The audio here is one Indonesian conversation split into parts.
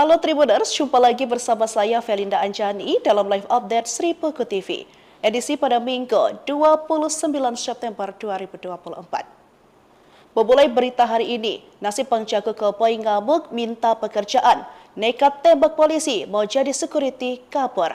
Halo Tribuners, jumpa lagi bersama saya Felinda Anjani dalam live update Sri Pugu TV. Edisi pada Minggu 29 September 2024. Memulai berita hari ini, nasib penjaga koboi ngamuk minta pekerjaan, nekat tembak polisi mau jadi security kabur.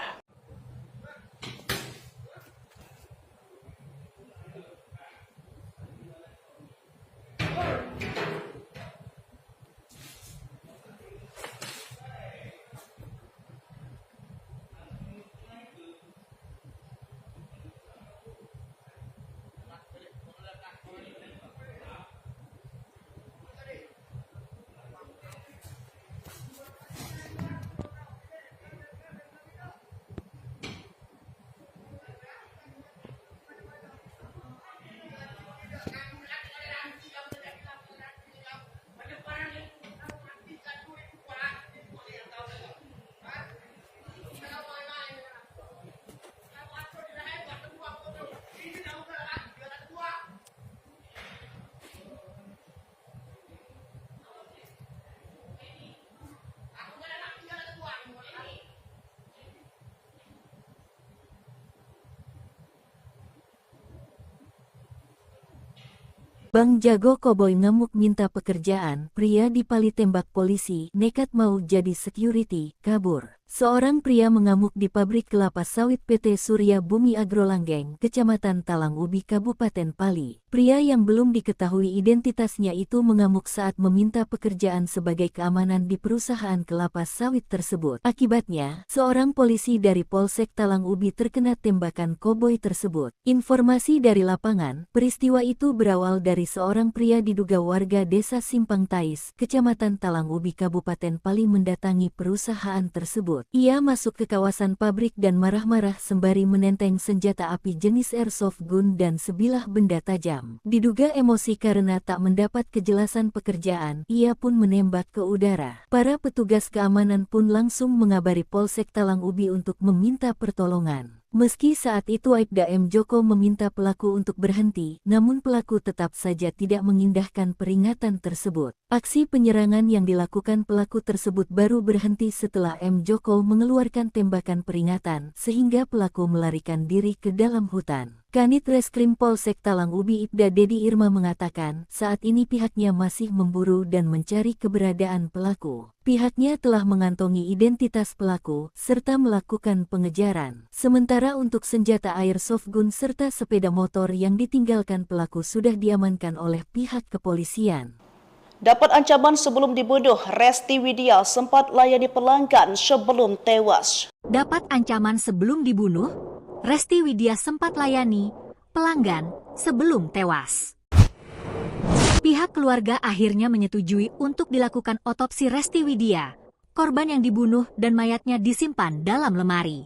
Bang Jago koboi ngamuk minta pekerjaan, pria dipali tembak polisi, nekat mau jadi security, kabur. Seorang pria mengamuk di pabrik kelapa sawit PT Surya Bumi Agrolanggeng, Kecamatan Talang Ubi, Kabupaten Pali. Pria yang belum diketahui identitasnya itu mengamuk saat meminta pekerjaan sebagai keamanan di perusahaan kelapa sawit tersebut. Akibatnya, seorang polisi dari Polsek Talang Ubi terkena tembakan koboi tersebut. Informasi dari lapangan, peristiwa itu berawal dari seorang pria diduga warga desa Simpang Tais, Kecamatan Talang Ubi, Kabupaten Pali mendatangi perusahaan tersebut. Ia masuk ke kawasan pabrik dan marah-marah sembari menenteng senjata api jenis airsoft gun dan sebilah benda tajam. Diduga emosi karena tak mendapat kejelasan pekerjaan, ia pun menembak ke udara. Para petugas keamanan pun langsung mengabari Polsek Talang Ubi untuk meminta pertolongan. Meski saat itu Aibda M. Joko meminta pelaku untuk berhenti, namun pelaku tetap saja tidak mengindahkan peringatan tersebut. Aksi penyerangan yang dilakukan pelaku tersebut baru berhenti setelah M. Joko mengeluarkan tembakan peringatan, sehingga pelaku melarikan diri ke dalam hutan. Kanit Reskrim Polsek Talang Ubi Ibda Dedi Irma mengatakan, saat ini pihaknya masih memburu dan mencari keberadaan pelaku. Pihaknya telah mengantongi identitas pelaku, serta melakukan pengejaran. Sementara untuk senjata airsoft gun serta sepeda motor yang ditinggalkan pelaku sudah diamankan oleh pihak kepolisian. Dapat ancaman sebelum dibunuh, Resti Widya sempat layani pelanggan sebelum tewas. Dapat ancaman sebelum dibunuh, Resti Widya sempat layani pelanggan sebelum tewas. Pihak keluarga akhirnya menyetujui untuk dilakukan otopsi Resti Widya, korban yang dibunuh dan mayatnya disimpan dalam lemari.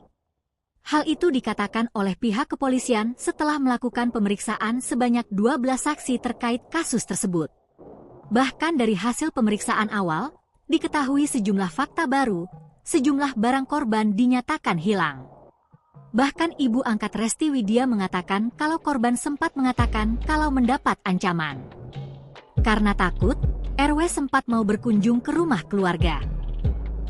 Hal itu dikatakan oleh pihak kepolisian setelah melakukan pemeriksaan sebanyak 12 saksi terkait kasus tersebut. Bahkan dari hasil pemeriksaan awal, diketahui sejumlah fakta baru, sejumlah barang korban dinyatakan hilang. Bahkan ibu angkat Resti Widya mengatakan kalau korban sempat mengatakan kalau mendapat ancaman. Karena takut, RW sempat mau berkunjung ke rumah keluarga.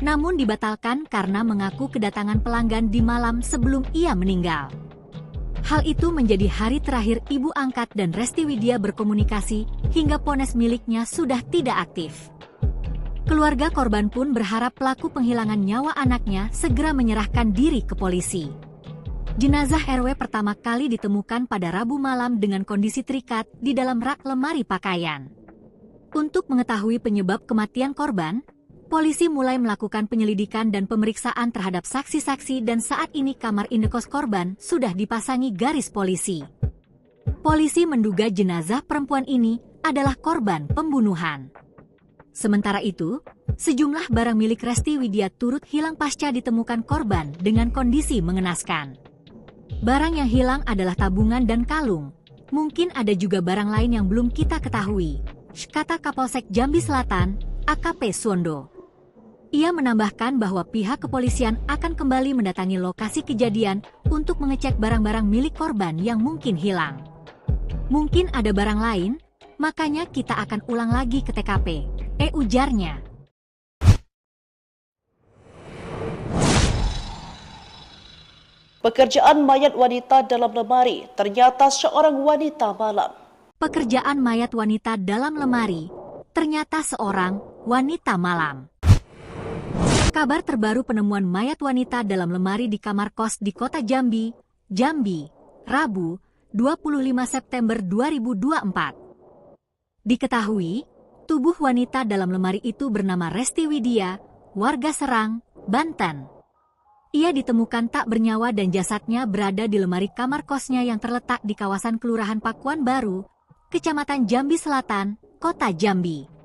Namun dibatalkan karena mengaku kedatangan pelanggan di malam sebelum ia meninggal. Hal itu menjadi hari terakhir ibu angkat dan Resti Widya berkomunikasi hingga ponsel miliknya sudah tidak aktif. Keluarga korban pun berharap pelaku penghilangan nyawa anaknya segera menyerahkan diri ke polisi. Jenazah RW pertama kali ditemukan pada Rabu malam dengan kondisi terikat di dalam rak lemari pakaian. Untuk mengetahui penyebab kematian korban, polisi mulai melakukan penyelidikan dan pemeriksaan terhadap saksi-saksi dan saat ini kamar indekos korban sudah dipasangi garis polisi. Polisi menduga jenazah perempuan ini adalah korban pembunuhan. Sementara itu, sejumlah barang milik Resti Widya turut hilang pasca ditemukan korban dengan kondisi mengenaskan. Barang yang hilang adalah tabungan dan kalung. Mungkin ada juga barang lain yang belum kita ketahui, kata Kapolsek Jambi Selatan, AKP Suwondo. Ia menambahkan bahwa pihak kepolisian akan kembali mendatangi lokasi kejadian untuk mengecek barang-barang milik korban yang mungkin hilang. Mungkin ada barang lain, makanya kita akan ulang lagi ke TKP, ujarnya. Pekerjaan mayat wanita dalam lemari, ternyata seorang wanita malam. Pekerjaan mayat wanita dalam lemari, ternyata seorang wanita malam. Kabar terbaru penemuan mayat wanita dalam lemari di kamar kos di kota Jambi, Rabu, 25 September 2024. Diketahui, tubuh wanita dalam lemari itu bernama Resti Widya, warga Serang, Banten. Ia ditemukan tak bernyawa dan jasadnya berada di lemari kamar kosnya yang terletak di kawasan Kelurahan Pakuan Baru, Kecamatan Jambi Selatan, Kota Jambi.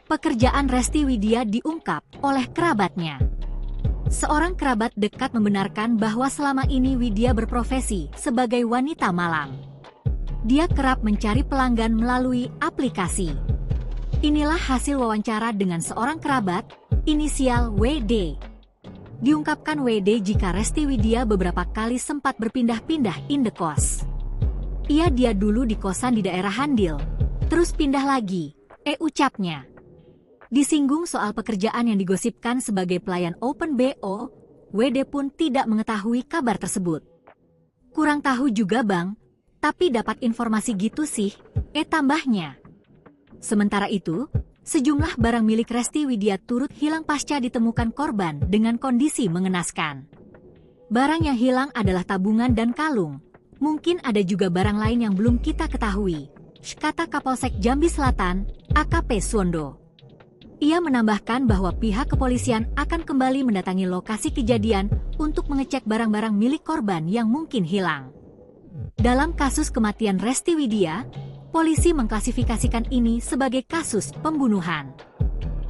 Pekerjaan Resti Widya diungkap oleh kerabatnya. Seorang kerabat dekat membenarkan bahwa selama ini Widya berprofesi sebagai wanita malam. Dia kerap mencari pelanggan melalui aplikasi. Inilah hasil wawancara dengan seorang kerabat, inisial WD. Diungkapkan WD jika Resti Widya beberapa kali sempat berpindah-pindah indekos. Dia dulu di kosan di daerah Handil, terus pindah lagi, ucapnya. Disinggung soal pekerjaan yang digosipkan sebagai pelayan Open BO, WD pun tidak mengetahui kabar tersebut. Kurang tahu juga bang, tapi dapat informasi gitu sih, tambahnya. Sementara itu, sejumlah barang milik Resti Widya turut hilang pasca ditemukan korban dengan kondisi mengenaskan. Barang yang hilang adalah tabungan dan kalung. Mungkin ada juga barang lain yang belum kita ketahui, kata Kapolsek Jambi Selatan, AKP Suwondo. Ia menambahkan bahwa pihak kepolisian akan kembali mendatangi lokasi kejadian untuk mengecek barang-barang milik korban yang mungkin hilang. Dalam kasus kematian Resti Widya, polisi mengklasifikasikan ini sebagai kasus pembunuhan.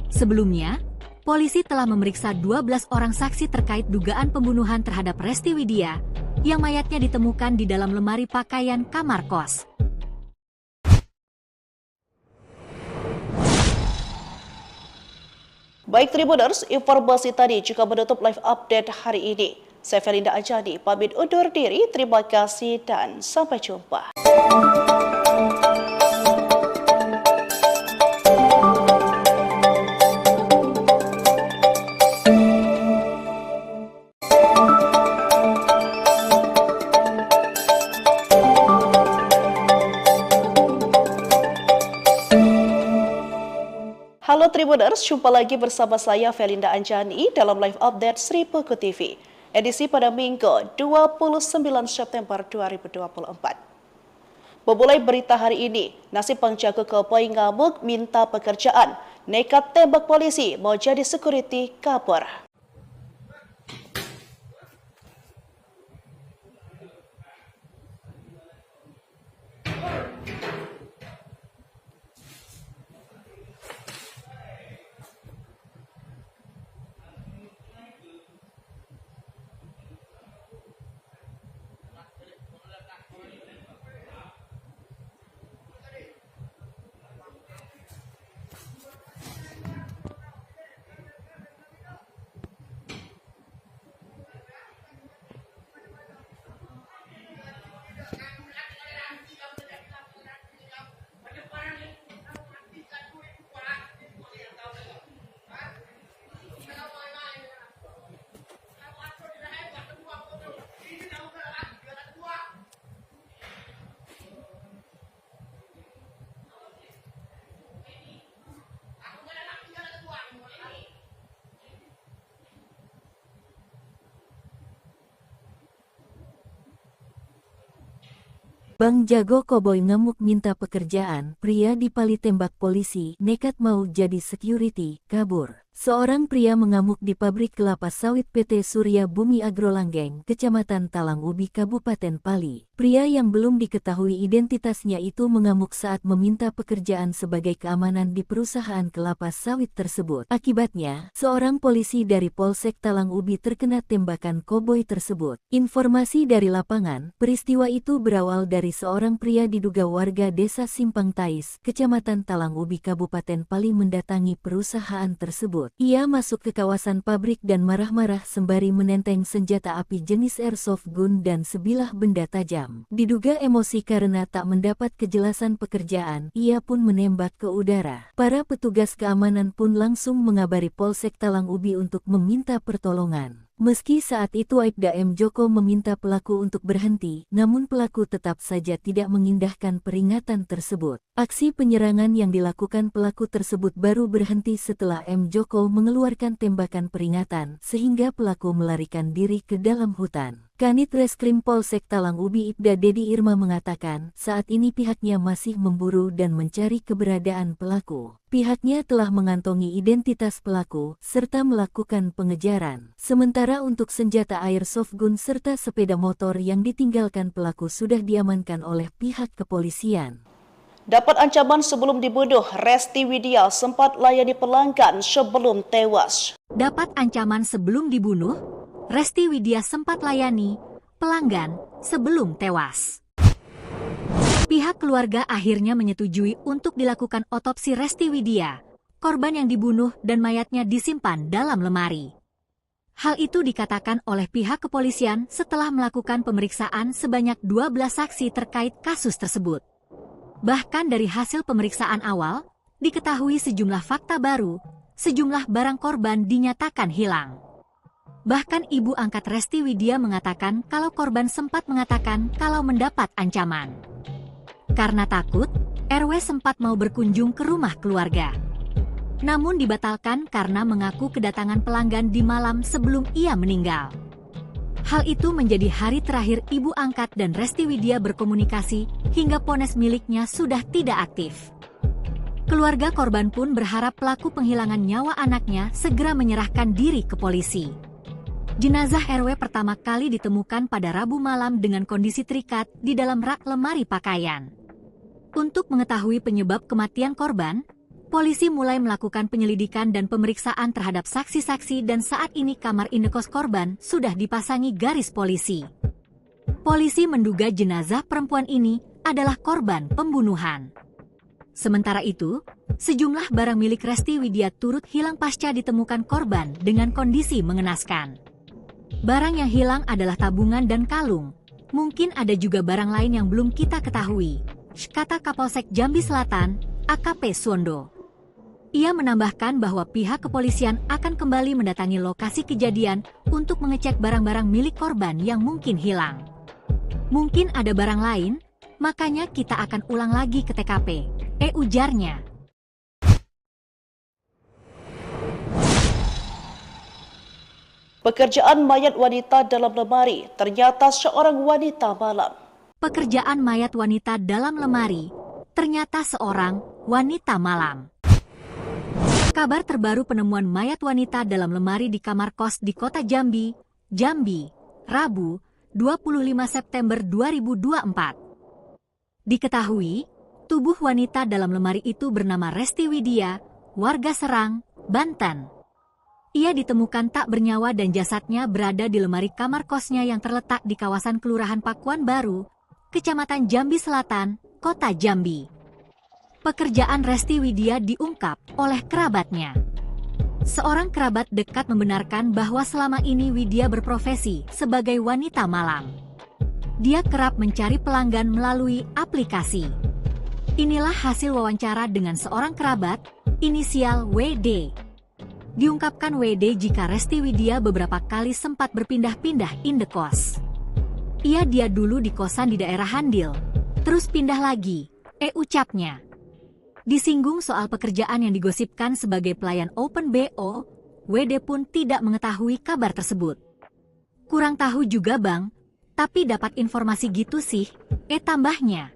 Sebelumnya, polisi telah memeriksa 12 orang saksi terkait dugaan pembunuhan terhadap Resti Widya, yang mayatnya ditemukan di dalam lemari pakaian kamar kos. Baik Tribuners, informasi tadi juga menutup live update hari ini. Saya Felinda Anjani, pamit undur diri, terima kasih dan sampai jumpa. Halo Tribuners, jumpa lagi bersama saya Felinda Anjani dalam live update Sri Puku TV, edisi pada Minggu 29 September 2024. Memulai berita hari ini, nasib penjaga koboi ngamuk minta pekerjaan, nekat tembak polisi mau jadi security kabur. Bang Jago Koboi ngamuk minta pekerjaan, pria dipali tembak polisi, nekat mau jadi security, kabur. Seorang pria mengamuk di pabrik kelapa sawit PT Surya Bumi Agrolanggeng, Kecamatan Talang Ubi, Kabupaten Pali. Pria yang belum diketahui identitasnya itu mengamuk saat meminta pekerjaan sebagai keamanan di perusahaan kelapa sawit tersebut. Akibatnya, seorang polisi dari Polsek Talang Ubi terkena tembakan koboi tersebut. Informasi dari lapangan, peristiwa itu berawal dari seorang pria diduga warga desa Simpang Tais, Kecamatan Talang Ubi, Kabupaten Pali mendatangi perusahaan tersebut. tersebut. Ia masuk ke kawasan pabrik dan marah-marah sembari menenteng senjata api jenis airsoft gun dan sebilah benda tajam. Diduga emosi karena tak mendapat kejelasan pekerjaan, ia pun menembak ke udara. Para petugas keamanan pun langsung mengabari Polsek Talang Ubi untuk meminta pertolongan. Meski saat itu Aibda M. Joko meminta pelaku untuk berhenti, namun pelaku tetap saja tidak mengindahkan peringatan tersebut. Aksi penyerangan yang dilakukan pelaku tersebut baru berhenti setelah M. Joko mengeluarkan tembakan peringatan, sehingga pelaku melarikan diri ke dalam hutan. Kanit Reskrim Polsek Talang Ubi Ibda Dedi Irma mengatakan, saat ini pihaknya masih memburu dan mencari keberadaan pelaku. Pihaknya telah mengantongi identitas pelaku, serta melakukan pengejaran. Sementara untuk senjata airsoft gun serta sepeda motor yang ditinggalkan pelaku sudah diamankan oleh pihak kepolisian. Dapat ancaman sebelum dibunuh, Resti Widya sempat layani pelanggan sebelum tewas. Dapat ancaman sebelum dibunuh, Resti Widya sempat layani pelanggan sebelum tewas. Pihak keluarga akhirnya menyetujui untuk dilakukan otopsi Resti Widya, korban yang dibunuh dan mayatnya disimpan dalam lemari. Hal itu dikatakan oleh pihak kepolisian setelah melakukan pemeriksaan sebanyak 12 saksi terkait kasus tersebut. Bahkan dari hasil pemeriksaan awal, diketahui sejumlah fakta baru, sejumlah barang korban dinyatakan hilang. Bahkan ibu angkat Resti Widya mengatakan kalau korban sempat mengatakan kalau mendapat ancaman. Karena takut, RW sempat mau berkunjung ke rumah keluarga. Namun dibatalkan karena mengaku kedatangan pelanggan di malam sebelum ia meninggal. Hal itu menjadi hari terakhir ibu angkat dan Resti Widya berkomunikasi hingga ponsel miliknya sudah tidak aktif. Keluarga korban pun berharap pelaku penghilangan nyawa anaknya segera menyerahkan diri ke polisi. Jenazah RW pertama kali ditemukan pada Rabu malam dengan kondisi terikat di dalam rak lemari pakaian. Untuk mengetahui penyebab kematian korban, polisi mulai melakukan penyelidikan dan pemeriksaan terhadap saksi-saksi dan saat ini kamar indekos korban sudah dipasangi garis polisi. Polisi menduga jenazah perempuan ini adalah korban pembunuhan. Sementara itu, sejumlah barang milik Resti Widya turut hilang pasca ditemukan korban dengan kondisi mengenaskan. Barang yang hilang adalah tabungan dan kalung. Mungkin ada juga barang lain yang belum kita ketahui, kata Kapolsek Jambi Selatan, AKP Suwondo. Ia menambahkan bahwa pihak kepolisian akan kembali mendatangi lokasi kejadian untuk mengecek barang-barang milik korban yang mungkin hilang. Mungkin ada barang lain, makanya kita akan ulang lagi ke TKP, ujarnya. Pekerjaan mayat wanita dalam lemari, ternyata seorang wanita malam. Pekerjaan mayat wanita dalam lemari, ternyata seorang wanita malam. Kabar terbaru penemuan mayat wanita dalam lemari di kamar kos di kota Jambi, Rabu, 25 September 2024. Diketahui, tubuh wanita dalam lemari itu bernama Resti Widya, warga Serang, Banten. Ia ditemukan tak bernyawa dan jasadnya berada di lemari kamar kosnya yang terletak di kawasan Kelurahan Pakuan Baru, Kecamatan Jambi Selatan, Kota Jambi. Pekerjaan Resti Widya diungkap oleh kerabatnya. Seorang kerabat dekat membenarkan bahwa selama ini Widya berprofesi sebagai wanita malam. Dia kerap mencari pelanggan melalui aplikasi. Inilah hasil wawancara dengan seorang kerabat, inisial WD. Diungkapkan WD jika Resti Widya beberapa kali sempat berpindah-pindah indekos. Dia dulu di kosan di daerah Handil, terus pindah lagi, ucapnya. Disinggung soal pekerjaan yang digosipkan sebagai pelayan Open BO, WD pun tidak mengetahui kabar tersebut. Kurang tahu juga bang, tapi dapat informasi gitu sih, tambahnya.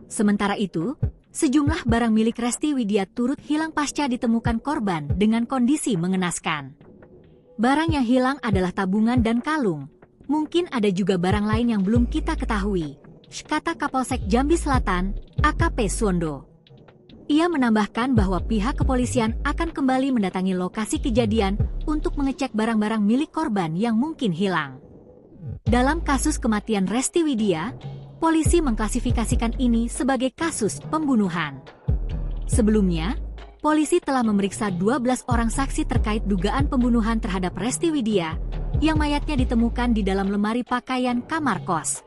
Sementara itu, sejumlah barang milik Resti Widya turut hilang pasca ditemukan korban dengan kondisi mengenaskan. Barang yang hilang adalah tabungan dan kalung. Mungkin ada juga barang lain yang belum kita ketahui, kata Kapolsek Jambi Selatan, AKP Suwondo. Ia menambahkan bahwa pihak kepolisian akan kembali mendatangi lokasi kejadian untuk mengecek barang-barang milik korban yang mungkin hilang. Dalam kasus kematian Resti Widya, polisi mengklasifikasikan ini sebagai kasus pembunuhan. Sebelumnya, polisi telah memeriksa 12 orang saksi terkait dugaan pembunuhan terhadap Resti Widya, yang mayatnya ditemukan di dalam lemari pakaian kamar kos.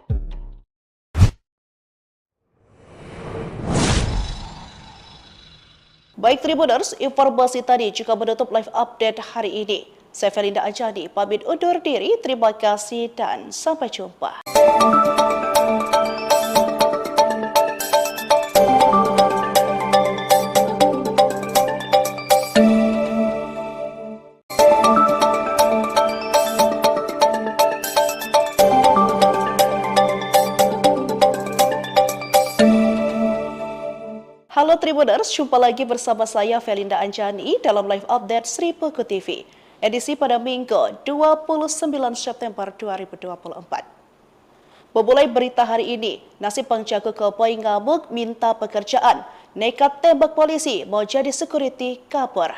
Baik Tribuners, informasi tadi juga menutup live update hari ini. Saya Felinda Anjani, pamit undur diri. Terima kasih dan sampai jumpa. Halo Tribuners, jumpa lagi bersama saya Felinda Anjani dalam live update Sri Peko TV, edisi pada Minggu 29 September 2024. Memulai berita hari ini, nasib penjaga koboi ngamuk minta pekerjaan, nekat tembak polisi mau jadi security kabur.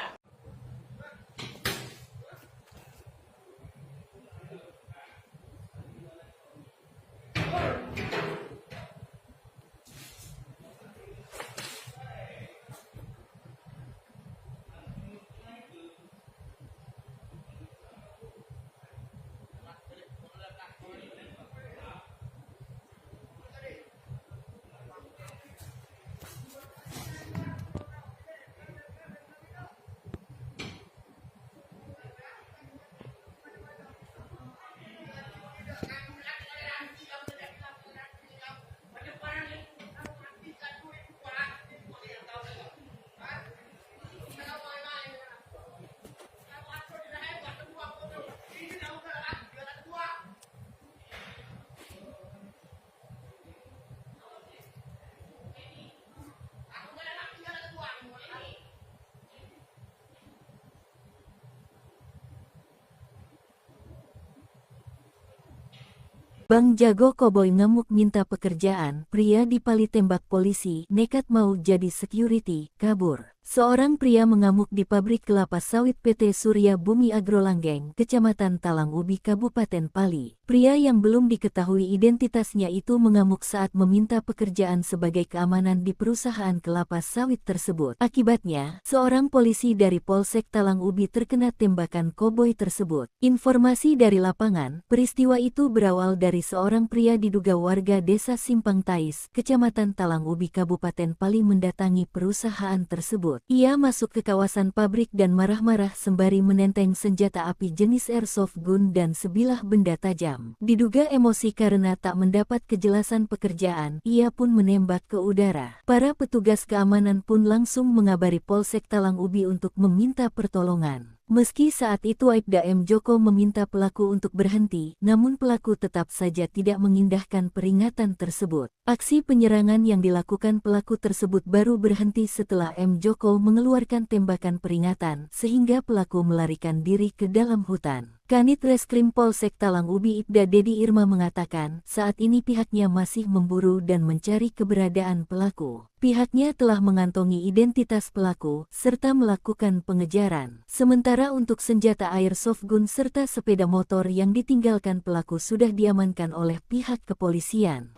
Bang Jago Koboi ngamuk minta pekerjaan, pria dipali tembak polisi, nekat mau jadi security, kabur. Seorang pria mengamuk di pabrik kelapa sawit PT Surya Bumi Agro Langgeng, Kecamatan Talang Ubi, Kabupaten Pali. Pria yang belum diketahui identitasnya itu mengamuk saat meminta pekerjaan sebagai keamanan di perusahaan kelapa sawit tersebut. Akibatnya, seorang polisi dari Polsek Talang Ubi terkena tembakan koboi tersebut. Informasi dari lapangan, peristiwa itu berawal dari seorang pria diduga warga desa Simpang Tais, Kecamatan Talang Ubi, Kabupaten Pali mendatangi perusahaan tersebut. Ia masuk ke kawasan pabrik dan marah-marah sembari menenteng senjata api jenis airsoft gun dan sebilah benda tajam. Diduga emosi karena tak mendapat kejelasan pekerjaan, ia pun menembak ke udara. Para petugas keamanan pun langsung mengabari Polsek Talang Ubi untuk meminta pertolongan. Meski saat itu Aibda M. Joko meminta pelaku untuk berhenti, namun pelaku tetap saja tidak mengindahkan peringatan tersebut. Aksi penyerangan yang dilakukan pelaku tersebut baru berhenti setelah M. Joko mengeluarkan tembakan peringatan, sehingga pelaku melarikan diri ke dalam hutan. Kanit Reskrim Polsek Talang Ubi Ibda Dedi Irma mengatakan, saat ini pihaknya masih memburu dan mencari keberadaan pelaku. Pihaknya telah mengantongi identitas pelaku, serta melakukan pengejaran. Sementara untuk senjata airsoft gun serta sepeda motor yang ditinggalkan pelaku sudah diamankan oleh pihak kepolisian.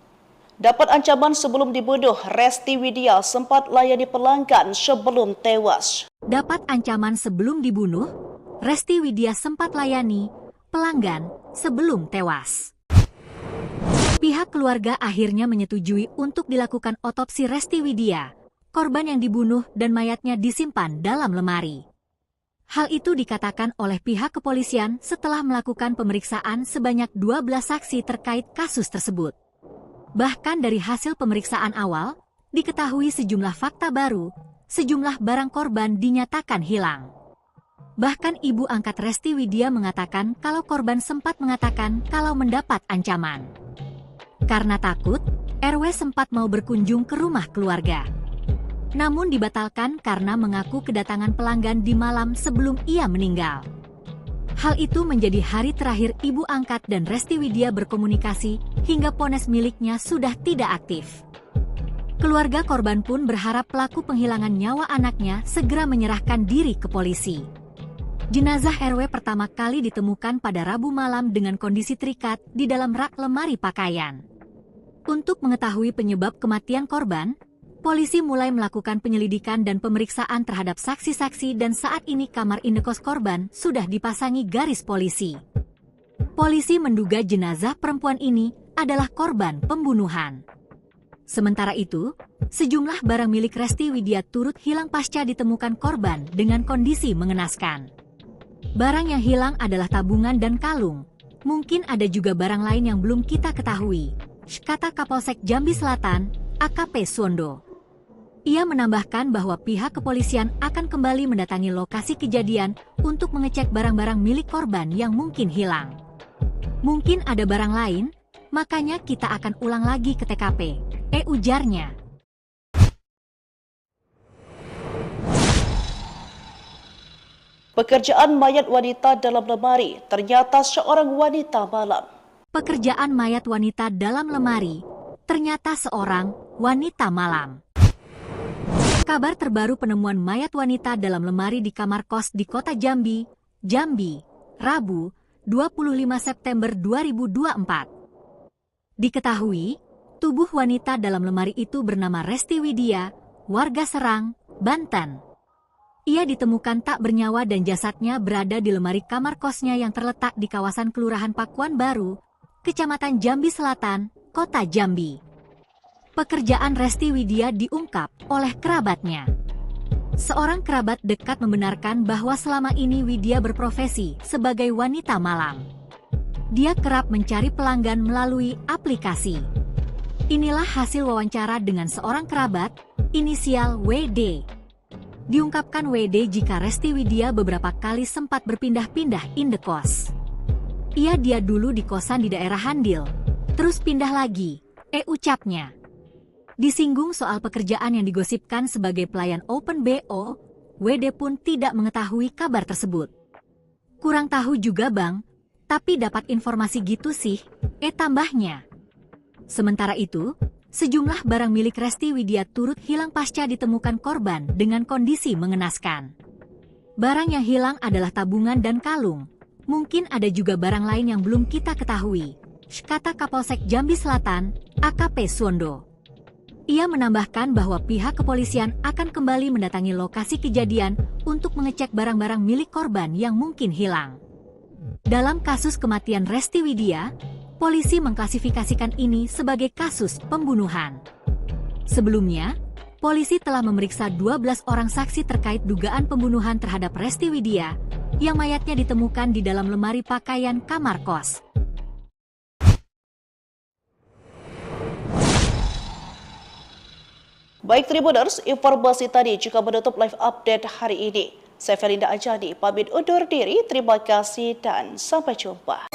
Dapat ancaman sebelum dibunuh, Resti Widya sempat layani pelanggan sebelum tewas. Dapat ancaman sebelum dibunuh, Resti Widya sempat layani pelanggan sebelum tewas. Pihak keluarga akhirnya menyetujui untuk dilakukan otopsi Resti Widya, korban yang dibunuh dan mayatnya disimpan dalam lemari. Hal itu dikatakan oleh pihak kepolisian setelah melakukan pemeriksaan sebanyak 12 saksi terkait kasus tersebut. Bahkan dari hasil pemeriksaan awal, diketahui sejumlah fakta baru, sejumlah barang korban dinyatakan hilang. Bahkan ibu angkat Resti Widya mengatakan kalau korban sempat mengatakan kalau mendapat ancaman. Karena takut, RW sempat mau berkunjung ke rumah keluarga. Namun dibatalkan karena mengaku kedatangan pelanggan di malam sebelum ia meninggal. Hal itu menjadi hari terakhir ibu angkat dan Resti Widya berkomunikasi hingga ponsel miliknya sudah tidak aktif. Keluarga korban pun berharap pelaku penghilangan nyawa anaknya segera menyerahkan diri ke polisi. Jenazah RW pertama kali ditemukan pada Rabu malam dengan kondisi terikat di dalam rak lemari pakaian. Untuk mengetahui penyebab kematian korban, polisi mulai melakukan penyelidikan dan pemeriksaan terhadap saksi-saksi dan saat ini kamar indekos korban sudah dipasangi garis polisi. Polisi menduga jenazah perempuan ini adalah korban pembunuhan. Sementara itu, sejumlah barang milik Resti Widya turut hilang pasca ditemukan korban dengan kondisi mengenaskan. Barang yang hilang adalah tabungan dan kalung. Mungkin ada juga barang lain yang belum kita ketahui, kata Kapolsek Jambi Selatan, AKP Suwondo. Ia menambahkan bahwa pihak kepolisian akan kembali mendatangi lokasi kejadian untuk mengecek barang-barang milik korban yang mungkin hilang. Mungkin ada barang lain, makanya kita akan ulang lagi ke TKP, ujarnya. Pekerjaan mayat wanita dalam lemari ternyata seorang wanita malam. Pekerjaan mayat wanita dalam lemari ternyata seorang wanita malam. Kabar terbaru penemuan mayat wanita dalam lemari di kamar kos di kota Jambi, Rabu, 25 September 2024. Diketahui, tubuh wanita dalam lemari itu bernama Resti Widya, warga Serang, Banten. Ia ditemukan tak bernyawa dan jasadnya berada di lemari kamar kosnya yang terletak di kawasan Kelurahan Pakuan Baru, Kecamatan Jambi Selatan, Kota Jambi. Pekerjaan Resti Widya diungkap oleh kerabatnya. Seorang kerabat dekat membenarkan bahwa selama ini Widya berprofesi sebagai wanita malam. Dia kerap mencari pelanggan melalui aplikasi. Inilah hasil wawancara dengan seorang kerabat, inisial WD. Diungkapkan WD jika Resti Widya beberapa kali sempat berpindah-pindah indekos. Dia dulu di kosan di daerah Handil, terus pindah lagi, ucapnya. Disinggung soal pekerjaan yang digosipkan sebagai pelayan Open BO, WD pun tidak mengetahui kabar tersebut. Kurang tahu juga bang, tapi dapat informasi gitu sih, tambahnya. Sementara itu, sejumlah barang milik Resti Widya turut hilang pasca ditemukan korban dengan kondisi mengenaskan. Barang yang hilang adalah tabungan dan kalung. Mungkin ada juga barang lain yang belum kita ketahui, kata Kapolsek Jambi Selatan, AKP Suwondo. Ia menambahkan bahwa pihak kepolisian akan kembali mendatangi lokasi kejadian untuk mengecek barang-barang milik korban yang mungkin hilang. Dalam kasus kematian Resti Widya, polisi mengklasifikasikan ini sebagai kasus pembunuhan. Sebelumnya, polisi telah memeriksa 12 orang saksi terkait dugaan pembunuhan terhadap Resti Widya, yang mayatnya ditemukan di dalam lemari pakaian kamar kos. Baik Tribuners, informasi tadi juga menutup live update hari ini. Saya Felinda Anjani, pamit undur diri. Terima kasih dan sampai jumpa.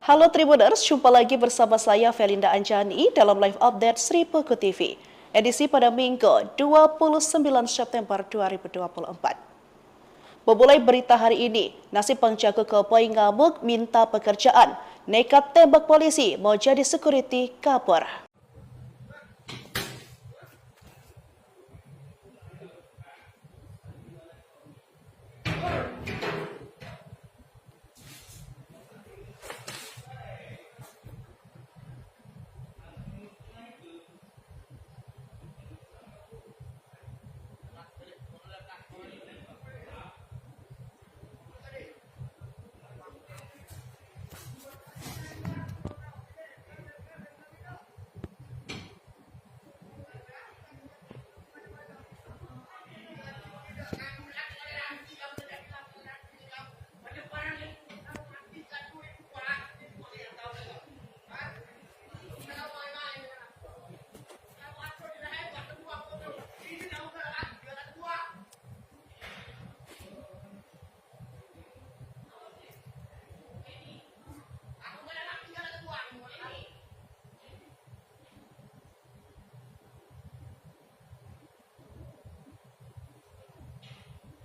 Halo Tribuners, jumpa lagi bersama saya Felinda Anjani dalam live update Sri Peko TV, edisi pada Minggu 29 September 2024. Memulai berita hari ini, nasib penjaga keboi ngamuk minta pekerjaan, nekat tembak polisi mau jadi security kabur.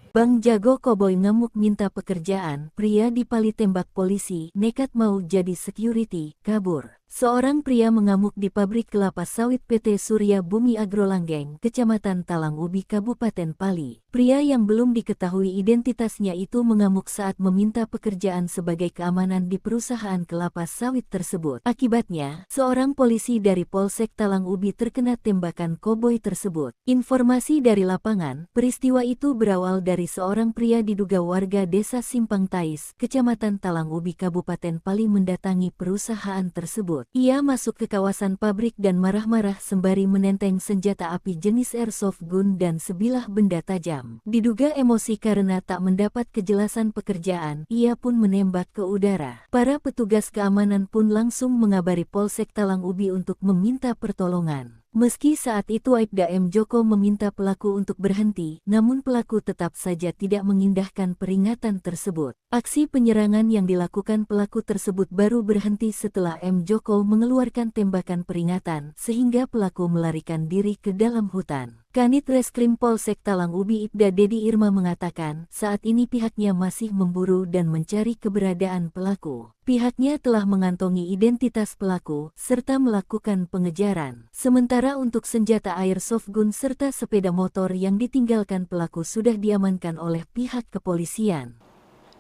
Bang Jago Koboi ngamuk minta pekerjaan, pria dipali tembak polisi, nekat mau jadi security, kabur. Seorang pria mengamuk di pabrik kelapa sawit PT Surya Bumi Agro Langgeng, Kecamatan Talang Ubi, Kabupaten Pali. Pria yang belum diketahui identitasnya itu mengamuk saat meminta pekerjaan sebagai keamanan di perusahaan kelapa sawit tersebut. Akibatnya, seorang polisi dari Polsek Talang Ubi terkena tembakan koboi tersebut. Informasi dari lapangan, peristiwa itu berawal dari seorang pria diduga warga desa Simpang Tais, Kecamatan Talang Ubi, Kabupaten Pali mendatangi perusahaan tersebut. Ia masuk ke kawasan pabrik dan marah-marah sembari menenteng senjata api jenis airsoft gun dan sebilah benda tajam. Diduga emosi karena tak mendapat kejelasan pekerjaan, ia pun menembak ke udara. Para petugas keamanan pun langsung mengabari Polsek Talang Ubi untuk meminta pertolongan. Meski saat itu Aibda M. Joko meminta pelaku untuk berhenti, namun pelaku tetap saja tidak mengindahkan peringatan tersebut. Aksi penyerangan yang dilakukan pelaku tersebut baru berhenti setelah M. Joko mengeluarkan tembakan peringatan, sehingga pelaku melarikan diri ke dalam hutan. Kanit Reskrim Polsek Talang Ubi Ibda Dedi Irma mengatakan, saat ini pihaknya masih memburu dan mencari keberadaan pelaku. Pihaknya telah mengantongi identitas pelaku, serta melakukan pengejaran. Sementara untuk senjata airsoft gun serta sepeda motor yang ditinggalkan pelaku sudah diamankan oleh pihak kepolisian.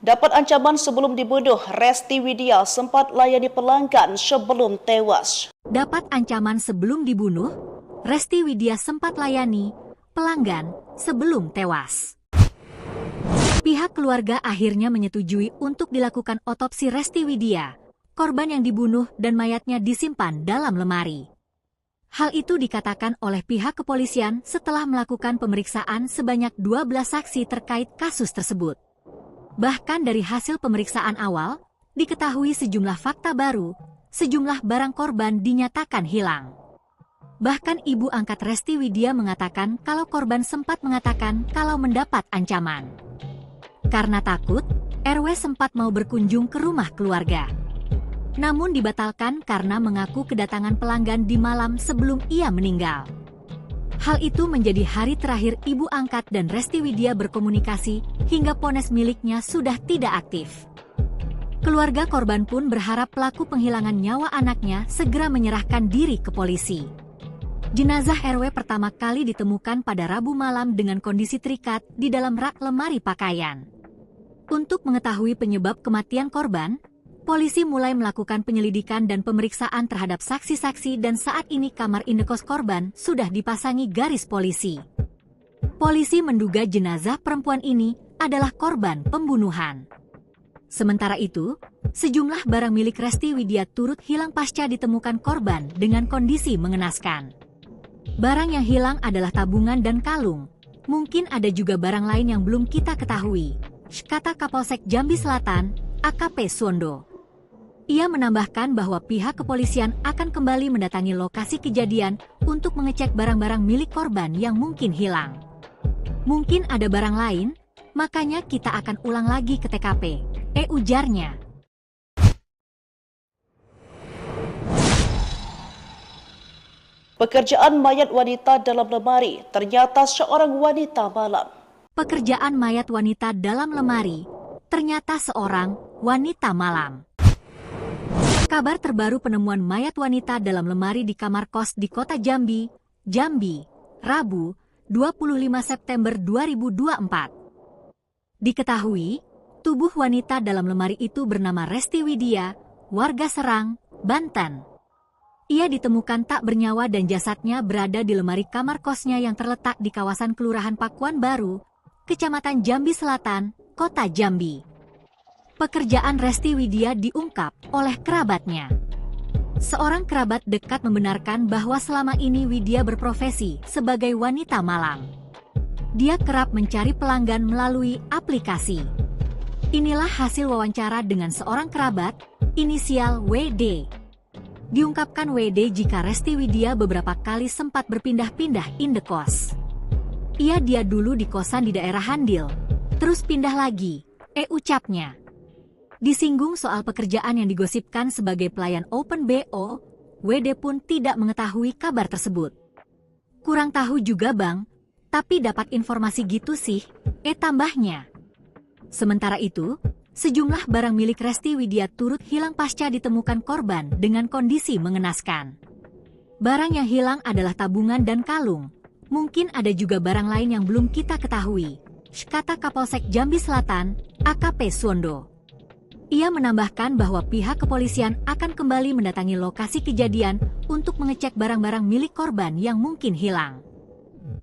Dapat ancaman sebelum dibunuh, Resti Widya sempat layani pelanggan sebelum tewas. Dapat ancaman sebelum dibunuh, Resti Widya sempat layani pelanggan sebelum tewas. Pihak keluarga akhirnya menyetujui untuk dilakukan otopsi Resti Widya, korban yang dibunuh dan mayatnya disimpan dalam lemari. Hal itu dikatakan oleh pihak kepolisian setelah melakukan pemeriksaan sebanyak 12 saksi terkait kasus tersebut. Bahkan dari hasil pemeriksaan awal, diketahui sejumlah fakta baru, sejumlah barang korban dinyatakan hilang. Bahkan ibu angkat Resti Widya mengatakan kalau korban sempat mengatakan kalau mendapat ancaman. Karena takut, RW sempat mau berkunjung ke rumah keluarga. Namun dibatalkan karena mengaku kedatangan pelanggan di malam sebelum ia meninggal. Hal itu menjadi hari terakhir ibu angkat dan Resti Widya berkomunikasi hingga ponsel miliknya sudah tidak aktif. Keluarga korban pun berharap pelaku penghilangan nyawa anaknya segera menyerahkan diri ke polisi. Jenazah RW pertama kali ditemukan pada Rabu malam dengan kondisi terikat di dalam rak lemari pakaian. Untuk mengetahui penyebab kematian korban, polisi mulai melakukan penyelidikan dan pemeriksaan terhadap saksi-saksi dan saat ini kamar indekos korban sudah dipasangi garis polisi. Polisi menduga jenazah perempuan ini adalah korban pembunuhan. Sementara itu, sejumlah barang milik Resti Widya turut hilang pasca ditemukan korban dengan kondisi mengenaskan. Barang yang hilang adalah tabungan dan kalung. Mungkin ada juga barang lain yang belum kita ketahui, kata Kapolsek Jambi Selatan, AKP Suwondo. Ia menambahkan bahwa pihak kepolisian akan kembali mendatangi lokasi kejadian untuk mengecek barang-barang milik korban yang mungkin hilang. Mungkin ada barang lain, makanya kita akan ulang lagi ke TKP, ujarnya. Pekerjaan mayat wanita dalam lemari, ternyata seorang wanita malam. Pekerjaan mayat wanita dalam lemari, ternyata seorang wanita malam. Kabar terbaru penemuan mayat wanita dalam lemari di kamar kos di kota Jambi, Rabu, 25 September 2024. Diketahui, tubuh wanita dalam lemari itu bernama Resti Widya, warga Serang, Banten. Ia ditemukan tak bernyawa dan jasadnya berada di lemari kamar kosnya yang terletak di kawasan Kelurahan Pakuan Baru, Kecamatan Jambi Selatan, Kota Jambi. Pekerjaan Resti Widya diungkap oleh kerabatnya. Seorang kerabat dekat membenarkan bahwa selama ini Widya berprofesi sebagai wanita malam. Dia kerap mencari pelanggan melalui aplikasi. Inilah hasil wawancara dengan seorang kerabat, inisial WD. Diungkapkan WD jika Resti Widya beberapa kali sempat berpindah-pindah indekos. Dia dulu di kosan di daerah Handil, terus pindah lagi, ucapnya. Disinggung soal pekerjaan yang digosipkan sebagai pelayan Open BO, WD pun tidak mengetahui kabar tersebut. Kurang tahu juga bang, tapi dapat informasi gitu sih, tambahnya. Sementara itu, sejumlah barang milik Resti Widya turut hilang pasca ditemukan korban dengan kondisi mengenaskan. Barang yang hilang adalah tabungan dan kalung. Mungkin ada juga barang lain yang belum kita ketahui, kata Kapolsek Jambi Selatan, AKP Suwondo. Ia menambahkan bahwa pihak kepolisian akan kembali mendatangi lokasi kejadian untuk mengecek barang-barang milik korban yang mungkin hilang.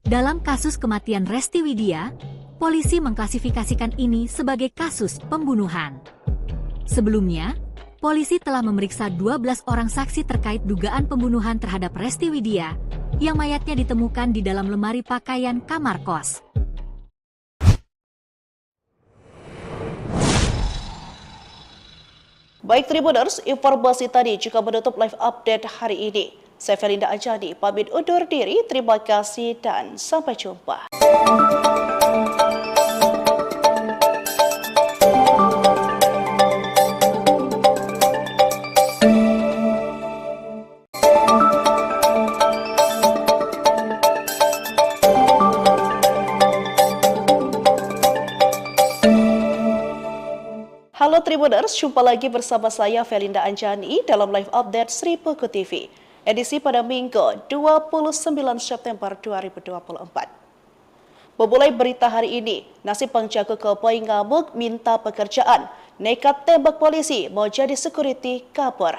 Dalam kasus kematian Resti Widya, polisi mengklasifikasikan ini sebagai kasus pembunuhan. Sebelumnya, polisi telah memeriksa 12 orang saksi terkait dugaan pembunuhan terhadap Resti Widya, yang mayatnya ditemukan di dalam lemari pakaian kamar kos. Baik Tribuners, informasi tadi juga menutup live update hari ini. Saya Felinda Anjani, pamit undur diri, terima kasih dan sampai jumpa. Halo Tribuners, jumpa lagi bersama saya Felinda Anjani dalam live update Sri Peko TV. Edisi pada Minggu 29 September 2024. Memulai berita hari ini, nasib penjaga keboi ngamuk minta pekerjaan, nekat tembak polisi mau jadi security kabur.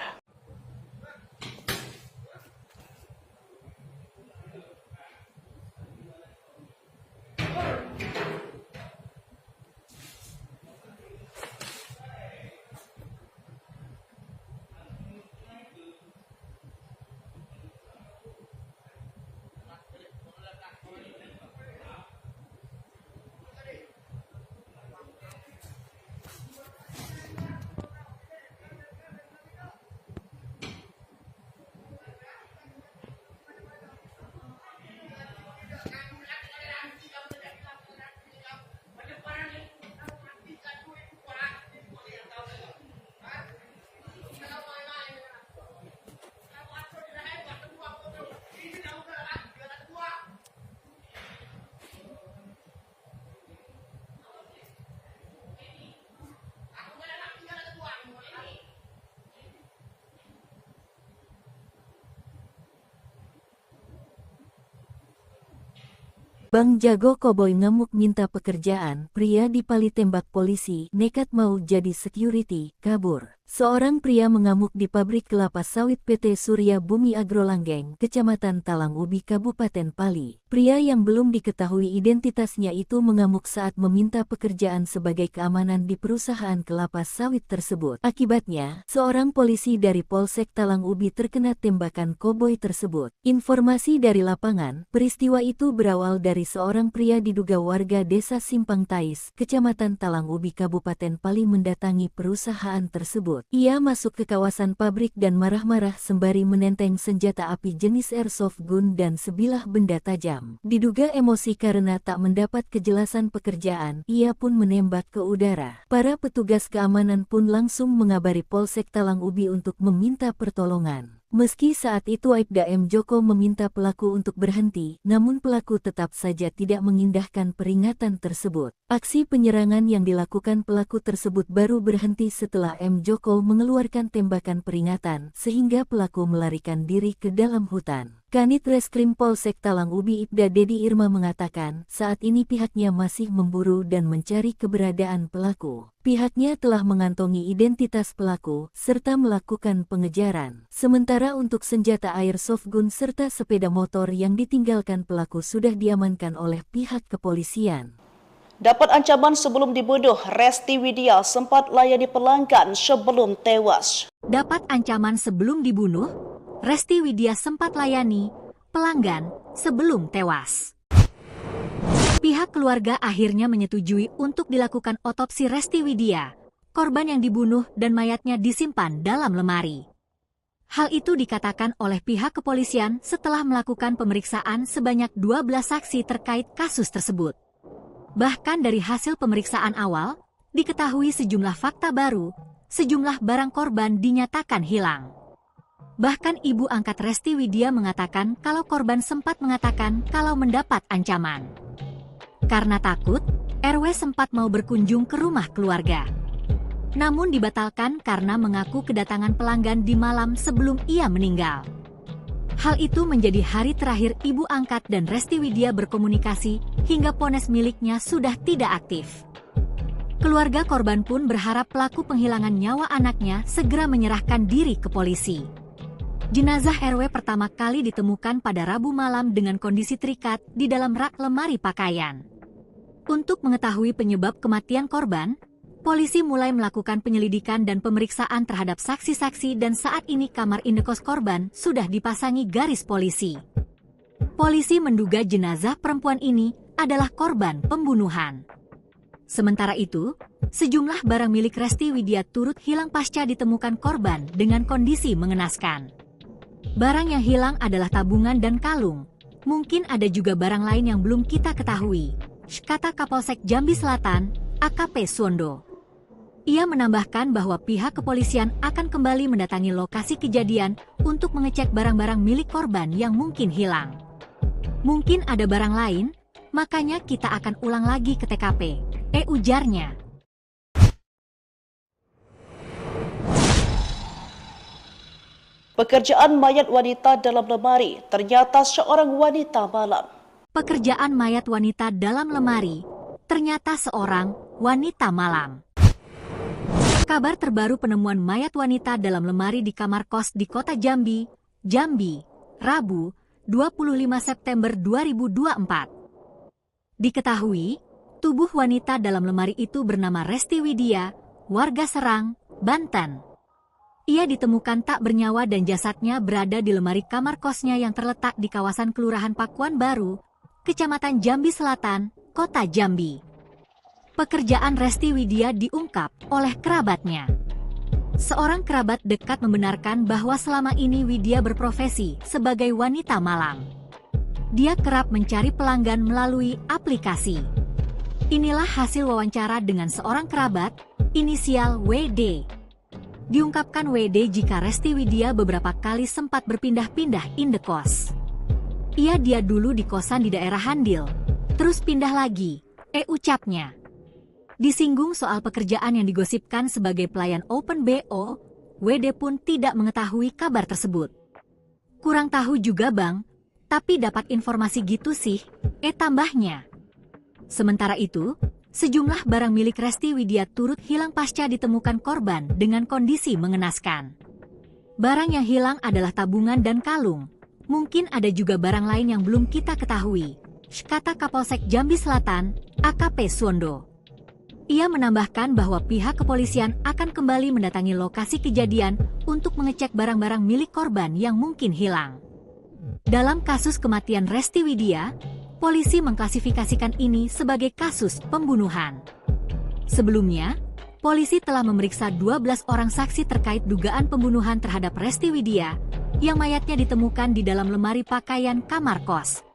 Bang Jago Koboi ngamuk minta pekerjaan, pria dipali tembak polisi, nekat mau jadi security, kabur. Seorang pria mengamuk di pabrik kelapa sawit PT Surya Bumi Agro Langgeng, Kecamatan Talang Ubi, Kabupaten Pali. Pria yang belum diketahui identitasnya itu mengamuk saat meminta pekerjaan sebagai keamanan di perusahaan kelapa sawit tersebut. Akibatnya, seorang polisi dari Polsek Talang Ubi terkena tembakan koboi tersebut. Informasi dari lapangan, peristiwa itu berawal dari seorang pria diduga warga desa Simpang Tais, Kecamatan Talang Ubi, Kabupaten Pali mendatangi perusahaan tersebut. Ia masuk ke kawasan pabrik dan marah-marah sembari menenteng senjata api jenis airsoft gun dan sebilah benda tajam. Diduga emosi karena tak mendapat kejelasan pekerjaan, ia pun menembak ke udara. Para petugas keamanan pun langsung mengabari Polsek Talang Ubi untuk meminta pertolongan. Meski saat itu Aibda M. Joko meminta pelaku untuk berhenti, namun pelaku tetap saja tidak mengindahkan peringatan tersebut. Aksi penyerangan yang dilakukan pelaku tersebut baru berhenti setelah M. Joko mengeluarkan tembakan peringatan, sehingga pelaku melarikan diri ke dalam hutan. Kanit Reskrim Polsek Talang Ubi Ibda Dedi Irma mengatakan, saat ini pihaknya masih memburu dan mencari keberadaan pelaku. Pihaknya telah mengantongi identitas pelaku, serta melakukan pengejaran. Sementara untuk senjata airsoft gun serta sepeda motor yang ditinggalkan pelaku sudah diamankan oleh pihak kepolisian. Dapat ancaman sebelum dibunuh, Resti Widya sempat layani pelanggan sebelum tewas. Dapat ancaman sebelum dibunuh, Resti Widya sempat layani pelanggan sebelum tewas. Pihak keluarga akhirnya menyetujui untuk dilakukan otopsi Resti Widya, korban yang dibunuh dan mayatnya disimpan dalam lemari. Hal itu dikatakan oleh pihak kepolisian setelah melakukan pemeriksaan sebanyak 12 saksi terkait kasus tersebut. Bahkan dari hasil pemeriksaan awal, diketahui sejumlah fakta baru, sejumlah barang korban dinyatakan hilang. Bahkan ibu angkat Resti Widya mengatakan kalau korban sempat mengatakan kalau mendapat ancaman. Karena takut, RW sempat mau berkunjung ke rumah keluarga. namun dibatalkan karena mengaku kedatangan pelanggan di malam sebelum ia meninggal. Hal itu menjadi hari terakhir ibu angkat dan Resti Widya berkomunikasi hingga ponsel miliknya sudah tidak aktif. Keluarga korban pun berharap pelaku penghilangan nyawa anaknya segera menyerahkan diri ke polisi. Jenazah RW pertama kali ditemukan pada Rabu malam dengan kondisi terikat di dalam rak lemari pakaian. Untuk mengetahui penyebab kematian korban, polisi mulai melakukan penyelidikan dan pemeriksaan terhadap saksi-saksi dan saat ini kamar indekos korban sudah dipasangi garis polisi. Polisi menduga jenazah perempuan ini adalah korban pembunuhan. Sementara itu, sejumlah barang milik Resti Widya turut hilang pasca ditemukan korban dengan kondisi mengenaskan. Barang yang hilang adalah tabungan dan kalung. Mungkin ada juga barang lain yang belum kita ketahui, kata Kapolsek Jambi Selatan, AKP Suwondo. Ia menambahkan bahwa pihak kepolisian akan kembali mendatangi lokasi kejadian untuk mengecek barang-barang milik korban yang mungkin hilang. Mungkin ada barang lain, makanya kita akan ulang lagi ke TKP, ujarnya. Pekerjaan mayat wanita dalam lemari ternyata seorang wanita malam. Pekerjaan mayat wanita dalam lemari ternyata seorang wanita malam. Kabar terbaru penemuan mayat wanita dalam lemari di kamar kos di kota Jambi, Rabu, 25 September 2024. Diketahui, tubuh wanita dalam lemari itu bernama Resti Widya, warga Serang, Banten. Ia ditemukan tak bernyawa dan jasadnya berada di lemari kamar kosnya yang terletak di kawasan Kelurahan Pakuan Baru, Kecamatan Jambi Selatan, Kota Jambi. Pekerjaan Resti Widya diungkap oleh kerabatnya. Seorang kerabat dekat membenarkan bahwa selama ini Widya berprofesi sebagai wanita malam. Dia kerap mencari pelanggan melalui aplikasi. Inilah hasil wawancara dengan seorang kerabat, inisial WD. Diungkapkan WD jika Resti Widya beberapa kali sempat berpindah-pindah indekos. Dia dulu di kosan di daerah Handil, terus pindah lagi, ucapnya. Disinggung soal pekerjaan yang digosipkan sebagai pelayan Open BO, WD pun tidak mengetahui kabar tersebut. Kurang tahu juga bang, tapi dapat informasi gitu sih, tambahnya. Sementara itu, sejumlah barang milik Resti Widya turut hilang pasca ditemukan korban dengan kondisi mengenaskan. Barang yang hilang adalah tabungan dan kalung. Mungkin ada juga barang lain yang belum kita ketahui, kata Kapolsek Jambi Selatan, AKP Suwondo. Ia menambahkan bahwa pihak kepolisian akan kembali mendatangi lokasi kejadian untuk mengecek barang-barang milik korban yang mungkin hilang. Dalam kasus kematian Resti Widya, polisi mengklasifikasikan ini sebagai kasus pembunuhan. Sebelumnya, polisi telah memeriksa 12 orang saksi terkait dugaan pembunuhan terhadap Resti Widya, yang mayatnya ditemukan di dalam lemari pakaian kamar kos.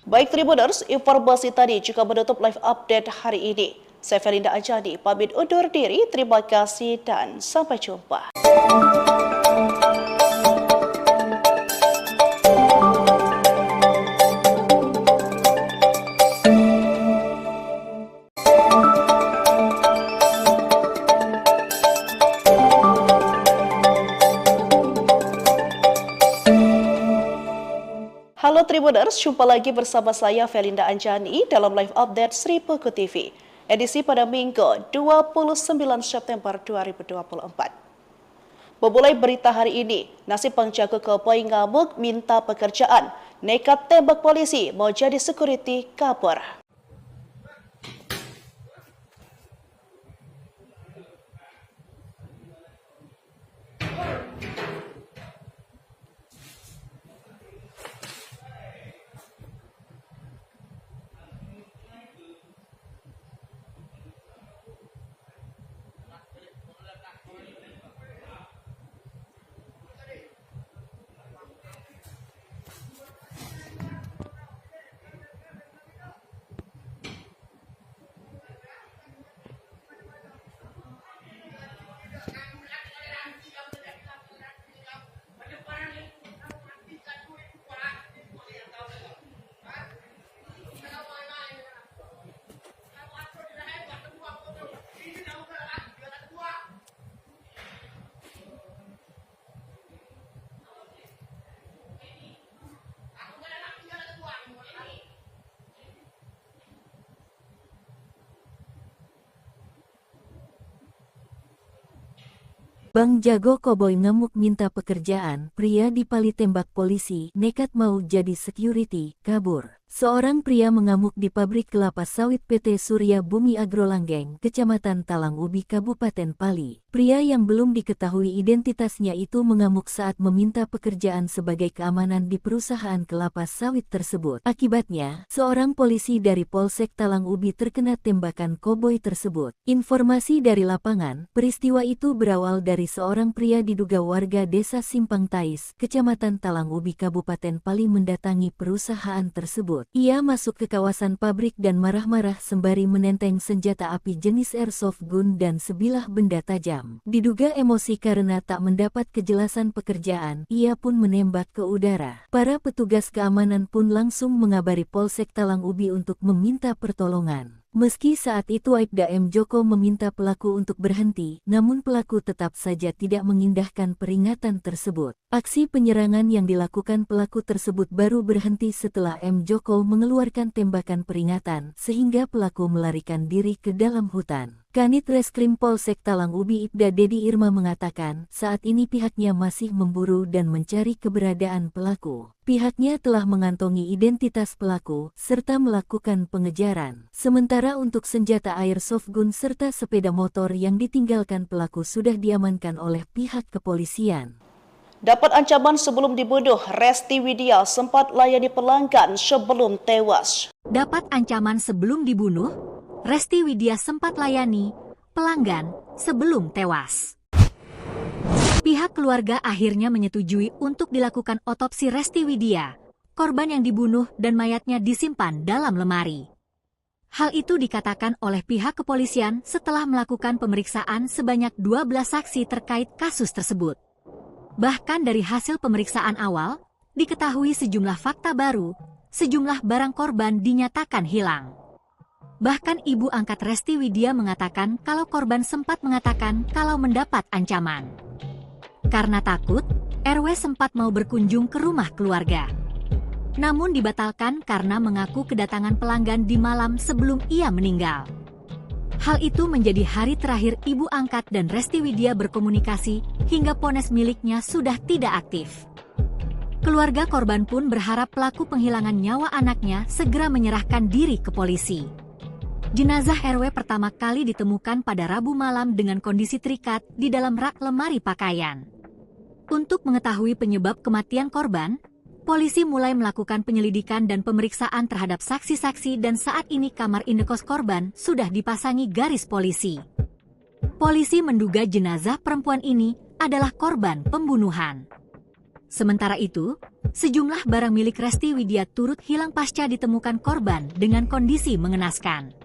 Baik Tribuners, informasi tadi juga menutup live update hari ini. Saya Felinda Anjani, pamit undur diri, terima kasih dan sampai jumpa. Halo Tribuners, jumpa lagi bersama saya Felinda Anjani dalam live update Sri Puku TV. Edisi pada Minggu 29 September 2024. Memulai berita hari ini, nasib penjaga keboi ngamuk minta pekerjaan, nekat tembak polisi mau jadi security kabur. Bang Jago Koboi ngamuk minta pekerjaan, pria dipali tembak polisi, nekat mau jadi security, kabur. Seorang pria mengamuk di pabrik kelapa sawit PT Surya Bumi Agrolanggeng, Kecamatan Talang Ubi, Kabupaten Pali. Pria yang belum diketahui identitasnya itu mengamuk saat meminta pekerjaan sebagai keamanan di perusahaan kelapa sawit tersebut. Akibatnya, seorang polisi dari Polsek Talang Ubi terkena tembakan koboi tersebut. Informasi dari lapangan, peristiwa itu berawal dari seorang pria diduga warga desa Simpang Tais, Kecamatan Talang Ubi, Kabupaten Pali mendatangi perusahaan tersebut. Ia masuk ke kawasan pabrik dan marah-marah sembari menenteng senjata api jenis airsoft gun dan sebilah benda tajam. Diduga emosi karena tak mendapat kejelasan pekerjaan, ia pun menembak ke udara. Para petugas keamanan pun langsung mengabari Polsek Talang Ubi untuk meminta pertolongan. Meski saat itu Aibda M. Joko meminta pelaku untuk berhenti, namun pelaku tetap saja tidak mengindahkan peringatan tersebut. Aksi penyerangan yang dilakukan pelaku tersebut baru berhenti setelah M. Joko mengeluarkan tembakan peringatan, sehingga pelaku melarikan diri ke dalam hutan. Kanit Reskrim Polsek Talang Ubi Ibda Dedi Irma mengatakan, saat ini pihaknya masih memburu dan mencari keberadaan pelaku. Pihaknya telah mengantongi identitas pelaku, serta melakukan pengejaran. Sementara untuk senjata airsoft gun serta sepeda motor yang ditinggalkan pelaku sudah diamankan oleh pihak kepolisian. Dapat ancaman sebelum dibunuh, Resti Widya sempat layani pelanggan sebelum tewas. Dapat ancaman sebelum dibunuh, Resti Widya sempat layani pelanggan sebelum tewas. Pihak keluarga akhirnya menyetujui untuk dilakukan otopsi Resti Widya, korban yang dibunuh dan mayatnya disimpan dalam lemari. Hal itu dikatakan oleh pihak kepolisian setelah melakukan pemeriksaan sebanyak 12 saksi terkait kasus tersebut. Bahkan dari hasil pemeriksaan awal, diketahui sejumlah fakta baru, sejumlah barang korban dinyatakan hilang. Bahkan ibu angkat Resti Widya mengatakan kalau korban sempat mengatakan kalau mendapat ancaman. Karena takut, RW sempat mau berkunjung ke rumah keluarga. Namun dibatalkan karena mengaku kedatangan pelanggan di malam sebelum ia meninggal. Hal itu menjadi hari terakhir ibu angkat dan Resti Widya berkomunikasi hingga ponsel miliknya sudah tidak aktif. Keluarga korban pun berharap pelaku penghilangan nyawa anaknya segera menyerahkan diri ke polisi. Jenazah RW pertama kali ditemukan pada Rabu malam dengan kondisi terikat di dalam rak lemari pakaian. Untuk mengetahui penyebab kematian korban, polisi mulai melakukan penyelidikan dan pemeriksaan terhadap saksi-saksi dan saat ini kamar indekos korban sudah dipasangi garis polisi. Polisi menduga jenazah perempuan ini adalah korban pembunuhan. Sementara itu, sejumlah barang milik Resti Widya turut hilang pasca ditemukan korban dengan kondisi mengenaskan.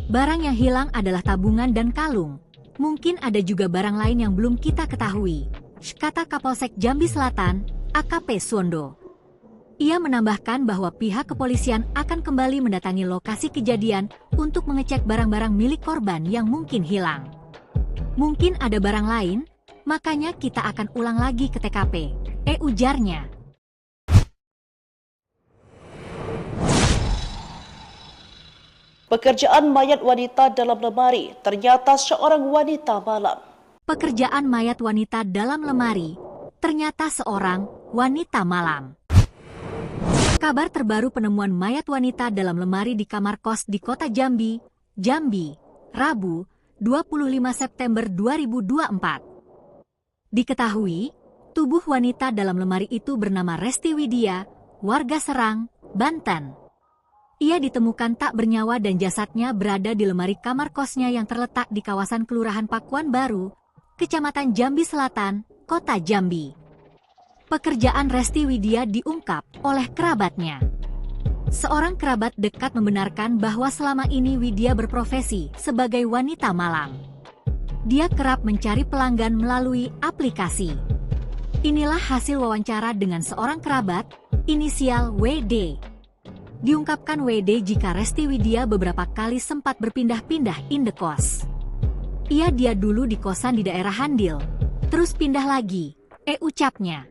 Barang yang hilang adalah tabungan dan kalung. Mungkin ada juga barang lain yang belum kita ketahui, kata Kapolsek Jambi Selatan, AKP Suwondo. Ia menambahkan bahwa pihak kepolisian akan kembali mendatangi lokasi kejadian untuk mengecek barang-barang milik korban yang mungkin hilang. Mungkin ada barang lain, makanya kita akan ulang lagi ke TKP, ujarnya. Pekerjaan mayat wanita dalam lemari, ternyata seorang wanita malam. Pekerjaan mayat wanita dalam lemari, ternyata seorang wanita malam. Kabar terbaru penemuan mayat wanita dalam lemari di kamar kos di kota Jambi, Rabu, 25 September 2024. Diketahui, tubuh wanita dalam lemari itu bernama Resti Widya, warga Serang, Banten. Ia ditemukan tak bernyawa dan jasadnya berada di lemari kamar kosnya yang terletak di kawasan Kelurahan Pakuan Baru, Kecamatan Jambi Selatan, Kota Jambi. Pekerjaan Resti Widya diungkap oleh kerabatnya. Seorang kerabat dekat membenarkan bahwa selama ini Widya berprofesi sebagai wanita malam. Dia kerap mencari pelanggan melalui aplikasi. Inilah hasil wawancara dengan seorang kerabat, inisial WD. Diungkapkan WD jika Resti Widya beberapa kali sempat berpindah-pindah indekos. Dia dulu di kosan di daerah Handil, terus pindah lagi, ucapnya.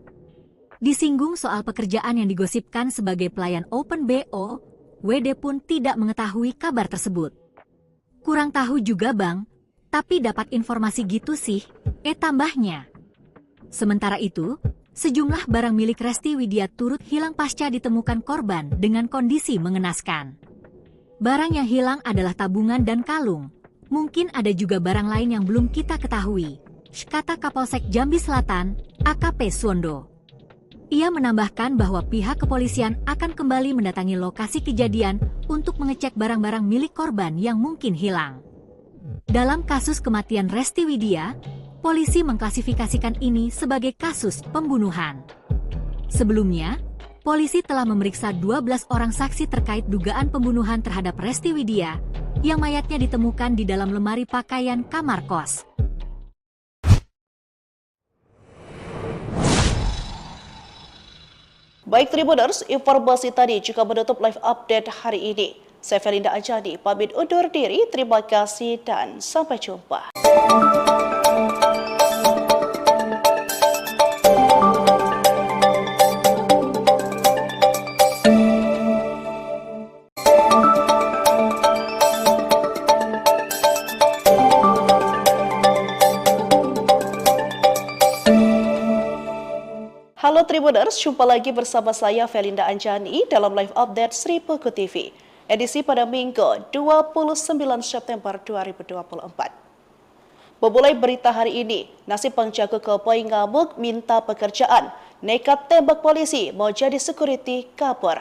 Disinggung soal pekerjaan yang digosipkan sebagai pelayan Open BO, WD pun tidak mengetahui kabar tersebut. Kurang tahu juga bang, Tapi dapat informasi gitu sih, tambahnya. Sementara itu, sejumlah barang milik Resti Widya turut hilang pasca ditemukan korban dengan kondisi mengenaskan. Barang yang hilang adalah tabungan dan kalung. Mungkin ada juga barang lain yang belum kita ketahui, kata Kapolsek Jambi Selatan, AKP Suwondo. Ia menambahkan bahwa pihak kepolisian akan kembali mendatangi lokasi kejadian untuk mengecek barang-barang milik korban yang mungkin hilang. Dalam kasus kematian Resti Widya, polisi mengklasifikasikan ini sebagai kasus pembunuhan. Sebelumnya, polisi telah memeriksa 12 orang saksi terkait dugaan pembunuhan terhadap Resti Widya, yang mayatnya ditemukan di dalam lemari pakaian kamar kos. Baik Tribuners, informasi tadi juga menutup live update hari ini. Saya Felinda Anjani, pamit undur diri, terima kasih dan sampai jumpa. Halo Tribuners, jumpa lagi bersama saya Felinda Anjani dalam live update Sri Peko TV, edisi pada Minggu 29 September 2024. Memulai berita hari ini, nasib penjaga koboi ngamuk minta pekerjaan, nekat tembak polisi mau jadi security kabur.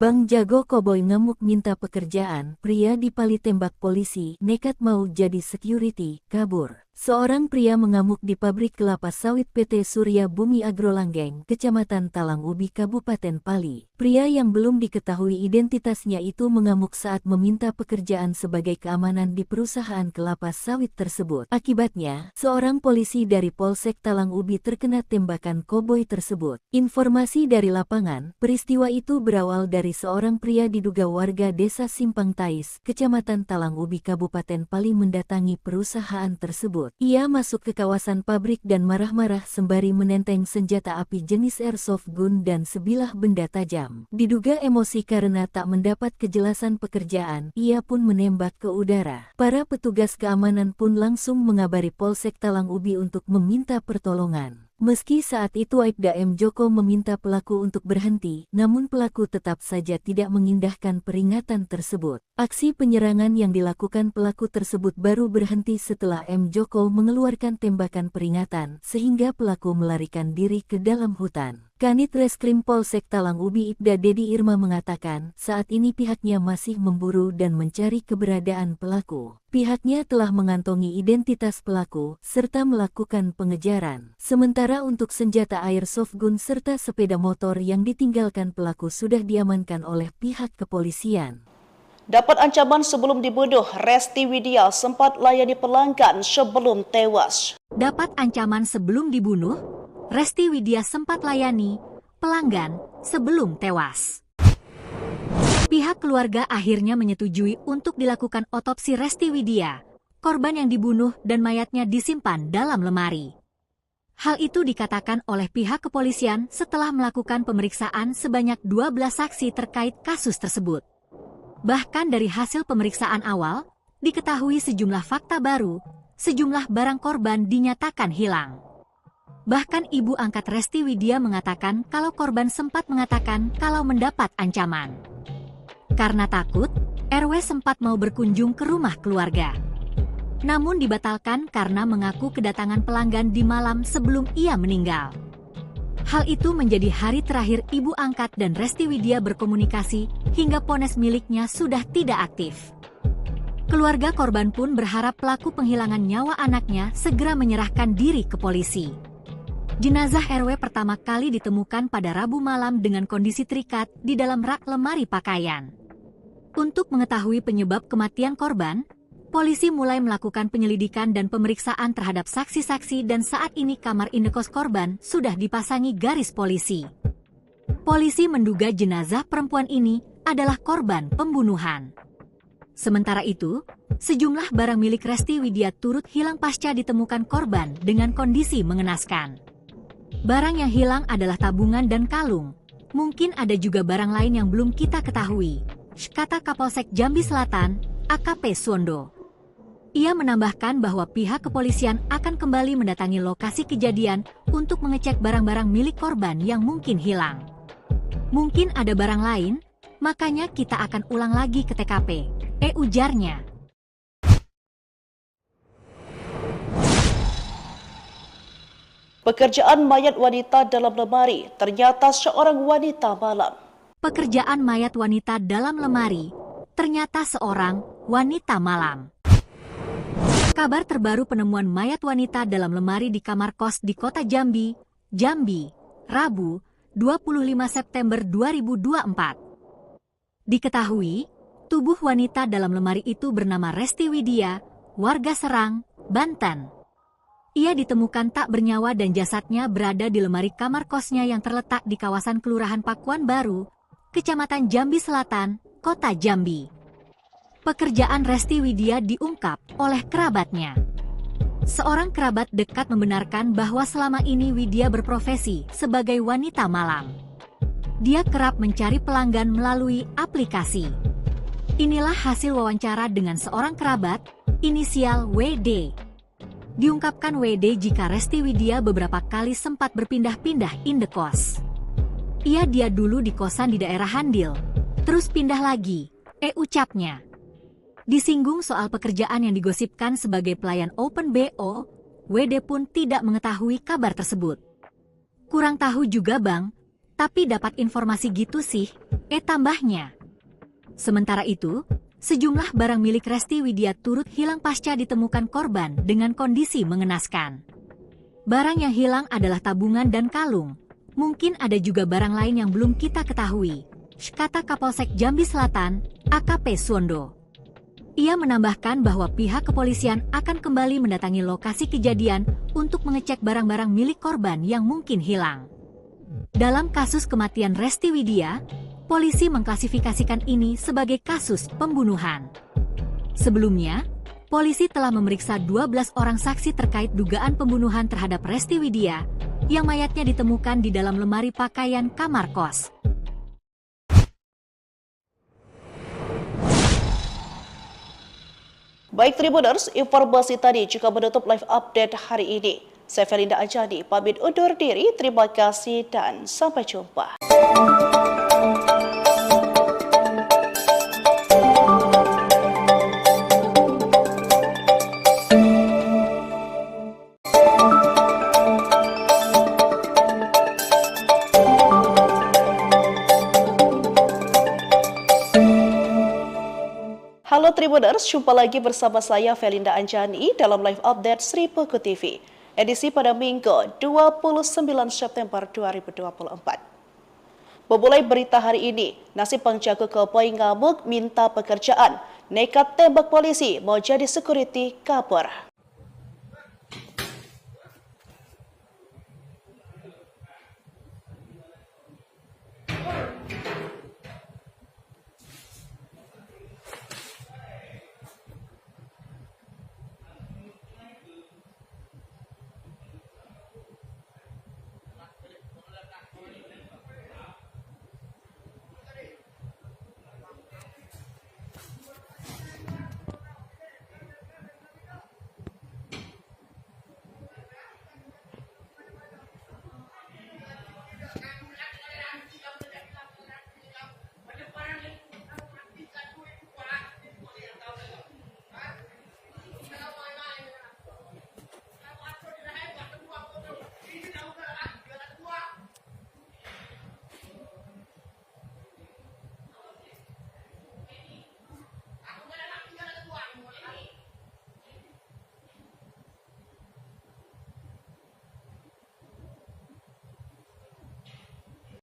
Bang Jago Koboi ngamuk minta pekerjaan, pria dipali tembak polisi, nekat mau jadi security, kabur. Seorang pria mengamuk di pabrik kelapa sawit PT Surya Bumi Agrolanggeng, Kecamatan Talang Ubi, Kabupaten Pali. Pria yang belum diketahui identitasnya itu mengamuk saat meminta pekerjaan sebagai keamanan di perusahaan kelapa sawit tersebut. Akibatnya, seorang polisi dari Polsek Talang Ubi terkena tembakan koboi tersebut. Informasi dari lapangan, peristiwa itu berawal dari seorang pria diduga warga desa Simpang Tais, Kecamatan Talang Ubi, Kabupaten Pali mendatangi perusahaan tersebut. Ia masuk ke kawasan pabrik dan marah-marah sembari menenteng senjata api jenis airsoft gun dan sebilah benda tajam. Diduga emosi karena tak mendapat kejelasan pekerjaan, ia pun menembak ke udara. Para petugas keamanan pun langsung mengabari Polsek Talang Ubi untuk meminta pertolongan. Meski saat itu Aibda M. Joko meminta pelaku untuk berhenti, namun pelaku tetap saja tidak mengindahkan peringatan tersebut. Aksi penyerangan yang dilakukan pelaku tersebut baru berhenti setelah M. Joko mengeluarkan tembakan peringatan, sehingga pelaku melarikan diri ke dalam hutan. Kanit Reskrim Polsek Talang Ubi Ibda Dedi Irma mengatakan, saat ini pihaknya masih memburu dan mencari keberadaan pelaku. Pihaknya telah mengantongi identitas pelaku, serta melakukan pengejaran. Sementara untuk senjata airsoft gun serta sepeda motor yang ditinggalkan pelaku sudah diamankan oleh pihak kepolisian. Dapat ancaman sebelum dibunuh, Resti Widya sempat layani pelanggan sebelum tewas. Dapat ancaman sebelum dibunuh, Resti Widya sempat layani pelanggan sebelum tewas. Pihak keluarga akhirnya menyetujui untuk dilakukan otopsi Resti Widya, korban yang dibunuh dan mayatnya disimpan dalam lemari. Hal itu dikatakan oleh pihak kepolisian setelah melakukan pemeriksaan sebanyak 12 saksi terkait kasus tersebut. Bahkan dari hasil pemeriksaan awal, diketahui sejumlah fakta baru, sejumlah barang korban dinyatakan hilang. Bahkan ibu angkat Resti Widya mengatakan kalau korban sempat mengatakan kalau mendapat ancaman. Karena takut, RW sempat mau berkunjung ke rumah keluarga. Namun dibatalkan karena mengaku kedatangan pelanggan di malam sebelum ia meninggal. Hal itu menjadi hari terakhir ibu angkat dan Resti Widya berkomunikasi hingga ponsel miliknya sudah tidak aktif. Keluarga korban pun berharap pelaku penghilangan nyawa anaknya segera menyerahkan diri ke polisi. Jenazah RW pertama kali ditemukan pada Rabu malam dengan kondisi terikat di dalam rak lemari pakaian. Untuk mengetahui penyebab kematian korban, polisi mulai melakukan penyelidikan dan pemeriksaan terhadap saksi-saksi dan saat ini kamar indekos korban sudah dipasangi garis polisi. Polisi menduga jenazah perempuan ini adalah korban pembunuhan. Sementara itu, sejumlah barang milik Resti Widya turut hilang pasca ditemukan korban dengan kondisi mengenaskan. Barang yang hilang adalah tabungan dan kalung. Mungkin ada juga barang lain yang belum kita ketahui, kata Kapolsek Jambi Selatan, AKP Suwondo. Ia menambahkan bahwa pihak kepolisian akan kembali mendatangi lokasi kejadian untuk mengecek barang-barang milik korban yang mungkin hilang. Mungkin ada barang lain, makanya kita akan ulang lagi ke TKP, ujarnya. Pekerjaan mayat wanita dalam lemari ternyata seorang wanita malam. Pekerjaan mayat wanita dalam lemari ternyata seorang wanita malam. Kabar terbaru penemuan mayat wanita dalam lemari di kamar kos di kota Jambi, Rabu, 25 September 2024. Diketahui, tubuh wanita dalam lemari itu bernama Resti Widya, warga Serang, Banten. Ia ditemukan tak bernyawa dan jasadnya berada di lemari kamar kosnya yang terletak di kawasan Kelurahan Pakuan Baru, Kecamatan Jambi Selatan, Kota Jambi. Pekerjaan Resti Widya diungkap oleh kerabatnya. Seorang kerabat dekat membenarkan bahwa selama ini Widya berprofesi sebagai wanita malam. Dia kerap mencari pelanggan melalui aplikasi. Inilah hasil wawancara dengan seorang kerabat, inisial WD. Diungkapkan WD jika Resti Widya beberapa kali sempat berpindah-pindah indekos. Dia dulu di kosan di daerah Handil, terus pindah lagi, ucapnya. Disinggung soal pekerjaan yang digosipkan sebagai pelayan Open BO, WD pun tidak mengetahui kabar tersebut. Kurang tahu juga bang, tapi dapat informasi gitu sih, tambahnya. Sementara itu, sejumlah barang milik Resti Widya turut hilang pasca ditemukan korban dengan kondisi mengenaskan. Barang yang hilang adalah tabungan dan kalung. Mungkin ada juga barang lain yang belum kita ketahui, kata Kapolsek Jambi Selatan, AKP Suwondo. Ia menambahkan bahwa pihak kepolisian akan kembali mendatangi lokasi kejadian untuk mengecek barang-barang milik korban yang mungkin hilang. Dalam kasus kematian Resti Widya, polisi mengklasifikasikan ini sebagai kasus pembunuhan. Sebelumnya, polisi telah memeriksa 12 orang saksi terkait dugaan pembunuhan terhadap Resti Widya, yang mayatnya ditemukan di dalam lemari pakaian kamar kos. Baik Tribuners, informasi tadi juga menutup live update hari ini. Saya Felinda Anjani, pamit undur diri, terima kasih dan sampai jumpa. Halo Tribuners, jumpa lagi bersama saya Felinda Anjani dalam live update Sri Peko TV. Edisi pada Minggu 29 September 2024. Memulai berita hari ini, nasib penjaga keboi ngamuk minta pekerjaan, nekat tembak polisi mau jadi security kabur.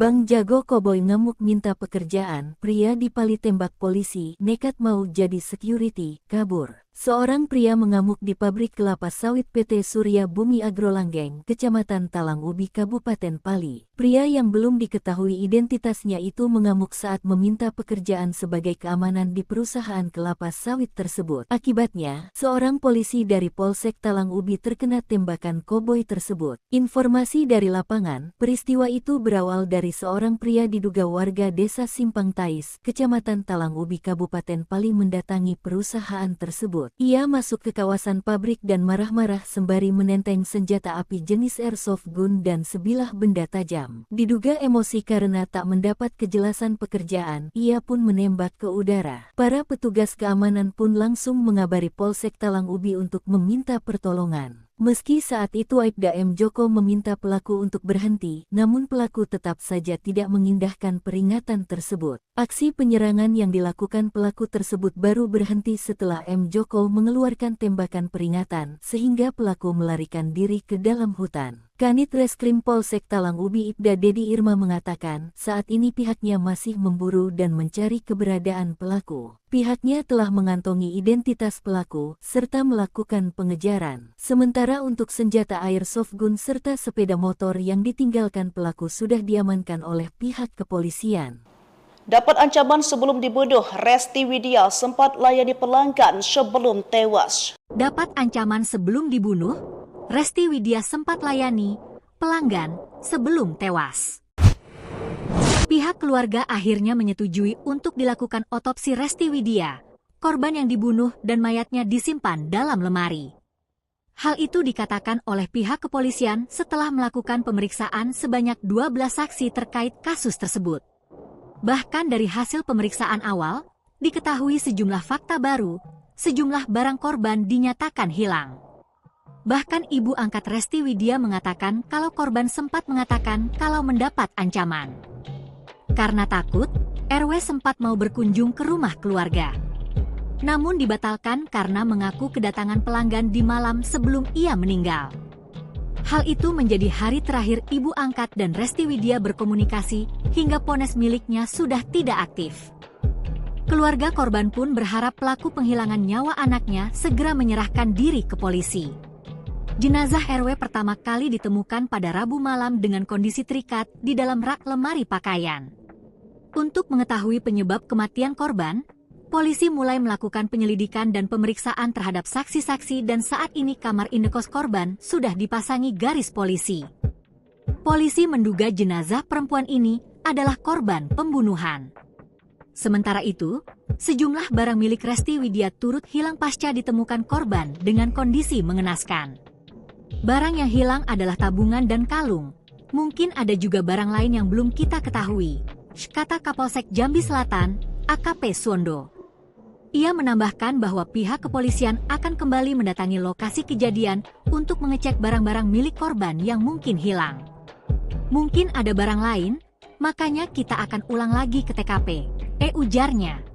Bang Jago Koboi ngamuk minta pekerjaan, pria dipali tembak polisi, nekat mau jadi security, kabur. Seorang pria mengamuk di pabrik kelapa sawit PT Surya Bumi Agrolanggeng, Kecamatan Talang Ubi, Kabupaten Pali. Pria yang belum diketahui identitasnya itu mengamuk saat meminta pekerjaan sebagai keamanan di perusahaan kelapa sawit tersebut. Akibatnya, seorang polisi dari Polsek Talang Ubi terkena tembakan koboi tersebut. Informasi dari lapangan, peristiwa itu berawal dari seorang pria diduga warga desa Simpang Tais, Kecamatan Talang Ubi, Kabupaten Pali mendatangi perusahaan tersebut. Ia masuk ke kawasan pabrik dan marah-marah sembari menenteng senjata api jenis airsoft gun dan sebilah benda tajam. Diduga emosi karena tak mendapat kejelasan pekerjaan, ia pun menembak ke udara. Para petugas keamanan pun langsung mengabari Polsek Talang Ubi untuk meminta pertolongan. Meski saat itu Aibda M. Joko meminta pelaku untuk berhenti, namun pelaku tetap saja tidak mengindahkan peringatan tersebut. Aksi penyerangan yang dilakukan pelaku tersebut baru berhenti setelah M. Joko mengeluarkan tembakan peringatan, sehingga pelaku melarikan diri ke dalam hutan. Kanit Reskrim Polsek Talang Ubi Ibda Dedi Irma mengatakan, saat ini pihaknya masih memburu dan mencari keberadaan pelaku. Pihaknya telah mengantongi identitas pelaku, serta melakukan pengejaran. Sementara untuk senjata airsoft gun serta sepeda motor yang ditinggalkan pelaku sudah diamankan oleh pihak kepolisian. Dapat ancaman sebelum dibunuh, Resti Widya sempat layani pelanggan sebelum tewas. Dapat ancaman sebelum dibunuh, Resti Widya sempat layani pelanggan sebelum tewas. Pihak keluarga akhirnya menyetujui untuk dilakukan otopsi Resti Widya, korban yang dibunuh dan mayatnya disimpan dalam lemari. Hal itu dikatakan oleh pihak kepolisian setelah melakukan pemeriksaan sebanyak 12 saksi terkait kasus tersebut. Bahkan dari hasil pemeriksaan awal, diketahui sejumlah fakta baru, sejumlah barang korban dinyatakan hilang. Bahkan ibu angkat Resti Widya mengatakan kalau korban sempat mengatakan kalau mendapat ancaman. Karena takut, RW sempat mau berkunjung ke rumah keluarga. Namun dibatalkan karena mengaku kedatangan pelanggan di malam sebelum ia meninggal. Hal itu menjadi hari terakhir ibu angkat dan Resti Widya berkomunikasi hingga ponsel miliknya sudah tidak aktif. Keluarga korban pun berharap pelaku penghilangan nyawa anaknya segera menyerahkan diri ke polisi. Jenazah RW pertama kali ditemukan pada Rabu malam dengan kondisi terikat di dalam rak lemari pakaian. Untuk mengetahui penyebab kematian korban, polisi mulai melakukan penyelidikan dan pemeriksaan terhadap saksi-saksi dan saat ini kamar indekos korban sudah dipasangi garis polisi. Polisi menduga jenazah perempuan ini adalah korban pembunuhan. Sementara itu, sejumlah barang milik Resti Widya turut hilang pasca ditemukan korban dengan kondisi mengenaskan. Barang yang hilang adalah tabungan dan kalung. Mungkin ada juga barang lain yang belum kita ketahui, kata Kapolsek Jambi Selatan, AKP Suwondo. Ia menambahkan bahwa pihak kepolisian akan kembali mendatangi lokasi kejadian untuk mengecek barang-barang milik korban yang mungkin hilang. Mungkin ada barang lain, makanya kita akan ulang lagi ke TKP, ujarnya.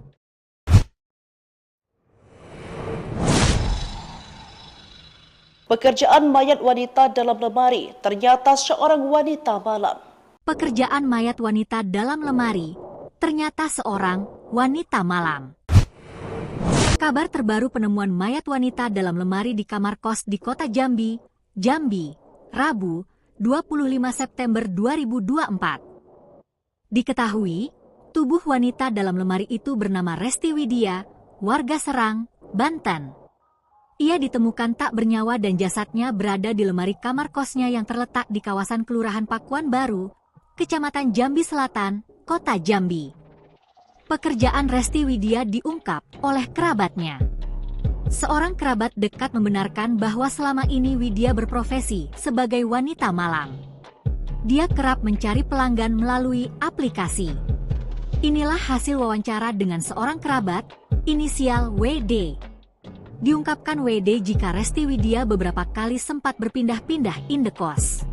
Pekerjaan mayat wanita dalam lemari, ternyata seorang wanita malam. Pekerjaan mayat wanita dalam lemari, ternyata seorang wanita malam. Kabar terbaru penemuan mayat wanita dalam lemari di kamar kos di kota Jambi, Rabu, 25 September 2024. Diketahui, tubuh wanita dalam lemari itu bernama Resti Widya, warga Serang, Banten. Ia ditemukan tak bernyawa dan jasadnya berada di lemari kamar kosnya yang terletak di kawasan Kelurahan Pakuan Baru, Kecamatan Jambi Selatan, Kota Jambi. Pekerjaan Resti Widya diungkap oleh kerabatnya. Seorang kerabat dekat membenarkan bahwa selama ini Widya berprofesi sebagai wanita malam. Dia kerap mencari pelanggan melalui aplikasi. Inilah hasil wawancara dengan seorang kerabat, inisial WD. Diungkapkan WD jika Resti Widya beberapa kali sempat berpindah-pindah indekos.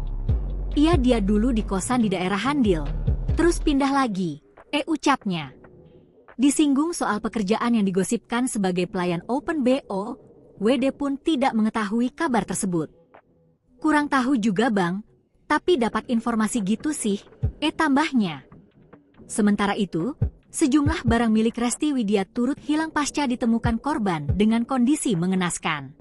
Dia dulu di kosan di daerah Handil, terus pindah lagi, ucapnya. Disinggung soal pekerjaan yang digosipkan sebagai pelayan Open BO, WD pun tidak mengetahui kabar tersebut. Kurang tahu juga bang, Tapi dapat informasi gitu sih, tambahnya. Sementara itu, sejumlah barang milik Resti Widya turut hilang pasca ditemukan korban dengan kondisi mengenaskan.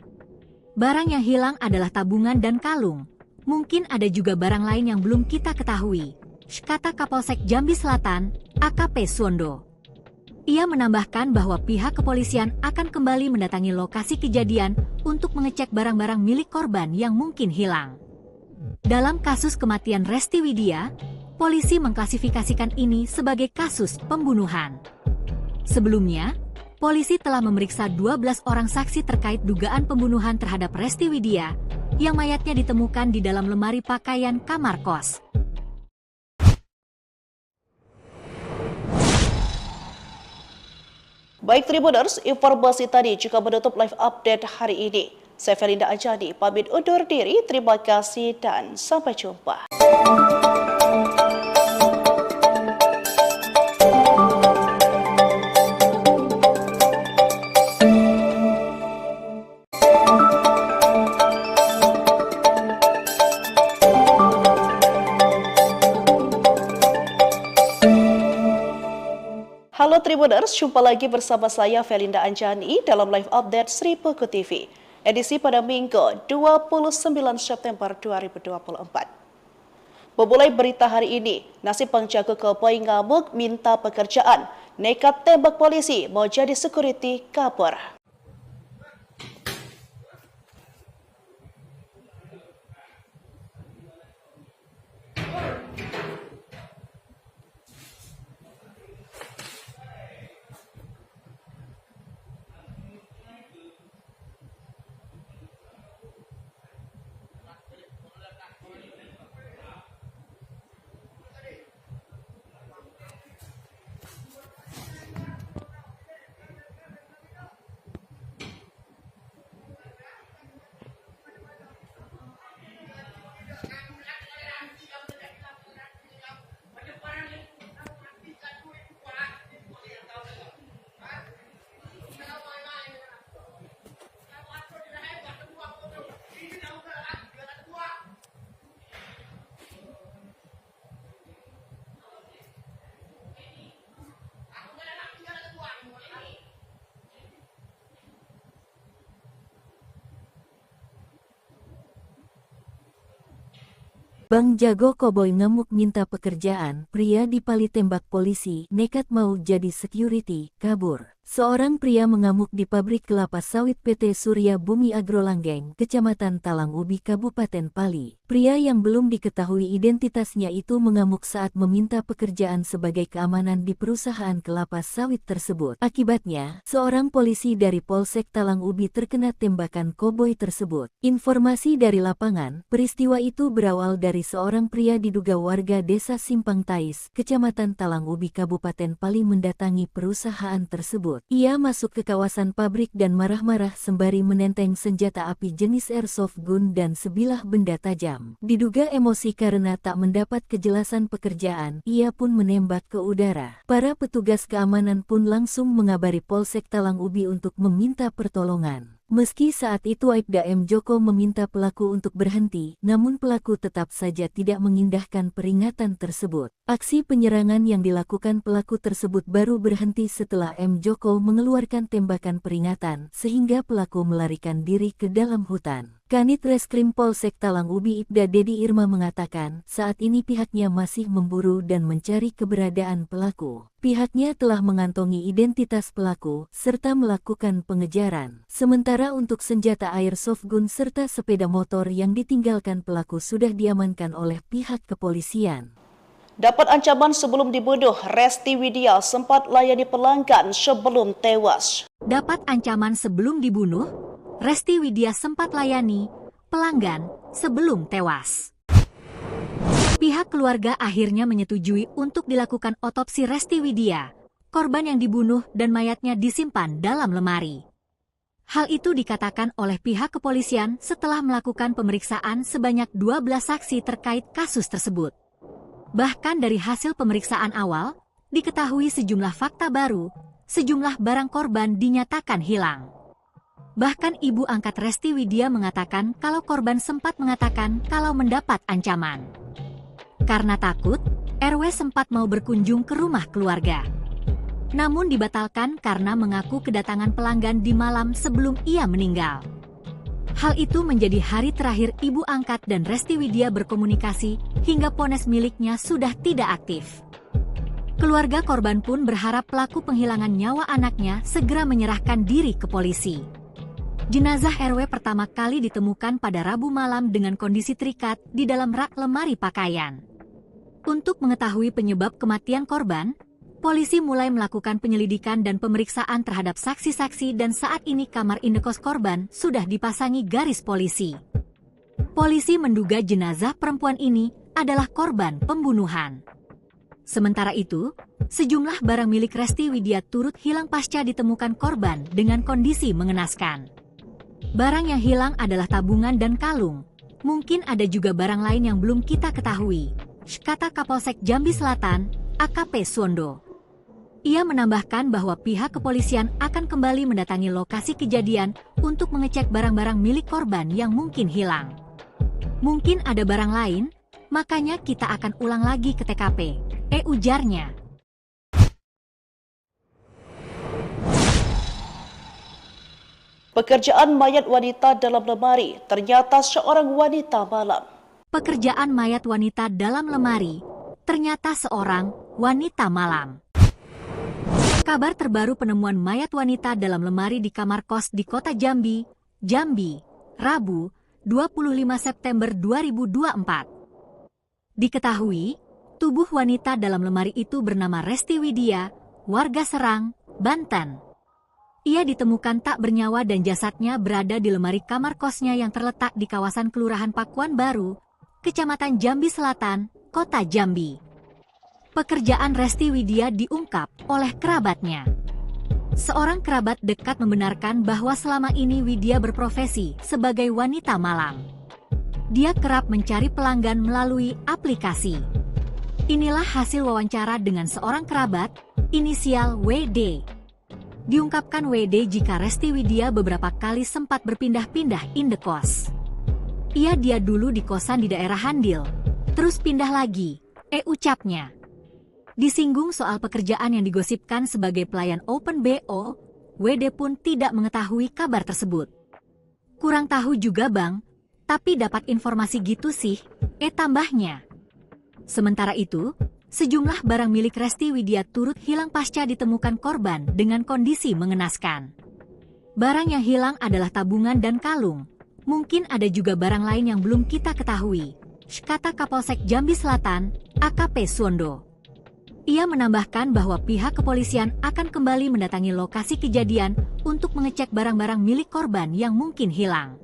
Barang yang hilang adalah tabungan dan kalung. Mungkin ada juga barang lain yang belum kita ketahui, kata Kapolsek Jambi Selatan, AKP Suwondo. Ia menambahkan bahwa pihak kepolisian akan kembali mendatangi lokasi kejadian untuk mengecek barang-barang milik korban yang mungkin hilang. Dalam kasus kematian Resti Widya, polisi mengklasifikasikan ini sebagai kasus pembunuhan. Sebelumnya, polisi telah memeriksa 12 orang saksi terkait dugaan pembunuhan terhadap Resti Widya, yang mayatnya ditemukan di dalam lemari pakaian kamar kos. Baik Tribuners, informasi tadi juga menutup live update hari ini. Saya Felinda Anjani, pamit undur diri, terima kasih dan sampai jumpa. Halo Tribuners, jumpa lagi bersama saya Felinda Anjani dalam live update Sri Puku TV. Edisi pada Minggu 29 September 2024. Memulai berita hari ini, nasib penjaga koboi ngamuk minta pekerjaan, nekat tembak polisi mau jadi security kabur. Bang Jago Koboi ngamuk minta pekerjaan, pria dipali tembak polisi, nekat mau jadi security, kabur. Seorang pria mengamuk di pabrik kelapa sawit PT Surya Bumi Agrolanggeng, Kecamatan Talang Ubi, Kabupaten Pali. Pria yang belum diketahui identitasnya itu mengamuk saat meminta pekerjaan sebagai keamanan di perusahaan kelapa sawit tersebut. Akibatnya, seorang polisi dari Polsek Talang Ubi terkena tembakan koboi tersebut. Informasi dari lapangan, peristiwa itu berawal dari seorang pria diduga warga desa Simpang Tais, Kecamatan Talang Ubi, Kabupaten Pali mendatangi perusahaan tersebut. Ia masuk ke kawasan pabrik dan marah-marah sembari menenteng senjata api jenis airsoft gun dan sebilah benda tajam. Diduga emosi karena tak mendapat kejelasan pekerjaan, ia pun menembak ke udara. Para petugas keamanan pun langsung mengabari Polsek Talang Ubi untuk meminta pertolongan. Meski saat itu Aibda M. Joko meminta pelaku untuk berhenti, namun pelaku tetap saja tidak mengindahkan peringatan tersebut. Aksi penyerangan yang dilakukan pelaku tersebut baru berhenti setelah M. Joko mengeluarkan tembakan peringatan, sehingga pelaku melarikan diri ke dalam hutan. Kanit Reskrim Polsek Talang Ubi Ibda Dedi Irma mengatakan, saat ini pihaknya masih memburu dan mencari keberadaan pelaku. Pihaknya telah mengantongi identitas pelaku, serta melakukan pengejaran. Sementara untuk senjata airsoft gun serta sepeda motor yang ditinggalkan pelaku sudah diamankan oleh pihak kepolisian. Dapat ancaman sebelum dibunuh, Resti Widya sempat layani pelanggan sebelum tewas. Dapat ancaman sebelum dibunuh, Resti Widya sempat layani pelanggan sebelum tewas. Pihak keluarga akhirnya menyetujui untuk dilakukan otopsi Resti Widya, korban yang dibunuh dan mayatnya disimpan dalam lemari. Hal itu dikatakan oleh pihak kepolisian setelah melakukan pemeriksaan sebanyak 12 saksi terkait kasus tersebut. Bahkan dari hasil pemeriksaan awal, diketahui sejumlah fakta baru, sejumlah barang korban dinyatakan hilang. Bahkan ibu angkat Resti Widya mengatakan kalau korban sempat mengatakan kalau mendapat ancaman. Karena takut, RW sempat mau berkunjung ke rumah keluarga. Namun dibatalkan karena mengaku kedatangan pelanggan di malam sebelum ia meninggal. Hal itu menjadi hari terakhir ibu angkat dan Resti Widya berkomunikasi hingga ponsel miliknya sudah tidak aktif. Keluarga korban pun berharap pelaku penghilangan nyawa anaknya segera menyerahkan diri ke polisi. Jenazah RW pertama kali ditemukan pada Rabu malam dengan kondisi terikat di dalam rak lemari pakaian. Untuk mengetahui penyebab kematian korban, polisi mulai melakukan penyelidikan dan pemeriksaan terhadap saksi-saksi dan saat ini kamar indekos korban sudah dipasangi garis polisi. Polisi menduga jenazah perempuan ini adalah korban pembunuhan. Sementara itu, sejumlah barang milik Resti Widya turut hilang pasca ditemukan korban dengan kondisi mengenaskan. Barang yang hilang adalah tabungan dan kalung. Mungkin ada juga barang lain yang belum kita ketahui, kata Kapolsek Jambi Selatan, AKP Suwondo. Ia menambahkan bahwa pihak kepolisian akan kembali mendatangi lokasi kejadian untuk mengecek barang-barang milik korban yang mungkin hilang. Mungkin ada barang lain, makanya kita akan ulang lagi ke TKP, ujarnya. Pekerjaan mayat wanita dalam lemari ternyata seorang wanita malam. Pekerjaan mayat wanita dalam lemari ternyata seorang wanita malam. Kabar terbaru penemuan mayat wanita dalam lemari di kamar kos di kota Jambi, Rabu, 25 September 2024. Diketahui, tubuh wanita dalam lemari itu bernama Resti Widya, warga Serang, Banten. Ia ditemukan tak bernyawa dan jasadnya berada di lemari kamar kosnya yang terletak di kawasan Kelurahan Pakuan Baru, Kecamatan Jambi Selatan, Kota Jambi. Pekerjaan Resti Widya diungkap oleh kerabatnya. Seorang kerabat dekat membenarkan bahwa selama ini Widya berprofesi sebagai wanita malam. Dia kerap mencari pelanggan melalui aplikasi. Inilah hasil wawancara dengan seorang kerabat, inisial WD. Diungkapkan WD jika Resti Widya beberapa kali sempat berpindah-pindah indekos. Dia dulu di kosan di daerah Handil, terus pindah lagi, ucapnya. Disinggung soal pekerjaan yang digosipkan sebagai pelayan Open BO, WD pun tidak mengetahui kabar tersebut. Kurang tahu juga bang, tapi dapat informasi gitu sih, tambahnya. Sementara itu, sejumlah barang milik Resti Widya turut hilang pasca ditemukan korban dengan kondisi mengenaskan. Barang yang hilang adalah tabungan dan kalung. Mungkin ada juga barang lain yang belum kita ketahui, kata Kapolsek Jambi Selatan, AKP Suwondo. Ia menambahkan bahwa pihak kepolisian akan kembali mendatangi lokasi kejadian untuk mengecek barang-barang milik korban yang mungkin hilang.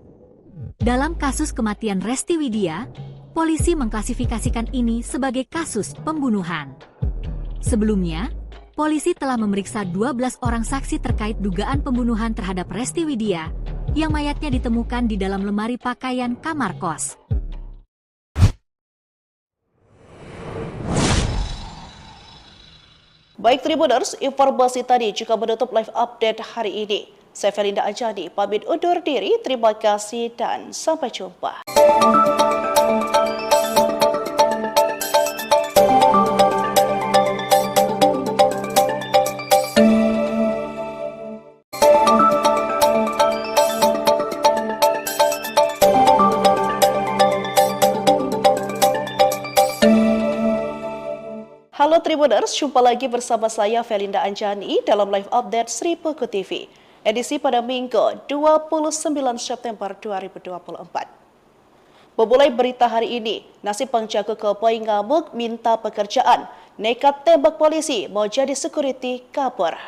Dalam kasus kematian Resti Widya, polisi mengklasifikasikan ini sebagai kasus pembunuhan. Sebelumnya, polisi telah memeriksa 12 orang saksi terkait dugaan pembunuhan terhadap Resti Widya, yang mayatnya ditemukan di dalam lemari pakaian kamar kos. Baik Tribuners, informasi tadi juga menutup live update hari ini. Saya Felinda Anjani, pamit undur diri, terima kasih dan sampai jumpa. Halo Tribuners, jumpa lagi bersama saya Felinda Anjani dalam live update Sri Peko TV, edisi pada Minggu 29 September 2024. Memulai berita hari ini, nasib penjaga Kepoi ngamuk minta pekerjaan, nekat tembak polisi mau jadi security kabur.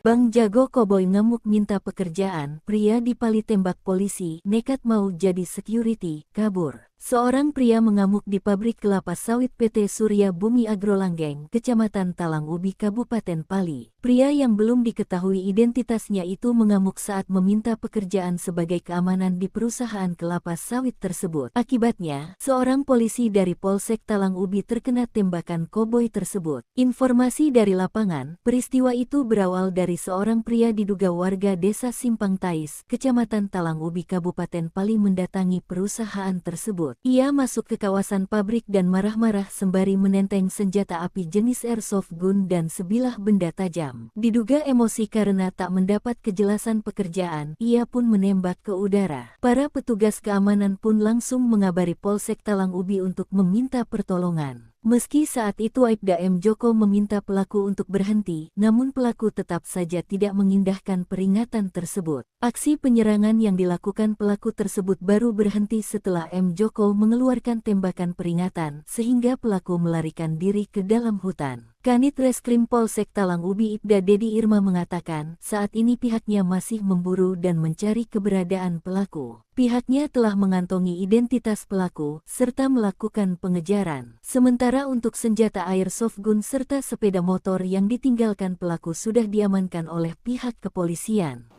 Bang Jago Koboi ngamuk minta pekerjaan, pria dipali tembak polisi, nekat mau jadi security, kabur. Seorang pria mengamuk di pabrik kelapa sawit PT Surya Bumi Agrolanggeng, Kecamatan Talang Ubi, Kabupaten Pali. Pria yang belum diketahui identitasnya itu mengamuk saat meminta pekerjaan sebagai keamanan di perusahaan kelapa sawit tersebut. Akibatnya, seorang polisi dari Polsek Talang Ubi terkena tembakan koboi tersebut. Informasi dari lapangan, peristiwa itu berawal dari seorang pria diduga warga desa Simpang Tais, Kecamatan Talang Ubi, Kabupaten Pali mendatangi perusahaan tersebut. Ia masuk ke kawasan pabrik dan marah-marah sembari menenteng senjata api jenis airsoft gun dan sebilah benda tajam. Diduga emosi karena tak mendapat kejelasan pekerjaan, ia pun menembak ke udara. Para petugas keamanan pun langsung mengabari Polsek Talang Ubi untuk meminta pertolongan. Meski saat itu Aibda M. Joko meminta pelaku untuk berhenti, namun pelaku tetap saja tidak mengindahkan peringatan tersebut. Aksi penyerangan yang dilakukan pelaku tersebut baru berhenti setelah M. Joko mengeluarkan tembakan peringatan, sehingga pelaku melarikan diri ke dalam hutan. Kanit Reskrim Polsek Talang Ubi Ibda Dedi Irma mengatakan, saat ini pihaknya masih memburu dan mencari keberadaan pelaku. Pihaknya telah mengantongi identitas pelaku, serta melakukan pengejaran. Sementara untuk senjata airsoft gun serta sepeda motor yang ditinggalkan pelaku sudah diamankan oleh pihak kepolisian.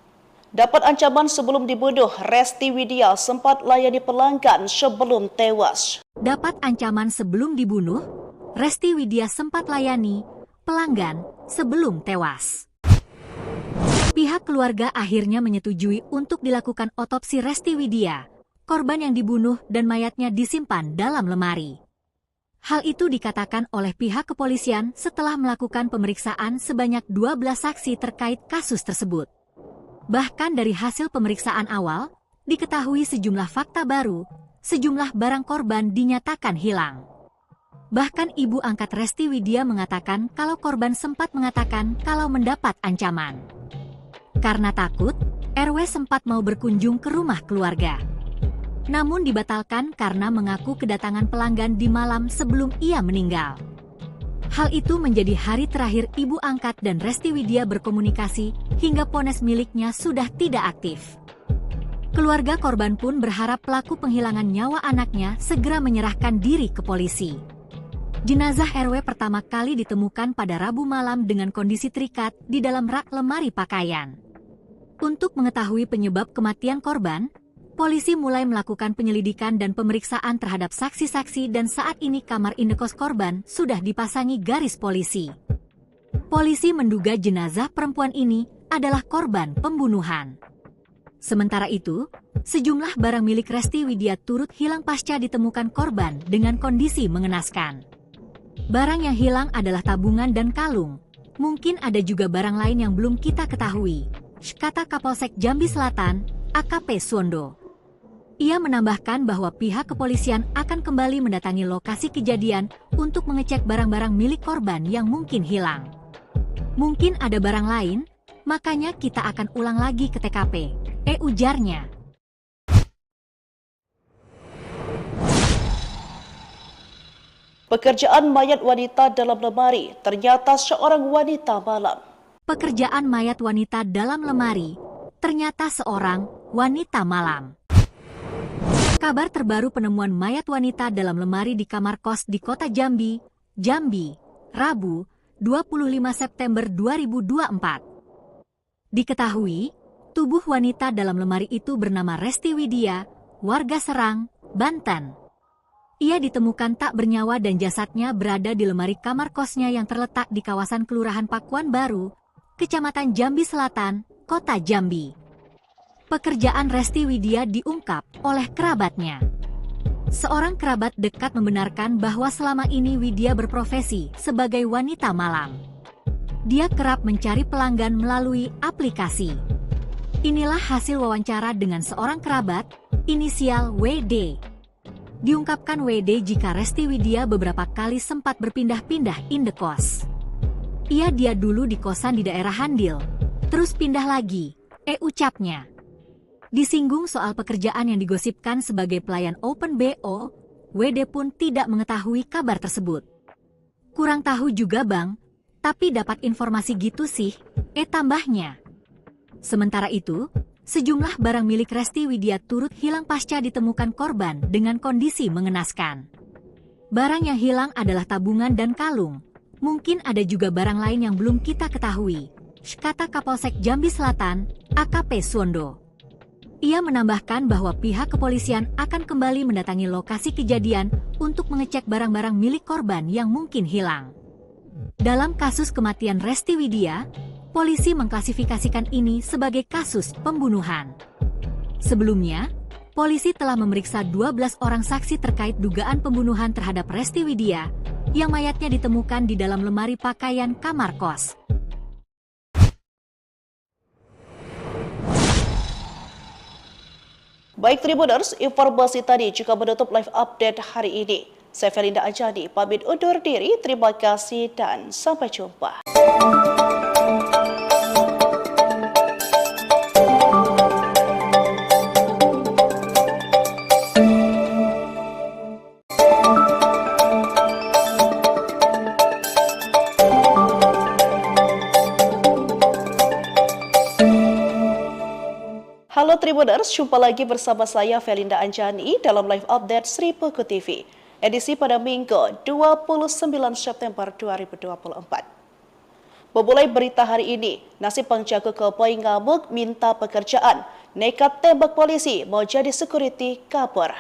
Dapat ancaman sebelum dibunuh, Resti Widya sempat layani pelanggan sebelum tewas. Dapat ancaman sebelum dibunuh, Resti Widya sempat layani pelanggan sebelum tewas. Pihak keluarga akhirnya menyetujui untuk dilakukan otopsi Resti Widya, korban yang dibunuh dan mayatnya disimpan dalam lemari. Hal itu dikatakan oleh pihak kepolisian setelah melakukan pemeriksaan sebanyak 12 saksi terkait kasus tersebut. Bahkan dari hasil pemeriksaan awal, diketahui sejumlah fakta baru, sejumlah barang korban dinyatakan hilang. Bahkan ibu angkat Resti Widya mengatakan kalau korban sempat mengatakan kalau mendapat ancaman. Karena takut, RW sempat mau berkunjung ke rumah keluarga. Namun dibatalkan karena mengaku kedatangan pelanggan di malam sebelum ia meninggal. Hal itu menjadi hari terakhir ibu angkat dan Resti Widya berkomunikasi hingga ponsel miliknya sudah tidak aktif. Keluarga korban pun berharap pelaku penghilangan nyawa anaknya segera menyerahkan diri ke polisi. Jenazah RW pertama kali ditemukan pada Rabu malam dengan kondisi terikat di dalam rak lemari pakaian. Untuk mengetahui penyebab kematian korban, polisi mulai melakukan penyelidikan dan pemeriksaan terhadap saksi-saksi dan saat ini kamar indekos korban sudah dipasangi garis polisi. Polisi menduga jenazah perempuan ini adalah korban pembunuhan. Sementara itu, sejumlah barang milik Resti Widya turut hilang pasca ditemukan korban dengan kondisi mengenaskan. Barang yang hilang adalah tabungan dan kalung. Mungkin ada juga barang lain yang belum kita ketahui, kata Kapolsek Jambi Selatan, AKP Suwondo. Ia menambahkan bahwa pihak kepolisian akan kembali mendatangi lokasi kejadian untuk mengecek barang-barang milik korban yang mungkin hilang. Mungkin ada barang lain, makanya kita akan ulang lagi ke TKP, ujarnya. Pekerjaan mayat wanita dalam lemari, ternyata seorang wanita malam. Pekerjaan mayat wanita dalam lemari, ternyata seorang wanita malam. Kabar terbaru penemuan mayat wanita dalam lemari di kamar kos di kota Jambi, Rabu, 25 September 2024. Diketahui, tubuh wanita dalam lemari itu bernama Resti Widya, warga Serang, Banten. Ia ditemukan tak bernyawa dan jasadnya berada di lemari kamar kosnya yang terletak di kawasan Kelurahan Pakuan Baru, Kecamatan Jambi Selatan, Kota Jambi. Pekerjaan Resti Widya diungkap oleh kerabatnya. Seorang kerabat dekat membenarkan bahwa selama ini Widya berprofesi sebagai wanita malam. Dia kerap mencari pelanggan melalui aplikasi. Inilah hasil wawancara dengan seorang kerabat, inisial WD. Diungkapkan WD jika Resti Widya beberapa kali sempat berpindah-pindah indekos. Dia dulu di kosan di daerah Handil, terus pindah lagi, ucapnya. Disinggung soal pekerjaan yang digosipkan sebagai pelayan Open BO, WD pun tidak mengetahui kabar tersebut. Kurang tahu juga bang, Tapi dapat informasi gitu sih, tambahnya. Sementara itu, sejumlah barang milik Resti Widya turut hilang pasca ditemukan korban dengan kondisi mengenaskan. Barang yang hilang adalah tabungan dan kalung. Mungkin ada juga barang lain yang belum kita ketahui, kata Kapolsek Jambi Selatan, AKP Suwondo. Ia menambahkan bahwa pihak kepolisian akan kembali mendatangi lokasi kejadian untuk mengecek barang-barang milik korban yang mungkin hilang. Dalam kasus kematian Resti Widya, polisi mengklasifikasikan ini sebagai kasus pembunuhan. Sebelumnya, polisi telah memeriksa 12 orang saksi terkait dugaan pembunuhan terhadap Resti Widya yang mayatnya ditemukan di dalam lemari pakaian kamar kos. Baik Tribuners, informasi tadi juga menutup live update hari ini. Saya Felinda Anjani, pamit undur diri. Terima kasih dan sampai jumpa. Halo Tribuners, jumpa lagi bersama saya Felinda Anjani dalam live update Sri Peko TV. Edisi pada Minggu 29 September 2024. Memulai berita hari ini, nasib penjaga keboi ngamuk minta pekerjaan, nekat tembak polisi mau jadi security kabur.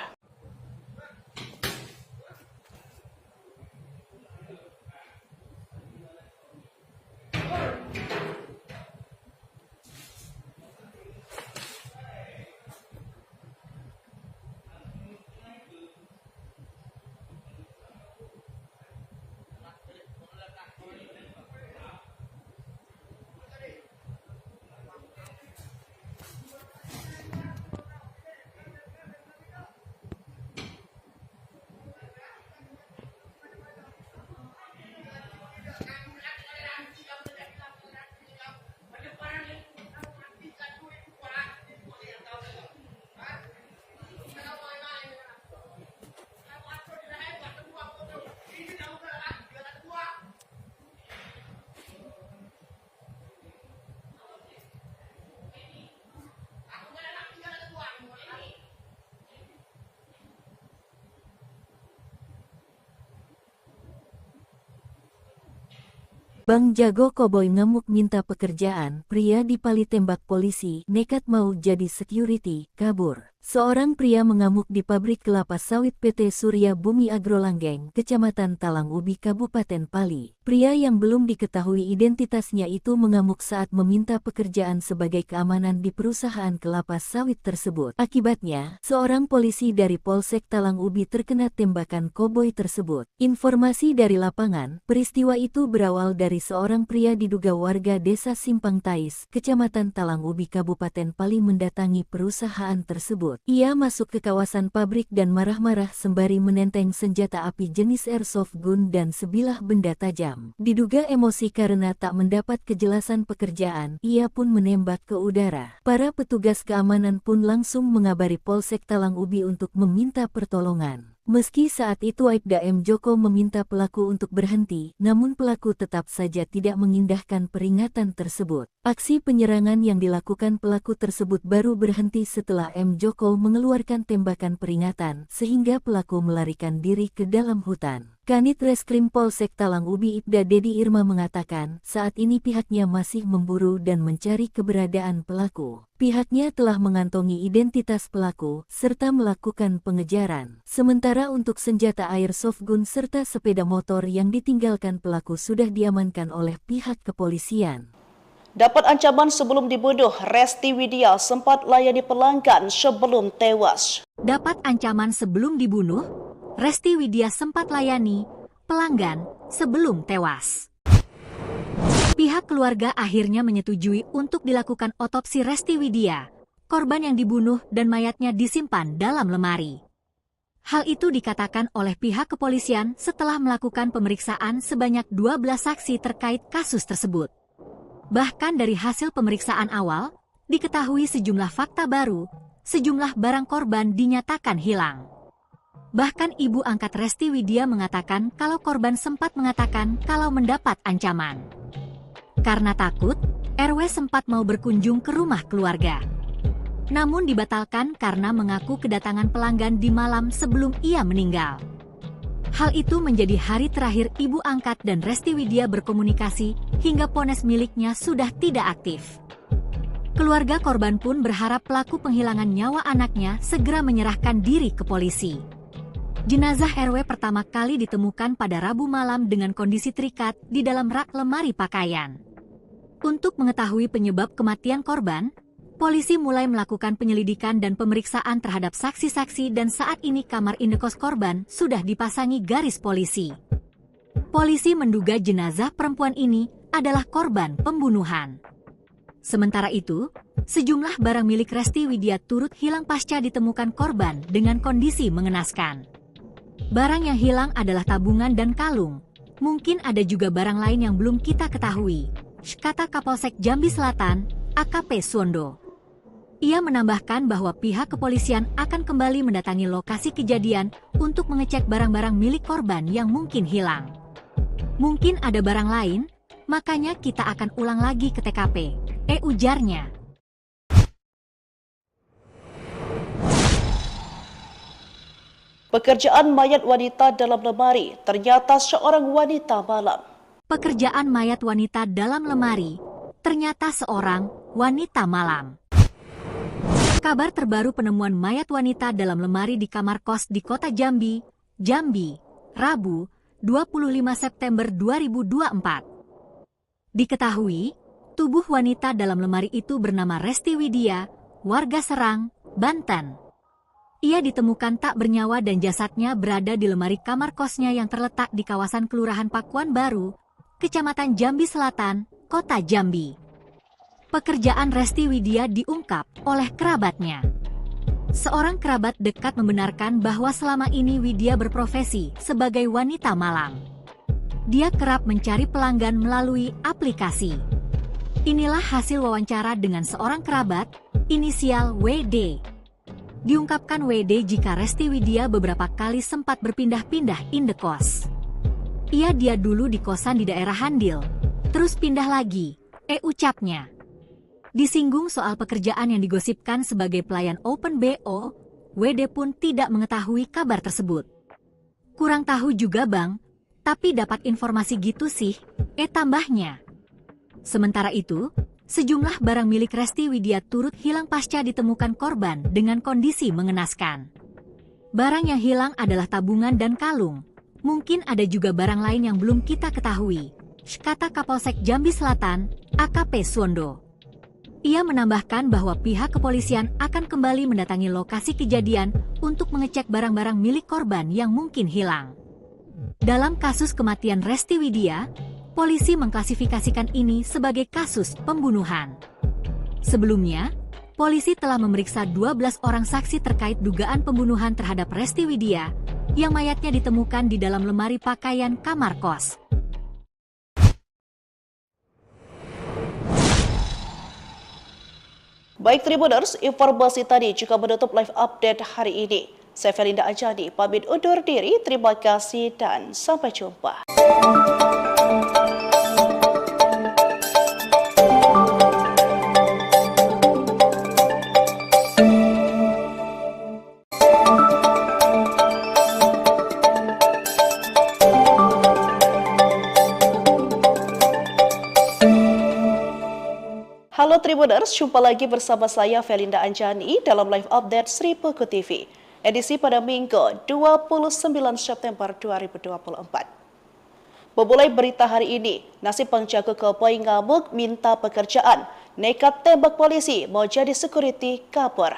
Bang Jago Koboi ngamuk minta pekerjaan, pria dipali tembak polisi, nekat mau jadi security, kabur. Seorang pria mengamuk di pabrik kelapa sawit PT Surya Bumi Agrolanggeng, Kecamatan Talang Ubi, Kabupaten Pali. Pria yang belum diketahui identitasnya itu mengamuk saat meminta pekerjaan sebagai keamanan di perusahaan kelapa sawit tersebut. Akibatnya, seorang polisi dari Polsek Talang Ubi terkena tembakan koboi tersebut. Informasi dari lapangan, peristiwa itu berawal dari seorang pria diduga warga desa Simpang Tais, Kecamatan Talang Ubi, Kabupaten Pali mendatangi perusahaan tersebut. Ia masuk ke kawasan pabrik dan marah-marah sembari menenteng senjata api jenis airsoft gun dan sebilah benda tajam. Diduga emosi karena tak mendapat kejelasan pekerjaan, ia pun menembak ke udara. Para petugas keamanan pun langsung mengabari Polsek Talang Ubi untuk meminta pertolongan. Meski saat itu Aibda M. Joko meminta pelaku untuk berhenti, namun pelaku tetap saja tidak mengindahkan peringatan tersebut. Aksi penyerangan yang dilakukan pelaku tersebut baru berhenti setelah M. Joko mengeluarkan tembakan peringatan, sehingga pelaku melarikan diri ke dalam hutan. Kanit Reskrim Polsek Talang Ubi Ibda Dedi Irma mengatakan, saat ini pihaknya masih memburu dan mencari keberadaan pelaku. Pihaknya telah mengantongi identitas pelaku, serta melakukan pengejaran. Sementara untuk senjata airsoft gun serta sepeda motor yang ditinggalkan pelaku sudah diamankan oleh pihak kepolisian. Dapat ancaman sebelum dibunuh, Resti Widya sempat layani pelanggan sebelum tewas. Dapat ancaman sebelum dibunuh, Resti Widya sempat layani pelanggan sebelum tewas. Pihak keluarga akhirnya menyetujui untuk dilakukan otopsi Resti Widya, korban yang dibunuh dan mayatnya disimpan dalam lemari. Hal itu dikatakan oleh pihak kepolisian setelah melakukan pemeriksaan sebanyak 12 saksi terkait kasus tersebut. Bahkan dari hasil pemeriksaan awal, diketahui sejumlah fakta baru, sejumlah barang korban dinyatakan hilang. Bahkan ibu angkat Resti Widya mengatakan kalau korban sempat mengatakan kalau mendapat ancaman. Karena takut, RW sempat mau berkunjung ke rumah keluarga. Namun dibatalkan karena mengaku kedatangan pelanggan di malam sebelum ia meninggal. Hal itu menjadi hari terakhir ibu angkat dan Resti Widya berkomunikasi hingga ponsel miliknya sudah tidak aktif. Keluarga korban pun berharap pelaku penghilangan nyawa anaknya segera menyerahkan diri ke polisi. Jenazah RW pertama kali ditemukan pada Rabu malam dengan kondisi terikat di dalam rak lemari pakaian. Untuk mengetahui penyebab kematian korban, polisi mulai melakukan penyelidikan dan pemeriksaan terhadap saksi-saksi dan saat ini kamar indekos korban sudah dipasangi garis polisi. Polisi menduga jenazah perempuan ini adalah korban pembunuhan. Sementara itu, sejumlah barang milik Resti Widya turut hilang pasca ditemukan korban dengan kondisi mengenaskan. Barang yang hilang adalah tabungan dan kalung. Mungkin ada juga barang lain yang belum kita ketahui, kata Kapolsek Jambi Selatan, AKP Suwondo. Ia menambahkan bahwa pihak kepolisian akan kembali mendatangi lokasi kejadian untuk mengecek barang-barang milik korban yang mungkin hilang. Mungkin ada barang lain, makanya kita akan ulang lagi ke TKP, ujarnya. Pekerjaan mayat wanita dalam lemari, ternyata seorang wanita malam. Pekerjaan mayat wanita dalam lemari, ternyata seorang wanita malam. Kabar terbaru penemuan mayat wanita dalam lemari di kamar kos di kota Jambi, Rabu, 25 September 2024. Diketahui, tubuh wanita dalam lemari itu bernama Resti Widya, warga Serang, Banten. Ia ditemukan tak bernyawa dan jasadnya berada di lemari kamar kosnya yang terletak di kawasan Kelurahan Pakuan Baru, Kecamatan Jambi Selatan, Kota Jambi. Pekerjaan Resti Widya diungkap oleh kerabatnya. Seorang kerabat dekat membenarkan bahwa selama ini Widya berprofesi sebagai wanita malam. Dia kerap mencari pelanggan melalui aplikasi. Inilah hasil wawancara dengan seorang kerabat, inisial WD. Diungkapkan WD jika Resti Widya beberapa kali sempat berpindah-pindah indekos. Dia dulu di kosan di daerah Handil, terus pindah lagi, ucapnya. Disinggung soal pekerjaan yang digosipkan sebagai pelayan Open BO, WD pun tidak mengetahui kabar tersebut. Kurang tahu juga bang, tapi dapat informasi gitu sih, tambahnya. Sementara itu, sejumlah barang milik Resti Widya turut hilang pasca ditemukan korban dengan kondisi mengenaskan. Barang yang hilang adalah tabungan dan kalung. Mungkin ada juga barang lain yang belum kita ketahui, kata Kapolsek Jambi Selatan, AKP Suwondo. Ia menambahkan bahwa pihak kepolisian akan kembali mendatangi lokasi kejadian untuk mengecek barang-barang milik korban yang mungkin hilang. Dalam kasus kematian Resti Widya, polisi mengklasifikasikan ini sebagai kasus pembunuhan. Sebelumnya, polisi telah memeriksa 12 orang saksi terkait dugaan pembunuhan terhadap Resti Widya, yang mayatnya ditemukan di dalam lemari pakaian kamar kos. Baik Tribuners, informasi tadi juga menutup live update hari ini. Saya Felinda Anjani, pamit undur diri, terima kasih dan sampai jumpa. Halo Tribuners, jumpa lagi bersama saya Felinda Anjani dalam live update Sri Puku TV. Edisi pada Minggu 29 September 2024. Memulai berita hari ini, nasib penjaga keboi ngamuk minta pekerjaan, nekat tembak polisi mau jadi security kabur.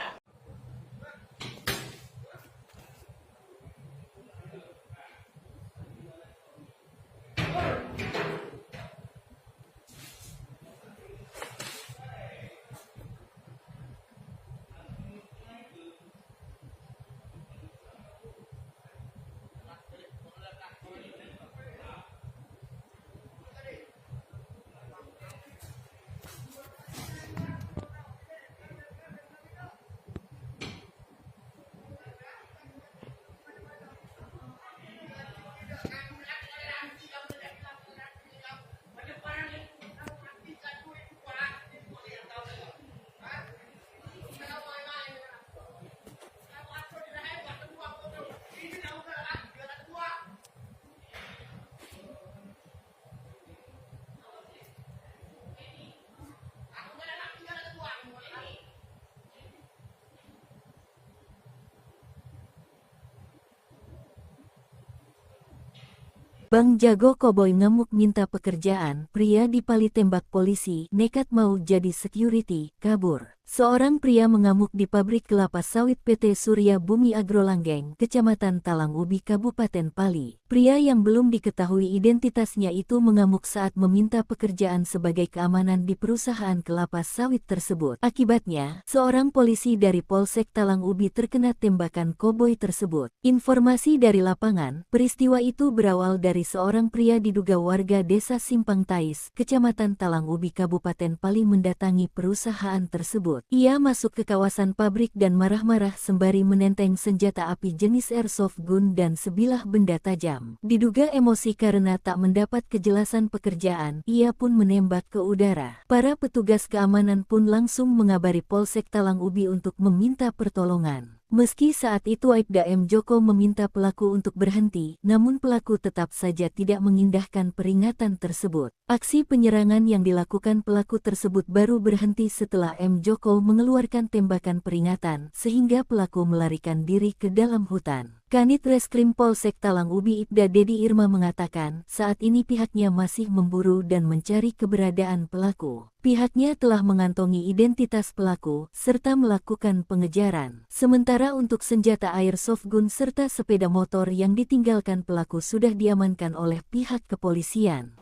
Bang Jago Koboi ngamuk minta pekerjaan, pria dipali tembak polisi, nekat mau jadi security, kabur. Seorang pria mengamuk di pabrik kelapa sawit PT Surya Bumi Agrolanggeng, Kecamatan Talang Ubi, Kabupaten Pali. Pria yang belum diketahui identitasnya itu mengamuk saat meminta pekerjaan sebagai keamanan di perusahaan kelapa sawit tersebut. Akibatnya, seorang polisi dari Polsek Talang Ubi terkena tembakan koboi tersebut. Informasi dari lapangan, peristiwa itu berawal dari seorang pria diduga warga desa Simpang Tais, Kecamatan Talang Ubi, Kabupaten Pali mendatangi perusahaan tersebut. Ia masuk ke kawasan pabrik dan marah-marah sembari menenteng senjata api jenis airsoft gun dan sebilah benda tajam. Diduga emosi karena tak mendapat kejelasan pekerjaan, ia pun menembak ke udara. Para petugas keamanan pun langsung mengabari Polsek Talang Ubi untuk meminta pertolongan. Meski saat itu Aibda M. Joko meminta pelaku untuk berhenti, namun pelaku tetap saja tidak mengindahkan peringatan tersebut. Aksi penyerangan yang dilakukan pelaku tersebut baru berhenti setelah M. Joko mengeluarkan tembakan peringatan, sehingga pelaku melarikan diri ke dalam hutan. Kanit Reskrim Polsek Talang Ubi Ibda Dedi Irma mengatakan, saat ini pihaknya masih memburu dan mencari keberadaan pelaku. Pihaknya telah mengantongi identitas pelaku, serta melakukan pengejaran. Sementara untuk senjata airsoft gun serta sepeda motor yang ditinggalkan pelaku sudah diamankan oleh pihak kepolisian.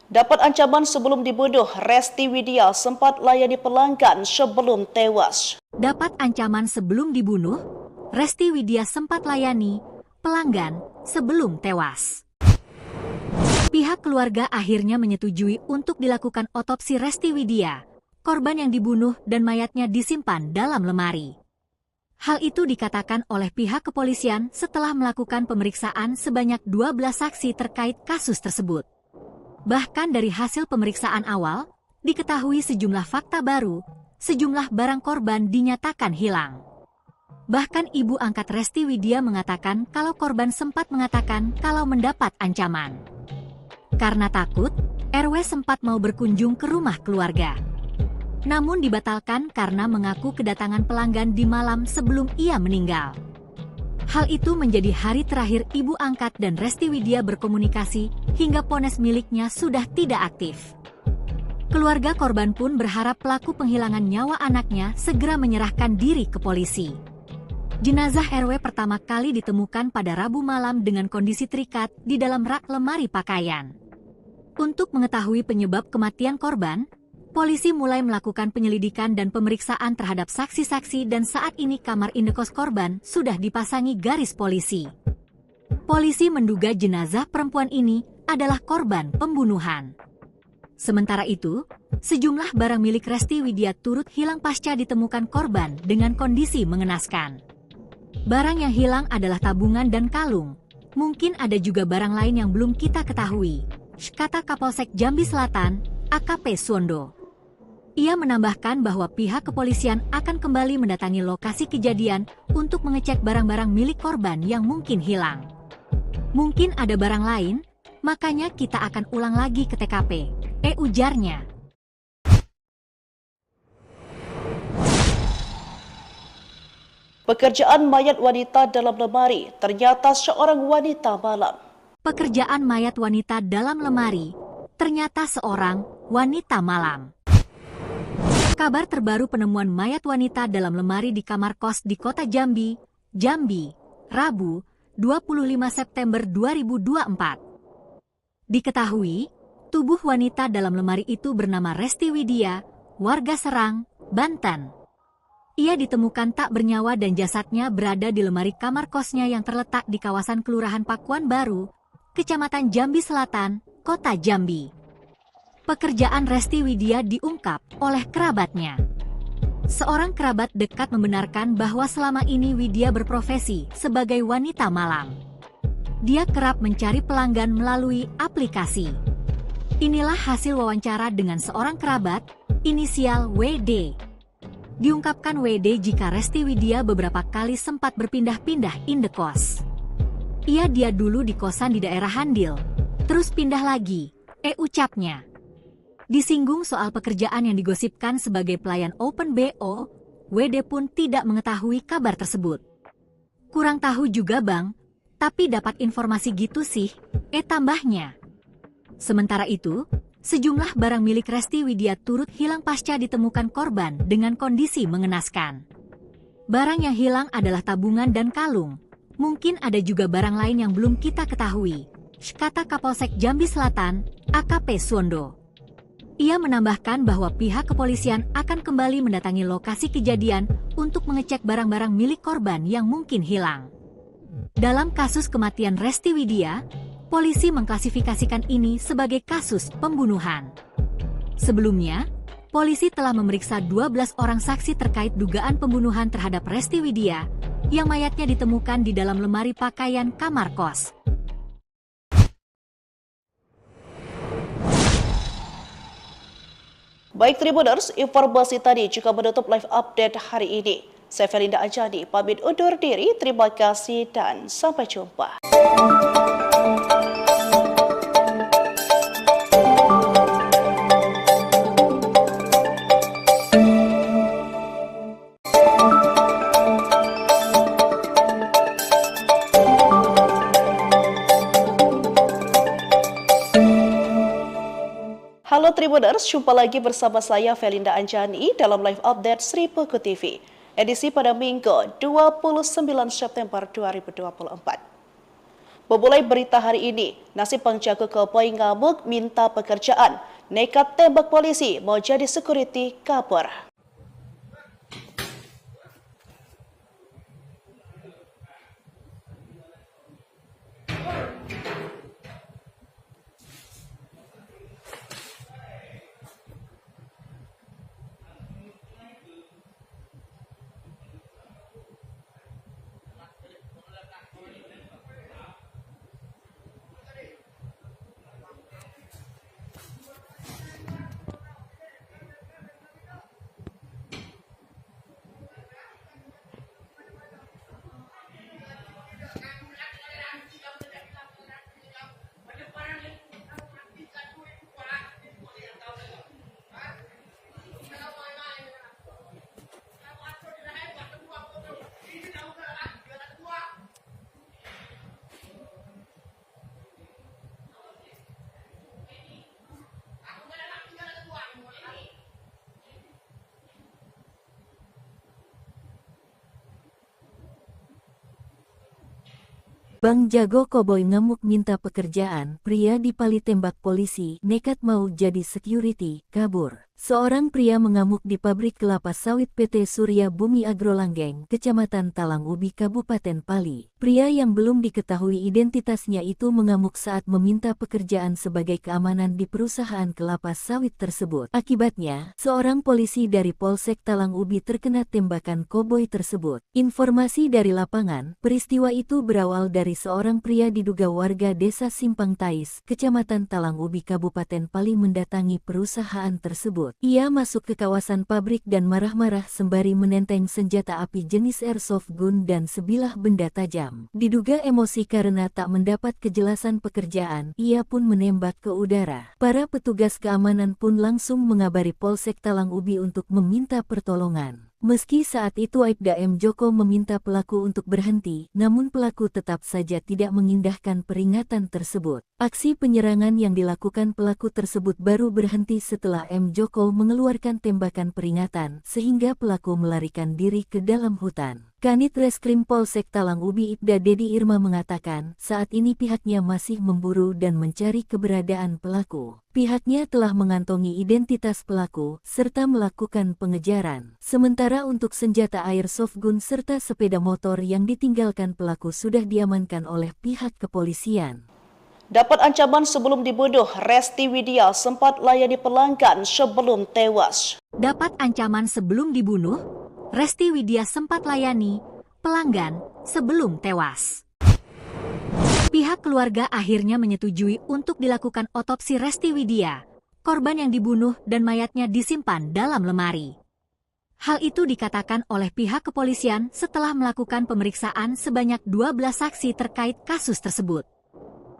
Dapat ancaman sebelum dibunuh, Resti Widya sempat layani pelanggan sebelum tewas. Dapat ancaman sebelum dibunuh, Resti Widya sempat layani pelanggan sebelum tewas. Pihak keluarga akhirnya menyetujui untuk dilakukan otopsi Resti Widya, korban yang dibunuh dan mayatnya disimpan dalam lemari. Hal itu dikatakan oleh pihak kepolisian setelah melakukan pemeriksaan sebanyak 12 saksi terkait kasus tersebut. Bahkan dari hasil pemeriksaan awal, diketahui sejumlah fakta baru, sejumlah barang korban dinyatakan hilang. Bahkan ibu angkat Resti Widya mengatakan kalau korban sempat mengatakan kalau mendapat ancaman. Karena takut, RW sempat mau berkunjung ke rumah keluarga. Namun dibatalkan karena mengaku kedatangan pelanggan di malam sebelum ia meninggal. Hal itu menjadi hari terakhir ibu angkat dan Resti Widya berkomunikasi hingga ponsel miliknya sudah tidak aktif. Keluarga korban pun berharap pelaku penghilangan nyawa anaknya segera menyerahkan diri ke polisi. Jenazah RW pertama kali ditemukan pada Rabu malam dengan kondisi terikat di dalam rak lemari pakaian. Untuk mengetahui penyebab kematian korban, polisi mulai melakukan penyelidikan dan pemeriksaan terhadap saksi-saksi dan saat ini kamar indekos korban sudah dipasangi garis polisi. Polisi menduga jenazah perempuan ini adalah korban pembunuhan. Sementara itu, sejumlah barang milik Resti Widya turut hilang pasca ditemukan korban dengan kondisi mengenaskan. Barang yang hilang adalah tabungan dan kalung. Mungkin ada juga barang lain yang belum kita ketahui, kata Kapolsek Jambi Selatan, AKP Suwondo. Ia menambahkan bahwa pihak kepolisian akan kembali mendatangi lokasi kejadian untuk mengecek barang-barang milik korban yang mungkin hilang. Mungkin ada barang lain, makanya kita akan ulang lagi ke TKP, ujarnya. Pekerjaan mayat wanita dalam lemari, ternyata seorang wanita malam. Pekerjaan mayat wanita dalam lemari, ternyata seorang wanita malam. Kabar terbaru penemuan mayat wanita dalam lemari di kamar kos di kota Jambi, Rabu, 25 September 2024. Diketahui, tubuh wanita dalam lemari itu bernama Resti Widya, warga Serang, Banten. Ia ditemukan tak bernyawa dan jasadnya berada di lemari kamar kosnya yang terletak di kawasan Kelurahan Pakuan Baru, Kecamatan Jambi Selatan, Kota Jambi. Pekerjaan Resti Widya diungkap oleh kerabatnya. Seorang kerabat dekat membenarkan bahwa selama ini Widya berprofesi sebagai wanita malam. Dia kerap mencari pelanggan melalui aplikasi. Inilah hasil wawancara dengan seorang kerabat, inisial WD. Diungkapkan WD jika Resti Widya beberapa kali sempat berpindah-pindah indekos. Dia dulu di kosan di daerah Handil, terus pindah lagi, ucapnya. Disinggung soal pekerjaan yang digosipkan sebagai pelayan Open BO, WD pun tidak mengetahui kabar tersebut. Kurang tahu juga bang, Tapi dapat informasi gitu sih, tambahnya. Sementara itu, sejumlah barang milik Resti Widya turut hilang pasca ditemukan korban dengan kondisi mengenaskan. Barang yang hilang adalah tabungan dan kalung. Mungkin ada juga barang lain yang belum kita ketahui, kata Kapolsek Jambi Selatan, AKP Suwondo. Ia menambahkan bahwa pihak kepolisian akan kembali mendatangi lokasi kejadian untuk mengecek barang-barang milik korban yang mungkin hilang. Dalam kasus kematian Resti Widya, polisi mengklasifikasikan ini sebagai kasus pembunuhan. Sebelumnya, polisi telah memeriksa 12 orang saksi terkait dugaan pembunuhan terhadap Resti Widya, yang mayatnya ditemukan di dalam lemari pakaian kamar kos. Baik Tribuners, informasi tadi juga menutup live update hari ini. Saya Felinda Anjani, pamit undur diri, terima kasih dan sampai jumpa. Halo Tribuners, jumpa lagi bersama saya Felinda Anjani dalam live update Sri Peko TV, edisi pada Minggu 29 September 2024. Memulai berita hari ini, nasib penjaga koboi ngamuk minta pekerjaan, nekat tembak polisi mau jadi security kabur. Bang Jago Koboi ngamuk minta pekerjaan, pria dipali tembak polisi, nekat mau jadi security, kabur. Seorang pria mengamuk di pabrik kelapa sawit PT Surya Bumi Agrolanggeng, Kecamatan Talang Ubi, Kabupaten Pali. Pria yang belum diketahui identitasnya itu mengamuk saat meminta pekerjaan sebagai keamanan di perusahaan kelapa sawit tersebut. Akibatnya, seorang polisi dari Polsek Talang Ubi terkena tembakan koboi tersebut. Informasi dari lapangan, peristiwa itu berawal dari seorang pria diduga warga desa Simpang Tais, Kecamatan Talang Ubi, Kabupaten Pali mendatangi perusahaan tersebut. Ia masuk ke kawasan pabrik dan marah-marah sembari menenteng senjata api jenis airsoft gun dan sebilah benda tajam. Diduga emosi karena tak mendapat kejelasan pekerjaan, ia pun menembak ke udara. Para petugas keamanan pun langsung mengabari Polsek Talang Ubi untuk meminta pertolongan. Meski saat itu Aibda M. Joko meminta pelaku untuk berhenti, namun pelaku tetap saja tidak mengindahkan peringatan tersebut. Aksi penyerangan yang dilakukan pelaku tersebut baru berhenti setelah M. Joko mengeluarkan tembakan peringatan, sehingga pelaku melarikan diri ke dalam hutan. Kanit Reskrim Polsek Talang Ubi Ibda Dedi Irma mengatakan, saat ini pihaknya masih memburu dan mencari keberadaan pelaku. Pihaknya telah mengantongi identitas pelaku, serta melakukan pengejaran. Sementara untuk senjata airsoft gun serta sepeda motor yang ditinggalkan pelaku sudah diamankan oleh pihak kepolisian. Dapat ancaman sebelum dibunuh, Resti Widya sempat layani pelanggan sebelum tewas. Dapat ancaman sebelum dibunuh, Resti Widya sempat layani pelanggan sebelum tewas. Pihak keluarga akhirnya menyetujui untuk dilakukan otopsi Resti Widya, korban yang dibunuh dan mayatnya disimpan dalam lemari. Hal itu dikatakan oleh pihak kepolisian setelah melakukan pemeriksaan sebanyak 12 saksi terkait kasus tersebut.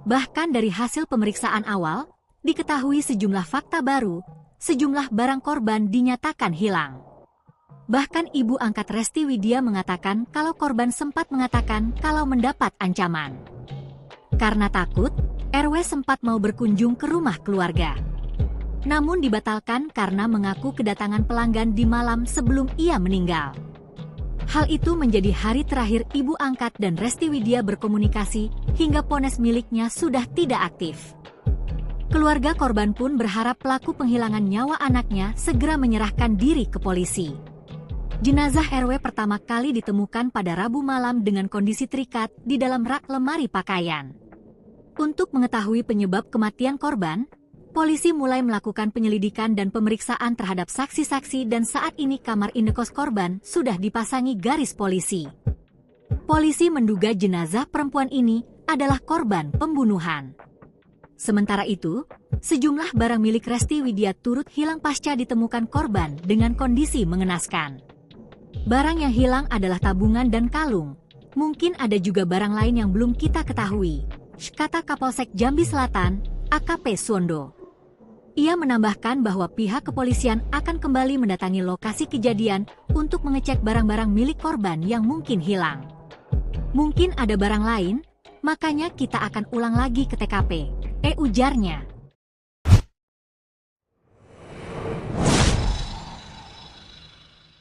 Bahkan dari hasil pemeriksaan awal, diketahui sejumlah fakta baru, sejumlah barang korban dinyatakan hilang. Bahkan ibu angkat Resti Widya mengatakan kalau korban sempat mengatakan kalau mendapat ancaman. Karena takut, RW sempat mau berkunjung ke rumah keluarga. Namun dibatalkan karena mengaku kedatangan pelanggan di malam sebelum ia meninggal. Hal itu menjadi hari terakhir ibu angkat dan Resti Widya berkomunikasi hingga ponsel miliknya sudah tidak aktif. Keluarga korban pun berharap pelaku penghilangan nyawa anaknya segera menyerahkan diri ke polisi. Jenazah RW pertama kali ditemukan pada Rabu malam dengan kondisi terikat di dalam rak lemari pakaian. Untuk mengetahui penyebab kematian korban, polisi mulai melakukan penyelidikan dan pemeriksaan terhadap saksi-saksi dan saat ini kamar indekos korban sudah dipasangi garis polisi. Polisi menduga jenazah perempuan ini adalah korban pembunuhan. Sementara itu, sejumlah barang milik Resti Widya turut hilang pasca ditemukan korban dengan kondisi mengenaskan. Barang yang hilang adalah tabungan dan kalung. Mungkin ada juga barang lain yang belum kita ketahui, kata Kapolsek Jambi Selatan, AKP Suwondo. Ia menambahkan bahwa pihak kepolisian akan kembali mendatangi lokasi kejadian untuk mengecek barang-barang milik korban yang mungkin hilang. Mungkin ada barang lain, makanya kita akan ulang lagi ke TKP, ujarnya.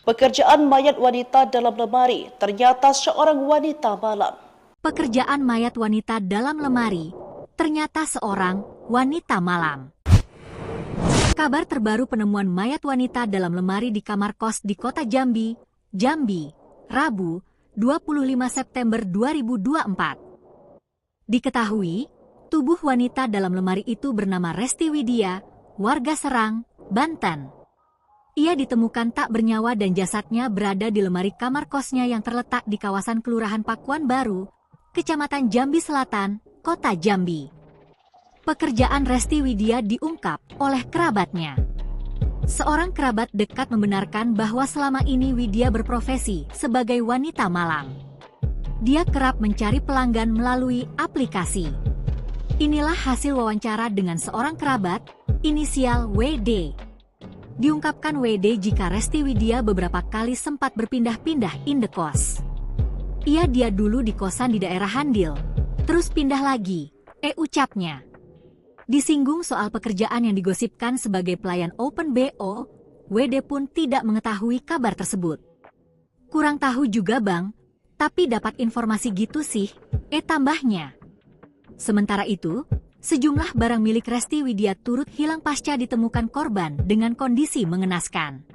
Pekerjaan mayat wanita dalam lemari ternyata seorang wanita malam. Pekerjaan mayat wanita dalam lemari ternyata seorang wanita malam. Kabar terbaru penemuan mayat wanita dalam lemari di kamar kos di kota Jambi, Rabu, 25 September 2024. Diketahui, tubuh wanita dalam lemari itu bernama Resti Widya, warga Serang, Banten. Ia ditemukan tak bernyawa dan jasadnya berada di lemari kamar kosnya yang terletak di kawasan Kelurahan Pakuan Baru, Kecamatan Jambi Selatan, Kota Jambi. Pekerjaan Resti Widya diungkap oleh kerabatnya. Seorang kerabat dekat membenarkan bahwa selama ini Widya berprofesi sebagai wanita malam. Dia kerap mencari pelanggan melalui aplikasi. Inilah hasil wawancara dengan seorang kerabat, inisial WD. Diungkapkan WD jika Resti Widya beberapa kali sempat berpindah-pindah indekos. Dia dulu di kosan di daerah Handil, terus pindah lagi, ucapnya. Disinggung soal pekerjaan yang digosipkan sebagai pelayan Open BO, WD pun tidak mengetahui kabar tersebut. Kurang tahu juga bang, tapi dapat informasi gitu sih, tambahnya. Sementara itu, sejumlah barang milik Resti Widya turut hilang pasca ditemukan korban dengan kondisi mengenaskan.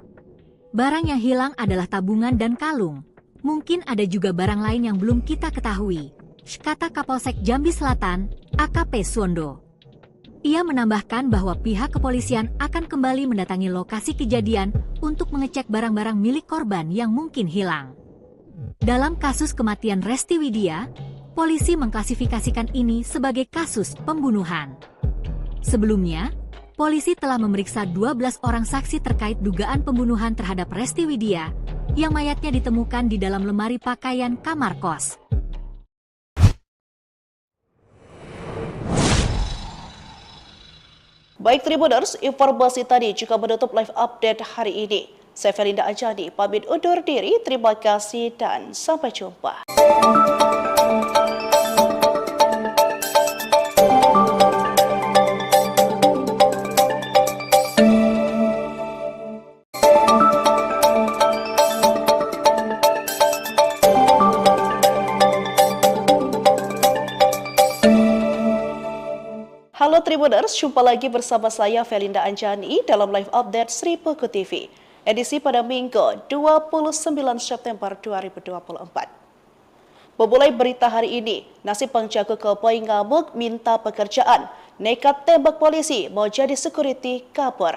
Barang yang hilang adalah tabungan dan kalung. Mungkin ada juga barang lain yang belum kita ketahui, kata Kapolsek Jambi Selatan, AKP Suwondo. Ia menambahkan bahwa pihak kepolisian akan kembali mendatangi lokasi kejadian untuk mengecek barang-barang milik korban yang mungkin hilang. Dalam kasus kematian Resti Widya, polisi mengklasifikasikan ini sebagai kasus pembunuhan. Sebelumnya, polisi telah memeriksa 12 orang saksi terkait dugaan pembunuhan terhadap Resti Widya, yang mayatnya ditemukan di dalam lemari pakaian kamar kos. Baik Tribuners, informasi tadi juga menutup live update hari ini. Saya Felinda Anjani, pamit undur diri, terima kasih dan sampai jumpa. Halo Tribuners, jumpa lagi bersama saya Felinda Anjani dalam live update Sri Peko TV. Edisi pada Minggu 29 September 2024. Memulai berita hari ini, nasib penjaga keboi ngamuk minta pekerjaan, nekat tembak polisi mau jadi security kabur.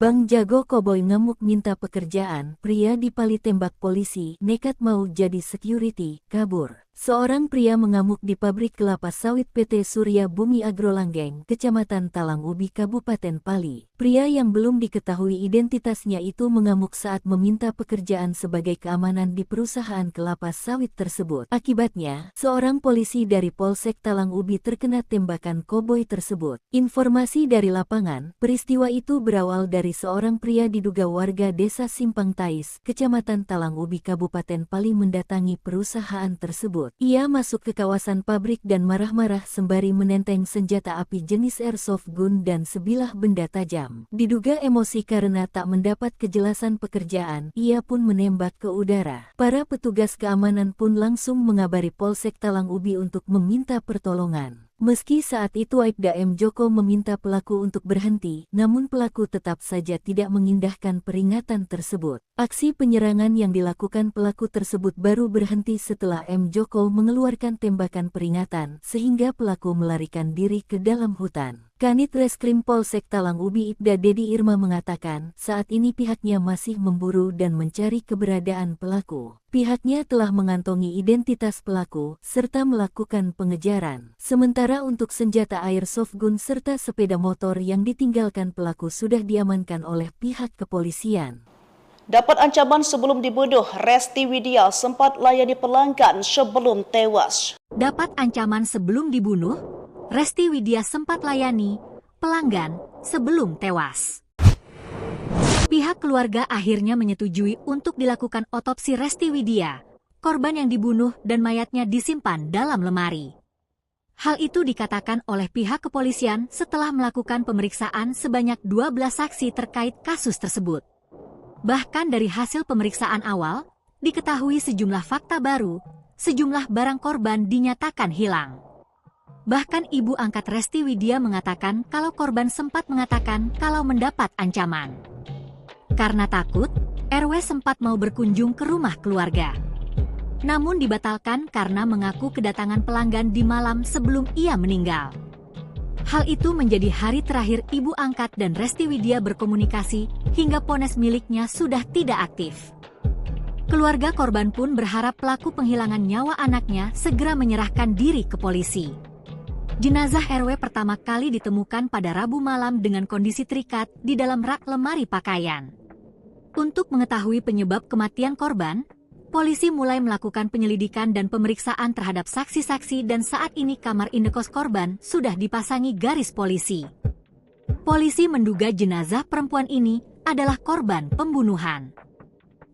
Bang Jago Koboi ngamuk minta pekerjaan, pria dipali tembak polisi, nekat mau jadi security, kabur. Seorang pria mengamuk di pabrik kelapa sawit PT Surya Bumi Agrolanggeng, Kecamatan Talang Ubi, Kabupaten Pali. Pria yang belum diketahui identitasnya itu mengamuk saat meminta pekerjaan sebagai keamanan di perusahaan kelapa sawit tersebut. Akibatnya, seorang polisi dari Polsek Talang Ubi terkena tembakan koboi tersebut. Informasi dari lapangan, peristiwa itu berawal dari seorang pria diduga warga desa Simpang Tais, Kecamatan Talang Ubi, Kabupaten Pali mendatangi perusahaan tersebut. Ia masuk ke kawasan pabrik dan marah-marah sembari menenteng senjata api jenis airsoft gun dan sebilah benda tajam. Diduga emosi karena tak mendapat kejelasan pekerjaan, ia pun menembak ke udara. Para petugas keamanan pun langsung mengabari Polsek Talang Ubi untuk meminta pertolongan. Meski saat itu Aibda M. Joko meminta pelaku untuk berhenti, namun pelaku tetap saja tidak mengindahkan peringatan tersebut. Aksi penyerangan yang dilakukan pelaku tersebut baru berhenti setelah M. Joko mengeluarkan tembakan peringatan, sehingga pelaku melarikan diri ke dalam hutan. Kanit Reskrim Polsek Talang Ubi Ibda Dedi Irma mengatakan, saat ini pihaknya masih memburu dan mencari keberadaan pelaku. Pihaknya telah mengantongi identitas pelaku, serta melakukan pengejaran. Sementara untuk senjata airsoft gun serta sepeda motor yang ditinggalkan pelaku sudah diamankan oleh pihak kepolisian. Dapat ancaman sebelum dibunuh, Resti Widya sempat layani pelanggan sebelum tewas. Dapat ancaman sebelum dibunuh, Resti Widya sempat layani pelanggan sebelum tewas. Pihak keluarga akhirnya menyetujui untuk dilakukan otopsi Resti Widya, korban yang dibunuh dan mayatnya disimpan dalam lemari. Hal itu dikatakan oleh pihak kepolisian setelah melakukan pemeriksaan sebanyak 12 saksi terkait kasus tersebut. Bahkan dari hasil pemeriksaan awal, diketahui sejumlah fakta baru, sejumlah barang korban dinyatakan hilang. Bahkan ibu angkat Resti Widya mengatakan kalau korban sempat mengatakan kalau mendapat ancaman. Karena takut, RW sempat mau berkunjung ke rumah keluarga. Namun dibatalkan karena mengaku kedatangan pelanggan di malam sebelum ia meninggal. Hal itu menjadi hari terakhir ibu angkat dan Resti Widya berkomunikasi hingga ponsel miliknya sudah tidak aktif. Keluarga korban pun berharap pelaku penghilangan nyawa anaknya segera menyerahkan diri ke polisi. Jenazah RW pertama kali ditemukan pada Rabu malam dengan kondisi terikat di dalam rak lemari pakaian. Untuk mengetahui penyebab kematian korban, polisi mulai melakukan penyelidikan dan pemeriksaan terhadap saksi-saksi dan saat ini kamar indekos korban sudah dipasangi garis polisi. Polisi menduga jenazah perempuan ini adalah korban pembunuhan.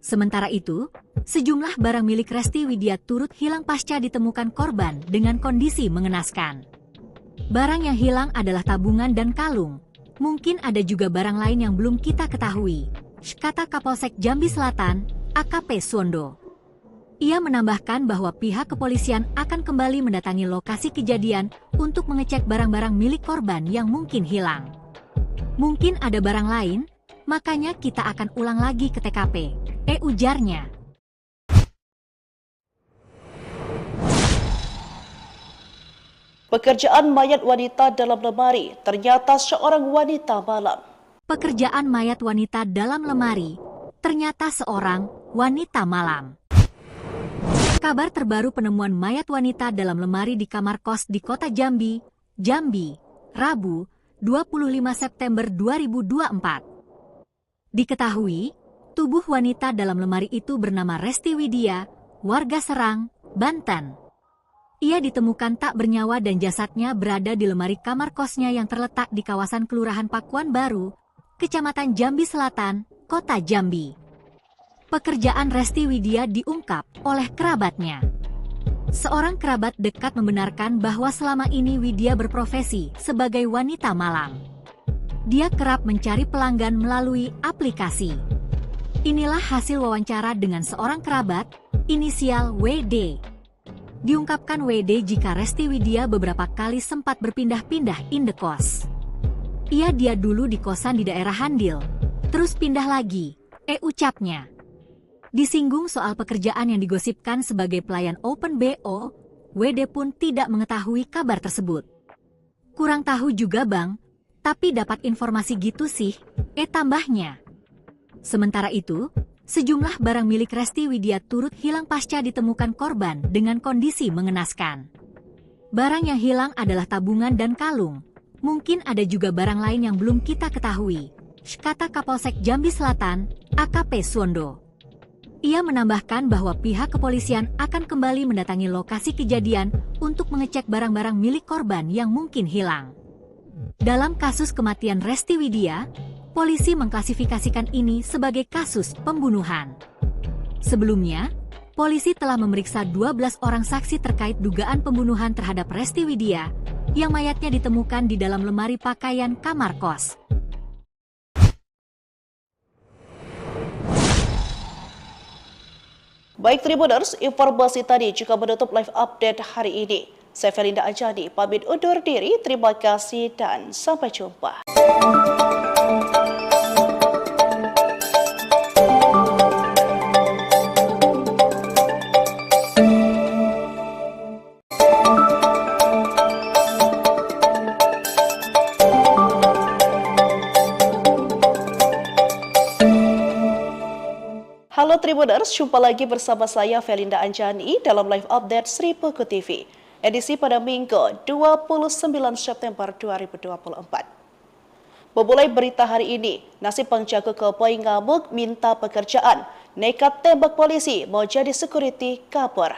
Sementara itu, sejumlah barang milik Resti Widya turut hilang pasca ditemukan korban dengan kondisi mengenaskan. Barang yang hilang adalah tabungan dan kalung. Mungkin ada juga barang lain yang belum kita ketahui, kata Kapolsek Jambi Selatan, AKP Suwondo. Ia menambahkan bahwa pihak kepolisian akan kembali mendatangi lokasi kejadian untuk mengecek barang-barang milik korban yang mungkin hilang. Mungkin ada barang lain, makanya kita akan ulang lagi ke TKP, ujarnya. Pekerjaan mayat wanita dalam lemari, ternyata seorang wanita malam. Pekerjaan mayat wanita dalam lemari, ternyata seorang wanita malam. Kabar terbaru penemuan mayat wanita dalam lemari di kamar kos di kota Jambi, Rabu, 25 September 2024. Diketahui, tubuh wanita dalam lemari itu bernama Resti Widya, warga Serang, Banten. Ia ditemukan tak bernyawa dan jasadnya berada di lemari kamar kosnya yang terletak di kawasan Kelurahan Pakuan Baru, Kecamatan Jambi Selatan, Kota Jambi. Pekerjaan Resti Widya diungkap oleh kerabatnya. Seorang kerabat dekat membenarkan bahwa selama ini Widya berprofesi sebagai wanita malam. Dia kerap mencari pelanggan melalui aplikasi. Inilah hasil wawancara dengan seorang kerabat, inisial WD. Diungkapkan WD jika Resti Widya beberapa kali sempat berpindah-pindah indekos. Dia dulu di kosan di daerah Handil, terus pindah lagi, ucapnya. Disinggung soal pekerjaan yang digosipkan sebagai pelayan Open BO, WD pun tidak mengetahui kabar tersebut. Kurang tahu juga bang, Tapi dapat informasi gitu sih, tambahnya. Sementara itu, sejumlah barang milik Resti Widya turut hilang pasca ditemukan korban dengan kondisi mengenaskan. Barang yang hilang adalah tabungan dan kalung. Mungkin ada juga barang lain yang belum kita ketahui, kata Kapolsek Jambi Selatan, AKP Suwondo. Ia menambahkan bahwa pihak kepolisian akan kembali mendatangi lokasi kejadian untuk mengecek barang-barang milik korban yang mungkin hilang. Dalam kasus kematian Resti Widya, polisi mengklasifikasikan ini sebagai kasus pembunuhan. Sebelumnya, polisi telah memeriksa 12 orang saksi terkait dugaan pembunuhan terhadap Resti Widya, yang mayatnya ditemukan di dalam lemari pakaian kamar kos. Baik Tribuners, informasi tadi juga menutup live update hari ini. Saya Felinda Anjani, pamit undur diri, terima kasih dan sampai jumpa. Halo Tribuners, jumpa lagi bersama saya Felinda Anjani dalam live update Sri Puku TV. Edisi pada Minggu 29 September 2024. Memulai berita hari ini, nasib penjaga koboi ngamuk minta pekerjaan, nekat tembak polisi mau jadi security kabur.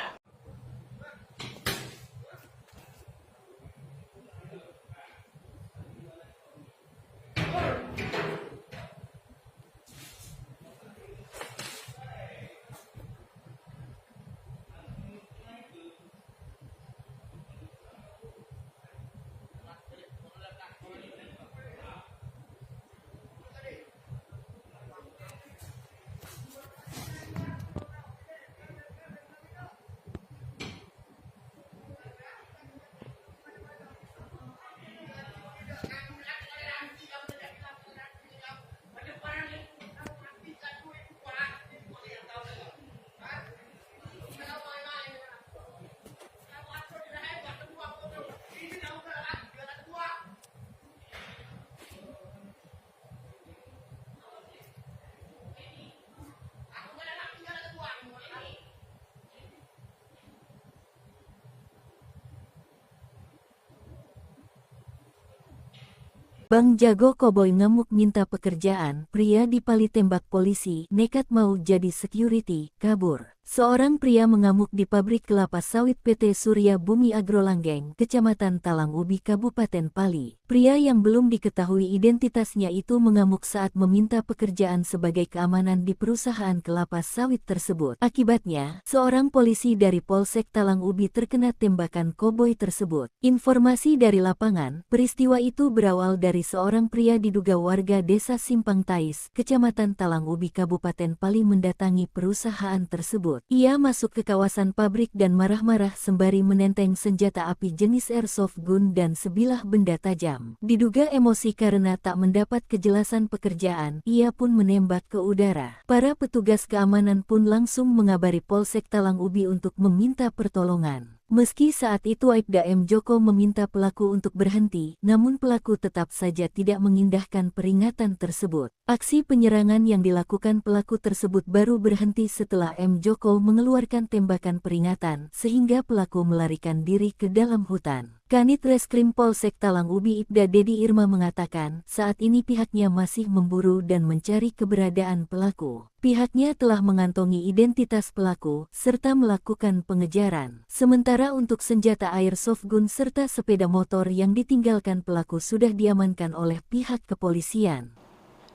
Bang Jago Koboi ngamuk minta pekerjaan, pria dipali tembak polisi, nekat mau jadi security, kabur. Seorang pria mengamuk di pabrik kelapa sawit PT Surya Bumi Agrolanggeng, Kecamatan Talang Ubi, Kabupaten Pali. Pria yang belum diketahui identitasnya itu mengamuk saat meminta pekerjaan sebagai keamanan di perusahaan kelapa sawit tersebut. Akibatnya, seorang polisi dari Polsek Talang Ubi terkena tembakan koboi tersebut. Informasi dari lapangan, peristiwa itu berawal dari seorang pria diduga warga desa Simpang Tais, Kecamatan Talang Ubi, Kabupaten Pali mendatangi perusahaan tersebut. Ia masuk ke kawasan pabrik dan marah-marah sembari menenteng senjata api jenis airsoft gun dan sebilah benda tajam. Diduga emosi karena tak mendapat kejelasan pekerjaan, ia pun menembak ke udara. Para petugas keamanan pun langsung mengabari Polsek Talang Ubi untuk meminta pertolongan. Meski saat itu Aibda M. Joko meminta pelaku untuk berhenti, namun pelaku tetap saja tidak mengindahkan peringatan tersebut. Aksi penyerangan yang dilakukan pelaku tersebut baru berhenti setelah M. Joko mengeluarkan tembakan peringatan, sehingga pelaku melarikan diri ke dalam hutan. Kanit Reskrim Polsek Talang Ubi Ibda Dedi Irma mengatakan, saat ini pihaknya masih memburu dan mencari keberadaan pelaku. Pihaknya telah mengantongi identitas pelaku, serta melakukan pengejaran. Sementara untuk senjata airsoft gun serta sepeda motor yang ditinggalkan pelaku sudah diamankan oleh pihak kepolisian.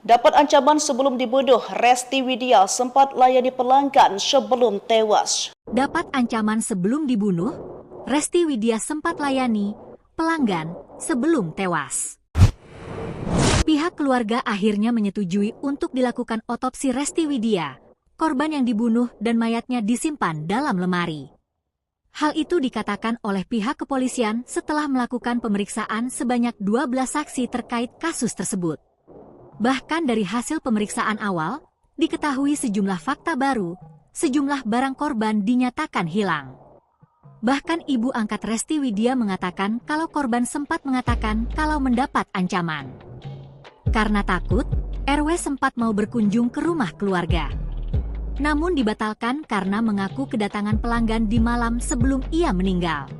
Dapat ancaman sebelum dibunuh, Resti Widya sempat layani pelanggan sebelum tewas. Dapat ancaman sebelum dibunuh, Resti Widya sempat layani pelanggan sebelum tewas. Pihak keluarga akhirnya menyetujui untuk dilakukan otopsi Resti Widya, korban yang dibunuh dan mayatnya disimpan dalam lemari. Hal itu dikatakan oleh pihak kepolisian setelah melakukan pemeriksaan sebanyak 12 saksi terkait kasus tersebut. Bahkan dari hasil pemeriksaan awal, diketahui sejumlah fakta baru, sejumlah barang korban dinyatakan hilang. Bahkan ibu angkat Resti Widya mengatakan kalau korban sempat mengatakan kalau mendapat ancaman. Karena takut, RW sempat mau berkunjung ke rumah keluarga. Namun dibatalkan karena mengaku kedatangan pelanggan di malam sebelum ia meninggal.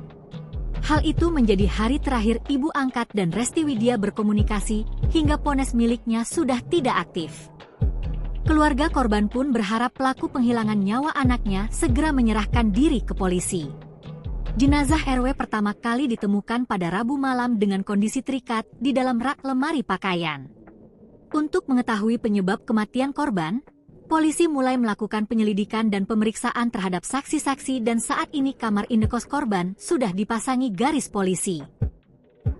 Hal itu menjadi hari terakhir ibu angkat dan Resti Widya berkomunikasi hingga ponsel miliknya sudah tidak aktif. Keluarga korban pun berharap pelaku penghilangan nyawa anaknya segera menyerahkan diri ke polisi. Jenazah RW pertama kali ditemukan pada Rabu malam dengan kondisi terikat di dalam rak lemari pakaian. Untuk mengetahui penyebab kematian korban, polisi mulai melakukan penyelidikan dan pemeriksaan terhadap saksi-saksi dan saat ini kamar indekos korban sudah dipasangi garis polisi.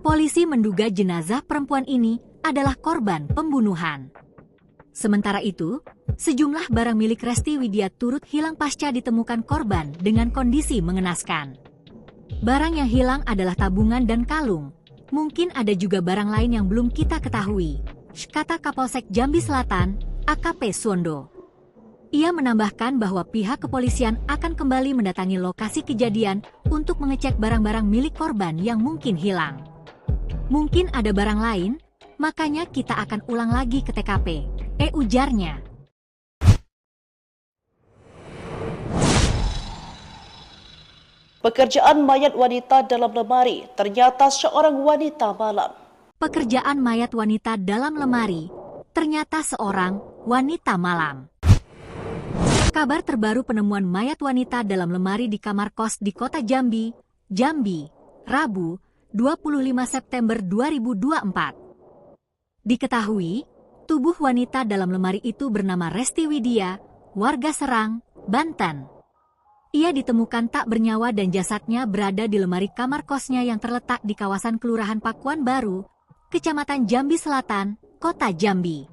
Polisi menduga jenazah perempuan ini adalah korban pembunuhan. Sementara itu, sejumlah barang milik Resti Widya turut hilang pasca ditemukan korban dengan kondisi mengenaskan. Barang yang hilang adalah tabungan dan kalung. Mungkin ada juga barang lain yang belum kita ketahui, kata Kapolsek Jambi Selatan, AKP Suwondo. Ia menambahkan bahwa pihak kepolisian akan kembali mendatangi lokasi kejadian untuk mengecek barang-barang milik korban yang mungkin hilang. Mungkin ada barang lain, makanya kita akan ulang lagi ke TKP, ujarnya. Pekerjaan mayat wanita dalam lemari ternyata seorang wanita malam. Pekerjaan mayat wanita dalam lemari ternyata seorang wanita malam. Kabar terbaru penemuan mayat wanita dalam lemari di kamar kos di kota Jambi, Rabu, 25 September 2024. Diketahui, tubuh wanita dalam lemari itu bernama Resti Widya, warga Serang, Banten. Ia ditemukan tak bernyawa dan jasadnya berada di lemari kamar kosnya yang terletak di kawasan Kelurahan Pakuan Baru, Kecamatan Jambi Selatan, Kota Jambi.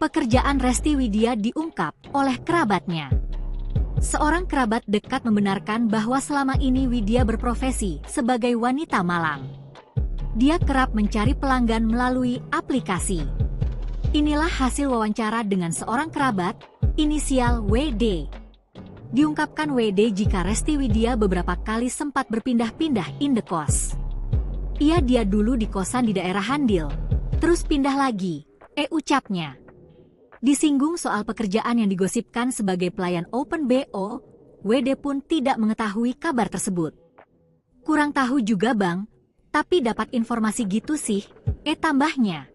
Pekerjaan Resti Widya diungkap oleh kerabatnya. Seorang kerabat dekat membenarkan bahwa selama ini Widya berprofesi sebagai wanita malam. Dia kerap mencari pelanggan melalui aplikasi. Inilah hasil wawancara dengan seorang kerabat, inisial WD. Diungkapkan WD jika Resti Widya beberapa kali sempat berpindah-pindah indekos. Dia dulu di kosan di daerah Handil, terus pindah lagi, ucapnya. Disinggung soal pekerjaan yang digosipkan sebagai pelayan Open BO, WD pun tidak mengetahui kabar tersebut. Kurang tahu juga bang, tapi dapat informasi gitu sih, tambahnya.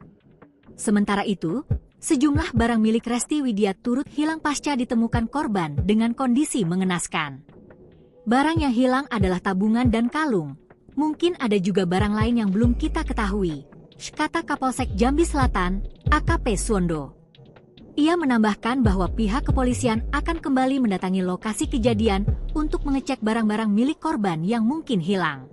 Sementara itu, sejumlah barang milik Resti Widya turut hilang pasca ditemukan korban dengan kondisi mengenaskan. Barang yang hilang adalah tabungan dan kalung. Mungkin ada juga barang lain yang belum kita ketahui, kata Kapolsek Jambi Selatan, AKP Suwondo. Ia menambahkan bahwa pihak kepolisian akan kembali mendatangi lokasi kejadian untuk mengecek barang-barang milik korban yang mungkin hilang.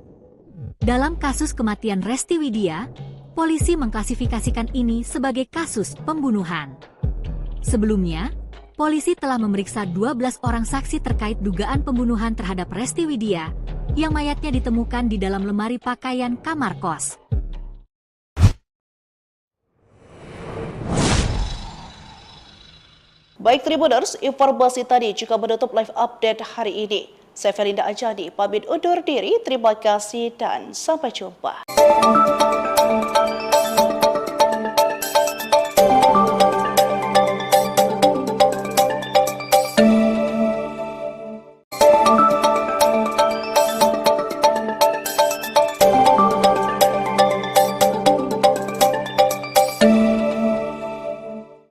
Dalam kasus kematian Resti Widya, polisi mengklasifikasikan ini sebagai kasus pembunuhan. Sebelumnya, polisi telah memeriksa 12 orang saksi terkait dugaan pembunuhan terhadap Resti Widya, yang mayatnya ditemukan di dalam lemari pakaian kamar kos. Baik Tribuners, informasi tadi juga menutup live update hari ini. Saya Felinda Anjani, pamit undur diri, terima kasih dan sampai jumpa.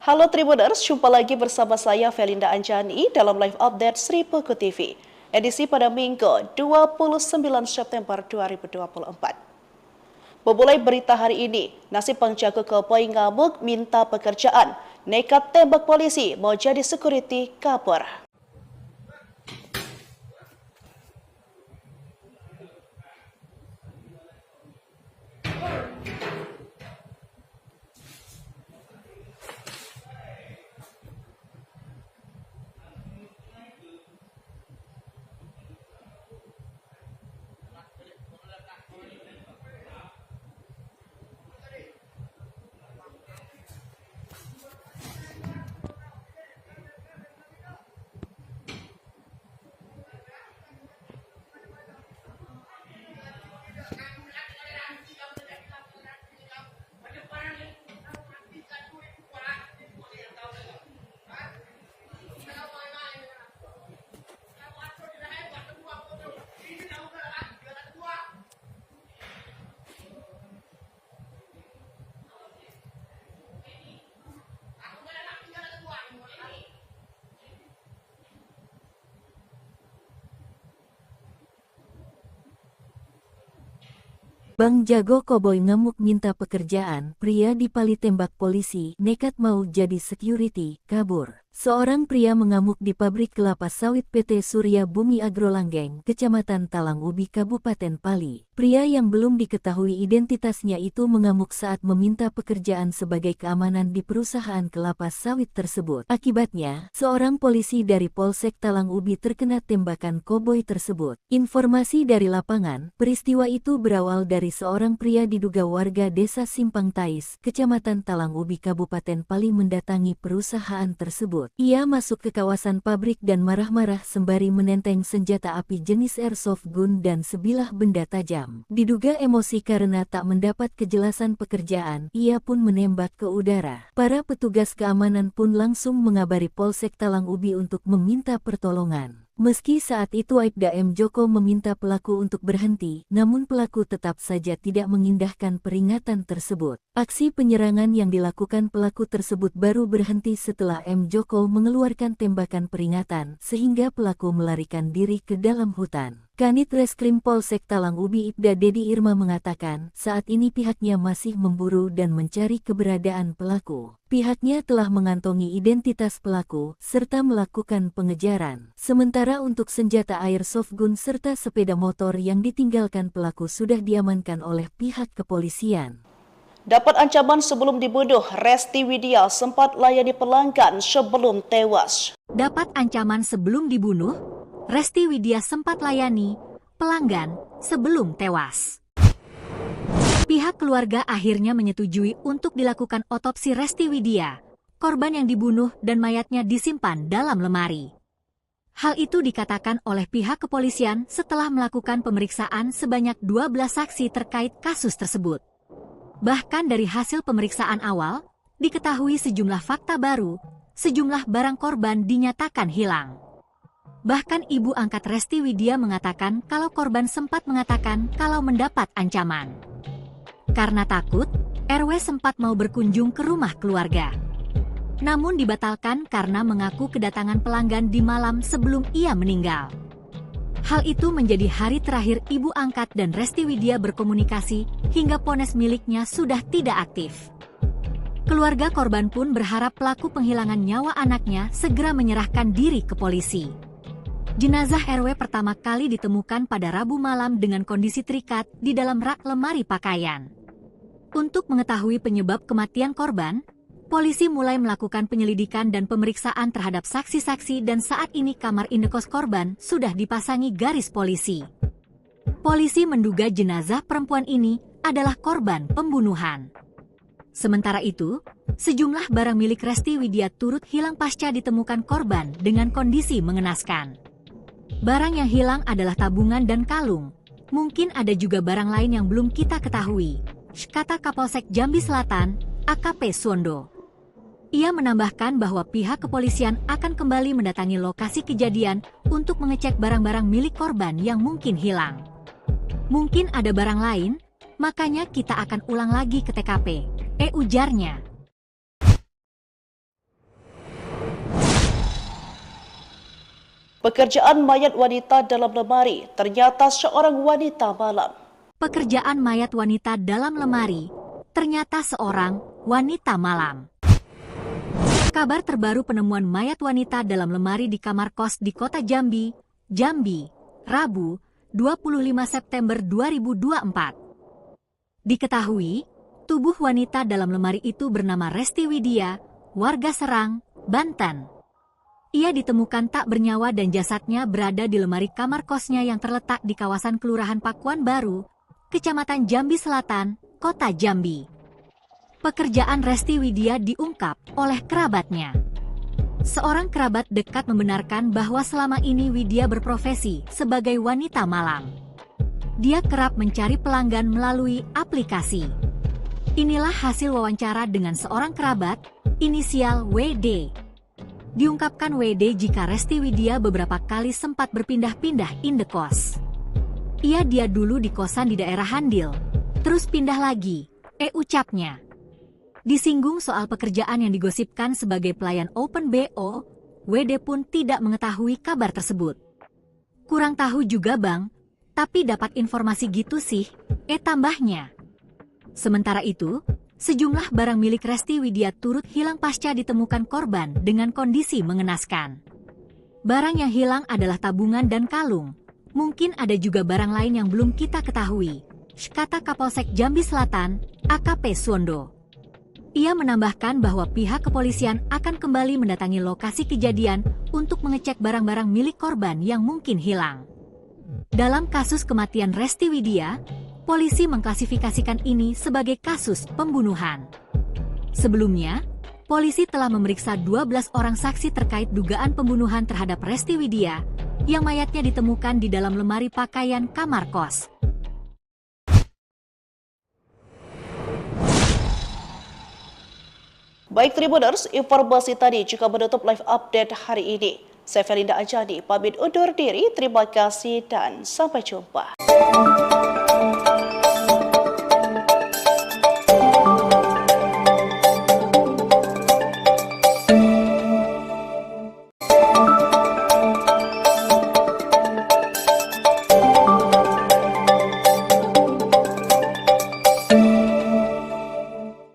Halo Tribuners, jumpa lagi bersama saya Felinda Anjani dalam live update Sri Peko TV, edisi pada Minggu 29 September 2024. Memulai berita hari ini, nasib penjaga Keboi ngamuk minta pekerjaan, nekat tembak polisi mau jadi security kabur. Bang Jago Koboi ngamuk minta pekerjaan, pria dipali tembak polisi, nekat mau jadi security, kabur. Seorang pria mengamuk di pabrik kelapa sawit PT Surya Bumi Agrolanggeng, Kecamatan Talang Ubi, Kabupaten Pali. Pria yang belum diketahui identitasnya itu mengamuk saat meminta pekerjaan sebagai keamanan di perusahaan kelapa sawit tersebut. Akibatnya, seorang polisi dari Polsek Talang Ubi terkena tembakan koboi tersebut. Informasi dari lapangan, peristiwa itu berawal dari seorang pria diduga warga desa Simpang Tais, Kecamatan Talang Ubi, Kabupaten Pali mendatangi perusahaan tersebut. Ia masuk ke kawasan pabrik dan marah-marah sembari menenteng senjata api jenis airsoft gun dan sebilah benda tajam. Diduga emosi karena tak mendapat kejelasan pekerjaan, ia pun menembak ke udara. Para petugas keamanan pun langsung mengabari Polsek Talang Ubi untuk meminta pertolongan. Meski saat itu Aibda M. Joko meminta pelaku untuk berhenti, namun pelaku tetap saja tidak mengindahkan peringatan tersebut. Aksi penyerangan yang dilakukan pelaku tersebut baru berhenti setelah M. Joko mengeluarkan tembakan peringatan, sehingga pelaku melarikan diri ke dalam hutan. Kanit Reskrim Polsek Talang Ubi Ibda Dedi Irma mengatakan, saat ini pihaknya masih memburu dan mencari keberadaan pelaku. Pihaknya telah mengantongi identitas pelaku, serta melakukan pengejaran. Sementara untuk senjata airsoft gun serta sepeda motor yang ditinggalkan pelaku sudah diamankan oleh pihak kepolisian. Dapat ancaman sebelum dibunuh, Resti Widya sempat layani pelanggan sebelum tewas. Dapat ancaman sebelum dibunuh, Resti Widya sempat layani pelanggan sebelum tewas. Pihak keluarga akhirnya menyetujui untuk dilakukan otopsi Resti Widya, korban yang dibunuh dan mayatnya disimpan dalam lemari. Hal itu dikatakan oleh pihak kepolisian setelah melakukan pemeriksaan sebanyak 12 saksi terkait kasus tersebut. Bahkan dari hasil pemeriksaan awal, diketahui sejumlah fakta baru, sejumlah barang korban dinyatakan hilang. Bahkan ibu angkat Resti Widya mengatakan kalau korban sempat mengatakan kalau mendapat ancaman. Karena takut, RW sempat mau berkunjung ke rumah keluarga. Namun dibatalkan karena mengaku kedatangan pelanggan di malam sebelum ia meninggal. Hal itu menjadi hari terakhir ibu angkat dan Resti Widya berkomunikasi hingga ponsel miliknya sudah tidak aktif. Keluarga korban pun berharap pelaku penghilangan nyawa anaknya segera menyerahkan diri ke polisi. Jenazah RW pertama kali ditemukan pada Rabu malam dengan kondisi terikat di dalam rak lemari pakaian. Untuk mengetahui penyebab kematian korban, polisi mulai melakukan penyelidikan dan pemeriksaan terhadap saksi-saksi dan saat ini kamar indekos korban sudah dipasangi garis polisi. Polisi menduga jenazah perempuan ini adalah korban pembunuhan. Sementara itu, sejumlah barang milik Resti Widya turut hilang pasca ditemukan korban dengan kondisi mengenaskan. Barang yang hilang adalah tabungan dan kalung. Mungkin ada juga barang lain yang belum kita ketahui, kata Kapolsek Jambi Selatan, AKP Suwondo. Ia menambahkan bahwa pihak kepolisian akan kembali mendatangi lokasi kejadian untuk mengecek barang-barang milik korban yang mungkin hilang. Mungkin ada barang lain, makanya kita akan ulang lagi ke TKP, ujarnya. Pekerjaan mayat wanita dalam lemari, ternyata seorang wanita malam. Pekerjaan mayat wanita dalam lemari, ternyata seorang wanita malam. Kabar terbaru penemuan mayat wanita dalam lemari di kamar kos di kota Jambi, Rabu, 25 September 2024. Diketahui, tubuh wanita dalam lemari itu bernama Resti Widya, warga Serang, Banten. Ia ditemukan tak bernyawa dan jasadnya berada di lemari kamar kosnya yang terletak di kawasan Kelurahan Pakuan Baru, Kecamatan Jambi Selatan, Kota Jambi. Pekerjaan Resti Widya diungkap oleh kerabatnya. Seorang kerabat dekat membenarkan bahwa selama ini Widya berprofesi sebagai wanita malam. Dia kerap mencari pelanggan melalui aplikasi. Inilah hasil wawancara dengan seorang kerabat, inisial WD. Diungkapkan WD jika Resti Widya beberapa kali sempat berpindah-pindah indekos. Dia dulu di kosan di daerah Handil, terus pindah lagi, ucapnya. Disinggung soal pekerjaan yang digosipkan sebagai pelayan Open BO, WD pun tidak mengetahui kabar tersebut. Kurang tahu juga bang, Tapi dapat informasi gitu sih, tambahnya. Sementara itu, sejumlah barang milik Resti Widya turut hilang pasca ditemukan korban dengan kondisi mengenaskan. Barang yang hilang adalah tabungan dan kalung. Mungkin ada juga barang lain yang belum kita ketahui, kata Kapolsek Jambi Selatan, AKP Suwondo. Ia menambahkan bahwa pihak kepolisian akan kembali mendatangi lokasi kejadian untuk mengecek barang-barang milik korban yang mungkin hilang. Dalam kasus kematian Resti Widya, polisi mengklasifikasikan ini sebagai kasus pembunuhan. Sebelumnya, polisi telah memeriksa 12 orang saksi terkait dugaan pembunuhan terhadap Resti Widya yang mayatnya ditemukan di dalam lemari pakaian kamar kos. Baik Tribuners, informasi tadi juga menutup live update hari ini. Saya Felinda Anjani, pamit undur diri. Terima kasih dan sampai jumpa.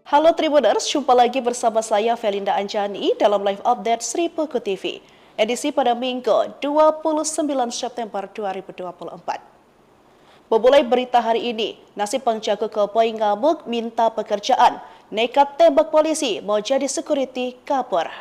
Halo Tribuners, jumpa lagi bersama saya Felinda Anjani dalam live update Sri Puku TV. Edisi pada Minggu 29 September 2024. Memulai berita hari ini, nasib penjaga koboi ngamuk minta pekerjaan, nekat tembak polisi mau jadi security kabur.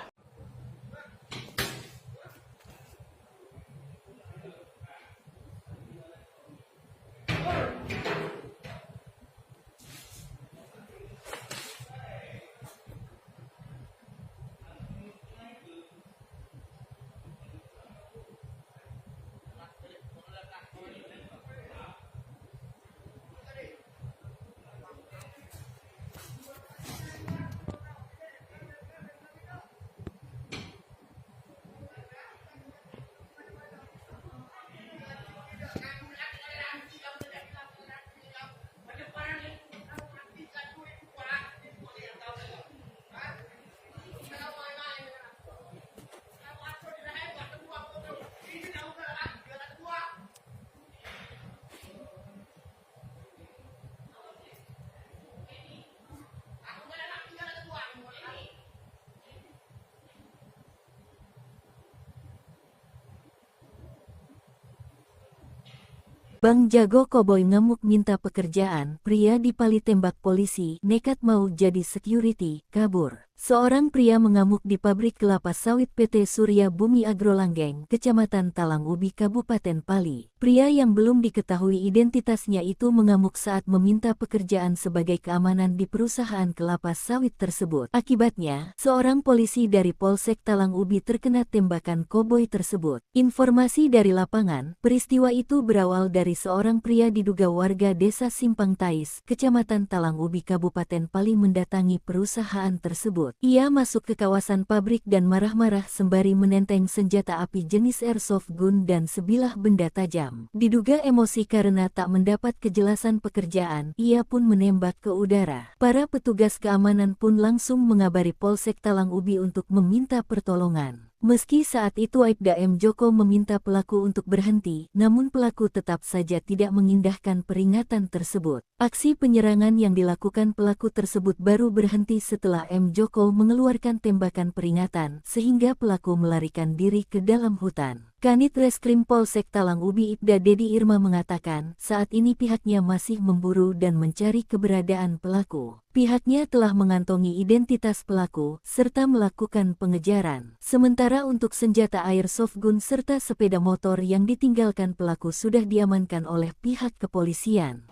Bang Jago Koboi ngamuk minta pekerjaan, pria dipali tembak polisi, nekat mau jadi security, kabur. Seorang pria mengamuk di pabrik kelapa sawit PT Surya Bumi Agro Langgeng, Kecamatan Talang Ubi, Kabupaten Pali. Pria yang belum diketahui identitasnya itu mengamuk saat meminta pekerjaan sebagai keamanan di perusahaan kelapa sawit tersebut. Akibatnya, seorang polisi dari Polsek Talang Ubi terkena tembakan koboi tersebut. Informasi dari lapangan, peristiwa itu berawal dari seorang pria diduga warga desa Simpang Tais, Kecamatan Talang Ubi, Kabupaten Pali mendatangi perusahaan tersebut. Ia masuk ke kawasan pabrik dan marah-marah sembari menenteng senjata api jenis airsoft gun dan sebilah benda tajam. Diduga emosi karena tak mendapat kejelasan pekerjaan, ia pun menembak ke udara. Para petugas keamanan pun langsung mengabari Polsek Talang Ubi untuk meminta pertolongan. Meski saat itu Aibda M. Joko meminta pelaku untuk berhenti, namun pelaku tetap saja tidak mengindahkan peringatan tersebut. Aksi penyerangan yang dilakukan pelaku tersebut baru berhenti setelah M. Joko mengeluarkan tembakan peringatan, sehingga pelaku melarikan diri ke dalam hutan. Kanit Reskrim Polsek Talang Ubi Ibda Dedi Irma mengatakan, saat ini pihaknya masih memburu dan mencari keberadaan pelaku. Pihaknya telah mengantongi identitas pelaku, serta melakukan pengejaran. Sementara untuk senjata airsoft gun serta sepeda motor yang ditinggalkan pelaku sudah diamankan oleh pihak kepolisian.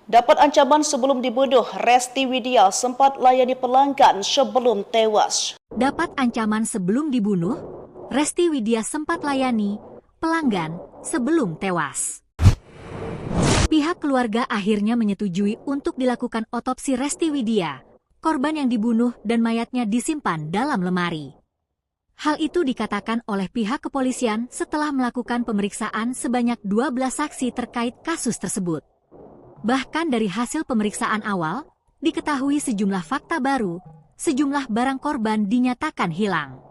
Dapat ancaman sebelum dibunuh, Resti Widya sempat layani pelanggan sebelum tewas. Dapat ancaman sebelum dibunuh, Resti Widya sempat layani pelanggan sebelum tewas. Pihak keluarga akhirnya menyetujui untuk dilakukan otopsi Resti Widya, korban yang dibunuh dan mayatnya disimpan dalam lemari. Hal itu dikatakan oleh pihak kepolisian setelah melakukan pemeriksaan sebanyak 12 saksi terkait kasus tersebut. Bahkan dari hasil pemeriksaan awal, diketahui sejumlah fakta baru, sejumlah barang korban dinyatakan hilang.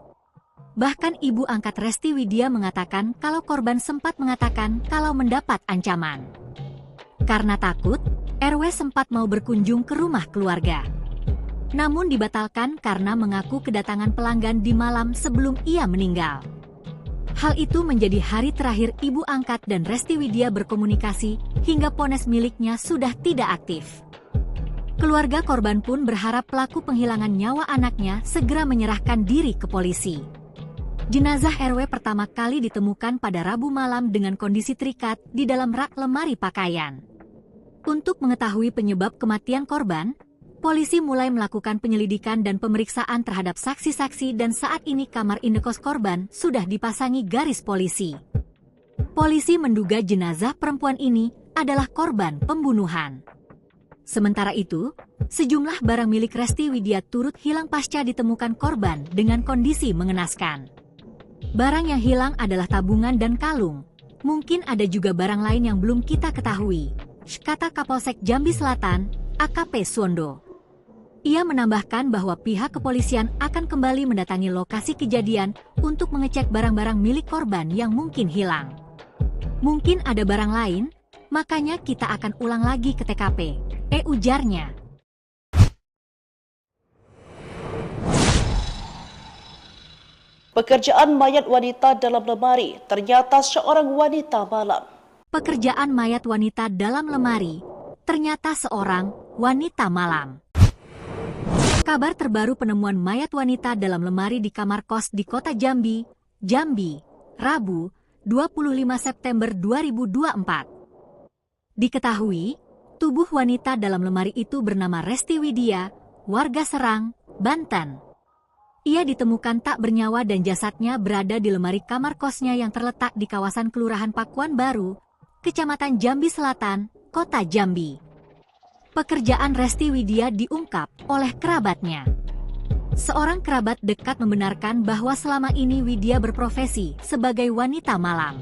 Bahkan ibu angkat Resti Widya mengatakan kalau korban sempat mengatakan kalau mendapat ancaman. Karena takut, RW sempat mau berkunjung ke rumah keluarga. Namun dibatalkan karena mengaku kedatangan pelanggan di malam sebelum ia meninggal. Hal itu menjadi hari terakhir ibu angkat dan Resti Widya berkomunikasi hingga ponsel miliknya sudah tidak aktif. Keluarga korban pun berharap pelaku penghilangan nyawa anaknya segera menyerahkan diri ke polisi. Jenazah RW pertama kali ditemukan pada Rabu malam dengan kondisi terikat di dalam rak lemari pakaian. Untuk mengetahui penyebab kematian korban, polisi mulai melakukan penyelidikan dan pemeriksaan terhadap saksi-saksi dan saat ini kamar indekos korban sudah dipasangi garis polisi. Polisi menduga jenazah perempuan ini adalah korban pembunuhan. Sementara itu, sejumlah barang milik Resti Widya turut hilang pasca ditemukan korban dengan kondisi mengenaskan. Barang yang hilang adalah tabungan dan kalung. Mungkin ada juga barang lain yang belum kita ketahui, kata Kapolsek Jambi Selatan, AKP Suwondo. Ia menambahkan bahwa pihak kepolisian akan kembali mendatangi lokasi kejadian untuk mengecek barang-barang milik korban yang mungkin hilang. Mungkin ada barang lain, makanya kita akan ulang lagi ke TKP, ujarnya. Pekerjaan mayat wanita dalam lemari, ternyata seorang wanita malam. Pekerjaan mayat wanita dalam lemari, ternyata seorang wanita malam. Kabar terbaru penemuan mayat wanita dalam lemari di kamar kos di kota Jambi, Rabu, 25 September 2024. Diketahui, tubuh wanita dalam lemari itu bernama Resti Widya, warga Serang, Banten. Ia ditemukan tak bernyawa dan jasadnya berada di lemari kamar kosnya yang terletak di kawasan Kelurahan Pakuan Baru, Kecamatan Jambi Selatan, Kota Jambi. Pekerjaan Resti Widya diungkap oleh kerabatnya. Seorang kerabat dekat membenarkan bahwa selama ini Widya berprofesi sebagai wanita malam.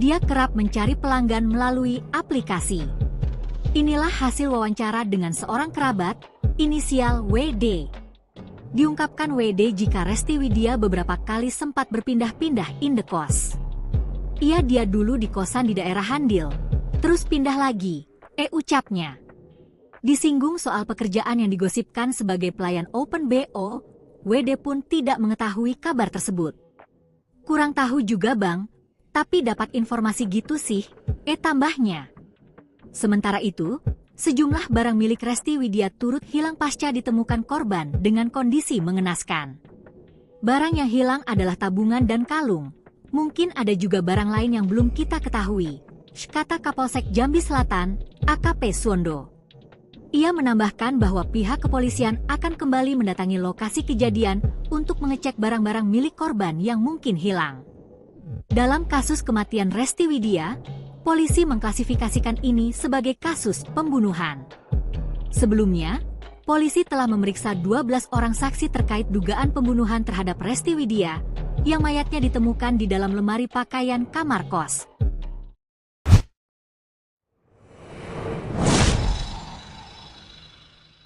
Dia kerap mencari pelanggan melalui aplikasi. Inilah hasil wawancara dengan seorang kerabat, inisial WD. Diungkapkan WD jika Resti Widya beberapa kali sempat berpindah-pindah indekos. Dia dulu di kosan di daerah Handil, terus pindah lagi, ucapnya. Disinggung soal pekerjaan yang digosipkan sebagai pelayan Open BO, WD pun tidak mengetahui kabar tersebut. Kurang tahu juga bang, tapi dapat informasi gitu sih, tambahnya. Sementara itu, sejumlah barang milik Resti Widya turut hilang pasca ditemukan korban dengan kondisi mengenaskan. Barang yang hilang adalah tabungan dan kalung. Mungkin ada juga barang lain yang belum kita ketahui, kata Kapolsek Jambi Selatan, AKP Suwondo. Ia menambahkan bahwa pihak kepolisian akan kembali mendatangi lokasi kejadian untuk mengecek barang-barang milik korban yang mungkin hilang. Dalam kasus kematian Resti Widya, polisi mengklasifikasikan ini sebagai kasus pembunuhan. Sebelumnya, polisi telah memeriksa 12 orang saksi terkait dugaan pembunuhan terhadap Resti Widya, yang mayatnya ditemukan di dalam lemari pakaian kamar kos.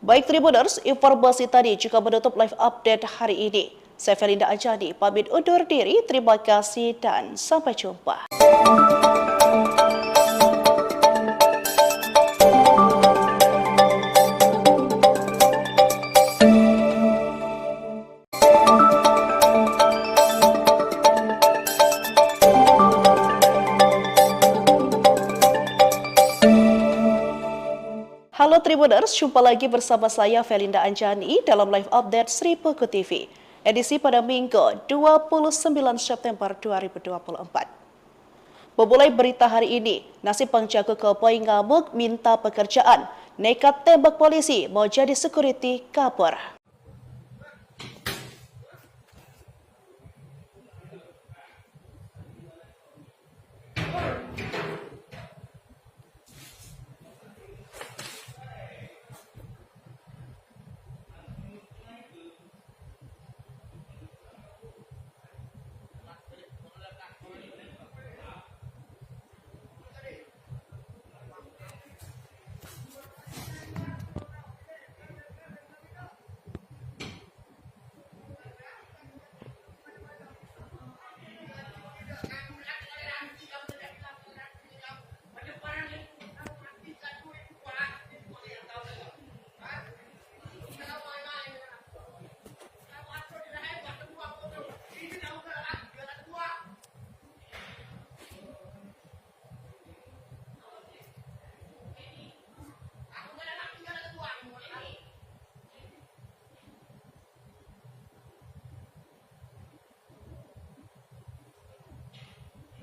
Baik Tribuners, informasi tadi juga menutup live update hari ini. Saya Felinda Anjani, pamit undur diri, terima kasih dan sampai jumpa. Halo Tribuners, jumpa lagi bersama saya Felinda Anjani dalam live update Sri Peko TV, edisi pada Minggu 29 September 2024. Memulai berita hari ini, nasib penjaga keboi ngamuk minta pekerjaan, nekat tembak polisi mau jadi security kabur.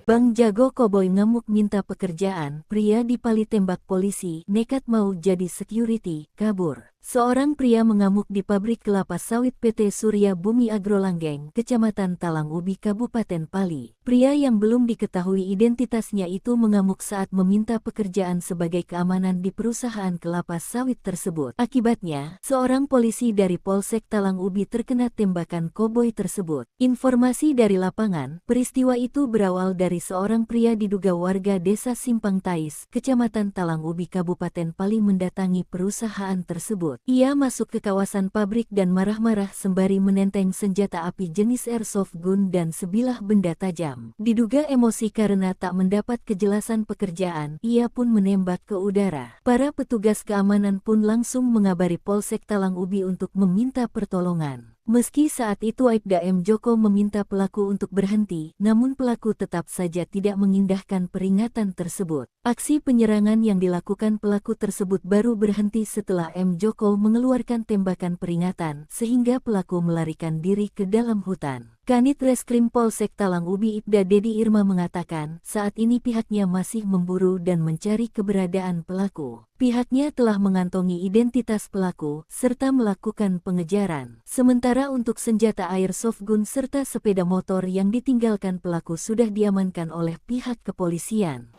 Bang Jago Koboi ngamuk minta pekerjaan, pria dipali tembak polisi, nekat mau jadi security, kabur. Seorang pria mengamuk di pabrik kelapa sawit PT Surya Bumi Agrolanggeng, Kecamatan Talang Ubi, Kabupaten Pali. Pria yang belum diketahui identitasnya itu mengamuk saat meminta pekerjaan sebagai keamanan di perusahaan kelapa sawit tersebut. Akibatnya, seorang polisi dari Polsek Talang Ubi terkena tembakan koboi tersebut. Informasi dari lapangan, peristiwa itu berawal dari seorang pria diduga warga desa Simpang Tais, Kecamatan Talang Ubi, Kabupaten Pali mendatangi perusahaan tersebut. Ia masuk ke kawasan pabrik dan marah-marah sembari menenteng senjata api jenis airsoft gun dan sebilah benda tajam. Diduga emosi karena tak mendapat kejelasan pekerjaan, ia pun menembak ke udara. Para petugas keamanan pun langsung mengabari Polsek Talang Ubi untuk meminta pertolongan. Meski saat itu Aibda M. Joko meminta pelaku untuk berhenti, namun pelaku tetap saja tidak mengindahkan peringatan tersebut. Aksi penyerangan yang dilakukan pelaku tersebut baru berhenti setelah M. Joko mengeluarkan tembakan peringatan, sehingga pelaku melarikan diri ke dalam hutan. Kanit Reskrim Polsek Talang Ubi Ibda Dedi Irma mengatakan, saat ini pihaknya masih memburu dan mencari keberadaan pelaku. Pihaknya telah mengantongi identitas pelaku, serta melakukan pengejaran. Sementara untuk senjata airsoft gun serta sepeda motor yang ditinggalkan pelaku sudah diamankan oleh pihak kepolisian.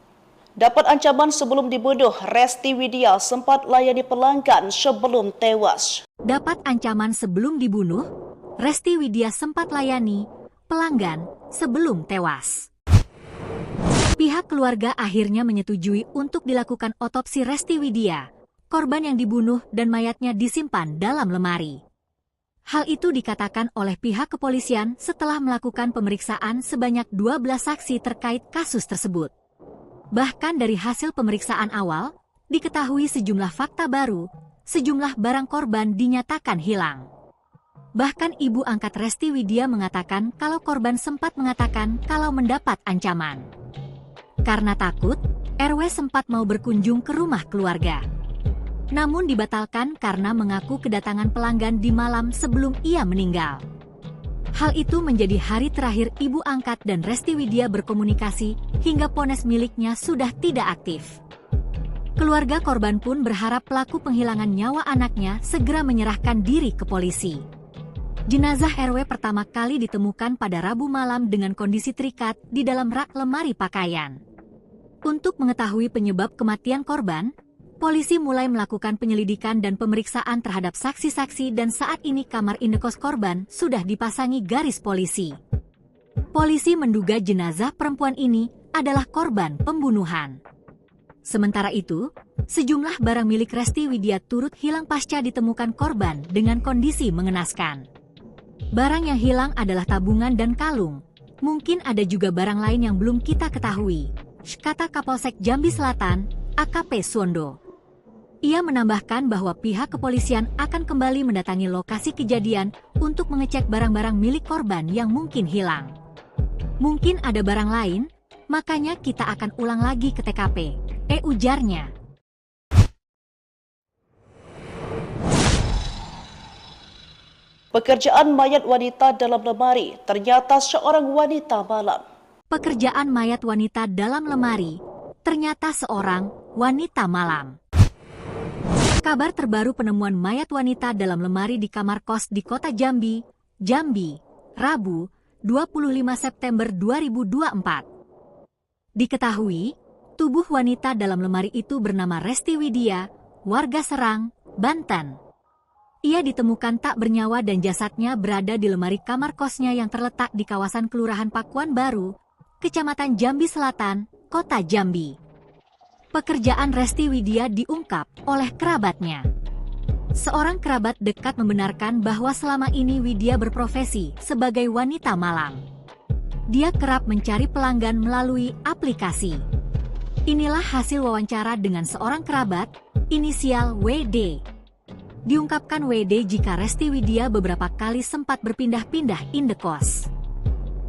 Dapat ancaman sebelum dibunuh, Resti Widya sempat layani pelanggan sebelum tewas. Dapat ancaman sebelum dibunuh, Resti Widya sempat layani pelanggan sebelum tewas. Pihak keluarga akhirnya menyetujui untuk dilakukan otopsi Resti Widya, korban yang dibunuh dan mayatnya disimpan dalam lemari. Hal itu dikatakan oleh pihak kepolisian setelah melakukan pemeriksaan sebanyak 12 saksi terkait kasus tersebut. Bahkan dari hasil pemeriksaan awal, diketahui sejumlah fakta baru, sejumlah barang korban dinyatakan hilang. Bahkan ibu angkat Resti Widya mengatakan kalau korban sempat mengatakan kalau mendapat ancaman. Karena takut, RW sempat mau berkunjung ke rumah keluarga. Namun dibatalkan karena mengaku kedatangan pelanggan di malam sebelum ia meninggal. Hal itu menjadi hari terakhir ibu angkat dan Resti Widya berkomunikasi hingga ponsel miliknya sudah tidak aktif. Keluarga korban pun berharap pelaku penghilangan nyawa anaknya segera menyerahkan diri ke polisi. Jenazah RW pertama kali ditemukan pada Rabu malam dengan kondisi terikat di dalam rak lemari pakaian. Untuk mengetahui penyebab kematian korban, polisi mulai melakukan penyelidikan dan pemeriksaan terhadap saksi-saksi dan saat ini kamar indekos korban sudah dipasangi garis polisi. Polisi menduga jenazah perempuan ini adalah korban pembunuhan. Sementara itu, sejumlah barang milik Resti Widya turut hilang pasca ditemukan korban dengan kondisi mengenaskan. Barang yang hilang adalah tabungan dan kalung. Mungkin ada juga barang lain yang belum kita ketahui, kata Kapolsek Jambi Selatan, AKP Suwondo. Ia menambahkan bahwa pihak kepolisian akan kembali mendatangi lokasi kejadian untuk mengecek barang-barang milik korban yang mungkin hilang. Mungkin ada barang lain, makanya kita akan ulang lagi ke TKP, ujarnya. Pekerjaan mayat wanita dalam lemari, ternyata seorang wanita malam. Pekerjaan mayat wanita dalam lemari, ternyata seorang wanita malam. Kabar terbaru penemuan mayat wanita dalam lemari di kamar kos di kota Jambi, Rabu, 25 September 2024. Diketahui, tubuh wanita dalam lemari itu bernama Resti Widya, warga Serang, Banten. Ia ditemukan tak bernyawa dan jasadnya berada di lemari kamar kosnya yang terletak di kawasan Kelurahan Pakuan Baru, Kecamatan Jambi Selatan, Kota Jambi. Pekerjaan Resti Widya diungkap oleh kerabatnya. Seorang kerabat dekat membenarkan bahwa selama ini Widya berprofesi sebagai wanita malam. Dia kerap mencari pelanggan melalui aplikasi. Inilah hasil wawancara dengan seorang kerabat, inisial WD. Diungkapkan WD jika Resti Widya beberapa kali sempat berpindah-pindah indekos.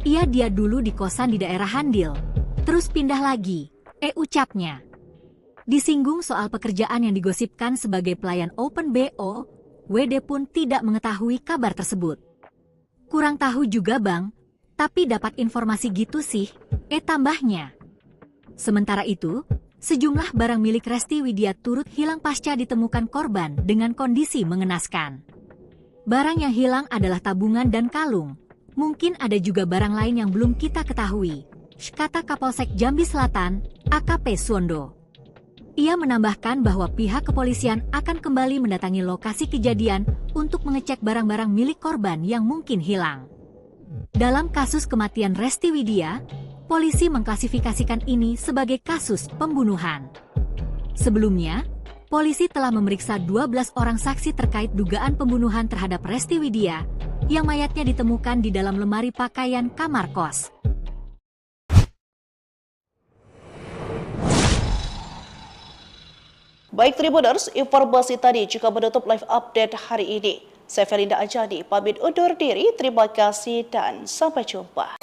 Dia dulu di kosan di daerah Handil, terus pindah lagi, ucapnya. Disinggung soal pekerjaan yang digosipkan sebagai pelayan Open BO, WD pun tidak mengetahui kabar tersebut. Kurang tahu juga bang, Tapi dapat informasi gitu sih, tambahnya. Sementara itu, sejumlah barang milik Resti Widya turut hilang pasca ditemukan korban dengan kondisi mengenaskan. Barang yang hilang adalah tabungan dan kalung. Mungkin ada juga barang lain yang belum kita ketahui, kata Kapolsek Jambi Selatan, AKP Suwondo. Ia menambahkan bahwa pihak kepolisian akan kembali mendatangi lokasi kejadian untuk mengecek barang-barang milik korban yang mungkin hilang. Dalam kasus kematian Resti Widya, polisi mengklasifikasikan ini sebagai kasus pembunuhan. Sebelumnya, polisi telah memeriksa 12 orang saksi terkait dugaan pembunuhan terhadap Resti Widya yang mayatnya ditemukan di dalam lemari pakaian kamar kos. Baik Tribuners, informasi tadi juga menutup live update hari ini. Saya Felinda Anjani, pamit undur diri. Terima kasih dan sampai jumpa.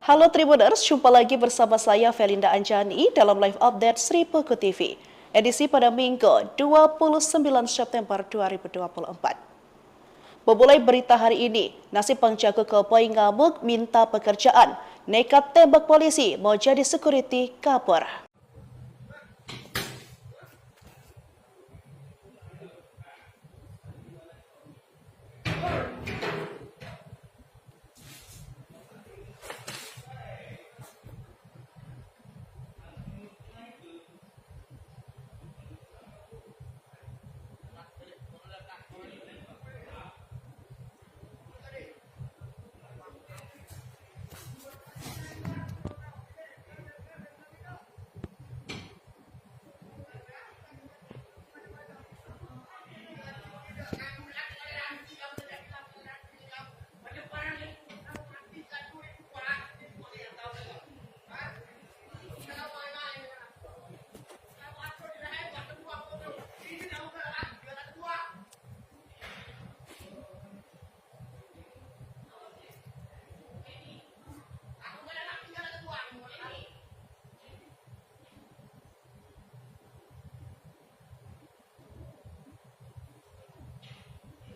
Halo Tribuners, jumpa lagi bersama saya Felinda Anjani dalam live update Sri Peko TV. Edisi pada Minggu 29 September 2024. Memulai berita hari ini, nasib penjaga keboi ngamuk minta pekerjaan, nekat tembak polisi mau jadi security kabur.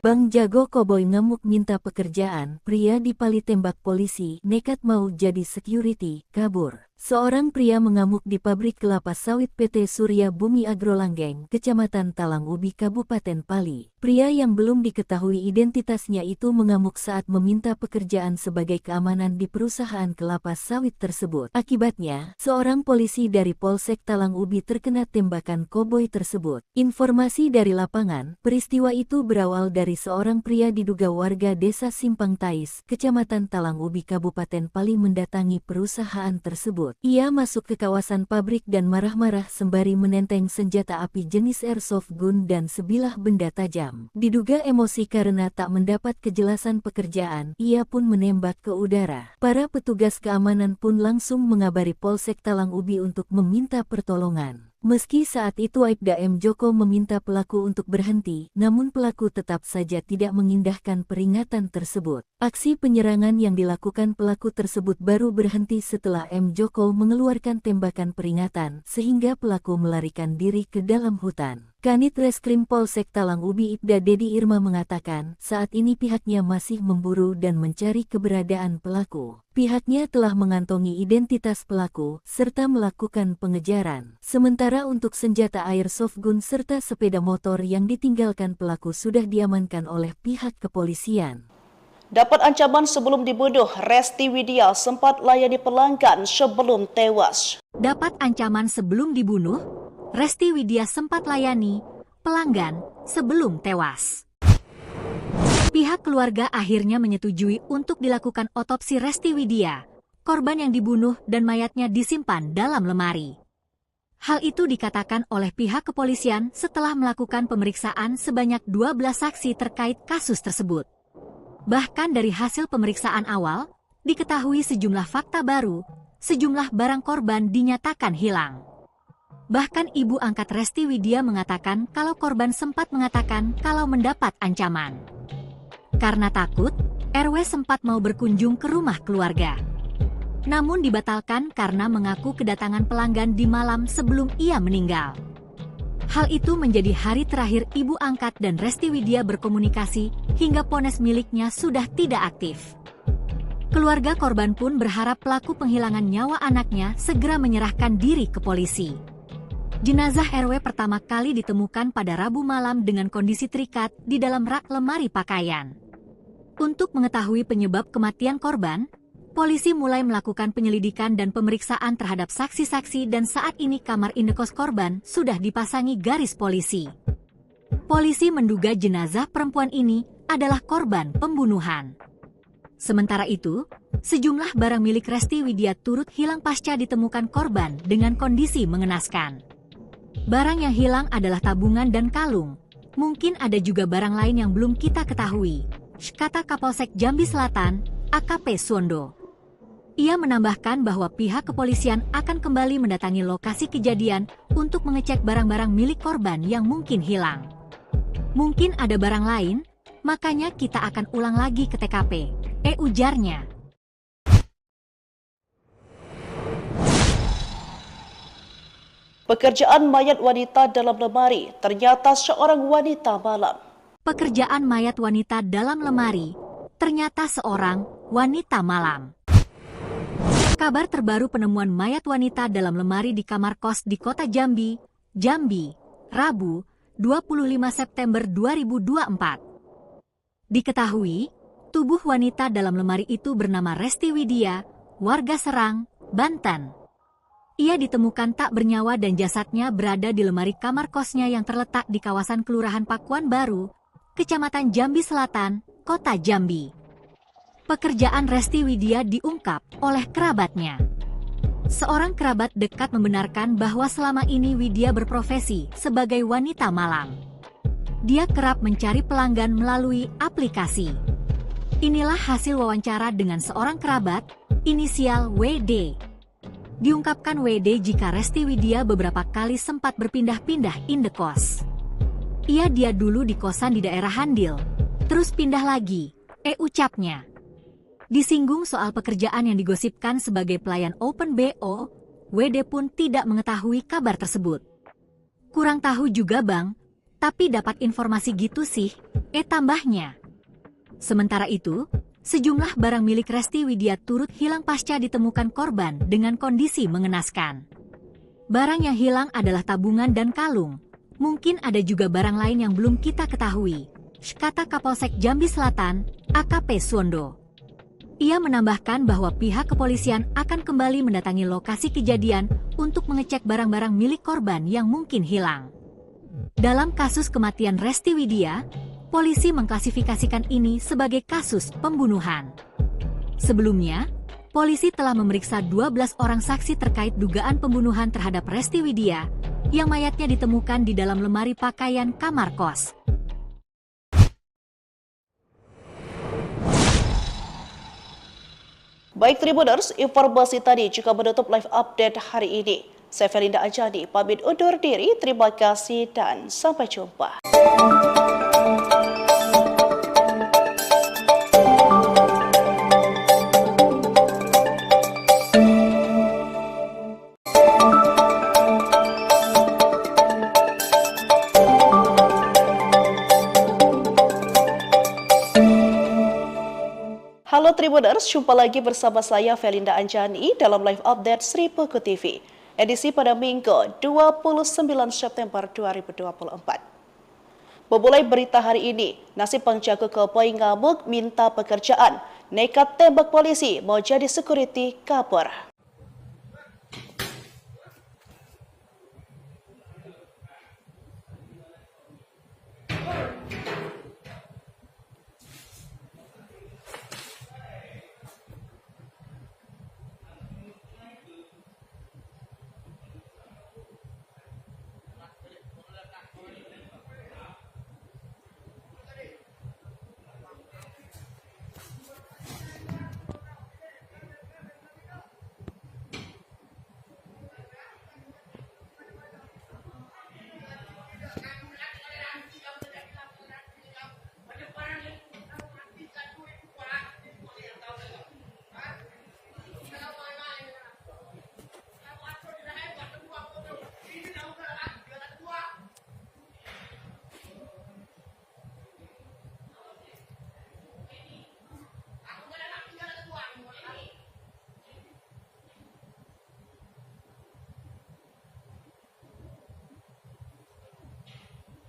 Bang Jago Koboi ngamuk minta pekerjaan, pria dipali tembak polisi, nekat mau jadi security, kabur. Seorang pria mengamuk di pabrik kelapa sawit PT Surya Bumi Agrolanggeng, Kecamatan Talang Ubi, Kabupaten Pali. Pria yang belum diketahui identitasnya itu mengamuk saat meminta pekerjaan sebagai keamanan di perusahaan kelapa sawit tersebut. Akibatnya, seorang polisi dari Polsek Talang Ubi terkena tembakan koboi tersebut. Informasi dari lapangan, peristiwa itu berawal dari seorang pria diduga warga desa Simpang Tais, Kecamatan Talang Ubi, Kabupaten Pali mendatangi perusahaan tersebut. Ia masuk ke kawasan pabrik dan marah-marah sembari menenteng senjata api jenis airsoft gun dan sebilah benda tajam. Diduga emosi karena tak mendapat kejelasan pekerjaan, ia pun menembak ke udara. Para petugas keamanan pun langsung mengabari Polsek Talang Ubi untuk meminta pertolongan. Meski saat itu Aibda M. Joko meminta pelaku untuk berhenti, namun pelaku tetap saja tidak mengindahkan peringatan tersebut. Aksi penyerangan yang dilakukan pelaku tersebut baru berhenti setelah M. Joko mengeluarkan tembakan peringatan, sehingga pelaku melarikan diri ke dalam hutan. Kanit Reskrim Polsek Talang Ubi Ibda Dedi Irma mengatakan, saat ini pihaknya masih memburu dan mencari keberadaan pelaku. Pihaknya telah mengantongi identitas pelaku, serta melakukan pengejaran. Sementara untuk senjata airsoft gun serta sepeda motor yang ditinggalkan pelaku sudah diamankan oleh pihak kepolisian. Dapat ancaman sebelum dibunuh, Resti Widya sempat layani pelanggan sebelum tewas. Dapat ancaman sebelum dibunuh, Resti Widya sempat layani pelanggan sebelum tewas. Pihak keluarga akhirnya menyetujui untuk dilakukan otopsi Resti Widya, korban yang dibunuh dan mayatnya disimpan dalam lemari. Hal itu dikatakan oleh pihak kepolisian setelah melakukan pemeriksaan sebanyak 12 saksi terkait kasus tersebut. Bahkan dari hasil pemeriksaan awal, diketahui sejumlah fakta baru, sejumlah barang korban dinyatakan hilang. Bahkan ibu angkat Resti Widya mengatakan kalau korban sempat mengatakan kalau mendapat ancaman. Karena takut, RW sempat mau berkunjung ke rumah keluarga. Namun dibatalkan karena mengaku kedatangan pelanggan di malam sebelum ia meninggal. Hal itu menjadi hari terakhir ibu angkat dan Resti Widya berkomunikasi hingga ponsel miliknya sudah tidak aktif. Keluarga korban pun berharap pelaku penghilangan nyawa anaknya segera menyerahkan diri ke polisi. Jenazah RW pertama kali ditemukan pada Rabu malam dengan kondisi terikat di dalam rak lemari pakaian. Untuk mengetahui penyebab kematian korban, polisi mulai melakukan penyelidikan dan pemeriksaan terhadap saksi-saksi dan saat ini kamar indekos korban sudah dipasangi garis polisi. Polisi menduga jenazah perempuan ini adalah korban pembunuhan. Sementara itu, sejumlah barang milik Resti Widya turut hilang pasca ditemukan korban dengan kondisi mengenaskan. Barang yang hilang adalah tabungan dan kalung. Mungkin ada juga barang lain yang belum kita ketahui, kata Kapolsek Jambi Selatan, AKP Suwondo. Ia menambahkan bahwa pihak kepolisian akan kembali mendatangi lokasi kejadian untuk mengecek barang-barang milik korban yang mungkin hilang. Mungkin ada barang lain, makanya kita akan ulang lagi ke TKP, ujarnya. Pekerjaan mayat wanita dalam lemari ternyata seorang wanita malam. Pekerjaan mayat wanita dalam lemari ternyata seorang wanita malam. Kabar terbaru penemuan mayat wanita dalam lemari di kamar kos di kota Jambi, Rabu, 25 September 2024. Diketahui, tubuh wanita dalam lemari itu bernama Resti Widya, warga Serang, Banten. Ia ditemukan tak bernyawa dan jasadnya berada di lemari kamar kosnya yang terletak di kawasan Kelurahan Pakuan Baru, Kecamatan Jambi Selatan, Kota Jambi. Pekerjaan Resti Widya diungkap oleh kerabatnya. Seorang kerabat dekat membenarkan bahwa selama ini Widya berprofesi sebagai wanita malam. Dia kerap mencari pelanggan melalui aplikasi. Inilah hasil wawancara dengan seorang kerabat, inisial WD. Diungkapkan WD jika Resti Widya beberapa kali sempat berpindah-pindah indekos. Dia dulu di kosan di daerah Handil, terus pindah lagi, ucapnya. Disinggung soal pekerjaan yang digosipkan sebagai pelayan Open BO, WD pun tidak mengetahui kabar tersebut. Kurang tahu juga bang, tapi dapat informasi gitu sih, tambahnya. Sementara itu, sejumlah barang milik Resti Widya turut hilang pasca ditemukan korban dengan kondisi mengenaskan. Barang yang hilang adalah tabungan dan kalung. Mungkin ada juga barang lain yang belum kita ketahui, kata Kapolsek Jambi Selatan, AKP Suwondo. Ia menambahkan bahwa pihak kepolisian akan kembali mendatangi lokasi kejadian untuk mengecek barang-barang milik korban yang mungkin hilang. Dalam kasus kematian Resti Widya, polisi mengklasifikasikan ini sebagai kasus pembunuhan. Sebelumnya, polisi telah memeriksa 12 orang saksi terkait dugaan pembunuhan terhadap Resti Widya, yang mayatnya ditemukan di dalam lemari pakaian kamar kos. Baik Tribuners, informasi tadi juga menutup live update hari ini. Saya Felinda Anjani, pamit undur diri, terima kasih dan sampai jumpa. Halo Tribuners, jumpa lagi bersama saya Felinda Anjani dalam live update Sri Puku TV. Edisi pada Minggu 29 September 2024. Memulai berita hari ini, nasib penjaga keboi ngamuk minta pekerjaan, nekat tembak polisi mau jadi security kabur.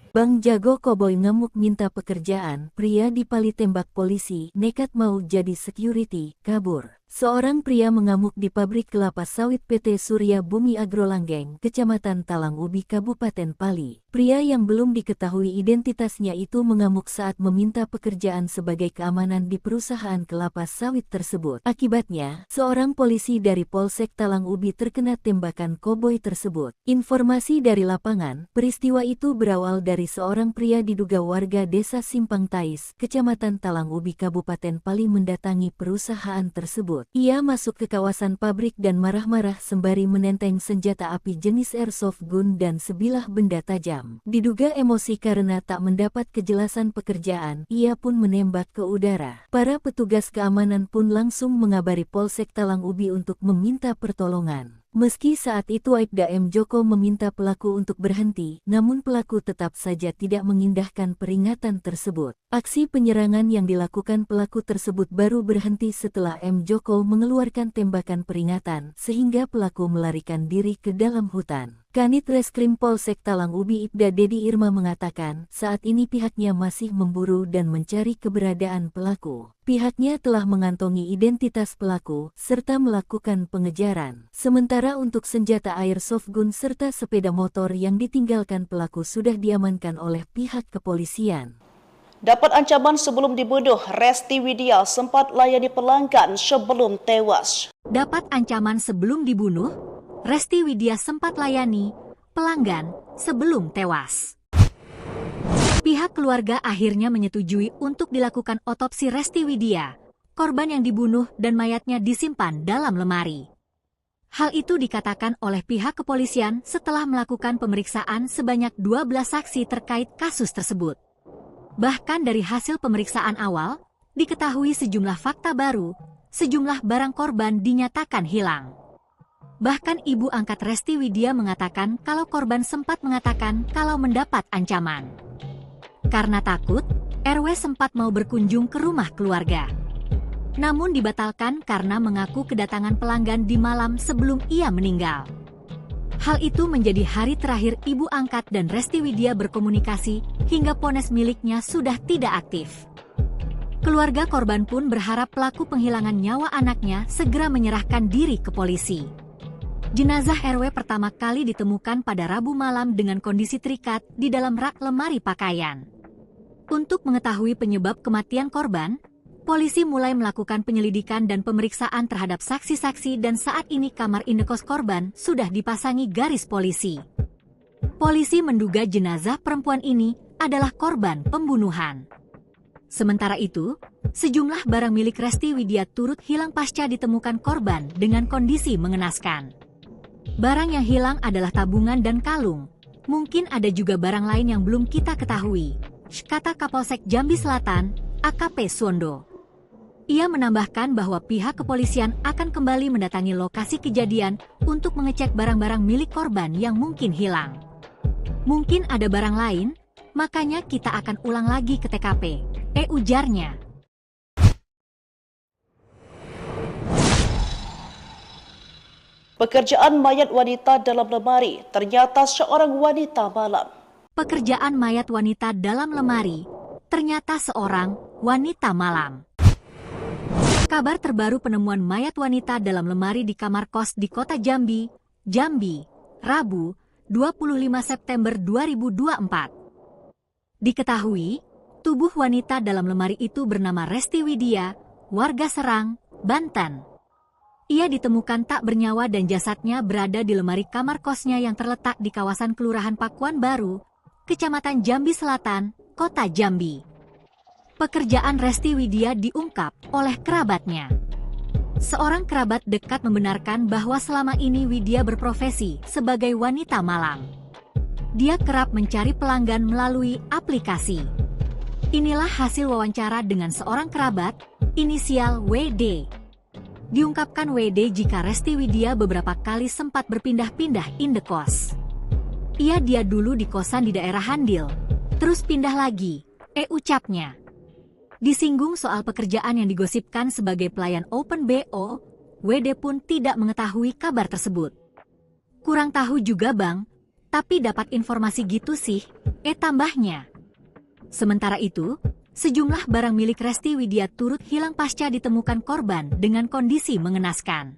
Bang Jago Koboi ngamuk minta pekerjaan, pria dipali tembak polisi, nekat mau jadi security, kabur. Seorang pria mengamuk di pabrik kelapa sawit PT Surya Bumi Agrolanggeng, Kecamatan Talang Ubi, Kabupaten Pali. Pria yang belum diketahui identitasnya itu mengamuk saat meminta pekerjaan sebagai keamanan di perusahaan kelapa sawit tersebut. Akibatnya, seorang polisi dari Polsek Talang Ubi terkena tembakan koboi tersebut. Informasi dari lapangan, peristiwa itu berawal dari seorang pria diduga warga desa Simpang Tais, Kecamatan Talang Ubi, Kabupaten Pali mendatangi perusahaan tersebut. Ia masuk ke kawasan pabrik dan marah-marah sembari menenteng senjata api jenis airsoft gun dan sebilah benda tajam. Diduga emosi karena tak mendapat kejelasan pekerjaan, ia pun menembak ke udara. Para petugas keamanan pun langsung mengabari Polsek Talang Ubi untuk meminta pertolongan. Meski saat itu Aibda M. Joko meminta pelaku untuk berhenti, namun pelaku tetap saja tidak mengindahkan peringatan tersebut. Aksi penyerangan yang dilakukan pelaku tersebut baru berhenti setelah M. Joko mengeluarkan tembakan peringatan, sehingga pelaku melarikan diri ke dalam hutan. Kanit Reskrim Polsek Talang Ubi Ibda Dedi Irma mengatakan, saat ini pihaknya masih memburu dan mencari keberadaan pelaku. Pihaknya telah mengantongi identitas pelaku, serta melakukan pengejaran. Sementara untuk senjata airsoft gun serta sepeda motor yang ditinggalkan pelaku sudah diamankan oleh pihak kepolisian. Dapat ancaman sebelum dibunuh, Resti Widya sempat layani pelanggan sebelum tewas. Dapat ancaman sebelum dibunuh, Resti Widya sempat layani pelanggan sebelum tewas. Pihak keluarga akhirnya menyetujui untuk dilakukan otopsi Resti Widya, korban yang dibunuh dan mayatnya disimpan dalam lemari. Hal itu dikatakan oleh pihak kepolisian setelah melakukan pemeriksaan sebanyak 12 saksi terkait kasus tersebut. Bahkan dari hasil pemeriksaan awal, diketahui sejumlah fakta baru, sejumlah barang korban dinyatakan hilang. Bahkan ibu angkat Resti Widya mengatakan kalau korban sempat mengatakan kalau mendapat ancaman. Karena takut, RW sempat mau berkunjung ke rumah keluarga. Namun dibatalkan karena mengaku kedatangan pelanggan di malam sebelum ia meninggal. Hal itu menjadi hari terakhir ibu angkat dan Resti Widya berkomunikasi hingga ponsel miliknya sudah tidak aktif. Keluarga korban pun berharap pelaku penghilangan nyawa anaknya segera menyerahkan diri ke polisi. Jenazah RW pertama kali ditemukan pada Rabu malam dengan kondisi terikat di dalam rak lemari pakaian. Untuk mengetahui penyebab kematian korban, polisi mulai melakukan penyelidikan dan pemeriksaan terhadap saksi-saksi dan saat ini kamar indekos korban sudah dipasangi garis polisi. Polisi menduga jenazah perempuan ini adalah korban pembunuhan. Sementara itu, sejumlah barang milik Resti Widya turut hilang pasca ditemukan korban dengan kondisi mengenaskan. Barang yang hilang adalah tabungan dan kalung. Mungkin ada juga barang lain yang belum kita ketahui, kata Kapolsek Jambi Selatan, AKP Suwondo. Ia menambahkan bahwa pihak kepolisian akan kembali mendatangi lokasi kejadian untuk mengecek barang-barang milik korban yang mungkin hilang. Mungkin ada barang lain, makanya kita akan ulang lagi ke TKP, ujarnya. Pekerjaan mayat wanita dalam lemari, ternyata seorang wanita malam. Pekerjaan mayat wanita dalam lemari, ternyata seorang wanita malam. Kabar terbaru penemuan mayat wanita dalam lemari di kamar kos di kota Jambi, Rabu, 25 September 2024. Diketahui, tubuh wanita dalam lemari itu bernama Resti Widya, warga Serang, Banten. Ia ditemukan tak bernyawa dan jasadnya berada di lemari kamar kosnya yang terletak di kawasan Kelurahan Pakuan Baru, Kecamatan Jambi Selatan, Kota Jambi. Pekerjaan Resti Widya diungkap oleh kerabatnya. Seorang kerabat dekat membenarkan bahwa selama ini Widya berprofesi sebagai wanita malam. Dia kerap mencari pelanggan melalui aplikasi. Inilah hasil wawancara dengan seorang kerabat, inisial WD. Diungkapkan WD jika Resti Widya beberapa kali sempat berpindah-pindah indekos. Dia dulu di kosan di daerah Handil, terus pindah lagi, ucapnya. Disinggung soal pekerjaan yang digosipkan sebagai pelayan Open BO, WD pun tidak mengetahui kabar tersebut. Kurang tahu juga bang, Tapi dapat informasi gitu sih, tambahnya. Sementara itu, sejumlah barang milik Resti Widya turut hilang pasca ditemukan korban dengan kondisi mengenaskan.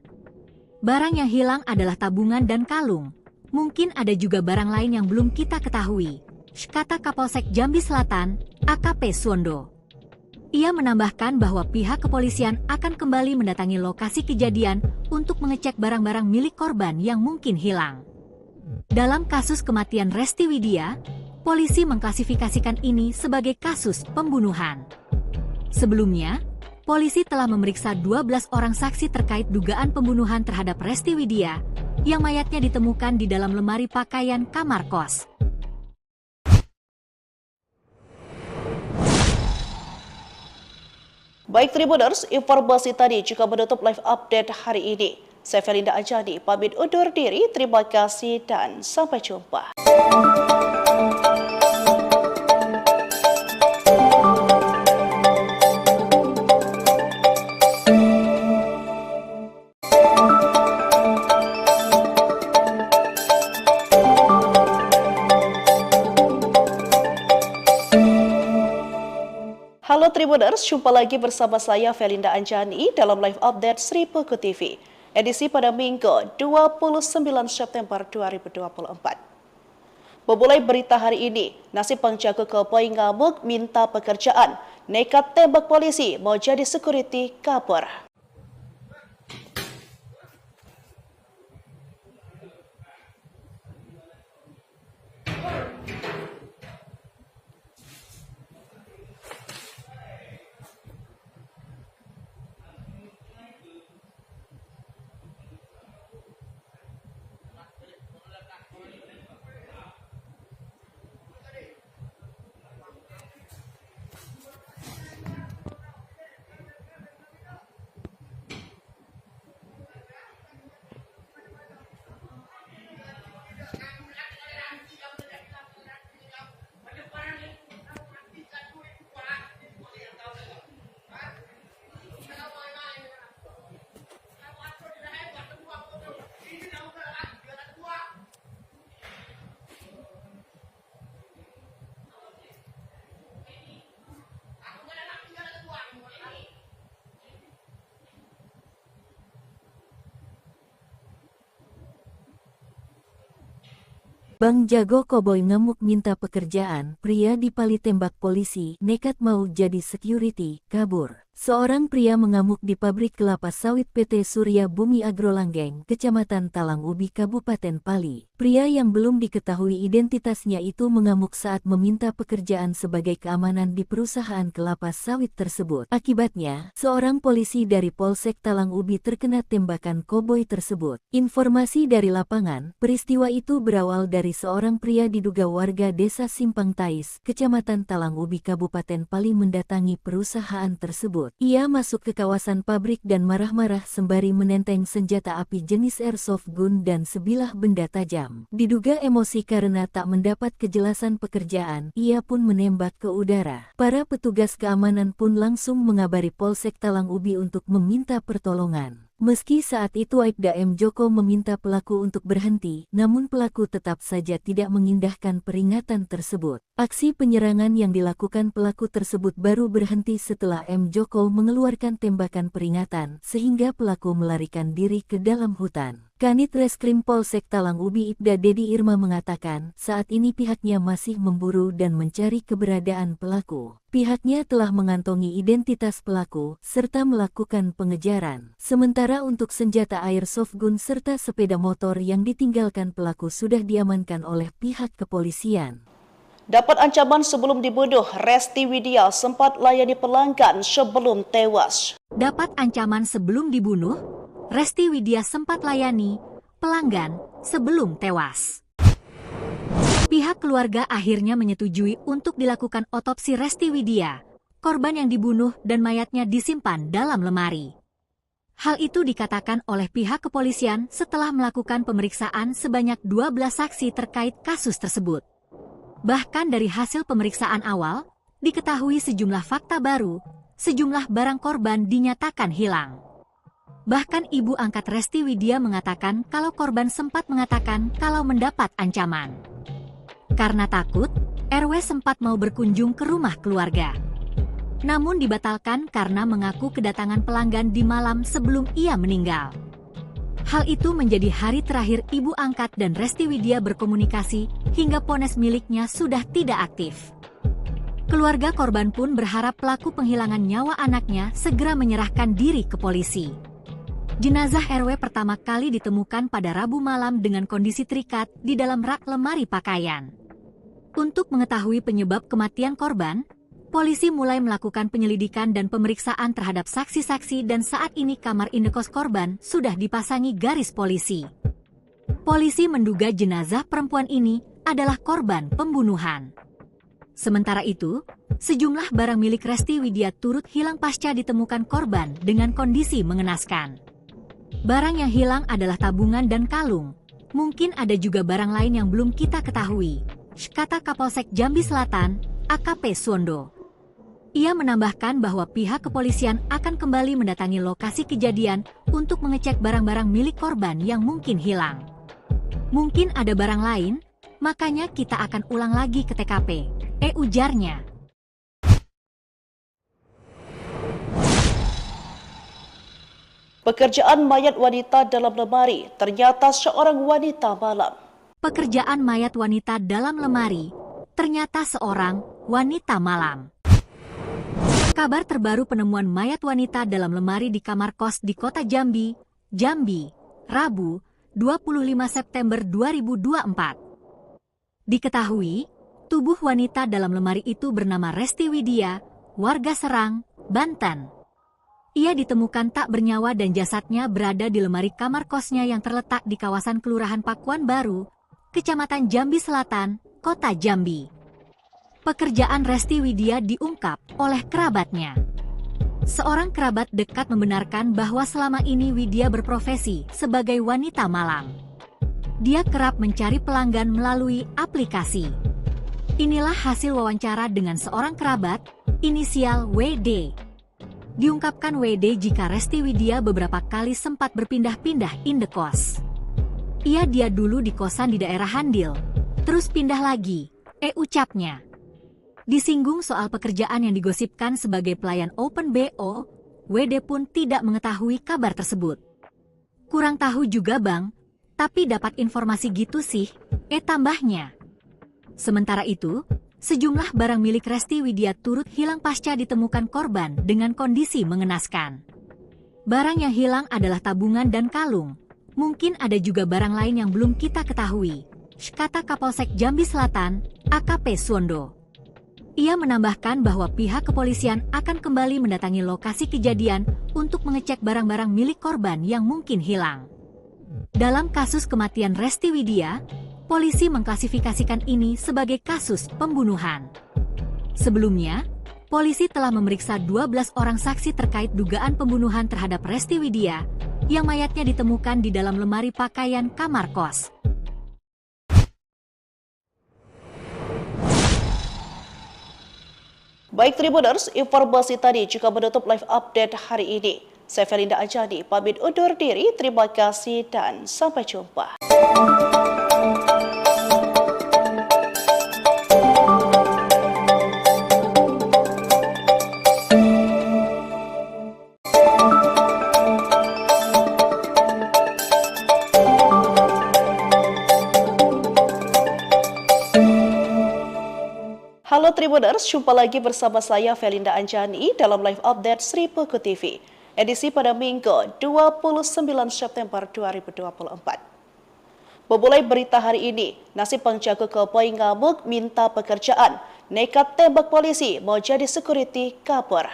Barang yang hilang adalah tabungan dan kalung. Mungkin ada juga barang lain yang belum kita ketahui, kata Kapolsek Jambi Selatan, AKP Suwondo. Ia menambahkan bahwa pihak kepolisian akan kembali mendatangi lokasi kejadian untuk mengecek barang-barang milik korban yang mungkin hilang. Dalam kasus kematian Resti Widya, polisi mengklasifikasikan ini sebagai kasus pembunuhan. Sebelumnya, polisi telah memeriksa 12 orang saksi terkait dugaan pembunuhan terhadap Resti Widya, yang mayatnya ditemukan di dalam lemari pakaian kamar kos. Baik Tribuners, informasi tadi juga menutup live update hari ini. Saya Felinda Anjani, pamit undur diri, terima kasih dan sampai jumpa. Halo Tribuners, jumpa lagi bersama saya Felinda Anjani dalam live update Sri Puku TV. Edisi pada Minggu 29 September 2024. Memulai berita hari ini, nasib penjaga koboi ngamuk minta pekerjaan, nekat tembak polisi mau jadi security kabur. Bang Jago Koboi ngamuk minta pekerjaan, pria dipali tembak polisi, nekat mau jadi security, kabur. Seorang pria mengamuk di pabrik kelapa sawit PT Surya Bumi Agrolanggeng, Kecamatan Talang Ubi, Kabupaten Pali. Pria yang belum diketahui identitasnya itu mengamuk saat meminta pekerjaan sebagai keamanan di perusahaan kelapa sawit tersebut. Akibatnya, seorang polisi dari Polsek Talang Ubi terkena tembakan koboi tersebut. Informasi dari lapangan, peristiwa itu berawal dari seorang pria diduga warga Desa Simpang Tais, Kecamatan Talang Ubi, Kabupaten Pali mendatangi perusahaan tersebut. Ia masuk ke kawasan pabrik dan marah-marah sembari menenteng senjata api jenis airsoft gun dan sebilah benda tajam. Diduga emosi karena tak mendapat kejelasan pekerjaan, ia pun menembak ke udara. Para petugas keamanan pun langsung mengabari Polsek Talang Ubi untuk meminta pertolongan. Meski saat itu Aibda M. Joko meminta pelaku untuk berhenti, namun pelaku tetap saja tidak mengindahkan peringatan tersebut. Aksi penyerangan yang dilakukan pelaku tersebut baru berhenti setelah M. Joko mengeluarkan tembakan peringatan, sehingga pelaku melarikan diri ke dalam hutan. Kanit Reskrim Polsek Talang Ubi Ibda Dedi Irma mengatakan, saat ini pihaknya masih memburu dan mencari keberadaan pelaku. Pihaknya telah mengantongi identitas pelaku, serta melakukan pengejaran. Sementara untuk senjata airsoft gun serta sepeda motor yang ditinggalkan pelaku sudah diamankan oleh pihak kepolisian. Dapat ancaman sebelum dibunuh, Resti Widya sempat layani pelanggan sebelum tewas. Dapat ancaman sebelum dibunuh, Resti Widya sempat layani pelanggan sebelum tewas. Pihak keluarga akhirnya menyetujui untuk dilakukan otopsi Resti Widya, korban yang dibunuh dan mayatnya disimpan dalam lemari. Hal itu dikatakan oleh pihak kepolisian setelah melakukan pemeriksaan sebanyak 12 saksi terkait kasus tersebut. Bahkan dari hasil pemeriksaan awal, diketahui sejumlah fakta baru, sejumlah barang korban dinyatakan hilang. Bahkan ibu angkat Resti Widya mengatakan kalau korban sempat mengatakan kalau mendapat ancaman. Karena takut, RW sempat mau berkunjung ke rumah keluarga. Namun dibatalkan karena mengaku kedatangan pelanggan di malam sebelum ia meninggal. Hal itu menjadi hari terakhir ibu angkat dan Resti Widya berkomunikasi hingga ponsel miliknya sudah tidak aktif. Keluarga korban pun berharap pelaku penghilangan nyawa anaknya segera menyerahkan diri ke polisi. Jenazah RW pertama kali ditemukan pada Rabu malam dengan kondisi terikat di dalam rak lemari pakaian. Untuk mengetahui penyebab kematian korban, polisi mulai melakukan penyelidikan dan pemeriksaan terhadap saksi-saksi dan saat ini kamar indekos korban sudah dipasangi garis polisi. Polisi menduga jenazah perempuan ini adalah korban pembunuhan. Sementara itu, sejumlah barang milik Resti Widya turut hilang pasca ditemukan korban dengan kondisi mengenaskan. Barang yang hilang adalah tabungan dan kalung. Mungkin ada juga barang lain yang belum kita ketahui, kata Kapolsek Jambi Selatan, AKP Suwondo. Ia menambahkan bahwa pihak kepolisian akan kembali mendatangi lokasi kejadian untuk mengecek barang-barang milik korban yang mungkin hilang. Mungkin ada barang lain, makanya kita akan ulang lagi ke TKP, ujarnya. Pekerjaan mayat wanita dalam lemari ternyata seorang wanita malam. Pekerjaan mayat wanita dalam lemari ternyata seorang wanita malam. Kabar terbaru penemuan mayat wanita dalam lemari di kamar kos di kota Jambi, Rabu, 25 September 2024. Diketahui, tubuh wanita dalam lemari itu bernama Resti Widya, warga Serang, Banten. Ia ditemukan tak bernyawa dan jasadnya berada di lemari kamar kosnya yang terletak di kawasan Kelurahan Pakuan Baru, Kecamatan Jambi Selatan, Kota Jambi. Pekerjaan Resti Widya diungkap oleh kerabatnya. Seorang kerabat dekat membenarkan bahwa selama ini Widya berprofesi sebagai wanita malam. Dia kerap mencari pelanggan melalui aplikasi. Inilah hasil wawancara dengan seorang kerabat, inisial WD. Diungkapkan WD jika Resti Widya beberapa kali sempat berpindah-pindah indekos. Dia dulu di kosan di daerah Handil, terus pindah lagi, ucapnya. Disinggung soal pekerjaan yang digosipkan sebagai pelayan Open BO, WD pun tidak mengetahui kabar tersebut. Kurang tahu juga bang, tapi dapat informasi gitu sih, tambahnya. Sementara itu, sejumlah barang milik Resti Widya turut hilang pasca ditemukan korban dengan kondisi mengenaskan. Barang yang hilang adalah tabungan dan kalung. Mungkin ada juga barang lain yang belum kita ketahui, kata Kapolsek Jambi Selatan, AKP Suwondo. Ia menambahkan bahwa pihak kepolisian akan kembali mendatangi lokasi kejadian untuk mengecek barang-barang milik korban yang mungkin hilang. Dalam kasus kematian Resti Widya, polisi mengklasifikasikan ini sebagai kasus pembunuhan. Sebelumnya, polisi telah memeriksa 12 orang saksi terkait dugaan pembunuhan terhadap Resti Widya, yang mayatnya ditemukan di dalam lemari pakaian kamar kos. Baik Tribuners, informasi tadi juga menutup live update hari ini. Saya Felinda Anjani, pamit undur diri, terima kasih dan sampai jumpa. Halo Tribuners, jumpa lagi bersama saya Felinda Anjani dalam live update Sri Puku TV. Edisi pada Minggu 29 September 2024. Memulai berita hari ini, nasib penjaga keboi ngamuk minta pekerjaan, nekat tembak polisi mau jadi security kabur.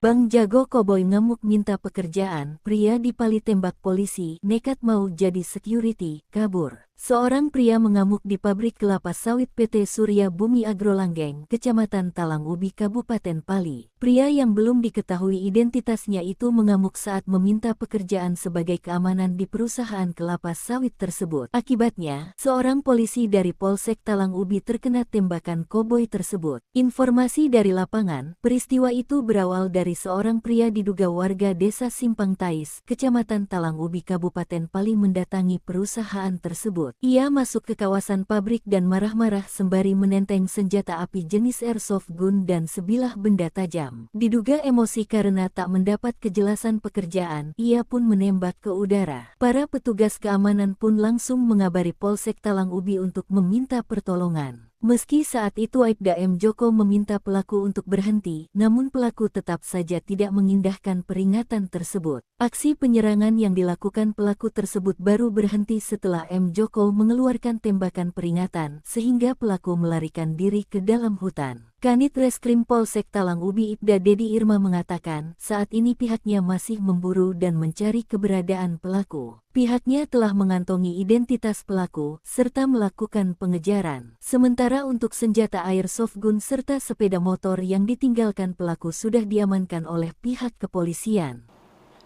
Bang Jago Koboi ngamuk minta pekerjaan, pria dipali tembak polisi, nekat mau jadi security, kabur. Seorang pria mengamuk di pabrik kelapa sawit PT Surya Bumi Agrolanggeng, Kecamatan Talang Ubi, Kabupaten Pali. Pria yang belum diketahui identitasnya itu mengamuk saat meminta pekerjaan sebagai keamanan di perusahaan kelapa sawit tersebut. Akibatnya, seorang polisi dari Polsek Talang Ubi terkena tembakan koboi tersebut. Informasi dari lapangan, peristiwa itu berawal dari seorang pria diduga warga desa Simpang Tais, Kecamatan Talang Ubi, Kabupaten Pali mendatangi perusahaan tersebut. Ia masuk ke kawasan pabrik dan marah-marah sembari menenteng senjata api jenis airsoft gun dan sebilah benda tajam. Diduga emosi karena tak mendapat kejelasan pekerjaan, ia pun menembak ke udara. Para petugas keamanan pun langsung mengabari Polsek Talang Ubi untuk meminta pertolongan. Meski saat itu Aibda M. Joko meminta pelaku untuk berhenti, namun pelaku tetap saja tidak mengindahkan peringatan tersebut. Aksi penyerangan yang dilakukan pelaku tersebut baru berhenti setelah M. Joko mengeluarkan tembakan peringatan, sehingga pelaku melarikan diri ke dalam hutan. Kanit Reskrim Polsek Talang Ubi Ibda Dedi Irma mengatakan, saat ini pihaknya masih memburu dan mencari keberadaan pelaku. Pihaknya telah mengantongi identitas pelaku, serta melakukan pengejaran. Sementara untuk senjata airsoft gun serta sepeda motor yang ditinggalkan pelaku sudah diamankan oleh pihak kepolisian.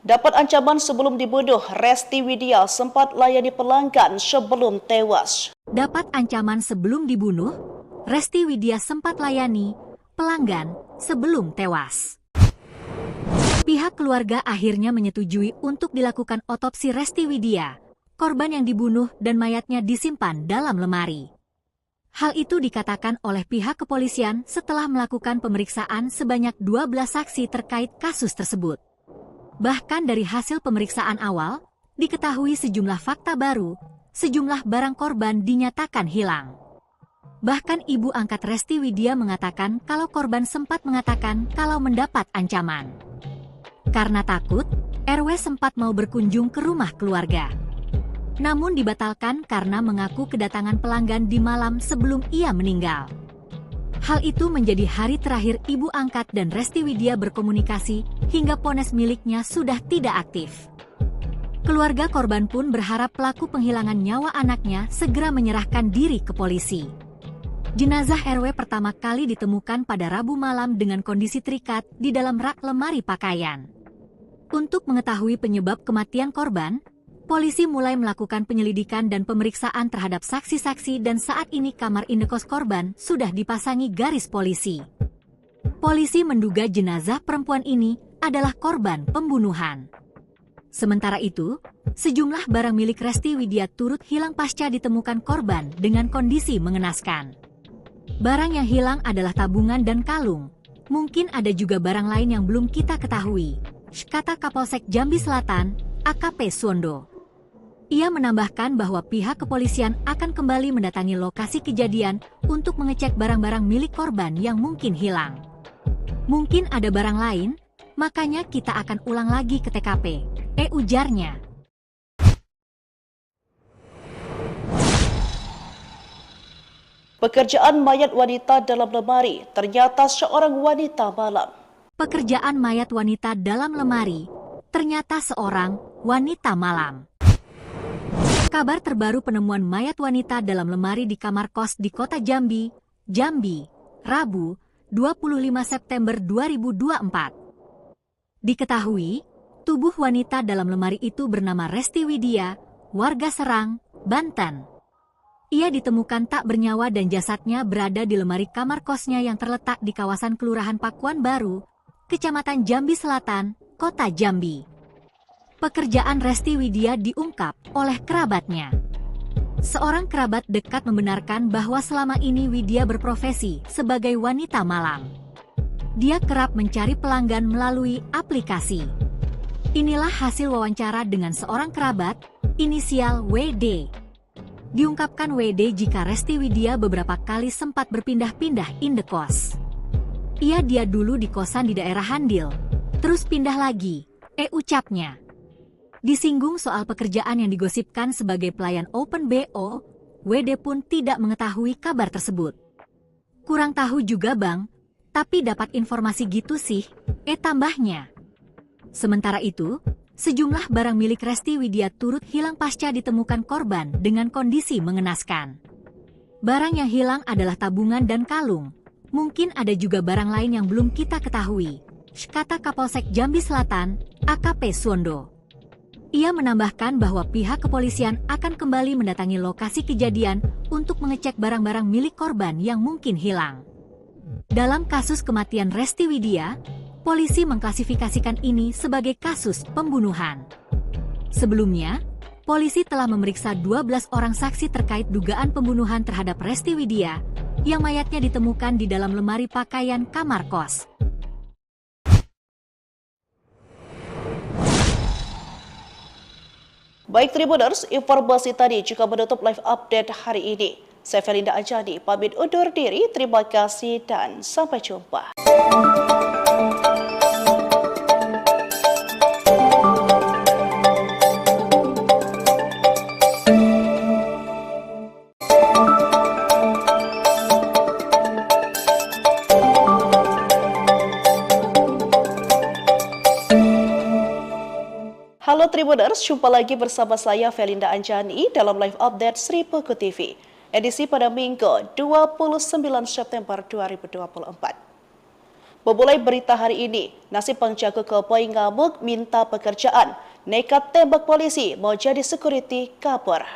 Dapat ancaman sebelum dibunuh, Resti Widya sempat layani pelanggan sebelum tewas. Dapat ancaman sebelum dibunuh, Resti Widya sempat layani pelanggan sebelum tewas. Pihak keluarga akhirnya menyetujui untuk dilakukan otopsi Resti Widya, korban yang dibunuh dan mayatnya disimpan dalam lemari. Hal itu dikatakan oleh pihak kepolisian setelah melakukan pemeriksaan sebanyak 12 saksi terkait kasus tersebut. Bahkan dari hasil pemeriksaan awal, diketahui sejumlah fakta baru, sejumlah barang korban dinyatakan hilang. Bahkan ibu angkat Resti Widya mengatakan kalau korban sempat mengatakan kalau mendapat ancaman. Karena takut, RW sempat mau berkunjung ke rumah keluarga. Namun dibatalkan karena mengaku kedatangan pelanggan di malam sebelum ia meninggal. Hal itu menjadi hari terakhir ibu angkat dan Resti Widya berkomunikasi hingga ponsel miliknya sudah tidak aktif. Keluarga korban pun berharap pelaku penghilangan nyawa anaknya segera menyerahkan diri ke polisi. Jenazah RW pertama kali ditemukan pada Rabu malam dengan kondisi terikat di dalam rak lemari pakaian. Untuk mengetahui penyebab kematian korban, polisi mulai melakukan penyelidikan dan pemeriksaan terhadap saksi-saksi dan saat ini kamar indekos korban sudah dipasangi garis polisi. Polisi menduga jenazah perempuan ini adalah korban pembunuhan. Sementara itu, sejumlah barang milik Resti Widya turut hilang pasca ditemukan korban dengan kondisi mengenaskan. Barang yang hilang adalah tabungan dan kalung. Mungkin ada juga barang lain yang belum kita ketahui, kata Kapolsek Jambi Selatan, AKP Suwondo. Ia menambahkan bahwa pihak kepolisian akan kembali mendatangi lokasi kejadian untuk mengecek barang-barang milik korban yang mungkin hilang. Mungkin ada barang lain, makanya kita akan ulang lagi ke TKP, ujarnya. Pekerjaan mayat wanita dalam lemari, ternyata seorang wanita malam. Pekerjaan mayat wanita dalam lemari, ternyata seorang wanita malam. Kabar terbaru penemuan mayat wanita dalam lemari di kamar kos di kota Jambi, Rabu, 25 September 2024. Diketahui, tubuh wanita dalam lemari itu bernama Resti Widya, warga Serang, Banten. Ia ditemukan tak bernyawa dan jasadnya berada di lemari kamar kosnya yang terletak di kawasan Kelurahan Pakuan Baru, Kecamatan Jambi Selatan, Kota Jambi. Pekerjaan Resti Widya diungkap oleh kerabatnya. Seorang kerabat dekat membenarkan bahwa selama ini Widya berprofesi sebagai wanita malam. Dia kerap mencari pelanggan melalui aplikasi. Inilah hasil wawancara dengan seorang kerabat, inisial WD. Diungkapkan WD jika Resti Widya beberapa kali sempat berpindah-pindah indekos. Dia dulu di kosan di daerah Handil, terus pindah lagi, ucapnya. Disinggung soal pekerjaan yang digosipkan sebagai pelayan Open BO, WD pun tidak mengetahui kabar tersebut. Kurang tahu juga bang, Tapi dapat informasi gitu sih, tambahnya. Sementara itu, sejumlah barang milik Resti Widya turut hilang pasca ditemukan korban dengan kondisi mengenaskan. Barang yang hilang adalah tabungan dan kalung. Mungkin ada juga barang lain yang belum kita ketahui, kata Kapolsek Jambi Selatan, AKP Suwondo. Ia menambahkan bahwa pihak kepolisian akan kembali mendatangi lokasi kejadian untuk mengecek barang-barang milik korban yang mungkin hilang. Dalam kasus kematian Resti Widya, polisi mengklasifikasikan ini sebagai kasus pembunuhan. Sebelumnya, polisi telah memeriksa 12 orang saksi terkait dugaan pembunuhan terhadap Resti Widya, yang mayatnya ditemukan di dalam lemari pakaian kamar kos. Baik Tribuners, informasi tadi juga menutup live update hari ini. Saya Felinda Anjani, pamit undur diri, terima kasih dan sampai jumpa. Halo Tribuners, jumpa lagi bersama saya Felinda Anjani dalam live update Sri Peko TV, edisi pada Minggu 29 September 2024. Memulai berita hari ini, nasib penjaga keboi ngamuk minta pekerjaan, nekat tembak polisi mau jadi security kabur.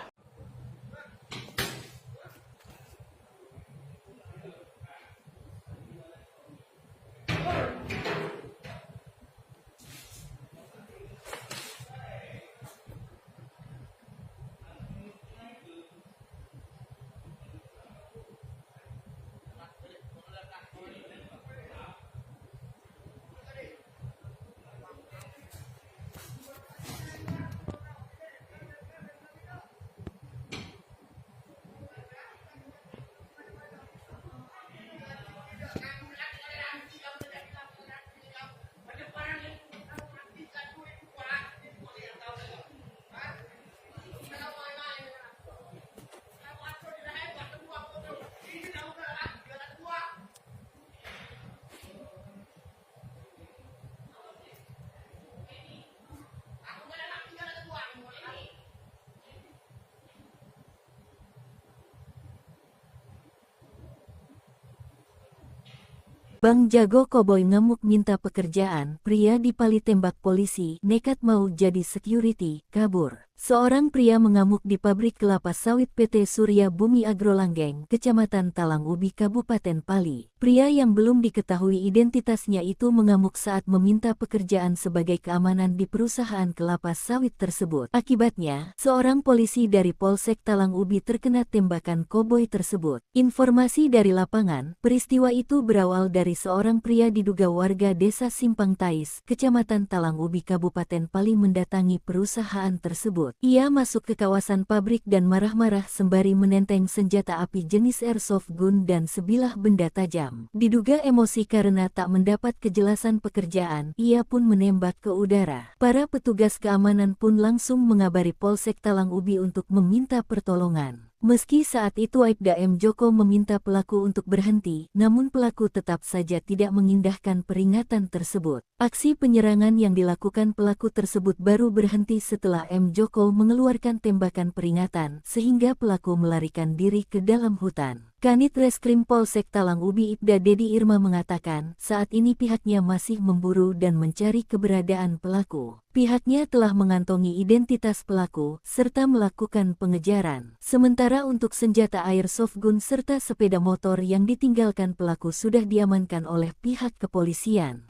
Bang Jago Koboi ngamuk minta pekerjaan, pria dipali tembak polisi, nekat mau jadi security, kabur. Seorang pria mengamuk di pabrik kelapa sawit PT Surya Bumi Agrolanggeng, Kecamatan Talang Ubi, Kabupaten Pali. Pria yang belum diketahui identitasnya itu mengamuk saat meminta pekerjaan sebagai keamanan di perusahaan kelapa sawit tersebut. Akibatnya, seorang polisi dari Polsek Talang Ubi terkena tembakan koboi tersebut. Informasi dari lapangan, peristiwa itu berawal dari seorang pria diduga warga desa Simpang Tais, Kecamatan Talang Ubi, Kabupaten Pali mendatangi perusahaan tersebut. Ia masuk ke kawasan pabrik dan marah-marah sembari menenteng senjata api jenis airsoft gun dan sebilah benda tajam. Diduga emosi karena tak mendapat kejelasan pekerjaan, ia pun menembak ke udara. Para petugas keamanan pun langsung mengabari Polsek Talang Ubi untuk meminta pertolongan. Meski saat itu Aibda M. Joko meminta pelaku untuk berhenti, namun pelaku tetap saja tidak mengindahkan peringatan tersebut. Aksi penyerangan yang dilakukan pelaku tersebut baru berhenti setelah M. Joko mengeluarkan tembakan peringatan, sehingga pelaku melarikan diri ke dalam hutan. Kanit Reskrim Polsek Talang Ubi Ibda Dedi Irma mengatakan, saat ini pihaknya masih memburu dan mencari keberadaan pelaku. Pihaknya telah mengantongi identitas pelaku, serta melakukan pengejaran. Sementara untuk senjata airsoft gun serta sepeda motor yang ditinggalkan pelaku sudah diamankan oleh pihak kepolisian.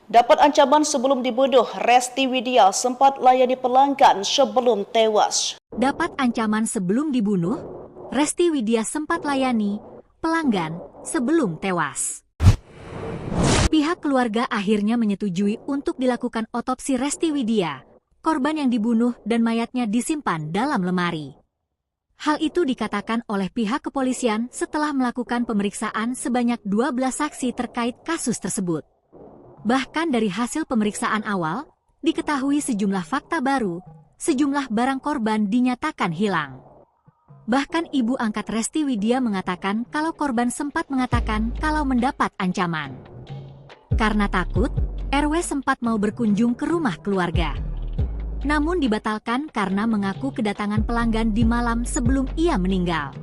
Dapat ancaman sebelum dibunuh, Resti Widya sempat layani pelanggan sebelum tewas. Dapat ancaman sebelum dibunuh, Resti Widya sempat layani pelanggan sebelum tewas. Pihak keluarga akhirnya menyetujui untuk dilakukan otopsi Resti Widya, korban yang dibunuh dan mayatnya disimpan dalam lemari. Hal itu dikatakan oleh pihak kepolisian setelah melakukan pemeriksaan sebanyak 12 saksi terkait kasus tersebut. Bahkan dari hasil pemeriksaan awal, diketahui sejumlah fakta baru, sejumlah barang korban dinyatakan hilang. Bahkan ibu angkat Resti Widya mengatakan kalau korban sempat mengatakan kalau mendapat ancaman. Karena takut, RW sempat mau berkunjung ke rumah keluarga. Namun dibatalkan karena mengaku kedatangan pelanggan di malam sebelum ia meninggal.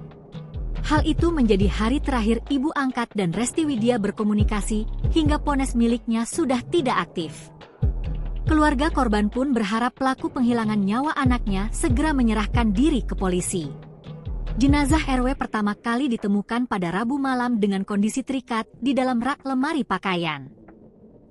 Hal itu menjadi hari terakhir ibu angkat dan Resti Widya berkomunikasi hingga ponsel miliknya sudah tidak aktif. Keluarga korban pun berharap pelaku penghilangan nyawa anaknya segera menyerahkan diri ke polisi. Jenazah RW pertama kali ditemukan pada Rabu malam dengan kondisi terikat di dalam rak lemari pakaian.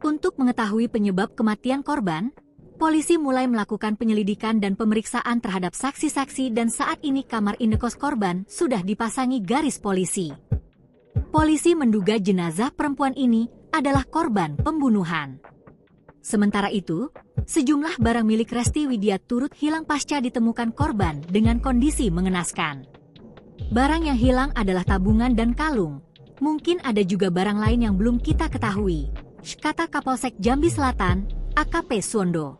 Untuk mengetahui penyebab kematian korban, polisi mulai melakukan penyelidikan dan pemeriksaan terhadap saksi-saksi dan saat ini kamar indekos korban sudah dipasangi garis polisi. Polisi menduga jenazah perempuan ini adalah korban pembunuhan. Sementara itu, sejumlah barang milik Resti Widya turut hilang pasca ditemukan korban dengan kondisi mengenaskan. Barang yang hilang adalah tabungan dan kalung. Mungkin ada juga barang lain yang belum kita ketahui, kata Kapolsek Jambi Selatan, AKP Suwondo.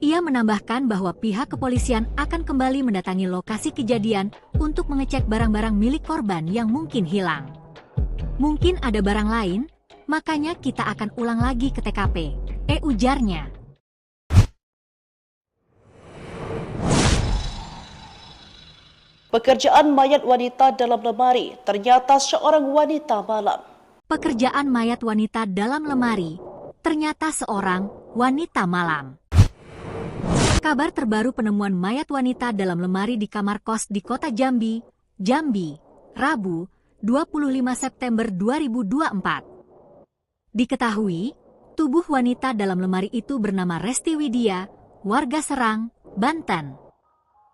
Ia menambahkan bahwa pihak kepolisian akan kembali mendatangi lokasi kejadian untuk mengecek barang-barang milik korban yang mungkin hilang. Mungkin ada barang lain, makanya kita akan ulang lagi ke TKP, ujarnya. Pekerjaan mayat wanita dalam lemari ternyata seorang wanita malam. Pekerjaan mayat wanita dalam lemari ternyata seorang wanita malam. Kabar terbaru penemuan mayat wanita dalam lemari di kamar kos di kota Jambi, Rabu, 25 September 2024. Diketahui, tubuh wanita dalam lemari itu bernama Resti Widya, warga Serang, Banten.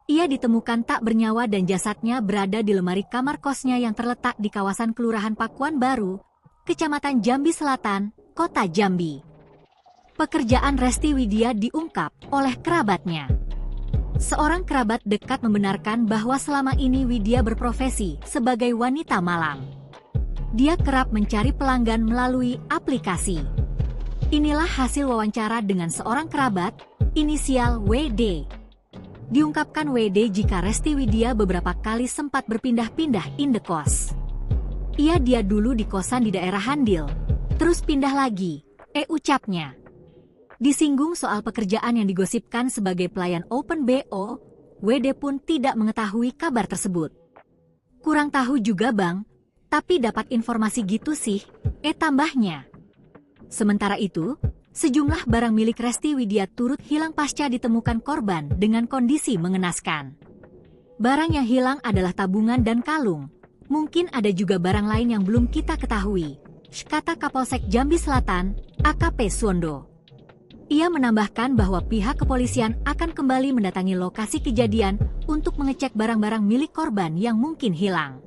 Ia ditemukan tak bernyawa dan jasadnya berada di lemari kamar kosnya yang terletak di kawasan Kelurahan Pakuan Baru, Kecamatan Jambi Selatan, Kota Jambi. Pekerjaan Resti Widya diungkap oleh kerabatnya. Seorang kerabat dekat membenarkan bahwa selama ini Widya berprofesi sebagai wanita malam. Dia kerap mencari pelanggan melalui aplikasi. Inilah hasil wawancara dengan seorang kerabat, inisial WD. Diungkapkan WD jika Resti Widya beberapa kali sempat berpindah-pindah indekos. Dia dulu di kosan di daerah Handil, terus pindah lagi, ucapnya. Disinggung soal pekerjaan yang digosipkan sebagai pelayan Open BO, WD pun tidak mengetahui kabar tersebut. Kurang tahu juga bang, tapi dapat informasi gitu sih, tambahnya. Sementara itu, sejumlah barang milik Resti Widya turut hilang pasca ditemukan korban dengan kondisi mengenaskan. Barang yang hilang adalah tabungan dan kalung. Mungkin ada juga barang lain yang belum kita ketahui, kata Kapolsek Jambi Selatan, AKP Suwondo. Ia menambahkan bahwa pihak kepolisian akan kembali mendatangi lokasi kejadian untuk mengecek barang-barang milik korban yang mungkin hilang.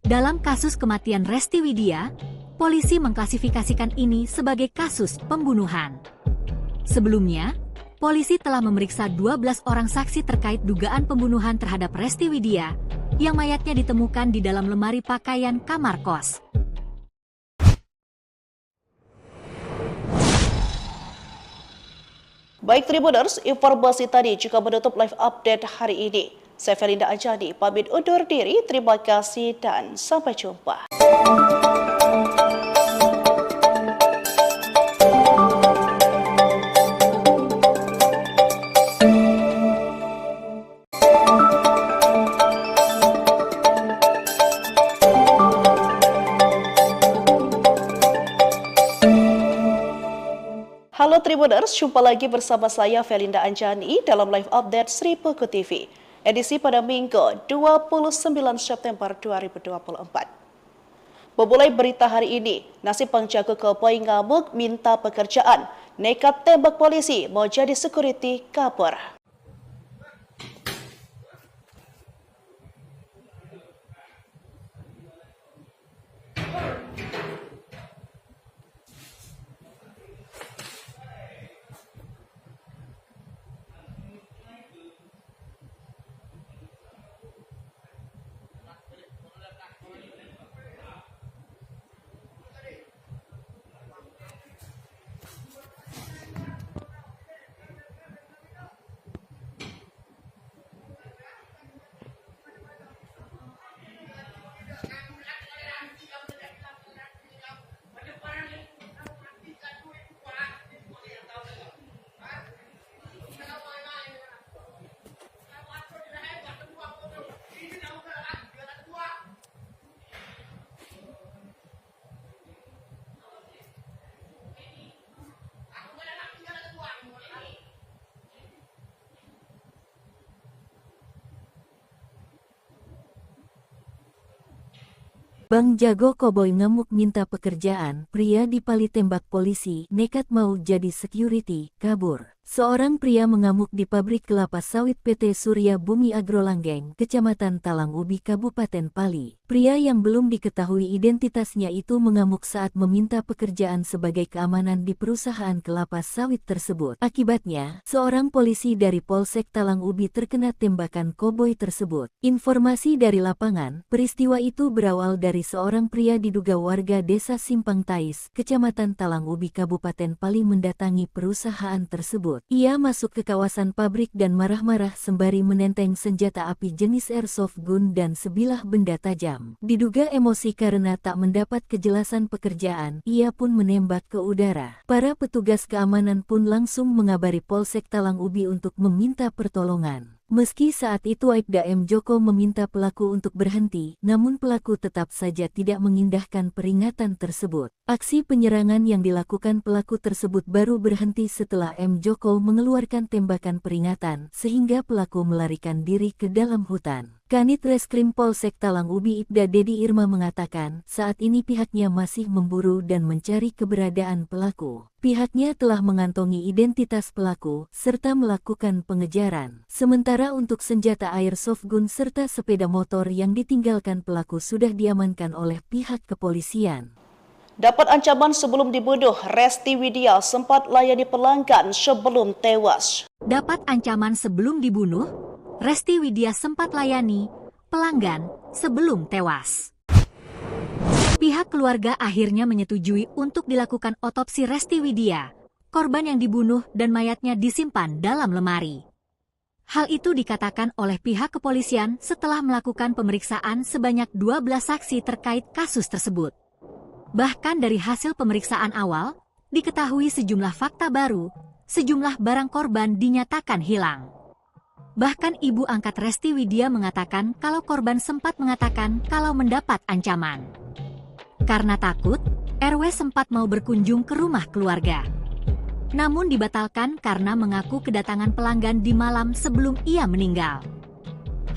Dalam kasus kematian Resti Widya, polisi mengklasifikasikan ini sebagai kasus pembunuhan. Sebelumnya, polisi telah memeriksa 12 orang saksi terkait dugaan pembunuhan terhadap Resti Widya, yang mayatnya ditemukan di dalam lemari pakaian kamar kos. Baik Tribuners, informasi tadi juga menutup live update hari ini. Saya Felinda Anjani, pamit undur diri, terima kasih dan sampai jumpa. Halo Tribuners, jumpa lagi bersama saya Felinda Anjani dalam live update Sri Puku TV. Edisi pada Minggu 29 September 2024. Memulai berita hari ini, nasib penjaga keboi ngamuk minta pekerjaan, nekat tembak polisi mau jadi security kabur. Bang Jago Koboi ngamuk minta pekerjaan, pria dipali tembak polisi, nekat mau jadi security, kabur. Seorang pria mengamuk di pabrik kelapa sawit PT Surya Bumi Agrolanggeng, Kecamatan Talang Ubi, Kabupaten Pali. Pria yang belum diketahui identitasnya itu mengamuk saat meminta pekerjaan sebagai keamanan di perusahaan kelapa sawit tersebut. Akibatnya, seorang polisi dari Polsek Talang Ubi terkena tembakan koboi tersebut. Informasi dari lapangan, peristiwa itu berawal dari seorang pria diduga warga desa Simpang Tais, Kecamatan Talang Ubi, Kabupaten Pali mendatangi perusahaan tersebut. Ia masuk ke kawasan pabrik dan marah-marah sembari menenteng senjata api jenis airsoft gun dan sebilah benda tajam. Diduga emosi karena tak mendapat kejelasan pekerjaan, ia pun menembak ke udara. Para petugas keamanan pun langsung mengabari Polsek Talang Ubi untuk meminta pertolongan. Meski saat itu Aibda M. Joko meminta pelaku untuk berhenti, namun pelaku tetap saja tidak mengindahkan peringatan tersebut. Aksi penyerangan yang dilakukan pelaku tersebut baru berhenti setelah M. Joko mengeluarkan tembakan peringatan, sehingga pelaku melarikan diri ke dalam hutan. Kanit Reskrim Polsek Talang Ubi Ibda Dedi Irma mengatakan, saat ini pihaknya masih memburu dan mencari keberadaan pelaku. Pihaknya telah mengantongi identitas pelaku, serta melakukan pengejaran. Sementara untuk senjata airsoft gun serta sepeda motor yang ditinggalkan pelaku sudah diamankan oleh pihak kepolisian. Dapat ancaman sebelum dibunuh, Resti Widya sempat layani pelanggan sebelum tewas. Dapat ancaman sebelum dibunuh, Resti Widya sempat layani pelanggan sebelum tewas. Pihak keluarga akhirnya menyetujui untuk dilakukan otopsi Resti Widya, korban yang dibunuh dan mayatnya disimpan dalam lemari. Hal itu dikatakan oleh pihak kepolisian setelah melakukan pemeriksaan sebanyak 12 saksi terkait kasus tersebut. Bahkan dari hasil pemeriksaan awal, diketahui sejumlah fakta baru, sejumlah barang korban dinyatakan hilang. Bahkan ibu angkat Resti Widya mengatakan kalau korban sempat mengatakan kalau mendapat ancaman. Karena takut, RW sempat mau berkunjung ke rumah keluarga. Namun dibatalkan karena mengaku kedatangan pelanggan di malam sebelum ia meninggal.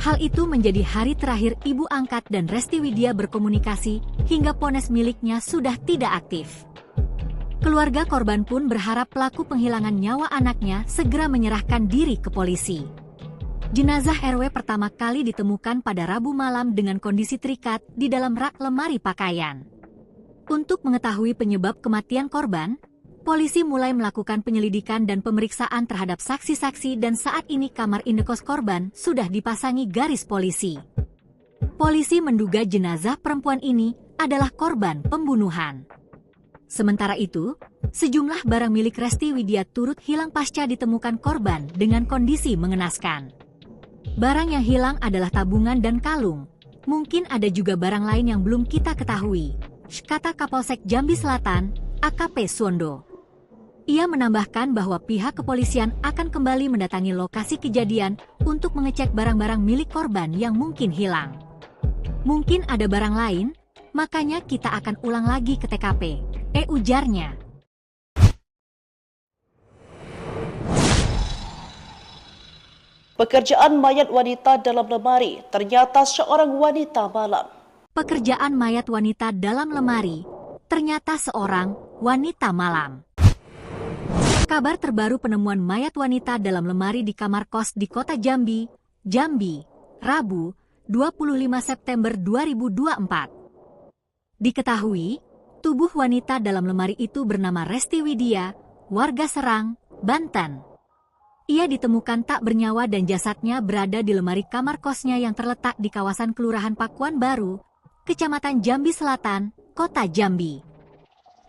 Hal itu menjadi hari terakhir ibu angkat dan Resti Widya berkomunikasi hingga ponsel miliknya sudah tidak aktif. Keluarga korban pun berharap pelaku penghilangan nyawa anaknya segera menyerahkan diri ke polisi. Jenazah RW pertama kali ditemukan pada Rabu malam dengan kondisi terikat di dalam rak lemari pakaian. Untuk mengetahui penyebab kematian korban, polisi mulai melakukan penyelidikan dan pemeriksaan terhadap saksi-saksi dan saat ini kamar indekos korban sudah dipasangi garis polisi. Polisi menduga jenazah perempuan ini adalah korban pembunuhan. Sementara itu, sejumlah barang milik Resti Widya turut hilang pasca ditemukan korban dengan kondisi mengenaskan. Barang yang hilang adalah tabungan dan kalung. Mungkin ada juga barang lain yang belum kita ketahui, kata Kapolsek Jambi Selatan, AKP Suwondo. Ia menambahkan bahwa pihak kepolisian akan kembali mendatangi lokasi kejadian untuk mengecek barang-barang milik korban yang mungkin hilang. Mungkin ada barang lain, makanya kita akan ulang lagi ke TKP, ujarnya. Pekerjaan mayat wanita dalam lemari, ternyata seorang wanita malam. Pekerjaan mayat wanita dalam lemari, ternyata seorang wanita malam. Kabar terbaru penemuan mayat wanita dalam lemari di kamar kos di kota Jambi, Rabu, 25 September 2024. Diketahui, tubuh wanita dalam lemari itu bernama Resti Widya, warga Serang, Banten. Ia ditemukan tak bernyawa dan jasadnya berada di lemari kamar kosnya yang terletak di kawasan Kelurahan Pakuan Baru, Kecamatan Jambi Selatan, Kota Jambi.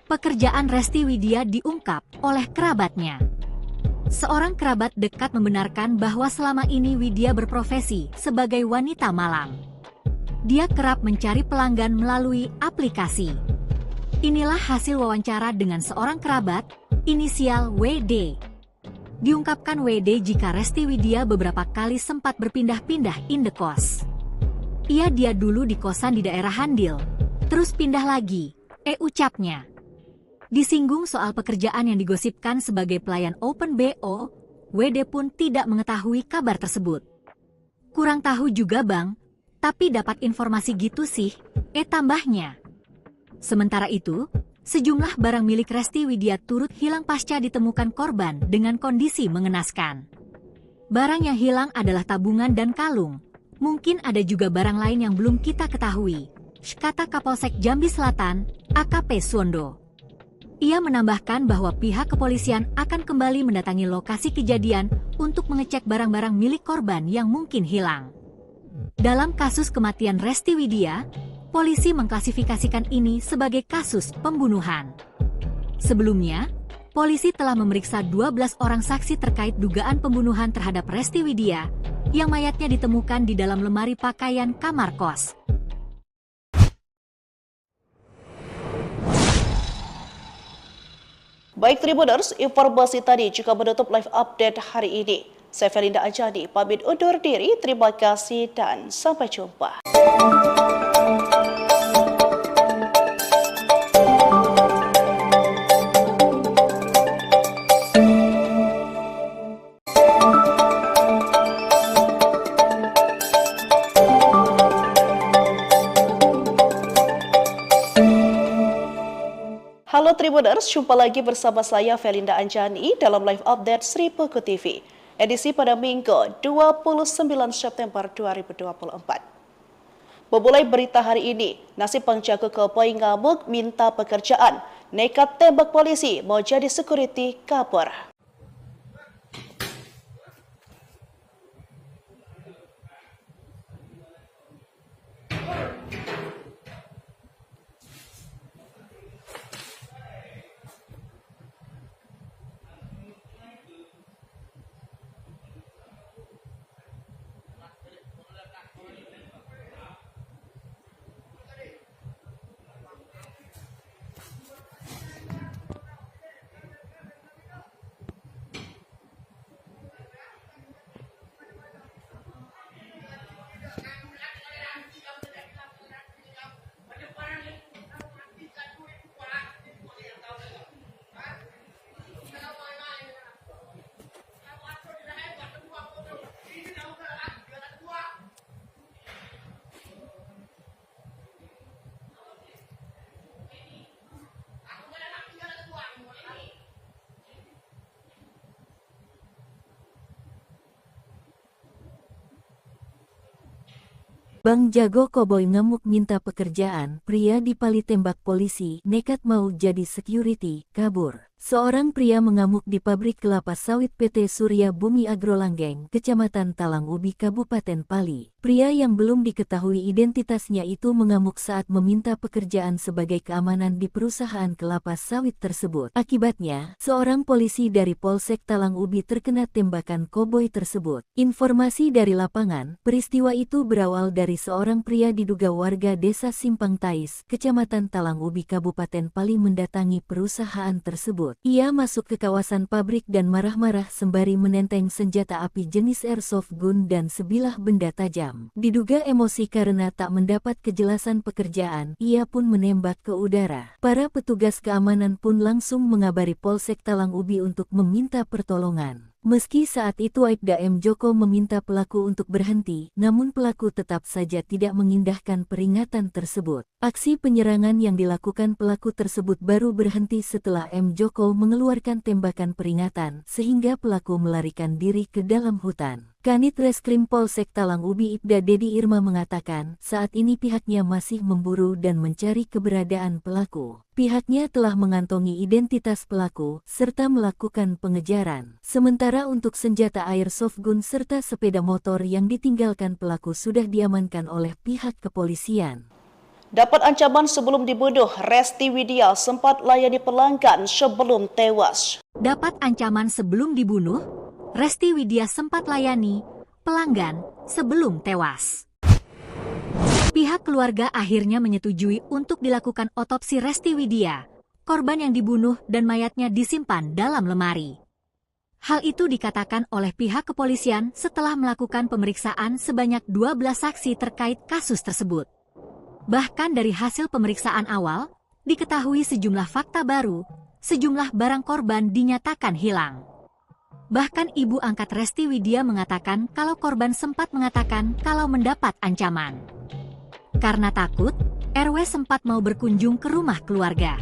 Pekerjaan Resti Widya diungkap oleh kerabatnya. Seorang kerabat dekat membenarkan bahwa selama ini Widya berprofesi sebagai wanita malam. Dia kerap mencari pelanggan melalui aplikasi. Inilah hasil wawancara dengan seorang kerabat, inisial WD. Diungkapkan WD jika Resti Widya beberapa kali sempat berpindah-pindah indekos. Dia dulu di kosan di daerah Handil, terus pindah lagi, ucapnya. Disinggung soal pekerjaan yang digosipkan sebagai pelayan Open BO, WD pun tidak mengetahui kabar tersebut. Kurang tahu juga bang, Tapi dapat informasi gitu sih, tambahnya. Sementara itu, sejumlah barang milik Resti Widya turut hilang pasca ditemukan korban dengan kondisi mengenaskan. Barang yang hilang adalah tabungan dan kalung. Mungkin ada juga barang lain yang belum kita ketahui, kata Kapolsek Jambi Selatan, AKP Suwondo. Ia menambahkan bahwa pihak kepolisian akan kembali mendatangi lokasi kejadian untuk mengecek barang-barang milik korban yang mungkin hilang. Dalam kasus kematian Resti Widya, polisi mengklasifikasikan ini sebagai kasus pembunuhan. Sebelumnya, polisi telah memeriksa 12 orang saksi terkait dugaan pembunuhan terhadap Resti Widya, yang mayatnya ditemukan di dalam lemari pakaian kamar kos. Baik Tribuners, informasi tadi juga menutup live update hari ini. Saya Felinda Anjani, pamit undur diri. Terima kasih dan sampai jumpa. Halo Tribuners, jumpa lagi bersama saya Felinda Anjani dalam live update Sri Puku TV. Edisi pada Minggu 29 September 2024. Memulai berita hari ini, nasib penjaga keboi ngamuk minta pekerjaan, nekat tembak polisi mau jadi security kabur. Bang Jago Koboi ngamuk minta pekerjaan, pria dipali tembak polisi, nekat mau jadi security, kabur. Seorang pria mengamuk di pabrik kelapa sawit PT Surya Bumi Agrolanggeng, Kecamatan Talang Ubi, Kabupaten Pali. Pria yang belum diketahui identitasnya itu mengamuk saat meminta pekerjaan sebagai keamanan di perusahaan kelapa sawit tersebut. Akibatnya, seorang polisi dari Polsek Talang Ubi terkena tembakan koboi tersebut. Informasi dari lapangan, peristiwa itu berawal dari seorang pria diduga warga desa Simpang Tais, Kecamatan Talang Ubi, Kabupaten Pali mendatangi perusahaan tersebut. Ia masuk ke kawasan pabrik dan marah-marah sembari menenteng senjata api jenis airsoft gun dan sebilah benda tajam. Diduga emosi karena tak mendapat kejelasan pekerjaan, ia pun menembak ke udara. Para petugas keamanan pun langsung mengabari Polsek Talang Ubi untuk meminta pertolongan. Meski saat itu Aibda M. Joko meminta pelaku untuk berhenti, namun pelaku tetap saja tidak mengindahkan peringatan tersebut. Aksi penyerangan yang dilakukan pelaku tersebut baru berhenti setelah M. Joko mengeluarkan tembakan peringatan, sehingga pelaku melarikan diri ke dalam hutan. Kanit Reskrim Polsek Talang Ubi Ibda Dedi Irma mengatakan, saat ini pihaknya masih memburu dan mencari keberadaan pelaku. Pihaknya telah mengantongi identitas pelaku, serta melakukan pengejaran. Sementara untuk senjata airsoft gun serta sepeda motor yang ditinggalkan pelaku sudah diamankan oleh pihak kepolisian. Dapat ancaman sebelum dibunuh, Resti Widya sempat layani pelanggan sebelum tewas. Dapat ancaman sebelum dibunuh, Resti Widya sempat layani pelanggan sebelum tewas. Pihak keluarga akhirnya menyetujui untuk dilakukan otopsi Resti Widya, korban yang dibunuh dan mayatnya disimpan dalam lemari. Hal itu dikatakan oleh pihak kepolisian setelah melakukan pemeriksaan sebanyak 12 saksi terkait kasus tersebut. Bahkan dari hasil pemeriksaan awal, diketahui sejumlah fakta baru, sejumlah barang korban dinyatakan hilang. Bahkan ibu angkat Resti Widya mengatakan kalau korban sempat mengatakan kalau mendapat ancaman. Karena takut, RW sempat mau berkunjung ke rumah keluarga.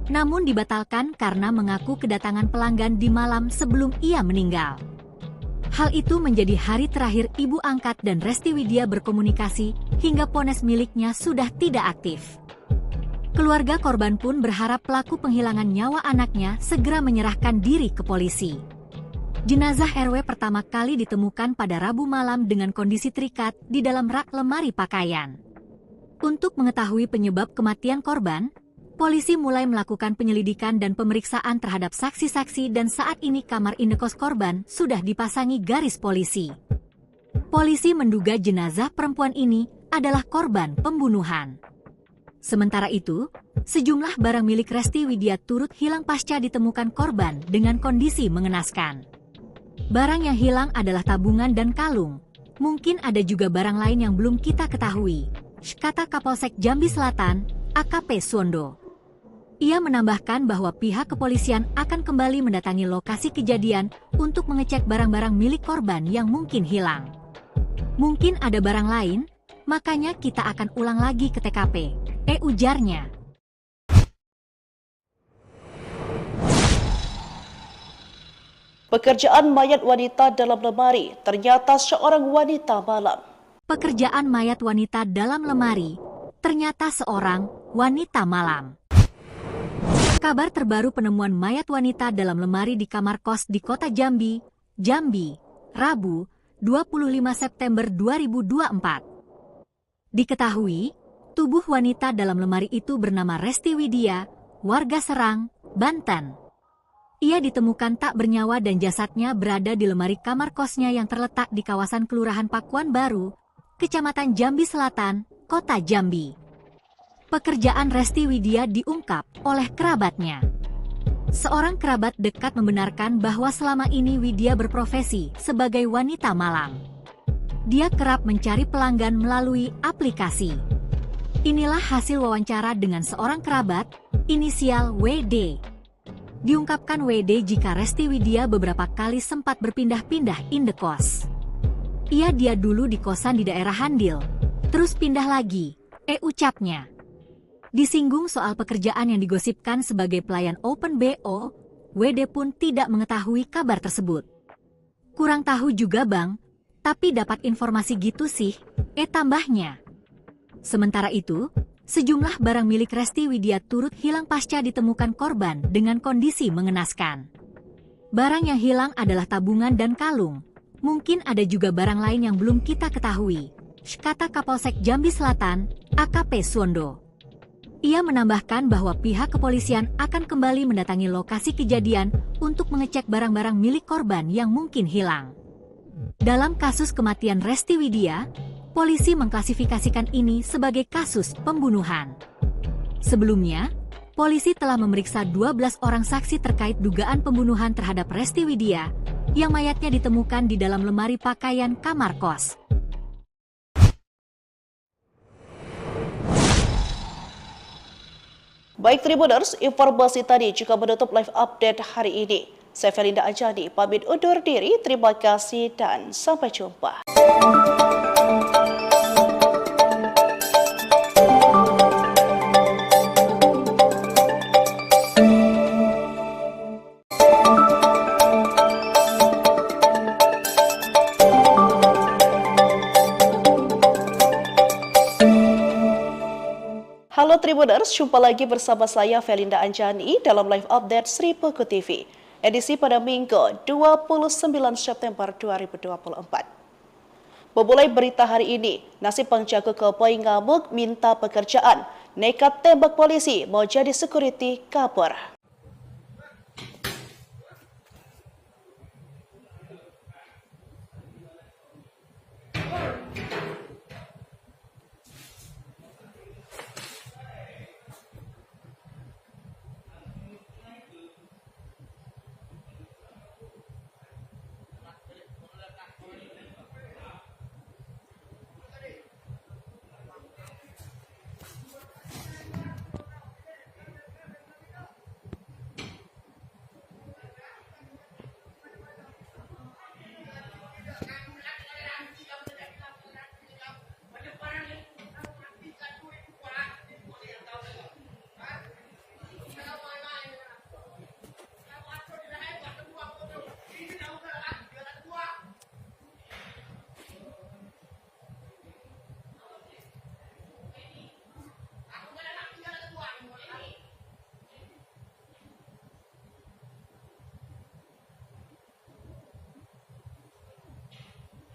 Namun dibatalkan karena mengaku kedatangan pelanggan di malam sebelum ia meninggal. Hal itu menjadi hari terakhir ibu angkat dan Resti Widya berkomunikasi hingga ponsel miliknya sudah tidak aktif. Keluarga korban pun berharap pelaku penghilangan nyawa anaknya segera menyerahkan diri ke polisi. Jenazah RW pertama kali ditemukan pada Rabu malam dengan kondisi terikat di dalam rak lemari pakaian. Untuk mengetahui penyebab kematian korban, polisi mulai melakukan penyelidikan dan pemeriksaan terhadap saksi-saksi dan saat ini kamar indekos korban sudah dipasangi garis polisi. Polisi menduga jenazah perempuan ini adalah korban pembunuhan. Sementara itu, sejumlah barang milik Resti Widya turut hilang pasca ditemukan korban dengan kondisi mengenaskan. Barang yang hilang adalah tabungan dan kalung. Mungkin ada juga barang lain yang belum kita ketahui, kata Kapolsek Jambi Selatan, AKP Suwondo. Ia menambahkan bahwa pihak kepolisian akan kembali mendatangi lokasi kejadian untuk mengecek barang-barang milik korban yang mungkin hilang. Mungkin ada barang lain, makanya kita akan ulang lagi ke TKP, ujarnya. Pekerjaan mayat wanita dalam lemari, ternyata seorang wanita malam. Pekerjaan mayat wanita dalam lemari, ternyata seorang wanita malam. Kabar terbaru penemuan mayat wanita dalam lemari di kamar kos di kota Jambi, Rabu, 25 September 2024. Diketahui, tubuh wanita dalam lemari itu bernama Resti Widya, warga Serang, Banten. Ia ditemukan tak bernyawa dan jasadnya berada di lemari kamar kosnya yang terletak di kawasan Kelurahan Pakuan Baru, Kecamatan Jambi Selatan, Kota Jambi. Pekerjaan Resti Widya diungkap oleh kerabatnya. Seorang kerabat dekat membenarkan bahwa selama ini Widya berprofesi sebagai wanita malam. Dia kerap mencari pelanggan melalui aplikasi. Inilah hasil wawancara dengan seorang kerabat, inisial WD. Diungkapkan WD jika Resti Widya beberapa kali sempat berpindah-pindah indekos. Dia dulu di kosan di daerah Handil, terus pindah lagi, ucapnya. Disinggung soal pekerjaan yang digosipkan sebagai pelayan Open BO, WD pun tidak mengetahui kabar tersebut. Kurang tahu juga bang, tapi dapat informasi gitu sih, tambahnya. Sementara itu, sejumlah barang milik Resti Widya turut hilang pasca ditemukan korban dengan kondisi mengenaskan. Barang yang hilang adalah tabungan dan kalung. Mungkin ada juga barang lain yang belum kita ketahui, kata Kapolsek Jambi Selatan, AKP Suwondo. Ia menambahkan bahwa pihak kepolisian akan kembali mendatangi lokasi kejadian untuk mengecek barang-barang milik korban yang mungkin hilang. Dalam kasus kematian Resti Widya, polisi mengklasifikasikan ini sebagai kasus pembunuhan. Sebelumnya, polisi telah memeriksa 12 orang saksi terkait dugaan pembunuhan terhadap Resti Widya, yang mayatnya ditemukan di dalam lemari pakaian kamar kos. Baik Tribuners, informasi tadi juga menutup live update hari ini. Saya Felinda Anjani, pamit undur diri, terima kasih dan sampai jumpa. Halo Tribuners, jumpa lagi bersama saya Felinda Anjani dalam live update Sri Peko TV. Edisi pada Minggu 29 September 2024. Memulai berita hari ini, nasib penjaga keboi ngamuk minta pekerjaan, nekat tembak polisi mau jadi security kabur.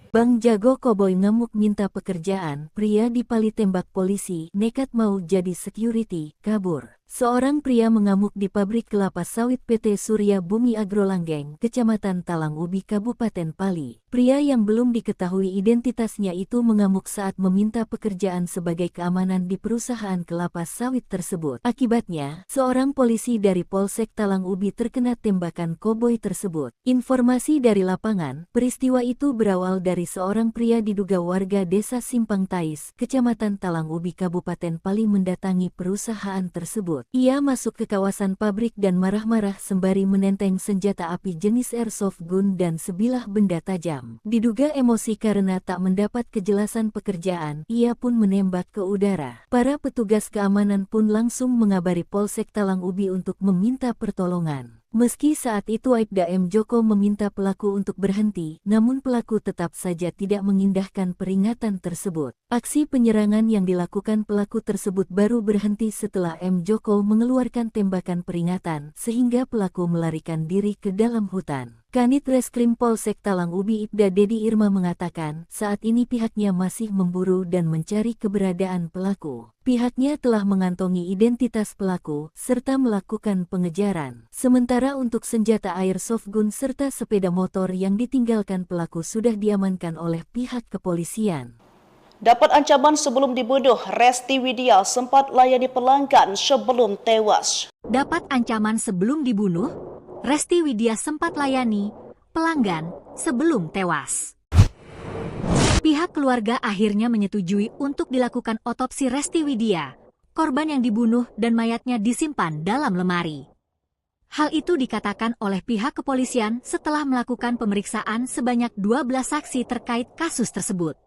Bang Jago Koboi ngamuk minta pekerjaan, pria dipali tembak polisi, nekat mau jadi security, kabur. Seorang pria mengamuk di pabrik kelapa sawit PT Surya Bumi Agrolanggeng, Kecamatan Talang Ubi, Kabupaten Pali. Pria yang belum diketahui identitasnya itu mengamuk saat meminta pekerjaan sebagai keamanan di perusahaan kelapa sawit tersebut. Akibatnya, seorang polisi dari Polsek Talang Ubi terkena tembakan koboi tersebut. Informasi dari lapangan, peristiwa itu berawal dari seorang pria diduga warga desa Simpang Tais, Kecamatan Talang Ubi, Kabupaten Pali mendatangi perusahaan tersebut. Ia masuk ke kawasan pabrik dan marah-marah sembari menenteng senjata api jenis airsoft gun dan sebilah benda tajam. Diduga emosi karena tak mendapat kejelasan pekerjaan, ia pun menembak ke udara. Para petugas keamanan pun langsung mengabari Polsek Talang Ubi untuk meminta pertolongan. Meski saat itu Aibda M. Joko meminta pelaku untuk berhenti, namun pelaku tetap saja tidak mengindahkan peringatan tersebut. Aksi penyerangan yang dilakukan pelaku tersebut baru berhenti setelah M. Joko mengeluarkan tembakan peringatan, sehingga pelaku melarikan diri ke dalam hutan. Kanit Reskrim Polsek Talang Ubi Ibda Dedi Irma mengatakan, saat ini pihaknya masih memburu dan mencari keberadaan pelaku. Pihaknya telah mengantongi identitas pelaku, serta melakukan pengejaran. Sementara untuk senjata airsoft gun serta sepeda motor yang ditinggalkan pelaku sudah diamankan oleh pihak kepolisian. Dapat ancaman sebelum dibunuh, Resti Widya sempat layani pelanggan sebelum tewas. Dapat ancaman sebelum dibunuh, Resti Widya sempat layani pelanggan sebelum tewas. Pihak keluarga akhirnya menyetujui untuk dilakukan otopsi Resti Widya, korban yang dibunuh dan mayatnya disimpan dalam lemari. Hal itu dikatakan oleh pihak kepolisian setelah melakukan pemeriksaan sebanyak 12 saksi terkait kasus tersebut.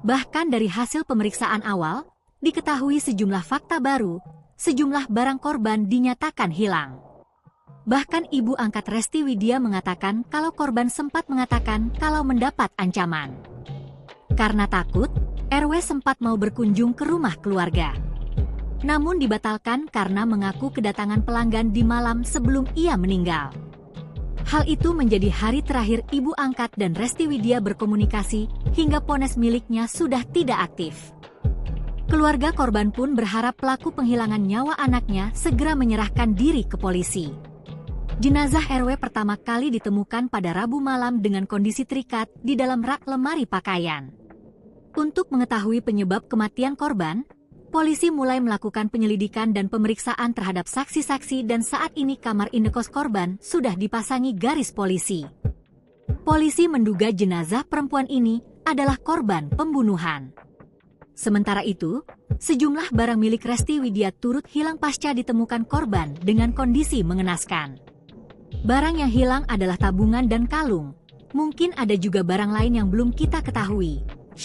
Bahkan dari hasil pemeriksaan awal, diketahui sejumlah fakta baru, sejumlah barang korban dinyatakan hilang. Bahkan ibu angkat Resti Widya mengatakan kalau korban sempat mengatakan kalau mendapat ancaman. Karena takut, RW sempat mau berkunjung ke rumah keluarga. Namun dibatalkan karena mengaku kedatangan pelanggan di malam sebelum ia meninggal. Hal itu menjadi hari terakhir ibu angkat dan Resti Widya berkomunikasi hingga ponsel miliknya sudah tidak aktif. Keluarga korban pun berharap pelaku penghilangan nyawa anaknya segera menyerahkan diri ke polisi. Jenazah RW pertama kali ditemukan pada Rabu malam dengan kondisi terikat di dalam rak lemari pakaian. Untuk mengetahui penyebab kematian korban, polisi mulai melakukan penyelidikan dan pemeriksaan terhadap saksi-saksi dan saat ini kamar indekos korban sudah dipasangi garis polisi. Polisi menduga jenazah perempuan ini adalah korban pembunuhan. Sementara itu, sejumlah barang milik Resti Widya turut hilang pasca ditemukan korban dengan kondisi mengenaskan. Barang yang hilang adalah tabungan dan kalung. Mungkin ada juga barang lain yang belum kita ketahui,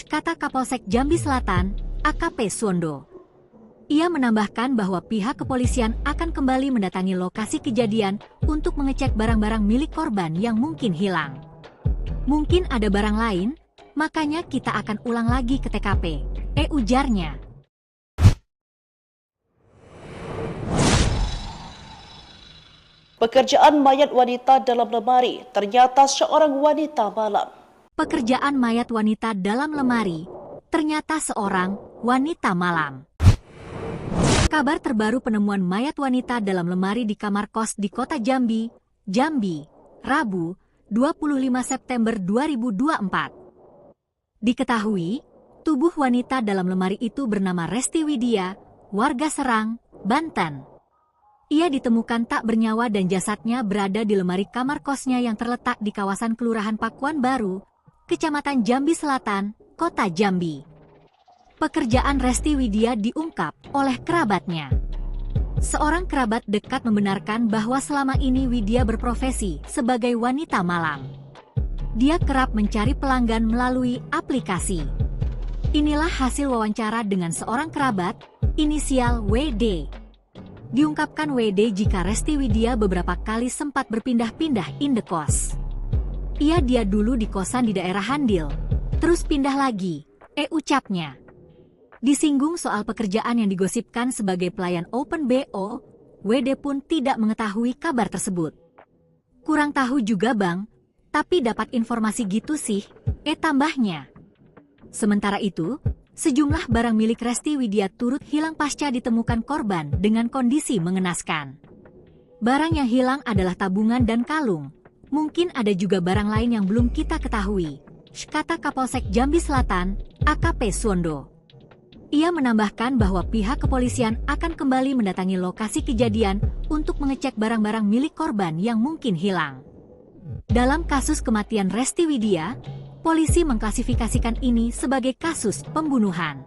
kata Kapolsek Jambi Selatan, AKP Suwondo. Ia menambahkan bahwa pihak kepolisian akan kembali mendatangi lokasi kejadian untuk mengecek barang-barang milik korban yang mungkin hilang. Mungkin ada barang lain, makanya kita akan ulang lagi ke TKP, ujarnya. Pekerjaan mayat wanita dalam lemari, ternyata seorang wanita malam. Pekerjaan mayat wanita dalam lemari, ternyata seorang wanita malam. Kabar terbaru penemuan mayat wanita dalam lemari di kamar kos di kota Jambi, Rabu, 25 September 2024. Diketahui, tubuh wanita dalam lemari itu bernama Resti Widya, warga Serang, Banten. Ia ditemukan tak bernyawa dan jasadnya berada di lemari kamar kosnya yang terletak di kawasan Kelurahan Pakuan Baru, Kecamatan Jambi Selatan, Kota Jambi. Pekerjaan Resti Widya diungkap oleh kerabatnya. Seorang kerabat dekat membenarkan bahwa selama ini Widya berprofesi sebagai wanita malam. Dia kerap mencari pelanggan melalui aplikasi. Inilah hasil wawancara dengan seorang kerabat, inisial WD. Diungkapkan WD jika Resti Widya beberapa kali sempat berpindah-pindah indekos. Dia dulu di kosan di daerah Handil, terus pindah lagi, ucapnya. Disinggung soal pekerjaan yang digosipkan sebagai pelayan Open BO, WD pun tidak mengetahui kabar tersebut. Kurang tahu juga bang, Tapi dapat informasi gitu sih, tambahnya. Sementara itu, sejumlah barang milik Resti Widya turut hilang pasca ditemukan korban dengan kondisi mengenaskan. Barang yang hilang adalah tabungan dan kalung. Mungkin ada juga barang lain yang belum kita ketahui, kata Kapolsek Jambi Selatan, AKP Suwondo. Ia menambahkan bahwa pihak kepolisian akan kembali mendatangi lokasi kejadian untuk mengecek barang-barang milik korban yang mungkin hilang. Dalam kasus kematian Resti Widya, polisi mengklasifikasikan ini sebagai kasus pembunuhan.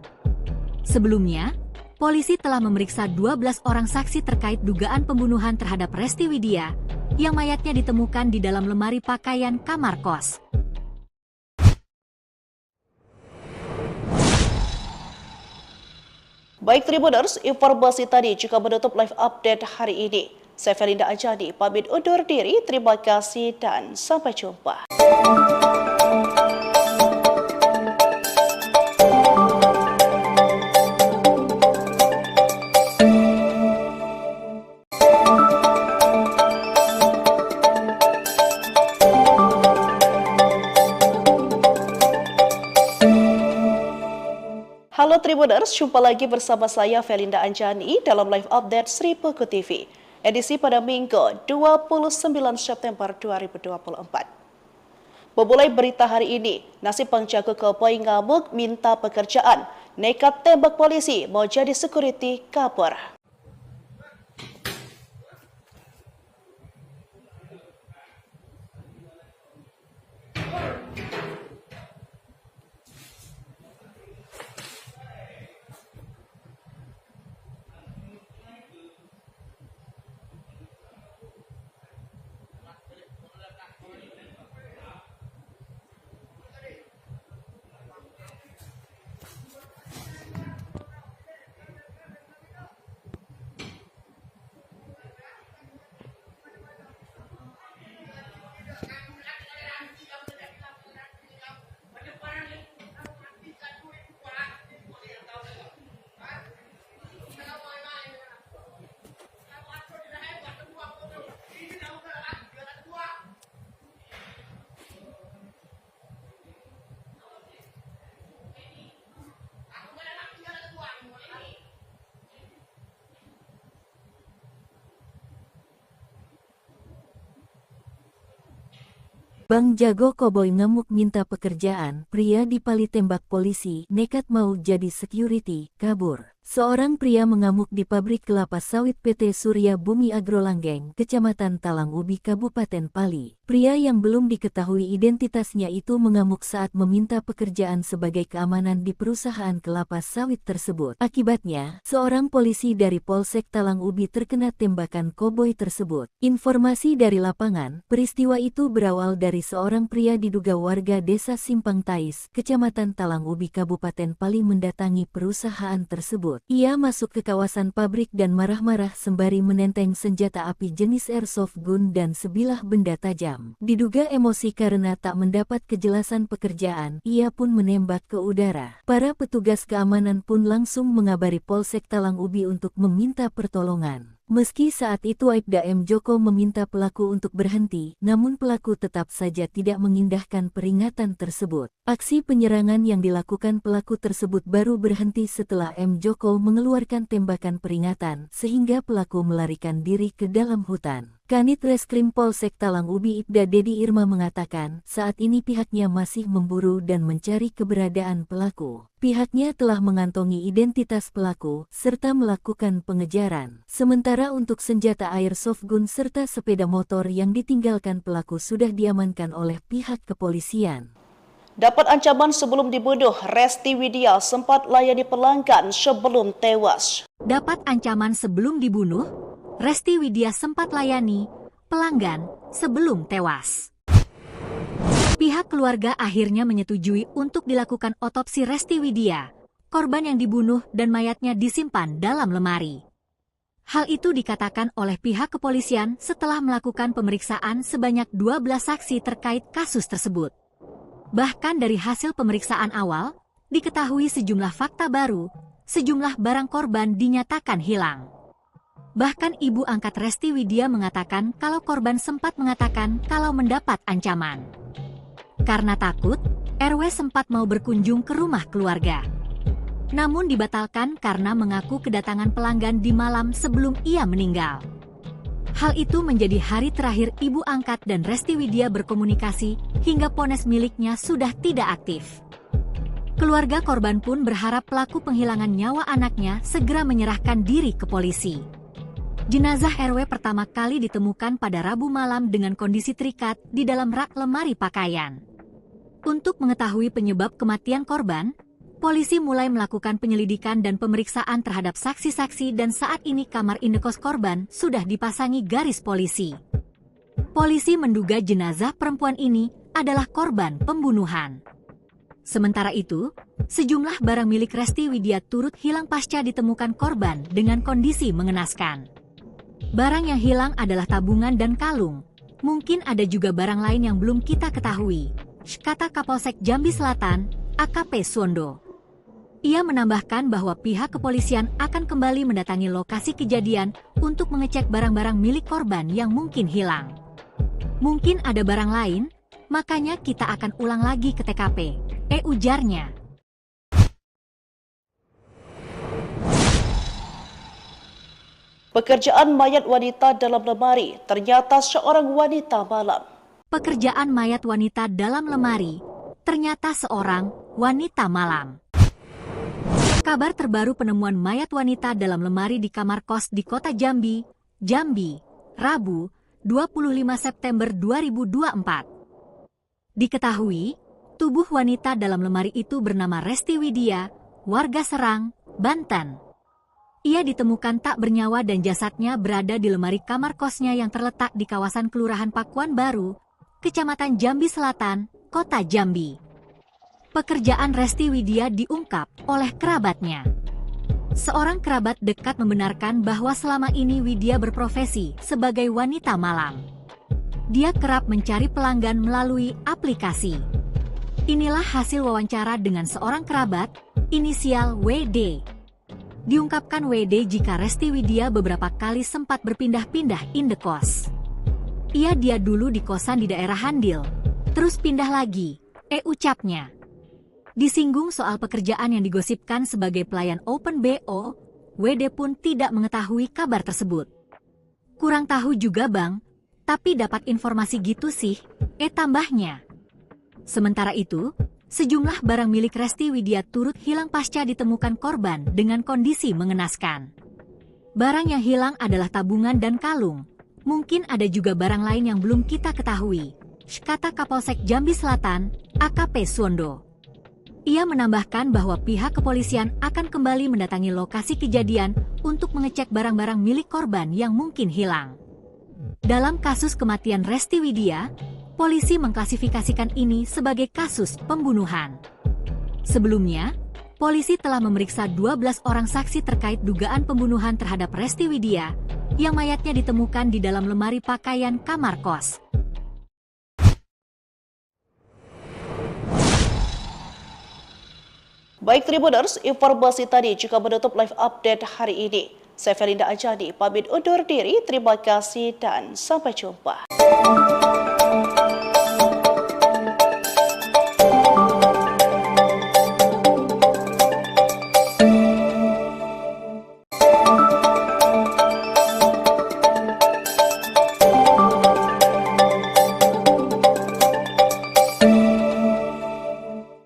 Sebelumnya, polisi telah memeriksa 12 orang saksi terkait dugaan pembunuhan terhadap Resti Widya, yang mayatnya ditemukan di dalam lemari pakaian kamar kos. Baik Tribuners, informasi tadi juga menutup live update hari ini. Saya Felinda Anjani, pamit undur diri, terima kasih dan sampai jumpa. Halo Tribuners, jumpa lagi bersama saya Felinda Anjani dalam live update Sri Peko TV. Edisi pada Minggu 29 September 2024. Memulai berita hari ini, nasib penjaga koboi ngamuk minta pekerjaan, nekat tembak polisi mau jadi security kabur. Bang Jago Koboi ngamuk minta pekerjaan, pria dipali tembak polisi, nekat mau jadi security, kabur. Seorang pria mengamuk di pabrik kelapa sawit PT Surya Bumi Agro Langgeng, Kecamatan Talang Ubi, Kabupaten Pali. Pria yang belum diketahui identitasnya itu mengamuk saat meminta pekerjaan sebagai keamanan di perusahaan kelapa sawit tersebut. Akibatnya, seorang polisi dari Polsek Talang Ubi terkena tembakan koboi tersebut. Informasi dari lapangan, peristiwa itu berawal dari seorang pria diduga warga desa Simpang Tais, Kecamatan Talang Ubi, Kabupaten Pali mendatangi perusahaan tersebut. Ia masuk ke kawasan pabrik dan marah-marah sembari menenteng senjata api jenis airsoft gun dan sebilah benda tajam. Diduga emosi karena tak mendapat kejelasan pekerjaan, ia pun menembak ke udara. Para petugas keamanan pun langsung mengabari Polsek Talang Ubi untuk meminta pertolongan. Meski saat itu Aibda M. Joko meminta pelaku untuk berhenti, namun pelaku tetap saja tidak mengindahkan peringatan tersebut. Aksi penyerangan yang dilakukan pelaku tersebut baru berhenti setelah M. Joko mengeluarkan tembakan peringatan, sehingga pelaku melarikan diri ke dalam hutan. Kanit Reskrim Polsek Talang Ubi Ibda Dedi Irma mengatakan, saat ini pihaknya masih memburu dan mencari keberadaan pelaku. Pihaknya telah mengantongi identitas pelaku, serta melakukan pengejaran. Sementara untuk senjata airsoft gun serta sepeda motor yang ditinggalkan pelaku sudah diamankan oleh pihak kepolisian. Dapat ancaman sebelum dibunuh, Resti Widya sempat layani pelanggan sebelum tewas. Dapat ancaman sebelum dibunuh, Resti Widya sempat layani pelanggan sebelum tewas. Pihak keluarga akhirnya menyetujui untuk dilakukan otopsi Resti Widya, korban yang dibunuh dan mayatnya disimpan dalam lemari. Hal itu dikatakan oleh pihak kepolisian setelah melakukan pemeriksaan sebanyak 12 saksi terkait kasus tersebut. Bahkan dari hasil pemeriksaan awal, diketahui sejumlah fakta baru, sejumlah barang korban dinyatakan hilang. Bahkan ibu angkat Resti Widya mengatakan kalau korban sempat mengatakan kalau mendapat ancaman. Karena takut, RW sempat mau berkunjung ke rumah keluarga. Namun dibatalkan karena mengaku kedatangan pelanggan di malam sebelum ia meninggal. Hal itu menjadi hari terakhir ibu angkat dan Resti Widya berkomunikasi hingga ponsel miliknya sudah tidak aktif. Keluarga korban pun berharap pelaku penghilangan nyawa anaknya segera menyerahkan diri ke polisi. Jenazah RW pertama kali ditemukan pada Rabu malam dengan kondisi terikat di dalam rak lemari pakaian. Untuk mengetahui penyebab kematian korban, polisi mulai melakukan penyelidikan dan pemeriksaan terhadap saksi-saksi dan saat ini kamar indekos korban sudah dipasangi garis polisi. Polisi menduga jenazah perempuan ini adalah korban pembunuhan. Sementara itu, sejumlah barang milik Resti Widya turut hilang pasca ditemukan korban dengan kondisi mengenaskan. Barang yang hilang adalah tabungan dan kalung. Mungkin ada juga barang lain yang belum kita ketahui, kata Kapolsek Jambi Selatan, AKP Suwondo. Ia menambahkan bahwa pihak kepolisian akan kembali mendatangi lokasi kejadian untuk mengecek barang-barang milik korban yang mungkin hilang. Mungkin ada barang lain, makanya kita akan ulang lagi ke TKP, ujarnya. Pekerjaan mayat wanita dalam lemari ternyata seorang wanita malam. Pekerjaan mayat wanita dalam lemari ternyata seorang wanita malam. Kabar terbaru penemuan mayat wanita dalam lemari di kamar kos di kota Jambi, Rabu, 25 September 2024. Diketahui, tubuh wanita dalam lemari itu bernama Resti Widya, warga Serang, Banten. Ia ditemukan tak bernyawa dan jasadnya berada di lemari kamar kosnya yang terletak di kawasan Kelurahan Pakuan Baru, Kecamatan Jambi Selatan, Kota Jambi. Pekerjaan Resti Widya diungkap oleh kerabatnya. Seorang kerabat dekat membenarkan bahwa selama ini Widya berprofesi sebagai wanita malam. Dia kerap mencari pelanggan melalui aplikasi. Inilah hasil wawancara dengan seorang kerabat, inisial WD. Diungkapkan WD jika Resti Widya beberapa kali sempat berpindah-pindah indekos. Dia dulu di kosan di daerah Handil, terus pindah lagi, ucapnya. Disinggung soal pekerjaan yang digosipkan sebagai pelayan Open BO, WD pun tidak mengetahui kabar tersebut. Kurang tahu juga bang, tapi dapat informasi gitu sih, tambahnya. Sementara itu, sejumlah barang milik Resti Widya turut hilang pasca ditemukan korban dengan kondisi mengenaskan. Barang yang hilang adalah tabungan dan kalung. Mungkin ada juga barang lain yang belum kita ketahui, kata Kapolsek Jambi Selatan, AKP Suwondo. Ia menambahkan bahwa pihak kepolisian akan kembali mendatangi lokasi kejadian untuk mengecek barang-barang milik korban yang mungkin hilang. Dalam kasus kematian Resti Widya, polisi mengklasifikasikan ini sebagai kasus pembunuhan. Sebelumnya, polisi telah memeriksa 12 orang saksi terkait dugaan pembunuhan terhadap Resti Widya, yang mayatnya ditemukan di dalam lemari pakaian kamar kos. Baik Tribuners, informasi tadi juga menutup live update hari ini. Saya Felinda Anjani, pamit undur diri, terima kasih dan sampai jumpa.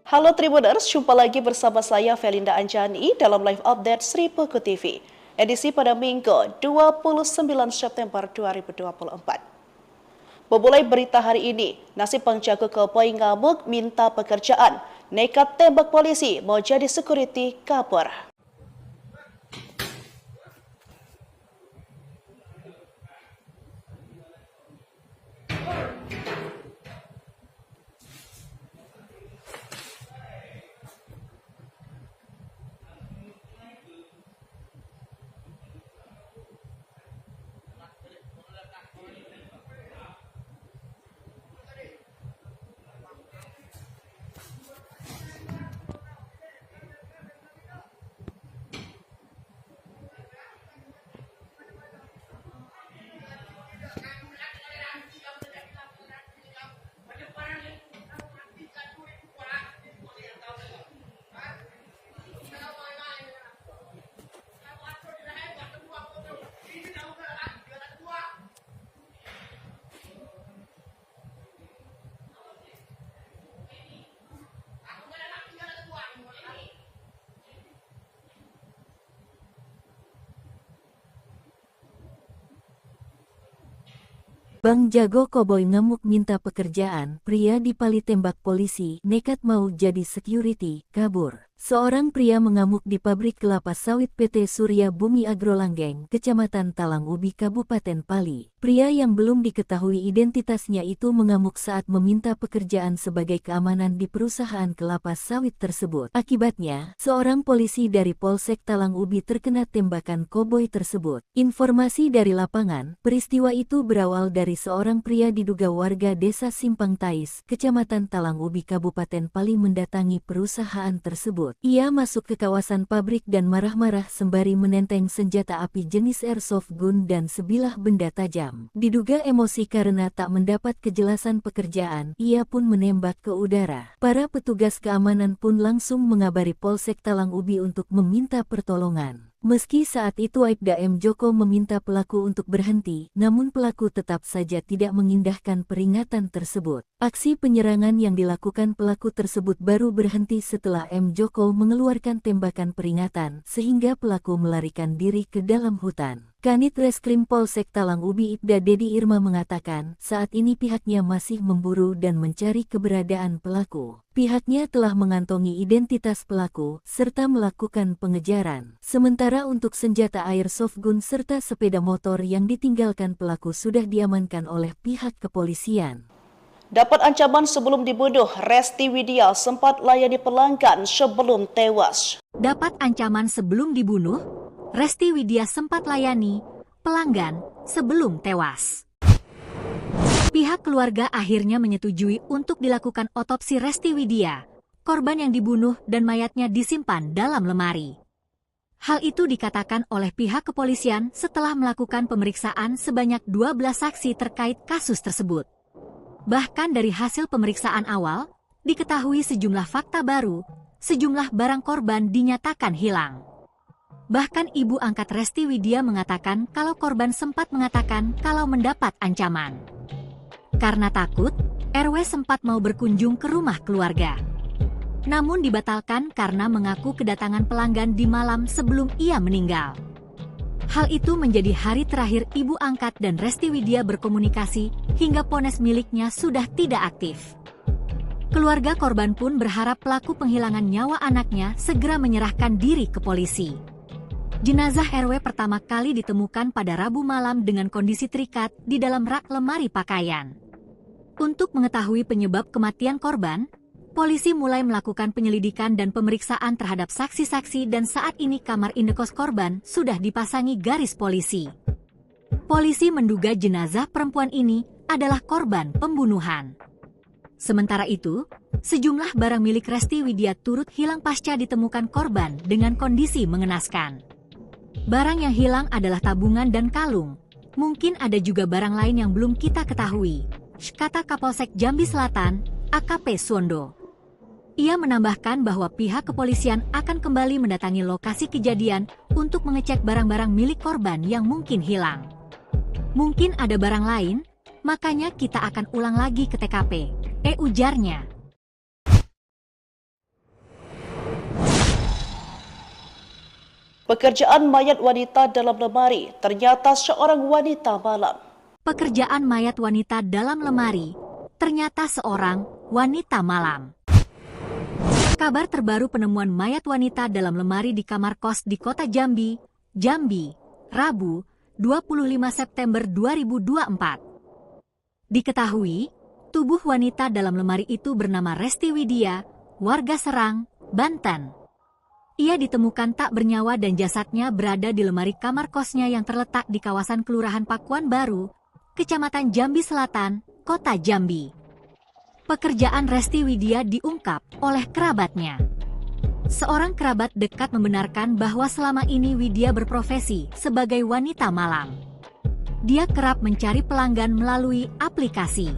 Halo Tribuners, jumpa lagi bersama saya Felinda Anjani dalam live update Sri Peko TV. Edisi pada Minggu 29 September 2024. Memulai berita hari ini, nasib penjaga keboi ngamuk minta pekerjaan, nekat tembak polisi mau jadi security kabur. Bang Jago Koboi ngamuk minta pekerjaan, pria dipali tembak polisi, nekat mau jadi security, kabur. Seorang pria mengamuk di pabrik kelapa sawit PT Surya Bumi Agrolanggeng, Kecamatan Talang Ubi, Kabupaten Pali. Pria yang belum diketahui identitasnya itu mengamuk saat meminta pekerjaan sebagai keamanan di perusahaan kelapa sawit tersebut. Akibatnya, seorang polisi dari Polsek Talang Ubi terkena tembakan koboi tersebut. Informasi dari lapangan, peristiwa itu berawal dari seorang pria diduga warga desa Simpang Tais, Kecamatan Talang Ubi, Kabupaten Pali mendatangi perusahaan tersebut. Ia masuk ke kawasan pabrik dan marah-marah sembari menenteng senjata api jenis airsoft gun dan sebilah benda tajam. Diduga emosi karena tak mendapat kejelasan pekerjaan, ia pun menembak ke udara. Para petugas keamanan pun langsung mengabari Polsek Talang Ubi untuk meminta pertolongan. Meski saat itu Aibda M. Joko meminta pelaku untuk berhenti, namun pelaku tetap saja tidak mengindahkan peringatan tersebut. Aksi penyerangan yang dilakukan pelaku tersebut baru berhenti setelah M. Joko mengeluarkan tembakan peringatan, sehingga pelaku melarikan diri ke dalam hutan. Kanit Reskrim Polsek Talang Ubi Ibda Dedi Irma mengatakan, saat ini pihaknya masih memburu dan mencari keberadaan pelaku. Pihaknya telah mengantongi identitas pelaku, serta melakukan pengejaran. Sementara untuk senjata airsoft gun serta sepeda motor yang ditinggalkan pelaku sudah diamankan oleh pihak kepolisian. Dapat ancaman sebelum dibunuh, Resti Widya sempat layani pelanggan sebelum tewas. Dapat ancaman sebelum dibunuh, Resti Widya sempat layani pelanggan sebelum tewas. Pihak keluarga akhirnya menyetujui untuk dilakukan otopsi Resti Widya, korban yang dibunuh dan mayatnya disimpan dalam lemari. Hal itu dikatakan oleh pihak kepolisian setelah melakukan pemeriksaan sebanyak 12 saksi terkait kasus tersebut. Bahkan dari hasil pemeriksaan awal, diketahui sejumlah fakta baru, sejumlah barang korban dinyatakan hilang. Bahkan ibu angkat Resti Widya mengatakan kalau korban sempat mengatakan kalau mendapat ancaman. Karena takut, RW sempat mau berkunjung ke rumah keluarga. Namun dibatalkan karena mengaku kedatangan pelanggan di malam sebelum ia meninggal. Hal itu menjadi hari terakhir ibu angkat dan Resti Widya berkomunikasi hingga ponsel miliknya sudah tidak aktif. Keluarga korban pun berharap pelaku penghilangan nyawa anaknya segera menyerahkan diri ke polisi. Jenazah RW pertama kali ditemukan pada Rabu malam dengan kondisi terikat di dalam rak lemari pakaian. Untuk mengetahui penyebab kematian korban, polisi mulai melakukan penyelidikan dan pemeriksaan terhadap saksi-saksi dan saat ini kamar indekos korban sudah dipasangi garis polisi. Polisi menduga jenazah perempuan ini adalah korban pembunuhan. Sementara itu, sejumlah barang milik Resti Widya turut hilang pasca ditemukan korban dengan kondisi mengenaskan. Barang yang hilang adalah tabungan dan kalung. Mungkin ada juga barang lain yang belum kita ketahui, kata Kapolsek Jambi Selatan, AKP Suwondo. Ia menambahkan bahwa pihak kepolisian akan kembali mendatangi lokasi kejadian untuk mengecek barang-barang milik korban yang mungkin hilang. Mungkin ada barang lain, makanya kita akan ulang lagi ke TKP, ujarnya. Pekerjaan mayat wanita dalam lemari, ternyata seorang wanita malam. Pekerjaan mayat wanita dalam lemari, ternyata seorang wanita malam. Kabar terbaru penemuan mayat wanita dalam lemari di kamar kos di kota Jambi, Rabu, 25 September 2024. Diketahui, tubuh wanita dalam lemari itu bernama Resti Widya, warga Serang, Banten. Ia ditemukan tak bernyawa dan jasadnya berada di lemari kamar kosnya yang terletak di kawasan Kelurahan Pakuan Baru, Kecamatan Jambi Selatan, Kota Jambi. Pekerjaan Resti Widya diungkap oleh kerabatnya. Seorang kerabat dekat membenarkan bahwa selama ini Widya berprofesi sebagai wanita malam. Dia kerap mencari pelanggan melalui aplikasi.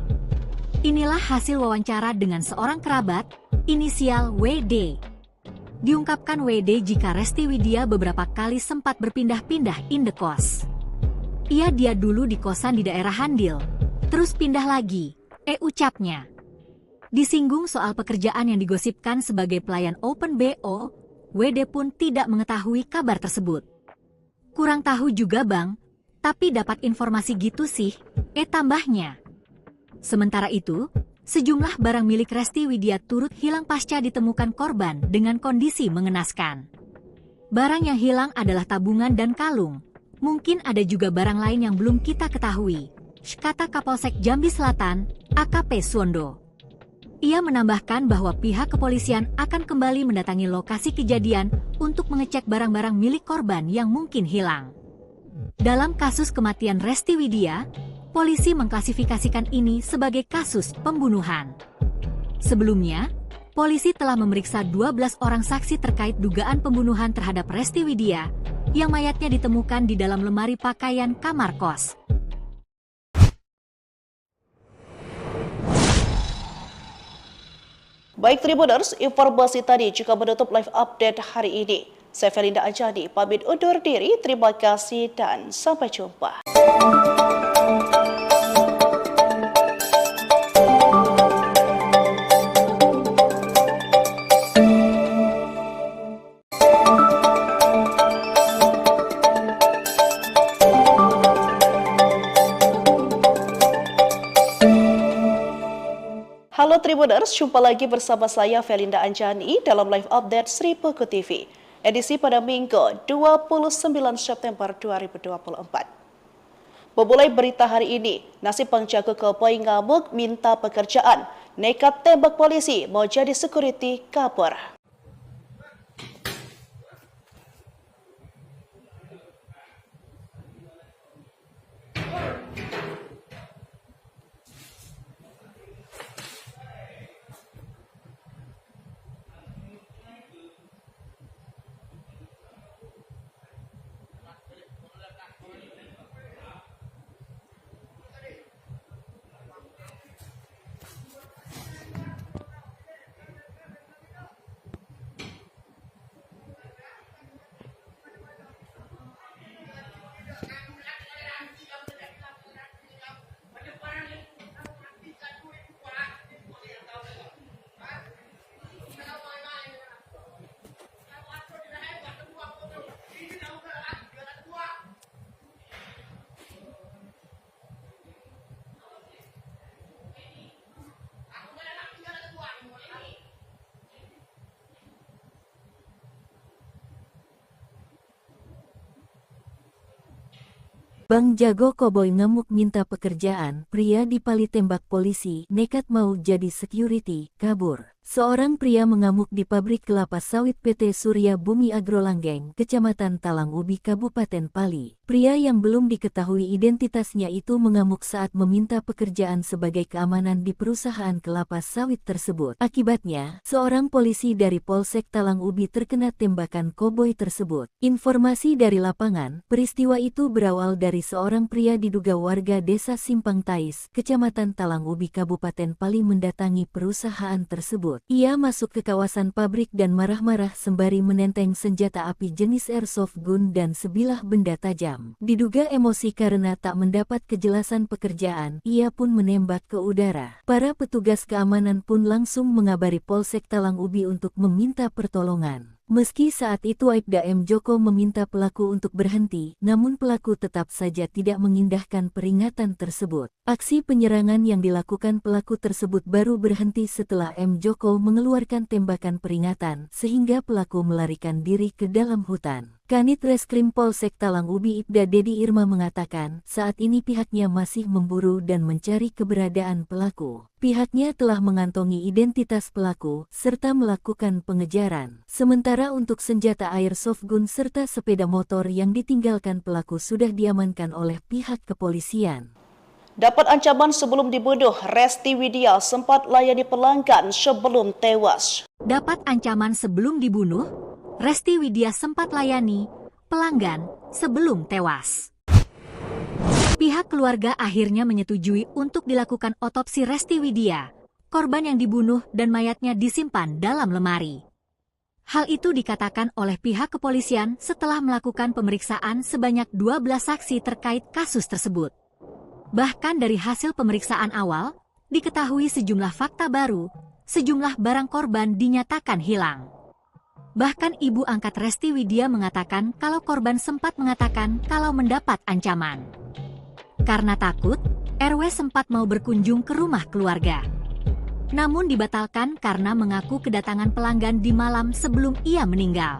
Inilah hasil wawancara dengan seorang kerabat, inisial WD. Diungkapkan WD jika Resti Widya beberapa kali sempat berpindah-pindah indekos. Dia dulu di kosan di daerah Handil, terus pindah lagi, ucapnya. Disinggung soal pekerjaan yang digosipkan sebagai pelayan Open BO, WD pun tidak mengetahui kabar tersebut. Kurang tahu juga bang, Tapi dapat informasi gitu sih, tambahnya. Sementara itu, sejumlah barang milik Resti Widya turut hilang pasca ditemukan korban dengan kondisi mengenaskan. Barang yang hilang adalah tabungan dan kalung. Mungkin ada juga barang lain yang belum kita ketahui, kata Kapolsek Jambi Selatan, AKP Suwondo. Ia menambahkan bahwa pihak kepolisian akan kembali mendatangi lokasi kejadian untuk mengecek barang-barang milik korban yang mungkin hilang. Dalam kasus kematian Resti Widya, polisi mengklasifikasikan ini sebagai kasus pembunuhan. Sebelumnya, polisi telah memeriksa 12 orang saksi terkait dugaan pembunuhan terhadap Resti Widya, yang mayatnya ditemukan di dalam lemari pakaian kamar kos. Baik Tribuners, informasi tadi juga menutup live update hari ini. Saya Felinda Anjani, pamit undur diri, terima kasih dan sampai jumpa. Halo Tribuners, jumpa lagi bersama saya Felinda Anjani dalam live update Sri Puku TV. Edisi pada Minggu 29 September 2024. Memulai berita hari ini, nasib penjaga koboi ngamuk minta pekerjaan, nekat tembak polisi mau jadi security kabur. Bang Jago Koboi ngamuk minta pekerjaan, pria dipali tembak polisi, nekat mau jadi security, kabur. Seorang pria mengamuk di pabrik kelapa sawit PT Surya Bumi Agrolanggeng, Kecamatan Talang Ubi, Kabupaten Pali. Pria yang belum diketahui identitasnya itu mengamuk saat meminta pekerjaan sebagai keamanan di perusahaan kelapa sawit tersebut. Akibatnya, seorang polisi dari Polsek Talang Ubi terkena tembakan koboi tersebut. Informasi dari lapangan, peristiwa itu berawal dari seorang pria diduga warga Desa Simpang Tais, Kecamatan Talang Ubi, Kabupaten Pali mendatangi perusahaan tersebut. Ia masuk ke kawasan pabrik dan marah-marah sembari menenteng senjata api jenis airsoft gun dan sebilah benda tajam. Diduga emosi karena tak mendapat kejelasan pekerjaan, ia pun menembak ke udara. Para petugas keamanan pun langsung mengabari Polsek Talang Ubi untuk meminta pertolongan. Meski saat itu Aibda M. Joko meminta pelaku untuk berhenti, namun pelaku tetap saja tidak mengindahkan peringatan tersebut. Aksi penyerangan yang dilakukan pelaku tersebut baru berhenti setelah M. Joko mengeluarkan tembakan peringatan, sehingga pelaku melarikan diri ke dalam hutan. Kanit Reskrim Polsek Talang Ubi Ibda Dedi Irma mengatakan, saat ini pihaknya masih memburu dan mencari keberadaan pelaku. Pihaknya telah mengantongi identitas pelaku, serta melakukan pengejaran. Sementara untuk senjata airsoft gun serta sepeda motor yang ditinggalkan pelaku sudah diamankan oleh pihak kepolisian. Dapat ancaman sebelum dibunuh, Resti Widya sempat layani pelanggan sebelum tewas. Dapat ancaman sebelum dibunuh, Resti Widya sempat layani pelanggan sebelum tewas. Pihak keluarga akhirnya menyetujui untuk dilakukan otopsi Resti Widya, korban yang dibunuh dan mayatnya disimpan dalam lemari. Hal itu dikatakan oleh pihak kepolisian setelah melakukan pemeriksaan sebanyak 12 saksi terkait kasus tersebut. Bahkan dari hasil pemeriksaan awal, diketahui sejumlah fakta baru, sejumlah barang korban dinyatakan hilang. Bahkan ibu angkat Resti Widya mengatakan kalau korban sempat mengatakan kalau mendapat ancaman. Karena takut, RW sempat mau berkunjung ke rumah keluarga. Namun dibatalkan karena mengaku kedatangan pelanggan di malam sebelum ia meninggal.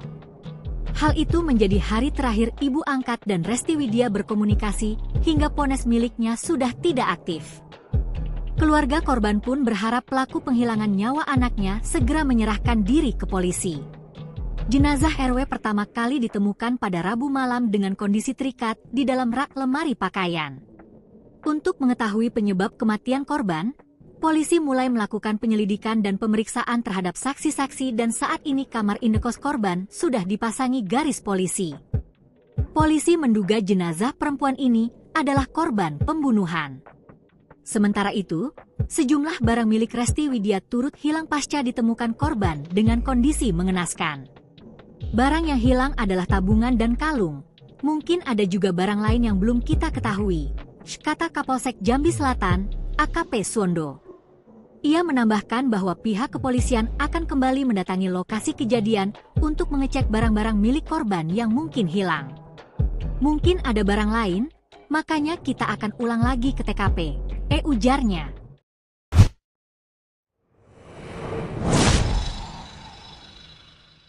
Hal itu menjadi hari terakhir ibu angkat dan Resti Widya berkomunikasi hingga ponsel miliknya sudah tidak aktif. Keluarga korban pun berharap pelaku penghilangan nyawa anaknya segera menyerahkan diri ke polisi. Jenazah RW pertama kali ditemukan pada Rabu malam dengan kondisi terikat di dalam rak lemari pakaian. Untuk mengetahui penyebab kematian korban, polisi mulai melakukan penyelidikan dan pemeriksaan terhadap saksi-saksi dan saat ini kamar indekos korban sudah dipasangi garis polisi. Polisi menduga jenazah perempuan ini adalah korban pembunuhan. Sementara itu, sejumlah barang milik Resti Widya turut hilang pasca ditemukan korban dengan kondisi mengenaskan. Barang yang hilang adalah tabungan dan kalung. Mungkin ada juga barang lain yang belum kita ketahui, kata Kapolsek Jambi Selatan, AKP Suwondo. Ia menambahkan bahwa pihak kepolisian akan kembali mendatangi lokasi kejadian untuk mengecek barang-barang milik korban yang mungkin hilang. Mungkin ada barang lain, makanya kita akan ulang lagi ke TKP, ujarnya.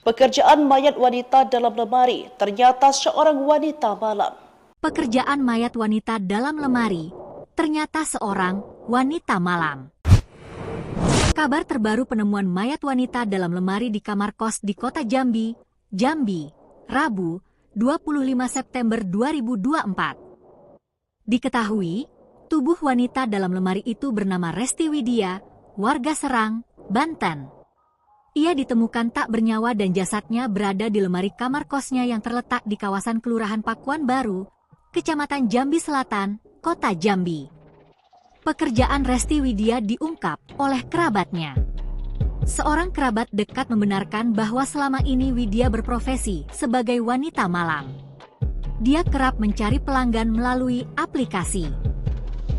Pekerjaan mayat wanita dalam lemari, ternyata seorang wanita malam. Pekerjaan mayat wanita dalam lemari, ternyata seorang wanita malam. Kabar terbaru penemuan mayat wanita dalam lemari di kamar kos di kota Jambi, Rabu, 25 September 2024. Diketahui, tubuh wanita dalam lemari itu bernama Resti Widya, warga Serang, Banten. Ia ditemukan tak bernyawa dan jasadnya berada di lemari kamar kosnya yang terletak di kawasan Kelurahan Pakuan Baru, Kecamatan Jambi Selatan, Kota Jambi. Pekerjaan Resti Widya diungkap oleh kerabatnya. Seorang kerabat dekat membenarkan bahwa selama ini Widya berprofesi sebagai wanita malam. Dia kerap mencari pelanggan melalui aplikasi.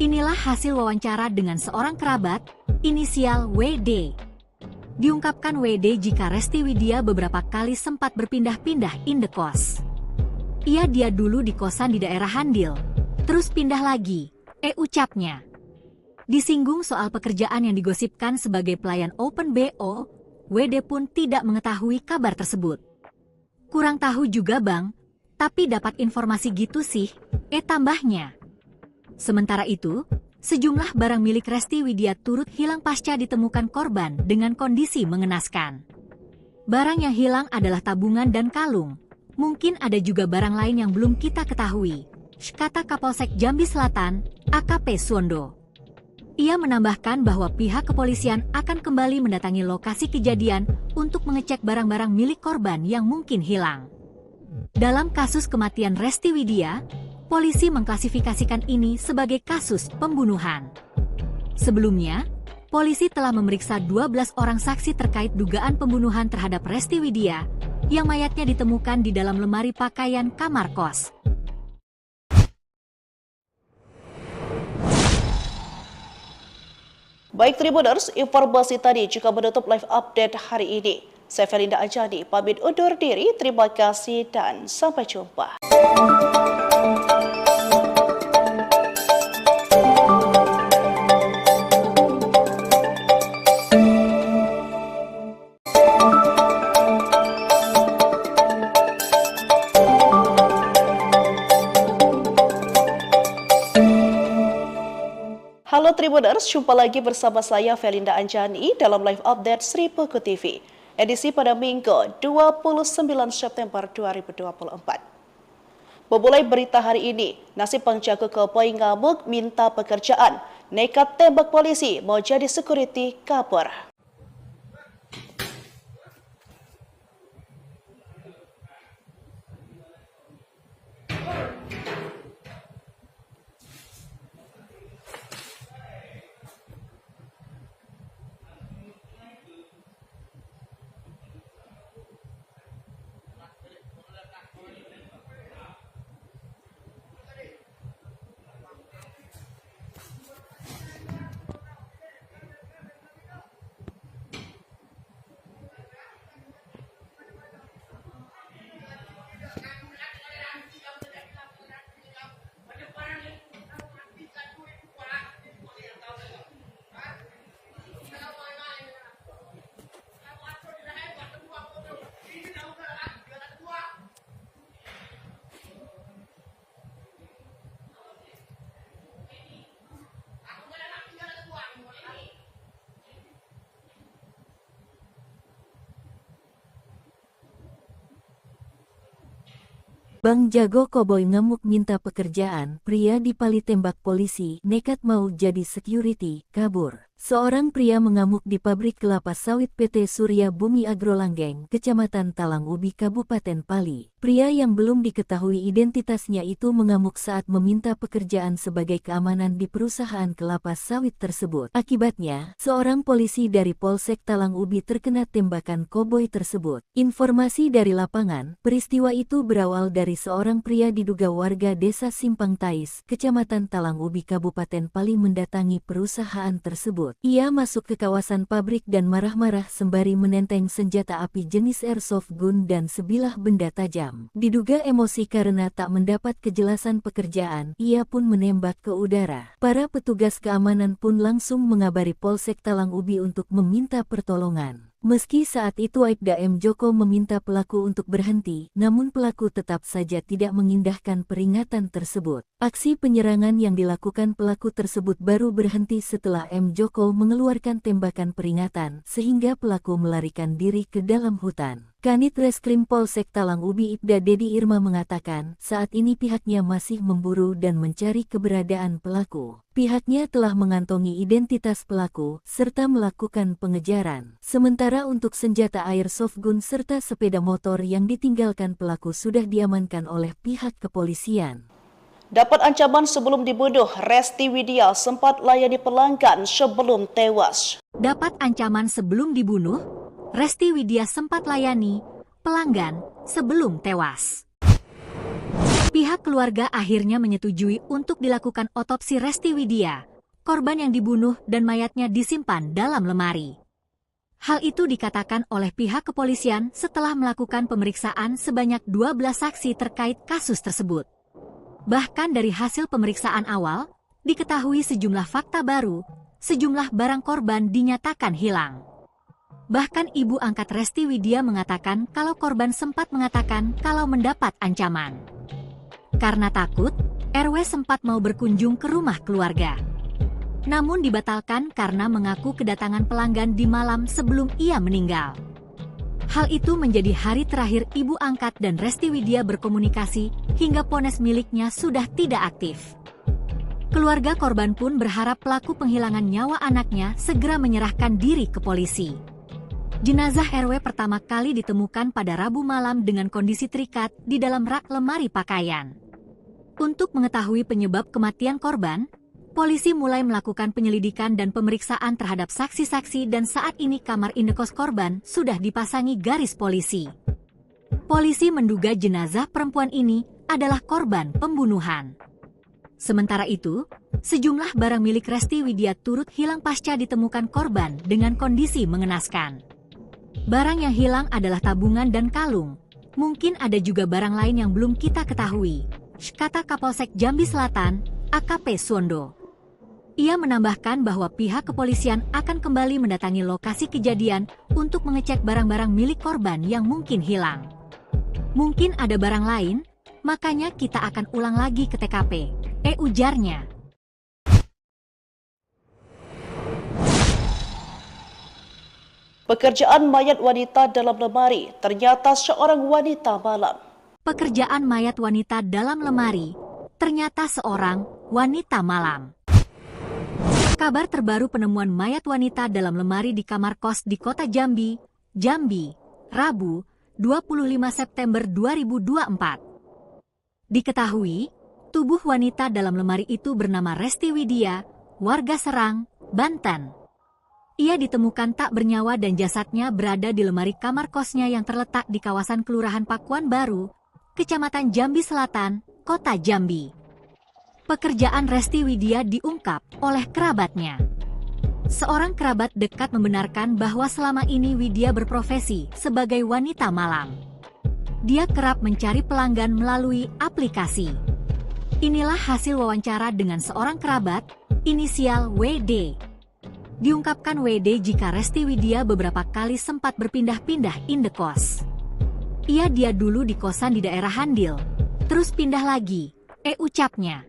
Inilah hasil wawancara dengan seorang kerabat, inisial WD. Diungkapkan WD jika Resti Widya beberapa kali sempat berpindah-pindah indekos. Dia dulu di kosan di daerah Handil, terus pindah lagi, ucapnya. Disinggung soal pekerjaan yang digosipkan sebagai pelayan Open BO, WD pun tidak mengetahui kabar tersebut. Kurang tahu juga bang, tapi dapat informasi gitu sih, tambahnya. Sementara itu, sejumlah barang milik Resti Widya turut hilang pasca ditemukan korban dengan kondisi mengenaskan. Barang yang hilang adalah tabungan dan kalung. Mungkin ada juga barang lain yang belum kita ketahui, kata Kapolsek Jambi Selatan, AKP Suwondo. Ia menambahkan bahwa pihak kepolisian akan kembali mendatangi lokasi kejadian untuk mengecek barang-barang milik korban yang mungkin hilang. Dalam kasus kematian Resti Widya, polisi mengklasifikasikan ini sebagai kasus pembunuhan. Sebelumnya, polisi telah memeriksa 12 orang saksi terkait dugaan pembunuhan terhadap Resti Widya, yang mayatnya ditemukan di dalam lemari pakaian kamar kos. Baik Tribuners, informasi tadi juga menutup live update hari ini. Saya Felinda Anjani, pamit undur diri, terima kasih dan sampai jumpa. Halo Tribuners, jumpa lagi bersama saya Felinda Anjani dalam live update Sri Puku TV. Edisi pada Minggu 29 September 2024. Memulai berita hari ini, nasib penjaga keboi ngamuk minta pekerjaan, nekat tembak polisi mau jadi security kabur. Bang Jago Koboi ngamuk minta pekerjaan, pria dipali tembak polisi, nekat mau jadi security, kabur. Seorang pria mengamuk di pabrik kelapa sawit PT Surya Bumi Agrolanggeng, Kecamatan Talang Ubi, Kabupaten Pali. Pria yang belum diketahui identitasnya itu mengamuk saat meminta pekerjaan sebagai keamanan di perusahaan kelapa sawit tersebut. Akibatnya, seorang polisi dari Polsek Talang Ubi terkena tembakan koboi tersebut. Informasi dari lapangan, peristiwa itu berawal dari seorang pria diduga warga desa Simpang Tais, Kecamatan Talang Ubi, Kabupaten Pali mendatangi perusahaan tersebut. Ia masuk ke kawasan pabrik dan marah-marah sembari menenteng senjata api jenis airsoft gun dan sebilah benda tajam. Diduga emosi karena tak mendapat kejelasan pekerjaan, ia pun menembak ke udara. Para petugas keamanan pun langsung mengabari Polsek Talang Ubi untuk meminta pertolongan. Meski saat itu Aibda M. Joko meminta pelaku untuk berhenti, namun pelaku tetap saja tidak mengindahkan peringatan tersebut. Aksi penyerangan yang dilakukan pelaku tersebut baru berhenti setelah M. Joko mengeluarkan tembakan peringatan, sehingga pelaku melarikan diri ke dalam hutan. Kanit Reskrim Polsek Talang Ubi Ibda Dedi Irma mengatakan, saat ini pihaknya masih memburu dan mencari keberadaan pelaku. Pihaknya telah mengantongi identitas pelaku, serta melakukan pengejaran. Sementara untuk senjata airsoft gun serta sepeda motor yang ditinggalkan pelaku sudah diamankan oleh pihak kepolisian. Dapat ancaman sebelum dibunuh, Resti Widya sempat layani pelanggan sebelum tewas. Dapat ancaman sebelum dibunuh, Resti Widya sempat layani pelanggan sebelum tewas. Pihak keluarga akhirnya menyetujui untuk dilakukan otopsi Resti Widya, korban yang dibunuh dan mayatnya disimpan dalam lemari. Hal itu dikatakan oleh pihak kepolisian setelah melakukan pemeriksaan sebanyak 12 saksi terkait kasus tersebut. Bahkan dari hasil pemeriksaan awal, diketahui sejumlah fakta baru, sejumlah barang korban dinyatakan hilang. Bahkan ibu angkat Resti Widya mengatakan kalau korban sempat mengatakan kalau mendapat ancaman. Karena takut, RW sempat mau berkunjung ke rumah keluarga. Namun dibatalkan karena mengaku kedatangan pelanggan di malam sebelum ia meninggal. Hal itu menjadi hari terakhir ibu angkat dan Resti Widya berkomunikasi hingga ponsel miliknya sudah tidak aktif. Keluarga korban pun berharap pelaku penghilangan nyawa anaknya segera menyerahkan diri ke polisi. Jenazah RW pertama kali ditemukan pada Rabu malam dengan kondisi terikat di dalam rak lemari pakaian. Untuk mengetahui penyebab kematian korban, polisi mulai melakukan penyelidikan dan pemeriksaan terhadap saksi-saksi dan saat ini kamar indekos korban sudah dipasangi garis polisi. Polisi menduga jenazah perempuan ini adalah korban pembunuhan. Sementara itu, sejumlah barang milik Resti Widya turut hilang pasca ditemukan korban dengan kondisi mengenaskan. Barang yang hilang adalah tabungan dan kalung. Mungkin ada juga barang lain yang belum kita ketahui, kata Kapolsek Jambi Selatan, AKP Suwondo. Ia menambahkan bahwa pihak kepolisian akan kembali mendatangi lokasi kejadian untuk mengecek barang-barang milik korban yang mungkin hilang. Mungkin ada barang lain, makanya kita akan ulang lagi ke TKP, ujarnya. Pekerjaan mayat wanita dalam lemari, ternyata seorang wanita malam. Pekerjaan mayat wanita dalam lemari, ternyata seorang wanita malam. Kabar terbaru penemuan mayat wanita dalam lemari di kamar kos di kota Jambi, Rabu, 25 September 2024. Diketahui, tubuh wanita dalam lemari itu bernama Resti Widya, warga Serang, Banten. Ia ditemukan tak bernyawa dan jasadnya berada di lemari kamar kosnya yang terletak di kawasan Kelurahan Pakuan Baru, Kecamatan Jambi Selatan, Kota Jambi. Pekerjaan Resti Widya diungkap oleh kerabatnya. Seorang kerabat dekat membenarkan bahwa selama ini Widya berprofesi sebagai wanita malam. Dia kerap mencari pelanggan melalui aplikasi. Inilah hasil wawancara dengan seorang kerabat, inisial WD. Diungkapkan WD jika Resti Widya beberapa kali sempat berpindah-pindah indekos. Dia dulu di kosan di daerah Handil, terus pindah lagi, ucapnya.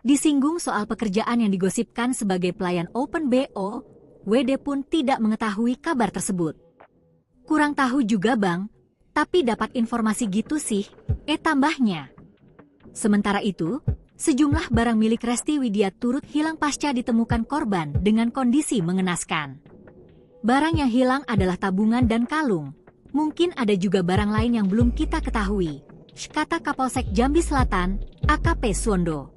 Disinggung soal pekerjaan yang digosipkan sebagai pelayan Open BO, WD pun tidak mengetahui kabar tersebut. Kurang tahu juga bang, Tapi dapat informasi gitu sih, tambahnya. Sementara itu, sejumlah barang milik Resti Widya turut hilang pasca ditemukan korban dengan kondisi mengenaskan. Barang yang hilang adalah tabungan dan kalung. Mungkin ada juga barang lain yang belum kita ketahui, kata Kapolsek Jambi Selatan, AKP Suwondo.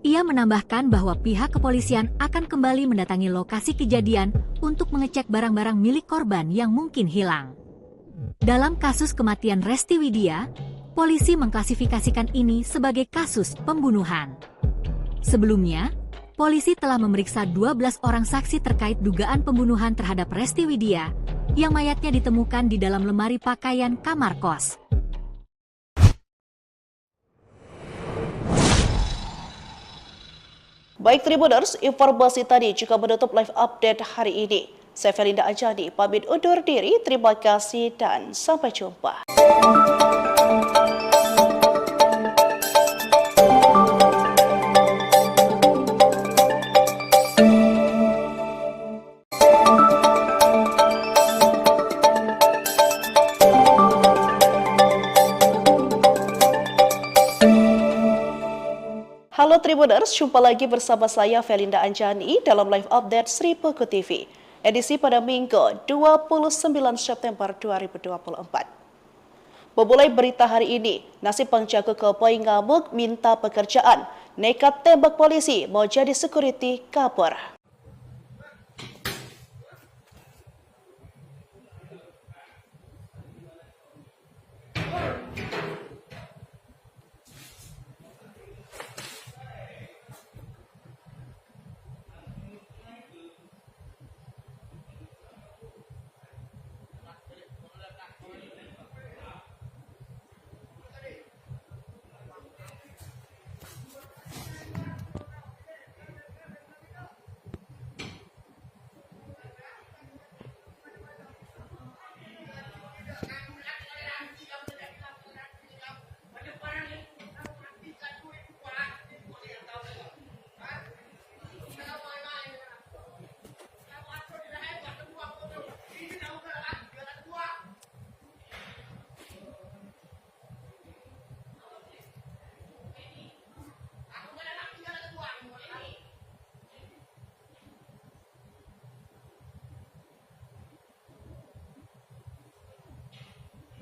Ia menambahkan bahwa pihak kepolisian akan kembali mendatangi lokasi kejadian untuk mengecek barang-barang milik korban yang mungkin hilang. Dalam kasus kematian Resti Widya, polisi mengklasifikasikan ini sebagai kasus pembunuhan. Sebelumnya, polisi telah memeriksa 12 orang saksi terkait dugaan pembunuhan terhadap Resti Widya yang mayatnya ditemukan di dalam lemari pakaian kamar kos. Baik Tribuners, informasi tadi juga menutup live update hari ini. Saya Felinda Anjani, pamit undur diri, terima kasih dan sampai jumpa. Halo Tribuners, jumpa lagi bersama saya Felinda Anjani dalam live update Sri Peko TV. Edisi pada Minggu 29 September 2024. Memulai berita hari ini, nasib penjaga keboi ngamuk minta pekerjaan, nekat tembak polisi mau jadi security kabur.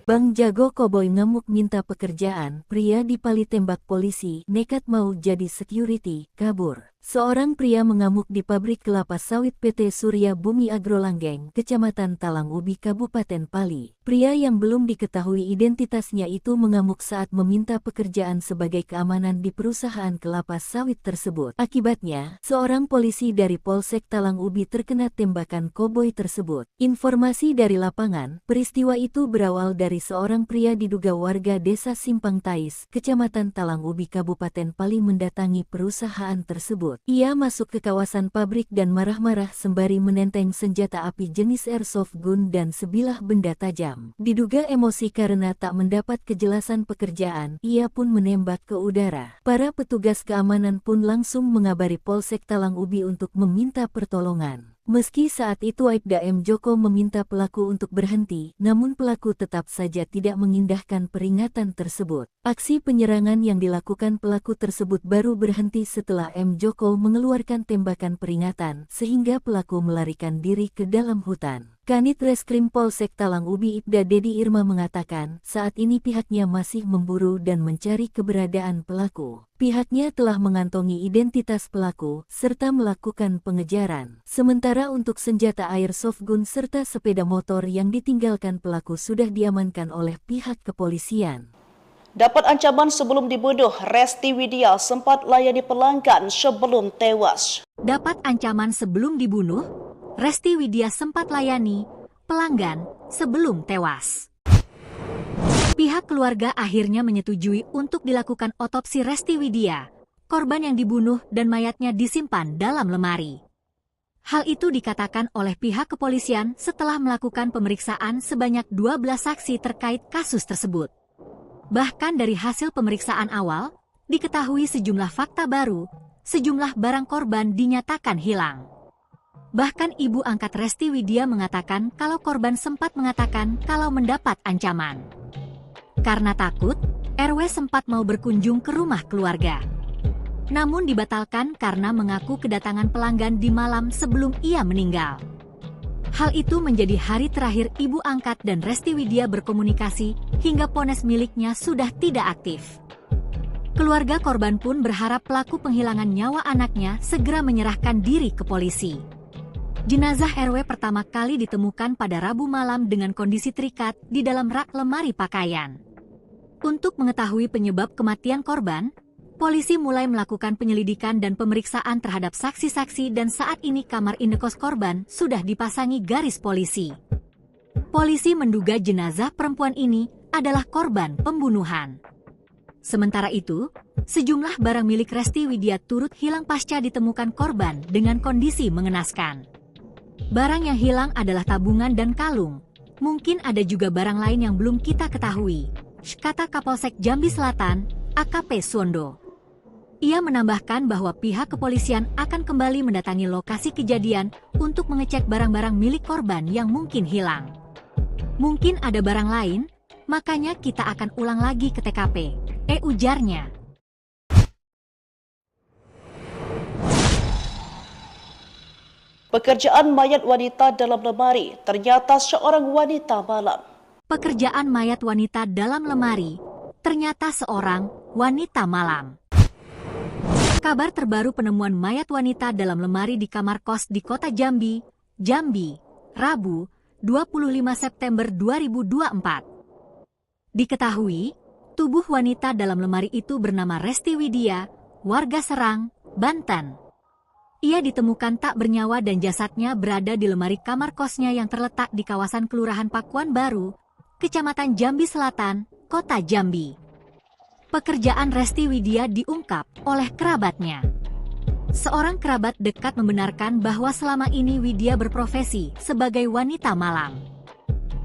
Bang Jago Koboi ngamuk minta pekerjaan, pria dipali tembak polisi, nekat mau jadi security, kabur. Seorang pria mengamuk di pabrik kelapa sawit PT Surya Bumi Agro Langgeng, Kecamatan Talang Ubi, Kabupaten Pali. Pria yang belum diketahui identitasnya itu mengamuk saat meminta pekerjaan sebagai keamanan di perusahaan kelapa sawit tersebut. Akibatnya, seorang polisi dari Polsek Talang Ubi terkena tembakan koboi tersebut. Informasi dari lapangan, peristiwa itu berawal dari seorang pria diduga warga desa Simpang Tais, Kecamatan Talang Ubi, Kabupaten Pali mendatangi perusahaan tersebut. Ia masuk ke kawasan pabrik dan marah-marah sembari menenteng senjata api jenis airsoft gun dan sebilah benda tajam. Diduga emosi karena tak mendapat kejelasan pekerjaan, ia pun menembak ke udara. Para petugas keamanan pun langsung mengabari Polsek Talang Ubi untuk meminta pertolongan. Meski saat itu Aibda M. Joko meminta pelaku untuk berhenti, namun pelaku tetap saja tidak mengindahkan peringatan tersebut. Aksi penyerangan yang dilakukan pelaku tersebut baru berhenti setelah M. Joko mengeluarkan tembakan peringatan, sehingga pelaku melarikan diri ke dalam hutan. Kanit Reskrim Polsek Talang Ubi Ibda Dedi Irma mengatakan, saat ini pihaknya masih memburu dan mencari keberadaan pelaku. Pihaknya telah mengantongi identitas pelaku, serta melakukan pengejaran. Sementara untuk senjata airsoft gun serta sepeda motor yang ditinggalkan pelaku sudah diamankan oleh pihak kepolisian. Dapat ancaman sebelum dibunuh, Resti Widya sempat layani pelanggan sebelum tewas. Dapat ancaman sebelum dibunuh, Resti Widya sempat layani pelanggan sebelum tewas. Pihak keluarga akhirnya menyetujui untuk dilakukan otopsi Resti Widya, korban yang dibunuh dan mayatnya disimpan dalam lemari. Hal itu dikatakan oleh pihak kepolisian setelah melakukan pemeriksaan sebanyak 12 saksi terkait kasus tersebut. Bahkan dari hasil pemeriksaan awal, diketahui sejumlah fakta baru, sejumlah barang korban dinyatakan hilang. Bahkan ibu angkat Resti Widya mengatakan kalau korban sempat mengatakan kalau mendapat ancaman. Karena takut, RW sempat mau berkunjung ke rumah keluarga. Namun dibatalkan karena mengaku kedatangan pelanggan di malam sebelum ia meninggal. Hal itu menjadi hari terakhir ibu angkat dan Resti Widya berkomunikasi hingga ponsel miliknya sudah tidak aktif. Keluarga korban pun berharap pelaku penghilangan nyawa anaknya segera menyerahkan diri ke polisi. Jenazah RW pertama kali ditemukan pada Rabu malam dengan kondisi terikat di dalam rak lemari pakaian. Untuk mengetahui penyebab kematian korban, polisi mulai melakukan penyelidikan dan pemeriksaan terhadap saksi-saksi dan saat ini kamar indekos korban sudah dipasangi garis polisi. Polisi menduga jenazah perempuan ini adalah korban pembunuhan. Sementara itu, sejumlah barang milik Resti Widya turut hilang pasca ditemukan korban dengan kondisi mengenaskan. Barang yang hilang adalah tabungan dan kalung. Mungkin ada juga barang lain yang belum kita ketahui, kata Kapolsek Jambi Selatan, AKP Suwondo. Ia menambahkan bahwa pihak kepolisian akan kembali mendatangi lokasi kejadian untuk mengecek barang-barang milik korban yang mungkin hilang. Mungkin ada barang lain, makanya kita akan ulang lagi ke TKP, ujarnya. Pekerjaan mayat wanita dalam lemari, ternyata seorang wanita malam. Pekerjaan mayat wanita dalam lemari, ternyata seorang wanita malam. Kabar terbaru penemuan mayat wanita dalam lemari di kamar kos di kota Jambi, Rabu, 25 September 2024. Diketahui, tubuh wanita dalam lemari itu bernama Resti Widya, warga Serang, Banten. Ia ditemukan tak bernyawa dan jasadnya berada di lemari kamar kosnya yang terletak di kawasan Kelurahan Pakuan Baru, Kecamatan Jambi Selatan, Kota Jambi. Pekerjaan Resti Widya diungkap oleh kerabatnya. Seorang kerabat dekat membenarkan bahwa selama ini Widya berprofesi sebagai wanita malam.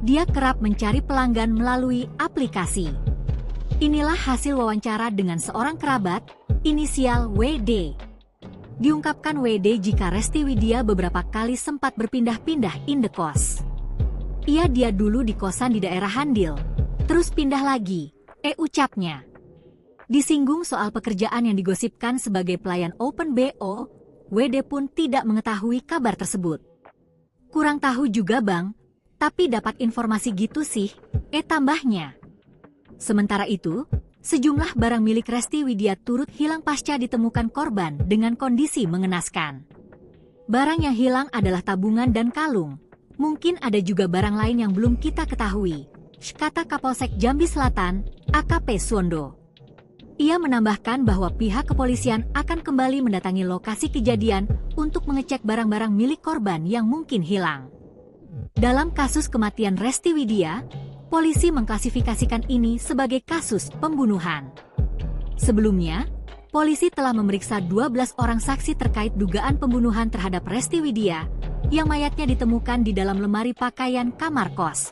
Dia kerap mencari pelanggan melalui aplikasi. Inilah hasil wawancara dengan seorang kerabat, inisial WD. Diungkapkan WD jika Resti Widya beberapa kali sempat berpindah-pindah indekos. Dia dulu di kosan di daerah Handil, terus pindah lagi, ucapnya. Disinggung soal pekerjaan yang digosipkan sebagai pelayan Open BO, WD pun tidak mengetahui kabar tersebut. Kurang tahu juga bang, tapi dapat informasi gitu sih, tambahnya. Sementara itu, sejumlah barang milik Resti Widya turut hilang pasca ditemukan korban dengan kondisi mengenaskan. Barang yang hilang adalah tabungan dan kalung. Mungkin ada juga barang lain yang belum kita ketahui, kata Kapolsek Jambi Selatan, AKP Suwondo. Ia menambahkan bahwa pihak kepolisian akan kembali mendatangi lokasi kejadian untuk mengecek barang-barang milik korban yang mungkin hilang. Dalam kasus kematian Resti Widya, polisi mengklasifikasikan ini sebagai kasus pembunuhan. Sebelumnya, polisi telah memeriksa 12 orang saksi terkait dugaan pembunuhan terhadap Resti Widya, yang mayatnya ditemukan di dalam lemari pakaian kamar kos.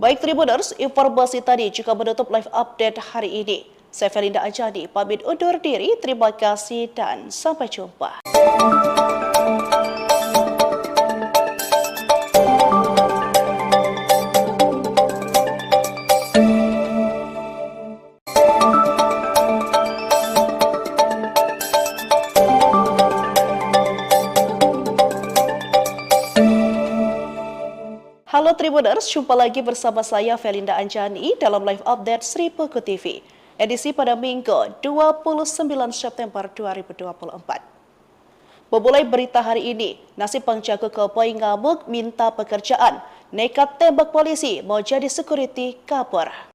Baik Tribuners, informasi tadi juga menutup live update hari ini. Saya Felinda Anjani, pamit undur diri, terima kasih dan sampai jumpa. Halo Tribuners, jumpa lagi bersama saya Felinda Anjani dalam live update Sri Peko TV. Edisi pada Minggu 29 September 2024. Memulai berita hari ini, nasib penjaga keboi ngamuk minta pekerjaan, nekat tembak polisi mau jadi security kabur.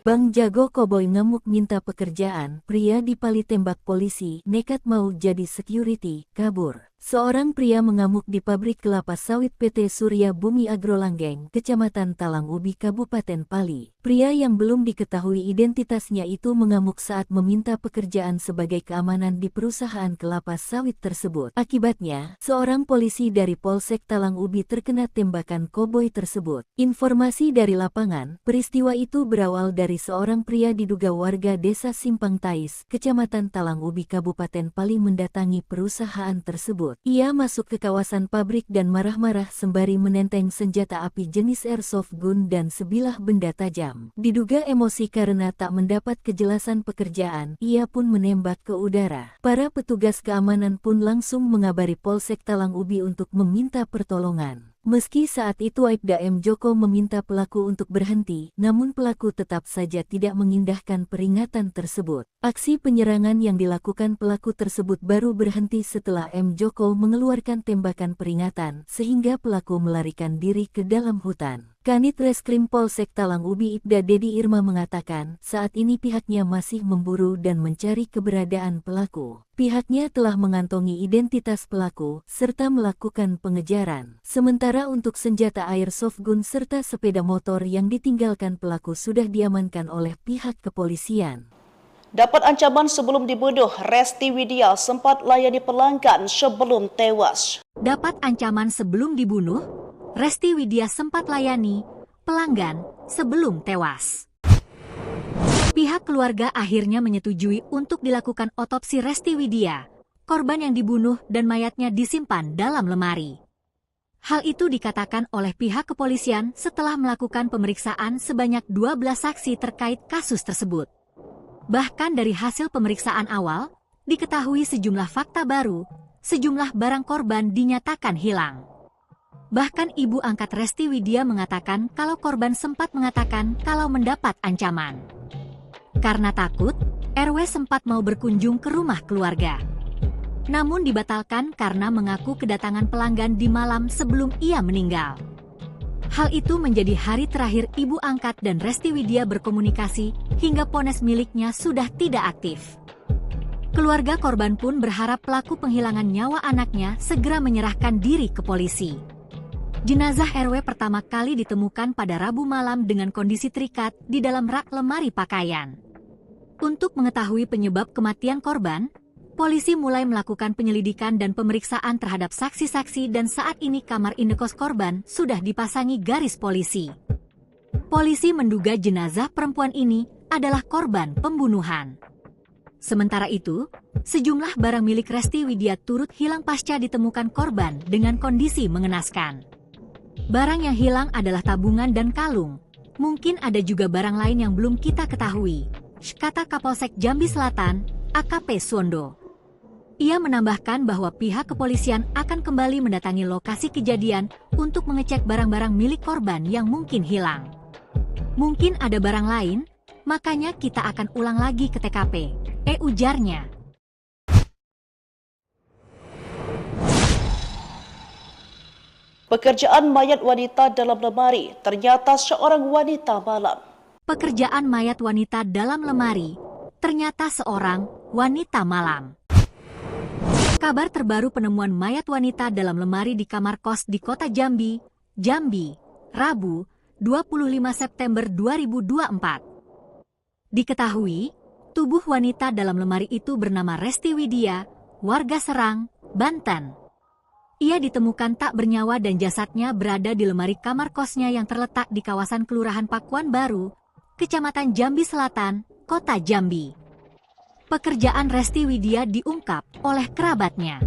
Bang Jago Koboi ngamuk minta pekerjaan, pria dipali tembak polisi, nekat mau jadi security, kabur. Seorang pria mengamuk di pabrik kelapa sawit PT Surya Bumi Agrolanggeng, Kecamatan Talang Ubi, Kabupaten Pali. Pria yang belum diketahui identitasnya itu mengamuk saat meminta pekerjaan sebagai keamanan di perusahaan kelapa sawit tersebut. Akibatnya, seorang polisi dari Polsek Talang Ubi terkena tembakan koboi tersebut. Informasi dari lapangan, peristiwa itu berawal dari seorang pria diduga warga desa Simpang Tais, Kecamatan Talang Ubi, Kabupaten Pali mendatangi perusahaan tersebut. Ia masuk ke kawasan pabrik dan marah-marah sembari menenteng senjata api jenis airsoft gun dan sebilah benda tajam. Diduga emosi karena tak mendapat kejelasan pekerjaan, ia pun menembak ke udara. Para petugas keamanan pun langsung mengabari Polsek Talang Ubi untuk meminta pertolongan. Meski saat itu Aibda M. Joko meminta pelaku untuk berhenti, namun pelaku tetap saja tidak mengindahkan peringatan tersebut. Aksi penyerangan yang dilakukan pelaku tersebut baru berhenti setelah M. Joko mengeluarkan tembakan peringatan, sehingga pelaku melarikan diri ke dalam hutan. Kanit Reskrim Polsek Talang Ubi Ibda Dedi Irma mengatakan, saat ini pihaknya masih memburu dan mencari keberadaan pelaku. Pihaknya telah mengantongi identitas pelaku, serta melakukan pengejaran. Sementara untuk senjata airsoft gun serta sepeda motor yang ditinggalkan pelaku sudah diamankan oleh pihak kepolisian. Dapat ancaman sebelum dibunuh, Resti Widya sempat layani pelanggan sebelum tewas. Dapat ancaman sebelum dibunuh, Resti Widya sempat layani pelanggan sebelum tewas. Pihak keluarga akhirnya menyetujui untuk dilakukan otopsi Resti Widya, korban yang dibunuh dan mayatnya disimpan dalam lemari. Hal itu dikatakan oleh pihak kepolisian setelah melakukan pemeriksaan sebanyak 12 saksi terkait kasus tersebut. Bahkan dari hasil pemeriksaan awal, diketahui sejumlah fakta baru, sejumlah barang korban dinyatakan hilang. Bahkan ibu angkat Resti Widya mengatakan kalau korban sempat mengatakan kalau mendapat ancaman. Karena takut, RW sempat mau berkunjung ke rumah keluarga. Namun dibatalkan karena mengaku kedatangan pelanggan di malam sebelum ia meninggal. Hal itu menjadi hari terakhir ibu angkat dan Resti Widya berkomunikasi hingga ponsel miliknya sudah tidak aktif. Keluarga korban pun berharap pelaku penghilangan nyawa anaknya segera menyerahkan diri ke polisi. Jenazah RW pertama kali ditemukan pada Rabu malam dengan kondisi terikat di dalam rak lemari pakaian. Untuk mengetahui penyebab kematian korban, polisi mulai melakukan penyelidikan dan pemeriksaan terhadap saksi-saksi dan saat ini kamar indekos korban sudah dipasangi garis polisi. Polisi menduga jenazah perempuan ini adalah korban pembunuhan. Sementara itu, sejumlah barang milik Resti Widya turut hilang pasca ditemukan korban dengan kondisi mengenaskan. Barang yang hilang adalah tabungan dan kalung. Mungkin ada juga barang lain yang belum kita ketahui, kata Kapolsek Jambi Selatan, AKP Suwondo. Ia menambahkan bahwa pihak kepolisian akan kembali mendatangi lokasi kejadian untuk mengecek barang-barang milik korban yang mungkin hilang. Mungkin ada barang lain, makanya kita akan ulang lagi ke TKP, ujarnya. Pekerjaan mayat wanita dalam lemari, ternyata seorang wanita malam. Pekerjaan mayat wanita dalam lemari, ternyata seorang wanita malam. Kabar terbaru penemuan mayat wanita dalam lemari di kamar kos di kota Jambi, Rabu, 25 September 2024. Diketahui, tubuh wanita dalam lemari itu bernama Resti Widya, warga Serang, Banten. Ia ditemukan tak bernyawa dan jasadnya berada di lemari kamar kosnya yang terletak di kawasan Kelurahan Pakuan Baru, Kecamatan Jambi Selatan, Kota Jambi. Pekerjaan Resti Widya diungkap oleh kerabatnya.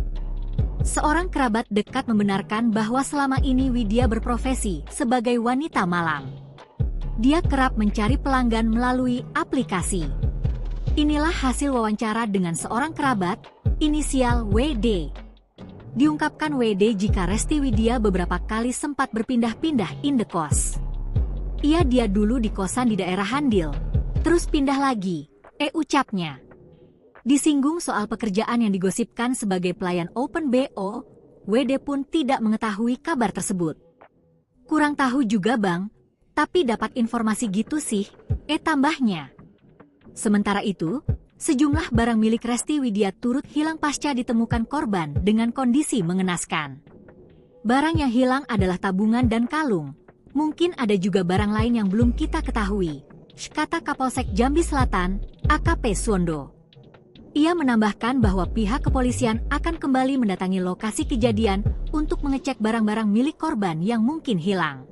Seorang kerabat dekat membenarkan bahwa selama ini Widya berprofesi sebagai wanita malam. Dia kerap mencari pelanggan melalui aplikasi. Inilah hasil wawancara dengan seorang kerabat, inisial WD. Diungkapkan WD jika Resti Widya beberapa kali sempat berpindah-pindah indekos. Dia dulu di kosan di daerah Handil, terus pindah lagi, ucapnya. Disinggung soal pekerjaan yang digosipkan sebagai pelayan Open BO, WD pun tidak mengetahui kabar tersebut. Kurang tahu juga bang, Tapi dapat informasi gitu sih, tambahnya. Sementara itu, sejumlah barang milik Resti Widya turut hilang pasca ditemukan korban dengan kondisi mengenaskan. Barang yang hilang adalah tabungan dan kalung. Mungkin ada juga barang lain yang belum kita ketahui, kata Kapolsek Jambi Selatan, AKP Suwondo. Ia menambahkan bahwa pihak kepolisian akan kembali mendatangi lokasi kejadian untuk mengecek barang-barang milik korban yang mungkin hilang.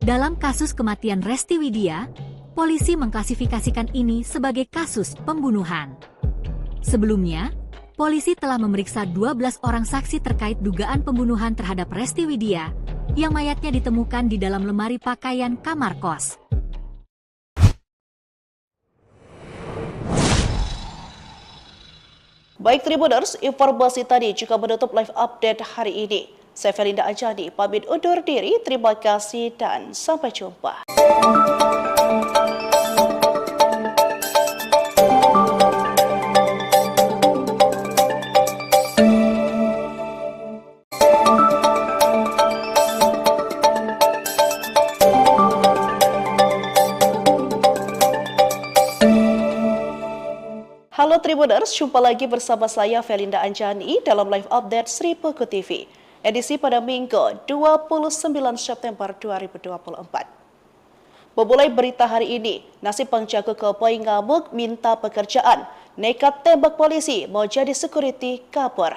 Dalam kasus kematian Resti Widya, polisi mengklasifikasikan ini sebagai kasus pembunuhan. Sebelumnya, polisi telah memeriksa 12 orang saksi terkait dugaan pembunuhan terhadap Resti Widya yang mayatnya ditemukan di dalam lemari pakaian kamar kos. Baik Tribuners, informasi tadi juga menutup live update hari ini. Saya Felinda Anjani, pamit undur diri. Terima kasih dan sampai jumpa. Halo Tribuners, jumpa lagi bersama saya Felinda Anjani dalam live update Sri Peko TV. Edisi pada Minggu 29 September 2024. Memulai berita hari ini, nasib penjaga koboi ngamuk minta pekerjaan, nekat tembak polisi mau jadi security kabur.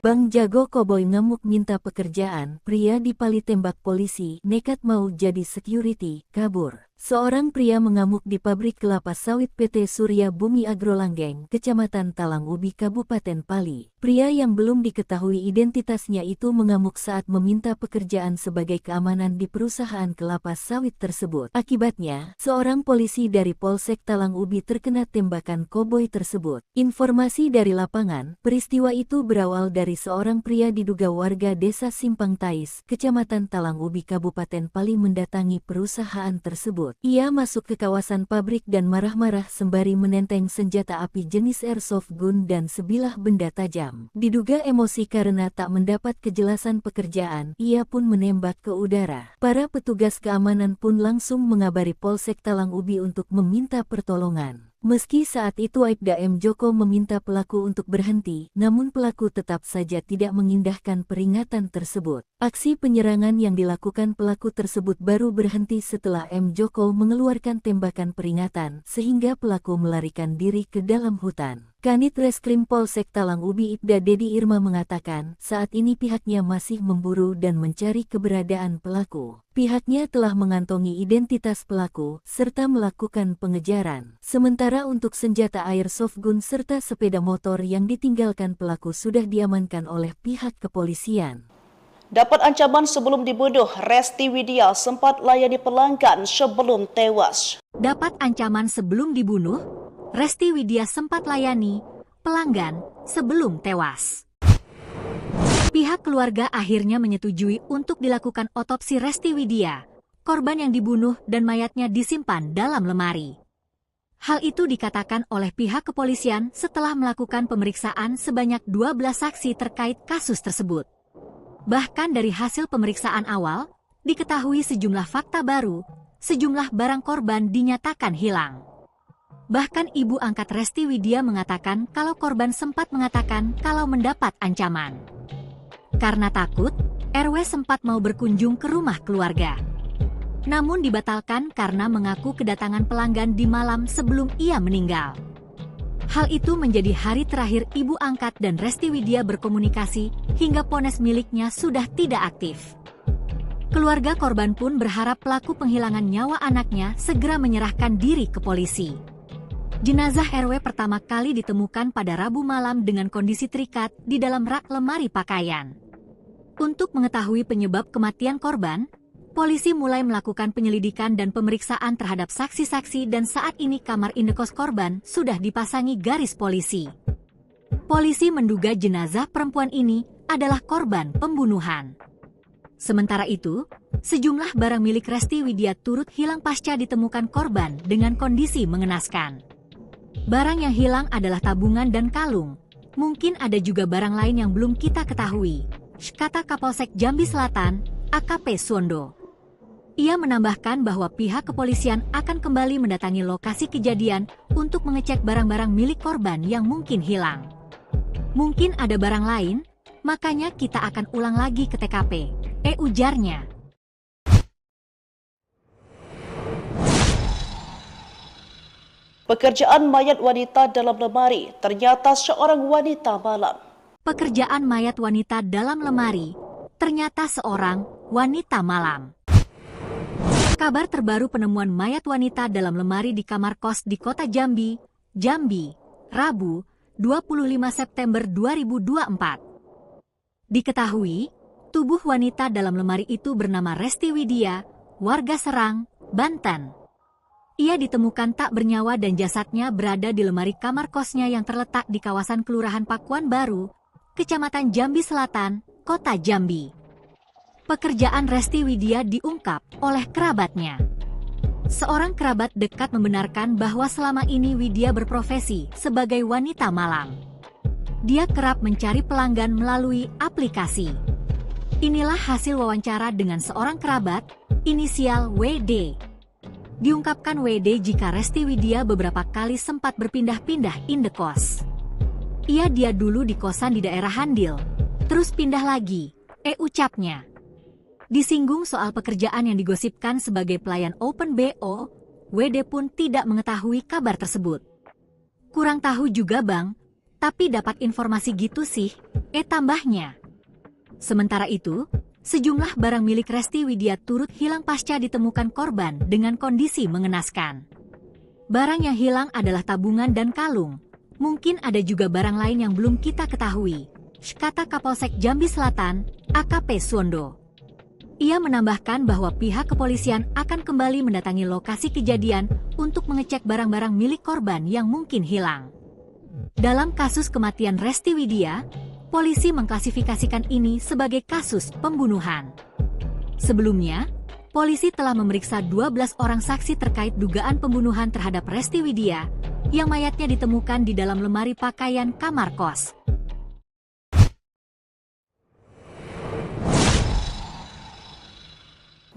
Bang Jago Koboi ngamuk minta pekerjaan, pria dipali tembak polisi, nekat mau jadi security, kabur. Seorang pria mengamuk di pabrik kelapa sawit PT Surya Bumi Agrolanggeng, Kecamatan Talang Ubi, Kabupaten Pali. Pria yang belum diketahui identitasnya itu mengamuk saat meminta pekerjaan sebagai keamanan di perusahaan kelapa sawit tersebut. Akibatnya, seorang polisi dari Polsek Talang Ubi terkena tembakan koboi tersebut. Informasi dari lapangan, peristiwa itu berawal dari seorang pria diduga warga desa Simpang Tais, Kecamatan Talang Ubi, Kabupaten Pali mendatangi perusahaan tersebut. Ia masuk ke kawasan pabrik dan marah-marah sembari menenteng senjata api jenis airsoft gun dan sebilah benda tajam. Diduga emosi karena tak mendapat kejelasan pekerjaan, ia pun menembak ke udara. Para petugas keamanan pun langsung mengabari Polsek Talang Ubi untuk meminta pertolongan. Meski saat itu Aibda M. Joko meminta pelaku untuk berhenti, namun pelaku tetap saja tidak mengindahkan peringatan tersebut. Aksi penyerangan yang dilakukan pelaku tersebut baru berhenti setelah M. Joko mengeluarkan tembakan peringatan, sehingga pelaku melarikan diri ke dalam hutan. Kanit Reskrim Polsek Talang Ubi Ibda Dedi Irma mengatakan, saat ini pihaknya masih memburu dan mencari keberadaan pelaku. Pihaknya telah mengantongi identitas pelaku, serta melakukan pengejaran. Sementara untuk senjata airsoft gun serta sepeda motor yang ditinggalkan pelaku sudah diamankan oleh pihak kepolisian. Dapat ancaman sebelum dibunuh, Resti Widya sempat layani pelanggan sebelum tewas. Dapat ancaman sebelum dibunuh, Resti Widya sempat layani pelanggan sebelum tewas. Pihak keluarga akhirnya menyetujui untuk dilakukan otopsi Resti Widya, korban yang dibunuh dan mayatnya disimpan dalam lemari. Hal itu dikatakan oleh pihak kepolisian setelah melakukan pemeriksaan sebanyak 12 saksi terkait kasus tersebut. Bahkan dari hasil pemeriksaan awal, diketahui sejumlah fakta baru, sejumlah barang korban dinyatakan hilang. Bahkan ibu angkat Resti Widya mengatakan kalau korban sempat mengatakan kalau mendapat ancaman. Karena takut, RW sempat mau berkunjung ke rumah keluarga. Namun dibatalkan karena mengaku kedatangan pelanggan di malam sebelum ia meninggal. Hal itu menjadi hari terakhir ibu angkat dan Resti Widya berkomunikasi hingga ponsel miliknya sudah tidak aktif. Keluarga korban pun berharap pelaku penghilangan nyawa anaknya segera menyerahkan diri ke polisi. Jenazah RW pertama kali ditemukan pada Rabu malam dengan kondisi terikat di dalam rak lemari pakaian. Untuk mengetahui penyebab kematian korban, polisi mulai melakukan penyelidikan dan pemeriksaan terhadap saksi-saksi dan saat ini kamar indekos korban sudah dipasangi garis polisi. Polisi menduga jenazah perempuan ini adalah korban pembunuhan. Sementara itu, sejumlah barang milik Resti Widya turut hilang pasca ditemukan korban dengan kondisi mengenaskan. Barang yang hilang adalah tabungan dan kalung. Mungkin ada juga barang lain yang belum kita ketahui, kata Kapolsek Jambi Selatan, AKP Suwondo. Ia menambahkan bahwa pihak kepolisian akan kembali mendatangi lokasi kejadian untuk mengecek barang-barang milik korban yang mungkin hilang. Mungkin ada barang lain, makanya kita akan ulang lagi ke TKP, ujarnya. Pekerjaan mayat wanita dalam lemari ternyata seorang wanita malam. Pekerjaan mayat wanita dalam lemari ternyata seorang wanita malam. Kabar terbaru penemuan mayat wanita dalam lemari di kamar kos di kota Jambi, Rabu, 25 September 2024. Diketahui, tubuh wanita dalam lemari itu bernama Resti Widya, warga Serang, Banten. Ia ditemukan tak bernyawa dan jasadnya berada di lemari kamar kosnya yang terletak di kawasan Kelurahan Pakuan Baru, Kecamatan Jambi Selatan, Kota Jambi. Pekerjaan Resti Widya diungkap oleh kerabatnya. Seorang kerabat dekat membenarkan bahwa selama ini Widya berprofesi sebagai wanita malam. Dia kerap mencari pelanggan melalui aplikasi. Inilah hasil wawancara dengan seorang kerabat, inisial WD. Diungkapkan WD jika Resti Widya beberapa kali sempat berpindah-pindah indekos. Dia dulu di kosan di daerah Handil, terus pindah lagi, ucapnya. Disinggung soal pekerjaan yang digosipkan sebagai pelayan Open BO, WD pun tidak mengetahui kabar tersebut. Kurang tahu juga bang, tapi dapat informasi gitu sih, tambahnya. Sementara itu, sejumlah barang milik Resti Widya turut hilang pasca ditemukan korban dengan kondisi mengenaskan. Barang yang hilang adalah tabungan dan kalung. Mungkin ada juga barang lain yang belum kita ketahui, kata Kapolsek Jambi Selatan, AKP Suwondo. Ia menambahkan bahwa pihak kepolisian akan kembali mendatangi lokasi kejadian untuk mengecek barang-barang milik korban yang mungkin hilang. Dalam kasus kematian Resti Widya, polisi mengklasifikasikan ini sebagai kasus pembunuhan. Sebelumnya, polisi telah memeriksa 12 orang saksi terkait dugaan pembunuhan terhadap Resti Widya, yang mayatnya ditemukan di dalam lemari pakaian kamar kos.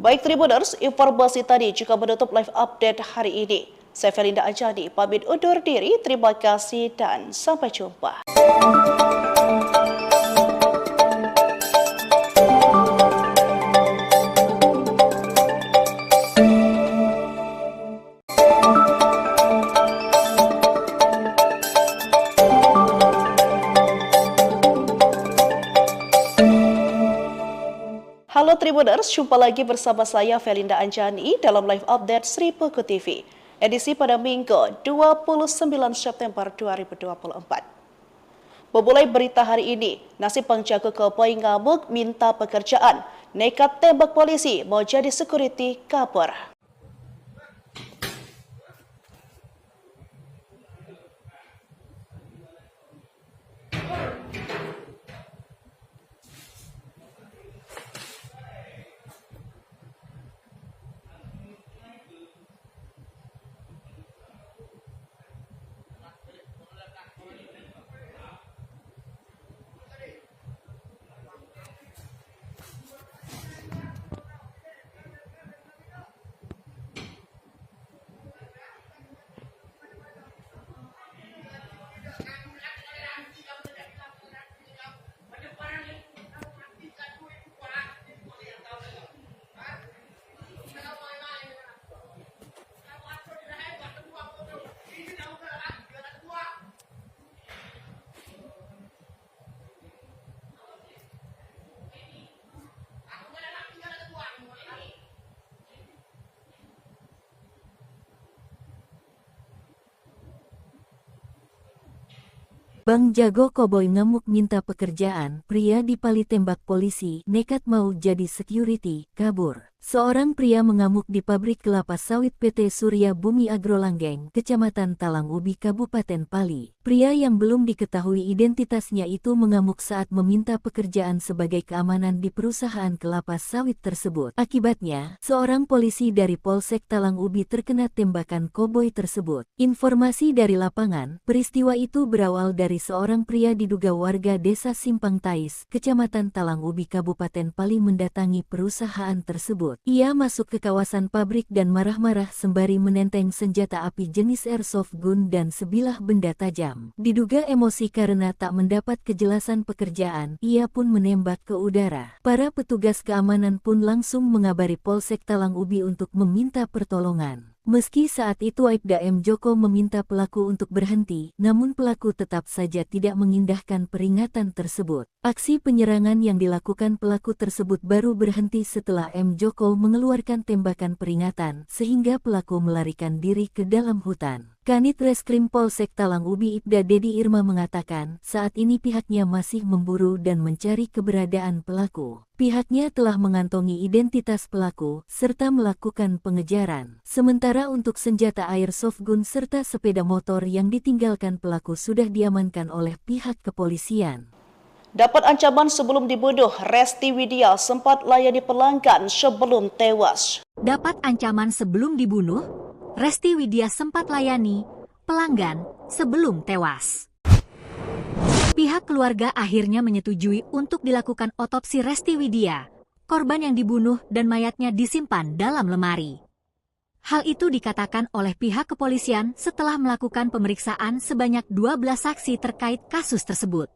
Baik Tribuners, informasi tadi juga menutup live update hari ini. Saya Felinda Anjani, pamit undur diri, terima kasih dan sampai jumpa. Halo Tribuners, jumpa lagi bersama saya Felinda Anjani dalam live update Sri Peko TV. Edisi pada Minggu 29 September 2024. Memulai berita hari ini, nasib penjaga keboi ngamuk minta pekerjaan, nekat tembak polisi mau jadi security kabur. Bang Jago Koboi ngamuk minta pekerjaan, pria dipali tembak polisi, nekat mau jadi security, kabur. Seorang pria mengamuk di pabrik kelapa sawit PT Surya Bumi Agrolanggeng, Kecamatan Talang Ubi, Kabupaten Pali. Pria yang belum diketahui identitasnya itu mengamuk saat meminta pekerjaan sebagai keamanan di perusahaan kelapa sawit tersebut. Akibatnya, seorang polisi dari Polsek Talang Ubi terkena tembakan koboi tersebut. Informasi dari lapangan, peristiwa itu berawal dari seorang pria diduga warga desa Simpang Tais, Kecamatan Talang Ubi, Kabupaten Pali mendatangi perusahaan tersebut. Ia masuk ke kawasan pabrik dan marah-marah sembari menenteng senjata api jenis airsoft gun dan sebilah benda tajam. Diduga emosi karena tak mendapat kejelasan pekerjaan, ia pun menembak ke udara. Para petugas keamanan pun langsung mengabari Polsek Talang Ubi untuk meminta pertolongan. Meski saat itu Aibda M. Joko meminta pelaku untuk berhenti, namun pelaku tetap saja tidak mengindahkan peringatan tersebut. Aksi penyerangan yang dilakukan pelaku tersebut baru berhenti setelah M. Joko mengeluarkan tembakan peringatan, sehingga pelaku melarikan diri ke dalam hutan. Kanit Reskrim Polsek Talang Ubi Ibda Dedi Irma mengatakan, saat ini pihaknya masih memburu dan mencari keberadaan pelaku. Pihaknya telah mengantongi identitas pelaku, serta melakukan pengejaran. Sementara untuk senjata airsoft gun serta sepeda motor yang ditinggalkan pelaku sudah diamankan oleh pihak kepolisian. Dapat ancaman sebelum dibunuh, Resti Widya sempat layani pelanggan sebelum tewas. Dapat ancaman sebelum dibunuh, Resti Widya sempat layani pelanggan sebelum tewas. Pihak keluarga akhirnya menyetujui untuk dilakukan otopsi Resti Widya, korban yang dibunuh dan mayatnya disimpan dalam lemari. Hal itu dikatakan oleh pihak kepolisian setelah melakukan pemeriksaan sebanyak 12 saksi terkait kasus tersebut.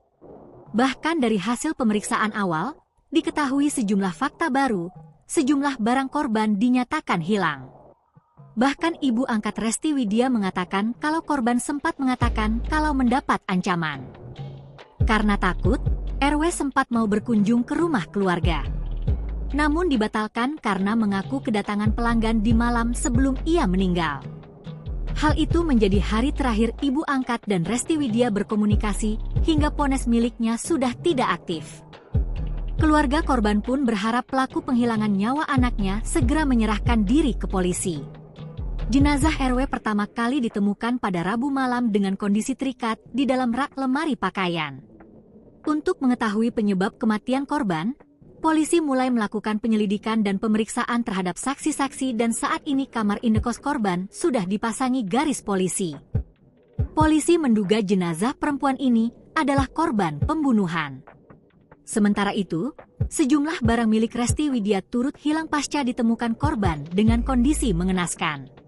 Bahkan dari hasil pemeriksaan awal, diketahui sejumlah fakta baru, sejumlah barang korban dinyatakan hilang. Bahkan ibu angkat Resti Widya mengatakan kalau korban sempat mengatakan kalau mendapat ancaman. Karena takut, RW sempat mau berkunjung ke rumah keluarga. Namun dibatalkan karena mengaku kedatangan pelanggan di malam sebelum ia meninggal. Hal itu menjadi hari terakhir ibu angkat dan Resti Widya berkomunikasi hingga ponsel miliknya sudah tidak aktif. Keluarga korban pun berharap pelaku penghilangan nyawa anaknya segera menyerahkan diri ke polisi. Jenazah RW pertama kali ditemukan pada Rabu malam dengan kondisi terikat di dalam rak lemari pakaian. Untuk mengetahui penyebab kematian korban, polisi mulai melakukan penyelidikan dan pemeriksaan terhadap saksi-saksi dan saat ini kamar indekos korban sudah dipasangi garis polisi. Polisi menduga jenazah perempuan ini adalah korban pembunuhan. Sementara itu, sejumlah barang milik Resti Widya turut hilang pasca ditemukan korban dengan kondisi mengenaskan.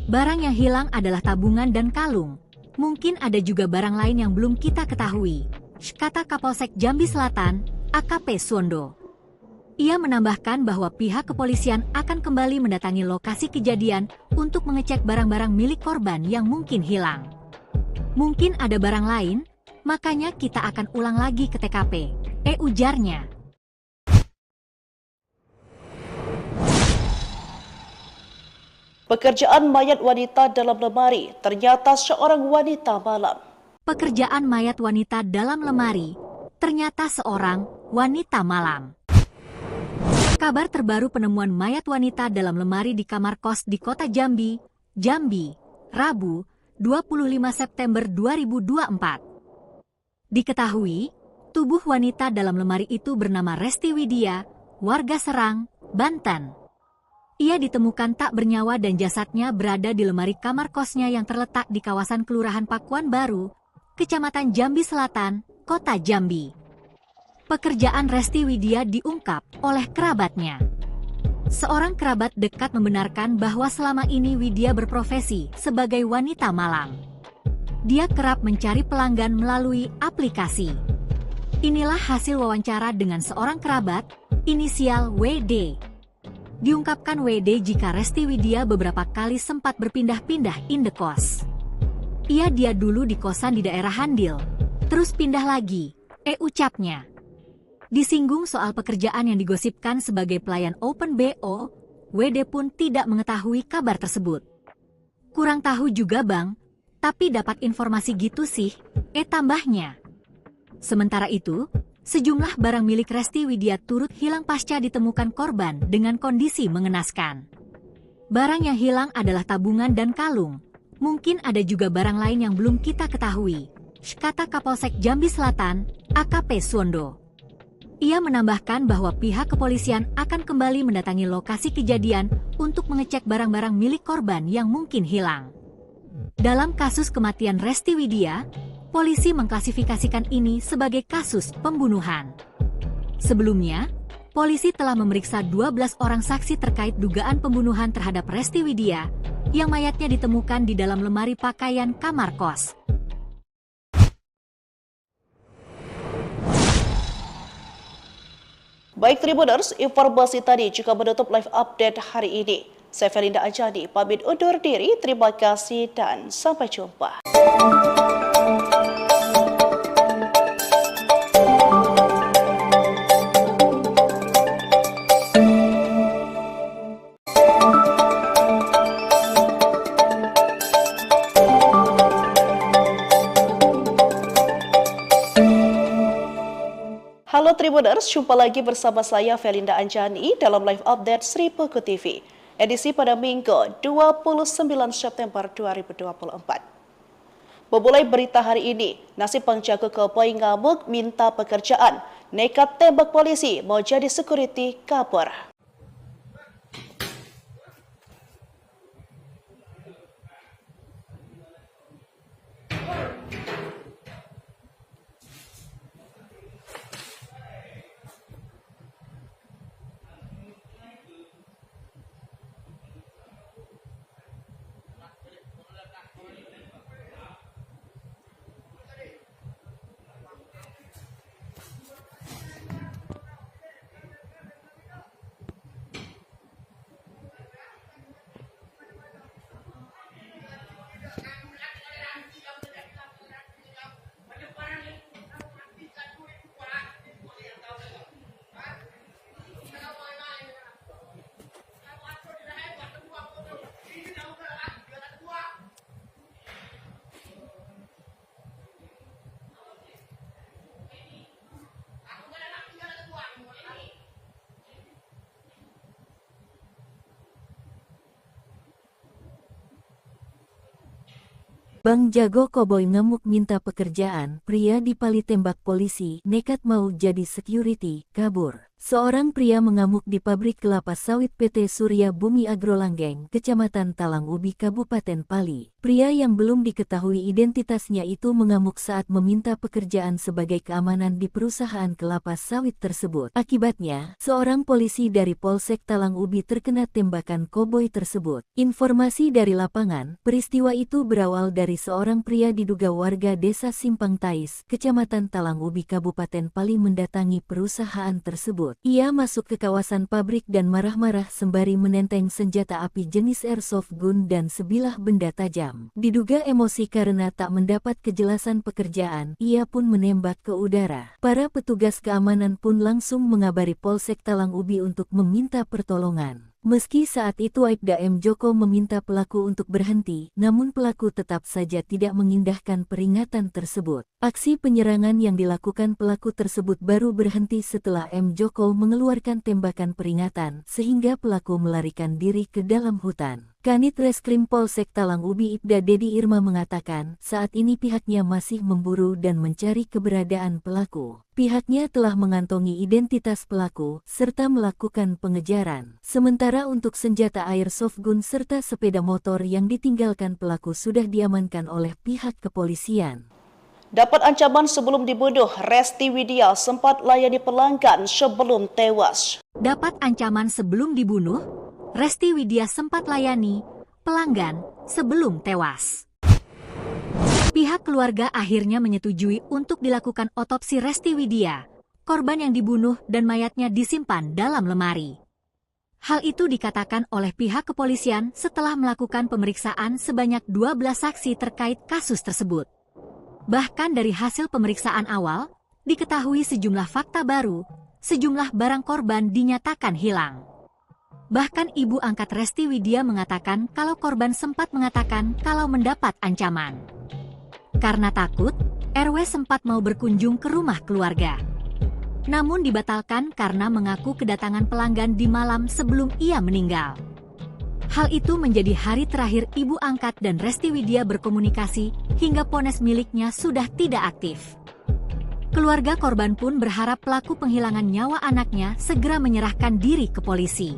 Barang yang hilang adalah tabungan dan kalung. Mungkin ada juga barang lain yang belum kita ketahui, kata Kapolsek Jambi Selatan, AKP Suwondo. Ia menambahkan bahwa pihak kepolisian akan kembali mendatangi lokasi kejadian untuk mengecek barang-barang milik korban yang mungkin hilang. Mungkin ada barang lain, makanya kita akan ulang lagi ke TKP, ujarnya. Pekerjaan mayat wanita dalam lemari, ternyata seorang wanita malam. Pekerjaan mayat wanita dalam lemari, ternyata seorang wanita malam. Kabar terbaru penemuan mayat wanita dalam lemari di kamar kos di kota Jambi, Rabu, 25 September 2024. Diketahui, tubuh wanita dalam lemari itu bernama Resti Widya, warga Serang, Banten. Ia ditemukan tak bernyawa dan jasadnya berada di lemari kamar kosnya yang terletak di kawasan Kelurahan Pakuan Baru, Kecamatan Jambi Selatan, Kota Jambi. Pekerjaan Resti Widya diungkap oleh kerabatnya. Seorang kerabat dekat membenarkan bahwa selama ini Widya berprofesi sebagai wanita malam. Dia kerap mencari pelanggan melalui aplikasi. Inilah hasil wawancara dengan seorang kerabat, inisial WD. Diungkapkan WD jika Resti Widya beberapa kali sempat berpindah-pindah indekos. Dia dulu di kosan di daerah Handil, terus pindah lagi, ucapnya. Disinggung soal pekerjaan yang digosipkan sebagai pelayan Open BO, WD pun tidak mengetahui kabar tersebut. Kurang tahu juga bang, Tapi dapat informasi gitu sih, tambahnya. Sementara itu, sejumlah barang milik Resti Widya turut hilang pasca ditemukan korban dengan kondisi mengenaskan. Barang yang hilang adalah tabungan dan kalung. Mungkin ada juga barang lain yang belum kita ketahui, kata Kapolsek Jambi Selatan, AKP Suwondo. Ia menambahkan bahwa pihak kepolisian akan kembali mendatangi lokasi kejadian untuk mengecek barang-barang milik korban yang mungkin hilang. Dalam kasus kematian Resti Widya, polisi mengklasifikasikan ini sebagai kasus pembunuhan. Sebelumnya, polisi telah memeriksa 12 orang saksi terkait dugaan pembunuhan terhadap Resti Widya, yang mayatnya ditemukan di dalam lemari pakaian kamar kos. Baik Tribuners, informasi tadi juga menutup live update hari ini. Saya Felinda Anjani, pamit undur diri, terima kasih dan sampai jumpa. Halo Tribuners, jumpa lagi bersama saya Felinda Anjani dalam live update Sri Peko TV. Edisi pada Minggu 29 September 2024. Memulai berita hari ini, nasib penjaga keboi ngamuk minta pekerjaan, nekat tembak polisi mau jadi security kabur. Bang Jago Koboi ngamuk minta pekerjaan, pria dipali tembak polisi, nekat mau jadi security, kabur. Seorang pria mengamuk di pabrik kelapa sawit PT Surya Bumi Agrolanggeng, Kecamatan Talang Ubi, Kabupaten Pali. Pria yang belum diketahui identitasnya itu mengamuk saat meminta pekerjaan sebagai keamanan di perusahaan kelapa sawit tersebut. Akibatnya, seorang polisi dari Polsek Talang Ubi terkena tembakan koboi tersebut. Informasi dari lapangan, peristiwa itu berawal dari seorang pria diduga warga desa Simpang Tais, Kecamatan Talang Ubi, Kabupaten Pali mendatangi perusahaan tersebut. Ia masuk ke kawasan pabrik dan marah-marah sembari menenteng senjata api jenis airsoft gun dan sebilah benda tajam. Diduga emosi karena tak mendapat kejelasan pekerjaan, ia pun menembak ke udara. Para petugas keamanan pun langsung mengabari Polsek Talang Ubi untuk meminta pertolongan. Meski saat itu Aibda M. Joko meminta pelaku untuk berhenti, namun pelaku tetap saja tidak mengindahkan peringatan tersebut. Aksi penyerangan yang dilakukan pelaku tersebut baru berhenti setelah M. Joko mengeluarkan tembakan peringatan, sehingga pelaku melarikan diri ke dalam hutan. Kanit Reskrim Polsek Talang Ubi Ibda Dedi Irma mengatakan, saat ini pihaknya masih memburu dan mencari keberadaan pelaku. Pihaknya telah mengantongi identitas pelaku, serta melakukan pengejaran. Sementara untuk senjata airsoft gun serta sepeda motor yang ditinggalkan pelaku sudah diamankan oleh pihak kepolisian. Dapat ancaman sebelum dibunuh, Resti Widya sempat layani pelanggan sebelum tewas. Dapat ancaman sebelum dibunuh, Resti Widya sempat layani pelanggan sebelum tewas. Pihak keluarga akhirnya menyetujui untuk dilakukan otopsi Resti Widya, korban yang dibunuh dan mayatnya disimpan dalam lemari. Hal itu dikatakan oleh pihak kepolisian setelah melakukan pemeriksaan sebanyak 12 saksi terkait kasus tersebut. Bahkan dari hasil pemeriksaan awal, diketahui sejumlah fakta baru, sejumlah barang korban dinyatakan hilang. Bahkan ibu angkat Resti Widya mengatakan kalau korban sempat mengatakan kalau mendapat ancaman. Karena takut, RW sempat mau berkunjung ke rumah keluarga. Namun dibatalkan karena mengaku kedatangan pelanggan di malam sebelum ia meninggal. Hal itu menjadi hari terakhir ibu angkat dan Resti Widya berkomunikasi hingga ponsel miliknya sudah tidak aktif. Keluarga korban pun berharap pelaku penghilangan nyawa anaknya segera menyerahkan diri ke polisi.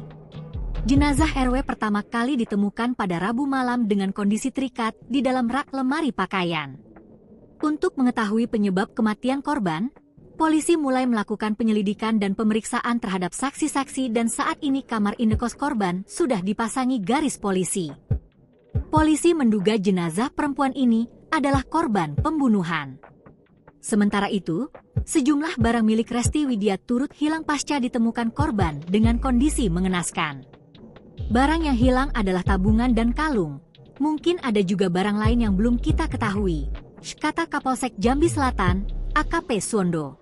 Jenazah RW pertama kali ditemukan pada Rabu malam dengan kondisi terikat di dalam rak lemari pakaian. Untuk mengetahui penyebab kematian korban, polisi mulai melakukan penyelidikan dan pemeriksaan terhadap saksi-saksi dan saat ini kamar indekos korban sudah dipasangi garis polisi. Polisi menduga jenazah perempuan ini adalah korban pembunuhan. Sementara itu, sejumlah barang milik Resti Widya turut hilang pasca ditemukan korban dengan kondisi mengenaskan. Barang yang hilang adalah tabungan dan kalung. Mungkin ada juga barang lain yang belum kita ketahui, kata Kapolsek Jambi Selatan, AKP Suwondo.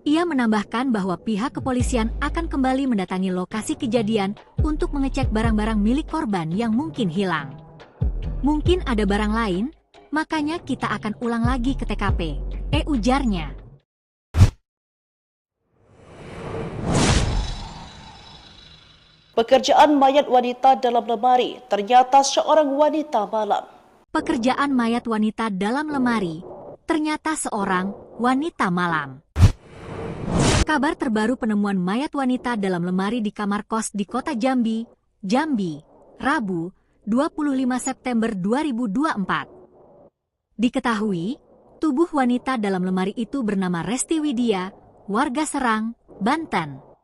Ia menambahkan bahwa pihak kepolisian akan kembali mendatangi lokasi kejadian untuk mengecek barang-barang milik korban yang mungkin hilang. Mungkin ada barang lain, makanya kita akan ulang lagi ke TKP, ujarnya. Pekerjaan mayat wanita dalam lemari ternyata seorang wanita malam. Pekerjaan mayat wanita dalam lemari ternyata seorang wanita malam. Kabar terbaru penemuan mayat wanita dalam lemari di kamar kos di kota Jambi, Rabu, 25 September 2024. Diketahui, tubuh wanita dalam lemari itu bernama Resti Widya, warga Serang, Banten.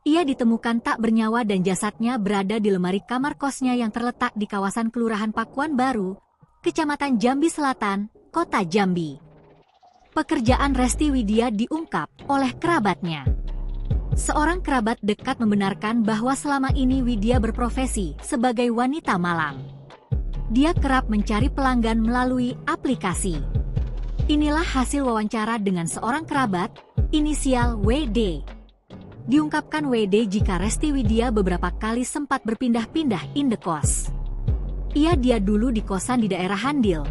Ia ditemukan tak bernyawa dan jasadnya berada di lemari kamar kosnya yang terletak di kawasan Kelurahan Pakuan Baru, Kecamatan Jambi Selatan, Kota Jambi. Pekerjaan Resti Widya diungkap oleh kerabatnya. Seorang kerabat dekat membenarkan bahwa selama ini Widya berprofesi sebagai wanita malam. Dia kerap mencari pelanggan melalui aplikasi. Inilah hasil wawancara dengan seorang kerabat, inisial WD. Diungkapkan WD jika Resti Widya beberapa kali sempat berpindah-pindah indekos. Dia dulu di kosan di daerah Handil,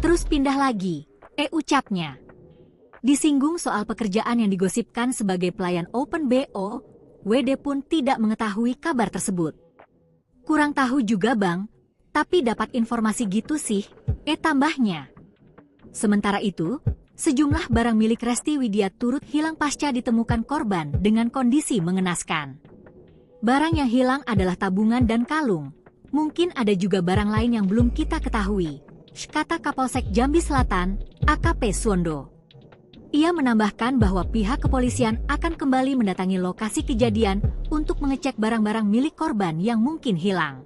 terus pindah lagi, ucapnya. Disinggung soal pekerjaan yang digosipkan sebagai pelayan Open BO, WD pun tidak mengetahui kabar tersebut. Kurang tahu juga bang, tapi dapat informasi gitu sih, tambahnya. Sementara itu, sejumlah barang milik Resti Widya turut hilang pasca ditemukan korban dengan kondisi mengenaskan. Barang yang hilang adalah tabungan dan kalung. Mungkin ada juga barang lain yang belum kita ketahui, kata Kapolsek Jambi Selatan, AKP Suwondo. Ia menambahkan bahwa pihak kepolisian akan kembali mendatangi lokasi kejadian untuk mengecek barang-barang milik korban yang mungkin hilang.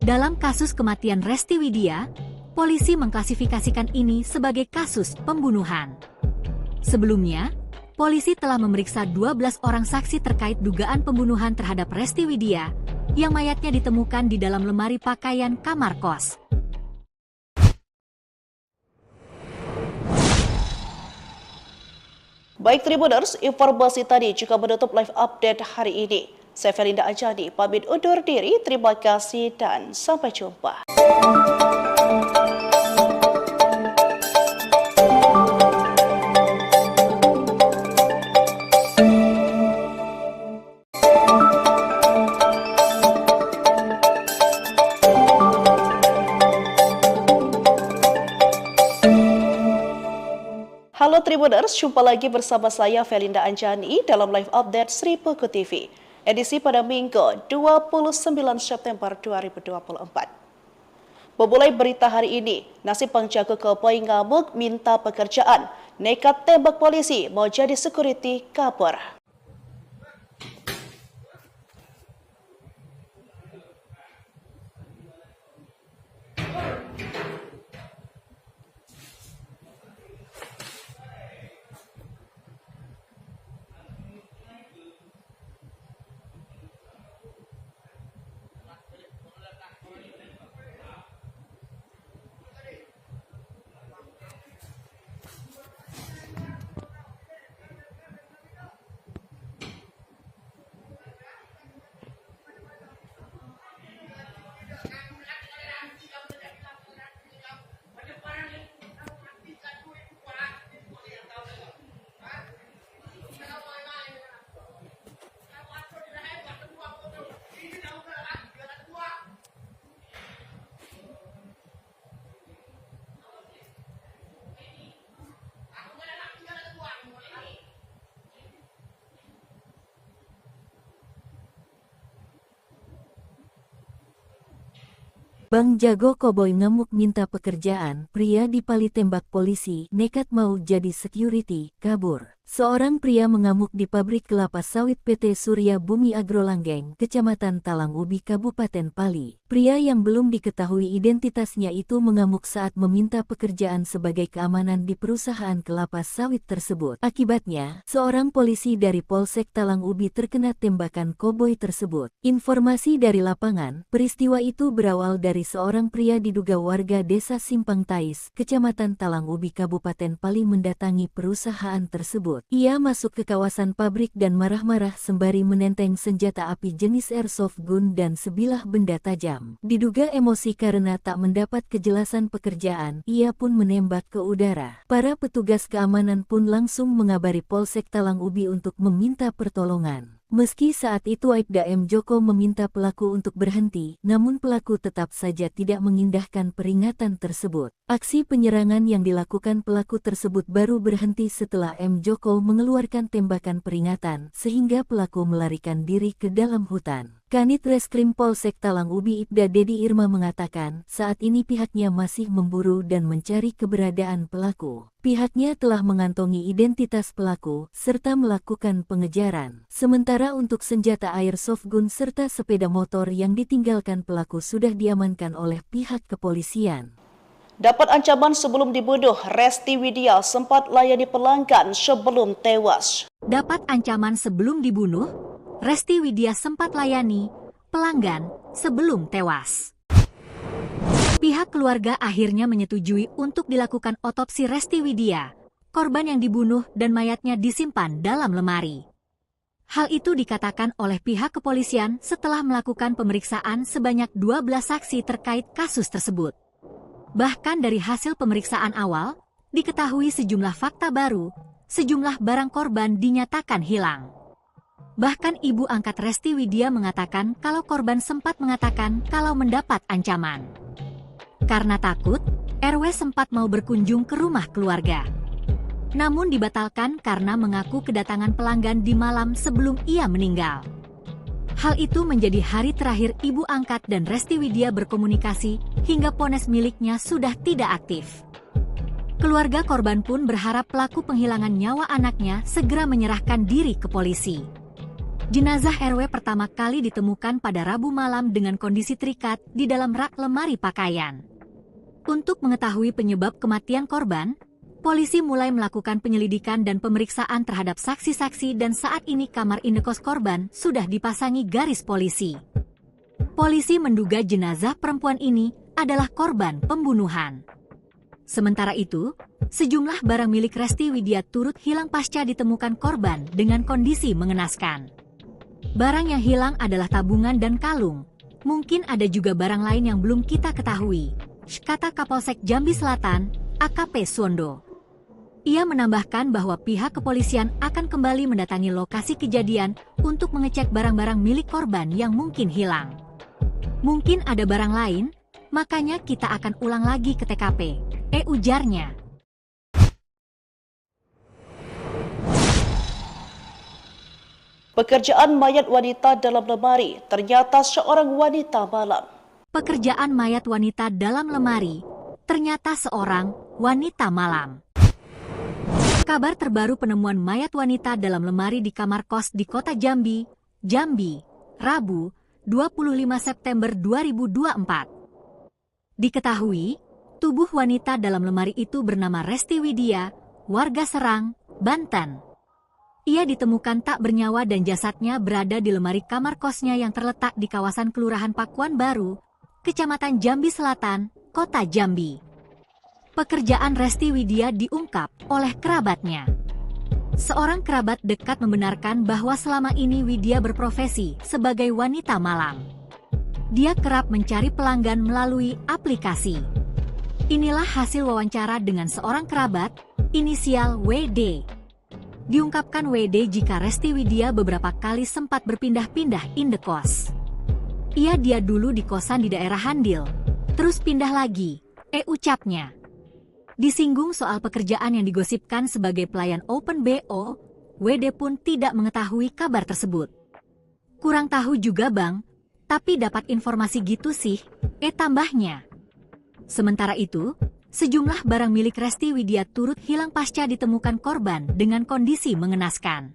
Dalam kasus kematian Resti Widya, polisi mengklasifikasikan ini sebagai kasus pembunuhan. Sebelumnya, polisi telah memeriksa 12 orang saksi terkait dugaan pembunuhan terhadap Resti Widya, yang mayatnya ditemukan di dalam lemari pakaian kamar kos. Baik Tribuners, informasi tadi juga menutup live update hari ini. Saya Felinda Anjani, pamit undur diri, terima kasih dan sampai jumpa. Halo Tribuners, jumpa lagi bersama saya Felinda Anjani dalam live update Sri Puku TV. Edisi pada Minggu 29 September 2024. Memulai berita hari ini, nasib penjaga Koboi ngamuk minta pekerjaan, nekat tembak polisi mau jadi security kabur. Bang Jago Koboi ngamuk minta pekerjaan, pria dipali tembak polisi, nekat mau jadi security, kabur. Seorang pria mengamuk di pabrik kelapa sawit PT Surya Bumi Agrolanggeng, Kecamatan Talang Ubi, Kabupaten Pali. Pria yang belum diketahui identitasnya itu mengamuk saat meminta pekerjaan sebagai keamanan di perusahaan kelapa sawit tersebut. Akibatnya, seorang polisi dari Polsek Talang Ubi terkena tembakan koboi tersebut. Informasi dari lapangan, peristiwa itu berawal dari seorang pria diduga warga desa Simpang Tais, Kecamatan Talang Ubi, Kabupaten Pali mendatangi perusahaan tersebut. Ia masuk ke kawasan pabrik dan marah-marah sembari menenteng senjata api jenis airsoft gun dan sebilah benda tajam. Diduga emosi karena tak mendapat kejelasan pekerjaan, ia pun menembak ke udara. Para petugas keamanan pun langsung mengabari Polsek Talang Ubi untuk meminta pertolongan. Meski saat itu Aibda M. Joko meminta pelaku untuk berhenti, namun pelaku tetap saja tidak mengindahkan peringatan tersebut. Aksi penyerangan yang dilakukan pelaku tersebut baru berhenti setelah M. Joko mengeluarkan tembakan peringatan, sehingga pelaku melarikan diri ke dalam hutan. Kanit Reskrim Polsek Talang Ubi Ibda Dedi Irma mengatakan, saat ini pihaknya masih memburu dan mencari keberadaan pelaku. Pihaknya telah mengantongi identitas pelaku, serta melakukan pengejaran. Sementara untuk senjata airsoft gun serta sepeda motor yang ditinggalkan pelaku sudah diamankan oleh pihak kepolisian. Dapat ancaman sebelum dibunuh, Resti Widya sempat layani pelanggan sebelum tewas. Dapat ancaman sebelum dibunuh, Resti Widya sempat layani pelanggan sebelum tewas. Pihak keluarga akhirnya menyetujui untuk dilakukan otopsi Resti Widya, korban yang dibunuh dan mayatnya disimpan dalam lemari. Hal itu dikatakan oleh pihak kepolisian setelah melakukan pemeriksaan sebanyak 12 saksi terkait kasus tersebut. Bahkan dari hasil pemeriksaan awal, diketahui sejumlah fakta baru, sejumlah barang korban dinyatakan hilang. Bahkan ibu angkat Resti Widya mengatakan kalau korban sempat mengatakan kalau mendapat ancaman. Karena takut, RW sempat mau berkunjung ke rumah keluarga. Namun dibatalkan karena mengaku kedatangan pelanggan di malam sebelum ia meninggal. Hal itu menjadi hari terakhir ibu angkat dan Resti Widya berkomunikasi hingga ponsel miliknya sudah tidak aktif. Keluarga korban pun berharap pelaku penghilangan nyawa anaknya segera menyerahkan diri ke polisi. Jenazah RW pertama kali ditemukan pada Rabu malam dengan kondisi terikat di dalam rak lemari pakaian. Untuk mengetahui penyebab kematian korban, polisi mulai melakukan penyelidikan dan pemeriksaan terhadap saksi-saksi dan saat ini kamar indekos korban sudah dipasangi garis polisi. Polisi menduga jenazah perempuan ini adalah korban pembunuhan. Sementara itu, sejumlah barang milik Resti Widya turut hilang pasca ditemukan korban dengan kondisi mengenaskan. Barang yang hilang adalah tabungan dan kalung. Mungkin ada juga barang lain yang belum kita ketahui, kata Kapolsek Jambi Selatan, AKP Suwondo. Ia menambahkan bahwa pihak kepolisian akan kembali mendatangi lokasi kejadian untuk mengecek barang-barang milik korban yang mungkin hilang. Mungkin ada barang lain, makanya kita akan ulang lagi ke TKP, ujarnya. Pekerjaan mayat wanita dalam lemari, ternyata seorang wanita malam. Pekerjaan mayat wanita dalam lemari, ternyata seorang wanita malam. Kabar terbaru penemuan mayat wanita dalam lemari di kamar kos di kota Jambi, Rabu, 25 September 2024. Diketahui, tubuh wanita dalam lemari itu bernama Resti Widya, warga Serang, Banten. Ia ditemukan tak bernyawa dan jasadnya berada di lemari kamar kosnya yang terletak di kawasan Kelurahan Pakuan Baru, Kecamatan Jambi Selatan, Kota Jambi. Pekerjaan Resti Widya diungkap oleh kerabatnya. Seorang kerabat dekat membenarkan bahwa selama ini Widya berprofesi sebagai wanita malam. Dia kerap mencari pelanggan melalui aplikasi. Inilah hasil wawancara dengan seorang kerabat, inisial WD. Diungkapkan WD jika Resti Widya beberapa kali sempat berpindah-pindah indekos. Dia dulu di kosan di daerah Handil, terus pindah lagi, ucapnya. Disinggung soal pekerjaan yang digosipkan sebagai pelayan Open BO, WD pun tidak mengetahui kabar tersebut. Kurang tahu juga bang, Tapi dapat informasi gitu sih, tambahnya. Sementara itu, sejumlah barang milik Resti Widya turut hilang pasca ditemukan korban dengan kondisi mengenaskan.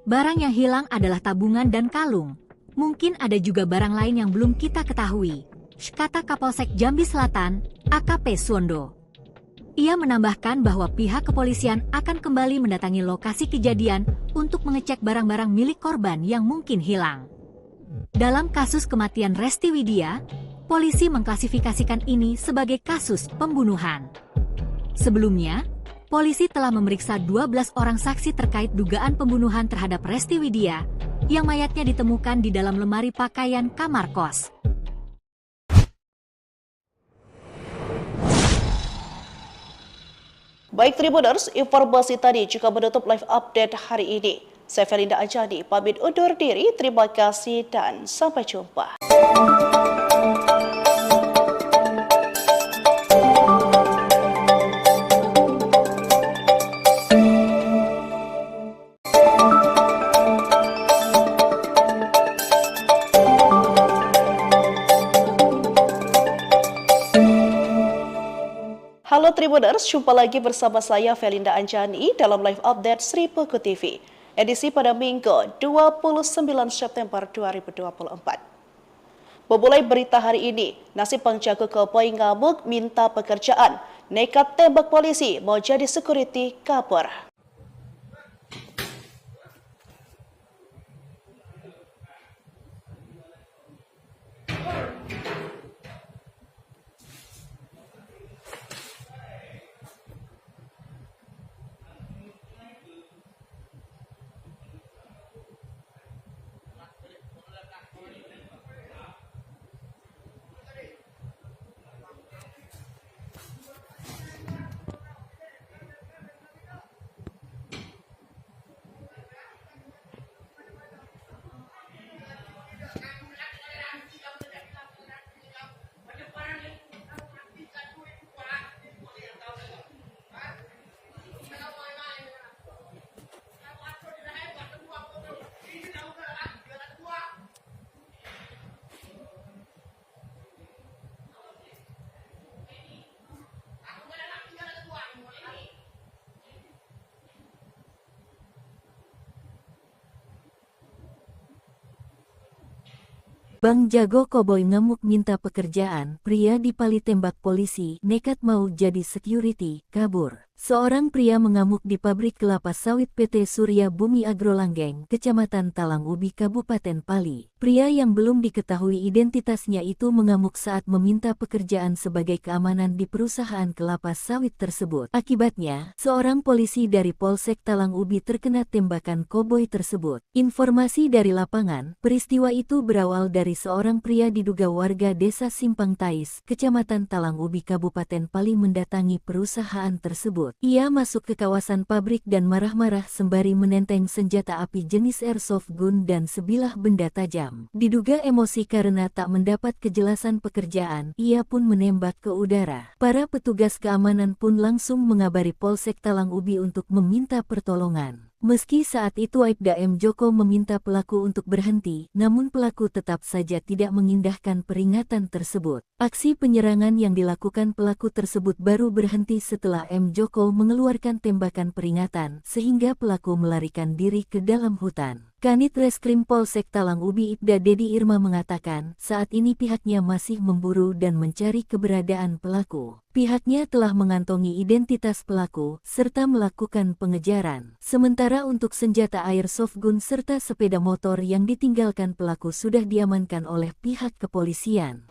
Barang yang hilang adalah tabungan dan kalung. Mungkin ada juga barang lain yang belum kita ketahui, kata Kapolsek Jambi Selatan, AKP Suwondo. Ia menambahkan bahwa pihak kepolisian akan kembali mendatangi lokasi kejadian untuk mengecek barang-barang milik korban yang mungkin hilang. Dalam kasus kematian Resti Widya, polisi mengklasifikasikan ini sebagai kasus pembunuhan. Sebelumnya, polisi telah memeriksa 12 orang saksi terkait dugaan pembunuhan terhadap Resti Widya, yang mayatnya ditemukan di dalam lemari pakaian kamar kos. Baik Tribuners, informasi tadi juga menutup live update hari ini. Saya Felinda Anjani, pamit undur diri, terima kasih dan sampai jumpa. Halo Tribuners, jumpa lagi bersama saya Felinda Anjani dalam live update Sri Peko TV. Edisi pada Minggu 29 September 2024. Memulai berita hari ini, nasib penjaga koboi ngamuk minta pekerjaan, nekat tembak polisi mau jadi security kabur. Bang Jago Koboi ngamuk minta pekerjaan, pria dipali tembak polisi, nekat mau jadi security, kabur. Seorang pria mengamuk di pabrik kelapa sawit PT Surya Bumi Agrolanggeng, Kecamatan Talang Ubi, Kabupaten Pali. Pria yang belum diketahui identitasnya itu mengamuk saat meminta pekerjaan sebagai keamanan di perusahaan kelapa sawit tersebut. Akibatnya, seorang polisi dari Polsek Talang Ubi terkena tembakan koboi tersebut. Informasi dari lapangan, peristiwa itu berawal dari seorang pria diduga warga desa Simpang Tais, Kecamatan Talang Ubi, Kabupaten Pali mendatangi perusahaan tersebut. Ia masuk ke kawasan pabrik dan marah-marah sembari menenteng senjata api jenis airsoft gun dan sebilah benda tajam. Diduga emosi karena tak mendapat kejelasan pekerjaan, ia pun menembak ke udara. Para petugas keamanan pun langsung mengabari Polsek Talang Ubi untuk meminta pertolongan. Meski saat itu Aibda M. Joko meminta pelaku untuk berhenti, namun pelaku tetap saja tidak mengindahkan peringatan tersebut. Aksi penyerangan yang dilakukan pelaku tersebut baru berhenti setelah M. Joko mengeluarkan tembakan peringatan, sehingga pelaku melarikan diri ke dalam hutan. Kanit Reskrim Polsek Talang Ubi Ibda Dedi Irma mengatakan, saat ini pihaknya masih memburu dan mencari keberadaan pelaku. Pihaknya telah mengantongi identitas pelaku, serta melakukan pengejaran. Sementara untuk senjata airsoft gun serta sepeda motor yang ditinggalkan pelaku sudah diamankan oleh pihak kepolisian.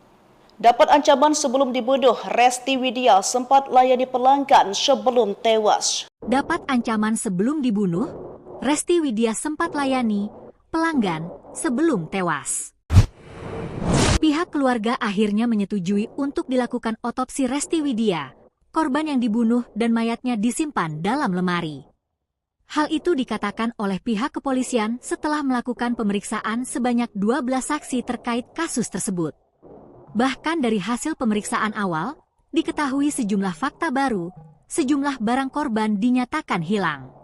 Dapat ancaman sebelum dibunuh, Resti Widya sempat layani pelanggan sebelum tewas. Dapat ancaman sebelum dibunuh, Resti Widya sempat layani pelanggan sebelum tewas. Pihak keluarga akhirnya menyetujui untuk dilakukan otopsi Resti Widya, korban yang dibunuh dan mayatnya disimpan dalam lemari. Hal itu dikatakan oleh pihak kepolisian setelah melakukan pemeriksaan sebanyak 12 saksi terkait kasus tersebut. Bahkan dari hasil pemeriksaan awal, diketahui sejumlah fakta baru, sejumlah barang korban dinyatakan hilang.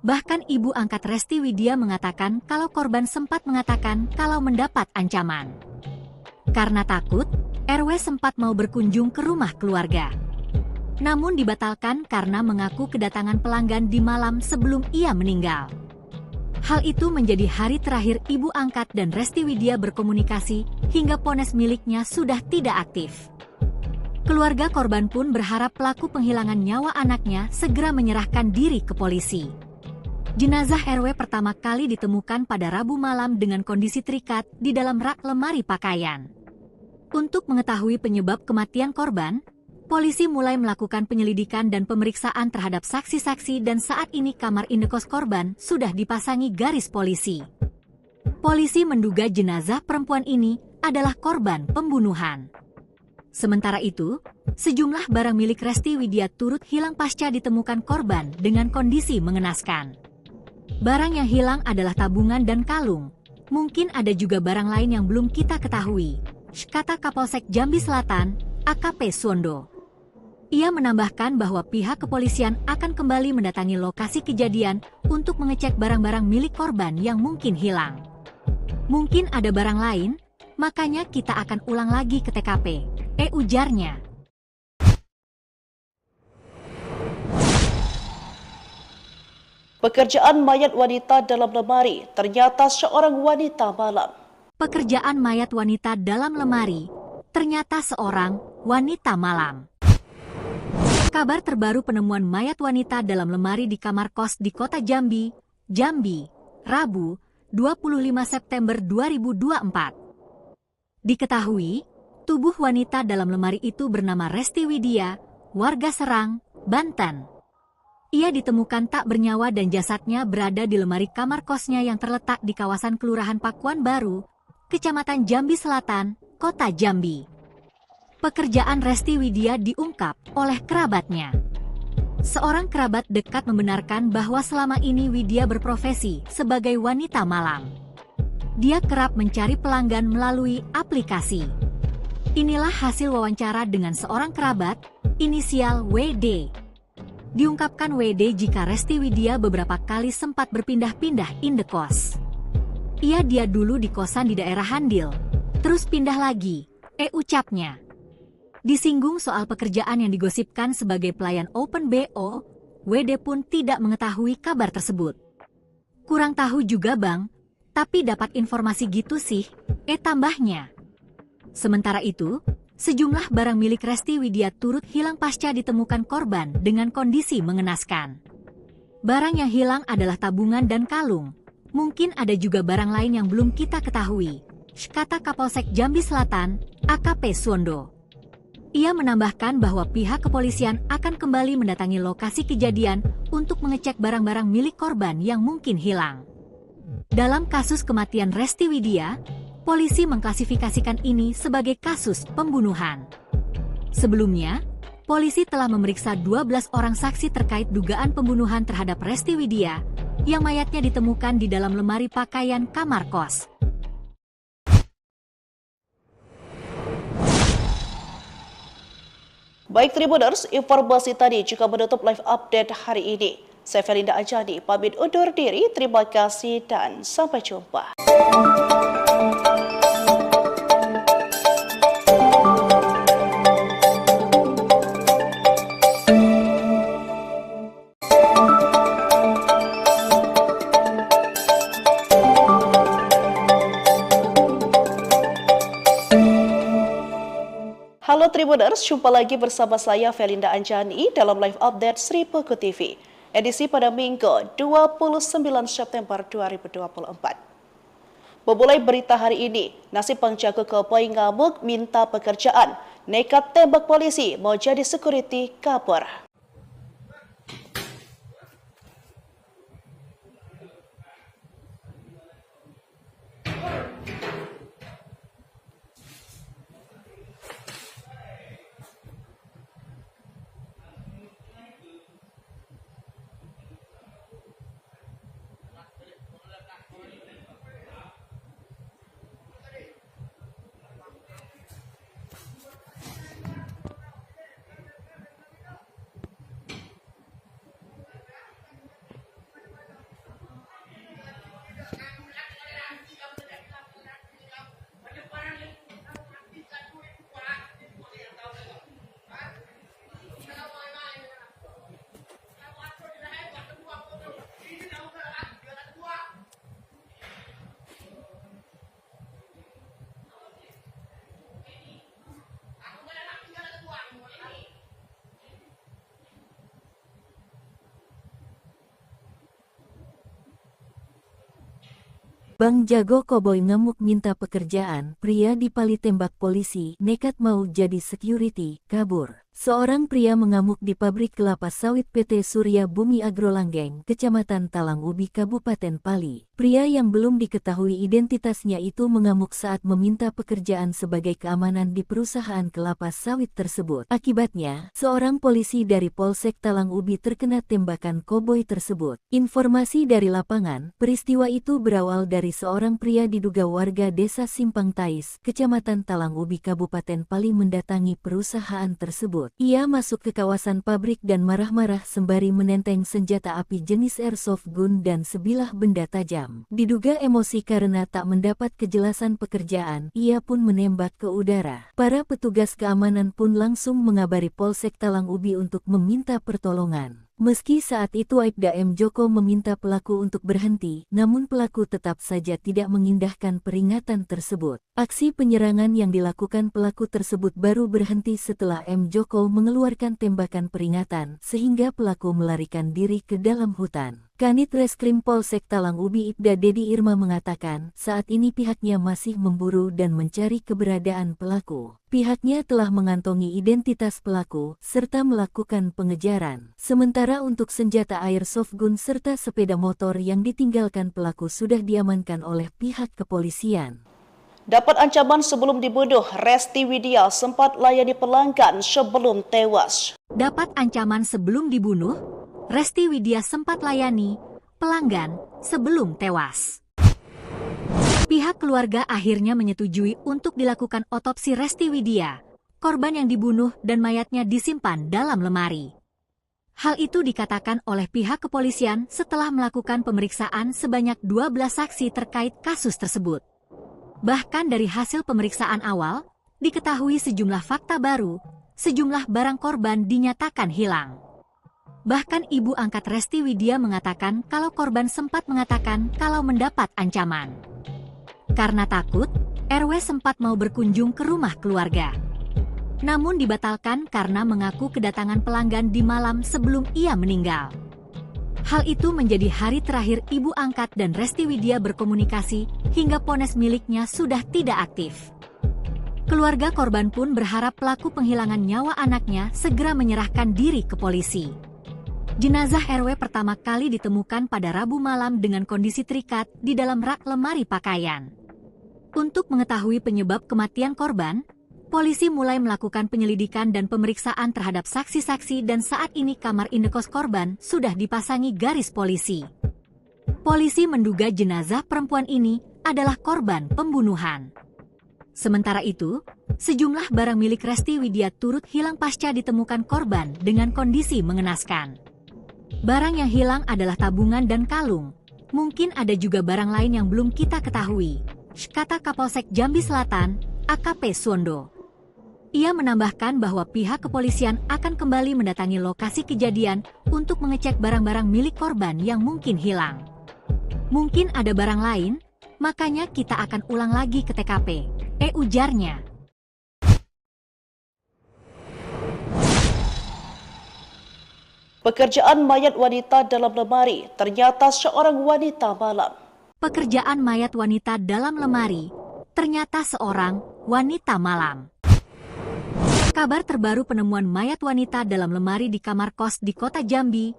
Bahkan ibu angkat Resti Widya mengatakan kalau korban sempat mengatakan kalau mendapat ancaman. Karena takut, RW sempat mau berkunjung ke rumah keluarga. Namun dibatalkan karena mengaku kedatangan pelanggan di malam sebelum ia meninggal. Hal itu menjadi hari terakhir ibu angkat dan Resti Widya berkomunikasi hingga ponsel miliknya sudah tidak aktif. Keluarga korban pun berharap pelaku penghilangan nyawa anaknya segera menyerahkan diri ke polisi. Jenazah RW pertama kali ditemukan pada Rabu malam dengan kondisi terikat di dalam rak lemari pakaian. Untuk mengetahui penyebab kematian korban, polisi mulai melakukan penyelidikan dan pemeriksaan terhadap saksi-saksi dan saat ini kamar indekos korban sudah dipasangi garis polisi. Polisi menduga jenazah perempuan ini adalah korban pembunuhan. Sementara itu, sejumlah barang milik Resti Widya turut hilang pasca ditemukan korban dengan kondisi mengenaskan. Barang yang hilang adalah tabungan dan kalung. Mungkin ada juga barang lain yang belum kita ketahui, kata Kapolsek Jambi Selatan, AKP Suwondo. Ia menambahkan bahwa pihak kepolisian akan kembali mendatangi lokasi kejadian untuk mengecek barang-barang milik korban yang mungkin hilang. Mungkin ada barang lain, makanya kita akan ulang lagi ke TKP, ujarnya. Pekerjaan mayat wanita dalam lemari ternyata seorang wanita malam. Pekerjaan mayat wanita dalam lemari ternyata seorang wanita malam. Kabar terbaru penemuan mayat wanita dalam lemari di kamar kos di kota Jambi, Rabu, 25 September 2024. Diketahui, tubuh wanita dalam lemari itu bernama Resti Widya, warga Serang, Banten. Ia ditemukan tak bernyawa dan jasadnya berada di lemari kamar kosnya yang terletak di kawasan Kelurahan Pakuan Baru, Kecamatan Jambi Selatan, Kota Jambi. Pekerjaan Resti Widya diungkap oleh kerabatnya. Seorang kerabat dekat membenarkan bahwa selama ini Widya berprofesi sebagai wanita malam. Dia kerap mencari pelanggan melalui aplikasi. Inilah hasil wawancara dengan seorang kerabat, inisial WD. Diungkapkan WD jika Resti Widya beberapa kali sempat berpindah-pindah indekos. Dia dulu di kosan di daerah Handil, terus pindah lagi, ucapnya. Disinggung soal pekerjaan yang digosipkan sebagai pelayan Open BO, WD pun tidak mengetahui kabar tersebut. Kurang tahu juga bang, tapi dapat informasi gitu sih, tambahnya. Sementara itu, sejumlah barang milik Resti Widya turut hilang pasca ditemukan korban dengan kondisi mengenaskan. Barang yang hilang adalah tabungan dan kalung. Mungkin ada juga barang lain yang belum kita ketahui, kata Kapolsek Jambi Selatan, AKP Suwondo. Ia menambahkan bahwa pihak kepolisian akan kembali mendatangi lokasi kejadian untuk mengecek barang-barang milik korban yang mungkin hilang. Dalam kasus kematian Resti Widya, polisi mengklasifikasikan ini sebagai kasus pembunuhan. Sebelumnya, polisi telah memeriksa 12 orang saksi terkait dugaan pembunuhan terhadap Resti Widya, yang mayatnya ditemukan di dalam lemari pakaian kamar kos. Baik Tribuners, informasi tadi juga menutup live update hari ini. Saya Felinda Anjani, pamit undur diri, terima kasih dan sampai jumpa. Halo Tribuners, jumpa lagi bersama saya Felinda Anjani dalam live update Sri Peko TV, edisi pada Minggu 29 September 2024. Memulai berita hari ini, nasib penjaga Kepoi ngamuk minta pekerjaan, nekat tembak polisi mau jadi security kabur. Bang Jago Koboi ngamuk minta pekerjaan, pria dipali tembak polisi, nekat mau jadi security, kabur. Seorang pria mengamuk di pabrik kelapa sawit PT Surya Bumi Agro Langgeng, Kecamatan Talang Ubi, Kabupaten Pali. Pria yang belum diketahui identitasnya itu mengamuk saat meminta pekerjaan sebagai keamanan di perusahaan kelapa sawit tersebut. Akibatnya, seorang polisi dari Polsek Talang Ubi terkena tembakan koboi tersebut. Informasi dari lapangan, peristiwa itu berawal dari seorang pria diduga warga desa Simpang Tais, Kecamatan Talang Ubi, Kabupaten Pali mendatangi perusahaan tersebut. Ia masuk ke kawasan pabrik dan marah-marah sembari menenteng senjata api jenis airsoft gun dan sebilah benda tajam. Diduga emosi karena tak mendapat kejelasan pekerjaan, ia pun menembak ke udara. Para petugas keamanan pun langsung mengabari Polsek Talang Ubi untuk meminta pertolongan. Meski saat itu Aibda M. Joko meminta pelaku untuk berhenti, namun pelaku tetap saja tidak mengindahkan peringatan tersebut. Aksi penyerangan yang dilakukan pelaku tersebut baru berhenti setelah M. Joko mengeluarkan tembakan peringatan, sehingga pelaku melarikan diri ke dalam hutan. Kanit Reskrim Polsek Talang Ubi Ibda Dedi Irma mengatakan, saat ini pihaknya masih memburu dan mencari keberadaan pelaku. Pihaknya telah mengantongi identitas pelaku, serta melakukan pengejaran. Sementara untuk senjata airsoft gun serta sepeda motor yang ditinggalkan pelaku sudah diamankan oleh pihak kepolisian. Dapat ancaman sebelum dibunuh, Resti Widya sempat layani pelanggan sebelum tewas. Dapat ancaman sebelum dibunuh, Resti Widya sempat layani pelanggan sebelum tewas. Pihak keluarga akhirnya menyetujui untuk dilakukan otopsi Resti Widya, korban yang dibunuh dan mayatnya disimpan dalam lemari. Hal itu dikatakan oleh pihak kepolisian setelah melakukan pemeriksaan sebanyak 12 saksi terkait kasus tersebut. Bahkan dari hasil pemeriksaan awal, diketahui sejumlah fakta baru, sejumlah barang korban dinyatakan hilang. Bahkan ibu angkat Resti Widya mengatakan kalau korban sempat mengatakan kalau mendapat ancaman. Karena takut, RW sempat mau berkunjung ke rumah keluarga. Namun dibatalkan karena mengaku kedatangan pelanggan di malam sebelum ia meninggal. Hal itu menjadi hari terakhir ibu angkat dan Resti Widya berkomunikasi hingga ponsel miliknya sudah tidak aktif. Keluarga korban pun berharap pelaku penghilangan nyawa anaknya segera menyerahkan diri ke polisi. Jenazah RW pertama kali ditemukan pada Rabu malam dengan kondisi terikat di dalam rak lemari pakaian. Untuk mengetahui penyebab kematian korban, polisi mulai melakukan penyelidikan dan pemeriksaan terhadap saksi-saksi dan saat ini kamar indekos korban sudah dipasangi garis polisi. Polisi menduga jenazah perempuan ini adalah korban pembunuhan. Sementara itu, sejumlah barang milik Resti Widya turut hilang pasca ditemukan korban dengan kondisi mengenaskan. Barang yang hilang adalah tabungan dan kalung. Mungkin ada juga barang lain yang belum kita ketahui, kata Kapolsek Jambi Selatan, AKP Suwondo. Ia menambahkan bahwa pihak kepolisian akan kembali mendatangi lokasi kejadian untuk mengecek barang-barang milik korban yang mungkin hilang. Mungkin ada barang lain, makanya kita akan ulang lagi ke TKP, ujarnya. Pekerjaan mayat wanita dalam lemari, ternyata seorang wanita malam. Pekerjaan mayat wanita dalam lemari, ternyata seorang wanita malam. Kabar terbaru penemuan mayat wanita dalam lemari di kamar kos di kota Jambi,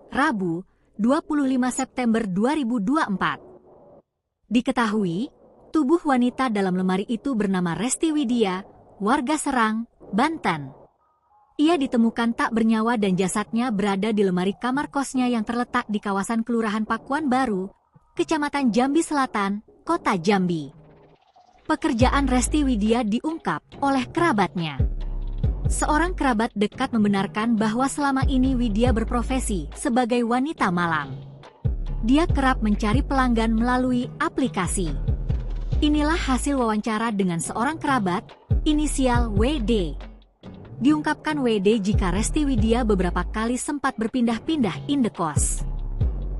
Rabu, 25 September 2024. Diketahui, tubuh wanita dalam lemari itu bernama Resti Widya, warga Serang, Banten. Ia ditemukan tak bernyawa dan jasadnya berada di lemari kamar kosnya yang terletak di kawasan Kelurahan Pakuan Baru, Kecamatan Jambi Selatan, Kota Jambi. Pekerjaan Resti Widya diungkap oleh kerabatnya. Seorang kerabat dekat membenarkan bahwa selama ini Widya berprofesi sebagai wanita malam. Dia kerap mencari pelanggan melalui aplikasi. Inilah hasil wawancara dengan seorang kerabat, inisial WD. Diungkapkan WD jika Resti Widya beberapa kali sempat berpindah-pindah indekos.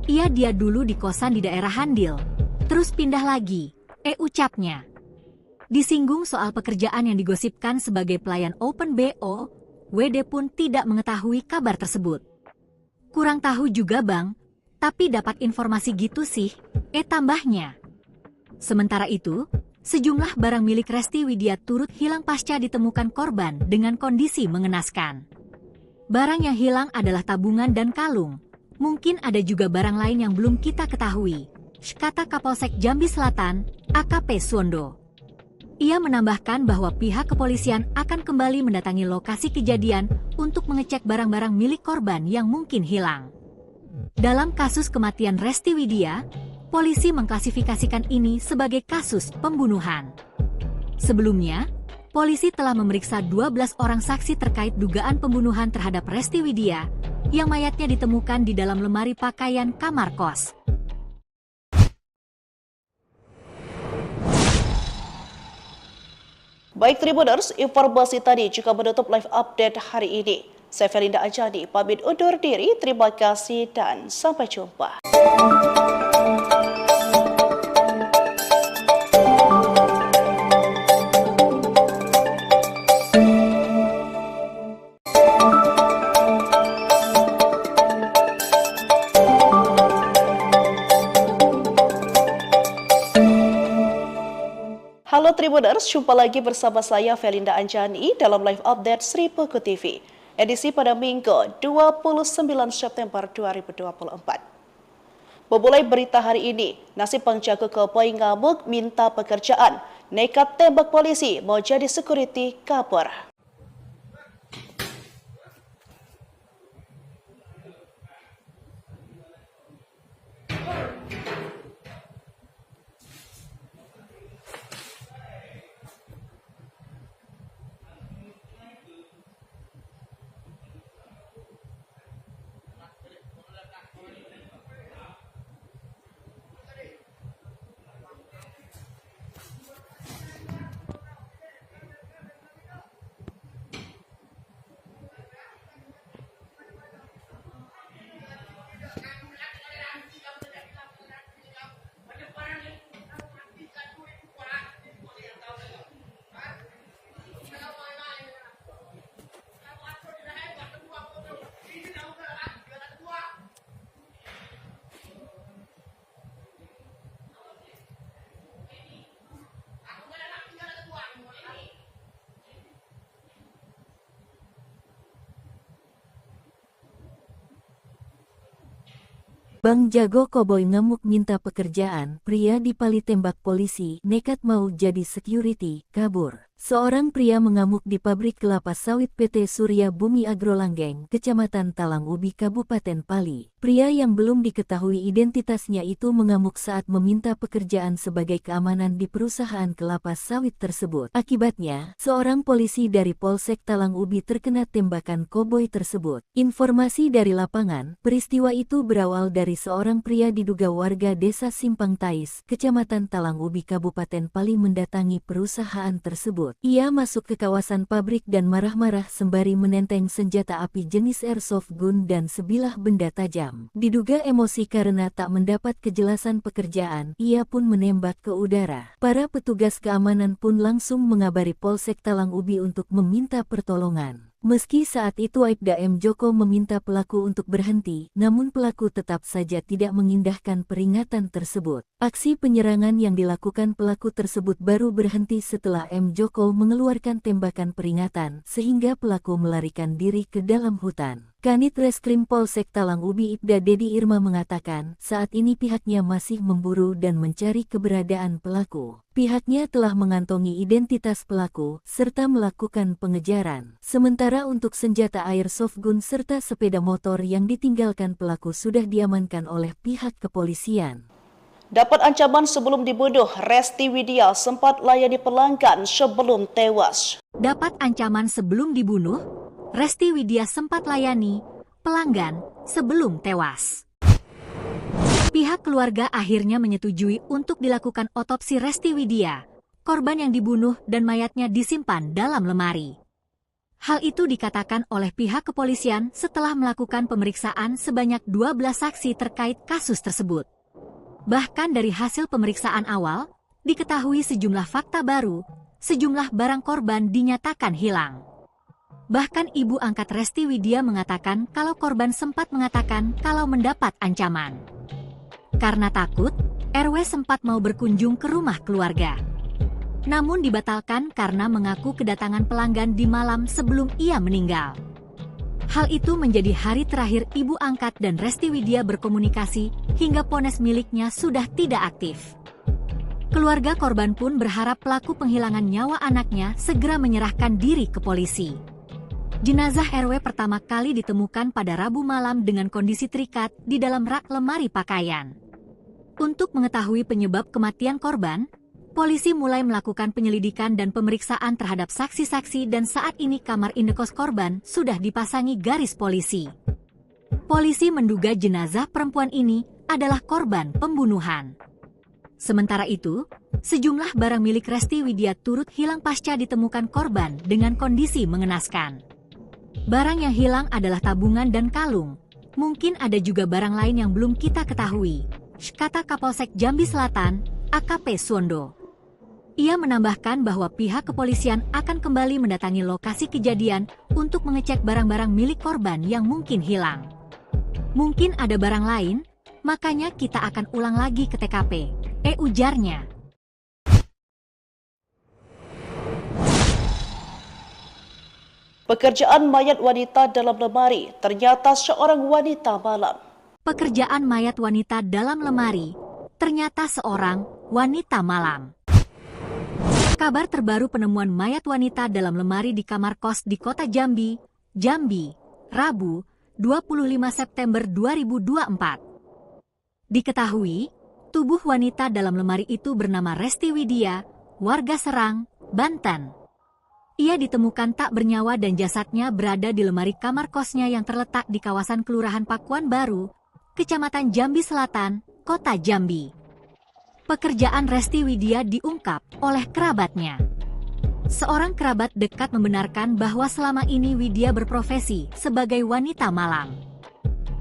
Dia dulu di kosan di daerah Handil, terus pindah lagi, ucapnya. Disinggung soal pekerjaan yang digosipkan sebagai pelayan Open BO, WD pun tidak mengetahui kabar tersebut. Kurang tahu juga bang, Tapi dapat informasi gitu sih, tambahnya. Sementara itu, sejumlah barang milik Resti Widya turut hilang pasca ditemukan korban dengan kondisi mengenaskan. Barang yang hilang adalah tabungan dan kalung. Mungkin ada juga barang lain yang belum kita ketahui, kata Kapolsek Jambi Selatan, AKP Suwondo. Ia menambahkan bahwa pihak kepolisian akan kembali mendatangi lokasi kejadian untuk mengecek barang-barang milik korban yang mungkin hilang. Dalam kasus kematian Resti Widya, polisi mengklasifikasikan ini sebagai kasus pembunuhan. Sebelumnya, polisi telah memeriksa 12 orang saksi terkait dugaan pembunuhan terhadap Resti Widya yang mayatnya ditemukan di dalam lemari pakaian kamar kos. Baik Tribuners, informasi tadi juga menutup live update hari ini. Saya Felinda Anjani, pamit undur diri. Terima kasih dan sampai jumpa. Halo Tribuners, jumpa lagi bersama saya Felinda Anjani dalam live update Sri Peko TV. Edisi pada Minggu 29 September 2024. Memulai berita hari ini, nasib penjaga keboi ngamuk minta pekerjaan, nekat tembak polisi mau jadi security kabur. Bang Jago Koboi ngamuk minta pekerjaan, pria dipali tembak polisi, nekat mau jadi security, kabur. Seorang pria mengamuk di pabrik kelapa sawit PT Surya Bumi Agrolanggeng, Kecamatan Talang Ubi, Kabupaten Pali. Pria yang belum diketahui identitasnya itu mengamuk saat meminta pekerjaan sebagai keamanan di perusahaan kelapa sawit tersebut. Akibatnya, seorang polisi dari Polsek Talang Ubi terkena tembakan koboi tersebut. Informasi dari lapangan, peristiwa itu berawal dari seorang pria diduga warga desa Simpang Tais, Kecamatan Talang Ubi, Kabupaten Pali mendatangi perusahaan tersebut. Ia masuk ke kawasan pabrik dan marah-marah sembari menenteng senjata api jenis airsoft gun dan sebilah benda tajam. Diduga emosi karena tak mendapat kejelasan pekerjaan, ia pun menembak ke udara. Para petugas keamanan pun langsung mengabari Polsek Talang Ubi untuk meminta pertolongan. Meski saat itu Aibda M. Joko meminta pelaku untuk berhenti, namun pelaku tetap saja tidak mengindahkan peringatan tersebut. Aksi penyerangan yang dilakukan pelaku tersebut baru berhenti setelah M. Joko mengeluarkan tembakan peringatan, sehingga pelaku melarikan diri ke dalam hutan. Kanit Reskrim Polsek Talang Ubi Ibda Dedi Irma mengatakan, saat ini pihaknya masih memburu dan mencari keberadaan pelaku. Pihaknya telah mengantongi identitas pelaku, serta melakukan pengejaran. Sementara untuk senjata airsoft gun serta sepeda motor yang ditinggalkan pelaku sudah diamankan oleh pihak kepolisian. Dapat ancaman sebelum dibunuh, Resti Widya sempat layani pelanggan sebelum tewas. Dapat ancaman sebelum dibunuh, Resti Widya sempat layani pelanggan sebelum tewas. Pihak keluarga akhirnya menyetujui untuk dilakukan otopsi Resti Widya, korban yang dibunuh dan mayatnya disimpan dalam lemari. Hal itu dikatakan oleh pihak kepolisian setelah melakukan pemeriksaan sebanyak 12 saksi terkait kasus tersebut. Bahkan dari hasil pemeriksaan awal, diketahui sejumlah fakta baru, sejumlah barang korban dinyatakan hilang. Bahkan ibu angkat Resti Widya mengatakan kalau korban sempat mengatakan kalau mendapat ancaman. Karena takut, RW sempat mau berkunjung ke rumah keluarga. Namun dibatalkan karena mengaku kedatangan pelanggan di malam sebelum ia meninggal. Hal itu menjadi hari terakhir ibu angkat dan Resti Widya berkomunikasi hingga ponsel miliknya sudah tidak aktif. Keluarga korban pun berharap pelaku penghilangan nyawa anaknya segera menyerahkan diri ke polisi. Jenazah RW pertama kali ditemukan pada Rabu malam dengan kondisi terikat di dalam rak lemari pakaian. Untuk mengetahui penyebab kematian korban, polisi mulai melakukan penyelidikan dan pemeriksaan terhadap saksi-saksi dan saat ini kamar indekos korban sudah dipasangi garis polisi. Polisi menduga jenazah perempuan ini adalah korban pembunuhan. Sementara itu, sejumlah barang milik Resti Widya turut hilang pasca ditemukan korban dengan kondisi mengenaskan. Barang yang hilang adalah tabungan dan kalung. Mungkin ada juga barang lain yang belum kita ketahui, kata Kapolsek Jambi Selatan, AKP Suwondo. Ia menambahkan bahwa pihak kepolisian akan kembali mendatangi lokasi kejadian untuk mengecek barang-barang milik korban yang mungkin hilang. Mungkin ada barang lain, makanya kita akan ulang lagi ke TKP, ujarnya. Pekerjaan mayat wanita dalam lemari ternyata seorang wanita malam. Pekerjaan mayat wanita dalam lemari ternyata seorang wanita malam. Kabar terbaru penemuan mayat wanita dalam lemari di kamar kos di kota Jambi, Rabu, 25 September 2024. Diketahui, tubuh wanita dalam lemari itu bernama Resti Widya, warga Serang, Banten. Ia ditemukan tak bernyawa dan jasadnya berada di lemari kamar kosnya yang terletak di kawasan Kelurahan Pakuan Baru, Kecamatan Jambi Selatan, Kota Jambi. Pekerjaan Resti Widya diungkap oleh kerabatnya. Seorang kerabat dekat membenarkan bahwa selama ini Widya berprofesi sebagai wanita malam.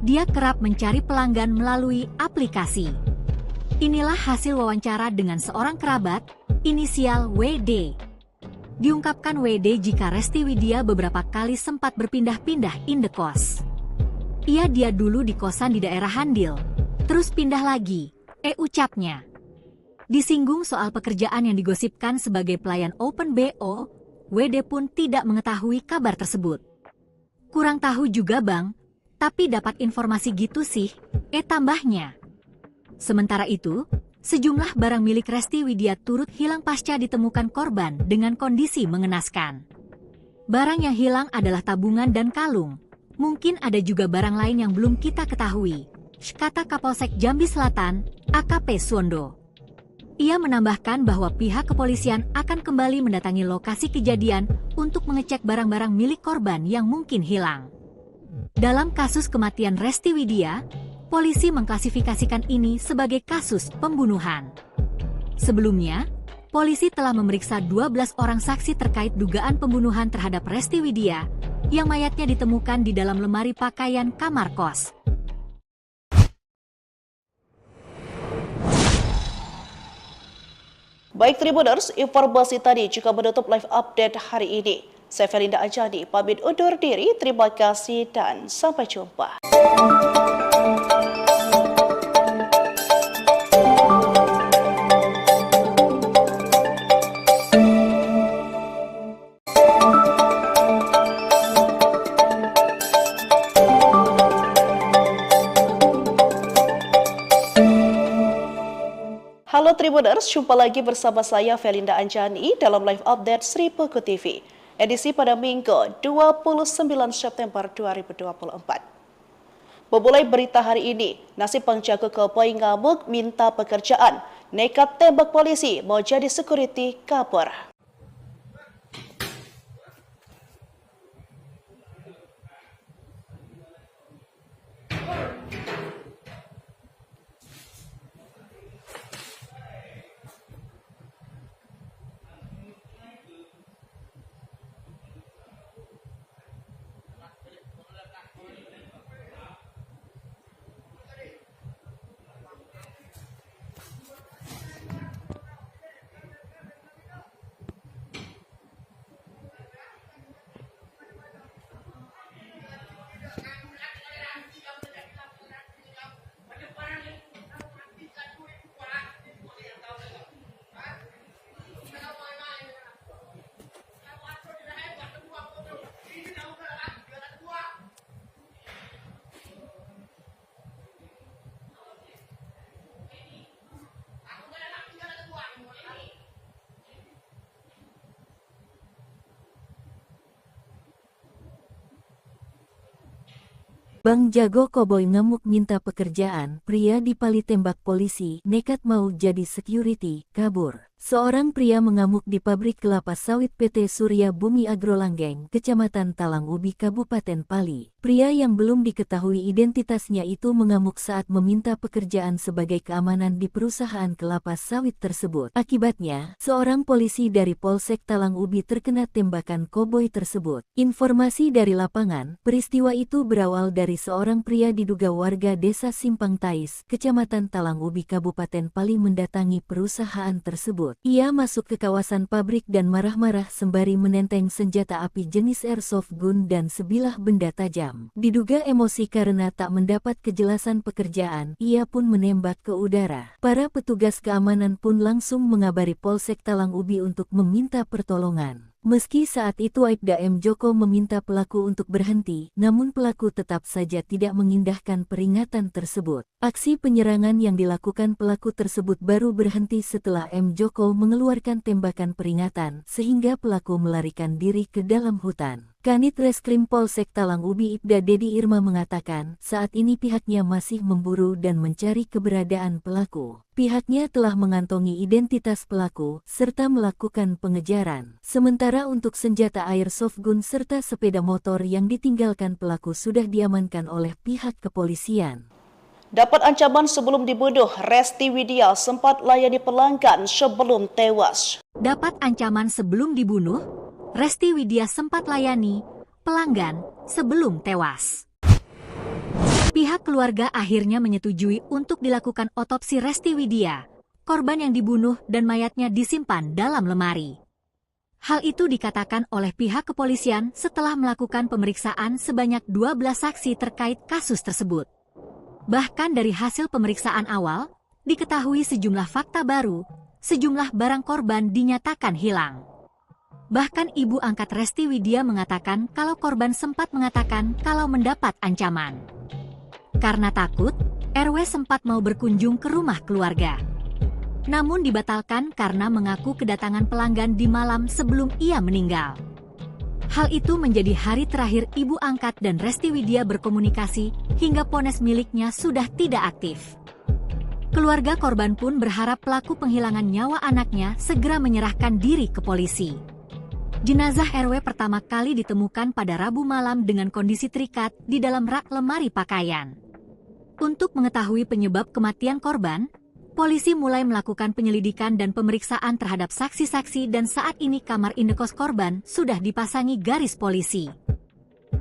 Dia kerap mencari pelanggan melalui aplikasi. Inilah hasil wawancara dengan seorang kerabat, inisial WD. Diungkapkan WD jika Resti Widya beberapa kali sempat berpindah-pindah indekos. Dia dulu di kosan di daerah Handil, terus pindah lagi, ucapnya. Disinggung soal pekerjaan yang digosipkan sebagai pelayan Open BO, WD pun tidak mengetahui kabar tersebut. Kurang tahu juga bang, tapi dapat informasi gitu sih, tambahnya. Sementara itu, sejumlah barang milik Resti Widya turut hilang pasca ditemukan korban dengan kondisi mengenaskan. Barang yang hilang adalah tabungan dan kalung. Mungkin ada juga barang lain yang belum kita ketahui, kata Kapolsek Jambi Selatan, AKP Suwondo. Ia menambahkan bahwa pihak kepolisian akan kembali mendatangi lokasi kejadian untuk mengecek barang-barang milik korban yang mungkin hilang. Dalam kasus kematian Resti Widya, polisi mengklasifikasikan ini sebagai kasus pembunuhan. Sebelumnya, polisi telah memeriksa 12 orang saksi terkait dugaan pembunuhan terhadap Resti Widya, yang mayatnya ditemukan di dalam lemari pakaian kamar kos. Baik Tribuners, informasi tadi juga menutup live update hari ini. Saya Felinda Anjani, pamit undur diri, terima kasih dan sampai jumpa. Halo Tribuners, jumpa lagi bersama saya Felinda Anjani dalam live update Sri Peko TV. Edisi pada Minggu 29 September 2024. Memulai berita hari ini, nasib penjaga keboi ngamuk minta pekerjaan, nekat tembak polisi mau jadi security kabur. Bang Jago Koboi ngamuk minta pekerjaan, pria dipali tembak polisi, nekat mau jadi security, kabur. Seorang pria mengamuk di pabrik kelapa sawit PT Surya Bumi Agrolanggeng, Kecamatan Talang Ubi, Kabupaten Pali. Pria yang belum diketahui identitasnya itu mengamuk saat meminta pekerjaan sebagai keamanan di perusahaan kelapa sawit tersebut. Akibatnya, seorang polisi dari Polsek Talang Ubi terkena tembakan koboi tersebut. Informasi dari lapangan, peristiwa itu berawal dari seorang pria diduga warga desa Simpang Tais, Kecamatan Talang Ubi, Kabupaten Pali mendatangi perusahaan tersebut. Ia masuk ke kawasan pabrik dan marah-marah sembari menenteng senjata api jenis airsoft gun dan sebilah benda tajam. Diduga emosi karena tak mendapat kejelasan pekerjaan, ia pun menembak ke udara. Para petugas keamanan pun langsung mengabari Polsek Talang Ubi untuk meminta pertolongan. Meski saat itu Aibda M. Joko meminta pelaku untuk berhenti, namun pelaku tetap saja tidak mengindahkan peringatan tersebut. Aksi penyerangan yang dilakukan pelaku tersebut baru berhenti setelah M. Joko mengeluarkan tembakan peringatan, sehingga pelaku melarikan diri ke dalam hutan. Kanit Reskrim Polsek Talang Ubi Ibda Dedi Irma mengatakan, saat ini pihaknya masih memburu dan mencari keberadaan pelaku. Pihaknya telah mengantongi identitas pelaku, serta melakukan pengejaran. Sementara untuk senjata airsoft gun serta sepeda motor yang ditinggalkan pelaku sudah diamankan oleh pihak kepolisian. Dapat ancaman sebelum dibunuh, Resti Widya sempat layani pelanggan sebelum tewas. Dapat ancaman sebelum dibunuh, Resti Widya sempat layani pelanggan sebelum tewas. Pihak keluarga akhirnya menyetujui untuk dilakukan otopsi Resti Widya, korban yang dibunuh dan mayatnya disimpan dalam lemari. Hal itu dikatakan oleh pihak kepolisian setelah melakukan pemeriksaan sebanyak 12 saksi terkait kasus tersebut. Bahkan dari hasil pemeriksaan awal, diketahui sejumlah fakta baru, sejumlah barang korban dinyatakan hilang. Bahkan ibu angkat Resti Widya mengatakan kalau korban sempat mengatakan kalau mendapat ancaman. Karena takut, RW sempat mau berkunjung ke rumah keluarga. Namun dibatalkan karena mengaku kedatangan pelanggan di malam sebelum ia meninggal. Hal itu menjadi hari terakhir ibu angkat dan Resti Widya berkomunikasi hingga ponsel miliknya sudah tidak aktif. Keluarga korban pun berharap pelaku penghilangan nyawa anaknya segera menyerahkan diri ke polisi. Jenazah RW pertama kali ditemukan pada Rabu malam dengan kondisi terikat di dalam rak lemari pakaian. Untuk mengetahui penyebab kematian korban, polisi mulai melakukan penyelidikan dan pemeriksaan terhadap saksi-saksi dan saat ini kamar indekos korban sudah dipasangi garis polisi.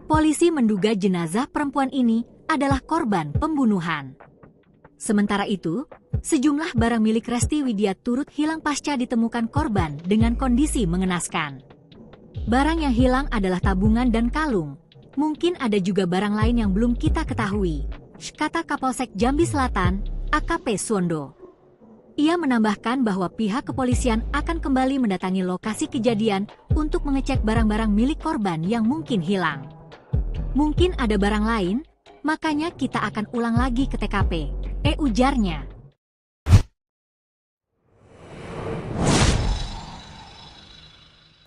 Polisi menduga jenazah perempuan ini adalah korban pembunuhan. Sementara itu, sejumlah barang milik Resti Widya turut hilang pasca ditemukan korban dengan kondisi mengenaskan. Barang yang hilang adalah tabungan dan kalung. Mungkin ada juga barang lain yang belum kita ketahui, kata Kapolsek Jambi Selatan, AKP Suwondo. Ia menambahkan bahwa pihak kepolisian akan kembali mendatangi lokasi kejadian untuk mengecek barang-barang milik korban yang mungkin hilang. Mungkin ada barang lain, makanya kita akan ulang lagi ke TKP, ujarnya.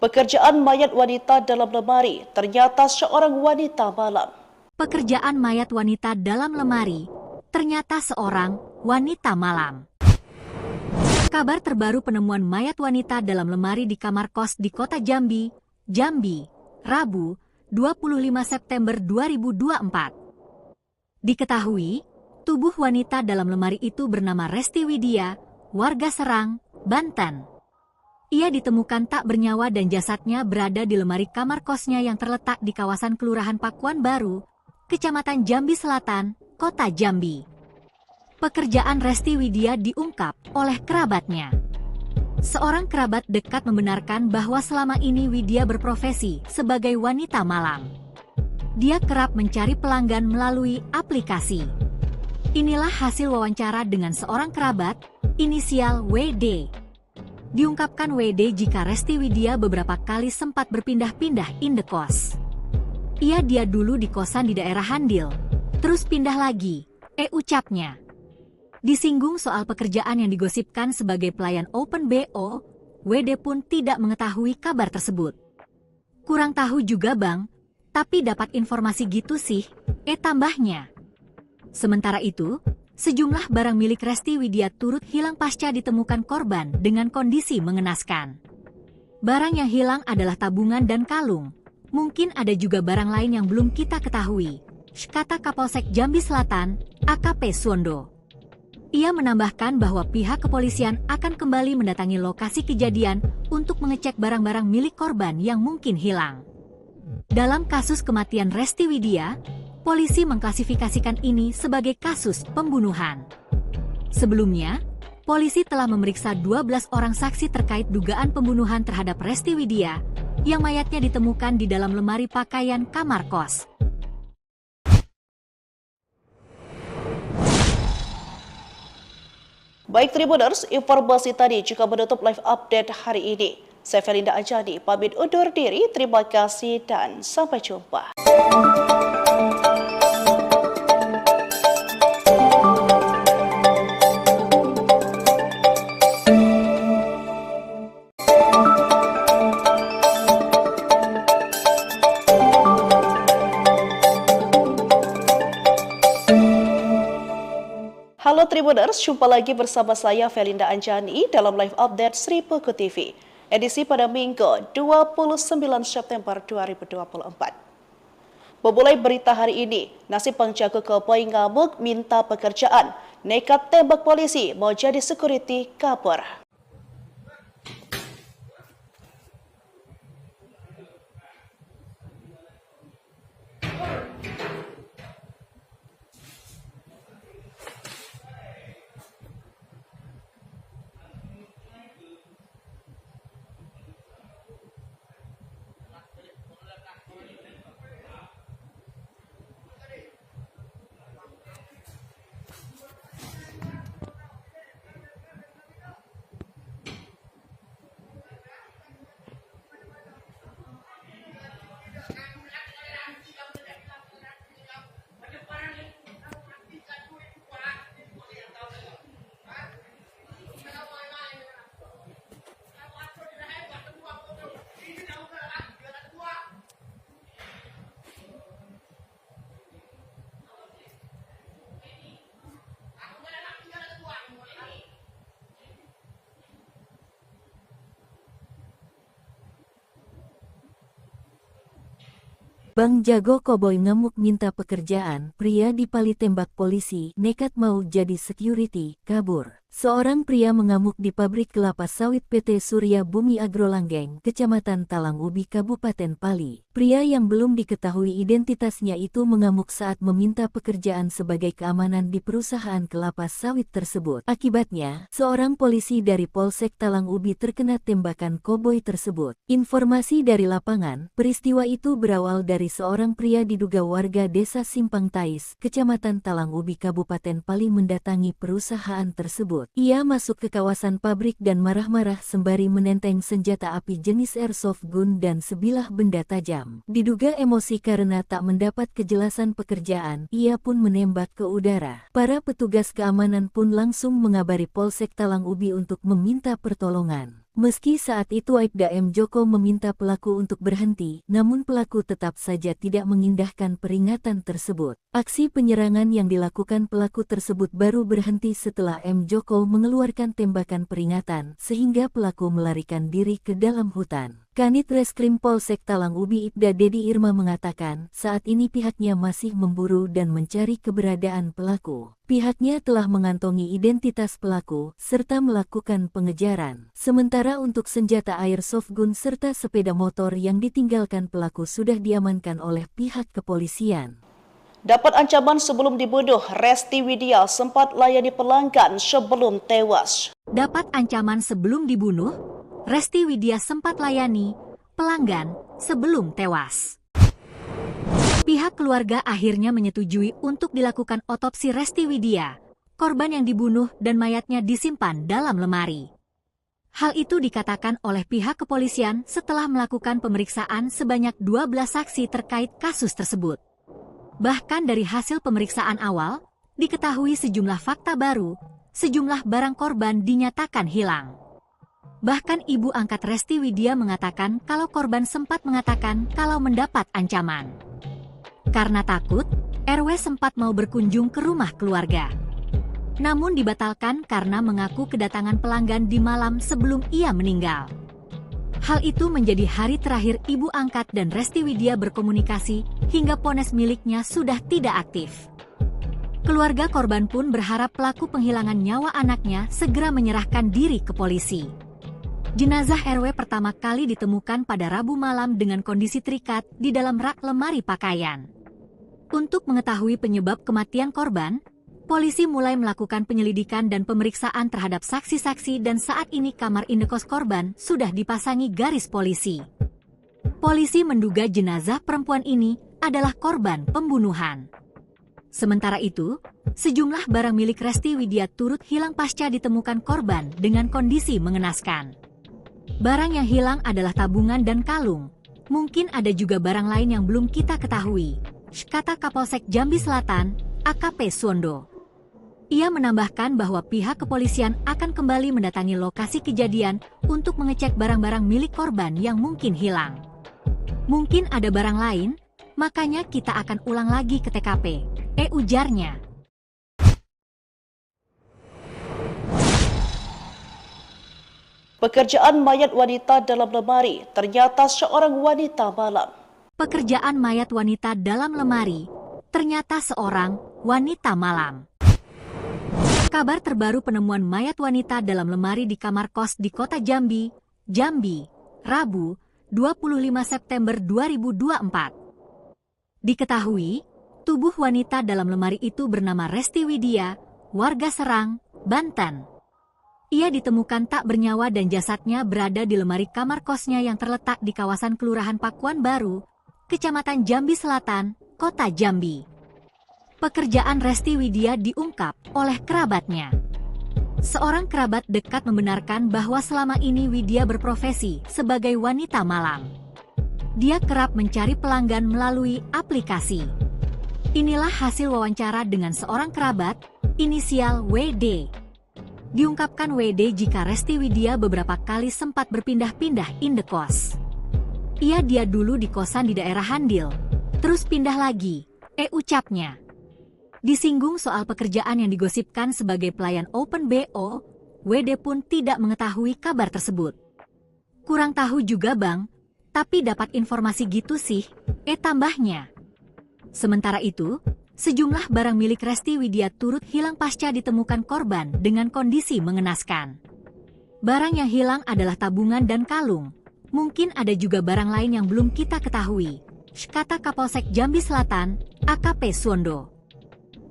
Pekerjaan mayat wanita dalam lemari, ternyata seorang wanita malam. Pekerjaan mayat wanita dalam lemari, ternyata seorang wanita malam. Kabar terbaru penemuan mayat wanita dalam lemari di kamar kos di kota Jambi, Rabu, 25 September 2024. Diketahui, tubuh wanita dalam lemari itu bernama Resti Widya, warga Serang, Banten. Ia ditemukan tak bernyawa dan jasadnya berada di lemari kamar kosnya yang terletak di kawasan Kelurahan Pakuan Baru, Kecamatan Jambi Selatan, Kota Jambi. Pekerjaan Resti Widya diungkap oleh kerabatnya. Seorang kerabat dekat membenarkan bahwa selama ini Widya berprofesi sebagai wanita malam. Dia kerap mencari pelanggan melalui aplikasi. Inilah hasil wawancara dengan seorang kerabat, inisial WD. Diungkapkan WD jika Resti Widya beberapa kali sempat berpindah-pindah indekos. Dia dulu di kosan di daerah Handil, terus pindah lagi, ucapnya. Disinggung soal pekerjaan yang digosipkan sebagai pelayan Open BO, WD pun tidak mengetahui kabar tersebut. Kurang tahu juga bang, Tapi dapat informasi gitu sih, tambahnya. Sementara itu, sejumlah barang milik Resti Widya turut hilang pasca ditemukan korban dengan kondisi mengenaskan. Barang yang hilang adalah tabungan dan kalung. Mungkin ada juga barang lain yang belum kita ketahui, kata Kapolsek Jambi Selatan, AKP Suwondo. Ia menambahkan bahwa pihak kepolisian akan kembali mendatangi lokasi kejadian untuk mengecek barang-barang milik korban yang mungkin hilang. Dalam kasus kematian Resti Widya, polisi mengklasifikasikan ini sebagai kasus pembunuhan. Sebelumnya, polisi telah memeriksa 12 orang saksi terkait dugaan pembunuhan terhadap Resti Widya, yang mayatnya ditemukan di dalam lemari pakaian kamar kos. Baik Tribuners, informasi tadi juga menutup live update hari ini. Saya Felinda Anjani, pamit undur diri, terima kasih dan sampai jumpa. Halo Tribuners, jumpa lagi bersama saya Felinda Anjani dalam live update Sri Puku TV, edisi pada Minggu 29 September 2024. Memulai berita hari ini, nasib penjaga koboi ngamuk minta pekerjaan, nekat tembak polisi mau jadi security kabur. Bang Jago Koboi ngamuk minta pekerjaan, pria dipali tembak polisi, nekat mau jadi security, kabur. Seorang pria mengamuk di pabrik kelapa sawit PT Surya Bumi Agrolanggeng, Kecamatan Talang Ubi, Kabupaten Pali. Pria yang belum diketahui identitasnya itu mengamuk saat meminta pekerjaan sebagai keamanan di perusahaan kelapa sawit tersebut. Akibatnya, seorang polisi dari Polsek Talang Ubi terkena tembakan koboi tersebut. Informasi dari lapangan, peristiwa itu berawal dari seorang pria diduga warga desa Simpang Tais, Kecamatan Talang Ubi, Kabupaten Pali mendatangi perusahaan tersebut. Ia masuk ke kawasan pabrik dan marah-marah sembari menenteng senjata api jenis airsoft gun dan sebilah benda tajam. Diduga emosi karena tak mendapat kejelasan pekerjaan, ia pun menembak ke udara. Para petugas keamanan pun langsung mengabari Polsek Talang Ubi untuk meminta pertolongan. Meski saat itu Aibda M. Joko meminta pelaku untuk berhenti, namun pelaku tetap saja tidak mengindahkan peringatan tersebut. Aksi penyerangan yang dilakukan pelaku tersebut baru berhenti setelah M. Joko mengeluarkan tembakan peringatan, sehingga pelaku melarikan diri ke dalam hutan. Kanit Reskrim Polsek Talang Ubi Ibda Dedi Irma mengatakan, saat ini pihaknya masih memburu dan mencari keberadaan pelaku. Pihaknya telah mengantongi identitas pelaku, serta melakukan pengejaran. Sementara untuk senjata airsoft gun serta sepeda motor yang ditinggalkan pelaku sudah diamankan oleh pihak kepolisian. Dapat ancaman sebelum dibunuh, Resti Widya sempat layani pelanggan sebelum tewas. Dapat ancaman sebelum dibunuh, Resti Widya sempat layani pelanggan sebelum tewas. Pihak keluarga akhirnya menyetujui untuk dilakukan otopsi Resti Widya, korban yang dibunuh dan mayatnya disimpan dalam lemari. Hal itu dikatakan oleh pihak kepolisian setelah melakukan pemeriksaan sebanyak 12 saksi terkait kasus tersebut. Bahkan dari hasil pemeriksaan awal, diketahui sejumlah fakta baru, sejumlah barang korban dinyatakan hilang. Bahkan ibu angkat Resti Widya mengatakan kalau korban sempat mengatakan kalau mendapat ancaman. Karena takut, RW sempat mau berkunjung ke rumah keluarga. Namun dibatalkan karena mengaku kedatangan pelanggan di malam sebelum ia meninggal. Hal itu menjadi hari terakhir ibu angkat dan Resti Widya berkomunikasi hingga ponsel miliknya sudah tidak aktif. Keluarga korban pun berharap pelaku penghilangan nyawa anaknya segera menyerahkan diri ke polisi. Jenazah RW pertama kali ditemukan pada Rabu malam dengan kondisi terikat di dalam rak lemari pakaian. Untuk mengetahui penyebab kematian korban, polisi mulai melakukan penyelidikan dan pemeriksaan terhadap saksi-saksi dan saat ini kamar indekos korban sudah dipasangi garis polisi. Polisi menduga jenazah perempuan ini adalah korban pembunuhan. Sementara itu, sejumlah barang milik Resti Widya turut hilang pasca ditemukan korban dengan kondisi mengenaskan. Barang yang hilang adalah tabungan dan kalung. Mungkin ada juga barang lain yang belum kita ketahui, kata Kapolsek Jambi Selatan, AKP Suwondo. Ia menambahkan bahwa pihak kepolisian akan kembali mendatangi lokasi kejadian untuk mengecek barang-barang milik korban yang mungkin hilang. Mungkin ada barang lain, makanya kita akan ulang lagi ke TKP, ujarnya. Pekerjaan mayat wanita dalam lemari ternyata seorang wanita malam. Pekerjaan mayat wanita dalam lemari ternyata seorang wanita malam. Kabar terbaru penemuan mayat wanita dalam lemari di kamar kos di kota Jambi, Rabu, 25 September 2024. Diketahui, tubuh wanita dalam lemari itu bernama Resti Widya, warga Serang, Banten. Ia ditemukan tak bernyawa dan jasadnya berada di lemari kamar kosnya yang terletak di kawasan Kelurahan Pakuan Baru, Kecamatan Jambi Selatan, Kota Jambi. Pekerjaan Resti Widya diungkap oleh kerabatnya. Seorang kerabat dekat membenarkan bahwa selama ini Widya berprofesi sebagai wanita malam. Dia kerap mencari pelanggan melalui aplikasi. Inilah hasil wawancara dengan seorang kerabat, inisial WD. Diungkapkan WD jika Resti Widya beberapa kali sempat berpindah-pindah indekos. Dia dulu di kosan di daerah Handil, terus pindah lagi, ucapnya. Disinggung soal pekerjaan yang digosipkan sebagai pelayan Open BO, WD pun tidak mengetahui kabar tersebut. Kurang tahu juga bang, tapi dapat informasi gitu sih, tambahnya. Sementara itu, sejumlah barang milik Resti Widya turut hilang pasca ditemukan korban dengan kondisi mengenaskan. Barang yang hilang adalah tabungan dan kalung. Mungkin ada juga barang lain yang belum kita ketahui, kata Kapolsek Jambi Selatan, AKP Suwondo.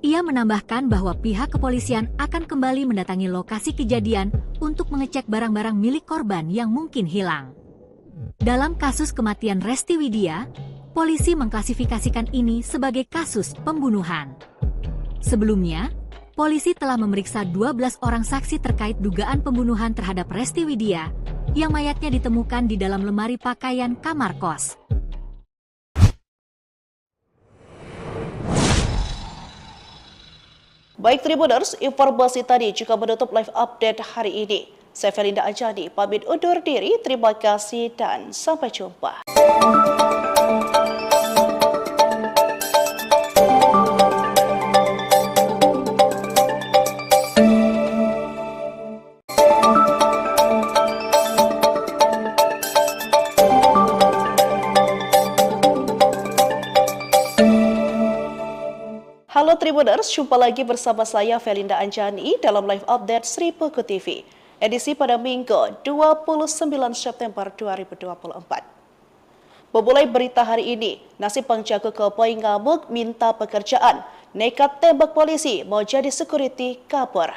Ia menambahkan bahwa pihak kepolisian akan kembali mendatangi lokasi kejadian untuk mengecek barang-barang milik korban yang mungkin hilang. Dalam kasus kematian Resti Widya, polisi mengklasifikasikan ini sebagai kasus pembunuhan. Sebelumnya, polisi telah memeriksa 12 orang saksi terkait dugaan pembunuhan terhadap Resti Widya, yang mayatnya ditemukan di dalam lemari pakaian kamar kos. Baik Tribuners, informasi tadi juga menutup live update hari ini. Saya Felinda Anjani, pamit undur diri, terima kasih dan sampai jumpa. Halo Tribuners, jumpa lagi bersama saya Felinda Anjani dalam live update Sri Peko TV. Edisi pada Minggu 29 September 2024. Memulai berita hari ini, nasib penjaga Keboi ngamuk minta pekerjaan, nekat tembak polisi mau jadi security kabur.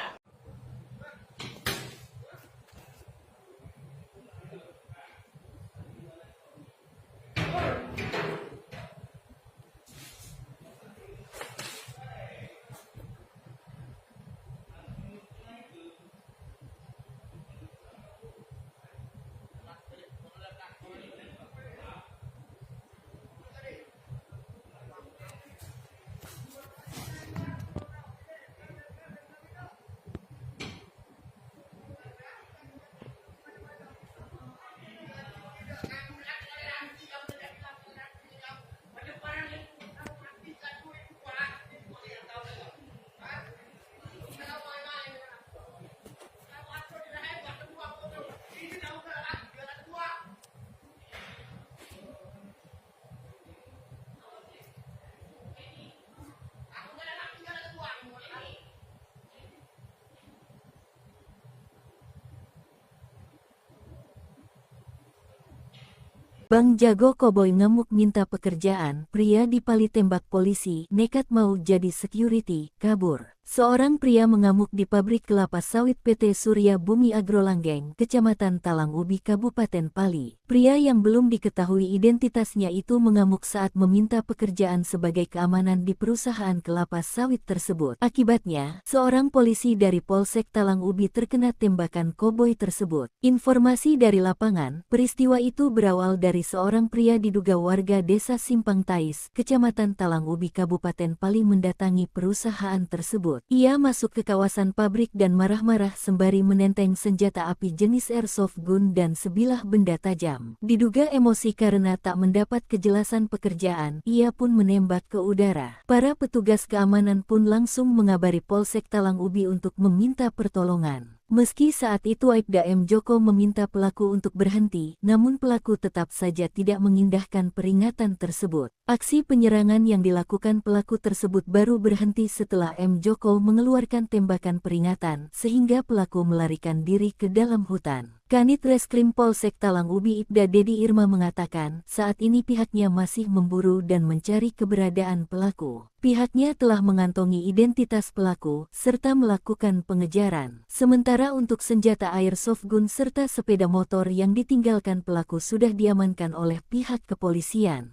Bang Jago Koboi ngamuk minta pekerjaan, pria dipali tembak polisi, nekat mau jadi security, kabur. Seorang pria mengamuk di pabrik kelapa sawit PT Surya Bumi Agrolanggeng, Kecamatan Talang Ubi, Kabupaten Pali. Pria yang belum diketahui identitasnya itu mengamuk saat meminta pekerjaan sebagai keamanan di perusahaan kelapa sawit tersebut. Akibatnya, seorang polisi dari Polsek Talang Ubi terkena tembakan koboi tersebut. Informasi dari lapangan, peristiwa itu berawal dari seorang pria diduga warga desa Simpang Tais, Kecamatan Talang Ubi, Kabupaten Pali mendatangi perusahaan tersebut. Ia masuk ke kawasan pabrik dan marah-marah sembari menenteng senjata api jenis airsoft gun dan sebilah benda tajam. Diduga emosi karena tak mendapat kejelasan pekerjaan, ia pun menembak ke udara. Para petugas keamanan pun langsung mengabari Polsek Talang Ubi untuk meminta pertolongan. Meski saat itu Aibda M. Joko meminta pelaku untuk berhenti, namun pelaku tetap saja tidak mengindahkan peringatan tersebut. Aksi penyerangan yang dilakukan pelaku tersebut baru berhenti setelah M. Joko mengeluarkan tembakan peringatan, sehingga pelaku melarikan diri ke dalam hutan. Kanit Reskrim Polsek Talang Ubi Ibda Dedi Irma mengatakan, saat ini pihaknya masih memburu dan mencari keberadaan pelaku. Pihaknya telah mengantongi identitas pelaku, serta melakukan pengejaran. Sementara untuk senjata airsoft gun serta sepeda motor yang ditinggalkan pelaku sudah diamankan oleh pihak kepolisian.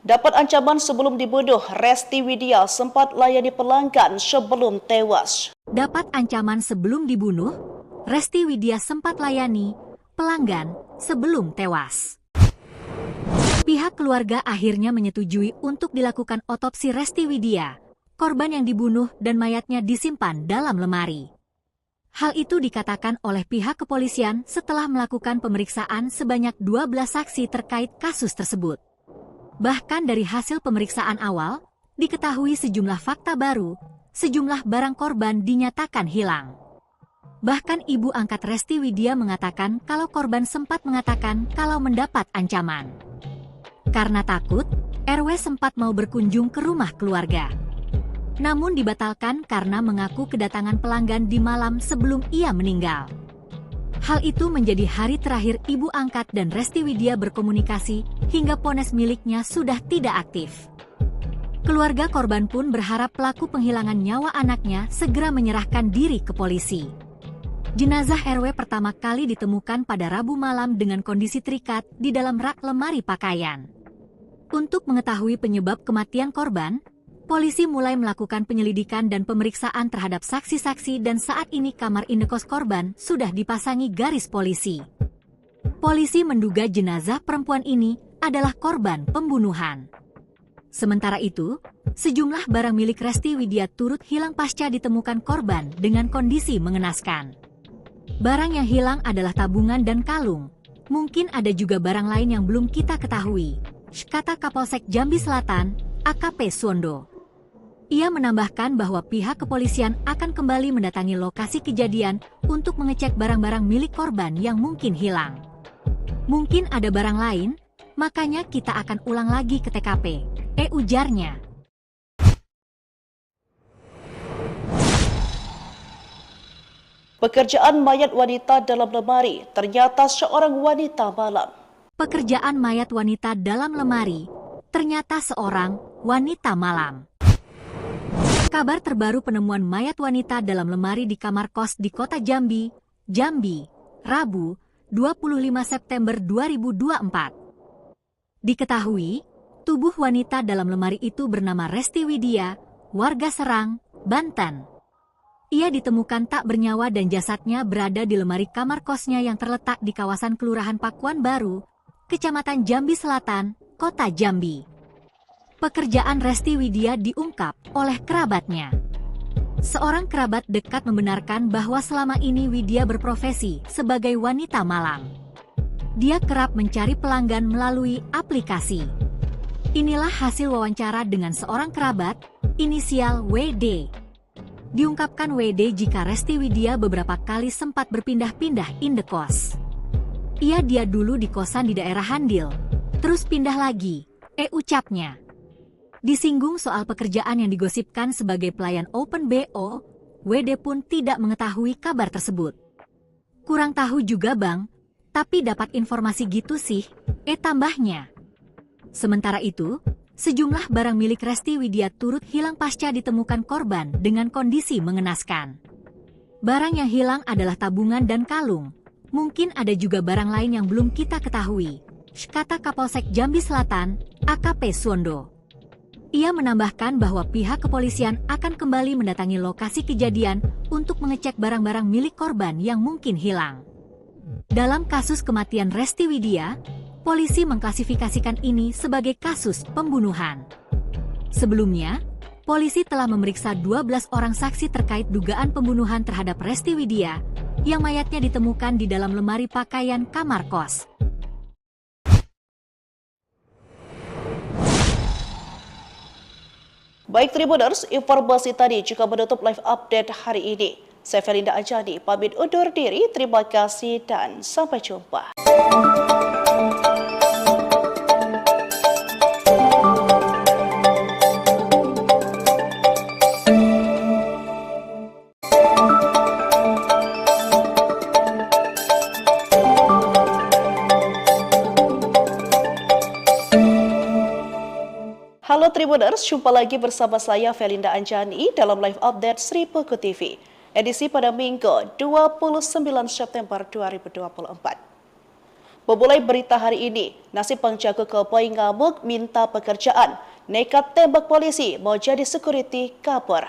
Dapat ancaman sebelum dibunuh, Resti Widya sempat layani pelanggan sebelum tewas. Dapat ancaman sebelum dibunuh, Resti Widya sempat layani pelanggan sebelum tewas. Pihak keluarga akhirnya menyetujui untuk dilakukan otopsi Resti Widya, korban yang dibunuh dan mayatnya disimpan dalam lemari. Hal itu dikatakan oleh pihak kepolisian setelah melakukan pemeriksaan sebanyak 12 saksi terkait kasus tersebut. Bahkan dari hasil pemeriksaan awal, diketahui sejumlah fakta baru, sejumlah barang korban dinyatakan hilang. Bahkan ibu angkat Resti Widya mengatakan kalau korban sempat mengatakan kalau mendapat ancaman. Karena takut, RW sempat mau berkunjung ke rumah keluarga. Namun dibatalkan karena mengaku kedatangan pelanggan di malam sebelum ia meninggal. Hal itu menjadi hari terakhir ibu angkat dan Resti Widya berkomunikasi hingga ponsel miliknya sudah tidak aktif. Keluarga korban pun berharap pelaku penghilangan nyawa anaknya segera menyerahkan diri ke polisi. Jenazah RW pertama kali ditemukan pada Rabu malam dengan kondisi terikat di dalam rak lemari pakaian. Untuk mengetahui penyebab kematian korban, polisi mulai melakukan penyelidikan dan pemeriksaan terhadap saksi-saksi dan saat ini kamar indekos korban sudah dipasangi garis polisi. Polisi menduga jenazah perempuan ini adalah korban pembunuhan. Sementara itu, sejumlah barang milik Resti Widya turut hilang pasca ditemukan korban dengan kondisi mengenaskan. Barang yang hilang adalah tabungan dan kalung. Mungkin ada juga barang lain yang belum kita ketahui, kata Kapolsek Jambi Selatan, AKP Suwondo. Ia menambahkan bahwa pihak kepolisian akan kembali mendatangi lokasi kejadian untuk mengecek barang-barang milik korban yang mungkin hilang. Mungkin ada barang lain, makanya kita akan ulang lagi ke TKP, ujarnya. Pekerjaan mayat wanita dalam lemari, ternyata seorang wanita malam. Pekerjaan mayat wanita dalam lemari, ternyata seorang wanita malam. Kabar terbaru penemuan mayat wanita dalam lemari di kamar kos di kota Jambi, Rabu, 25 September 2024. Diketahui, tubuh wanita dalam lemari itu bernama Resti Widya, warga Serang, Banten. Ia ditemukan tak bernyawa dan jasadnya berada di lemari kamar kosnya yang terletak di kawasan Kelurahan Pakuan Baru, Kecamatan Jambi Selatan, Kota Jambi. Pekerjaan Resti Widya diungkap oleh kerabatnya. Seorang kerabat dekat membenarkan bahwa selama ini Widya berprofesi sebagai wanita malam. Dia kerap mencari pelanggan melalui aplikasi. Inilah hasil wawancara dengan seorang kerabat, inisial WD. Diungkapkan WD jika Resti Widya beberapa kali sempat berpindah-pindah indekos. Dia dulu di kosan di daerah Handil, terus pindah lagi, ucapnya. Disinggung soal pekerjaan yang digosipkan sebagai pelayan Open BO, WD pun tidak mengetahui kabar tersebut. Kurang tahu juga bang, Tapi dapat informasi gitu sih, tambahnya. Sementara itu, sejumlah barang milik Resti Widya turut hilang pasca ditemukan korban dengan kondisi mengenaskan. Barang yang hilang adalah tabungan dan kalung. Mungkin ada juga barang lain yang belum kita ketahui, kata Kapolsek Jambi Selatan, AKP Suwondo. Ia menambahkan bahwa pihak kepolisian akan kembali mendatangi lokasi kejadian untuk mengecek barang-barang milik korban yang mungkin hilang. Dalam kasus kematian Resti Widya, polisi mengklasifikasikan ini sebagai kasus pembunuhan. Sebelumnya, polisi telah memeriksa 12 orang saksi terkait dugaan pembunuhan terhadap Resti Widya, yang mayatnya ditemukan di dalam lemari pakaian kamar kos. Baik Tribuners, informasi tadi juga menutup live update hari ini. Saya Felinda Anjani, pamit undur diri, terima kasih dan sampai jumpa. Halo Tribuners, jumpa lagi bersama saya Felinda Anjani dalam live update Sri Peko TV, edisi pada Minggu 29 September 2024. Memulai berita hari ini, nasib penjaga koboi ngamuk minta pekerjaan, nekat tembak polisi mau jadi security kabur.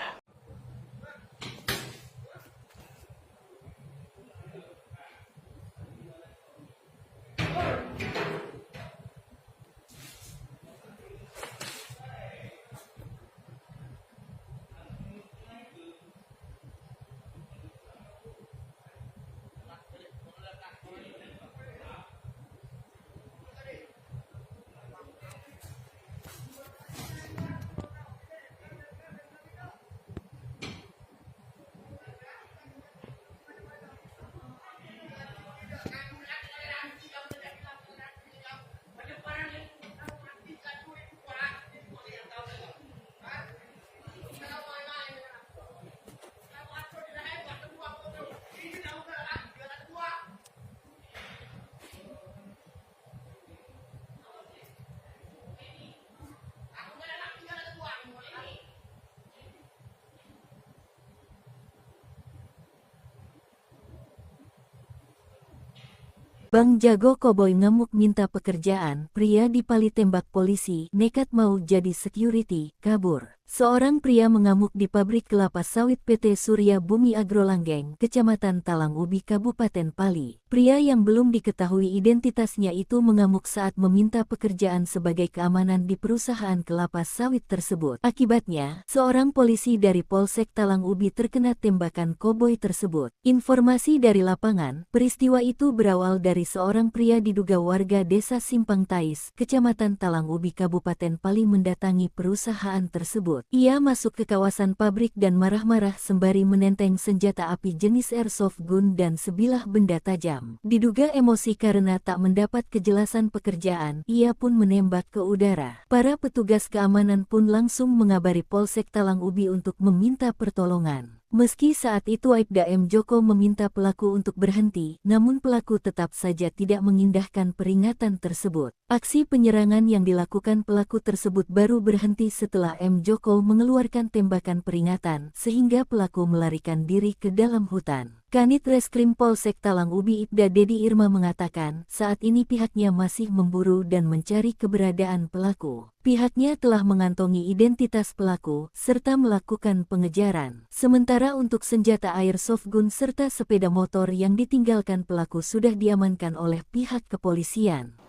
Bang Jago Koboi ngamuk minta pekerjaan, pria dipali tembak polisi, nekat mau jadi security, kabur. Seorang pria mengamuk di pabrik kelapa sawit PT Surya Bumi Agrolanggeng, Kecamatan Talang Ubi, Kabupaten Pali. Pria yang belum diketahui identitasnya itu mengamuk saat meminta pekerjaan sebagai keamanan di perusahaan kelapa sawit tersebut. Akibatnya, seorang polisi dari Polsek Talang Ubi terkena tembakan koboi tersebut. Informasi dari lapangan, peristiwa itu berawal dari seorang pria diduga warga Desa Simpang Tais, Kecamatan Talang Ubi, Kabupaten Pali mendatangi perusahaan tersebut. Ia masuk ke kawasan pabrik dan marah-marah sembari menenteng senjata api jenis airsoft gun dan sebilah benda tajam. Diduga emosi karena tak mendapat kejelasan pekerjaan, ia pun menembak ke udara. Para petugas keamanan pun langsung mengabari Polsek Talang Ubi untuk meminta pertolongan. Meski saat itu Aibda M. Joko meminta pelaku untuk berhenti, namun pelaku tetap saja tidak mengindahkan peringatan tersebut. Aksi penyerangan yang dilakukan pelaku tersebut baru berhenti setelah M. Joko mengeluarkan tembakan peringatan, sehingga pelaku melarikan diri ke dalam hutan. Kanit Reskrim Polsek Talang Ubi Ibda Dedi Irma mengatakan, saat ini pihaknya masih memburu dan mencari keberadaan pelaku. Pihaknya telah mengantongi identitas pelaku, serta melakukan pengejaran. Sementara untuk senjata airsoft gun serta sepeda motor yang ditinggalkan pelaku sudah diamankan oleh pihak kepolisian.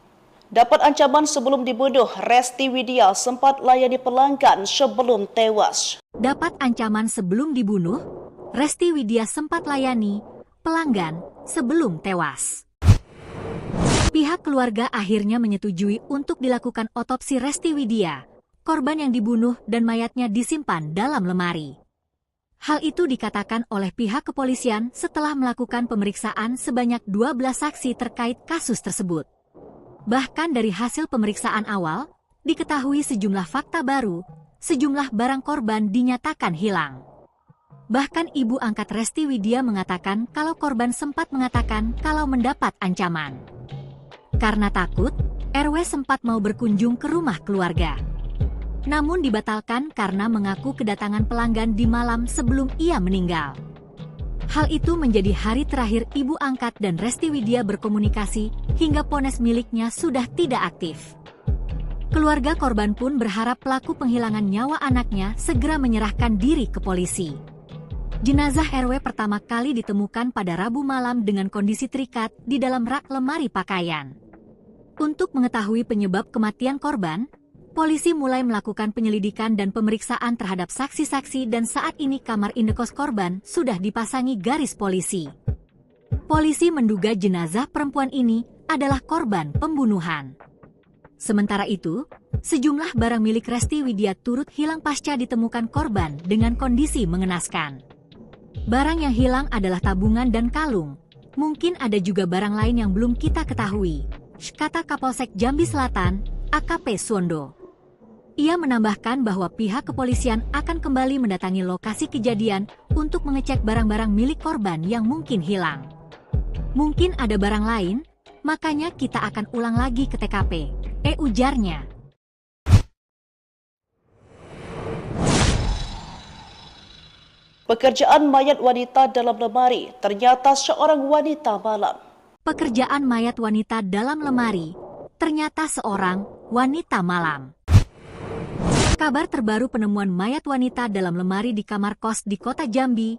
Dapat ancaman sebelum dibunuh, Resti Widya sempat layani pelanggan sebelum tewas. Dapat ancaman sebelum dibunuh, Resti Widya sempat layani pelanggan sebelum tewas. Pihak keluarga akhirnya menyetujui untuk dilakukan otopsi Resti Widya, korban yang dibunuh dan mayatnya disimpan dalam lemari. Hal itu dikatakan oleh pihak kepolisian setelah melakukan pemeriksaan sebanyak 12 saksi terkait kasus tersebut. Bahkan dari hasil pemeriksaan awal, diketahui sejumlah fakta baru, sejumlah barang korban dinyatakan hilang. Bahkan ibu angkat Resti Widya mengatakan kalau korban sempat mengatakan kalau mendapat ancaman. Karena takut, RW sempat mau berkunjung ke rumah keluarga. Namun dibatalkan karena mengaku kedatangan pelanggan di malam sebelum ia meninggal. Hal itu menjadi hari terakhir ibu angkat dan Resti Widya berkomunikasi hingga ponsel miliknya sudah tidak aktif. Keluarga korban pun berharap pelaku penghilangan nyawa anaknya segera menyerahkan diri ke polisi. Jenazah RW pertama kali ditemukan pada Rabu malam dengan kondisi terikat di dalam rak lemari pakaian. Untuk mengetahui penyebab kematian korban, polisi mulai melakukan penyelidikan dan pemeriksaan terhadap saksi-saksi dan saat ini kamar indekos korban sudah dipasangi garis polisi. Polisi menduga jenazah perempuan ini adalah korban pembunuhan. Sementara itu, sejumlah barang milik Resti Widya turut hilang pasca ditemukan korban dengan kondisi mengenaskan. Barang yang hilang adalah tabungan dan kalung. Mungkin ada juga barang lain yang belum kita ketahui, kata Kapolsek Jambi Selatan, AKP Suwondo. Ia menambahkan bahwa pihak kepolisian akan kembali mendatangi lokasi kejadian untuk mengecek barang-barang milik korban yang mungkin hilang. Mungkin ada barang lain, makanya kita akan ulang lagi ke TKP, ujarnya. Pekerjaan mayat wanita dalam lemari ternyata seorang wanita malam. Pekerjaan mayat wanita dalam lemari ternyata seorang wanita malam. Kabar terbaru penemuan mayat wanita dalam lemari di kamar kos di kota Jambi,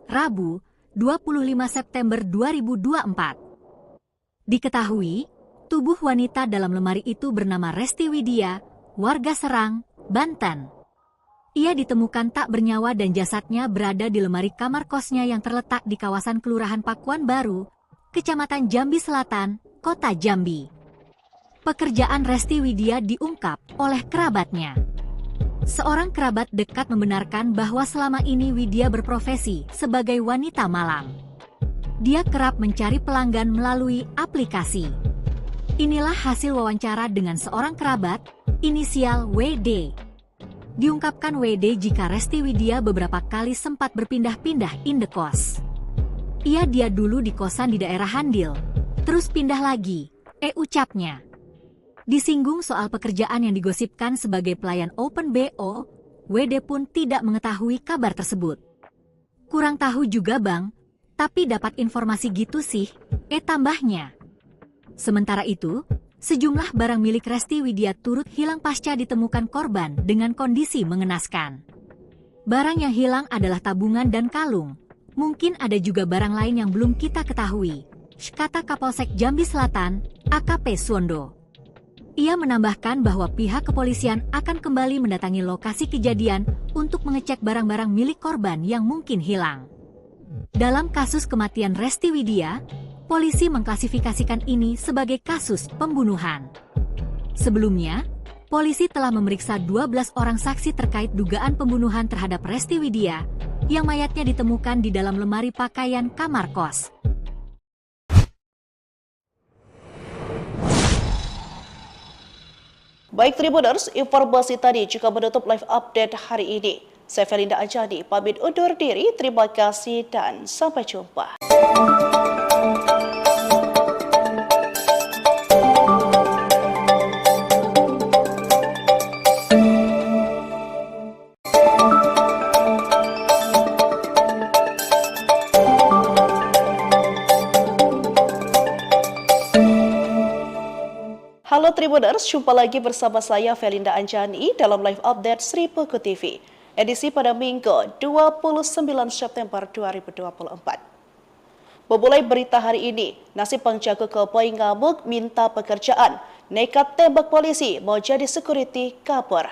Rabu, 25 September 2024. Diketahui, tubuh wanita dalam lemari itu bernama Resti Widya, warga Serang, Banten. Ia ditemukan tak bernyawa dan jasadnya berada di lemari kamar kosnya yang terletak di kawasan Kelurahan Pakuan Baru, Kecamatan Jambi Selatan, Kota Jambi. Pekerjaan Resti Widya diungkap oleh kerabatnya. Seorang kerabat dekat membenarkan bahwa selama ini Widya berprofesi sebagai wanita malam. Dia kerap mencari pelanggan melalui aplikasi. Inilah hasil wawancara dengan seorang kerabat, inisial WD. Diungkapkan WD jika Resti Widya beberapa kali sempat berpindah-pindah indekos. Dia dulu di kosan di daerah Handil, terus pindah lagi, ucapnya. Disinggung soal pekerjaan yang digosipkan sebagai pelayan Open BO, WD pun tidak mengetahui kabar tersebut. Kurang tahu juga bang, tapi dapat informasi gitu sih, tambahnya. Sementara itu, sejumlah barang milik Resti Widya turut hilang pasca ditemukan korban dengan kondisi mengenaskan. Barang yang hilang adalah tabungan dan kalung. Mungkin ada juga barang lain yang belum kita ketahui, kata Kapolsek Jambi Selatan, AKP Suwondo. Ia menambahkan bahwa pihak kepolisian akan kembali mendatangi lokasi kejadian untuk mengecek barang-barang milik korban yang mungkin hilang. Dalam kasus kematian Resti Widya, polisi mengklasifikasikan ini sebagai kasus pembunuhan. Sebelumnya, polisi telah memeriksa 12 orang saksi terkait dugaan pembunuhan terhadap Resti Widya, yang mayatnya ditemukan di dalam lemari pakaian kamar kos. Baik Tribuners, informasi tadi juga menutup live update hari ini. Saya Felinda Anjani, pamit undur diri. Terima kasih dan sampai jumpa. Halo Tribuners, jumpa lagi bersama saya Felinda Anjani dalam live update Sri Puku TV. Edisi pada Minggu 29 September 2024. Memulai berita hari ini, nasib penjaga keboi ngamuk minta pekerjaan, nekat tembak polisi mau jadi security kabur.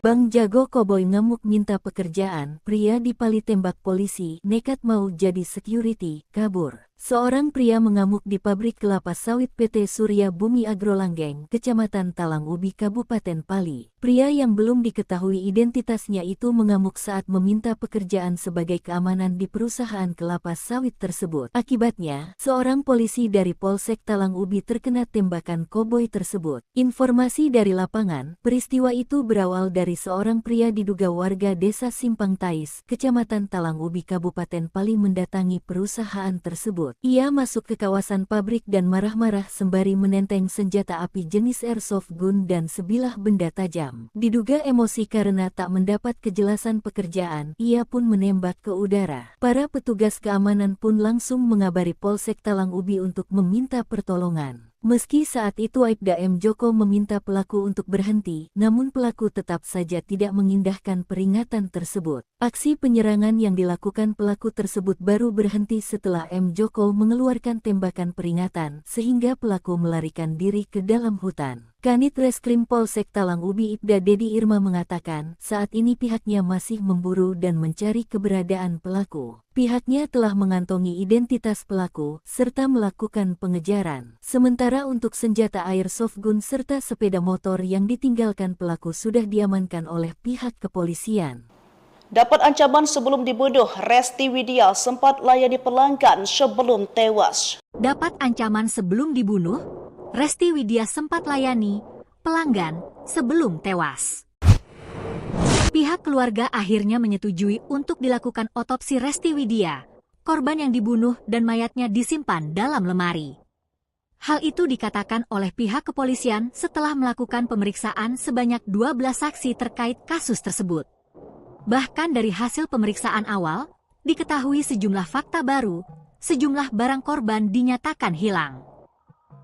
Bang Jago Koboi ngamuk minta pekerjaan, pria dipali tembak polisi, nekat mau jadi security, kabur. Seorang pria mengamuk di pabrik kelapa sawit PT Surya Bumi Agrolanggeng, Kecamatan Talang Ubi, Kabupaten Pali. Pria yang belum diketahui identitasnya itu mengamuk saat meminta pekerjaan sebagai keamanan di perusahaan kelapa sawit tersebut. Akibatnya, seorang polisi dari Polsek Talang Ubi terkena tembakan koboi tersebut. Informasi dari lapangan, peristiwa itu berawal dari seorang pria diduga warga desa Simpang Tais, Kecamatan Talang Ubi, Kabupaten Pali mendatangi perusahaan tersebut. Ia masuk ke kawasan pabrik dan marah-marah sembari menenteng senjata api jenis airsoft gun dan sebilah benda tajam. Diduga emosi karena tak mendapat kejelasan pekerjaan, ia pun menembak ke udara. Para petugas keamanan pun langsung mengabari Polsek Talang Ubi untuk meminta pertolongan. Meski saat itu Aibda M. Joko meminta pelaku untuk berhenti, namun pelaku tetap saja tidak mengindahkan peringatan tersebut. Aksi penyerangan yang dilakukan pelaku tersebut baru berhenti setelah M. Joko mengeluarkan tembakan peringatan, sehingga pelaku melarikan diri ke dalam hutan. Kanit Reskrim Polsek Talang Ubi Ibda Dedi Irma mengatakan, saat ini pihaknya masih memburu dan mencari keberadaan pelaku. Pihaknya telah mengantongi identitas pelaku, serta melakukan pengejaran. Sementara untuk senjata airsoft gun serta sepeda motor yang ditinggalkan pelaku sudah diamankan oleh pihak kepolisian. Dapat ancaman sebelum dibunuh, Resti Widya sempat layani pelanggan sebelum tewas. Dapat ancaman sebelum dibunuh, Resti Widya sempat layani pelanggan sebelum tewas. Pihak keluarga akhirnya menyetujui untuk dilakukan otopsi Resti Widya, korban yang dibunuh dan mayatnya disimpan dalam lemari. Hal itu dikatakan oleh pihak kepolisian setelah melakukan pemeriksaan sebanyak 12 saksi terkait kasus tersebut. Bahkan dari hasil pemeriksaan awal, diketahui sejumlah fakta baru, sejumlah barang korban dinyatakan hilang.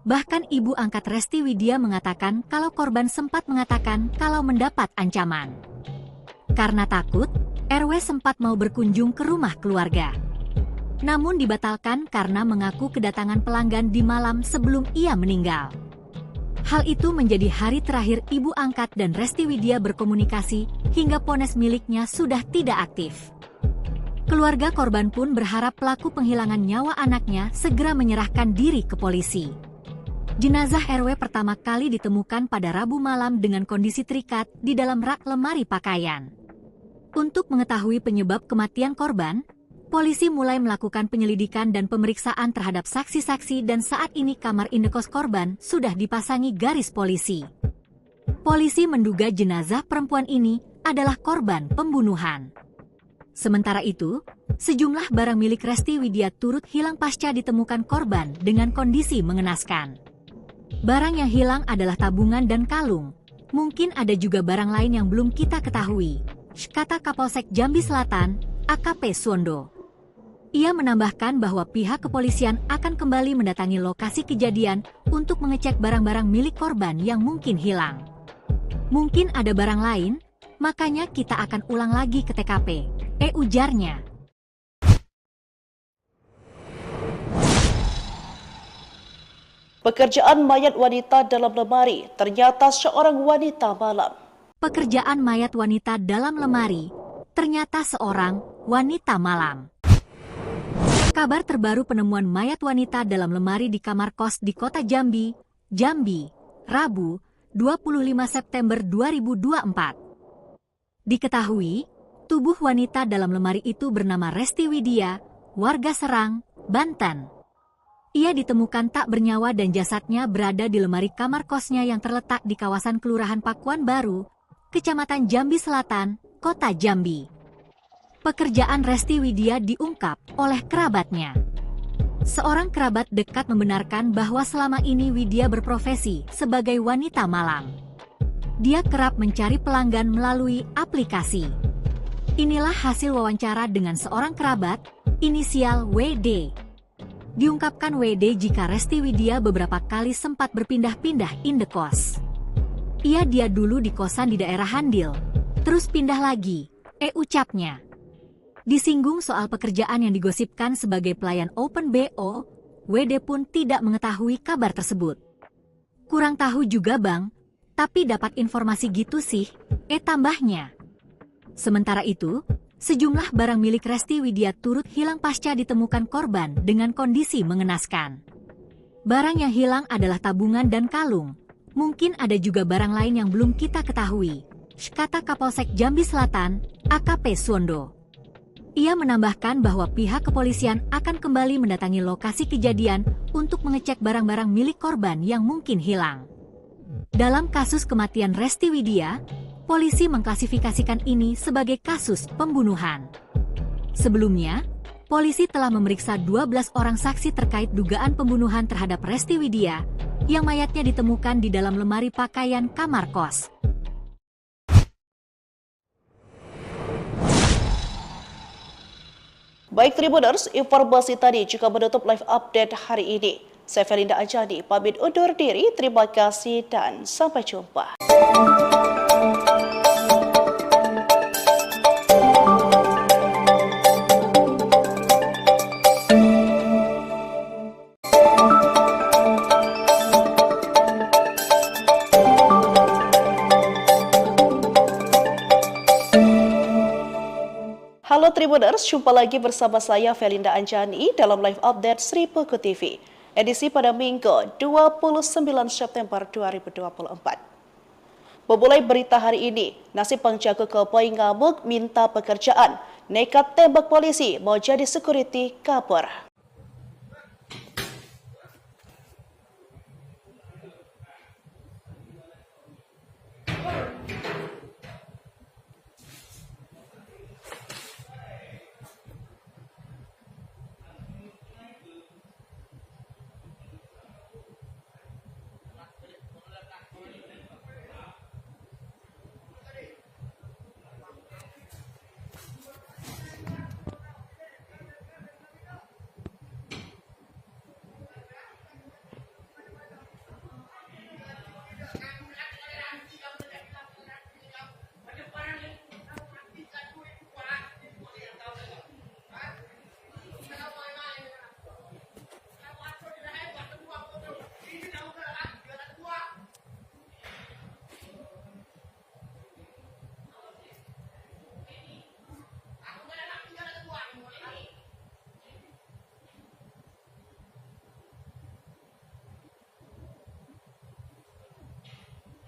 Bahkan ibu angkat Resti Widya mengatakan kalau korban sempat mengatakan kalau mendapat ancaman. Karena takut, RW sempat mau berkunjung ke rumah keluarga. Namun dibatalkan karena mengaku kedatangan pelanggan di malam sebelum ia meninggal. Hal itu menjadi hari terakhir ibu angkat dan Resti Widya berkomunikasi hingga ponsel miliknya sudah tidak aktif. Keluarga korban pun berharap pelaku penghilangan nyawa anaknya segera menyerahkan diri ke polisi. Jenazah RW pertama kali ditemukan pada Rabu malam dengan kondisi terikat di dalam rak lemari pakaian. Untuk mengetahui penyebab kematian korban, polisi mulai melakukan penyelidikan dan pemeriksaan terhadap saksi-saksi dan saat ini kamar indekos korban sudah dipasangi garis polisi. Polisi menduga jenazah perempuan ini adalah korban pembunuhan. Sementara itu, sejumlah barang milik Resti Widya turut hilang pasca ditemukan korban dengan kondisi mengenaskan. Barang yang hilang adalah tabungan dan kalung. Mungkin ada juga barang lain yang belum kita ketahui, kata Kapolsek Jambi Selatan, AKP Suwondo. Ia menambahkan bahwa pihak kepolisian akan kembali mendatangi lokasi kejadian untuk mengecek barang-barang milik korban yang mungkin hilang. Mungkin ada barang lain, makanya kita akan ulang lagi ke TKP, ujarnya. Pekerjaan mayat wanita dalam lemari, ternyata seorang wanita malam. Pekerjaan mayat wanita dalam lemari, ternyata seorang wanita malam. Kabar terbaru penemuan mayat wanita dalam lemari di kamar kos di kota Jambi, Rabu, 25 September 2024. Diketahui, tubuh wanita dalam lemari itu bernama Resti Widya, warga Serang, Banten. Ia ditemukan tak bernyawa dan jasadnya berada di lemari kamar kosnya yang terletak di kawasan Kelurahan Pakuan Baru, Kecamatan Jambi Selatan, Kota Jambi. Pekerjaan Resti Widya diungkap oleh kerabatnya. Seorang kerabat dekat membenarkan bahwa selama ini Widya berprofesi sebagai wanita malam. Dia kerap mencari pelanggan melalui aplikasi. Inilah hasil wawancara dengan seorang kerabat, inisial WD. Diungkapkan WD jika Resti Widya beberapa kali sempat berpindah-pindah indekos. Dia dulu di kosan di daerah Handil, terus pindah lagi, ucapnya. Disinggung soal pekerjaan yang digosipkan sebagai pelayan Open BO, WD pun tidak mengetahui kabar tersebut. Kurang tahu juga bang, Tapi dapat informasi gitu sih, tambahnya. Sementara itu, sejumlah barang milik Resti Widya turut hilang pasca ditemukan korban dengan kondisi mengenaskan. Barang yang hilang adalah tabungan dan kalung. Mungkin ada juga barang lain yang belum kita ketahui, kata Kapolsek Jambi Selatan, AKP Suwondo. Ia menambahkan bahwa pihak kepolisian akan kembali mendatangi lokasi kejadian untuk mengecek barang-barang milik korban yang mungkin hilang. Dalam kasus kematian Resti Widya, polisi mengklasifikasikan ini sebagai kasus pembunuhan. Sebelumnya, polisi telah memeriksa 12 orang saksi terkait dugaan pembunuhan terhadap Resti Widya yang mayatnya ditemukan di dalam lemari pakaian kamar kos. Baik Tribuners, informasi tadi juga menutup live update hari ini. Saya Felinda Anjani, pamit undur diri. Terima kasih dan sampai jumpa. Halo Tribuners, jumpa lagi bersama saya Felinda Anjani dalam live update Sri Peko TV. Edisi pada Minggu 29 September 2024. Memulai berita hari ini, nasib penjaga keboi ngamuk minta pekerjaan, nekat tembak polisi mau jadi security kabur.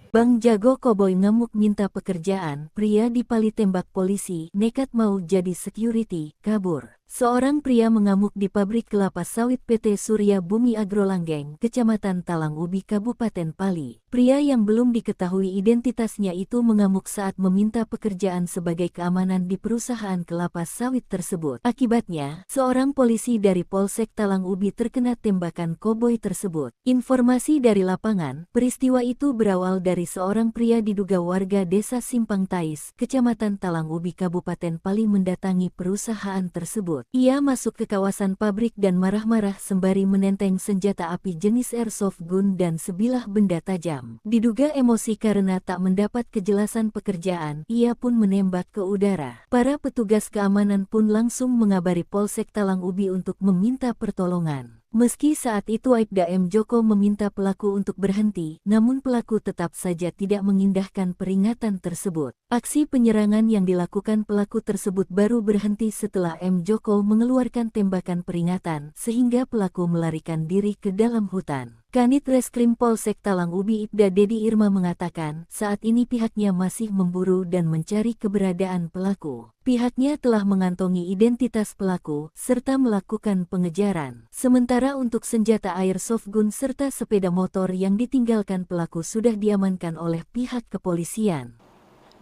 Bang Jago Koboi ngamuk minta pekerjaan, pria dipali tembak polisi, nekat mau jadi security, kabur. Seorang pria mengamuk di pabrik kelapa sawit PT Surya Bumi Agrolanggeng, Kecamatan Talang Ubi, Kabupaten Pali. Pria yang belum diketahui identitasnya itu mengamuk saat meminta pekerjaan sebagai keamanan di perusahaan kelapa sawit tersebut. Akibatnya, seorang polisi dari Polsek Talang Ubi terkena tembakan koboi tersebut. Informasi dari lapangan, peristiwa itu berawal dari seorang pria diduga warga desa Simpang Tais, Kecamatan Talang Ubi, Kabupaten Pali mendatangi perusahaan tersebut. Ia masuk ke kawasan pabrik dan marah-marah sembari menenteng senjata api jenis airsoft gun dan sebilah benda tajam. Diduga emosi karena tak mendapat kejelasan pekerjaan, ia pun menembak ke udara. Para petugas keamanan pun langsung mengabari Polsek Talang Ubi untuk meminta pertolongan. Meski saat itu Aibda M. Joko meminta pelaku untuk berhenti, namun pelaku tetap saja tidak mengindahkan peringatan tersebut. Aksi penyerangan yang dilakukan pelaku tersebut baru berhenti setelah M. Joko mengeluarkan tembakan peringatan, sehingga pelaku melarikan diri ke dalam hutan. Kanit Reskrim Polsek Talang Ubi Ibda Dedi Irma mengatakan, saat ini pihaknya masih memburu dan mencari keberadaan pelaku. Pihaknya telah mengantongi identitas pelaku, serta melakukan pengejaran. Sementara untuk senjata airsoft gun serta sepeda motor yang ditinggalkan pelaku sudah diamankan oleh pihak kepolisian.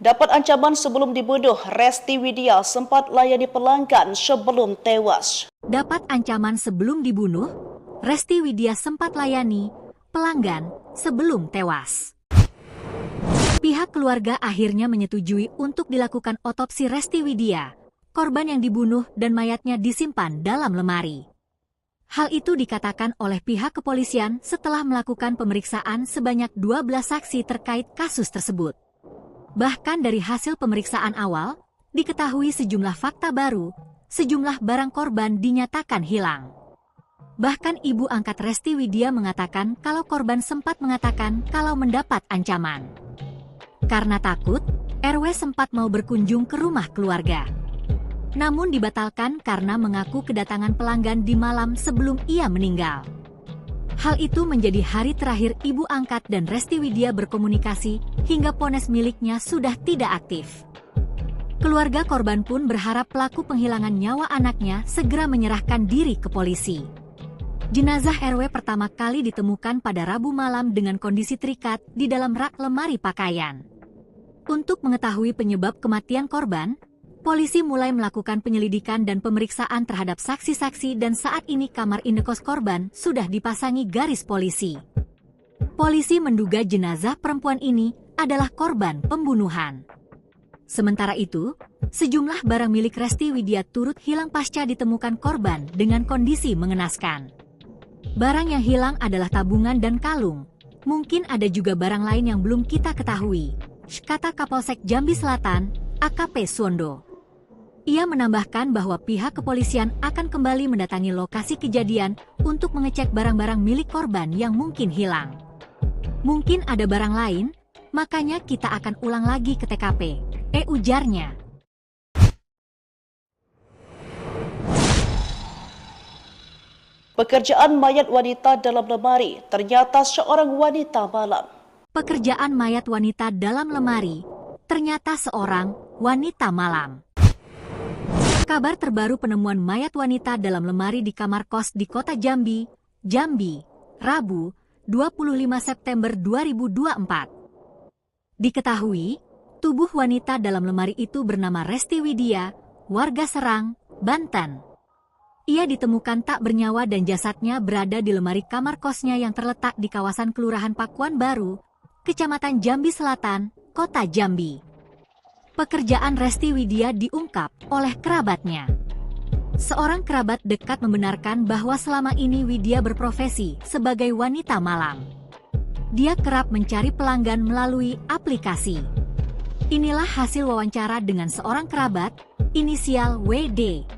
Dapat ancaman sebelum dibunuh, Resti Widya sempat layani pelanggan sebelum tewas. Dapat ancaman sebelum dibunuh, Resti Widya sempat layani pelanggan sebelum tewas. Pihak keluarga akhirnya menyetujui untuk dilakukan otopsi Resti Widya, korban yang dibunuh dan mayatnya disimpan dalam lemari. Hal itu dikatakan oleh pihak kepolisian setelah melakukan pemeriksaan sebanyak 12 saksi terkait kasus tersebut. Bahkan dari hasil pemeriksaan awal, diketahui sejumlah fakta baru, sejumlah barang korban dinyatakan hilang. Bahkan ibu angkat Resti Widya mengatakan kalau korban sempat mengatakan kalau mendapat ancaman. Karena takut, RW sempat mau berkunjung ke rumah keluarga. Namun dibatalkan karena mengaku kedatangan pelanggan di malam sebelum ia meninggal. Hal itu menjadi hari terakhir ibu angkat dan Resti Widya berkomunikasi hingga ponsel miliknya sudah tidak aktif. Keluarga korban pun berharap pelaku penghilangan nyawa anaknya segera menyerahkan diri ke polisi. Jenazah RW pertama kali ditemukan pada Rabu malam dengan kondisi terikat di dalam rak lemari pakaian. Untuk mengetahui penyebab kematian korban, polisi mulai melakukan penyelidikan dan pemeriksaan terhadap saksi-saksi dan saat ini kamar indekos korban sudah dipasangi garis polisi. Polisi menduga jenazah perempuan ini adalah korban pembunuhan. Sementara itu, sejumlah barang milik Resti Widya turut hilang pasca ditemukan korban dengan kondisi mengenaskan. Barang yang hilang adalah tabungan dan kalung. Mungkin ada juga barang lain yang belum kita ketahui, kata Kapolsek Jambi Selatan, AKP Suwondo. Ia menambahkan bahwa pihak kepolisian akan kembali mendatangi lokasi kejadian untuk mengecek barang-barang milik korban yang mungkin hilang. Mungkin ada barang lain, makanya kita akan ulang lagi ke TKP, ujarnya. Pekerjaan mayat wanita dalam lemari ternyata seorang wanita malam. Pekerjaan mayat wanita dalam lemari ternyata seorang wanita malam. Kabar terbaru penemuan mayat wanita dalam lemari di kamar kos di kota Jambi, Rabu, 25 September 2024. Diketahui, tubuh wanita dalam lemari itu bernama Resti Widya, warga Serang, Banten. Ia ditemukan tak bernyawa dan jasadnya berada di lemari kamar kosnya yang terletak di kawasan Kelurahan Pakuan Baru, Kecamatan Jambi Selatan, Kota Jambi. Pekerjaan Resti Widya diungkap oleh kerabatnya. Seorang kerabat dekat membenarkan bahwa selama ini Widya berprofesi sebagai wanita malam. Dia kerap mencari pelanggan melalui aplikasi. Inilah hasil wawancara dengan seorang kerabat, inisial WD.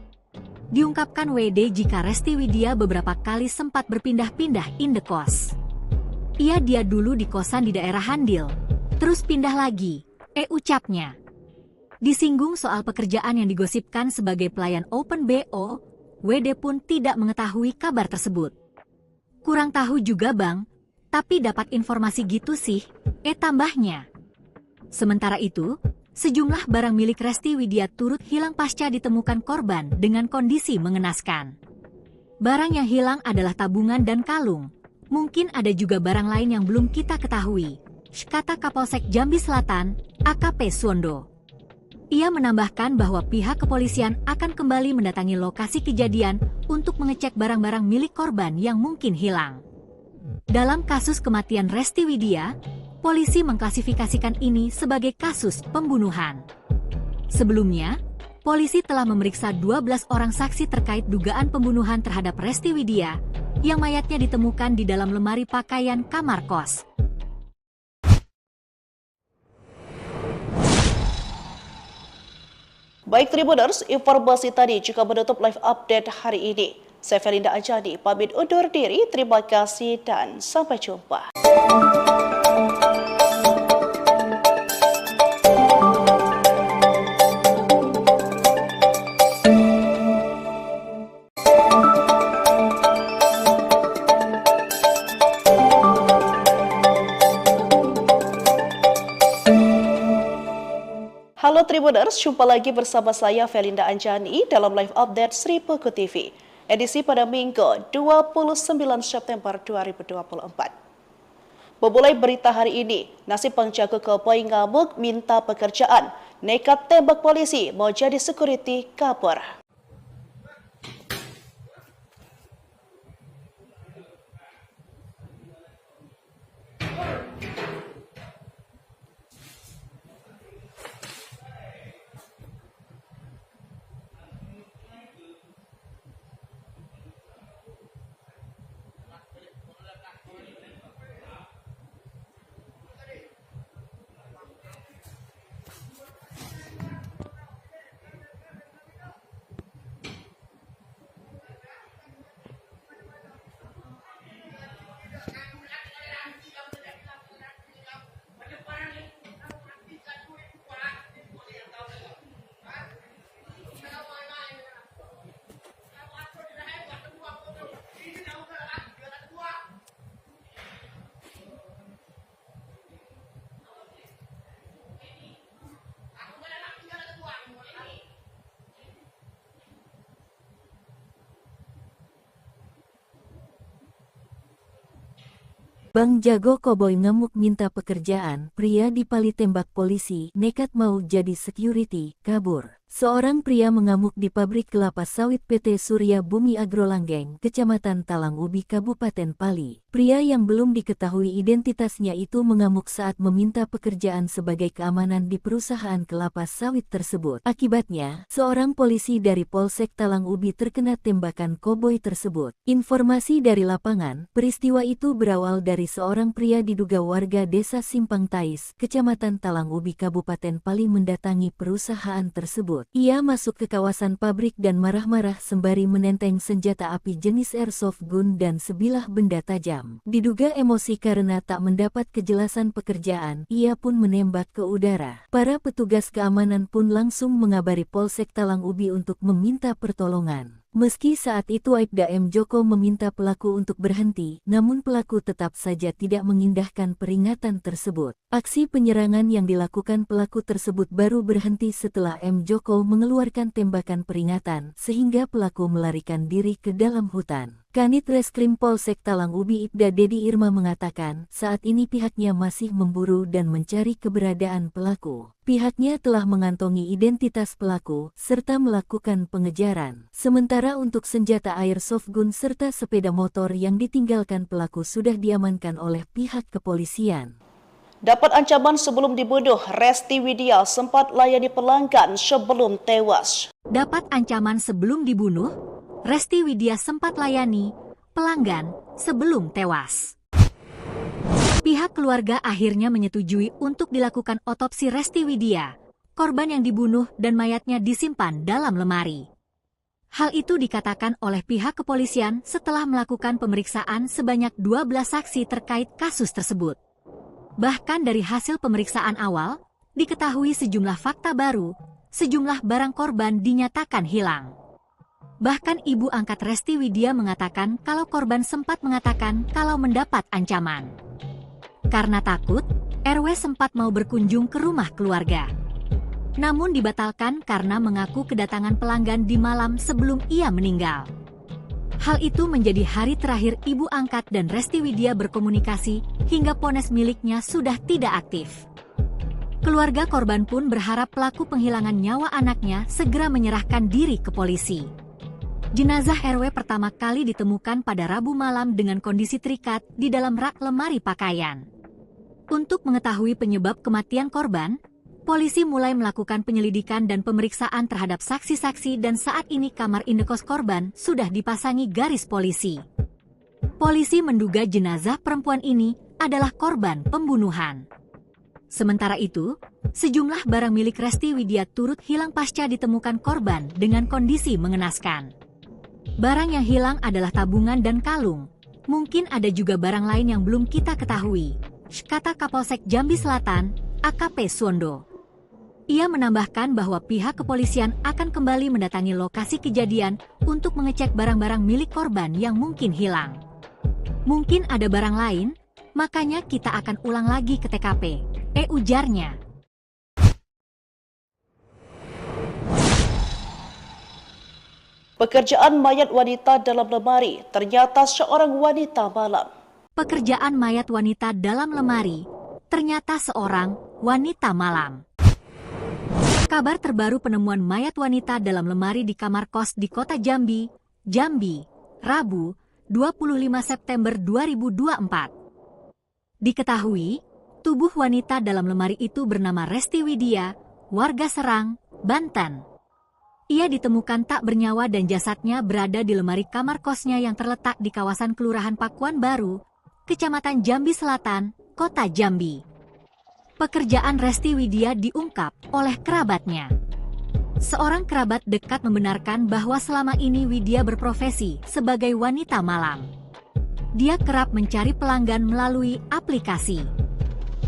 Diungkapkan WD jika Resti Widya beberapa kali sempat berpindah-pindah indekos. Dia dulu di kosan di daerah Handil, terus pindah lagi, ucapnya. Disinggung soal pekerjaan yang digosipkan sebagai pelayan Open BO, WD pun tidak mengetahui kabar tersebut. Kurang tahu juga bang, tapi dapat informasi gitu sih, tambahnya. Sementara itu, sejumlah barang milik Resti Widya turut hilang pasca ditemukan korban dengan kondisi mengenaskan. Barang yang hilang adalah tabungan dan kalung. Mungkin ada juga barang lain yang belum kita ketahui, kata Kapolsek Jambi Selatan, AKP Suwondo. Ia menambahkan bahwa pihak kepolisian akan kembali mendatangi lokasi kejadian untuk mengecek barang-barang milik korban yang mungkin hilang. Dalam kasus kematian Resti Widya, polisi mengklasifikasikan ini sebagai kasus pembunuhan. Sebelumnya, polisi telah memeriksa 12 orang saksi terkait dugaan pembunuhan terhadap Resti Widya, yang mayatnya ditemukan di dalam lemari pakaian kamar kos. Baik Tribuners, informasi tadi juga menutup live update hari ini. Saya Felinda Anjani, pamit undur diri, terima kasih dan sampai jumpa. Halo Tribuners, jumpa lagi bersama saya Felinda Anjani dalam live update Sri Puku TV. Edisi pada Minggu 29 September 2024. Memulai berita hari ini, nasib penjaga keboi ngamuk minta pekerjaan, nekat tembak polisi mau jadi security kabur. Bang Jago Koboi ngamuk minta pekerjaan, pria dipali tembak polisi, nekat mau jadi security, kabur. Seorang pria mengamuk di pabrik kelapa sawit PT Surya Bumi Agrolanggeng, Kecamatan Talang Ubi, Kabupaten Pali. Pria yang belum diketahui identitasnya itu mengamuk saat meminta pekerjaan sebagai keamanan di perusahaan kelapa sawit tersebut. Akibatnya, seorang polisi dari Polsek Talang Ubi terkena tembakan koboi tersebut. Informasi dari lapangan, peristiwa itu berawal dari seorang pria diduga warga desa Simpang Tais, Kecamatan Talang Ubi, Kabupaten Pali mendatangi perusahaan tersebut. Ia masuk ke kawasan pabrik dan marah-marah sembari menenteng senjata api jenis airsoft gun dan sebilah benda tajam. Diduga emosi karena tak mendapat kejelasan pekerjaan, ia pun menembak ke udara. Para petugas keamanan pun langsung mengabari Polsek Talang Ubi untuk meminta pertolongan. Meski saat itu Aibda M. Joko meminta pelaku untuk berhenti, namun pelaku tetap saja tidak mengindahkan peringatan tersebut. Aksi penyerangan yang dilakukan pelaku tersebut baru berhenti setelah M. Joko mengeluarkan tembakan peringatan, sehingga pelaku melarikan diri ke dalam hutan. Kanit Reskrim Polsek Talang Ubi Ibda Dedi Irma mengatakan, saat ini pihaknya masih memburu dan mencari keberadaan pelaku. Pihaknya telah mengantongi identitas pelaku, serta melakukan pengejaran. Sementara untuk senjata airsoft gun serta sepeda motor yang ditinggalkan pelaku sudah diamankan oleh pihak kepolisian. Dapat ancaman sebelum dibunuh, Resti Widya sempat layani pelanggan sebelum tewas. Dapat ancaman sebelum dibunuh, Resti Widya sempat layani pelanggan sebelum tewas. Pihak keluarga akhirnya menyetujui untuk dilakukan otopsi Resti Widya, korban yang dibunuh dan mayatnya disimpan dalam lemari. Hal itu dikatakan oleh pihak kepolisian setelah melakukan pemeriksaan sebanyak 12 saksi terkait kasus tersebut. Bahkan dari hasil pemeriksaan awal, diketahui sejumlah fakta baru, sejumlah barang korban dinyatakan hilang. Bahkan ibu angkat Resti Widya mengatakan kalau korban sempat mengatakan kalau mendapat ancaman. Karena takut, RW sempat mau berkunjung ke rumah keluarga. Namun dibatalkan karena mengaku kedatangan pelanggan di malam sebelum ia meninggal. Hal itu menjadi hari terakhir ibu angkat dan Resti Widya berkomunikasi hingga ponsel miliknya sudah tidak aktif. Keluarga korban pun berharap pelaku penghilangan nyawa anaknya segera menyerahkan diri ke polisi. Jenazah RW pertama kali ditemukan pada Rabu malam dengan kondisi terikat di dalam rak lemari pakaian. Untuk mengetahui penyebab kematian korban, polisi mulai melakukan penyelidikan dan pemeriksaan terhadap saksi-saksi dan saat ini kamar indekos korban sudah dipasangi garis polisi. Polisi menduga jenazah perempuan ini adalah korban pembunuhan. Sementara itu, sejumlah barang milik Resti Widya turut hilang pasca ditemukan korban dengan kondisi mengenaskan. Barang yang hilang adalah tabungan dan kalung. Mungkin ada juga barang lain yang belum kita ketahui, kata Kapolsek Jambi Selatan, AKP Suwondo. Ia menambahkan bahwa pihak kepolisian akan kembali mendatangi lokasi kejadian untuk mengecek barang-barang milik korban yang mungkin hilang. Mungkin ada barang lain, makanya kita akan ulang lagi ke TKP, ujarnya. Pekerjaan mayat wanita dalam lemari, ternyata seorang wanita malam. Pekerjaan mayat wanita dalam lemari, ternyata seorang wanita malam. Kabar terbaru penemuan mayat wanita dalam lemari di kamar kos di kota Jambi, Rabu, 25 September 2024. Diketahui, tubuh wanita dalam lemari itu bernama Resti Widya, warga Serang, Banten. Ia ditemukan tak bernyawa dan jasadnya berada di lemari kamar kosnya yang terletak di kawasan Kelurahan Pakuan Baru, Kecamatan Jambi Selatan, Kota Jambi. Pekerjaan Resti Widya diungkap oleh kerabatnya. Seorang kerabat dekat membenarkan bahwa selama ini Widya berprofesi sebagai wanita malam. Dia kerap mencari pelanggan melalui aplikasi.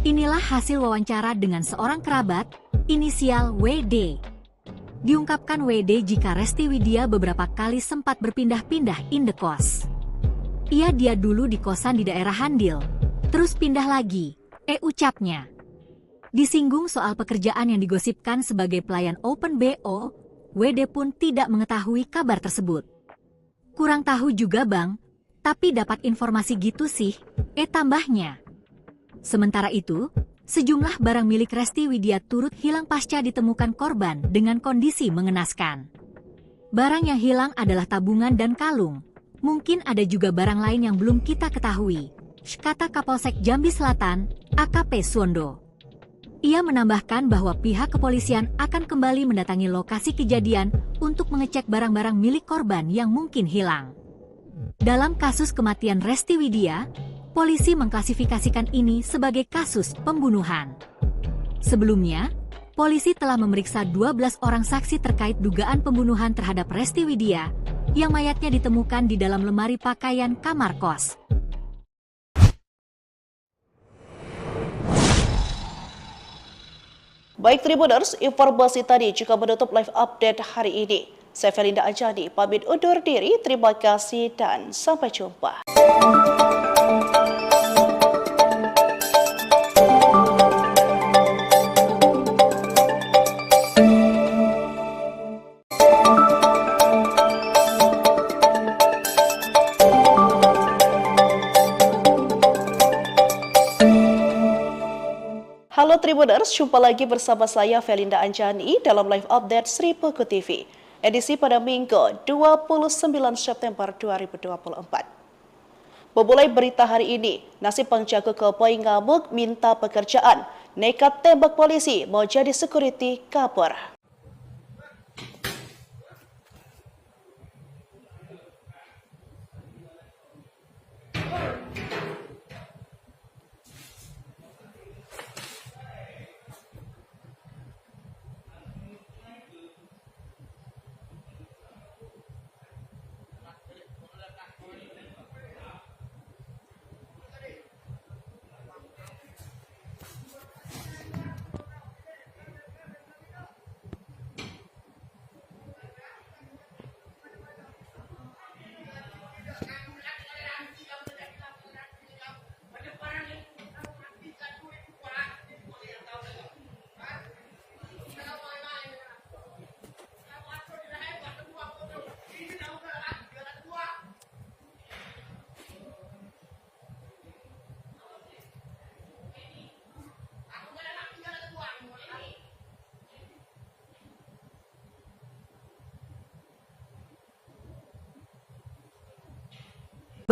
Inilah hasil wawancara dengan seorang kerabat, inisial WD. Diungkapkan WD jika Resti Widya beberapa kali sempat berpindah-pindah indekos. Dia dulu di kosan di daerah Handil, terus pindah lagi, ucapnya. Disinggung soal pekerjaan yang digosipkan sebagai pelayan Open BO, WD pun tidak mengetahui kabar tersebut. Kurang tahu juga bang, Tapi dapat informasi gitu sih, tambahnya. Sementara itu, sejumlah barang milik Resti Widya turut hilang pasca ditemukan korban dengan kondisi mengenaskan. Barang yang hilang adalah tabungan dan kalung. Mungkin ada juga barang lain yang belum kita ketahui, kata Kapolsek Jambi Selatan, AKP Suwondo. Ia menambahkan bahwa pihak kepolisian akan kembali mendatangi lokasi kejadian untuk mengecek barang-barang milik korban yang mungkin hilang. Dalam kasus kematian Resti Widya, polisi mengklasifikasikan ini sebagai kasus pembunuhan. Sebelumnya, polisi telah memeriksa 12 orang saksi terkait dugaan pembunuhan terhadap Resti Widya yang mayatnya ditemukan di dalam lemari pakaian kamar kos. Baik Tribuners, informasi tadi juga menutup live update hari ini. Saya Felinda Anjani, pamit undur diri. Terima kasih dan sampai jumpa. Halo Tribuners, jumpa lagi bersama saya Felinda Anjani dalam live update Sri Peko TV. Edisi pada Minggu 29 September 2024. Memulai berita hari ini, nasib penjaga koboi ngamuk minta pekerjaan, nekat tembak polisi mau jadi security kabur.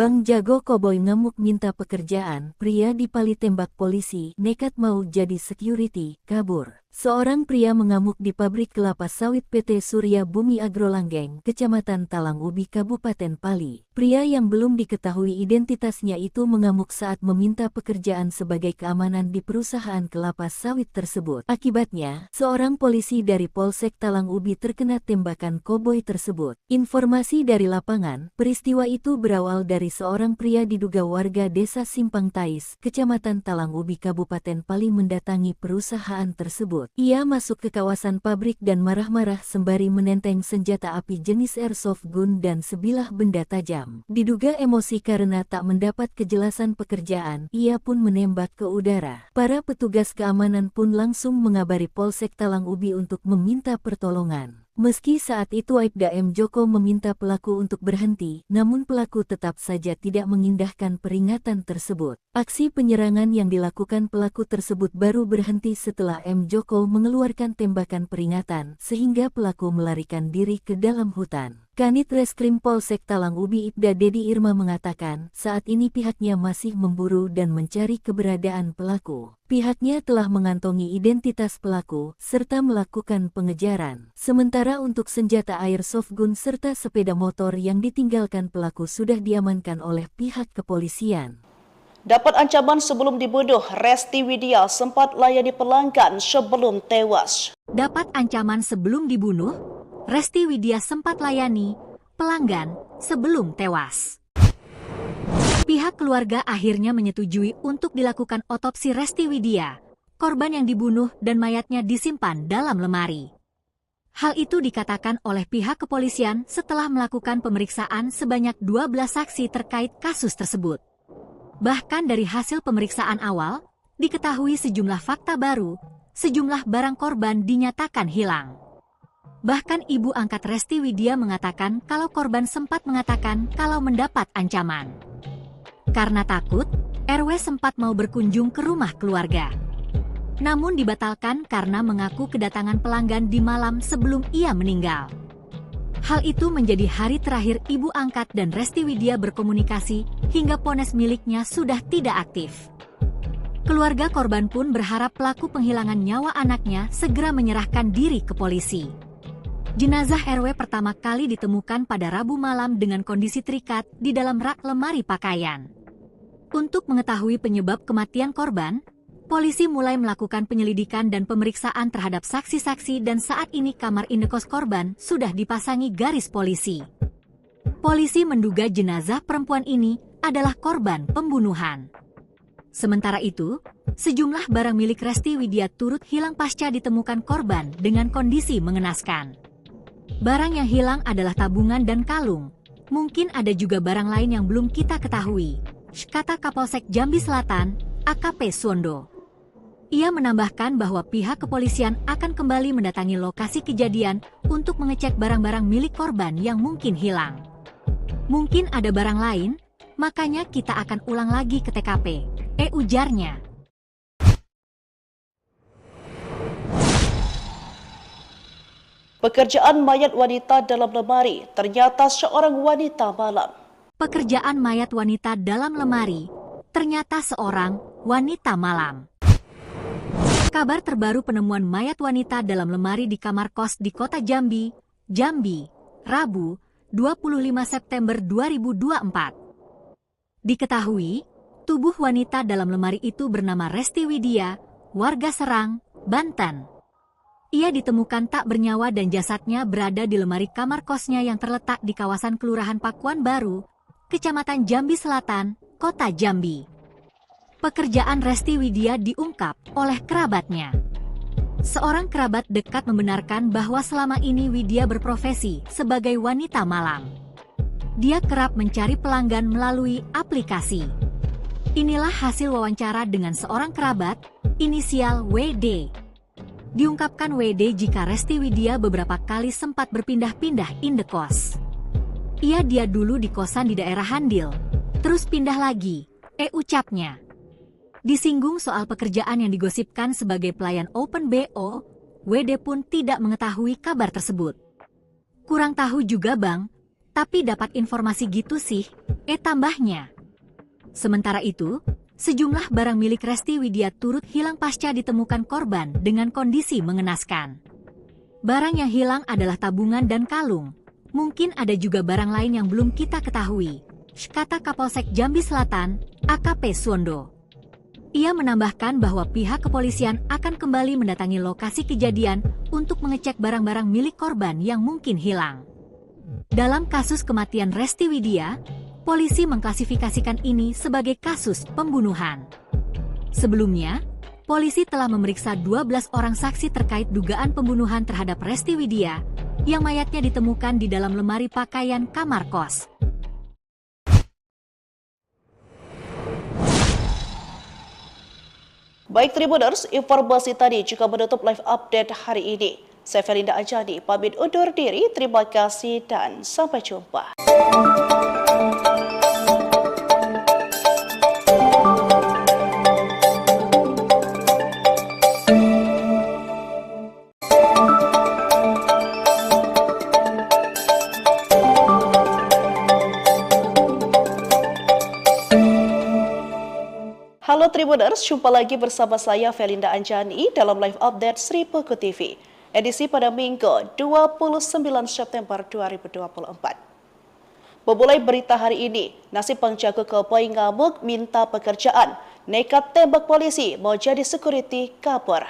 Bang Jago Koboi ngamuk minta pekerjaan, pria dipali tembak polisi, nekat mau jadi security, kabur. Seorang pria mengamuk di pabrik kelapa sawit PT Surya Bumi Agrolanggeng, Kecamatan Talang Ubi, Kabupaten Pali. Pria yang belum diketahui identitasnya itu mengamuk saat meminta pekerjaan sebagai keamanan di perusahaan kelapa sawit tersebut. Akibatnya, seorang polisi dari Polsek Talang Ubi terkena tembakan koboi tersebut. Informasi dari lapangan, peristiwa itu berawal dari seorang pria diduga warga desa Simpang Tais, Kecamatan Talang Ubi, Kabupaten Pali mendatangi perusahaan tersebut. Ia masuk ke kawasan pabrik dan marah-marah sembari menenteng senjata api jenis airsoft gun dan sebilah benda tajam. Diduga emosi karena tak mendapat kejelasan pekerjaan, ia pun menembak ke udara. Para petugas keamanan pun langsung mengabari Polsek Talang Ubi untuk meminta pertolongan. Meski saat itu Aibda M. Joko meminta pelaku untuk berhenti, namun pelaku tetap saja tidak mengindahkan peringatan tersebut. Aksi penyerangan yang dilakukan pelaku tersebut baru berhenti setelah M. Joko mengeluarkan tembakan peringatan, sehingga pelaku melarikan diri ke dalam hutan. Kanit Reskrim Polsek Talang Ubi Ibda Dedi Irma mengatakan, saat ini pihaknya masih memburu dan mencari keberadaan pelaku. Pihaknya telah mengantongi identitas pelaku, serta melakukan pengejaran. Sementara untuk senjata airsoft gun serta sepeda motor yang ditinggalkan pelaku sudah diamankan oleh pihak kepolisian. Dapat ancaman sebelum dibunuh, Resti Widya sempat layani pelanggan sebelum tewas. Dapat ancaman sebelum dibunuh, Resti Widya sempat layani pelanggan sebelum tewas. Pihak keluarga akhirnya menyetujui untuk dilakukan otopsi Resti Widya, korban yang dibunuh dan mayatnya disimpan dalam lemari. Hal itu dikatakan oleh pihak kepolisian setelah melakukan pemeriksaan sebanyak 12 saksi terkait kasus tersebut. Bahkan dari hasil pemeriksaan awal, diketahui sejumlah fakta baru, sejumlah barang korban dinyatakan hilang. Bahkan ibu angkat Resti Widya mengatakan kalau korban sempat mengatakan kalau mendapat ancaman. Karena takut, RW sempat mau berkunjung ke rumah keluarga. Namun dibatalkan karena mengaku kedatangan pelanggan di malam sebelum ia meninggal. Hal itu menjadi hari terakhir ibu angkat dan Resti Widya berkomunikasi hingga ponsel miliknya sudah tidak aktif. Keluarga korban pun berharap pelaku penghilangan nyawa anaknya segera menyerahkan diri ke polisi. Jenazah RW pertama kali ditemukan pada Rabu malam dengan kondisi terikat di dalam rak lemari pakaian. Untuk mengetahui penyebab kematian korban, polisi mulai melakukan penyelidikan dan pemeriksaan terhadap saksi-saksi dan saat ini kamar indekos korban sudah dipasangi garis polisi. Polisi menduga jenazah perempuan ini adalah korban pembunuhan. Sementara itu, sejumlah barang milik Resti Widya turut hilang pasca ditemukan korban dengan kondisi mengenaskan. Barang yang hilang adalah tabungan dan kalung. Mungkin ada juga barang lain yang belum kita ketahui, kata Kapolsek Jambi Selatan, AKP Suwondo. Ia menambahkan bahwa pihak kepolisian akan kembali mendatangi lokasi kejadian untuk mengecek barang-barang milik korban yang mungkin hilang. Mungkin ada barang lain, makanya kita akan ulang lagi ke TKP, ujarnya. Pekerjaan mayat wanita dalam lemari ternyata seorang wanita malam. Pekerjaan mayat wanita dalam lemari ternyata seorang wanita malam. Kabar terbaru penemuan mayat wanita dalam lemari di kamar kos di kota Jambi, Rabu, 25 September 2024. Diketahui, tubuh wanita dalam lemari itu bernama Resti Widya, warga Serang, Banten. Ia ditemukan tak bernyawa dan jasadnya berada di lemari kamar kosnya yang terletak di kawasan Kelurahan Pakuan Baru, Kecamatan Jambi Selatan, Kota Jambi. Pekerjaan Resti Widya diungkap oleh kerabatnya. Seorang kerabat dekat membenarkan bahwa selama ini Widya berprofesi sebagai wanita malam. Dia kerap mencari pelanggan melalui aplikasi. Inilah hasil wawancara dengan seorang kerabat, inisial WD. Diungkapkan WD jika Resti Widya beberapa kali sempat berpindah-pindah indekos. Dia dulu di kosan di daerah Handil, terus pindah lagi, ucapnya. Disinggung soal pekerjaan yang digosipkan sebagai pelayan Open BO, WD pun tidak mengetahui kabar tersebut. Kurang tahu juga bang, tapi dapat informasi gitu sih, tambahnya. Sementara itu, sejumlah barang milik Resti Widya turut hilang pasca ditemukan korban dengan kondisi mengenaskan. Barang yang hilang adalah tabungan dan kalung. Mungkin ada juga barang lain yang belum kita ketahui, kata Kapolsek Jambi Selatan, AKP Suwondo. Ia menambahkan bahwa pihak kepolisian akan kembali mendatangi lokasi kejadian untuk mengecek barang-barang milik korban yang mungkin hilang. Dalam kasus kematian Resti Widya, polisi mengklasifikasikan ini sebagai kasus pembunuhan. Sebelumnya, polisi telah memeriksa 12 orang saksi terkait dugaan pembunuhan terhadap Resti Widya, yang mayatnya ditemukan di dalam lemari pakaian kamar kos. Baik Tribuners, informasi tadi juga menutup live update hari ini. Saya Felinda Anjani, pamit undur diri, terima kasih dan sampai jumpa. Halo Tribuners, jumpa lagi bersama saya Felinda Anjani dalam live update Sri Peko TV. Edisi pada Minggu 29 September 2024. Memulai berita hari ini, nasib penjaga keboi ngamuk minta pekerjaan, nekat tembak polisi mau jadi security kabur.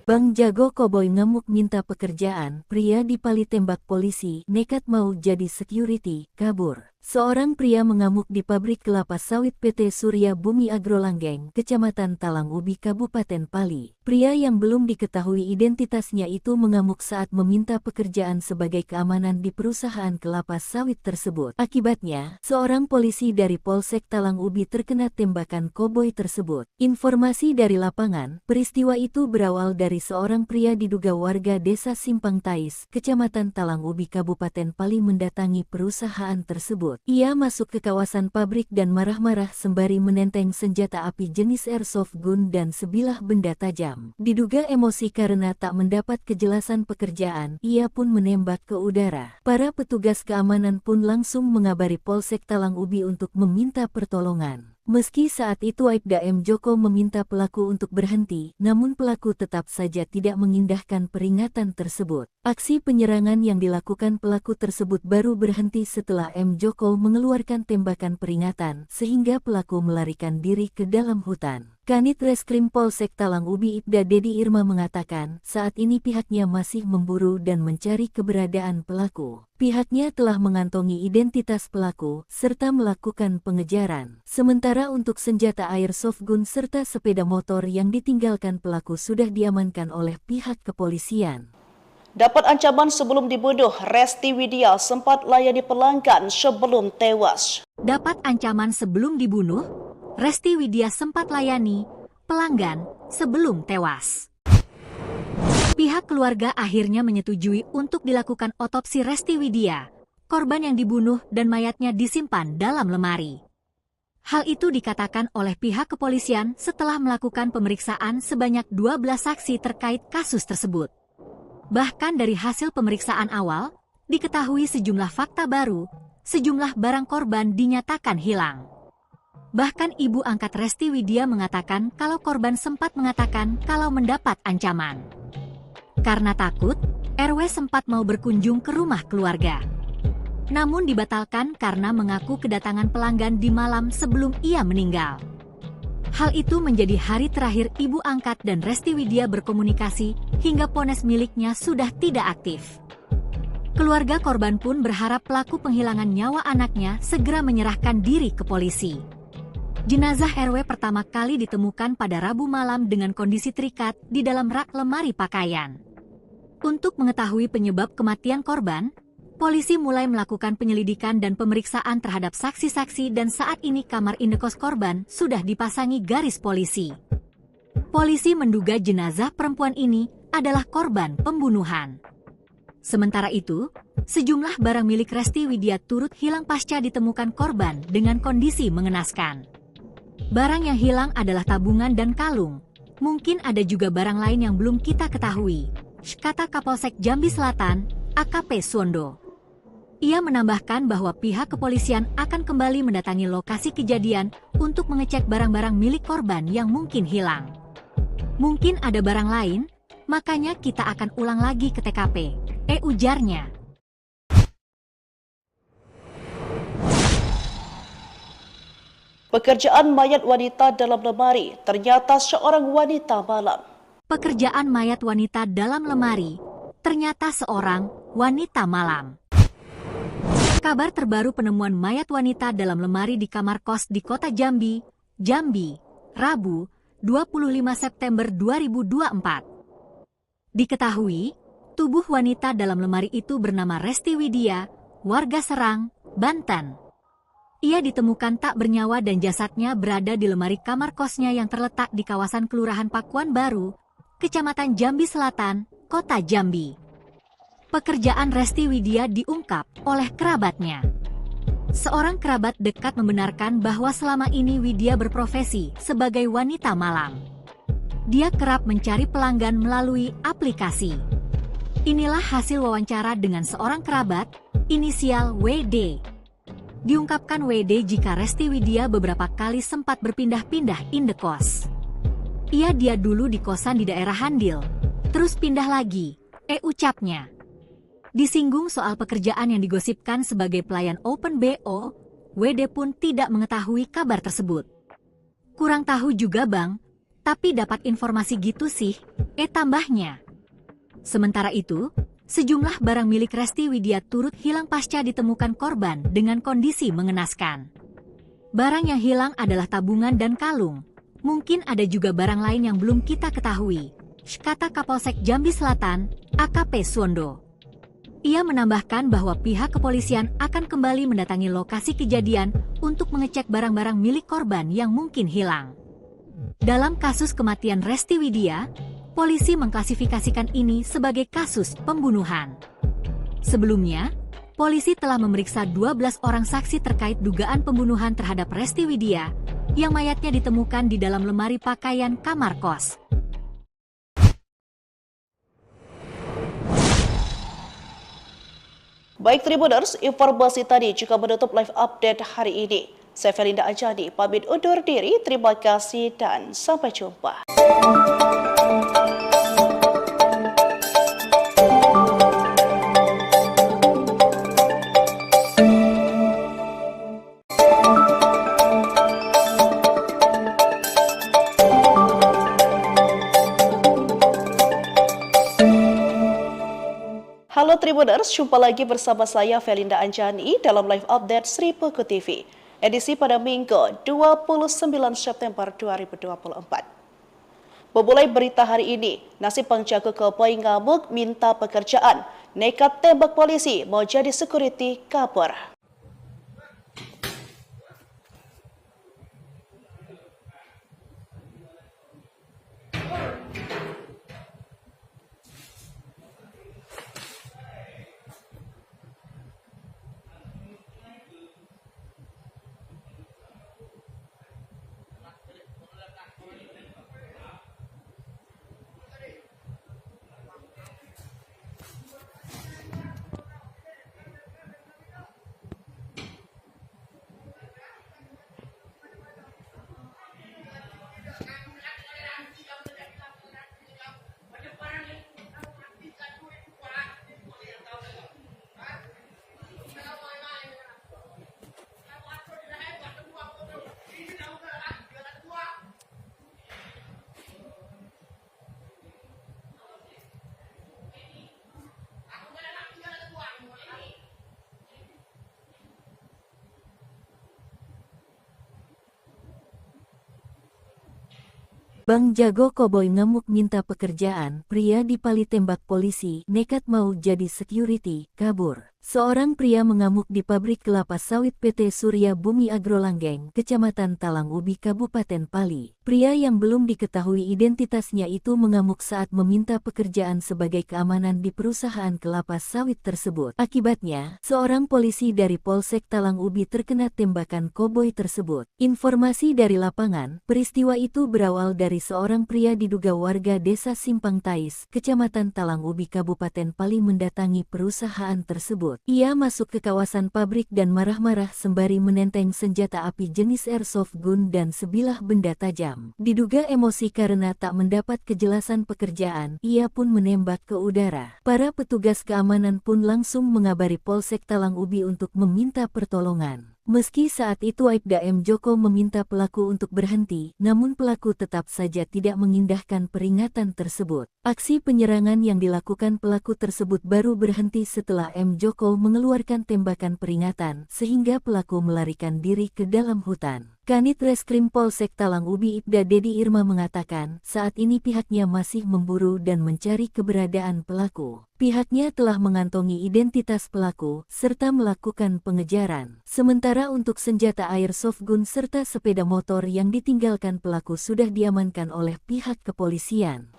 Bang Jago Koboi ngamuk minta pekerjaan, pria dipali tembak polisi, nekat mau jadi security, kabur. Seorang pria mengamuk di pabrik kelapa sawit PT Surya Bumi Agrolanggeng, Kecamatan Talang Ubi, Kabupaten Pali. Pria yang belum diketahui identitasnya itu mengamuk saat meminta pekerjaan sebagai keamanan di perusahaan kelapa sawit tersebut. Akibatnya, seorang polisi dari Polsek Talang Ubi terkena tembakan koboi tersebut. Informasi dari lapangan, peristiwa itu berawal dari seorang pria diduga warga desa Simpang Tais, Kecamatan Talang Ubi, Kabupaten Pali mendatangi perusahaan tersebut. Ia masuk ke kawasan pabrik dan marah-marah sembari menenteng senjata api jenis airsoft gun dan sebilah benda tajam. Diduga emosi karena tak mendapat kejelasan pekerjaan, ia pun menembak ke udara. Para petugas keamanan pun langsung mengabari Polsek Talang Ubi untuk meminta pertolongan. Meski saat itu Aibda M. Joko meminta pelaku untuk berhenti, namun pelaku tetap saja tidak mengindahkan peringatan tersebut. Aksi penyerangan yang dilakukan pelaku tersebut baru berhenti setelah M. Joko mengeluarkan tembakan peringatan, sehingga pelaku melarikan diri ke dalam hutan. Kanit Reskrim Polsek Talang Ubi Ibda Dedi Irma mengatakan, saat ini pihaknya masih memburu dan mencari keberadaan pelaku. Pihaknya telah mengantongi identitas pelaku, serta melakukan pengejaran. Sementara untuk senjata airsoft gun serta sepeda motor yang ditinggalkan pelaku sudah diamankan oleh pihak kepolisian. Dapat ancaman sebelum dibunuh, Resti Widya sempat layani pelanggan sebelum tewas. Dapat ancaman sebelum dibunuh, Resti Widya sempat layani pelanggan sebelum tewas. Pihak keluarga akhirnya menyetujui untuk dilakukan otopsi Resti Widya, korban yang dibunuh dan mayatnya disimpan dalam lemari. Hal itu dikatakan oleh pihak kepolisian setelah melakukan pemeriksaan sebanyak 12 saksi terkait kasus tersebut. Bahkan dari hasil pemeriksaan awal, diketahui sejumlah fakta baru, sejumlah barang korban dinyatakan hilang. Bahkan ibu angkat Resti Widya mengatakan kalau korban sempat mengatakan kalau mendapat ancaman. Karena takut, RW sempat mau berkunjung ke rumah keluarga. Namun dibatalkan karena mengaku kedatangan pelanggan di malam sebelum ia meninggal. Hal itu menjadi hari terakhir ibu angkat dan Resti Widya berkomunikasi hingga ponsel miliknya sudah tidak aktif. Keluarga korban pun berharap pelaku penghilangan nyawa anaknya segera menyerahkan diri ke polisi. Jenazah RW pertama kali ditemukan pada Rabu malam dengan kondisi terikat di dalam rak lemari pakaian. Untuk mengetahui penyebab kematian korban, polisi mulai melakukan penyelidikan dan pemeriksaan terhadap saksi-saksi dan saat ini kamar indekos korban sudah dipasangi garis polisi. Polisi menduga jenazah perempuan ini adalah korban pembunuhan. Sementara itu, sejumlah barang milik Resti Widya turut hilang pasca ditemukan korban dengan kondisi mengenaskan. Barang yang hilang adalah tabungan dan kalung. Mungkin ada juga barang lain yang belum kita ketahui, kata Kapolsek Jambi Selatan, AKP Suwondo. Ia menambahkan bahwa pihak kepolisian akan kembali mendatangi lokasi kejadian untuk mengecek barang-barang milik korban yang mungkin hilang. Mungkin ada barang lain, makanya kita akan ulang lagi ke TKP, ujarnya. Pekerjaan mayat wanita dalam lemari, ternyata seorang wanita malam. Pekerjaan mayat wanita dalam lemari, ternyata seorang wanita malam. Kabar terbaru penemuan mayat wanita dalam lemari di kamar kos di kota Jambi, Rabu, 25 September 2024. Diketahui, tubuh wanita dalam lemari itu bernama Resti Widya, warga Serang, Banten. Ia ditemukan tak bernyawa dan jasadnya berada di lemari kamar kosnya yang terletak di kawasan Kelurahan Pakuan Baru, Kecamatan Jambi Selatan, Kota Jambi. Pekerjaan Resti Widya diungkap oleh kerabatnya. Seorang kerabat dekat membenarkan bahwa selama ini Widya berprofesi sebagai wanita malam. Dia kerap mencari pelanggan melalui aplikasi. Inilah hasil wawancara dengan seorang kerabat, inisial WD. Diungkapkan WD jika Resti Widya beberapa kali sempat berpindah-pindah indekos. Dia dulu di kosan di daerah Handil, terus pindah lagi, ucapnya. Disinggung soal pekerjaan yang digosipkan sebagai pelayan Open BO, WD pun tidak mengetahui kabar tersebut. Kurang tahu juga bang, Tapi dapat informasi gitu sih, tambahnya. Sementara itu, sejumlah barang milik Resti Widya turut hilang pasca ditemukan korban dengan kondisi mengenaskan. Barang yang hilang adalah tabungan dan kalung. Mungkin ada juga barang lain yang belum kita ketahui, kata Kapolsek Jambi Selatan, AKP Suwondo. Ia menambahkan bahwa pihak kepolisian akan kembali mendatangi lokasi kejadian untuk mengecek barang-barang milik korban yang mungkin hilang. Dalam kasus kematian Resti Widya, polisi mengklasifikasikan ini sebagai kasus pembunuhan. Sebelumnya, polisi telah memeriksa 12 orang saksi terkait dugaan pembunuhan terhadap Resti Widya, yang mayatnya ditemukan di dalam lemari pakaian kamar kos. Baik Tribuners, informasi tadi juga menutup live update hari ini. Saya Felinda Anjani, pamit undur diri, terima kasih dan sampai jumpa. Halo Tribuners, jumpa lagi bersama saya Felinda Anjani dalam live update Sri Peko TV, edisi pada Minggu 29 September 2024. Memulai berita hari ini, nasib penjaga keboi ngamuk minta pekerjaan, nekat tembak polisi mau jadi security kabur. Bang Jago Koboi ngamuk minta pekerjaan, pria dipali tembak polisi, nekat mau jadi security, kabur. Seorang pria mengamuk di pabrik kelapa sawit PT Surya Bumi Agrolanggeng, Kecamatan Talang Ubi, Kabupaten Pali. Pria yang belum diketahui identitasnya itu mengamuk saat meminta pekerjaan sebagai keamanan di perusahaan kelapa sawit tersebut. Akibatnya, seorang polisi dari Polsek Talang Ubi terkena tembakan koboi tersebut. Informasi dari lapangan, peristiwa itu berawal dari seorang pria diduga warga desa Simpang Tais, Kecamatan Talang Ubi, Kabupaten Pali mendatangi perusahaan tersebut. Ia masuk ke kawasan pabrik dan marah-marah sembari menenteng senjata api jenis airsoft gun dan sebilah benda tajam. Diduga emosi karena tak mendapat kejelasan pekerjaan, ia pun menembak ke udara. Para petugas keamanan pun langsung mengabari Polsek Talang Ubi untuk meminta pertolongan. Meski saat itu Aibda M. Joko meminta pelaku untuk berhenti, namun pelaku tetap saja tidak mengindahkan peringatan tersebut. Aksi penyerangan yang dilakukan pelaku tersebut baru berhenti setelah M. Joko mengeluarkan tembakan peringatan, sehingga pelaku melarikan diri ke dalam hutan. Kanit Reskrim Polsek Talang Ubi Ibda Dedi Irma mengatakan, saat ini pihaknya masih memburu dan mencari keberadaan pelaku. Pihaknya telah mengantongi identitas pelaku, serta melakukan pengejaran. Sementara untuk senjata airsoft gun serta sepeda motor yang ditinggalkan pelaku sudah diamankan oleh pihak kepolisian.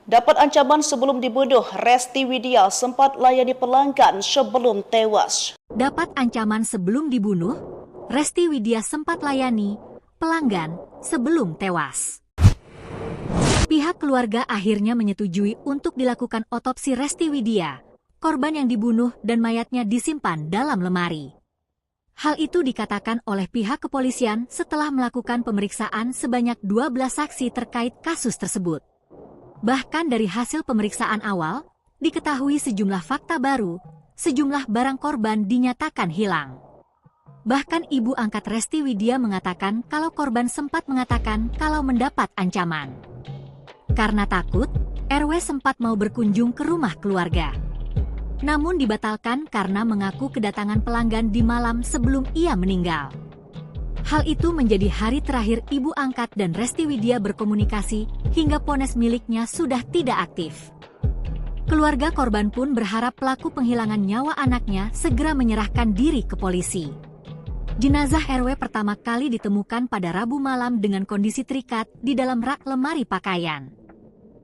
Dapat ancaman sebelum dibunuh, Resti Widya sempat layani pelanggan sebelum tewas. Dapat ancaman sebelum dibunuh, Resti Widya sempat layani pelanggan sebelum tewas. Pihak keluarga akhirnya menyetujui untuk dilakukan otopsi Resti Widya, korban yang dibunuh dan mayatnya disimpan dalam lemari. Hal itu dikatakan oleh pihak kepolisian setelah melakukan pemeriksaan sebanyak 12 saksi terkait kasus tersebut. Bahkan dari hasil pemeriksaan awal, diketahui sejumlah fakta baru, sejumlah barang korban dinyatakan hilang. Bahkan ibu angkat Resti Widya mengatakan kalau korban sempat mengatakan kalau mendapat ancaman. Karena takut, RW sempat mau berkunjung ke rumah keluarga. Namun dibatalkan karena mengaku kedatangan pelanggan di malam sebelum ia meninggal. Hal itu menjadi hari terakhir ibu angkat dan Resti Widya berkomunikasi hingga ponsel miliknya sudah tidak aktif. Keluarga korban pun berharap pelaku penghilangan nyawa anaknya segera menyerahkan diri ke polisi. Jenazah RW pertama kali ditemukan pada Rabu malam dengan kondisi terikat di dalam rak lemari pakaian.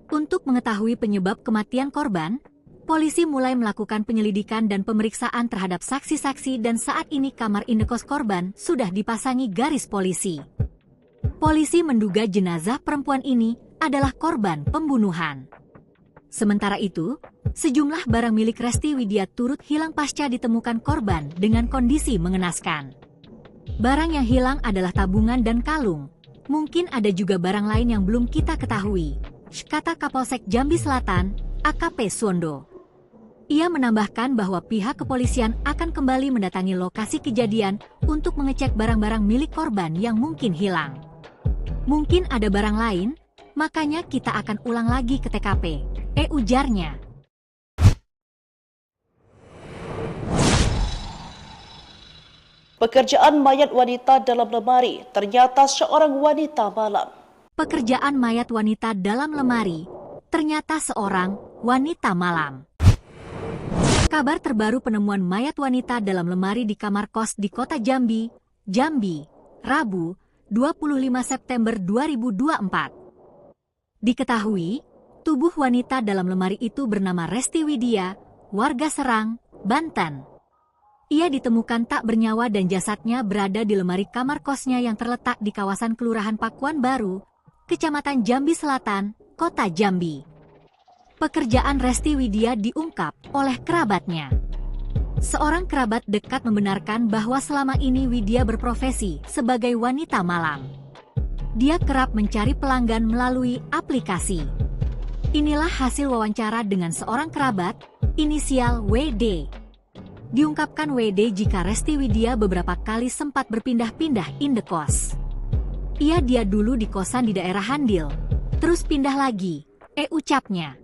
Untuk mengetahui penyebab kematian korban, polisi mulai melakukan penyelidikan dan pemeriksaan terhadap saksi-saksi dan saat ini kamar indekos korban sudah dipasangi garis polisi. Polisi menduga jenazah perempuan ini adalah korban pembunuhan. Sementara itu, sejumlah barang milik Resti Widya turut hilang pasca ditemukan korban dengan kondisi mengenaskan. Barang yang hilang adalah tabungan dan kalung. Mungkin ada juga barang lain yang belum kita ketahui, kata Kapolsek Jambi Selatan, AKP Suwondo. Ia menambahkan bahwa pihak kepolisian akan kembali mendatangi lokasi kejadian untuk mengecek barang-barang milik korban yang mungkin hilang. Mungkin ada barang lain, makanya kita akan ulang lagi ke TKP, ujarnya. Pekerjaan mayat wanita dalam lemari ternyata seorang wanita malam. Pekerjaan mayat wanita dalam lemari ternyata seorang wanita malam. Kabar terbaru penemuan mayat wanita dalam lemari di kamar kos di kota Jambi, Rabu, 25 September 2024. Diketahui, tubuh wanita dalam lemari itu bernama Resti Widya, warga Serang, Banten. Ia ditemukan tak bernyawa dan jasadnya berada di lemari kamar kosnya yang terletak di kawasan Kelurahan Pakuan Baru, Kecamatan Jambi Selatan, Kota Jambi. Pekerjaan Resti Widya diungkap oleh kerabatnya. Seorang kerabat dekat membenarkan bahwa selama ini Widya berprofesi sebagai wanita malam. Dia kerap mencari pelanggan melalui aplikasi. Inilah hasil wawancara dengan seorang kerabat, inisial WD. Diungkapkan WD jika Resti Widya beberapa kali sempat berpindah-pindah indekos. Dia dulu di kosan di daerah Handil, terus pindah lagi, ucapnya.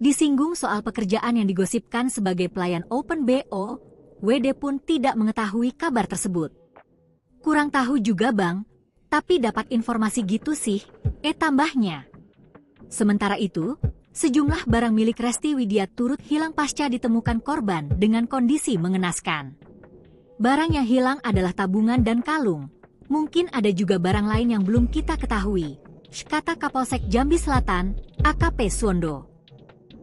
Disinggung soal pekerjaan yang digosipkan sebagai pelayan Open BO, WD pun tidak mengetahui kabar tersebut. Kurang tahu juga bang, tapi dapat informasi gitu sih, tambahnya. Sementara itu, sejumlah barang milik Resti Widya turut hilang pasca ditemukan korban dengan kondisi mengenaskan. Barang yang hilang adalah tabungan dan kalung. Mungkin ada juga barang lain yang belum kita ketahui, kata Kapolsek Jambi Selatan, AKP Suwondo.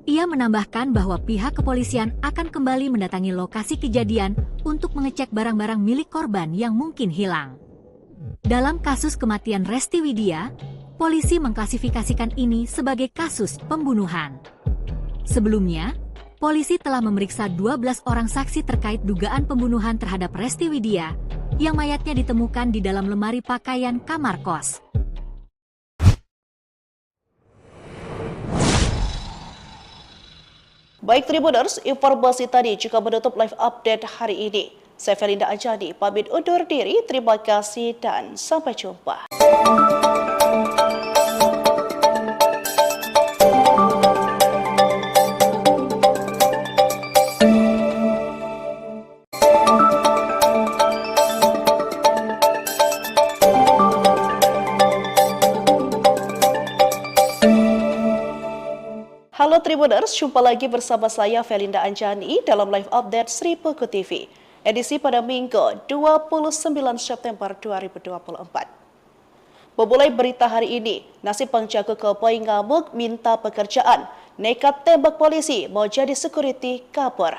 Ia menambahkan bahwa pihak kepolisian akan kembali mendatangi lokasi kejadian untuk mengecek barang-barang milik korban yang mungkin hilang. Dalam kasus kematian Resti Widya, polisi mengklasifikasikan ini sebagai kasus pembunuhan. Sebelumnya, polisi telah memeriksa 12 orang saksi terkait dugaan pembunuhan terhadap Resti Widya, yang mayatnya ditemukan di dalam lemari pakaian kamar kos. Baik Tribuners, informasi tadi juga menutup live update hari ini. Saya Felinda Anjani, pamit undur diri, terima kasih dan sampai jumpa. Halo Tribuners, jumpa lagi bersama saya Felinda Anjani dalam live update Sri Puku TV, edisi pada Minggu 29 September 2024. Memulai berita hari ini, nasib penjaga keboi ngamuk minta pekerjaan, nekat tembak polisi mau jadi security kabur.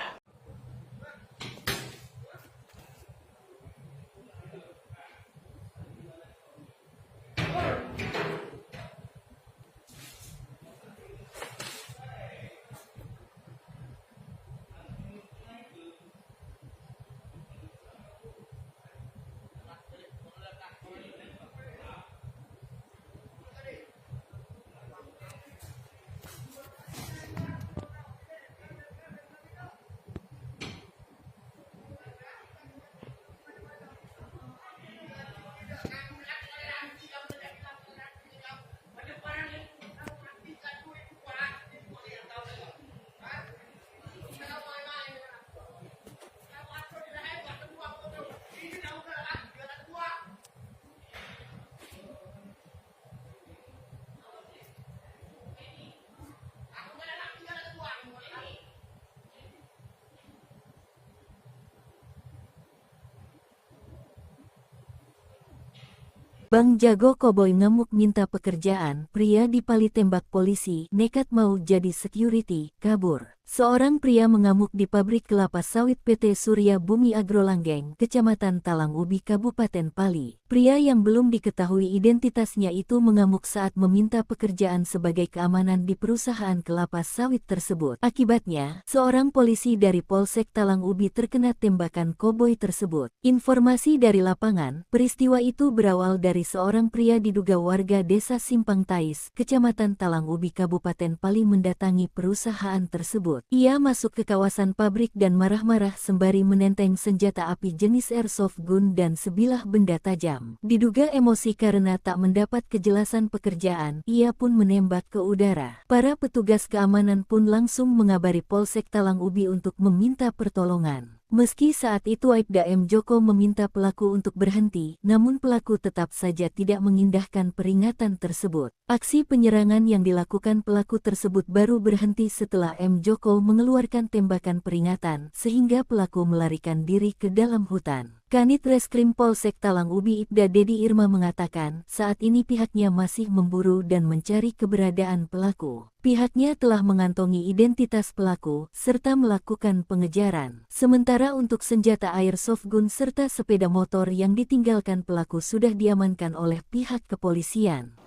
Bang Jago Koboi ngamuk minta pekerjaan, pria dipali tembak polisi, nekat mau jadi security, kabur. Seorang pria mengamuk di pabrik kelapa sawit PT Surya Bumi Agrolanggeng, Kecamatan Talang Ubi, Kabupaten Pali. Pria yang belum diketahui identitasnya itu mengamuk saat meminta pekerjaan sebagai keamanan di perusahaan kelapa sawit tersebut. Akibatnya, seorang polisi dari Polsek Talang Ubi terkena tembakan koboi tersebut. Informasi dari lapangan, peristiwa itu berawal dari seorang pria diduga warga desa Simpang Tais, Kecamatan Talang Ubi, Kabupaten Pali mendatangi perusahaan tersebut. Ia masuk ke kawasan pabrik dan marah-marah sembari menenteng senjata api jenis airsoft gun dan sebilah benda tajam. Diduga emosi karena tak mendapat kejelasan pekerjaan, ia pun menembak ke udara. Para petugas keamanan pun langsung mengabari Polsek Talang Ubi untuk meminta pertolongan. Meski saat itu Aibda M. Joko meminta pelaku untuk berhenti, namun pelaku tetap saja tidak mengindahkan peringatan tersebut. Aksi penyerangan yang dilakukan pelaku tersebut baru berhenti setelah M. Joko mengeluarkan tembakan peringatan, sehingga pelaku melarikan diri ke dalam hutan. Kanit Reskrim Polsek Talang Ubi Ibda Dedi Irma mengatakan, saat ini pihaknya masih memburu dan mencari keberadaan pelaku. Pihaknya telah mengantongi identitas pelaku, serta melakukan pengejaran. Sementara untuk senjata airsoft gun serta sepeda motor yang ditinggalkan pelaku sudah diamankan oleh pihak kepolisian.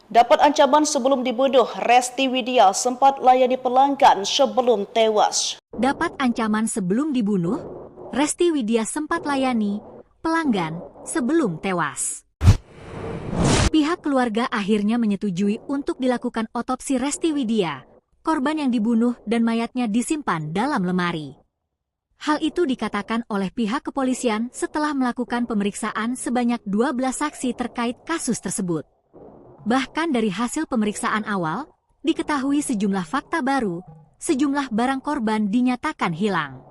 Dapat ancaman sebelum dibunuh, Resti Widya sempat layani pelanggan sebelum tewas. Dapat ancaman sebelum dibunuh, Resti Widya sempat layani pelanggan sebelum tewas. Pihak keluarga akhirnya menyetujui untuk dilakukan otopsi Resti Widya, korban yang dibunuh dan mayatnya disimpan dalam lemari. Hal itu dikatakan oleh pihak kepolisian setelah melakukan pemeriksaan sebanyak 12 saksi terkait kasus tersebut. Bahkan dari hasil pemeriksaan awal, diketahui sejumlah fakta baru, sejumlah barang korban dinyatakan hilang.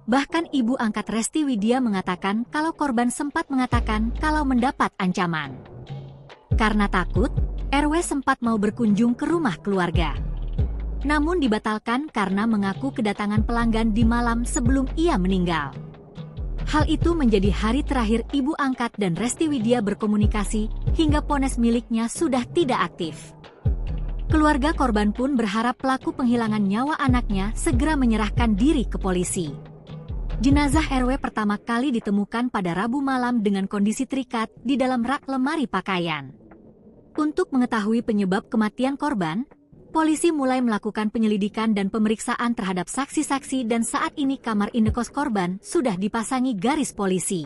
Bahkan ibu angkat Resti Widya mengatakan kalau korban sempat mengatakan kalau mendapat ancaman. Karena takut, RW sempat mau berkunjung ke rumah keluarga. Namun dibatalkan karena mengaku kedatangan pelanggan di malam sebelum ia meninggal. Hal itu menjadi hari terakhir ibu angkat dan Resti Widya berkomunikasi hingga ponsel miliknya sudah tidak aktif. Keluarga korban pun berharap pelaku penghilangan nyawa anaknya segera menyerahkan diri ke polisi. Jenazah RW pertama kali ditemukan pada Rabu malam dengan kondisi terikat di dalam rak lemari pakaian. Untuk mengetahui penyebab kematian korban, polisi mulai melakukan penyelidikan dan pemeriksaan terhadap saksi-saksi dan saat ini kamar indekos korban sudah dipasangi garis polisi.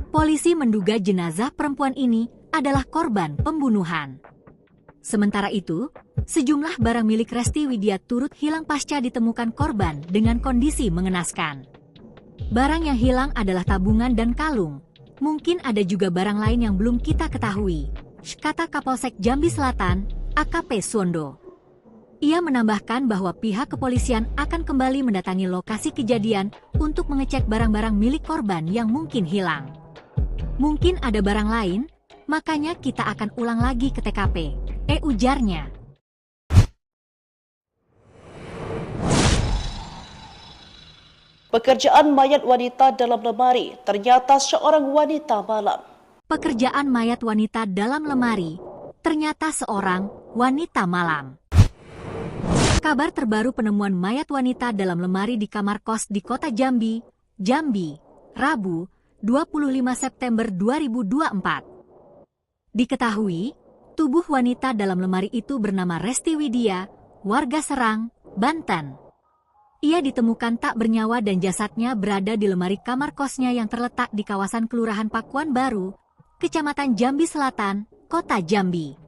Polisi menduga jenazah perempuan ini adalah korban pembunuhan. Sementara itu, sejumlah barang milik Resti Widya turut hilang pasca ditemukan korban dengan kondisi mengenaskan. Barang yang hilang adalah tabungan dan kalung. Mungkin ada juga barang lain yang belum kita ketahui, kata Kapolsek Jambi Selatan, AKP Suwondo. Ia menambahkan bahwa pihak kepolisian akan kembali mendatangi lokasi kejadian untuk mengecek barang-barang milik korban yang mungkin hilang. Mungkin ada barang lain, makanya kita akan ulang lagi ke TKP, ujarnya. Pekerjaan mayat wanita dalam lemari, ternyata seorang wanita malam. Pekerjaan mayat wanita dalam lemari, ternyata seorang wanita malam. Kabar terbaru penemuan mayat wanita dalam lemari di kamar kos di kota Jambi, Rabu, 25 September 2024. Diketahui, tubuh wanita dalam lemari itu bernama Resti Widya, warga Serang, Banten. Ia ditemukan tak bernyawa dan jasadnya berada di lemari kamar kosnya yang terletak di kawasan Kelurahan Pakuan Baru, Kecamatan Jambi Selatan, Kota Jambi.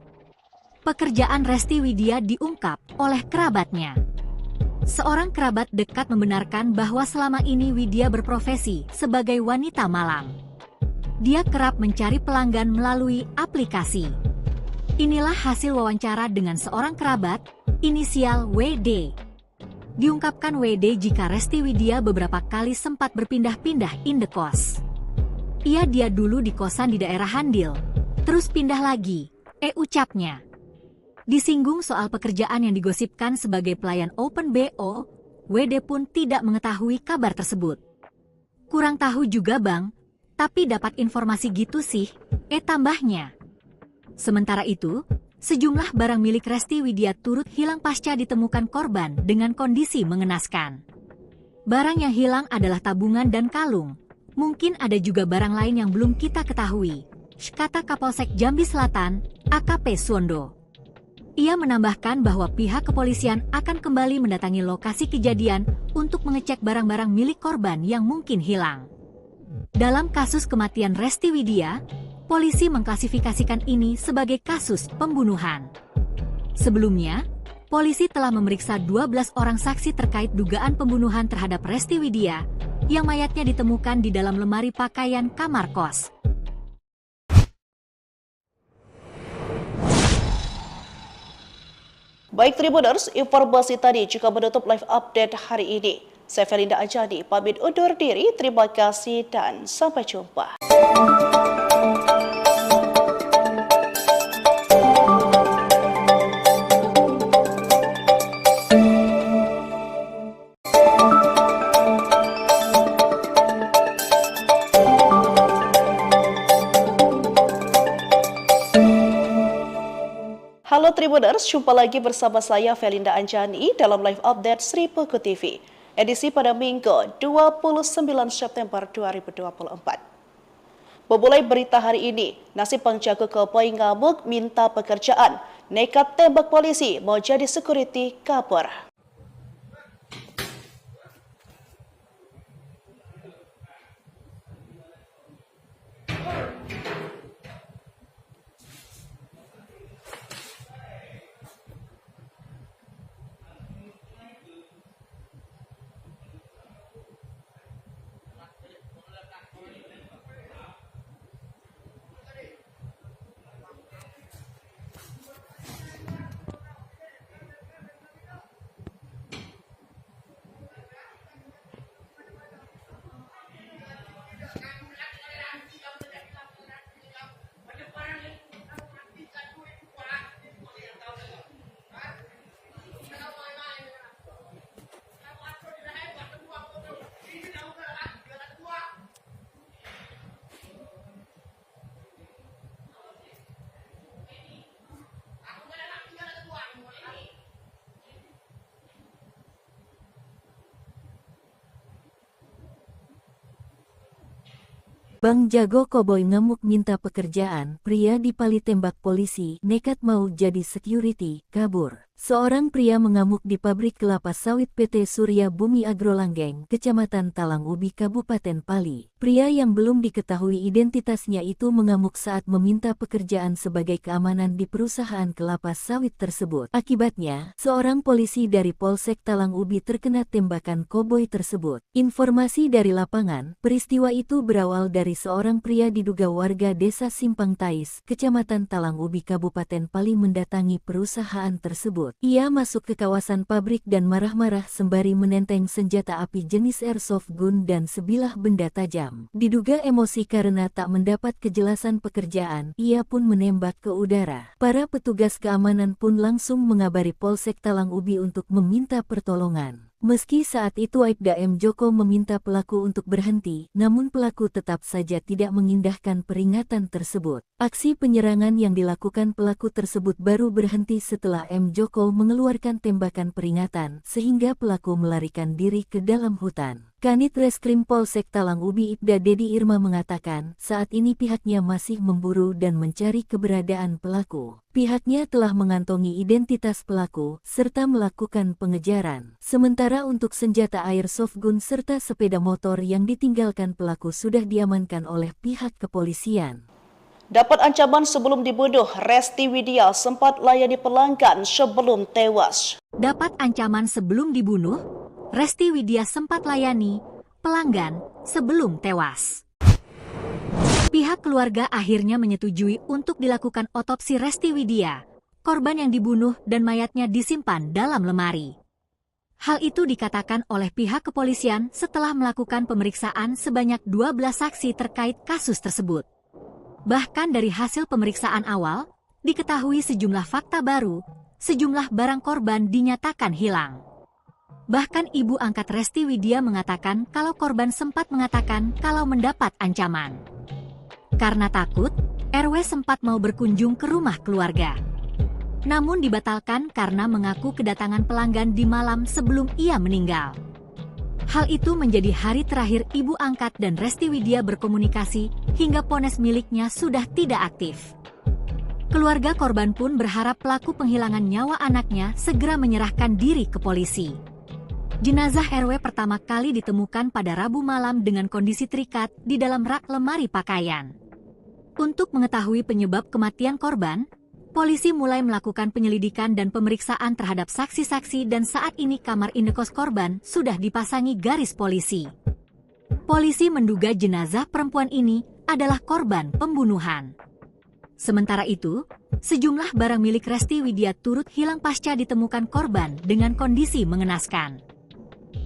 Pekerjaan Resti Widya diungkap oleh kerabatnya. Seorang kerabat dekat membenarkan bahwa selama ini Widya berprofesi sebagai wanita malam. Dia kerap mencari pelanggan melalui aplikasi. Inilah hasil wawancara dengan seorang kerabat, inisial WD. Diungkapkan WD jika Resti Widya beberapa kali sempat berpindah-pindah indekos. Dia dulu di kosan di daerah Handil, terus pindah lagi, ucapnya. Disinggung soal pekerjaan yang digosipkan sebagai pelayan Open BO, WD pun tidak mengetahui kabar tersebut. Kurang tahu juga bang, Tapi dapat informasi gitu sih, tambahnya. Sementara itu, sejumlah barang milik Resti Widya turut hilang pasca ditemukan korban dengan kondisi mengenaskan. Barang yang hilang adalah tabungan dan kalung. Mungkin ada juga barang lain yang belum kita ketahui, kata Kapolsek Jambi Selatan, AKP Suwondo. Ia menambahkan bahwa pihak kepolisian akan kembali mendatangi lokasi kejadian untuk mengecek barang-barang milik korban yang mungkin hilang. Dalam kasus kematian Resti Widya, polisi mengklasifikasikan ini sebagai kasus pembunuhan. Sebelumnya, polisi telah memeriksa 12 orang saksi terkait dugaan pembunuhan terhadap Resti Widya, yang mayatnya ditemukan di dalam lemari pakaian kamar kos. Baik Tribuners, informasi tadi juga menutup live update hari ini. Saya Felinda Anjani, pamit undur diri. Terima kasih dan sampai jumpa. Halo Tribuners, jumpa lagi bersama saya Felinda Anjani dalam live update Sri Puku TV. Edisi pada Minggu 29 September 2024. Memulai berita hari ini, nasib penjaga koboi ngamuk minta pekerjaan, nekat tembak polisi mau jadi security kabur. Bang Jago Koboi ngamuk minta pekerjaan, pria dipali tembak polisi, nekat mau jadi security, kabur. Seorang pria mengamuk di pabrik kelapa sawit PT Surya Bumi Agrolanggeng, Kecamatan Talang Ubi, Kabupaten Pali. Pria yang belum diketahui identitasnya itu mengamuk saat meminta pekerjaan sebagai keamanan di perusahaan kelapa sawit tersebut. Akibatnya, seorang polisi dari Polsek Talang Ubi terkena tembakan koboi tersebut. Informasi dari lapangan, peristiwa itu berawal dari seorang pria diduga warga Desa Simpang Tais, Kecamatan Talang Ubi, Kabupaten Pali mendatangi perusahaan tersebut. Ia masuk ke kawasan pabrik dan marah-marah sembari menenteng senjata api jenis airsoft gun dan sebilah benda tajam. Diduga emosi karena tak mendapat kejelasan pekerjaan, ia pun menembak ke udara. Para petugas keamanan pun langsung mengabari Polsek Talang Ubi untuk meminta pertolongan. Meski saat itu Aibda M. Joko meminta pelaku untuk berhenti, namun pelaku tetap saja tidak mengindahkan peringatan tersebut. Aksi penyerangan yang dilakukan pelaku tersebut baru berhenti setelah M. Joko mengeluarkan tembakan peringatan, sehingga pelaku melarikan diri ke dalam hutan. Kanit Reskrim Polsek Talang Ubi Ibda Dedi Irma mengatakan, saat ini pihaknya masih memburu dan mencari keberadaan pelaku. Pihaknya telah mengantongi identitas pelaku, serta melakukan pengejaran. Sementara untuk senjata airsoft gun serta sepeda motor yang ditinggalkan pelaku sudah diamankan oleh pihak kepolisian. Dapat ancaman sebelum dibunuh, Resti Widya sempat layani pelanggan sebelum tewas. Dapat ancaman sebelum dibunuh, Resti Widya sempat layani pelanggan sebelum tewas. Pihak keluarga akhirnya menyetujui untuk dilakukan otopsi Resti Widya, korban yang dibunuh dan mayatnya disimpan dalam lemari. Hal itu dikatakan oleh pihak kepolisian setelah melakukan pemeriksaan sebanyak 12 saksi terkait kasus tersebut. Bahkan dari hasil pemeriksaan awal, diketahui sejumlah fakta baru, sejumlah barang korban dinyatakan hilang. Bahkan ibu angkat Resti Widya mengatakan kalau korban sempat mengatakan kalau mendapat ancaman. Karena takut, RW sempat mau berkunjung ke rumah keluarga. Namun dibatalkan karena mengaku kedatangan pelanggan di malam sebelum ia meninggal. Hal itu menjadi hari terakhir ibu angkat dan Resti Widya berkomunikasi hingga ponsel miliknya sudah tidak aktif. Keluarga korban pun berharap pelaku penghilangan nyawa anaknya segera menyerahkan diri ke polisi. Jenazah RW pertama kali ditemukan pada Rabu malam dengan kondisi terikat di dalam rak lemari pakaian. Untuk mengetahui penyebab kematian korban, polisi mulai melakukan penyelidikan dan pemeriksaan terhadap saksi-saksi dan saat ini kamar indekos korban sudah dipasangi garis polisi. Polisi menduga jenazah perempuan ini adalah korban pembunuhan. Sementara itu, sejumlah barang milik Resti Widya turut hilang pasca ditemukan korban dengan kondisi mengenaskan.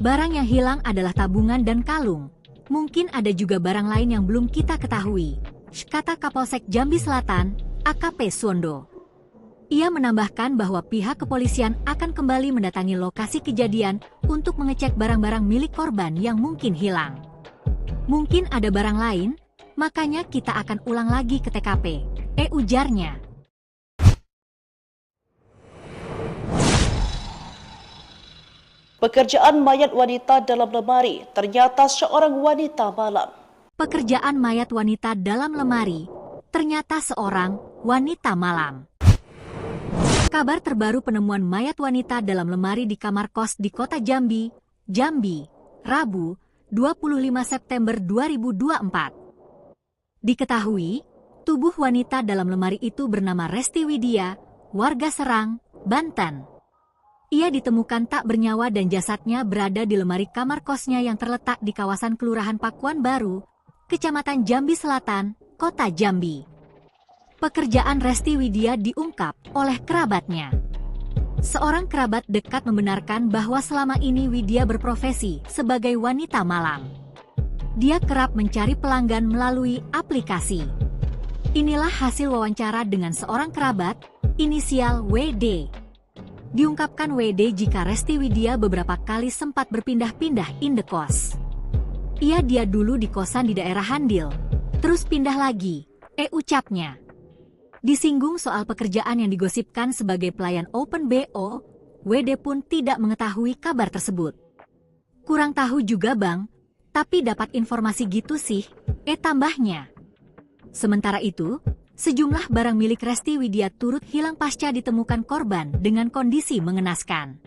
Barang yang hilang adalah tabungan dan kalung. Mungkin ada juga barang lain yang belum kita ketahui, kata Kapolsek Jambi Selatan, AKP Suwondo. Ia menambahkan bahwa pihak kepolisian akan kembali mendatangi lokasi kejadian untuk mengecek barang-barang milik korban yang mungkin hilang. Mungkin ada barang lain, makanya kita akan ulang lagi ke TKP, ujarnya. Pekerjaan mayat wanita dalam lemari ternyata seorang wanita malam. Pekerjaan mayat wanita dalam lemari, ternyata seorang wanita malam. Kabar terbaru penemuan mayat wanita dalam lemari di kamar kos di kota Jambi, Rabu, 25 September 2024. Diketahui, tubuh wanita dalam lemari itu bernama Resti Widya, warga Serang, Banten. Ia ditemukan tak bernyawa dan jasadnya berada di lemari kamar kosnya yang terletak di kawasan Kelurahan Pakuan Baru, Kecamatan Jambi Selatan, Kota Jambi. Pekerjaan Resti Widya diungkap oleh kerabatnya. Seorang kerabat dekat membenarkan bahwa selama ini Widya berprofesi sebagai wanita malam. Dia kerap mencari pelanggan melalui aplikasi. Inilah hasil wawancara dengan seorang kerabat, inisial WD. Diungkapkan WD jika Resti Widya beberapa kali sempat berpindah-pindah indekos. Dia dulu di kosan di daerah Handil, terus pindah lagi, ucapnya. Disinggung soal pekerjaan yang digosipkan sebagai pelayan Open BO, WD pun tidak mengetahui kabar tersebut. Kurang tahu juga bang, tapi dapat informasi gitu sih, tambahnya. Sementara itu, sejumlah barang milik Resti Widya turut hilang pasca ditemukan korban dengan kondisi mengenaskan.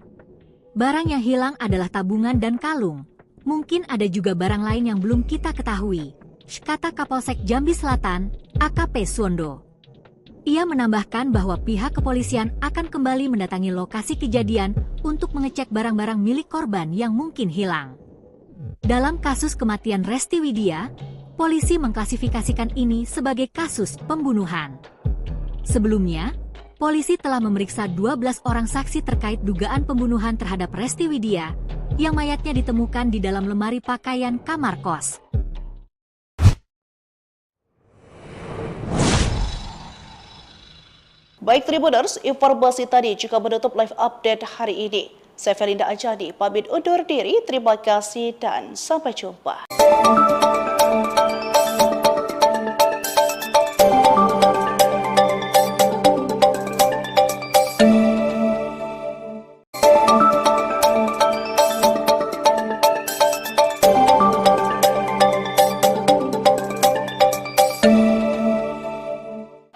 Barang yang hilang adalah tabungan dan kalung. Mungkin ada juga barang lain yang belum kita ketahui, kata Kapolsek Jambi Selatan, AKP Suwondo. Ia menambahkan bahwa pihak kepolisian akan kembali mendatangi lokasi kejadian untuk mengecek barang-barang milik korban yang mungkin hilang. Dalam kasus kematian Resti Widya, polisi mengklasifikasikan ini sebagai kasus pembunuhan. Sebelumnya, polisi telah memeriksa 12 orang saksi terkait dugaan pembunuhan terhadap Resti Widya, yang mayatnya ditemukan di dalam lemari pakaian kamar kos. Baik Tribuners, informasi tadi juga menutup live update hari ini. Saya Felinda Anjani, pamit undur diri, terima kasih dan sampai jumpa.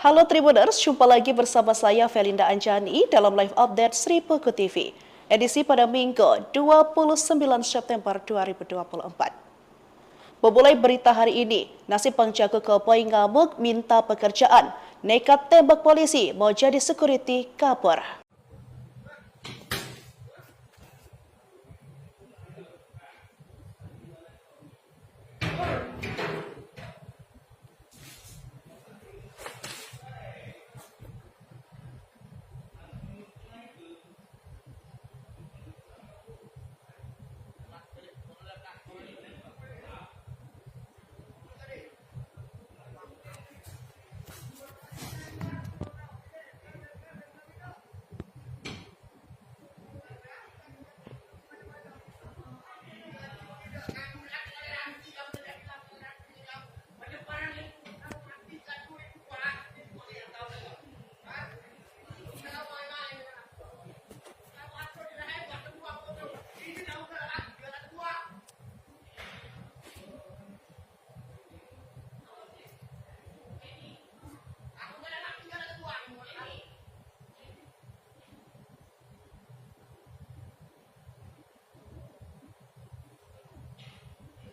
Halo Tribuners, jumpa lagi bersama saya Felinda Anjani dalam live update Sri Puku TV. Edisi pada Minggu 29 September 2024. Memulai berita hari ini, nasib penjaga keboi ngamuk minta pekerjaan, nekat tembak polisi mau jadi security kabur.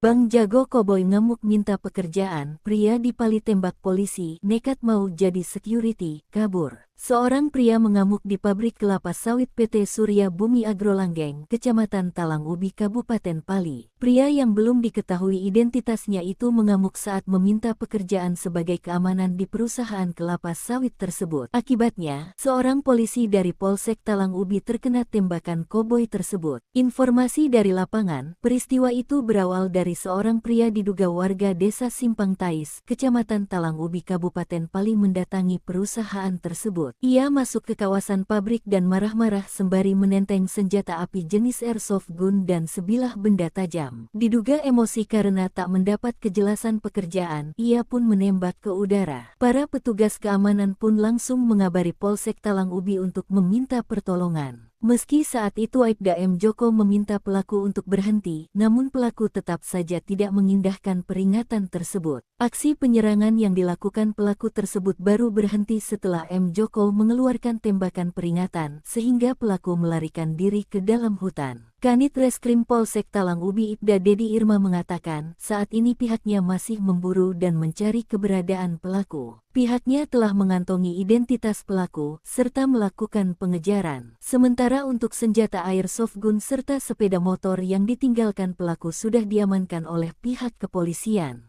Bang Jago Koboi ngamuk minta pekerjaan, pria dipali tembak polisi, nekat mau jadi security, kabur. Seorang pria mengamuk di pabrik kelapa sawit PT Surya Bumi Agrolanggeng, Kecamatan Talang Ubi, Kabupaten Pali. Pria yang belum diketahui identitasnya itu mengamuk saat meminta pekerjaan sebagai keamanan di perusahaan kelapa sawit tersebut. Akibatnya, seorang polisi dari Polsek Talang Ubi terkena tembakan koboi tersebut. Informasi dari lapangan, peristiwa itu berawal dari seorang pria diduga warga desa Simpang Tais, Kecamatan Talang Ubi, Kabupaten Pali mendatangi perusahaan tersebut. Ia masuk ke kawasan pabrik dan marah-marah sembari menenteng senjata api jenis airsoft gun dan sebilah benda tajam. Diduga emosi karena tak mendapat kejelasan pekerjaan, ia pun menembak ke udara. Para petugas keamanan pun langsung mengabari Polsek Talang Ubi untuk meminta pertolongan. Meski saat itu Aibda M. Joko meminta pelaku untuk berhenti, namun pelaku tetap saja tidak mengindahkan peringatan tersebut. Aksi penyerangan yang dilakukan pelaku tersebut baru berhenti setelah M. Joko mengeluarkan tembakan peringatan, sehingga pelaku melarikan diri ke dalam hutan. Kanit Reskrim Polsek Talang Ubi Ibda Dedi Irma mengatakan, saat ini pihaknya masih memburu dan mencari keberadaan pelaku. Pihaknya telah mengantongi identitas pelaku, serta melakukan pengejaran. Sementara untuk senjata airsoft gun serta sepeda motor yang ditinggalkan pelaku sudah diamankan oleh pihak kepolisian.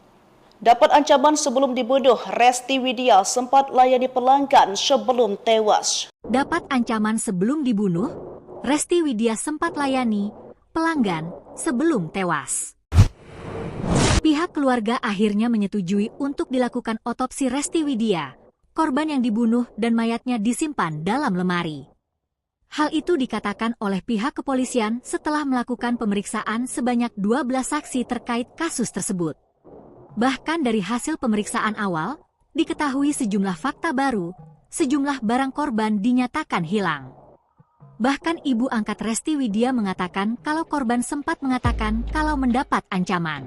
Dapat ancaman sebelum dibunuh, Resti Widya sempat layani pelanggan sebelum tewas. Dapat ancaman sebelum dibunuh, Resti Widya sempat layani pelanggan sebelum tewas. Pihak keluarga akhirnya menyetujui untuk dilakukan otopsi Resti Widya, korban yang dibunuh dan mayatnya disimpan dalam lemari. Hal itu dikatakan oleh pihak kepolisian setelah melakukan pemeriksaan sebanyak 12 saksi terkait kasus tersebut. Bahkan dari hasil pemeriksaan awal, diketahui sejumlah fakta baru, sejumlah barang korban dinyatakan hilang. Bahkan ibu angkat Resti Widya mengatakan kalau korban sempat mengatakan kalau mendapat ancaman.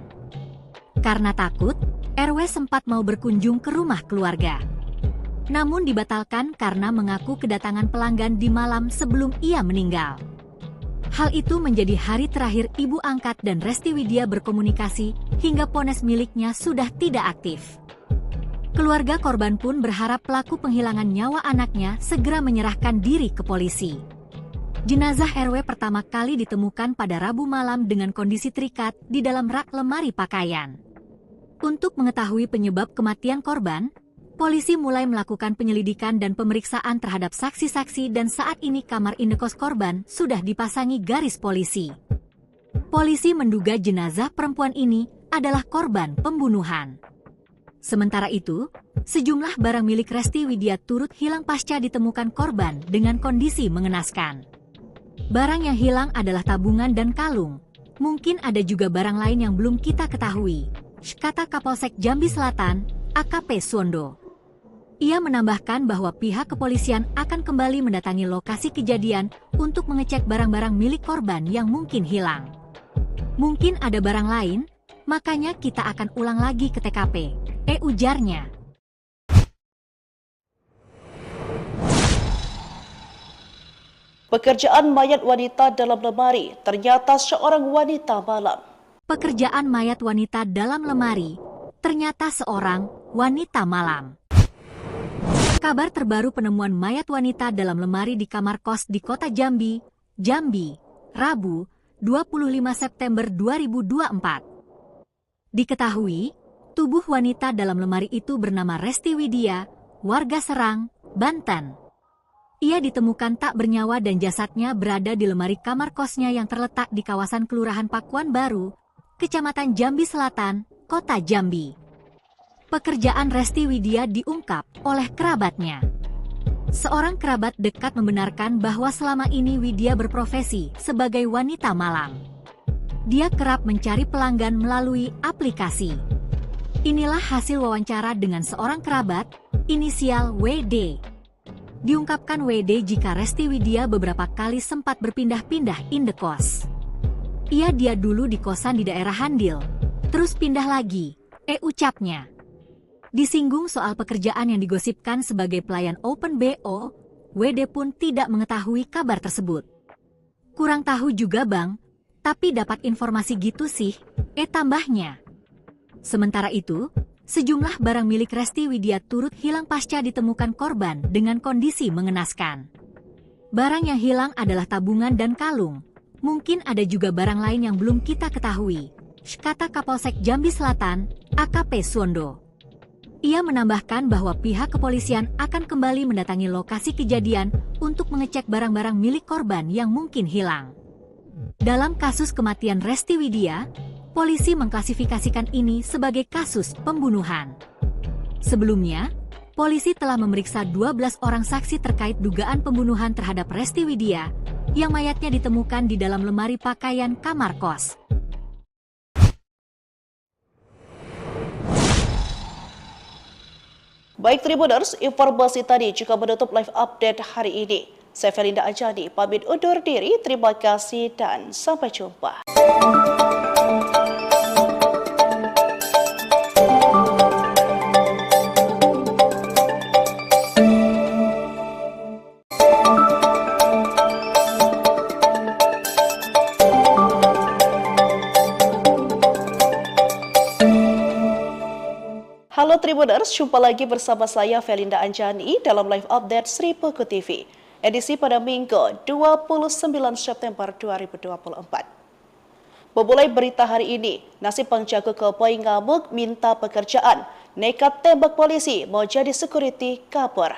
Karena takut, RW sempat mau berkunjung ke rumah keluarga. Namun dibatalkan karena mengaku kedatangan pelanggan di malam sebelum ia meninggal. Hal itu menjadi hari terakhir ibu angkat dan Resti Widya berkomunikasi hingga ponsel miliknya sudah tidak aktif. Keluarga korban pun berharap pelaku penghilangan nyawa anaknya segera menyerahkan diri ke polisi. Jenazah RW pertama kali ditemukan pada Rabu malam dengan kondisi terikat di dalam rak lemari pakaian. Untuk mengetahui penyebab kematian korban, polisi mulai melakukan penyelidikan dan pemeriksaan terhadap saksi-saksi dan saat ini kamar indekos korban sudah dipasangi garis polisi. Polisi menduga jenazah perempuan ini adalah korban pembunuhan. Sementara itu, sejumlah barang milik Resti Widya turut hilang pasca ditemukan korban dengan kondisi mengenaskan. Barang yang hilang adalah tabungan dan kalung. Mungkin ada juga barang lain yang belum kita ketahui, kata Kapolsek Jambi Selatan, AKP Suwondo. Ia menambahkan bahwa pihak kepolisian akan kembali mendatangi lokasi kejadian untuk mengecek barang-barang milik korban yang mungkin hilang. Mungkin ada barang lain, makanya kita akan ulang lagi ke TKP, ujarnya. Pekerjaan mayat wanita dalam lemari, ternyata seorang wanita malam. Pekerjaan mayat wanita dalam lemari, ternyata seorang wanita malam. Kabar terbaru penemuan mayat wanita dalam lemari di kamar kos di kota Jambi, Rabu, 25 September 2024. Diketahui, tubuh wanita dalam lemari itu bernama Resti Widya, warga Serang, Banten. Ia ditemukan tak bernyawa dan jasadnya berada di lemari kamar kosnya yang terletak di kawasan Kelurahan Pakuan Baru, Kecamatan Jambi Selatan, Kota Jambi. Pekerjaan Resti Widya diungkap oleh kerabatnya. Seorang kerabat dekat membenarkan bahwa selama ini Widya berprofesi sebagai wanita malam. Dia kerap mencari pelanggan melalui aplikasi. Inilah hasil wawancara dengan seorang kerabat, inisial WD. Diungkapkan WD jika Resti Widya beberapa kali sempat berpindah-pindah indekos. Dia dulu di kosan di daerah Handil, terus pindah lagi, ucapnya. Disinggung soal pekerjaan yang digosipkan sebagai pelayan Open BO, WD pun tidak mengetahui kabar tersebut. Kurang tahu juga bang, Tapi dapat informasi gitu sih, tambahnya. Sementara itu, sejumlah barang milik Resti Widya turut hilang pasca ditemukan korban dengan kondisi mengenaskan. Barang yang hilang adalah tabungan dan kalung. Mungkin ada juga barang lain yang belum kita ketahui, kata Kapolsek Jambi Selatan, AKP Suwondo. Ia menambahkan bahwa pihak kepolisian akan kembali mendatangi lokasi kejadian untuk mengecek barang-barang milik korban yang mungkin hilang. Dalam kasus kematian Resti Widya, polisi mengklasifikasikan ini sebagai kasus pembunuhan. Sebelumnya, polisi telah memeriksa 12 orang saksi terkait dugaan pembunuhan terhadap Resti Widya, yang mayatnya ditemukan di dalam lemari pakaian kamar kos. Baik Tribuners, informasi tadi juga menutup live update hari ini. Saya Felinda Anjani, pamit undur diri, terima kasih dan sampai jumpa. Halo Tribuners, jumpa lagi bersama saya Felinda Anjani dalam live update Sri Peko TV. Edisi pada Minggu 29 September 2024. Memulai berita hari ini, nasib penjaga keboi ngamuk minta pekerjaan, nekat tembak polisi mau jadi security kabur.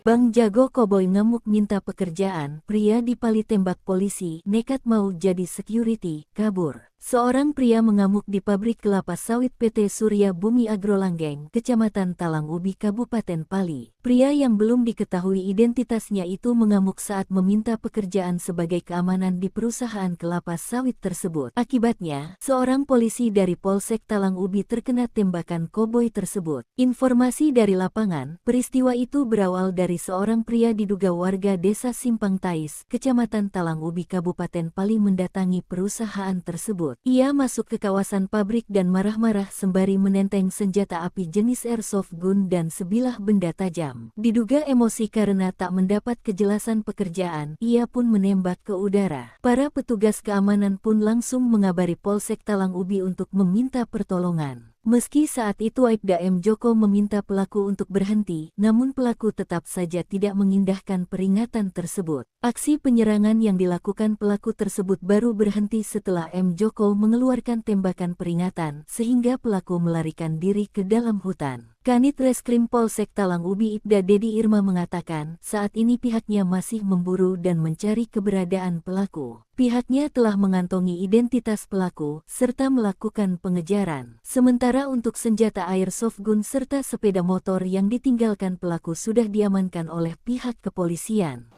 Bang Jago Koboi ngamuk minta pekerjaan, pria dipali tembak polisi, nekat mau jadi security, kabur. Seorang pria mengamuk di pabrik kelapa sawit PT Surya Bumi Agrolanggeng, Kecamatan Talang Ubi, Kabupaten Pali. Pria yang belum diketahui identitasnya itu mengamuk saat meminta pekerjaan sebagai keamanan di perusahaan kelapa sawit tersebut. Akibatnya, seorang polisi dari Polsek Talang Ubi terkena tembakan koboi tersebut. Informasi dari lapangan, peristiwa itu berawal dari seorang pria diduga warga desa Simpang Tais, Kecamatan Talang Ubi, Kabupaten Pali mendatangi perusahaan tersebut. Ia masuk ke kawasan pabrik dan marah-marah sembari menenteng senjata api jenis airsoft gun dan sebilah benda tajam. Diduga emosi karena tak mendapat kejelasan pekerjaan, ia pun menembak ke udara. Para petugas keamanan pun langsung mengabari Polsek Talang Ubi untuk meminta pertolongan. Meski saat itu Aibda M. Joko meminta pelaku untuk berhenti, namun pelaku tetap saja tidak mengindahkan peringatan tersebut. Aksi penyerangan yang dilakukan pelaku tersebut baru berhenti setelah M. Joko mengeluarkan tembakan peringatan, sehingga pelaku melarikan diri ke dalam hutan. Kanit Reskrim Polsek Talang Ubi Ibda Dedi Irma mengatakan, saat ini pihaknya masih memburu dan mencari keberadaan pelaku. Pihaknya telah mengantongi identitas pelaku, serta melakukan pengejaran. Sementara untuk senjata airsoft gun serta sepeda motor yang ditinggalkan pelaku sudah diamankan oleh pihak kepolisian.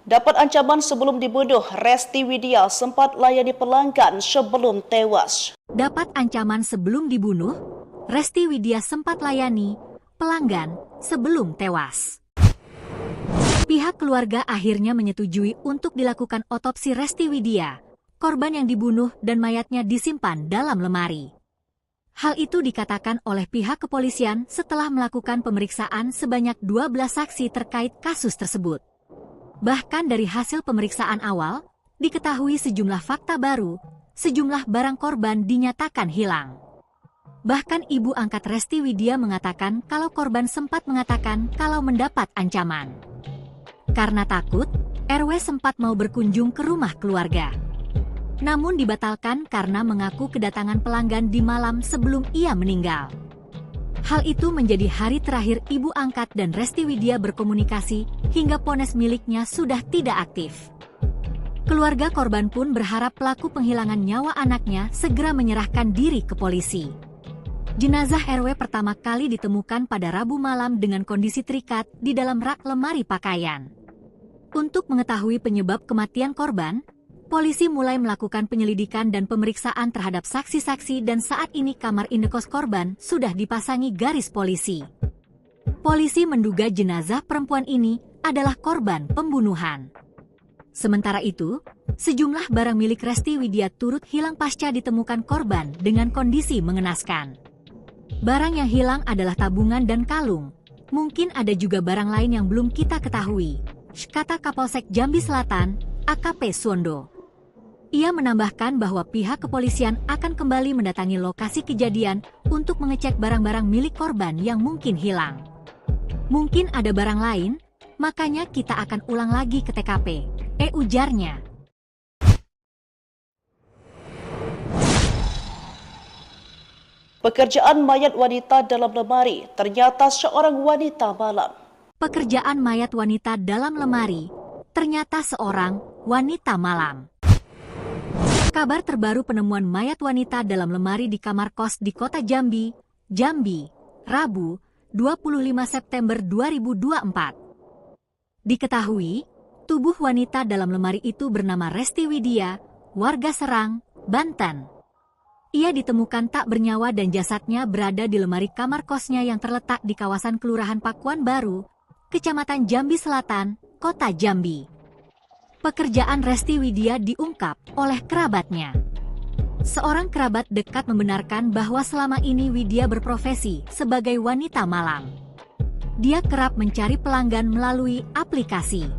Dapat ancaman sebelum dibunuh, Resti Widya sempat layani pelanggan sebelum tewas. Dapat ancaman sebelum dibunuh, Resti Widya sempat layani pelanggan sebelum tewas. Pihak keluarga akhirnya menyetujui untuk dilakukan otopsi Resti Widya, korban yang dibunuh dan mayatnya disimpan dalam lemari. Hal itu dikatakan oleh pihak kepolisian setelah melakukan pemeriksaan sebanyak 12 saksi terkait kasus tersebut. Bahkan dari hasil pemeriksaan awal, diketahui sejumlah fakta baru, sejumlah barang korban dinyatakan hilang. Bahkan ibu angkat Resti Widya mengatakan kalau korban sempat mengatakan kalau mendapat ancaman. Karena takut, RW sempat mau berkunjung ke rumah keluarga. Namun dibatalkan karena mengaku kedatangan pelanggan di malam sebelum ia meninggal. Hal itu menjadi hari terakhir ibu angkat dan Resti Widya berkomunikasi hingga ponsel miliknya sudah tidak aktif. Keluarga korban pun berharap pelaku penghilangan nyawa anaknya segera menyerahkan diri ke polisi. Jenazah RW pertama kali ditemukan pada Rabu malam dengan kondisi terikat di dalam rak lemari pakaian. Untuk mengetahui penyebab kematian korban, polisi mulai melakukan penyelidikan dan pemeriksaan terhadap saksi-saksi dan saat ini kamar indekos korban sudah dipasangi garis polisi. Polisi menduga jenazah perempuan ini adalah korban pembunuhan. Sementara itu, sejumlah barang milik Resti Widya turut hilang pasca ditemukan korban dengan kondisi mengenaskan. Barang yang hilang adalah tabungan dan kalung. Mungkin ada juga barang lain yang belum kita ketahui, kata Kapolsek Jambi Selatan, AKP Suwondo. Ia menambahkan bahwa pihak kepolisian akan kembali mendatangi lokasi kejadian untuk mengecek barang-barang milik korban yang mungkin hilang. Mungkin ada barang lain, makanya kita akan ulang lagi ke TKP, ujarnya. Pekerjaan mayat wanita dalam lemari, ternyata seorang wanita malam. Pekerjaan mayat wanita dalam lemari, ternyata seorang wanita malam. Kabar terbaru penemuan mayat wanita dalam lemari di kamar kos di kota Jambi, Rabu, 25 September 2024. Diketahui, tubuh wanita dalam lemari itu bernama Resti Widya, warga Serang, Banten. Ia ditemukan tak bernyawa dan jasadnya berada di lemari kamar kosnya yang terletak di kawasan Kelurahan Pakuan Baru, Kecamatan Jambi Selatan, Kota Jambi. Pekerjaan Resti Widya diungkap oleh kerabatnya. Seorang kerabat dekat membenarkan bahwa selama ini Widya berprofesi sebagai wanita malam. Dia kerap mencari pelanggan melalui aplikasi.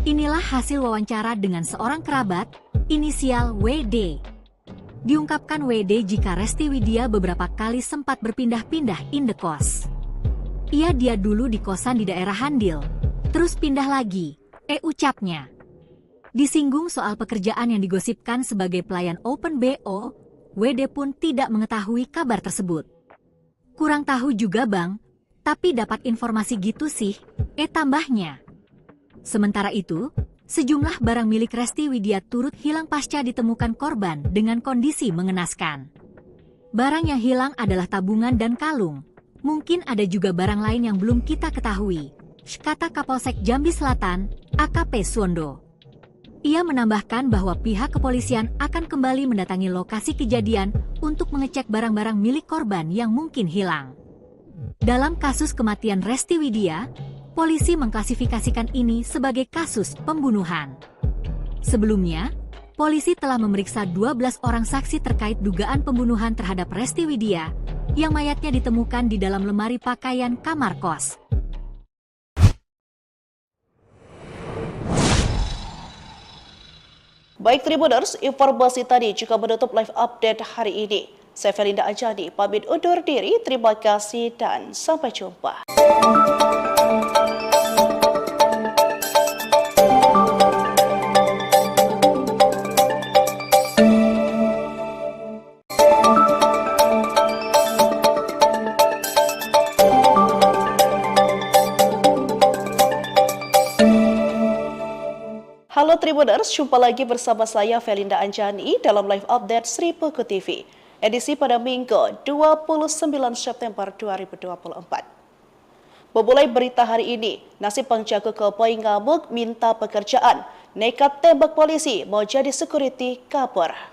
Inilah hasil wawancara dengan seorang kerabat, inisial WD. Diungkapkan WD jika Resti Widya beberapa kali sempat berpindah-pindah indekos. Dia dulu di kosan di daerah Handil, terus pindah lagi, ucapnya. Disinggung soal pekerjaan yang digosipkan sebagai pelayan Open BO, WD pun tidak mengetahui kabar tersebut. Kurang tahu juga bang, tapi dapat informasi gitu sih, tambahnya. Sementara itu, sejumlah barang milik Resti Widya turut hilang pasca ditemukan korban dengan kondisi mengenaskan. Barang yang hilang adalah tabungan dan kalung. Mungkin ada juga barang lain yang belum kita ketahui, kata Kapolsek Jambi Selatan, AKP Suwondo. Ia menambahkan bahwa pihak kepolisian akan kembali mendatangi lokasi kejadian untuk mengecek barang-barang milik korban yang mungkin hilang. Dalam kasus kematian Resti Widya, polisi mengklasifikasikan ini sebagai kasus pembunuhan. Sebelumnya, polisi telah memeriksa 12 orang saksi terkait dugaan pembunuhan terhadap Resti Widya, yang mayatnya ditemukan di dalam lemari pakaian kamar kos. Baik Tribuners, informasi tadi juga menutup live update hari ini. Saya Felinda Anjani, pamit undur diri, terima kasih dan sampai jumpa. Halo Tribuners, jumpa lagi bersama saya Felinda Anjani dalam live update Sri Puku TV. Edisi pada Minggu 29 September 2024. Memulai berita hari ini, nasib penjaga keboi ngamuk minta pekerjaan, nekat tembak polisi mau jadi security kabur.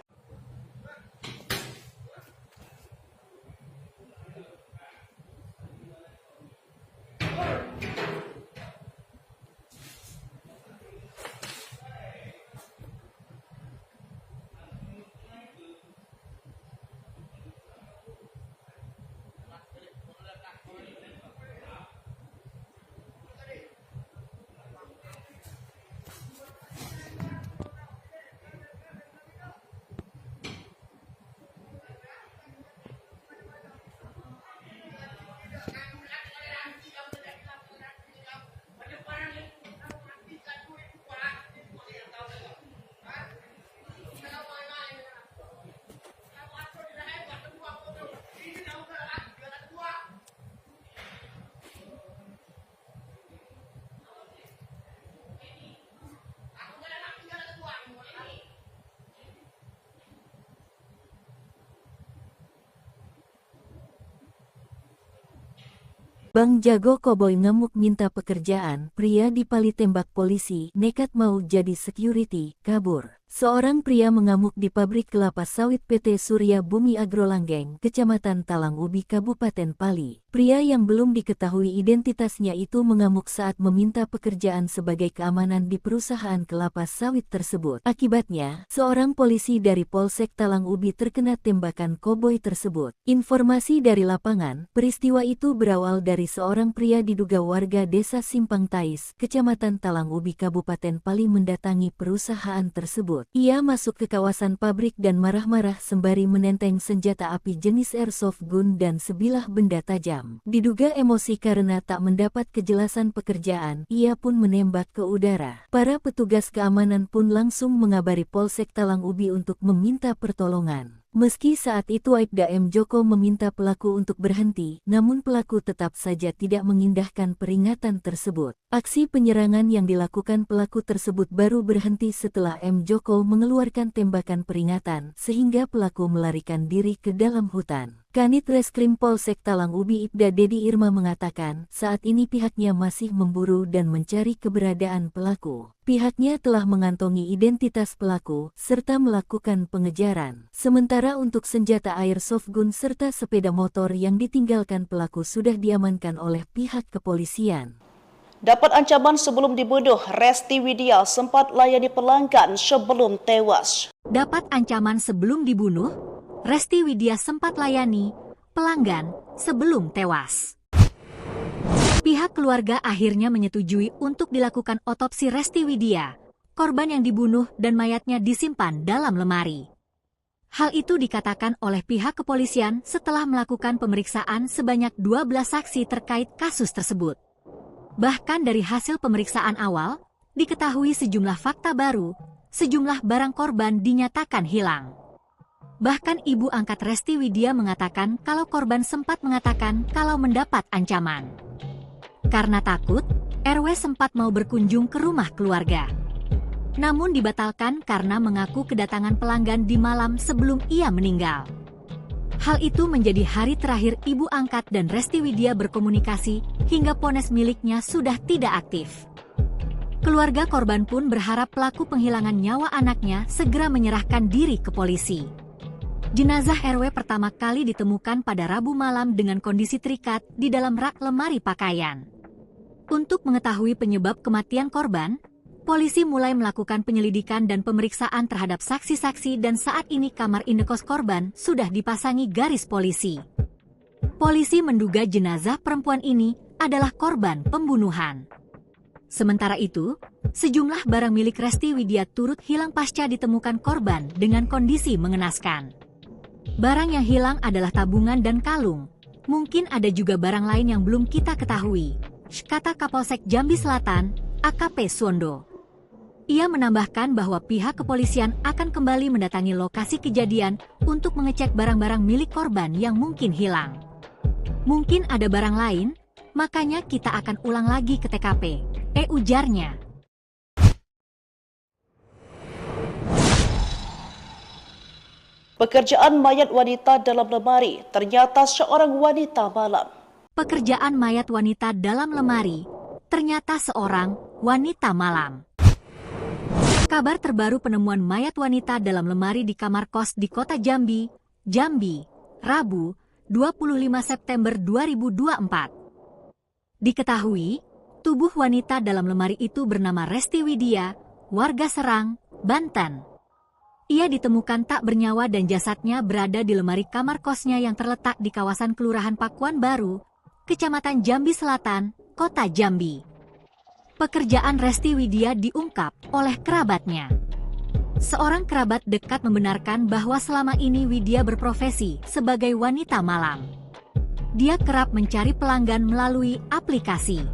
Bang Jago Koboi ngamuk minta pekerjaan, pria dipali tembak polisi, nekat mau jadi security, kabur. Seorang pria mengamuk di pabrik kelapa sawit PT Surya Bumi Agrolanggeng, Kecamatan Talang Ubi, Kabupaten Pali. Pria yang belum diketahui identitasnya itu mengamuk saat meminta pekerjaan sebagai keamanan di perusahaan kelapa sawit tersebut. Akibatnya, seorang polisi dari Polsek Talang Ubi terkena tembakan koboi tersebut. Informasi dari lapangan, peristiwa itu berawal dari seorang pria diduga warga desa Simpang Tais, Kecamatan Talang Ubi, Kabupaten Pali mendatangi perusahaan tersebut. Ia masuk ke kawasan pabrik dan marah-marah sembari menenteng senjata api jenis airsoft gun dan sebilah benda tajam. Diduga emosi karena tak mendapat kejelasan pekerjaan, ia pun menembak ke udara. Para petugas keamanan pun langsung mengabari Polsek Talang Ubi untuk meminta pertolongan. Meski saat itu Aibda M. Joko meminta pelaku untuk berhenti, namun pelaku tetap saja tidak mengindahkan peringatan tersebut. Aksi penyerangan yang dilakukan pelaku tersebut baru berhenti setelah M. Joko mengeluarkan tembakan peringatan, sehingga pelaku melarikan diri ke dalam hutan. Kanit Reskrim Polsek Talang Ubi Ibda Dedi Irma mengatakan, saat ini pihaknya masih memburu dan mencari keberadaan pelaku. Pihaknya telah mengantongi identitas pelaku, serta melakukan pengejaran. Sementara untuk senjata airsoft gun serta sepeda motor yang ditinggalkan pelaku sudah diamankan oleh pihak kepolisian. Dapat ancaman sebelum dibunuh, Resti Widya sempat layani pelanggan sebelum tewas. Dapat ancaman sebelum dibunuh, Resti Widya sempat layani pelanggan sebelum tewas. Pihak keluarga akhirnya menyetujui untuk dilakukan otopsi Resti Widya, korban yang dibunuh dan mayatnya disimpan dalam lemari. Hal itu dikatakan oleh pihak kepolisian setelah melakukan pemeriksaan sebanyak 12 saksi terkait kasus tersebut. Bahkan dari hasil pemeriksaan awal, diketahui sejumlah fakta baru, sejumlah barang korban dinyatakan hilang. Bahkan ibu angkat Resti Widya mengatakan kalau korban sempat mengatakan kalau mendapat ancaman. Karena takut, RW sempat mau berkunjung ke rumah keluarga. Namun dibatalkan karena mengaku kedatangan pelanggan di malam sebelum ia meninggal. Hal itu menjadi hari terakhir ibu angkat dan Resti Widya berkomunikasi hingga ponsel miliknya sudah tidak aktif. Keluarga korban pun berharap pelaku penghilangan nyawa anaknya segera menyerahkan diri ke polisi. Jenazah RW pertama kali ditemukan pada Rabu malam dengan kondisi terikat di dalam rak lemari pakaian. Untuk mengetahui penyebab kematian korban, polisi mulai melakukan penyelidikan dan pemeriksaan terhadap saksi-saksi dan saat ini kamar indekos korban sudah dipasangi garis polisi. Polisi menduga jenazah perempuan ini adalah korban pembunuhan. Sementara itu, sejumlah barang milik Resti Widya turut hilang pasca ditemukan korban dengan kondisi mengenaskan. Barang yang hilang adalah tabungan dan kalung. Mungkin ada juga barang lain yang belum kita ketahui, kata Kapolsek Jambi Selatan, AKP Suwondo. Ia menambahkan bahwa pihak kepolisian akan kembali mendatangi lokasi kejadian untuk mengecek barang-barang milik korban yang mungkin hilang. Mungkin ada barang lain, makanya kita akan ulang lagi ke TKP, ujarnya. Pekerjaan mayat wanita dalam lemari, ternyata seorang wanita malam. Pekerjaan mayat wanita dalam lemari, ternyata seorang wanita malam. Kabar terbaru penemuan mayat wanita dalam lemari di kamar kos di kota Jambi, Rabu, 25 September 2024. Diketahui, tubuh wanita dalam lemari itu bernama Resti Widya, warga Serang, Banten. Ia ditemukan tak bernyawa dan jasadnya berada di lemari kamar kosnya yang terletak di kawasan Kelurahan Pakuan Baru, Kecamatan Jambi Selatan, Kota Jambi. Pekerjaan Resti Widya diungkap oleh kerabatnya. Seorang kerabat dekat membenarkan bahwa selama ini Widya berprofesi sebagai wanita malam. Dia kerap mencari pelanggan melalui aplikasi.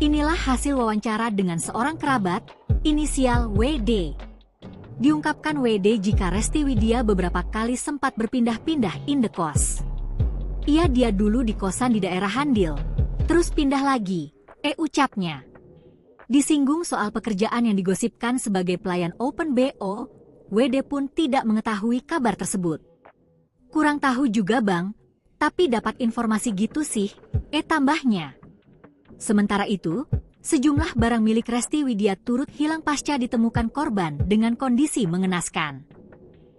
Inilah hasil wawancara dengan seorang kerabat, inisial WD. Diungkapkan WD jika Resti Widya beberapa kali sempat berpindah-pindah indekos. Dia dulu di kosan di daerah Handil, terus pindah lagi, ucapnya. Disinggung soal pekerjaan yang digosipkan sebagai pelayan Open BO, WD pun tidak mengetahui kabar tersebut. Kurang tahu juga bang, Tapi dapat informasi gitu sih, tambahnya. Sementara itu, sejumlah barang milik Resti Widya turut hilang pasca ditemukan korban dengan kondisi mengenaskan.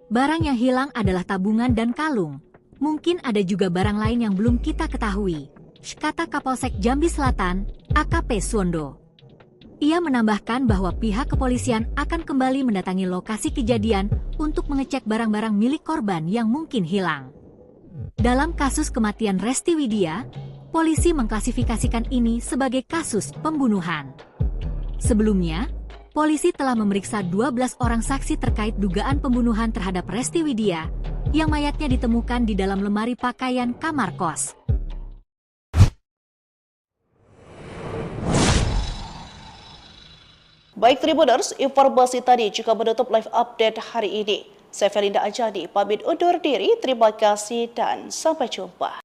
Barang yang hilang adalah tabungan dan kalung. Mungkin ada juga barang lain yang belum kita ketahui, kata Kapolsek Jambi Selatan, AKP Suwondo. Ia menambahkan bahwa pihak kepolisian akan kembali mendatangi lokasi kejadian untuk mengecek barang-barang milik korban yang mungkin hilang. Dalam kasus kematian Resti Widya, polisi mengklasifikasikan ini sebagai kasus pembunuhan. Sebelumnya, polisi telah memeriksa 12 orang saksi terkait dugaan pembunuhan terhadap Resti Widya, yang mayatnya ditemukan di dalam lemari pakaian kamar kos. Baik Tribuners, informasi tadi juga menutup live update hari ini. Saya Felinda Anjani, pamit undur diri. Terima kasih dan sampai jumpa.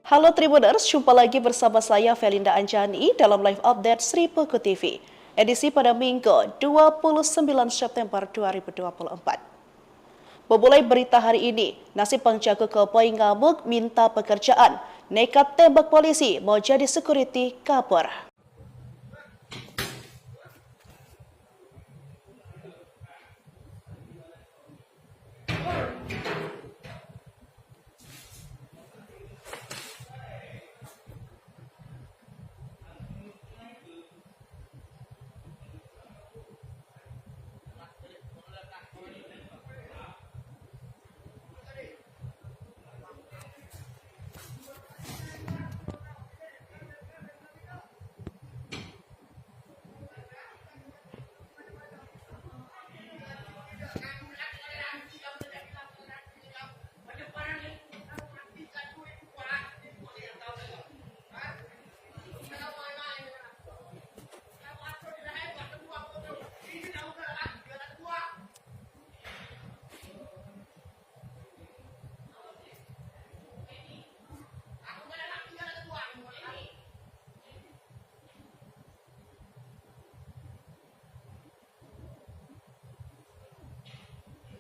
Halo Tribuners, jumpa lagi bersama saya Felinda Anjani dalam live update Sri Peko TV. Edisi pada Minggu 29 September 2024. Memulai berita hari ini, nasib penjaga keboi ngamuk minta pekerjaan, nekat tembak polisi mau jadi security kabur.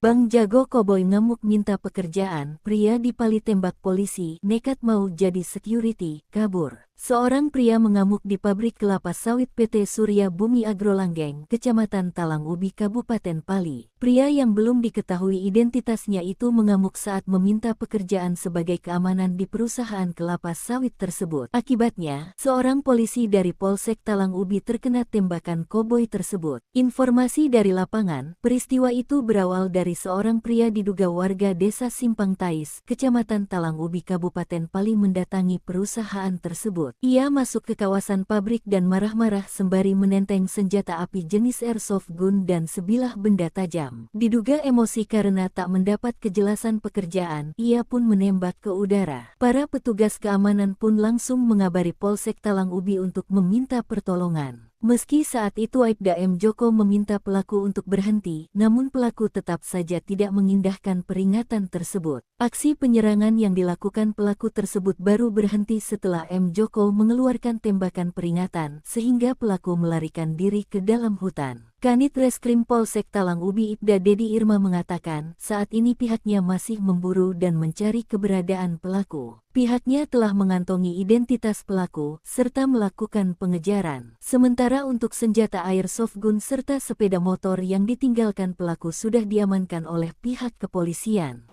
Bang Jago Koboi ngamuk minta pekerjaan, pria dipali tembak polisi, nekat mau jadi security, kabur. Seorang pria mengamuk di pabrik kelapa sawit PT Surya Bumi Agrolanggeng, Kecamatan Talang Ubi, Kabupaten Pali. Pria yang belum diketahui identitasnya itu mengamuk saat meminta pekerjaan sebagai keamanan di perusahaan kelapa sawit tersebut. Akibatnya, seorang polisi dari Polsek Talang Ubi terkena tembakan koboi tersebut. Informasi dari lapangan, peristiwa itu berawal dari seorang pria diduga warga desa Simpang Tais, Kecamatan Talang Ubi, Kabupaten Pali mendatangi perusahaan tersebut. Ia masuk ke kawasan pabrik dan marah-marah sembari menenteng senjata api jenis airsoft gun dan sebilah benda tajam. Diduga emosi karena tak mendapat kejelasan pekerjaan, ia pun menembak ke udara. Para petugas keamanan pun langsung mengabari Polsek Talang Ubi untuk meminta pertolongan. Meski saat itu Aibda M. Joko meminta pelaku untuk berhenti, namun pelaku tetap saja tidak mengindahkan peringatan tersebut. Aksi penyerangan yang dilakukan pelaku tersebut baru berhenti setelah M. Joko mengeluarkan tembakan peringatan, sehingga pelaku melarikan diri ke dalam hutan. Kanit Reskrim Polsek Talang Ubi Ibda Dedi Irma mengatakan, saat ini pihaknya masih memburu dan mencari keberadaan pelaku. Pihaknya telah mengantongi identitas pelaku, serta melakukan pengejaran. Sementara untuk senjata airsoft gun serta sepeda motor yang ditinggalkan pelaku sudah diamankan oleh pihak kepolisian.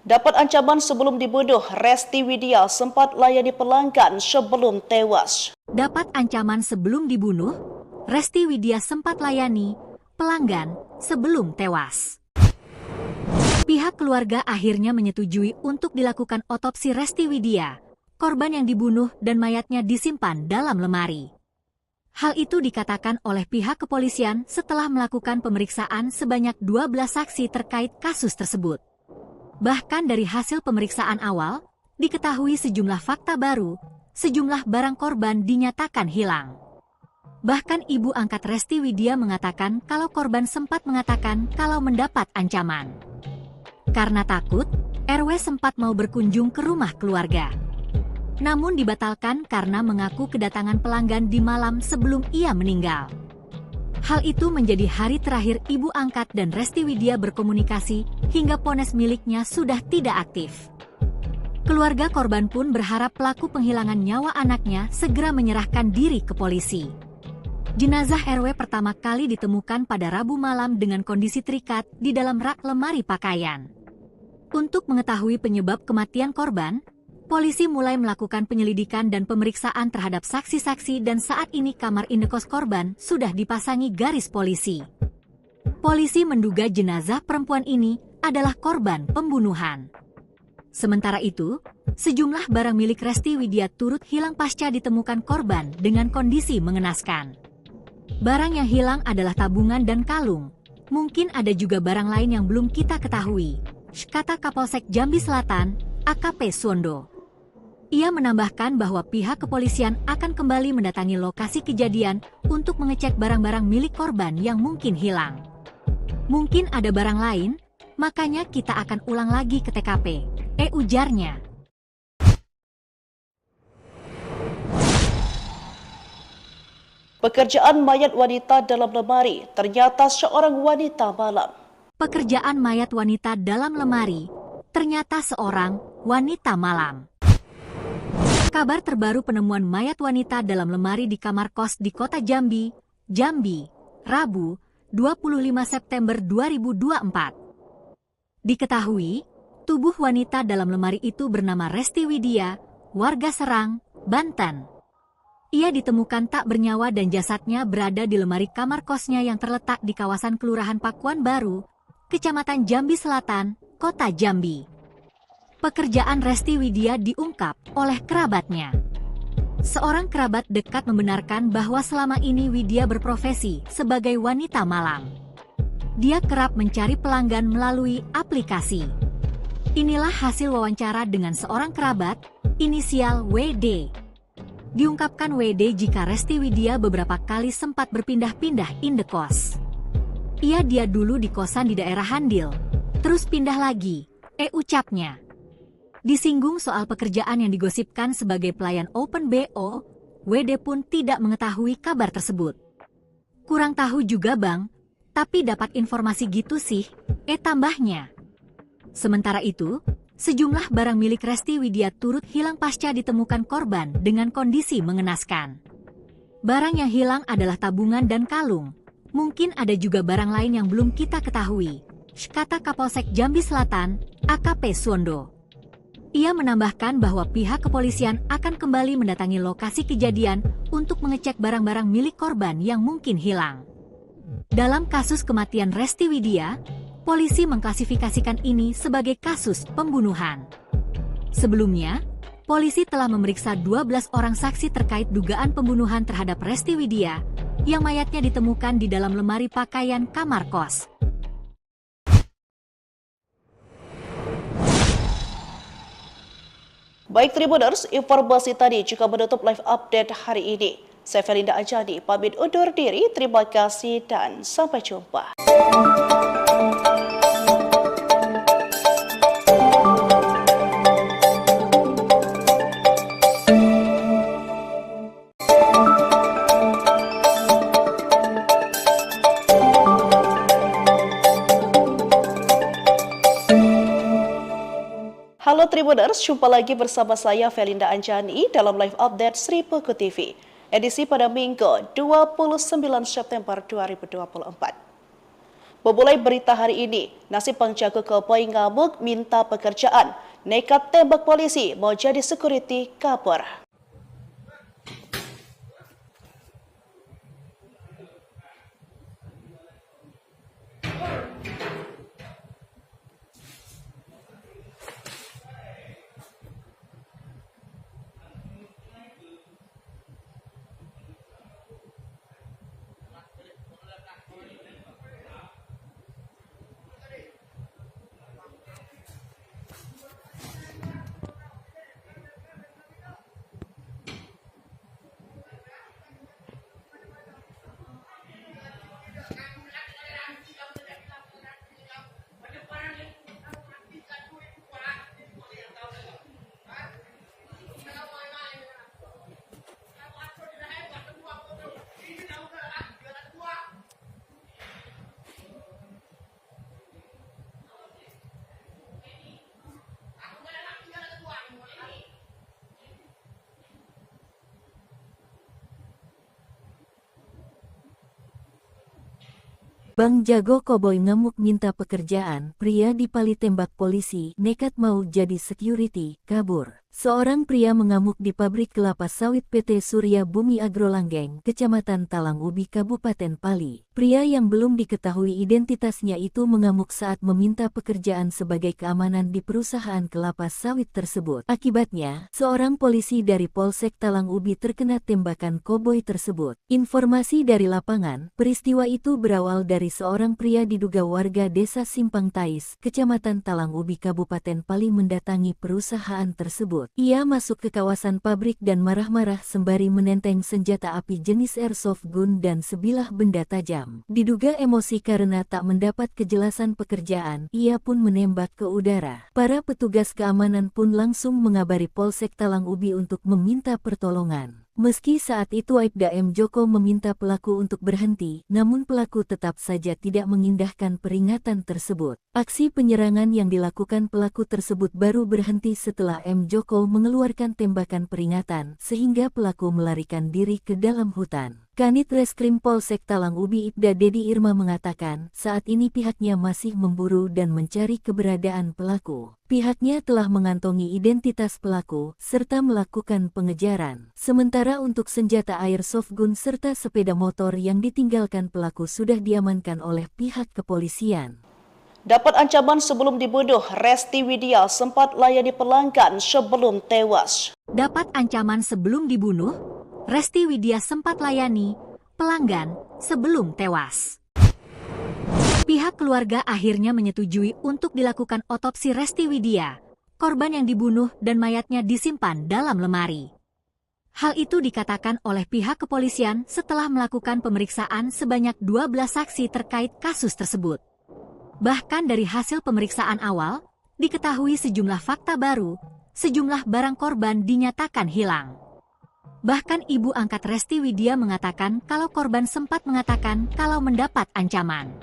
Dapat ancaman sebelum dibunuh, Resti Widya sempat layani pelanggan sebelum tewas. Dapat ancaman sebelum dibunuh, Resti Widya sempat layani pelanggan sebelum tewas. Pihak keluarga akhirnya menyetujui untuk dilakukan otopsi Resti Widya, korban yang dibunuh dan mayatnya disimpan dalam lemari. Hal itu dikatakan oleh pihak kepolisian setelah melakukan pemeriksaan sebanyak 12 saksi terkait kasus tersebut. Bahkan dari hasil pemeriksaan awal, diketahui sejumlah fakta baru, sejumlah barang korban dinyatakan hilang. Bahkan ibu angkat Resti Widya mengatakan kalau korban sempat mengatakan kalau mendapat ancaman. Karena takut, RW sempat mau berkunjung ke rumah keluarga. Namun dibatalkan karena mengaku kedatangan pelanggan di malam sebelum ia meninggal. Hal itu menjadi hari terakhir ibu angkat dan Resti Widya berkomunikasi hingga ponsel miliknya sudah tidak aktif. Keluarga korban pun berharap pelaku penghilangan nyawa anaknya segera menyerahkan diri ke polisi. Jenazah RW pertama kali ditemukan pada Rabu malam dengan kondisi terikat di dalam rak lemari pakaian. Untuk mengetahui penyebab kematian korban, polisi mulai melakukan penyelidikan dan pemeriksaan terhadap saksi-saksi dan saat ini kamar indekos korban sudah dipasangi garis polisi. Polisi menduga jenazah perempuan ini adalah korban pembunuhan. Sementara itu, sejumlah barang milik Resti Widya turut hilang pasca ditemukan korban dengan kondisi mengenaskan. Barang yang hilang adalah tabungan dan kalung. Mungkin ada juga barang lain yang belum kita ketahui, kata Kapolsek Jambi Selatan, AKP Suwondo. Ia menambahkan bahwa pihak kepolisian akan kembali mendatangi lokasi kejadian untuk mengecek barang-barang milik korban yang mungkin hilang. Mungkin ada barang lain, makanya kita akan ulang lagi ke TKP, ujarnya. Pekerjaan mayat wanita dalam lemari ternyata seorang wanita malam. Pekerjaan mayat wanita dalam lemari ternyata seorang wanita malam. Kabar terbaru penemuan mayat wanita dalam lemari di kamar kos di kota Jambi, Rabu, 25 September 2024. Diketahui, tubuh wanita dalam lemari itu bernama Resti Widya, warga Serang, Banten. Ia ditemukan tak bernyawa dan jasadnya berada di lemari kamar kosnya yang terletak di kawasan Kelurahan Pakuan Baru, Kecamatan Jambi Selatan, Kota Jambi. Pekerjaan Resti Widya diungkap oleh kerabatnya. Seorang kerabat dekat membenarkan bahwa selama ini Widya berprofesi sebagai wanita malam. Dia kerap mencari pelanggan melalui aplikasi. Inilah hasil wawancara dengan seorang kerabat, inisial WD. Diungkapkan WD jika Resti Widya beberapa kali sempat berpindah-pindah indekos. Dia dulu di kosan di daerah Handil, terus pindah lagi, ucapnya. Disinggung soal pekerjaan yang digosipkan sebagai pelayan Open BO, WD pun tidak mengetahui kabar tersebut. Kurang tahu juga bang, tapi dapat informasi gitu sih, tambahnya. Sementara itu, sejumlah barang milik Resti Widya turut hilang pasca ditemukan korban dengan kondisi mengenaskan. Barang yang hilang adalah tabungan dan kalung. Mungkin ada juga barang lain yang belum kita ketahui, kata Kapolsek Jambi Selatan, AKP Suwondo. Ia menambahkan bahwa pihak kepolisian akan kembali mendatangi lokasi kejadian untuk mengecek barang-barang milik korban yang mungkin hilang. Dalam kasus kematian Resti Widya, polisi mengklasifikasikan ini sebagai kasus pembunuhan. Sebelumnya, polisi telah memeriksa 12 orang saksi terkait dugaan pembunuhan terhadap Resti Widya, yang mayatnya ditemukan di dalam lemari pakaian kamar kos. Baik Tribuners, informasi tadi juga menutup live update hari ini. Saya Felinda Anjani, pamit undur diri, terima kasih dan sampai jumpa. Halo Tribuners, jumpa lagi bersama saya Felinda Anjani dalam live update Sri Peko TV. Edisi pada Minggu 29 September 2024. Memulai berita hari ini, nasib penjaga keboi ngamuk minta pekerjaan, nekat tembak polisi mau jadi security kabur. Bang Jago Koboi ngamuk minta pekerjaan, pria dipali tembak polisi, nekat mau jadi security, kabur. Seorang pria mengamuk di pabrik kelapa sawit PT Surya Bumi Agrolanggeng, Kecamatan Talang Ubi, Kabupaten Pali. Pria yang belum diketahui identitasnya itu mengamuk saat meminta pekerjaan sebagai keamanan di perusahaan kelapa sawit tersebut. Akibatnya, seorang polisi dari Polsek Talang Ubi terkena tembakan koboi tersebut. Informasi dari lapangan, peristiwa itu berawal dari seorang pria diduga warga desa Simpang Tais, Kecamatan Talang Ubi, Kabupaten Pali mendatangi perusahaan tersebut. Ia masuk ke kawasan pabrik dan marah-marah sembari menenteng senjata api jenis airsoft gun dan sebilah benda tajam. Diduga emosi karena tak mendapat kejelasan pekerjaan, ia pun menembak ke udara. Para petugas keamanan pun langsung mengabari Polsek Talang Ubi untuk meminta pertolongan. Meski saat itu Aibda M. Joko meminta pelaku untuk berhenti, namun pelaku tetap saja tidak mengindahkan peringatan tersebut. Aksi penyerangan yang dilakukan pelaku tersebut baru berhenti setelah M. Joko mengeluarkan tembakan peringatan, sehingga pelaku melarikan diri ke dalam hutan. Kanit Reskrim Polsek Talang Ubi Ibda Dedi Irma mengatakan, saat ini pihaknya masih memburu dan mencari keberadaan pelaku. Pihaknya telah mengantongi identitas pelaku, serta melakukan pengejaran. Sementara untuk senjata airsoft gun serta sepeda motor yang ditinggalkan pelaku sudah diamankan oleh pihak kepolisian. Dapat ancaman sebelum dibunuh, Resti Widya sempat layani pelanggan sebelum tewas. Dapat ancaman sebelum dibunuh, Resti Widya sempat layani pelanggan sebelum tewas. Pihak keluarga akhirnya menyetujui untuk dilakukan otopsi Resti Widya, korban yang dibunuh dan mayatnya disimpan dalam lemari. Hal itu dikatakan oleh pihak kepolisian setelah melakukan pemeriksaan sebanyak 12 saksi terkait kasus tersebut. Bahkan dari hasil pemeriksaan awal, diketahui sejumlah fakta baru, sejumlah barang korban dinyatakan hilang. Bahkan ibu angkat Resti Widya mengatakan kalau korban sempat mengatakan kalau mendapat ancaman.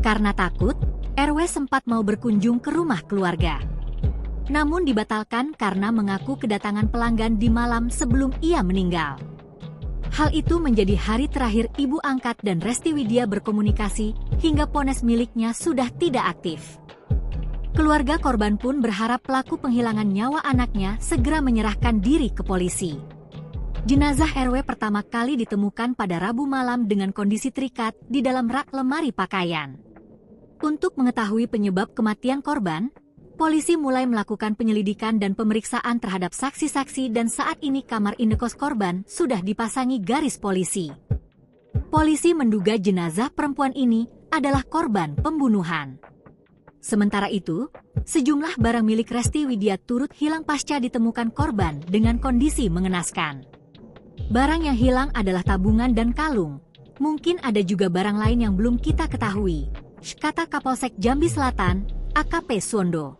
Karena takut, RW sempat mau berkunjung ke rumah keluarga. Namun dibatalkan karena mengaku kedatangan pelanggan di malam sebelum ia meninggal. Hal itu menjadi hari terakhir ibu angkat dan Resti Widya berkomunikasi hingga ponsel miliknya sudah tidak aktif. Keluarga korban pun berharap pelaku penghilangan nyawa anaknya segera menyerahkan diri ke polisi. Jenazah RW pertama kali ditemukan pada Rabu malam dengan kondisi terikat di dalam rak lemari pakaian. Untuk mengetahui penyebab kematian korban, polisi mulai melakukan penyelidikan dan pemeriksaan terhadap saksi-saksi dan saat ini kamar indekos korban sudah dipasangi garis polisi. Polisi menduga jenazah perempuan ini adalah korban pembunuhan. Sementara itu, sejumlah barang milik Resti Widya turut hilang pasca ditemukan korban dengan kondisi mengenaskan. Barang yang hilang adalah tabungan dan kalung. Mungkin ada juga barang lain yang belum kita ketahui, kata Kapolsek Jambi Selatan, AKP Suwondo.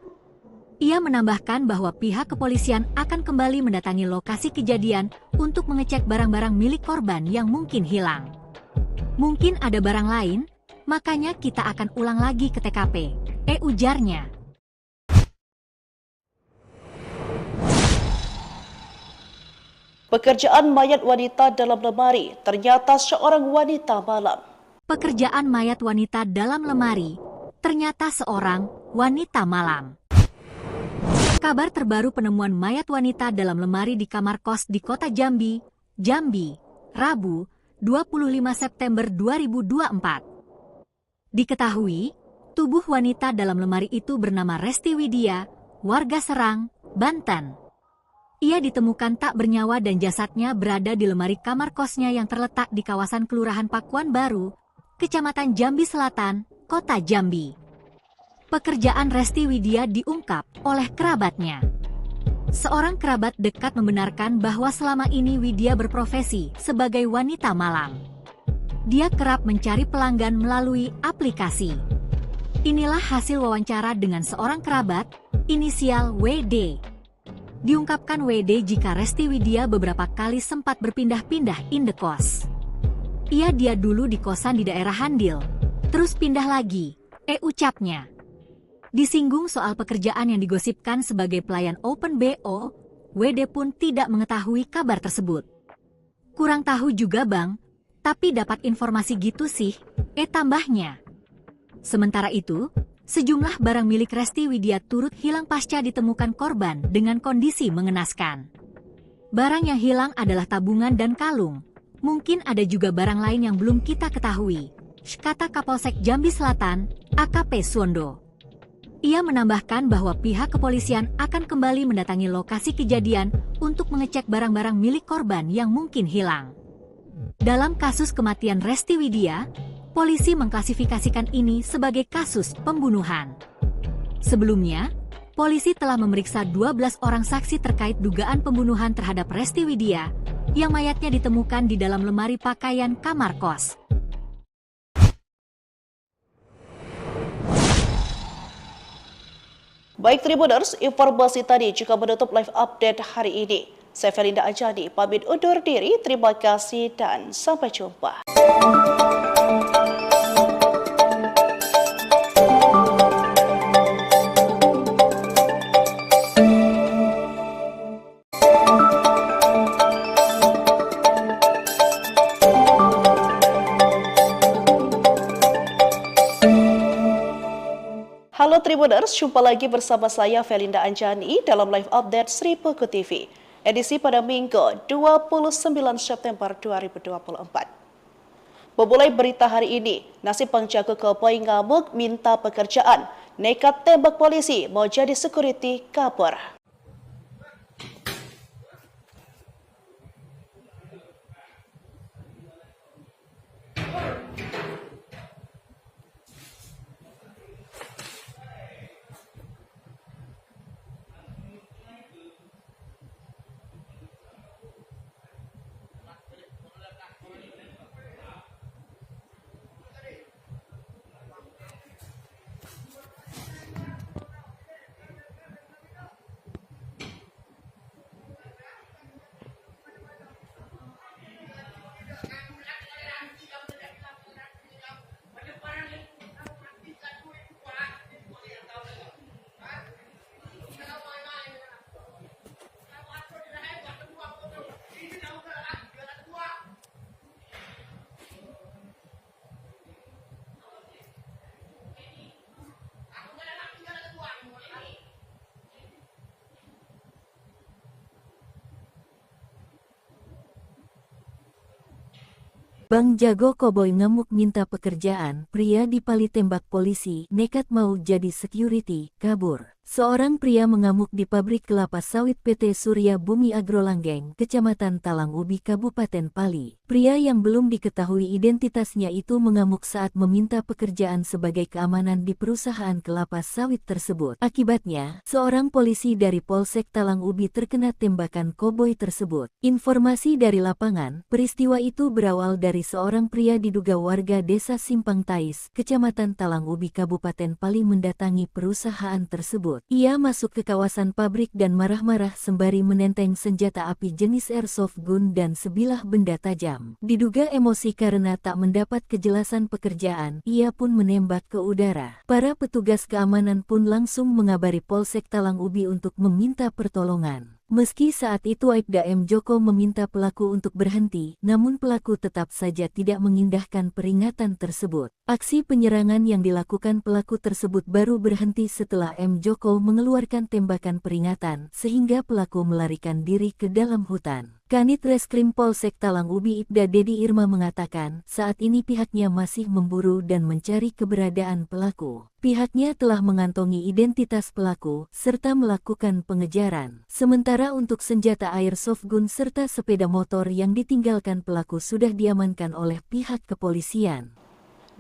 Ia menambahkan bahwa pihak kepolisian akan kembali mendatangi lokasi kejadian untuk mengecek barang-barang milik korban yang mungkin hilang. Mungkin ada barang lain, makanya kita akan ulang lagi ke TKP, ujarnya. Pekerjaan mayat wanita dalam lemari, ternyata seorang wanita malam. Pekerjaan mayat wanita dalam lemari, ternyata seorang wanita malam. Kabar terbaru penemuan mayat wanita dalam lemari di kamar kos di kota Jambi, Rabu, 25 September 2024. Diketahui, tubuh wanita dalam lemari itu bernama Resti Widya, warga Serang, Banten. Ia ditemukan tak bernyawa dan jasadnya berada di lemari kamar kosnya yang terletak di kawasan Kelurahan Pakuan Baru, Kecamatan Jambi Selatan, Kota Jambi. Pekerjaan Resti Widya diungkap oleh kerabatnya. Seorang kerabat dekat membenarkan bahwa selama ini Widya berprofesi sebagai wanita malam. Dia kerap mencari pelanggan melalui aplikasi. Inilah hasil wawancara dengan seorang kerabat, inisial WD. Diungkapkan WD jika Resti Widya beberapa kali sempat berpindah-pindah indekos. Dia dulu di kosan di daerah Handil, terus pindah lagi, ucapnya. Disinggung soal pekerjaan yang digosipkan sebagai pelayan Open BO, WD pun tidak mengetahui kabar tersebut. Kurang tahu juga bang, Tapi dapat informasi gitu sih, tambahnya. Sementara itu, sejumlah barang milik Resti Widya turut hilang pasca ditemukan korban dengan kondisi mengenaskan. Barang yang hilang adalah tabungan dan kalung. Mungkin ada juga barang lain yang belum kita ketahui, kata Kapolsek Jambi Selatan, AKP Suwondo. Ia menambahkan bahwa pihak kepolisian akan kembali mendatangi lokasi kejadian untuk mengecek barang-barang milik korban yang mungkin hilang. Dalam kasus kematian Resti Widya, polisi mengklasifikasikan ini sebagai kasus pembunuhan. Sebelumnya, polisi telah memeriksa 12 orang saksi terkait dugaan pembunuhan terhadap Resti Widya, yang mayatnya ditemukan di dalam lemari pakaian kamar kos. Baik Tribuners, informasi tadi juga menutup live update hari ini. Saya Felinda Anjani, pamit undur diri, terima kasih dan sampai jumpa. Halo Tribuners, jumpa lagi bersama saya Felinda Anjani dalam live update Sri Peko TV, edisi pada Minggu 29 September 2024. Memulai berita hari ini, nasib penjaga koboi ngamuk minta pekerjaan, nekat tembak polisi mau jadi security kabur. Bang Jago Koboi ngamuk minta pekerjaan, pria dipali tembak polisi, nekat mau jadi security, kabur. Seorang pria mengamuk di pabrik kelapa sawit PT Surya Bumi Agrolanggeng, Kecamatan Talang Ubi, Kabupaten Pali. Pria yang belum diketahui identitasnya itu mengamuk saat meminta pekerjaan sebagai keamanan di perusahaan kelapa sawit tersebut. Akibatnya, seorang polisi dari Polsek Talang Ubi terkena tembakan koboi tersebut. Informasi dari lapangan, peristiwa itu berawal dari seorang pria diduga warga Desa Simpang Tais, Kecamatan Talang Ubi, Kabupaten Pali mendatangi perusahaan tersebut. Ia masuk ke kawasan pabrik dan marah-marah sembari menenteng senjata api jenis airsoft gun dan sebilah benda tajam. Diduga emosi karena tak mendapat kejelasan pekerjaan, ia pun menembak ke udara. Para petugas keamanan pun langsung mengabari Polsek Talang Ubi untuk meminta pertolongan. Meski saat itu Aibda M. Joko meminta pelaku untuk berhenti, namun pelaku tetap saja tidak mengindahkan peringatan tersebut. Aksi penyerangan yang dilakukan pelaku tersebut baru berhenti setelah M. Joko mengeluarkan tembakan peringatan, sehingga pelaku melarikan diri ke dalam hutan. Kanit Reskrim Polsek Talang Ubi Ibda Dedi Irma mengatakan, saat ini pihaknya masih memburu dan mencari keberadaan pelaku. Pihaknya telah mengantongi identitas pelaku, serta melakukan pengejaran. Sementara untuk senjata airsoft gun serta sepeda motor yang ditinggalkan pelaku sudah diamankan oleh pihak kepolisian.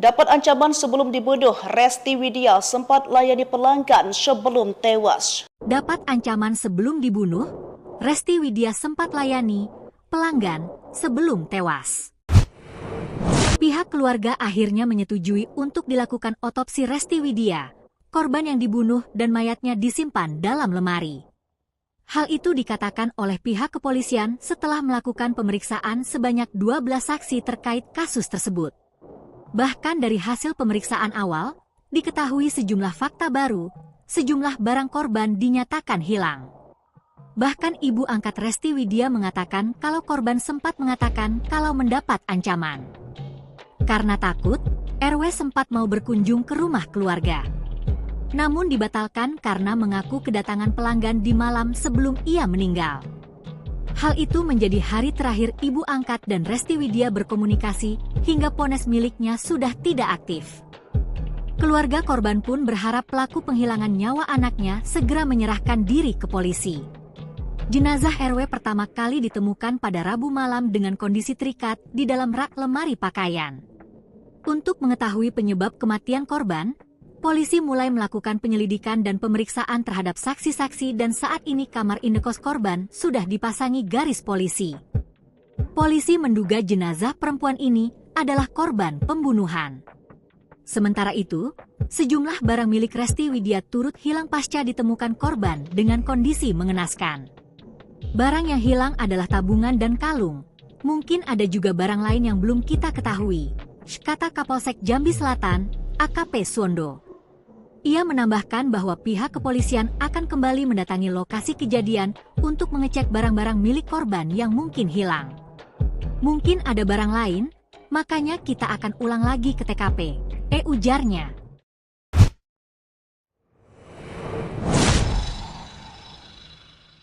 Dapat ancaman sebelum dibunuh, Resti Widya sempat layani pelanggan sebelum tewas. Dapat ancaman sebelum dibunuh, Resti Widya sempat layani pelanggan sebelum tewas. Pihak keluarga akhirnya menyetujui untuk dilakukan otopsi Resti Widya, korban yang dibunuh dan mayatnya disimpan dalam lemari. Hal itu dikatakan oleh pihak kepolisian setelah melakukan pemeriksaan sebanyak 12 saksi terkait kasus tersebut. Bahkan dari hasil pemeriksaan awal, diketahui sejumlah fakta baru, sejumlah barang korban dinyatakan hilang. Bahkan ibu angkat Resti Widya mengatakan kalau korban sempat mengatakan kalau mendapat ancaman. Karena takut, RW sempat mau berkunjung ke rumah keluarga. Namun dibatalkan karena mengaku kedatangan pelanggan di malam sebelum ia meninggal. Hal itu menjadi hari terakhir ibu angkat dan Resti Widya berkomunikasi hingga ponsel miliknya sudah tidak aktif. Keluarga korban pun berharap pelaku penghilangan nyawa anaknya segera menyerahkan diri ke polisi. Jenazah RW pertama kali ditemukan pada Rabu malam dengan kondisi terikat di dalam rak lemari pakaian. Untuk mengetahui penyebab kematian korban, polisi mulai melakukan penyelidikan dan pemeriksaan terhadap saksi-saksi dan saat ini kamar indekos korban sudah dipasangi garis polisi. Polisi menduga jenazah perempuan ini adalah korban pembunuhan. Sementara itu, sejumlah barang milik Resti Widya turut hilang pasca ditemukan korban dengan kondisi mengenaskan. Barang yang hilang adalah tabungan dan kalung. Mungkin ada juga barang lain yang belum kita ketahui, kata Kapolsek Jambi Selatan, AKP Suwondo. Ia menambahkan bahwa pihak kepolisian akan kembali mendatangi lokasi kejadian untuk mengecek barang-barang milik korban yang mungkin hilang. Mungkin ada barang lain, makanya kita akan ulang lagi ke TKP, ujarnya.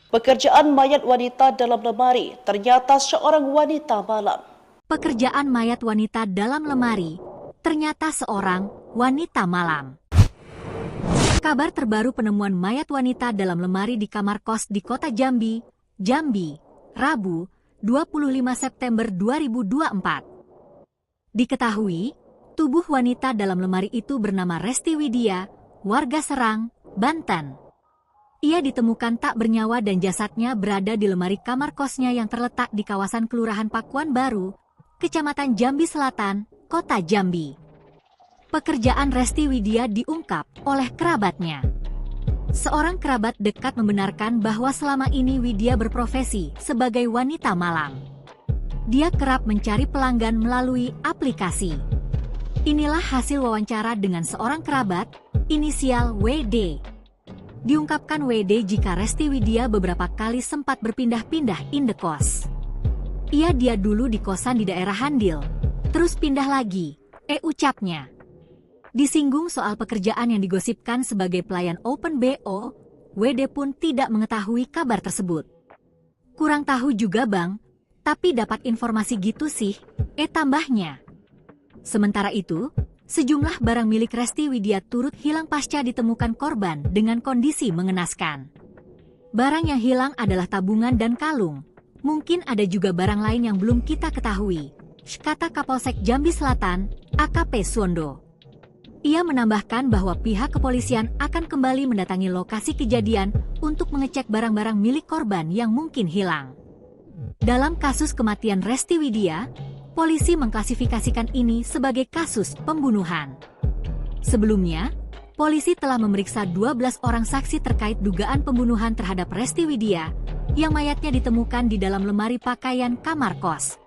Pekerjaan mayat wanita dalam lemari ternyata seorang wanita malam. Pekerjaan mayat wanita dalam lemari, ternyata seorang wanita malam. Kabar terbaru penemuan mayat wanita dalam lemari di kamar kos di kota Jambi, Rabu, 25 September 2024. Diketahui, tubuh wanita dalam lemari itu bernama Resti Widya, warga Serang, Banten. Ia ditemukan tak bernyawa dan jasadnya berada di lemari kamar kosnya yang terletak di kawasan Kelurahan Pakuan Baru, Kecamatan Jambi Selatan, Kota Jambi. Pekerjaan Resti Widya diungkap oleh kerabatnya. Seorang kerabat dekat membenarkan bahwa selama ini Widya berprofesi sebagai wanita malam. Dia kerap mencari pelanggan melalui aplikasi. Inilah hasil wawancara dengan seorang kerabat, inisial WD. Diungkapkan WD jika Resti Widya beberapa kali sempat berpindah-pindah indekos. Dia dulu di kosan di daerah Handil, terus pindah lagi, ucapnya. Disinggung soal pekerjaan yang digosipkan sebagai pelayan Open BO, WD pun tidak mengetahui kabar tersebut. Kurang tahu juga bang, tapi dapat informasi gitu sih, tambahnya. Sementara itu, sejumlah barang milik Resti Widya turut hilang pasca ditemukan korban dengan kondisi mengenaskan. Barang yang hilang adalah tabungan dan kalung. Mungkin ada juga barang lain yang belum kita ketahui, kata Kapolsek Jambi Selatan, AKP Suwondo. Ia menambahkan bahwa pihak kepolisian akan kembali mendatangi lokasi kejadian untuk mengecek barang-barang milik korban yang mungkin hilang. Dalam kasus kematian Resti Widya, polisi mengklasifikasikan ini sebagai kasus pembunuhan. Sebelumnya, polisi telah memeriksa 12 orang saksi terkait dugaan pembunuhan terhadap Resti Widya, yang mayatnya ditemukan di dalam lemari pakaian kamar kos.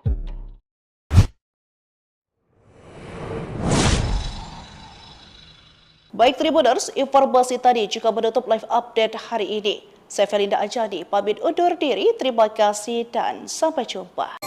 Baik Tribuners, informasi tadi juga menutup live update hari ini. Saya Felinda Anjani, pamit undur diri, terima kasih dan sampai jumpa.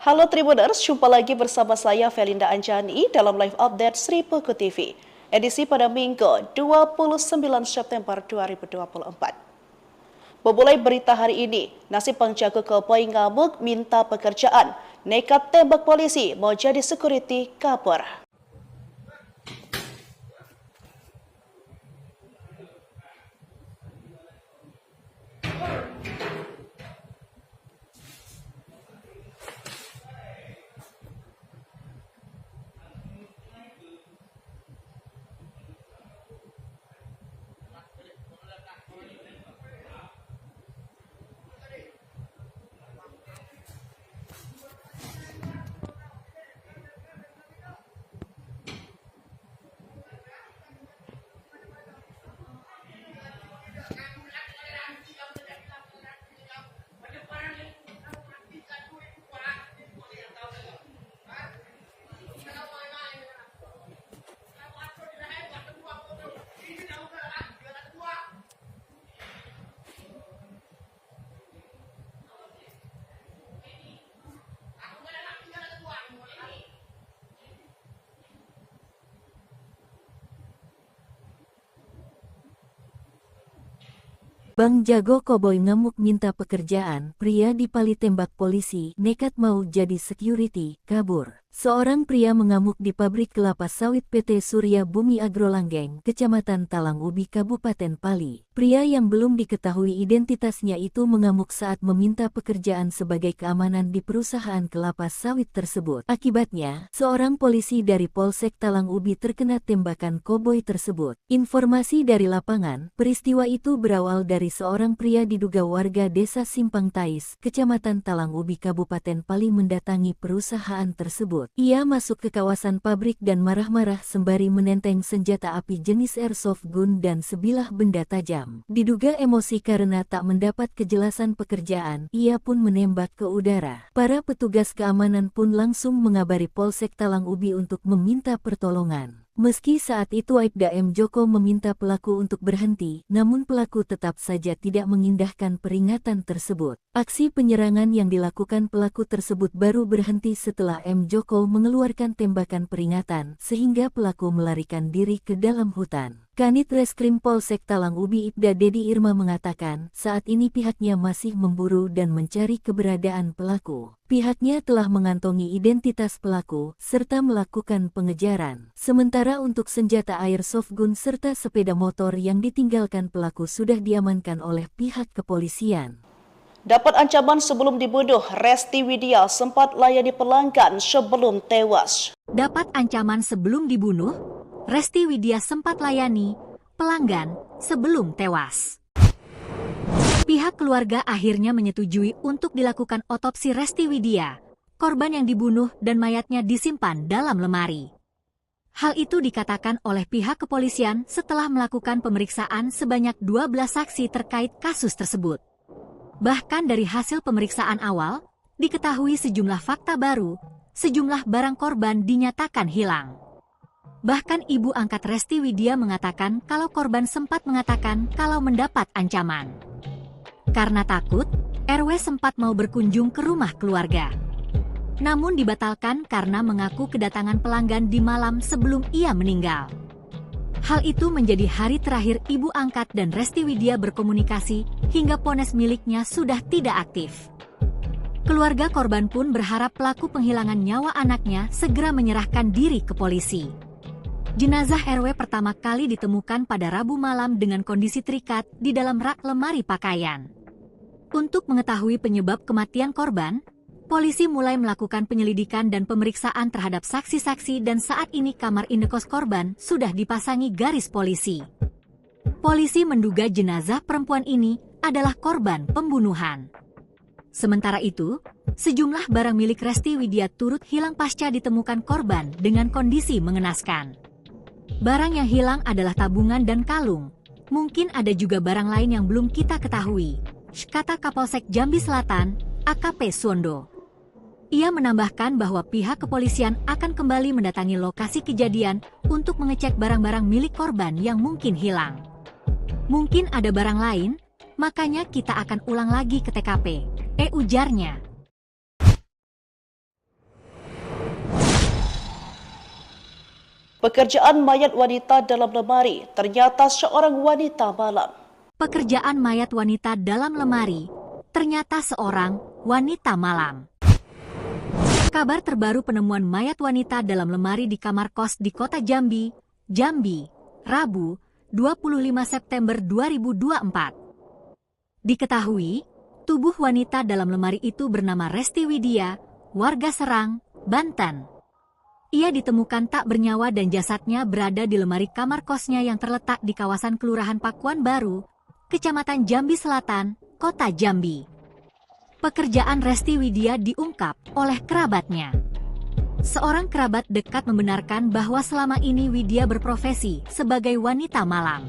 Halo Tribuners, jumpa lagi bersama saya Felinda Anjani dalam live update Sri Puku TV. Edisi pada Minggu 29 September 2024. Memulai berita hari ini, nasib penjaga keboi ngamuk minta pekerjaan, nekat tembak polisi mau jadi security kabur. Bang Jago Koboi ngamuk minta pekerjaan, pria dipali tembak polisi, nekat mau jadi security, kabur. Seorang pria mengamuk di pabrik kelapa sawit PT Surya Bumi Agrolanggeng, Kecamatan Talang Ubi, Kabupaten Pali. Pria yang belum diketahui identitasnya itu mengamuk saat meminta pekerjaan sebagai keamanan di perusahaan kelapa sawit tersebut. Akibatnya, seorang polisi dari Polsek Talang Ubi terkena tembakan koboi tersebut. Informasi dari lapangan, peristiwa itu berawal dari seorang pria diduga warga desa Simpang Tais, Kecamatan Talang Ubi, Kabupaten Pali mendatangi perusahaan tersebut. Ia masuk ke kawasan pabrik dan marah-marah sembari menenteng senjata api jenis airsoft gun dan sebilah benda tajam. Diduga emosi karena tak mendapat kejelasan pekerjaan, ia pun menembak ke udara. Para petugas keamanan pun langsung mengabari Polsek Talang Ubi untuk meminta pertolongan. Meski saat itu Aibda M. Joko meminta pelaku untuk berhenti, namun pelaku tetap saja tidak mengindahkan peringatan tersebut. Aksi penyerangan yang dilakukan pelaku tersebut baru berhenti setelah M. Joko mengeluarkan tembakan peringatan, sehingga pelaku melarikan diri ke dalam hutan. Kanit Reskrim Polsek Talang Ubi Ibda Dedi Irma mengatakan, saat ini pihaknya masih memburu dan mencari keberadaan pelaku. Pihaknya telah mengantongi identitas pelaku, serta melakukan pengejaran. Sementara untuk senjata airsoft gun serta sepeda motor yang ditinggalkan pelaku sudah diamankan oleh pihak kepolisian. Dapat ancaman sebelum dibunuh, Resti Widya sempat layani pelanggan sebelum tewas. Dapat ancaman sebelum dibunuh, Resti Widya sempat layani pelanggan sebelum tewas. Pihak keluarga akhirnya menyetujui untuk dilakukan otopsi Resti Widya, korban yang dibunuh dan mayatnya disimpan dalam lemari. Hal itu dikatakan oleh pihak kepolisian setelah melakukan pemeriksaan sebanyak 12 saksi terkait kasus tersebut. Bahkan dari hasil pemeriksaan awal, diketahui sejumlah fakta baru, sejumlah barang korban dinyatakan hilang. Bahkan ibu angkat Resti Widya mengatakan kalau korban sempat mengatakan kalau mendapat ancaman. Karena takut, RW sempat mau berkunjung ke rumah keluarga. Namun dibatalkan karena mengaku kedatangan pelanggan di malam sebelum ia meninggal. Hal itu menjadi hari terakhir ibu angkat dan Resti Widya berkomunikasi hingga ponsel miliknya sudah tidak aktif. Keluarga korban pun berharap pelaku penghilangan nyawa anaknya segera menyerahkan diri ke polisi. Jenazah RW pertama kali ditemukan pada Rabu malam dengan kondisi terikat di dalam rak lemari pakaian. Untuk mengetahui penyebab kematian korban, polisi mulai melakukan penyelidikan dan pemeriksaan terhadap saksi-saksi dan saat ini kamar indekos korban sudah dipasangi garis polisi. Polisi menduga jenazah perempuan ini adalah korban pembunuhan. Sementara itu, sejumlah barang milik Resti Widya turut hilang pasca ditemukan korban dengan kondisi mengenaskan. Barang yang hilang adalah tabungan dan kalung. Mungkin ada juga barang lain yang belum kita ketahui, kata Kapolsek Jambi Selatan, AKP Suwondo. Ia menambahkan bahwa pihak kepolisian akan kembali mendatangi lokasi kejadian untuk mengecek barang-barang milik korban yang mungkin hilang. Mungkin ada barang lain, makanya kita akan ulang lagi ke TKP, ujarnya. Pekerjaan mayat wanita dalam lemari, ternyata seorang wanita malam. Pekerjaan mayat wanita dalam lemari, ternyata seorang wanita malam. Kabar terbaru penemuan mayat wanita dalam lemari di kamar kos di kota Jambi, Rabu, 25 September 2024. Diketahui, tubuh wanita dalam lemari itu bernama Resti Widya, warga Serang, Banten. Ia ditemukan tak bernyawa dan jasadnya berada di lemari kamar kosnya yang terletak di kawasan Kelurahan Pakuan Baru, Kecamatan Jambi Selatan, Kota Jambi. Pekerjaan Resti Widya diungkap oleh kerabatnya. Seorang kerabat dekat membenarkan bahwa selama ini Widya berprofesi sebagai wanita malam.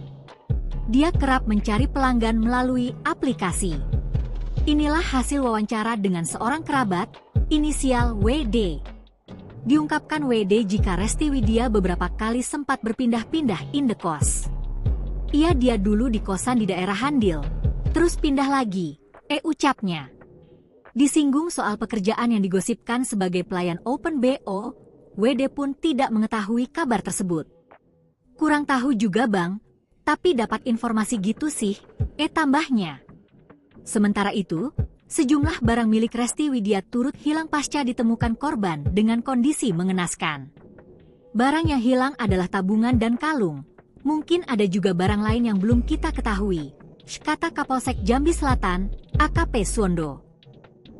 Dia kerap mencari pelanggan melalui aplikasi. Inilah hasil wawancara dengan seorang kerabat, inisial WD. Diungkapkan WD jika Resti Widya beberapa kali sempat berpindah-pindah indekos. Dia dulu di kosan di daerah Handil, terus pindah lagi, ucapnya. Disinggung soal pekerjaan yang digosipkan sebagai pelayan Open BO, WD pun tidak mengetahui kabar tersebut. Kurang tahu juga bang, Tapi dapat informasi gitu sih, tambahnya. Sementara itu, sejumlah barang milik Resti Widya turut hilang pasca ditemukan korban dengan kondisi mengenaskan. Barang yang hilang adalah tabungan dan kalung. Mungkin ada juga barang lain yang belum kita ketahui, kata Kapolsek Jambi Selatan, AKP Suwondo.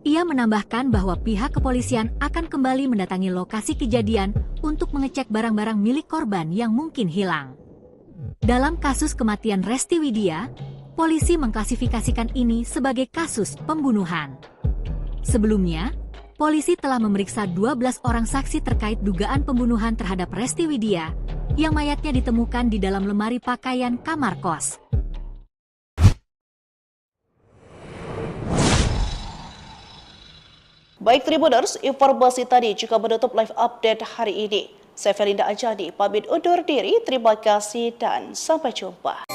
Ia menambahkan bahwa pihak kepolisian akan kembali mendatangi lokasi kejadian untuk mengecek barang-barang milik korban yang mungkin hilang. Dalam kasus kematian Resti Widya, polisi mengklasifikasikan ini sebagai kasus pembunuhan. Sebelumnya, polisi telah memeriksa 12 orang saksi terkait dugaan pembunuhan terhadap Resti Widya yang mayatnya ditemukan di dalam lemari pakaian kamar kos. Baik Tribuners, informasi tadi juga menutup live update hari ini. Saya Felinda Anjani, pamit undur diri. Terima kasih dan sampai jumpa.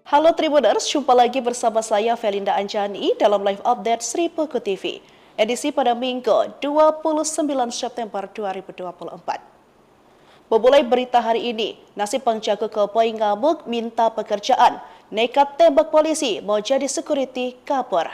Halo Tribuners, jumpa lagi bersama saya Felinda Anjani dalam live update Sri Peko TV, edisi pada Minggu 29 September 2024. Memulai berita hari ini, nasib penjaga koboi ngamuk minta pekerjaan, nekat tembak polisi mau jadi security kabur.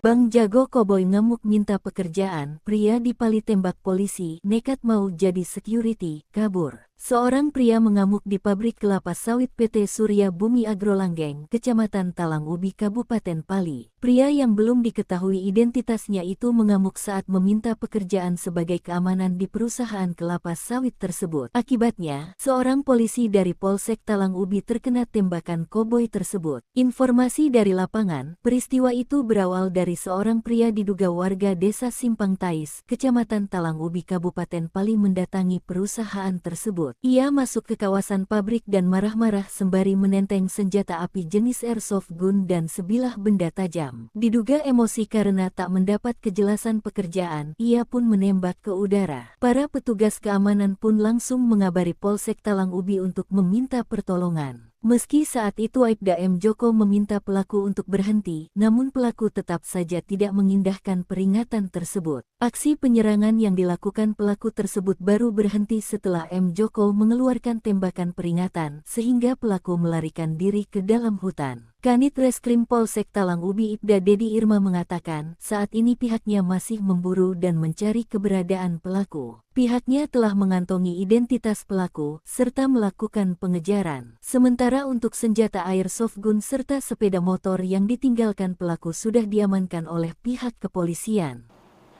Bang Jago Koboi ngamuk minta pekerjaan, pria dipali tembak polisi, nekat mau jadi security, kabur. Seorang pria mengamuk di pabrik kelapa sawit PT Surya Bumi Agrolanggeng, Kecamatan Talang Ubi, Kabupaten Pali. Pria yang belum diketahui identitasnya itu mengamuk saat meminta pekerjaan sebagai keamanan di perusahaan kelapa sawit tersebut. Akibatnya, seorang polisi dari Polsek Talang Ubi terkena tembakan koboi tersebut. Informasi dari lapangan, peristiwa itu berawal dari seorang pria diduga warga desa Simpang Tais, Kecamatan Talang Ubi, Kabupaten Pali mendatangi perusahaan tersebut. Ia masuk ke kawasan pabrik dan marah-marah sembari menenteng senjata api jenis airsoft gun dan sebilah benda tajam. Diduga emosi karena tak mendapat kejelasan pekerjaan, ia pun menembak ke udara. Para petugas keamanan pun langsung mengabari Polsek Talang Ubi untuk meminta pertolongan. Meski saat itu Aibda M. Joko meminta pelaku untuk berhenti, namun pelaku tetap saja tidak mengindahkan peringatan tersebut. Aksi penyerangan yang dilakukan pelaku tersebut baru berhenti setelah M. Joko mengeluarkan tembakan peringatan, sehingga pelaku melarikan diri ke dalam hutan. Kanit Reskrim Polsek Talang Ubi Ibda Dedi Irma mengatakan, saat ini pihaknya masih memburu dan mencari keberadaan pelaku. Pihaknya telah mengantongi identitas pelaku, serta melakukan pengejaran. Sementara untuk senjata airsoft gun serta sepeda motor yang ditinggalkan pelaku sudah diamankan oleh pihak kepolisian.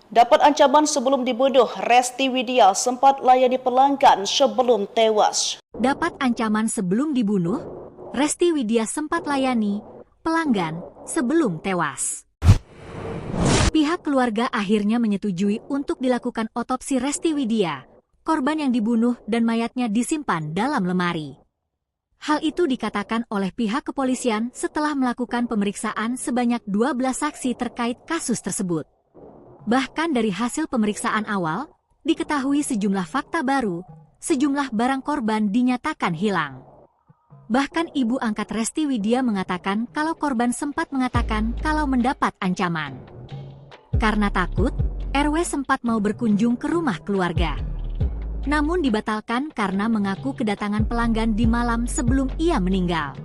Dapat ancaman sebelum dibunuh, Resti Widya sempat layani pelanggan sebelum tewas. Dapat ancaman sebelum dibunuh, Resti Widya sempat layani pelanggan sebelum tewas. Pihak keluarga akhirnya menyetujui untuk dilakukan otopsi Resti Widya, korban yang dibunuh dan mayatnya disimpan dalam lemari. Hal itu dikatakan oleh pihak kepolisian setelah melakukan pemeriksaan sebanyak 12 saksi terkait kasus tersebut. Bahkan dari hasil pemeriksaan awal, diketahui sejumlah fakta baru, sejumlah barang korban dinyatakan hilang. Bahkan ibu angkat Resti Widya mengatakan kalau korban sempat mengatakan kalau mendapat ancaman. Karena takut, RW sempat mau berkunjung ke rumah keluarga. Namun dibatalkan karena mengaku kedatangan pelanggan di malam sebelum ia meninggal.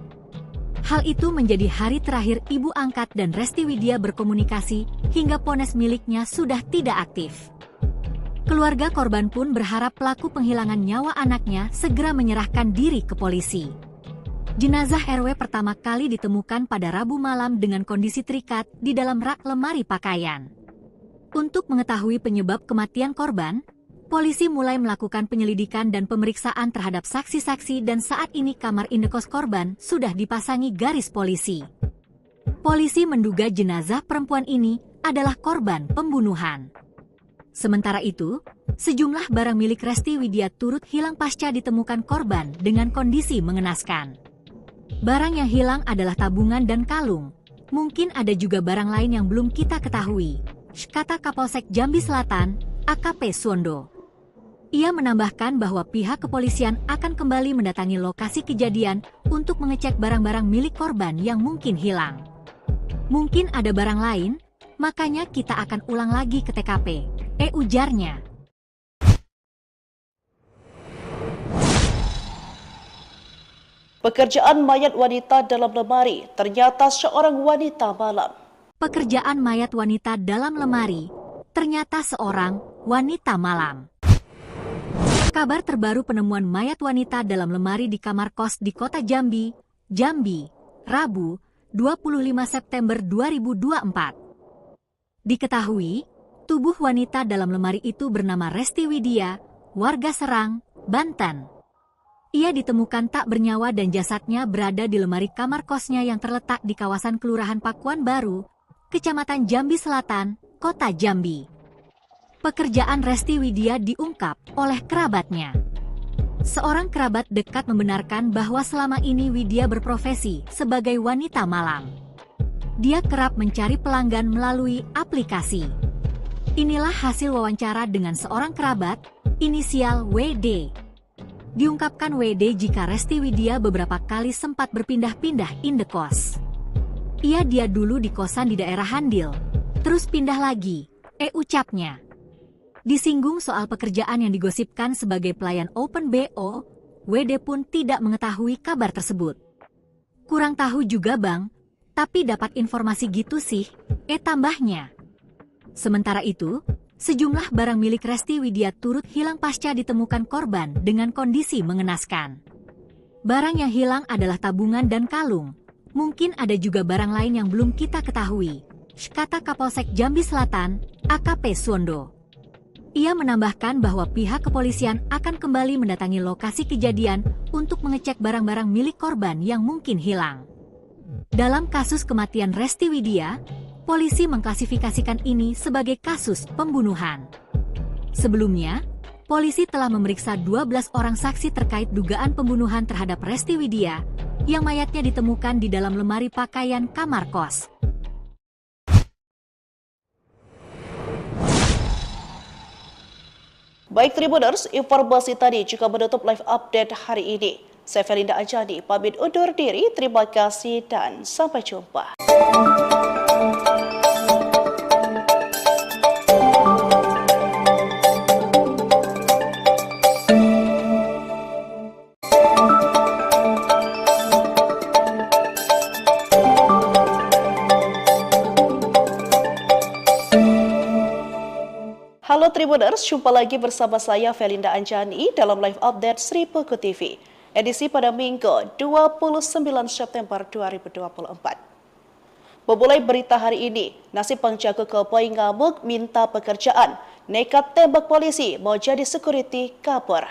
Hal itu menjadi hari terakhir ibu angkat dan Resti Widya berkomunikasi hingga ponsel miliknya sudah tidak aktif. Keluarga korban pun berharap pelaku penghilangan nyawa anaknya segera menyerahkan diri ke polisi. Jenazah RW pertama kali ditemukan pada Rabu malam dengan kondisi terikat di dalam rak lemari pakaian. Untuk mengetahui penyebab kematian korban, polisi mulai melakukan penyelidikan dan pemeriksaan terhadap saksi-saksi dan saat ini kamar indekos korban sudah dipasangi garis polisi. Polisi menduga jenazah perempuan ini adalah korban pembunuhan. Sementara itu, sejumlah barang milik Resti Widya turut hilang pasca ditemukan korban dengan kondisi mengenaskan. Barang yang hilang adalah tabungan dan kalung. Mungkin ada juga barang lain yang belum kita ketahui, kata Kapolsek Jambi Selatan, AKP Suwondo. Ia menambahkan bahwa pihak kepolisian akan kembali mendatangi lokasi kejadian untuk mengecek barang-barang milik korban yang mungkin hilang. Mungkin ada barang lain, makanya kita akan ulang lagi ke TKP, ujarnya. Pekerjaan mayat wanita dalam lemari ternyata seorang wanita malam. Pekerjaan mayat wanita dalam lemari ternyata seorang wanita malam. Kabar terbaru penemuan mayat wanita dalam lemari di kamar kos di kota Jambi, Rabu, 25 September 2024. Diketahui, tubuh wanita dalam lemari itu bernama Resti Widya, warga Serang, Banten. Ia ditemukan tak bernyawa dan jasadnya berada di lemari kamar kosnya yang terletak di kawasan Kelurahan Pakuan Baru, Kecamatan Jambi Selatan, Kota Jambi. Pekerjaan Resti Widya diungkap oleh kerabatnya. Seorang kerabat dekat membenarkan bahwa selama ini Widya berprofesi sebagai wanita malam. Dia kerap mencari pelanggan melalui aplikasi. Inilah hasil wawancara dengan seorang kerabat, inisial WD. Diungkapkan WD jika Resti Widya beberapa kali sempat berpindah-pindah indekos. Dia dulu di kosan di daerah Handil, terus pindah lagi, ucapnya. Disinggung soal pekerjaan yang digosipkan sebagai pelayan Open BO, WD pun tidak mengetahui kabar tersebut. Kurang tahu juga bang, tapi dapat informasi gitu sih, tambahnya. Sementara itu, sejumlah barang milik Resti Widya turut hilang pasca ditemukan korban dengan kondisi mengenaskan. Barang yang hilang adalah tabungan dan kalung. Mungkin ada juga barang lain yang belum kita ketahui, kata Kapolsek Jambi Selatan, AKP Suwondo. Ia menambahkan bahwa pihak kepolisian akan kembali mendatangi lokasi kejadian untuk mengecek barang-barang milik korban yang mungkin hilang. Dalam kasus kematian Resti Widya, polisi mengklasifikasikan ini sebagai kasus pembunuhan. Sebelumnya, polisi telah memeriksa 12 orang saksi terkait dugaan pembunuhan terhadap Resti Widya, yang mayatnya ditemukan di dalam lemari pakaian kamar kos. Baik Tribuners, informasi tadi juga menutup live update hari ini. Saya Felinda Anjani, pamit undur diri, terima kasih dan sampai jumpa. Halo Tribuners, jumpa lagi bersama saya Felinda Anjani dalam live update Sri Puku TV. Edisi pada Minggu 29 September 2024. Memulai berita hari ini, nasib penjaga keboi ngamuk minta pekerjaan, nekat tembak polisi mau jadi security kabur.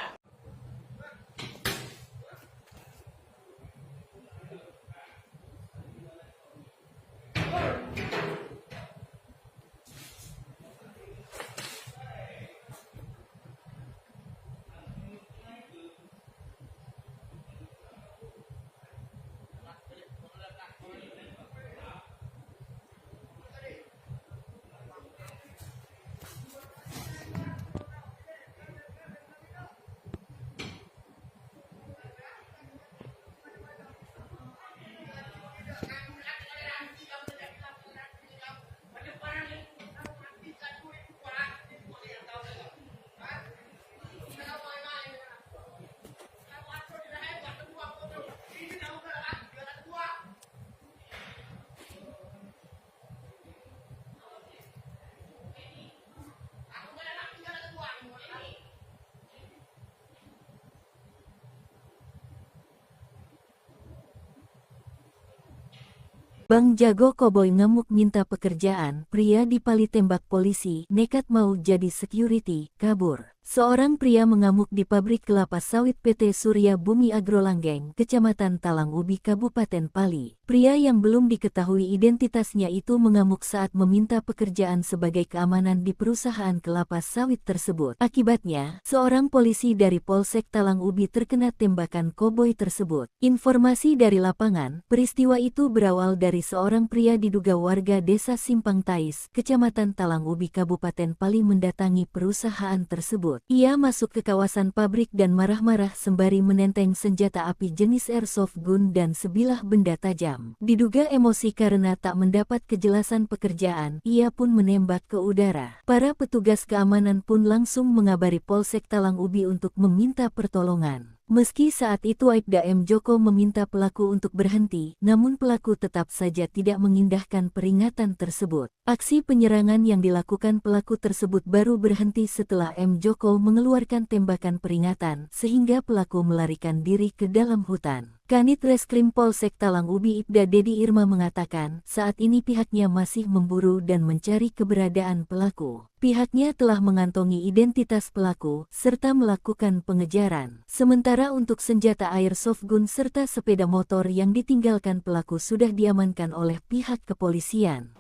Bang Jago Koboi ngamuk minta pekerjaan, pria dipali tembak polisi, nekat mau jadi security, kabur. Seorang pria mengamuk di pabrik kelapa sawit PT Surya Bumi Agrolanggeng, Kecamatan Talang Ubi, Kabupaten Pali. Pria yang belum diketahui identitasnya itu mengamuk saat meminta pekerjaan sebagai keamanan di perusahaan kelapa sawit tersebut. Akibatnya, seorang polisi dari Polsek Talang Ubi terkena tembakan koboi tersebut. Informasi dari lapangan, peristiwa itu berawal dari seorang pria diduga warga desa Simpang Tais, Kecamatan Talang Ubi, Kabupaten Pali mendatangi perusahaan tersebut. Ia masuk ke kawasan pabrik dan marah-marah sembari menenteng senjata api jenis airsoft gun dan sebilah benda tajam. Diduga emosi karena tak mendapat kejelasan pekerjaan, ia pun menembak ke udara. Para petugas keamanan pun langsung mengabari Polsek Talang Ubi untuk meminta pertolongan. Meski saat itu Aibda M. Joko meminta pelaku untuk berhenti, namun pelaku tetap saja tidak mengindahkan peringatan tersebut. Aksi penyerangan yang dilakukan pelaku tersebut baru berhenti setelah M. Joko mengeluarkan tembakan peringatan, sehingga pelaku melarikan diri ke dalam hutan. Kanit Reskrim Polsek Talang Ubi Ibda Dedi Irma mengatakan, saat ini pihaknya masih memburu dan mencari keberadaan pelaku. Pihaknya telah mengantongi identitas pelaku, serta melakukan pengejaran. Sementara untuk senjata airsoft gun serta sepeda motor yang ditinggalkan pelaku sudah diamankan oleh pihak kepolisian.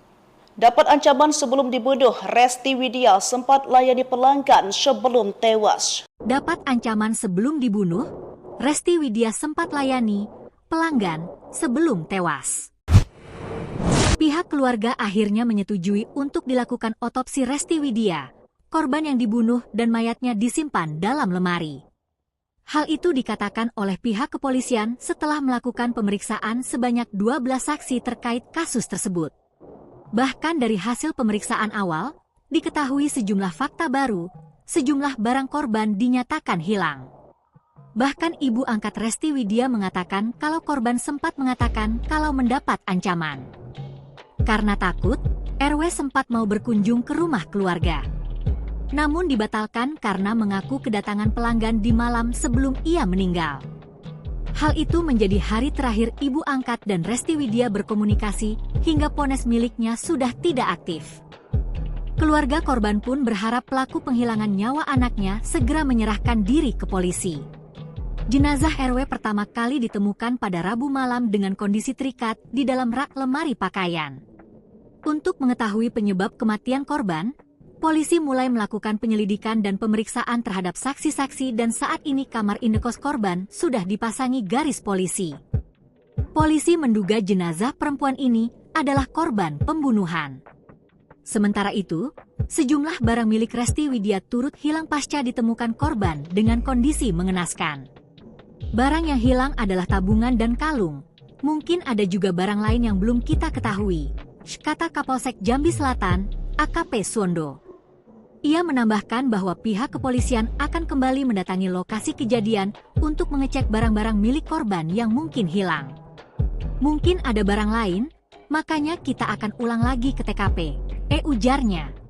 Dapat ancaman sebelum dibunuh, Resti Widya sempat layani pelanggan sebelum tewas. Dapat ancaman sebelum dibunuh, Resti Widya sempat layani pelanggan sebelum tewas. Pihak keluarga akhirnya menyetujui untuk dilakukan otopsi Resti Widya, korban yang dibunuh dan mayatnya disimpan dalam lemari. Hal itu dikatakan oleh pihak kepolisian setelah melakukan pemeriksaan sebanyak 12 saksi terkait kasus tersebut. Bahkan dari hasil pemeriksaan awal, diketahui sejumlah fakta baru, sejumlah barang korban dinyatakan hilang. Bahkan ibu angkat Resti Widya mengatakan kalau korban sempat mengatakan kalau mendapat ancaman. Karena takut, RW sempat mau berkunjung ke rumah keluarga. Namun dibatalkan karena mengaku kedatangan pelanggan di malam sebelum ia meninggal. Hal itu menjadi hari terakhir ibu angkat dan Resti Widya berkomunikasi hingga ponsel miliknya sudah tidak aktif. Keluarga korban pun berharap pelaku penghilangan nyawa anaknya segera menyerahkan diri ke polisi. Jenazah RW pertama kali ditemukan pada Rabu malam dengan kondisi terikat di dalam rak lemari pakaian. Untuk mengetahui penyebab kematian korban, polisi mulai melakukan penyelidikan dan pemeriksaan terhadap saksi-saksi dan saat ini kamar indekos korban sudah dipasangi garis polisi. Polisi menduga jenazah perempuan ini adalah korban pembunuhan. Sementara itu, sejumlah barang milik Resti Widya turut hilang pasca ditemukan korban dengan kondisi mengenaskan. Barang yang hilang adalah tabungan dan kalung. Mungkin ada juga barang lain yang belum kita ketahui, kata Kapolsek Jambi Selatan, AKP Suwondo. Ia menambahkan bahwa pihak kepolisian akan kembali mendatangi lokasi kejadian untuk mengecek barang-barang milik korban yang mungkin hilang. Mungkin ada barang lain, makanya kita akan ulang lagi ke TKP, ujarnya.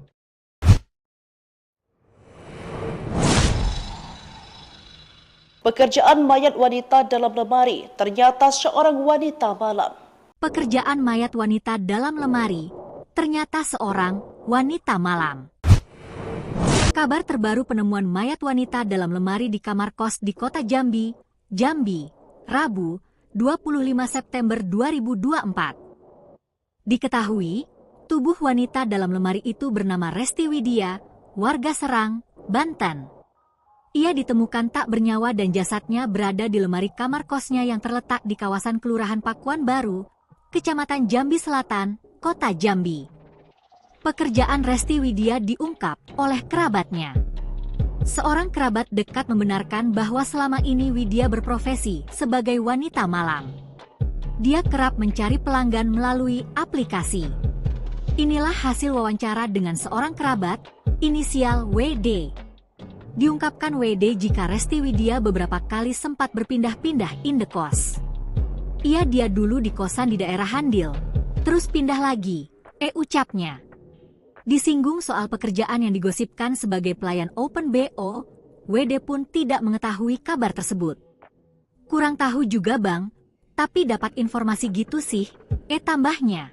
Pekerjaan mayat wanita dalam lemari, ternyata seorang wanita malam. Pekerjaan mayat wanita dalam lemari, ternyata seorang wanita malam. Kabar terbaru penemuan mayat wanita dalam lemari di kamar kos di kota Jambi, Rabu, 25 September 2024. Diketahui, tubuh wanita dalam lemari itu bernama Resti Widya, warga Serang, Banten. Ia ditemukan tak bernyawa dan jasadnya berada di lemari kamar kosnya yang terletak di kawasan Kelurahan Pakuan Baru, Kecamatan Jambi Selatan, Kota Jambi. Pekerjaan Resti Widya diungkap oleh kerabatnya. Seorang kerabat dekat membenarkan bahwa selama ini Widya berprofesi sebagai wanita malam. Dia kerap mencari pelanggan melalui aplikasi. Inilah hasil wawancara dengan seorang kerabat, inisial WD. Diungkapkan WD jika Resti Widya beberapa kali sempat berpindah-pindah indekos. Dia dulu di kosan di daerah Handil, terus pindah lagi, ucapnya. Disinggung soal pekerjaan yang digosipkan sebagai pelayan Open BO, WD pun tidak mengetahui kabar tersebut. Kurang tahu juga bang, Tapi dapat informasi gitu sih, tambahnya.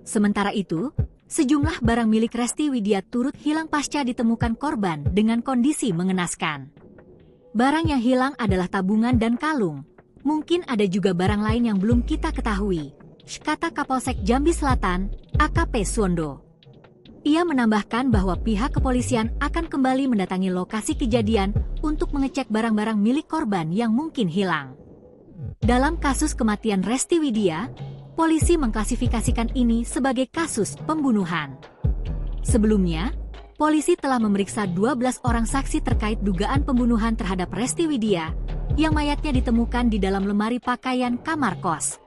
Sementara itu, sejumlah barang milik Resti Widya turut hilang pasca ditemukan korban dengan kondisi mengenaskan. Barang yang hilang adalah tabungan dan kalung. Mungkin ada juga barang lain yang belum kita ketahui, kata Kapolsek Jambi Selatan, AKP Suwondo. Ia menambahkan bahwa pihak kepolisian akan kembali mendatangi lokasi kejadian untuk mengecek barang-barang milik korban yang mungkin hilang. Dalam kasus kematian Resti Widya, polisi mengklasifikasikan ini sebagai kasus pembunuhan. Sebelumnya, polisi telah memeriksa 12 orang saksi terkait dugaan pembunuhan terhadap Resti Widya, yang mayatnya ditemukan di dalam lemari pakaian kamar kos.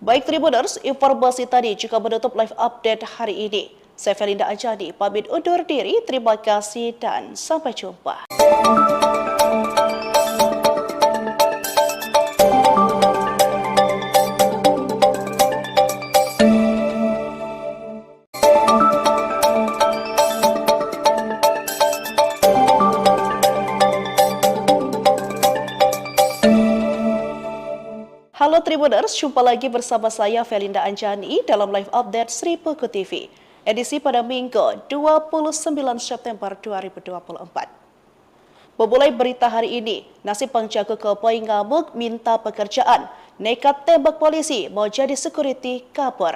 Baik Tribuners, informasi tadi juga menutup live update hari ini. Saya Felinda Anjani, pamit undur diri. Terima kasih dan sampai jumpa. Halo Tribuners, jumpa lagi bersama saya Felinda Anjani dalam live update Sri Puku TV. Edisi pada Minggu 29 September 2024. Memulai berita hari ini, nasib penjaga koboi ngamuk minta pekerjaan, nekat tembak polisi mau jadi security kabur.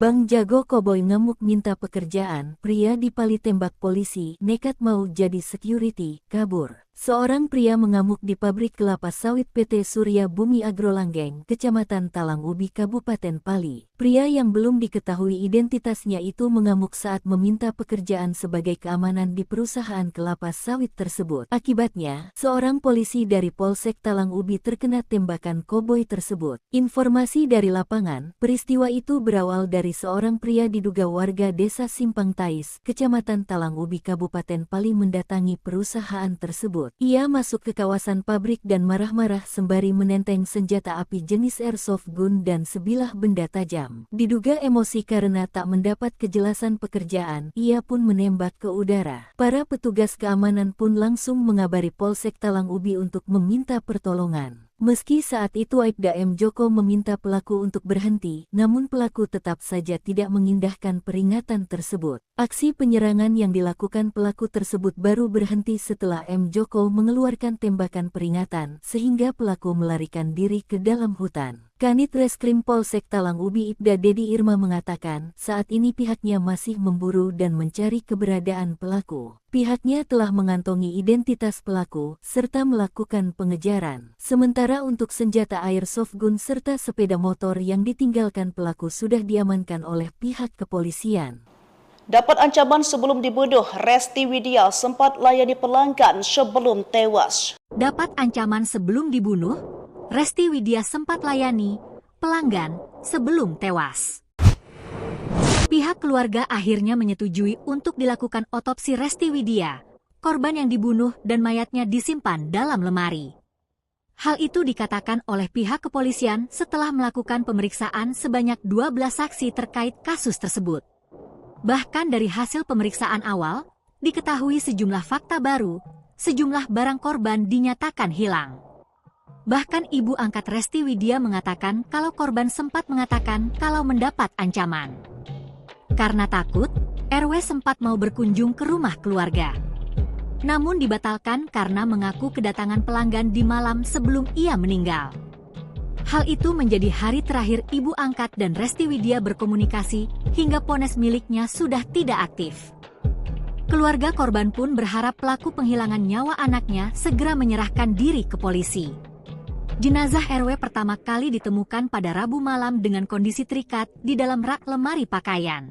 Bang Jago Koboi ngamuk minta pekerjaan, pria dipali tembak polisi, nekat mau jadi security, kabur. Seorang pria mengamuk di pabrik kelapa sawit PT Surya Bumi Agrolanggeng, Kecamatan Talang Ubi, Kabupaten Pali. Pria yang belum diketahui identitasnya itu mengamuk saat meminta pekerjaan sebagai keamanan di perusahaan kelapa sawit tersebut. Akibatnya, seorang polisi dari Polsek Talang Ubi terkena tembakan koboi tersebut. Informasi dari lapangan, peristiwa itu berawal dari seorang pria diduga warga Desa Simpang Tais, Kecamatan Talang Ubi, Kabupaten Pali mendatangi perusahaan tersebut. Ia masuk ke kawasan pabrik dan marah-marah sembari menenteng senjata api jenis airsoft gun dan sebilah benda tajam. Diduga emosi karena tak mendapat kejelasan pekerjaan, ia pun menembak ke udara. Para petugas keamanan pun langsung mengabari Polsek Talang Ubi untuk meminta pertolongan. Meski saat itu Aibda M. Joko meminta pelaku untuk berhenti, namun pelaku tetap saja tidak mengindahkan peringatan tersebut. Aksi penyerangan yang dilakukan pelaku tersebut baru berhenti setelah M. Joko mengeluarkan tembakan peringatan, sehingga pelaku melarikan diri ke dalam hutan. Kanit Reskrim Polsek Talang Ubi Ibda Dedi Irma mengatakan, saat ini pihaknya masih memburu dan mencari keberadaan pelaku. Pihaknya telah mengantongi identitas pelaku, serta melakukan pengejaran. Sementara untuk senjata airsoft gun serta sepeda motor yang ditinggalkan pelaku sudah diamankan oleh pihak kepolisian. Dapat ancaman sebelum dibunuh, Resti Widya sempat layani pelanggan sebelum tewas. Dapat ancaman sebelum dibunuh, Resti Widya sempat layani pelanggan sebelum tewas. Pihak keluarga akhirnya menyetujui untuk dilakukan otopsi Resti Widya, korban yang dibunuh dan mayatnya disimpan dalam lemari. Hal itu dikatakan oleh pihak kepolisian setelah melakukan pemeriksaan sebanyak 12 saksi terkait kasus tersebut. Bahkan dari hasil pemeriksaan awal, diketahui sejumlah fakta baru, sejumlah barang korban dinyatakan hilang. Bahkan ibu angkat Resti Widya mengatakan kalau korban sempat mengatakan kalau mendapat ancaman. Karena takut, RW sempat mau berkunjung ke rumah keluarga. Namun dibatalkan karena mengaku kedatangan pelanggan di malam sebelum ia meninggal. Hal itu menjadi hari terakhir ibu angkat dan Resti Widya berkomunikasi hingga ponsel miliknya sudah tidak aktif. Keluarga korban pun berharap pelaku penghilangan nyawa anaknya segera menyerahkan diri ke polisi. Jenazah RW pertama kali ditemukan pada Rabu malam dengan kondisi terikat di dalam rak lemari pakaian.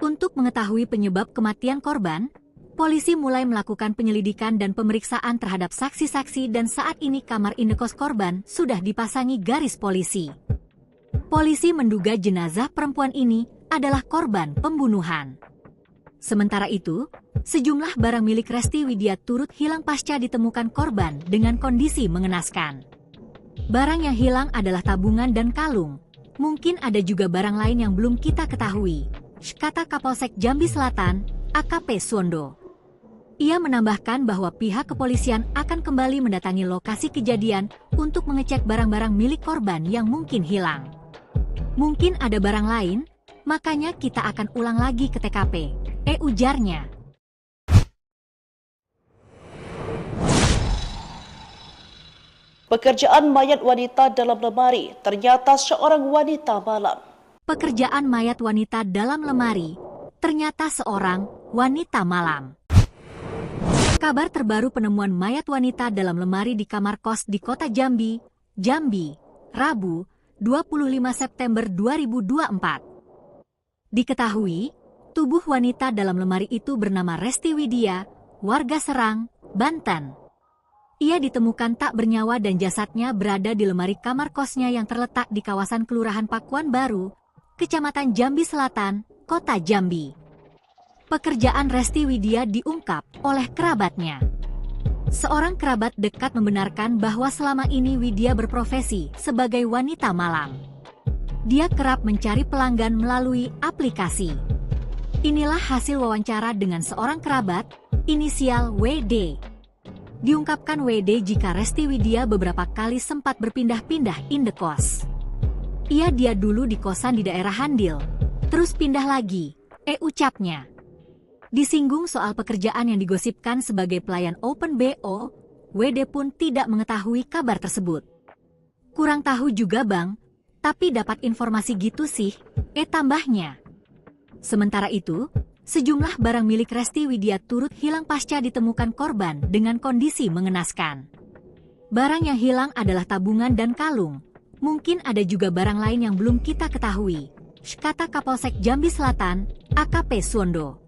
Untuk mengetahui penyebab kematian korban, polisi mulai melakukan penyelidikan dan pemeriksaan terhadap saksi-saksi dan saat ini kamar indekos korban sudah dipasangi garis polisi. Polisi menduga jenazah perempuan ini adalah korban pembunuhan. Sementara itu, sejumlah barang milik Resti Widya turut hilang pasca ditemukan korban dengan kondisi mengenaskan. Barang yang hilang adalah tabungan dan kalung. Mungkin ada juga barang lain yang belum kita ketahui, kata Kapolsek Jambi Selatan, AKP Suwondo. Ia menambahkan bahwa pihak kepolisian akan kembali mendatangi lokasi kejadian untuk mengecek barang-barang milik korban yang mungkin hilang. Mungkin ada barang lain, makanya kita akan ulang lagi ke TKP, ujarnya. Pekerjaan mayat wanita dalam lemari ternyata seorang wanita malam. Pekerjaan mayat wanita dalam lemari, ternyata seorang wanita malam. Kabar terbaru penemuan mayat wanita dalam lemari di kamar kos di kota Jambi, Rabu, 25 September 2024. Diketahui, tubuh wanita dalam lemari itu bernama Resti Widya, warga Serang, Banten. Ia ditemukan tak bernyawa dan jasadnya berada di lemari kamar kosnya yang terletak di kawasan Kelurahan Pakuan Baru, Kecamatan Jambi Selatan, Kota Jambi. Pekerjaan Resti Widya diungkap oleh kerabatnya. Seorang kerabat dekat membenarkan bahwa selama ini Widya berprofesi sebagai wanita malam. Dia kerap mencari pelanggan melalui aplikasi. Inilah hasil wawancara dengan seorang kerabat, inisial WD. Diungkapkan WD jika Resti Widya beberapa kali sempat berpindah-pindah indekos. Dia dulu di kosan di daerah Handil, terus pindah lagi, ucapnya. Disinggung soal pekerjaan yang digosipkan sebagai pelayan Open BO, WD pun tidak mengetahui kabar tersebut. Kurang tahu juga bang, tapi dapat informasi gitu sih, tambahnya. Sementara itu, sejumlah barang milik Resti Widya turut hilang pasca ditemukan korban dengan kondisi mengenaskan. Barang yang hilang adalah tabungan dan kalung. Mungkin ada juga barang lain yang belum kita ketahui, kata Kapolsek Jambi Selatan, AKP Suwondo.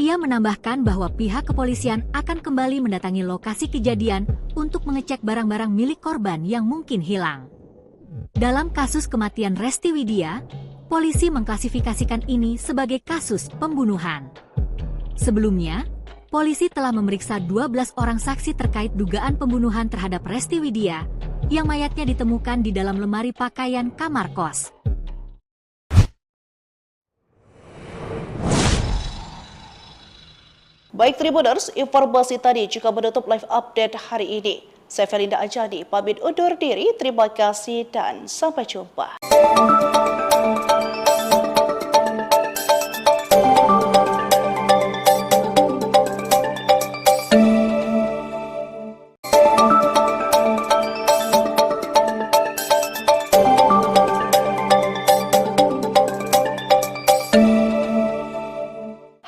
Ia menambahkan bahwa pihak kepolisian akan kembali mendatangi lokasi kejadian untuk mengecek barang-barang milik korban yang mungkin hilang. Dalam kasus kematian Resti Widya, polisi mengklasifikasikan ini sebagai kasus pembunuhan. Sebelumnya, polisi telah memeriksa 12 orang saksi terkait dugaan pembunuhan terhadap Resti Widya, yang mayatnya ditemukan di dalam lemari pakaian kamar kos. Baik Tribuners, informasi tadi juga menutup live update hari ini. Saya Felinda Anjani, pamit undur diri, terima kasih dan sampai jumpa.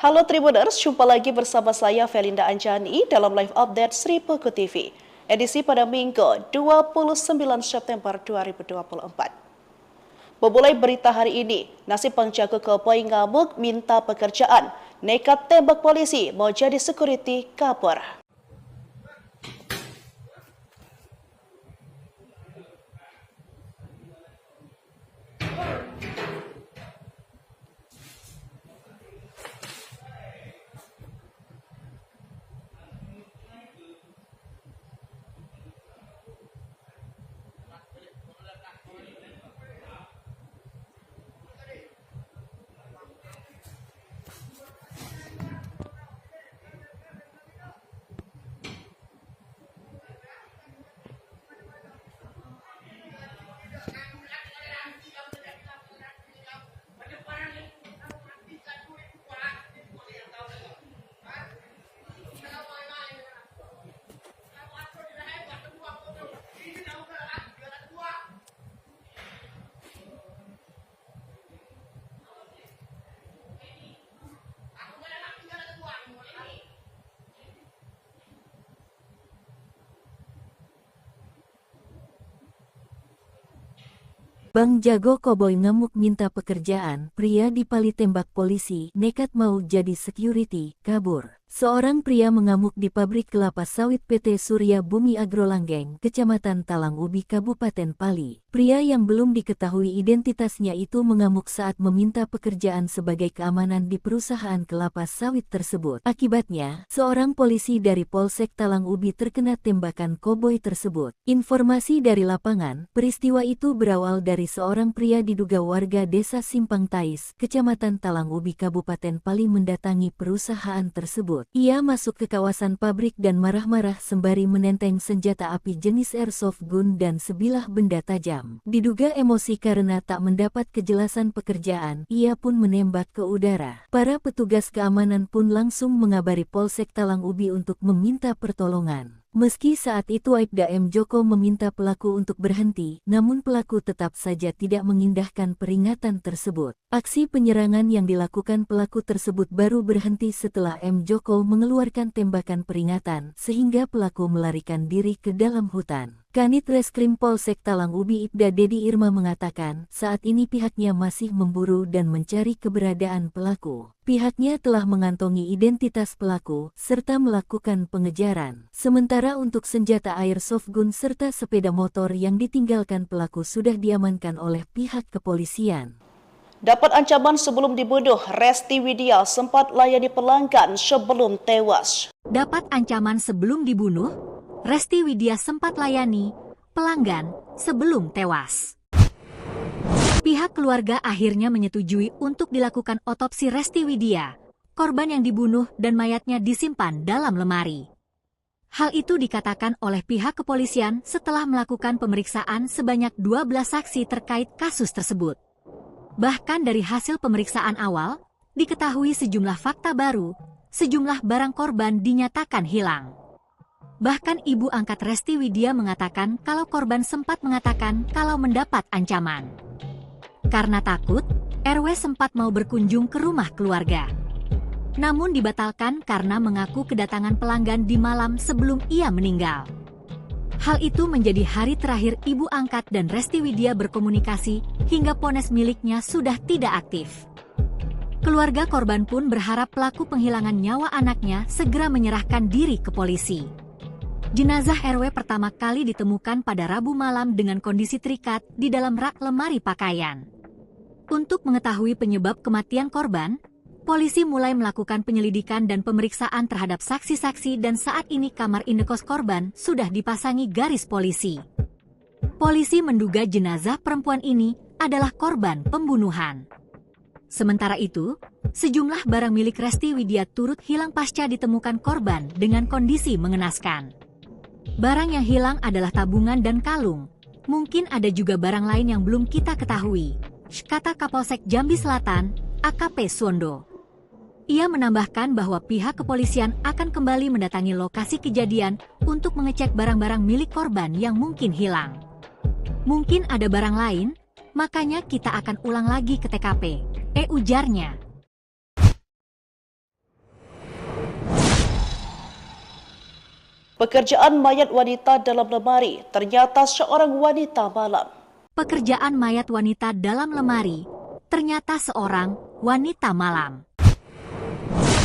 Halo Tribuners, jumpa lagi bersama saya Felinda Anjani dalam live update Sri Puku TV. Edisi pada Minggu 29 September 2024. Memulai berita hari ini, nasib penjaga keboi ngamuk minta pekerjaan, nekat tembak polisi mau jadi security kabur. Bang Jago Koboi ngamuk minta pekerjaan, pria dipali tembak polisi, nekat mau jadi security, kabur. Seorang pria mengamuk di pabrik kelapa sawit PT Surya Bumi Agrolanggeng, Kecamatan Talang Ubi, Kabupaten Pali. Pria yang belum diketahui identitasnya itu mengamuk saat meminta pekerjaan sebagai keamanan di perusahaan kelapa sawit tersebut. Akibatnya, seorang polisi dari Polsek Talang Ubi terkena tembakan koboi tersebut. Informasi dari lapangan, peristiwa itu berawal dari seorang pria diduga warga Desa Simpang Tais, Kecamatan Talang Ubi, Kabupaten Pali mendatangi perusahaan tersebut. Ia masuk ke kawasan pabrik dan marah-marah sembari menenteng senjata api jenis airsoft gun dan sebilah benda tajam. Diduga emosi karena tak mendapat kejelasan pekerjaan, ia pun menembak ke udara. Para petugas keamanan pun langsung mengabari Polsek Talang Ubi untuk meminta pertolongan. Meski saat itu Aibda M. Joko meminta pelaku untuk berhenti, namun pelaku tetap saja tidak mengindahkan peringatan tersebut. Aksi penyerangan yang dilakukan pelaku tersebut baru berhenti setelah M. Joko mengeluarkan tembakan peringatan, sehingga pelaku melarikan diri ke dalam hutan. Kanit Reskrim Polsek Talang Ubi Ibda Dedi Irma mengatakan, saat ini pihaknya masih memburu dan mencari keberadaan pelaku. Pihaknya telah mengantongi identitas pelaku, serta melakukan pengejaran. Sementara untuk senjata airsoft gun serta sepeda motor yang ditinggalkan pelaku sudah diamankan oleh pihak kepolisian. Dapat ancaman sebelum dibunuh, Resti Widya sempat layani pelanggan sebelum tewas. Dapat ancaman sebelum dibunuh, Resti Widya sempat layani pelanggan sebelum tewas. Pihak keluarga akhirnya menyetujui untuk dilakukan otopsi Resti Widya, korban yang dibunuh dan mayatnya disimpan dalam lemari. Hal itu dikatakan oleh pihak kepolisian setelah melakukan pemeriksaan sebanyak 12 saksi terkait kasus tersebut. Bahkan dari hasil pemeriksaan awal, diketahui sejumlah fakta baru, sejumlah barang korban dinyatakan hilang. Bahkan ibu angkat Resti Widya mengatakan kalau korban sempat mengatakan kalau mendapat ancaman. Karena takut, RW sempat mau berkunjung ke rumah keluarga. Namun dibatalkan karena mengaku kedatangan pelanggan di malam sebelum ia meninggal. Hal itu menjadi hari terakhir ibu angkat dan Resti Widya berkomunikasi hingga ponsel miliknya sudah tidak aktif. Keluarga korban pun berharap pelaku penghilangan nyawa anaknya segera menyerahkan diri ke polisi. Jenazah RW pertama kali ditemukan pada Rabu malam dengan kondisi terikat di dalam rak lemari pakaian. Untuk mengetahui penyebab kematian korban, polisi mulai melakukan penyelidikan dan pemeriksaan terhadap saksi-saksi dan saat ini kamar indekos korban sudah dipasangi garis polisi. Polisi menduga jenazah perempuan ini adalah korban pembunuhan. Sementara itu, sejumlah barang milik Resti Widya turut hilang pasca ditemukan korban dengan kondisi mengenaskan. Barang yang hilang adalah tabungan dan kalung. Mungkin ada juga barang lain yang belum kita ketahui, kata Kapolsek Jambi Selatan, AKP Suwondo. Ia menambahkan bahwa pihak kepolisian akan kembali mendatangi lokasi kejadian untuk mengecek barang-barang milik korban yang mungkin hilang. Mungkin ada barang lain, makanya kita akan ulang lagi ke TKP, ujarnya. Pekerjaan mayat wanita dalam lemari, ternyata seorang wanita malam. Pekerjaan mayat wanita dalam lemari, ternyata seorang wanita malam.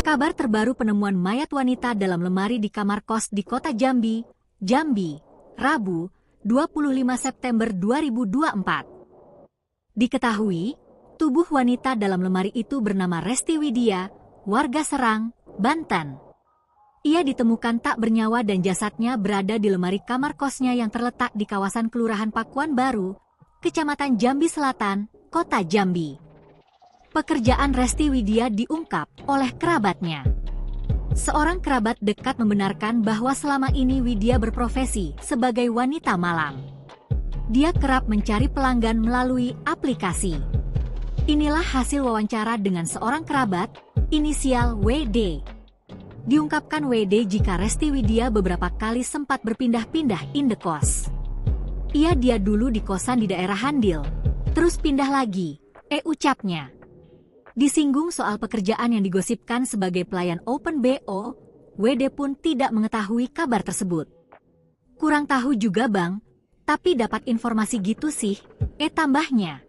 Kabar terbaru penemuan mayat wanita dalam lemari di kamar kos di kota Jambi, Rabu, 25 September 2024. Diketahui, tubuh wanita dalam lemari itu bernama Resti Widya, warga Serang, Banten. Ia ditemukan tak bernyawa dan jasadnya berada di lemari kamar kosnya yang terletak di kawasan Kelurahan Pakuan Baru, Kecamatan Jambi Selatan, Kota Jambi. Pekerjaan Resti Widya diungkap oleh kerabatnya. Seorang kerabat dekat membenarkan bahwa selama ini Widya berprofesi sebagai wanita malam. Dia kerap mencari pelanggan melalui aplikasi. Inilah hasil wawancara dengan seorang kerabat, inisial WD. Diungkapkan WD jika Resti Widya beberapa kali sempat berpindah-pindah indekos. Dia dulu di kosan di daerah Handil, terus pindah lagi, ucapnya. Disinggung soal pekerjaan yang digosipkan sebagai pelayan Open BO, WD pun tidak mengetahui kabar tersebut. Kurang tahu juga bang, Tapi dapat informasi gitu sih, tambahnya.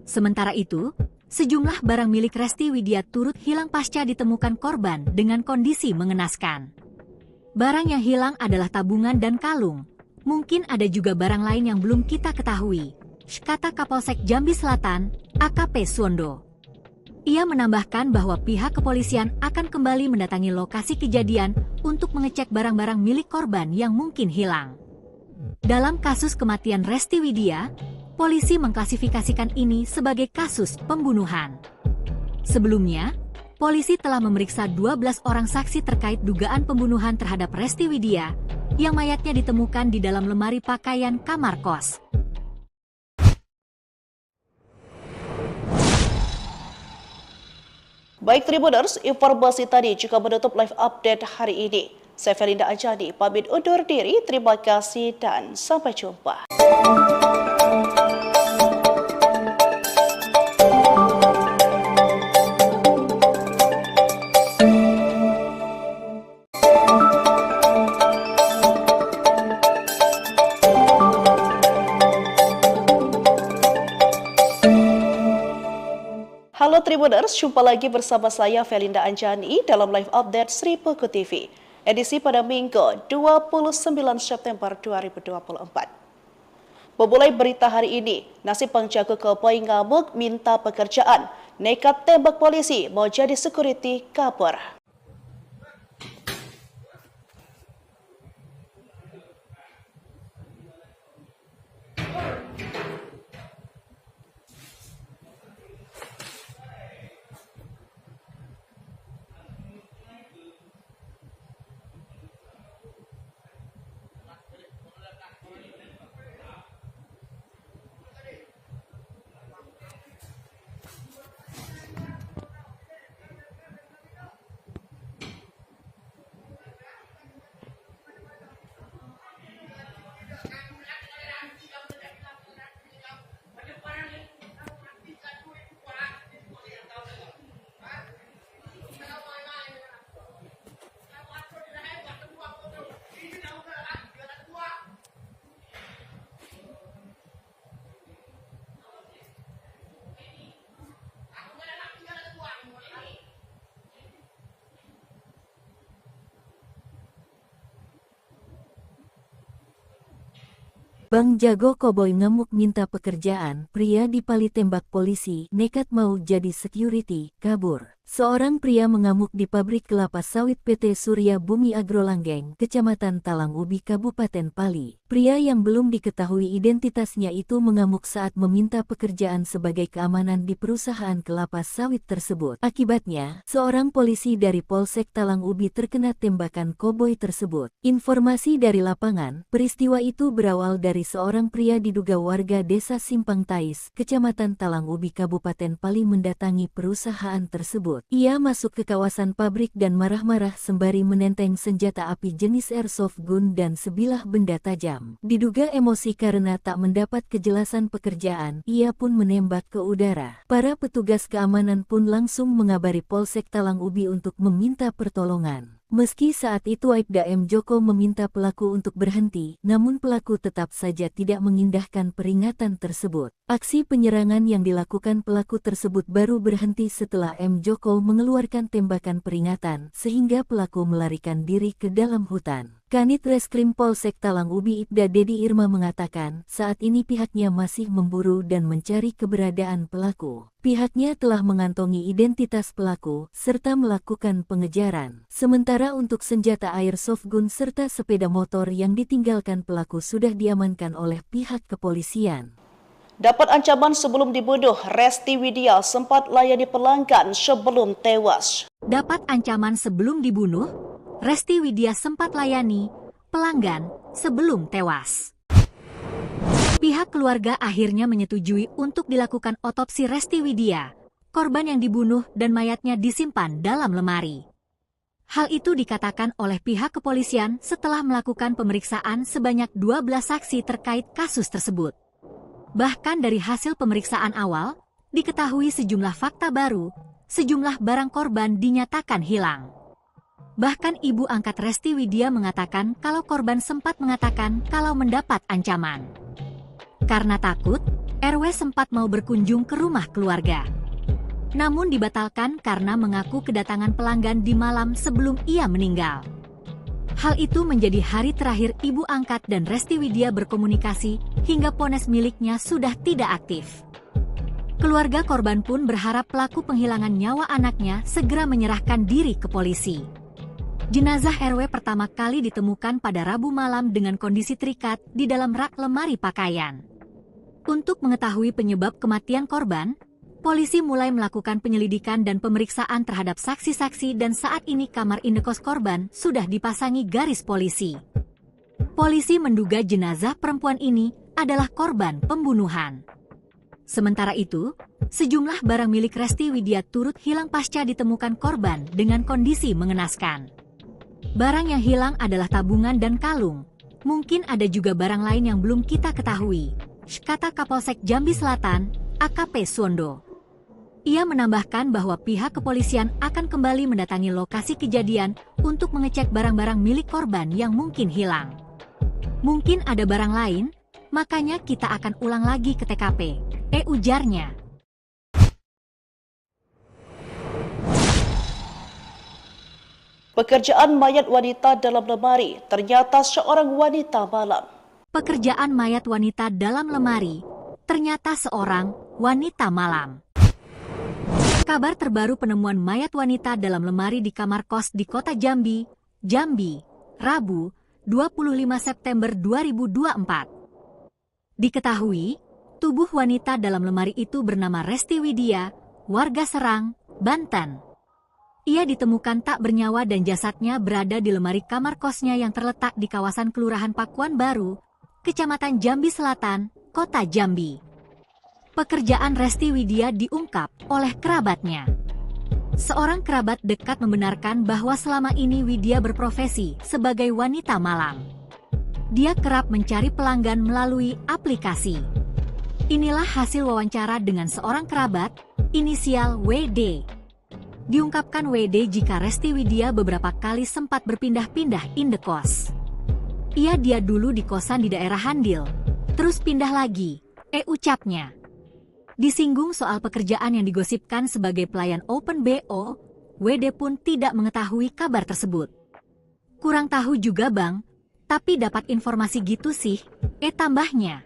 Sementara itu, sejumlah barang milik Resti Widya turut hilang pasca ditemukan korban dengan kondisi mengenaskan. Barang yang hilang adalah tabungan dan kalung. Mungkin ada juga barang lain yang belum kita ketahui, kata Kapolsek Jambi Selatan, AKP Suwondo. Ia menambahkan bahwa pihak kepolisian akan kembali mendatangi lokasi kejadian untuk mengecek barang-barang milik korban yang mungkin hilang. Dalam kasus kematian Resti Widya, polisi mengklasifikasikan ini sebagai kasus pembunuhan. Sebelumnya, polisi telah memeriksa 12 orang saksi terkait dugaan pembunuhan terhadap Resti Widya, yang mayatnya ditemukan di dalam lemari pakaian kamar kos. Baik Tribuners, informasi tadi juga menutup live update hari ini. Saya Felinda Anjani, pamit undur diri. Terima kasih dan sampai jumpa. Halo Tribuners, jumpa lagi bersama saya Felinda Anjani dalam live update Sri Peko TV. Edisi pada Minggu 29 September 2024. Memulai berita hari ini, nasib penjaga koboi ngamuk minta pekerjaan, nekat tembak polisi mau jadi security kabur. Bang Jago Koboi ngamuk minta pekerjaan, pria dipali tembak polisi, nekat mau jadi security, kabur. Seorang pria mengamuk di pabrik kelapa sawit PT Surya Bumi Agrolanggeng, Kecamatan Talang Ubi, Kabupaten Pali. Pria yang belum diketahui identitasnya itu mengamuk saat meminta pekerjaan sebagai keamanan di perusahaan kelapa sawit tersebut. Akibatnya, seorang polisi dari Polsek Talang Ubi terkena tembakan koboi tersebut. Informasi dari lapangan, peristiwa itu berawal dari seorang pria diduga warga desa Simpang Tais, Kecamatan Talang Ubi, Kabupaten Pali mendatangi perusahaan tersebut. Ia masuk ke kawasan pabrik dan marah-marah sembari menenteng senjata api jenis airsoft gun dan sebilah benda tajam. Diduga emosi karena tak mendapat kejelasan pekerjaan, ia pun menembak ke udara. Para petugas keamanan pun langsung mengabari Polsek Talang Ubi untuk meminta pertolongan. Meski saat itu Aibda M. Joko meminta pelaku untuk berhenti, namun pelaku tetap saja tidak mengindahkan peringatan tersebut. Aksi penyerangan yang dilakukan pelaku tersebut baru berhenti setelah M. Joko mengeluarkan tembakan peringatan, sehingga pelaku melarikan diri ke dalam hutan. Kanit Reskrim Polsek Talang Ubi Ibda Dedi Irma mengatakan, saat ini pihaknya masih memburu dan mencari keberadaan pelaku. Pihaknya telah mengantongi identitas pelaku, serta melakukan pengejaran. Sementara untuk senjata airsoft gun serta sepeda motor yang ditinggalkan pelaku sudah diamankan oleh pihak kepolisian. Dapat ancaman sebelum dibunuh, Resti Widya sempat layani pelanggan sebelum tewas. Dapat ancaman sebelum dibunuh, Resti Widya sempat layani pelanggan sebelum tewas. Pihak keluarga akhirnya menyetujui untuk dilakukan otopsi Resti Widya, korban yang dibunuh dan mayatnya disimpan dalam lemari. Hal itu dikatakan oleh pihak kepolisian setelah melakukan pemeriksaan sebanyak 12 saksi terkait kasus tersebut. Bahkan dari hasil pemeriksaan awal, diketahui sejumlah fakta baru, sejumlah barang korban dinyatakan hilang. Bahkan ibu angkat Resti Widya mengatakan kalau korban sempat mengatakan kalau mendapat ancaman. Karena takut, RW sempat mau berkunjung ke rumah keluarga. Namun dibatalkan karena mengaku kedatangan pelanggan di malam sebelum ia meninggal. Hal itu menjadi hari terakhir ibu angkat dan Resti Widya berkomunikasi hingga ponsel miliknya sudah tidak aktif. Keluarga korban pun berharap pelaku penghilangan nyawa anaknya segera menyerahkan diri ke polisi. Jenazah RW pertama kali ditemukan pada Rabu malam dengan kondisi terikat di dalam rak lemari pakaian. Untuk mengetahui penyebab kematian korban, polisi mulai melakukan penyelidikan dan pemeriksaan terhadap saksi-saksi dan saat ini kamar indekos korban sudah dipasangi garis polisi. Polisi menduga jenazah perempuan ini adalah korban pembunuhan. Sementara itu, sejumlah barang milik Resti Widya turut hilang pasca ditemukan korban dengan kondisi mengenaskan. Barang yang hilang adalah tabungan dan kalung. Mungkin ada juga barang lain yang belum kita ketahui, kata Kapolsek Jambi Selatan, AKP Suwondo. Ia menambahkan bahwa pihak kepolisian akan kembali mendatangi lokasi kejadian untuk mengecek barang-barang milik korban yang mungkin hilang. Mungkin ada barang lain, makanya kita akan ulang lagi ke TKP, ujarnya. Pekerjaan mayat wanita dalam lemari ternyata seorang wanita malam. Pekerjaan mayat wanita dalam lemari ternyata seorang wanita malam. Kabar terbaru penemuan mayat wanita dalam lemari di kamar kos di kota Jambi, Rabu, 25 September 2024. Diketahui, tubuh wanita dalam lemari itu bernama Resti Widya, warga Serang, Banten. Ia ditemukan tak bernyawa dan jasadnya berada di lemari kamar kosnya yang terletak di kawasan Kelurahan Pakuan Baru, Kecamatan Jambi Selatan, Kota Jambi. Pekerjaan Resti Widya diungkap oleh kerabatnya. Seorang kerabat dekat membenarkan bahwa selama ini Widya berprofesi sebagai wanita malam. Dia kerap mencari pelanggan melalui aplikasi. Inilah hasil wawancara dengan seorang kerabat, inisial WD. Diungkapkan WD jika Resti Widya beberapa kali sempat berpindah-pindah indekos. Dia dulu di kosan di daerah Handil, terus pindah lagi, ucapnya. Disinggung soal pekerjaan yang digosipkan sebagai pelayan Open BO, WD pun tidak mengetahui kabar tersebut. Kurang tahu juga bang, tapi dapat informasi gitu sih, tambahnya.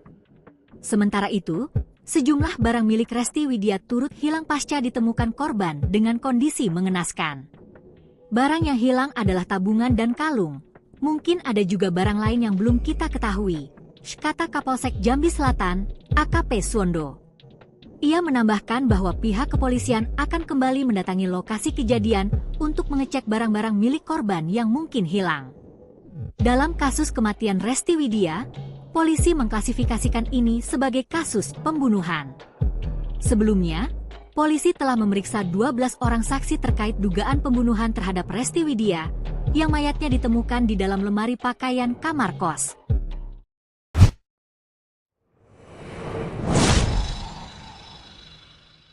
Sementara itu, sejumlah barang milik Resti Widya turut hilang pasca ditemukan korban dengan kondisi mengenaskan. Barang yang hilang adalah tabungan dan kalung. Mungkin ada juga barang lain yang belum kita ketahui, kata Kapolsek Jambi Selatan, AKP Suwondo. Ia menambahkan bahwa pihak kepolisian akan kembali mendatangi lokasi kejadian untuk mengecek barang-barang milik korban yang mungkin hilang. Dalam kasus kematian Resti Widya, polisi mengklasifikasikan ini sebagai kasus pembunuhan. Sebelumnya, polisi telah memeriksa 12 orang saksi terkait dugaan pembunuhan terhadap Resti Widya, yang mayatnya ditemukan di dalam lemari pakaian kamar kos.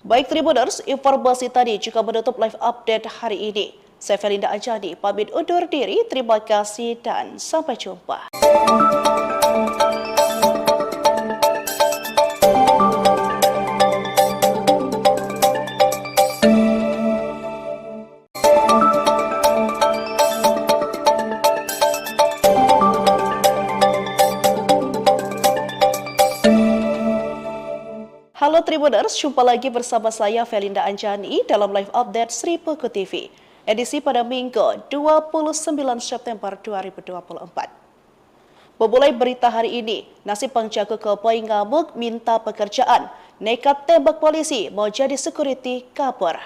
Baik Tribuners, informasi tadi juga menutup live update hari ini. Saya Felinda Anjani, pamit undur diri, terima kasih dan sampai jumpa. Halo Tribuners, jumpa lagi bersama saya Felinda Anjani dalam live update Sri Peko TV. Edisi pada Minggu 29 September 2024. Memulai berita hari ini, nasib penjaga keboi ngamuk minta pekerjaan, nekat tembak polisi mau jadi security kabur.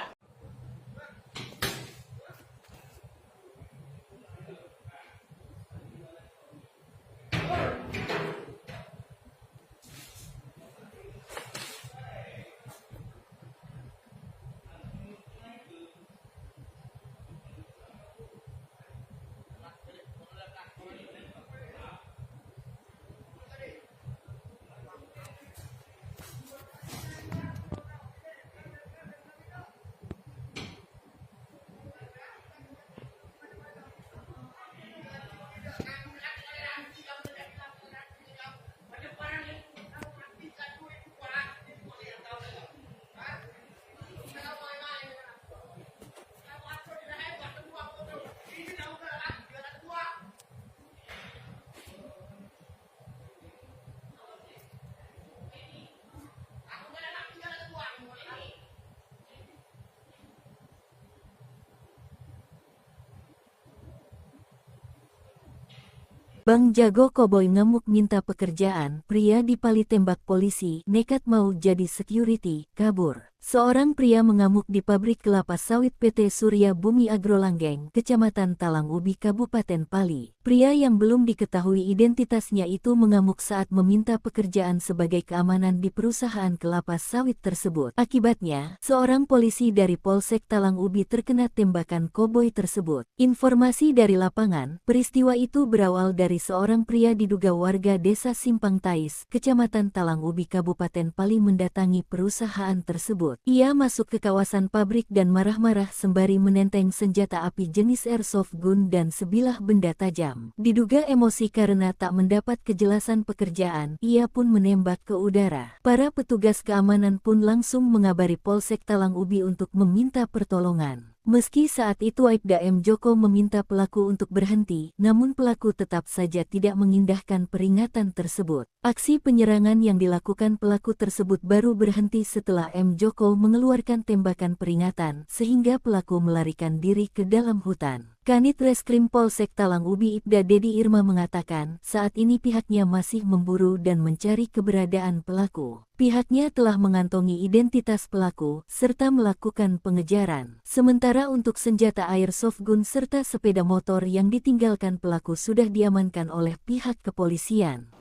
Bang Jago Koboi ngamuk minta pekerjaan, pria dipali tembak polisi, nekat mau jadi security, kabur. Seorang pria mengamuk di pabrik kelapa sawit PT Surya Bumi Agrolanggeng, Kecamatan Talang Ubi, Kabupaten Pali. Pria yang belum diketahui identitasnya itu mengamuk saat meminta pekerjaan sebagai keamanan di perusahaan kelapa sawit tersebut. Akibatnya, seorang polisi dari Polsek Talang Ubi terkena tembakan koboi tersebut. Informasi dari lapangan, peristiwa itu berawal dari seorang pria diduga warga desa Simpang Tais, Kecamatan Talang Ubi, Kabupaten Pali mendatangi perusahaan tersebut. Ia masuk ke kawasan pabrik dan marah-marah sembari menenteng senjata api jenis airsoft gun dan sebilah benda tajam. Diduga emosi karena tak mendapat kejelasan pekerjaan, ia pun menembak ke udara. Para petugas keamanan pun langsung mengabari Polsek Talang Ubi untuk meminta pertolongan. Meski saat itu Aibda M. Joko meminta pelaku untuk berhenti, namun pelaku tetap saja tidak mengindahkan peringatan tersebut. Aksi penyerangan yang dilakukan pelaku tersebut baru berhenti setelah M. Joko mengeluarkan tembakan peringatan, sehingga pelaku melarikan diri ke dalam hutan. Kanit Reskrim Polsek Talang Ubi Ibda Dedi Irma mengatakan, saat ini pihaknya masih memburu dan mencari keberadaan pelaku. Pihaknya telah mengantongi identitas pelaku, serta melakukan pengejaran. Sementara untuk senjata airsoft gun serta sepeda motor yang ditinggalkan pelaku sudah diamankan oleh pihak kepolisian.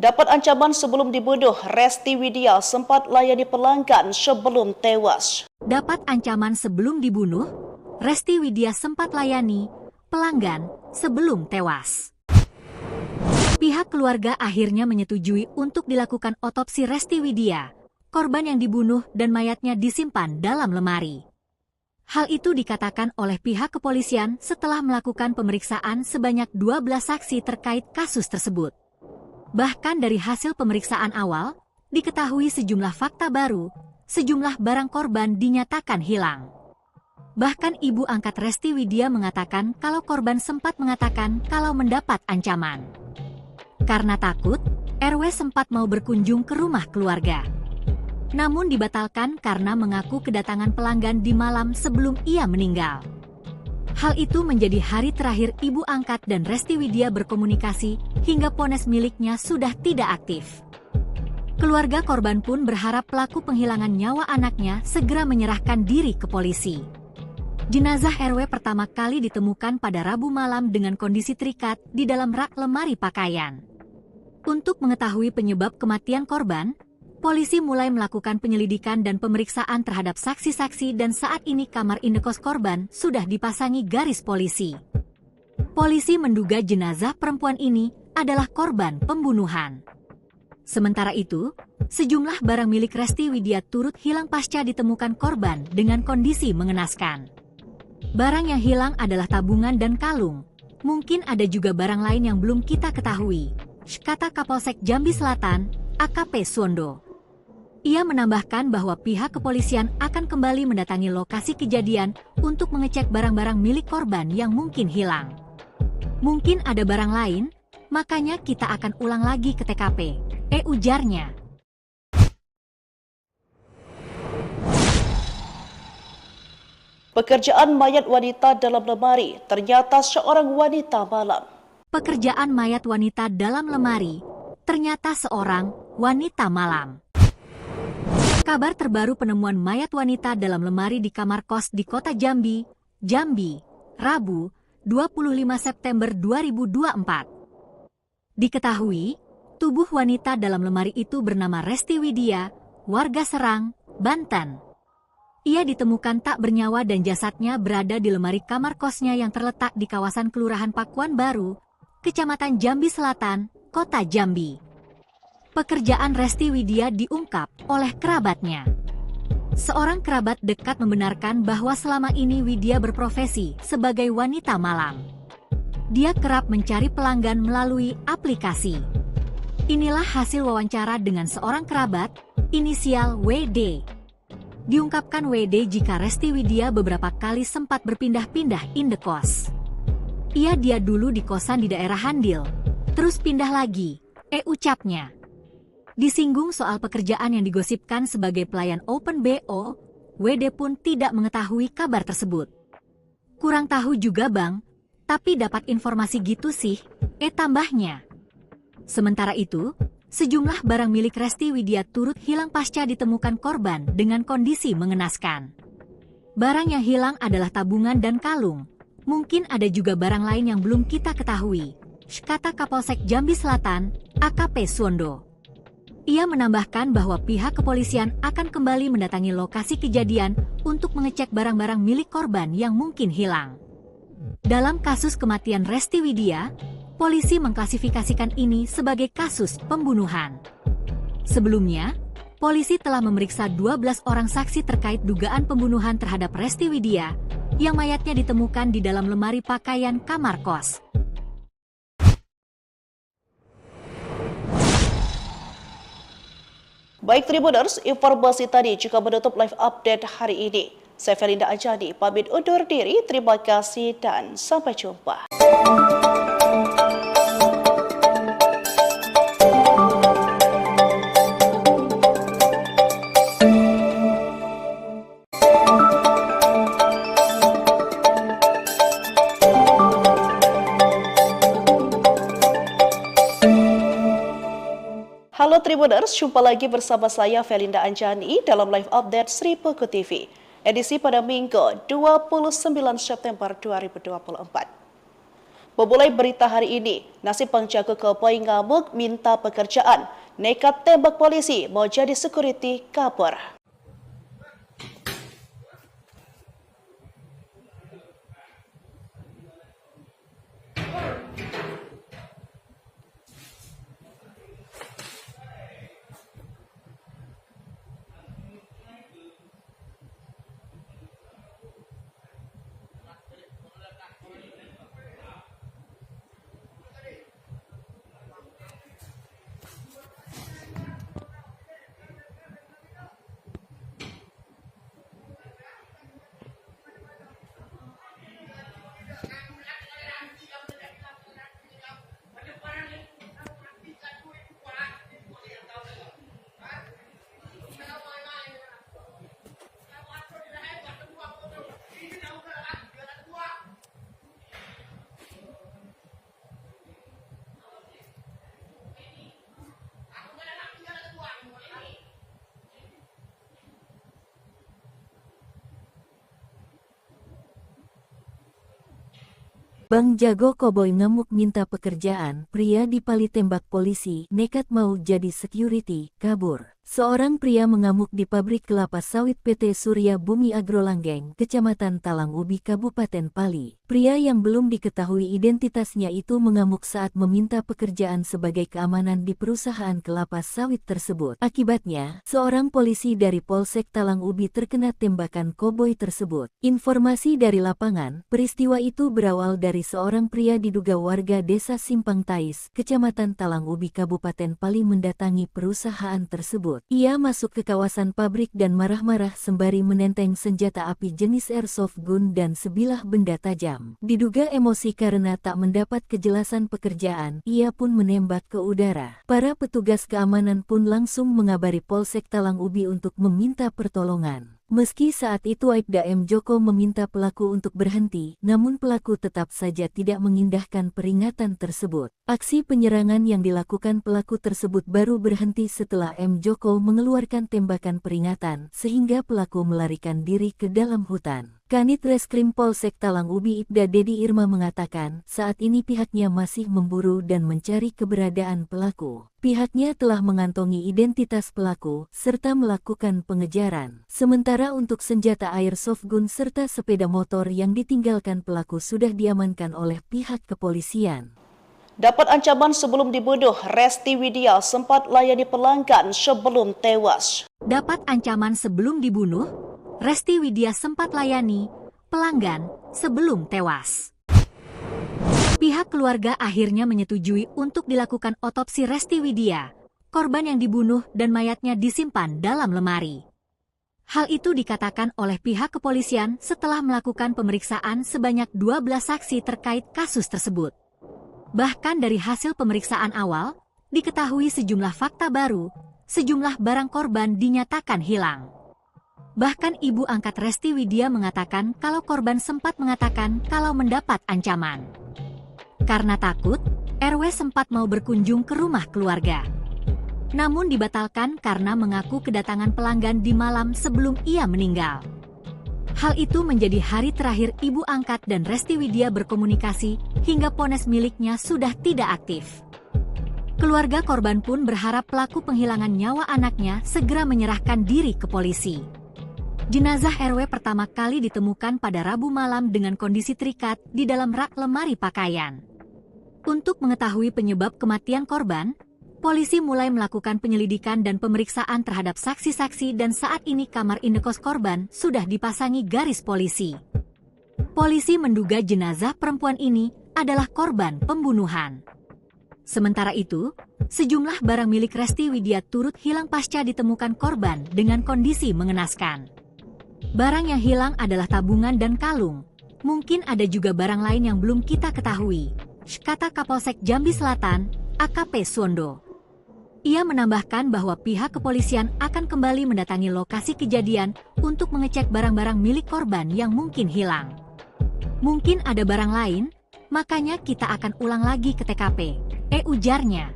Dapat ancaman sebelum dibunuh, Resti Widya sempat layani pelanggan sebelum tewas. Dapat ancaman sebelum dibunuh, Resti Widya sempat layani pelanggan sebelum tewas. Pihak keluarga akhirnya menyetujui untuk dilakukan otopsi Resti Widya, korban yang dibunuh dan mayatnya disimpan dalam lemari. Hal itu dikatakan oleh pihak kepolisian setelah melakukan pemeriksaan sebanyak 12 saksi terkait kasus tersebut. Bahkan dari hasil pemeriksaan awal, diketahui sejumlah fakta baru, sejumlah barang korban dinyatakan hilang. Bahkan ibu angkat Resti Widya mengatakan kalau korban sempat mengatakan kalau mendapat ancaman. Karena takut, RW sempat mau berkunjung ke rumah keluarga. Namun dibatalkan karena mengaku kedatangan pelanggan di malam sebelum ia meninggal. Hal itu menjadi hari terakhir ibu angkat dan Resti Widya berkomunikasi hingga ponsel miliknya sudah tidak aktif. Keluarga korban pun berharap pelaku penghilangan nyawa anaknya segera menyerahkan diri ke polisi. Jenazah RW pertama kali ditemukan pada Rabu malam dengan kondisi terikat di dalam rak lemari pakaian. Untuk mengetahui penyebab kematian korban, polisi mulai melakukan penyelidikan dan pemeriksaan terhadap saksi-saksi dan saat ini kamar indekos korban sudah dipasangi garis polisi. Polisi menduga jenazah perempuan ini adalah korban pembunuhan. Sementara itu, sejumlah barang milik Resti Widya turut hilang pasca ditemukan korban dengan kondisi mengenaskan. Barang yang hilang adalah tabungan dan kalung. Mungkin ada juga barang lain yang belum kita ketahui, kata Kapolsek Jambi Selatan, AKP Suwondo. Ia menambahkan bahwa pihak kepolisian akan kembali mendatangi lokasi kejadian untuk mengecek barang-barang milik korban yang mungkin hilang. Mungkin ada barang lain, makanya kita akan ulang lagi ke TKP, ujarnya. Pekerjaan mayat wanita dalam lemari, ternyata seorang wanita malam. Pekerjaan mayat wanita dalam lemari, ternyata seorang wanita malam. Kabar terbaru penemuan mayat wanita dalam lemari di kamar kos di kota Jambi, Rabu, 25 September 2024. Diketahui, tubuh wanita dalam lemari itu bernama Resti Widya, warga Serang, Banten. Ia ditemukan tak bernyawa dan jasadnya berada di lemari kamar kosnya yang terletak di kawasan Kelurahan Pakuan Baru, Kecamatan Jambi Selatan, Kota Jambi. Pekerjaan Resti Widya diungkap oleh kerabatnya. Seorang kerabat dekat membenarkan bahwa selama ini Widya berprofesi sebagai wanita malam. Dia kerap mencari pelanggan melalui aplikasi. Inilah hasil wawancara dengan seorang kerabat, inisial WD. Diungkapkan WD jika Resti Widya beberapa kali sempat berpindah-pindah indekos. Dia dulu di kosan di daerah Handil, terus pindah lagi, ucapnya. Disinggung soal pekerjaan yang digosipkan sebagai pelayan Open BO, WD pun tidak mengetahui kabar tersebut. Kurang tahu juga bang, Tapi dapat informasi gitu sih, tambahnya. Sementara itu, sejumlah barang milik Resti Widya turut hilang pasca ditemukan korban dengan kondisi mengenaskan. Barang yang hilang adalah tabungan dan kalung. Mungkin ada juga barang lain yang belum kita ketahui, kata Kapolsek Jambi Selatan, AKP Suwondo. Ia menambahkan bahwa pihak kepolisian akan kembali mendatangi lokasi kejadian untuk mengecek barang-barang milik korban yang mungkin hilang. Dalam kasus kematian Resti Widya, polisi mengklasifikasikan ini sebagai kasus pembunuhan. Sebelumnya, polisi telah memeriksa 12 orang saksi terkait dugaan pembunuhan terhadap Resti Widya yang mayatnya ditemukan di dalam lemari pakaian kamar kos. Baik Tribuners, informasi tadi juga menutup live update hari ini. Saya Felinda Anjani, pamit undur diri. Terima kasih dan sampai jumpa. Halo Tribuners, jumpa lagi bersama saya Felinda Anjani dalam live update Sri Peko TV, edisi pada Minggu 29 September 2024. Memulai berita hari ini, nasib penjaga keboi ngamuk minta pekerjaan, nekat tembak polisi mau jadi security kabur. Bang Jago Koboi ngamuk minta pekerjaan, pria dipali tembak polisi, nekat mau jadi security, kabur. Seorang pria mengamuk di pabrik kelapa sawit PT Surya Bumi Agrolanggeng, Kecamatan Talang Ubi, Kabupaten Pali. Pria yang belum diketahui identitasnya itu mengamuk saat meminta pekerjaan sebagai keamanan di perusahaan kelapa sawit tersebut. Akibatnya, seorang polisi dari Polsek Talang Ubi terkena tembakan koboi tersebut. Informasi dari lapangan, peristiwa itu berawal dari seorang pria diduga warga desa Simpang Tais, Kecamatan Talang Ubi, Kabupaten Pali mendatangi perusahaan tersebut. Ia masuk ke kawasan pabrik dan marah-marah sembari menenteng senjata api jenis airsoft gun dan sebilah benda tajam. Diduga emosi karena tak mendapat kejelasan pekerjaan, ia pun menembak ke udara. Para petugas keamanan pun langsung mengabari Polsek Talang Ubi untuk meminta pertolongan. Meski saat itu Aibda M. Joko meminta pelaku untuk berhenti, namun pelaku tetap saja tidak mengindahkan peringatan tersebut. Aksi penyerangan yang dilakukan pelaku tersebut baru berhenti setelah M. Joko mengeluarkan tembakan peringatan, sehingga pelaku melarikan diri ke dalam hutan. Kanit Reskrim Polsek Talang Ubi Ibda Dedi Irma mengatakan, saat ini pihaknya masih memburu dan mencari keberadaan pelaku. Pihaknya telah mengantongi identitas pelaku, serta melakukan pengejaran. Sementara untuk senjata airsoft gun serta sepeda motor yang ditinggalkan pelaku sudah diamankan oleh pihak kepolisian. Dapat ancaman sebelum dibunuh, Resti Widya sempat layani pelanggan sebelum tewas. Dapat ancaman sebelum dibunuh, Resti Widya sempat layani pelanggan sebelum tewas. Pihak keluarga akhirnya menyetujui untuk dilakukan otopsi Resti Widya, korban yang dibunuh dan mayatnya disimpan dalam lemari. Hal itu dikatakan oleh pihak kepolisian setelah melakukan pemeriksaan sebanyak 12 saksi terkait kasus tersebut. Bahkan dari hasil pemeriksaan awal, diketahui sejumlah fakta baru, sejumlah barang korban dinyatakan hilang. Bahkan ibu angkat Resti Widya mengatakan kalau korban sempat mengatakan kalau mendapat ancaman. Karena takut, RW sempat mau berkunjung ke rumah keluarga. Namun dibatalkan karena mengaku kedatangan pelanggan di malam sebelum ia meninggal. Hal itu menjadi hari terakhir ibu angkat dan Resti Widya berkomunikasi hingga ponsel miliknya sudah tidak aktif. Keluarga korban pun berharap pelaku penghilangan nyawa anaknya segera menyerahkan diri ke polisi. Jenazah RW pertama kali ditemukan pada Rabu malam dengan kondisi terikat di dalam rak lemari pakaian. Untuk mengetahui penyebab kematian korban, polisi mulai melakukan penyelidikan dan pemeriksaan terhadap saksi-saksi dan saat ini kamar indekos korban sudah dipasangi garis polisi. Polisi menduga jenazah perempuan ini adalah korban pembunuhan. Sementara itu, sejumlah barang milik Resti Widya turut hilang pasca ditemukan korban dengan kondisi mengenaskan. Barang yang hilang adalah tabungan dan kalung. Mungkin ada juga barang lain yang belum kita ketahui, kata Kapolsek Jambi Selatan, AKP Suwondo. Ia menambahkan bahwa pihak kepolisian akan kembali mendatangi lokasi kejadian untuk mengecek barang-barang milik korban yang mungkin hilang. Mungkin ada barang lain, makanya kita akan ulang lagi ke TKP, ujarnya.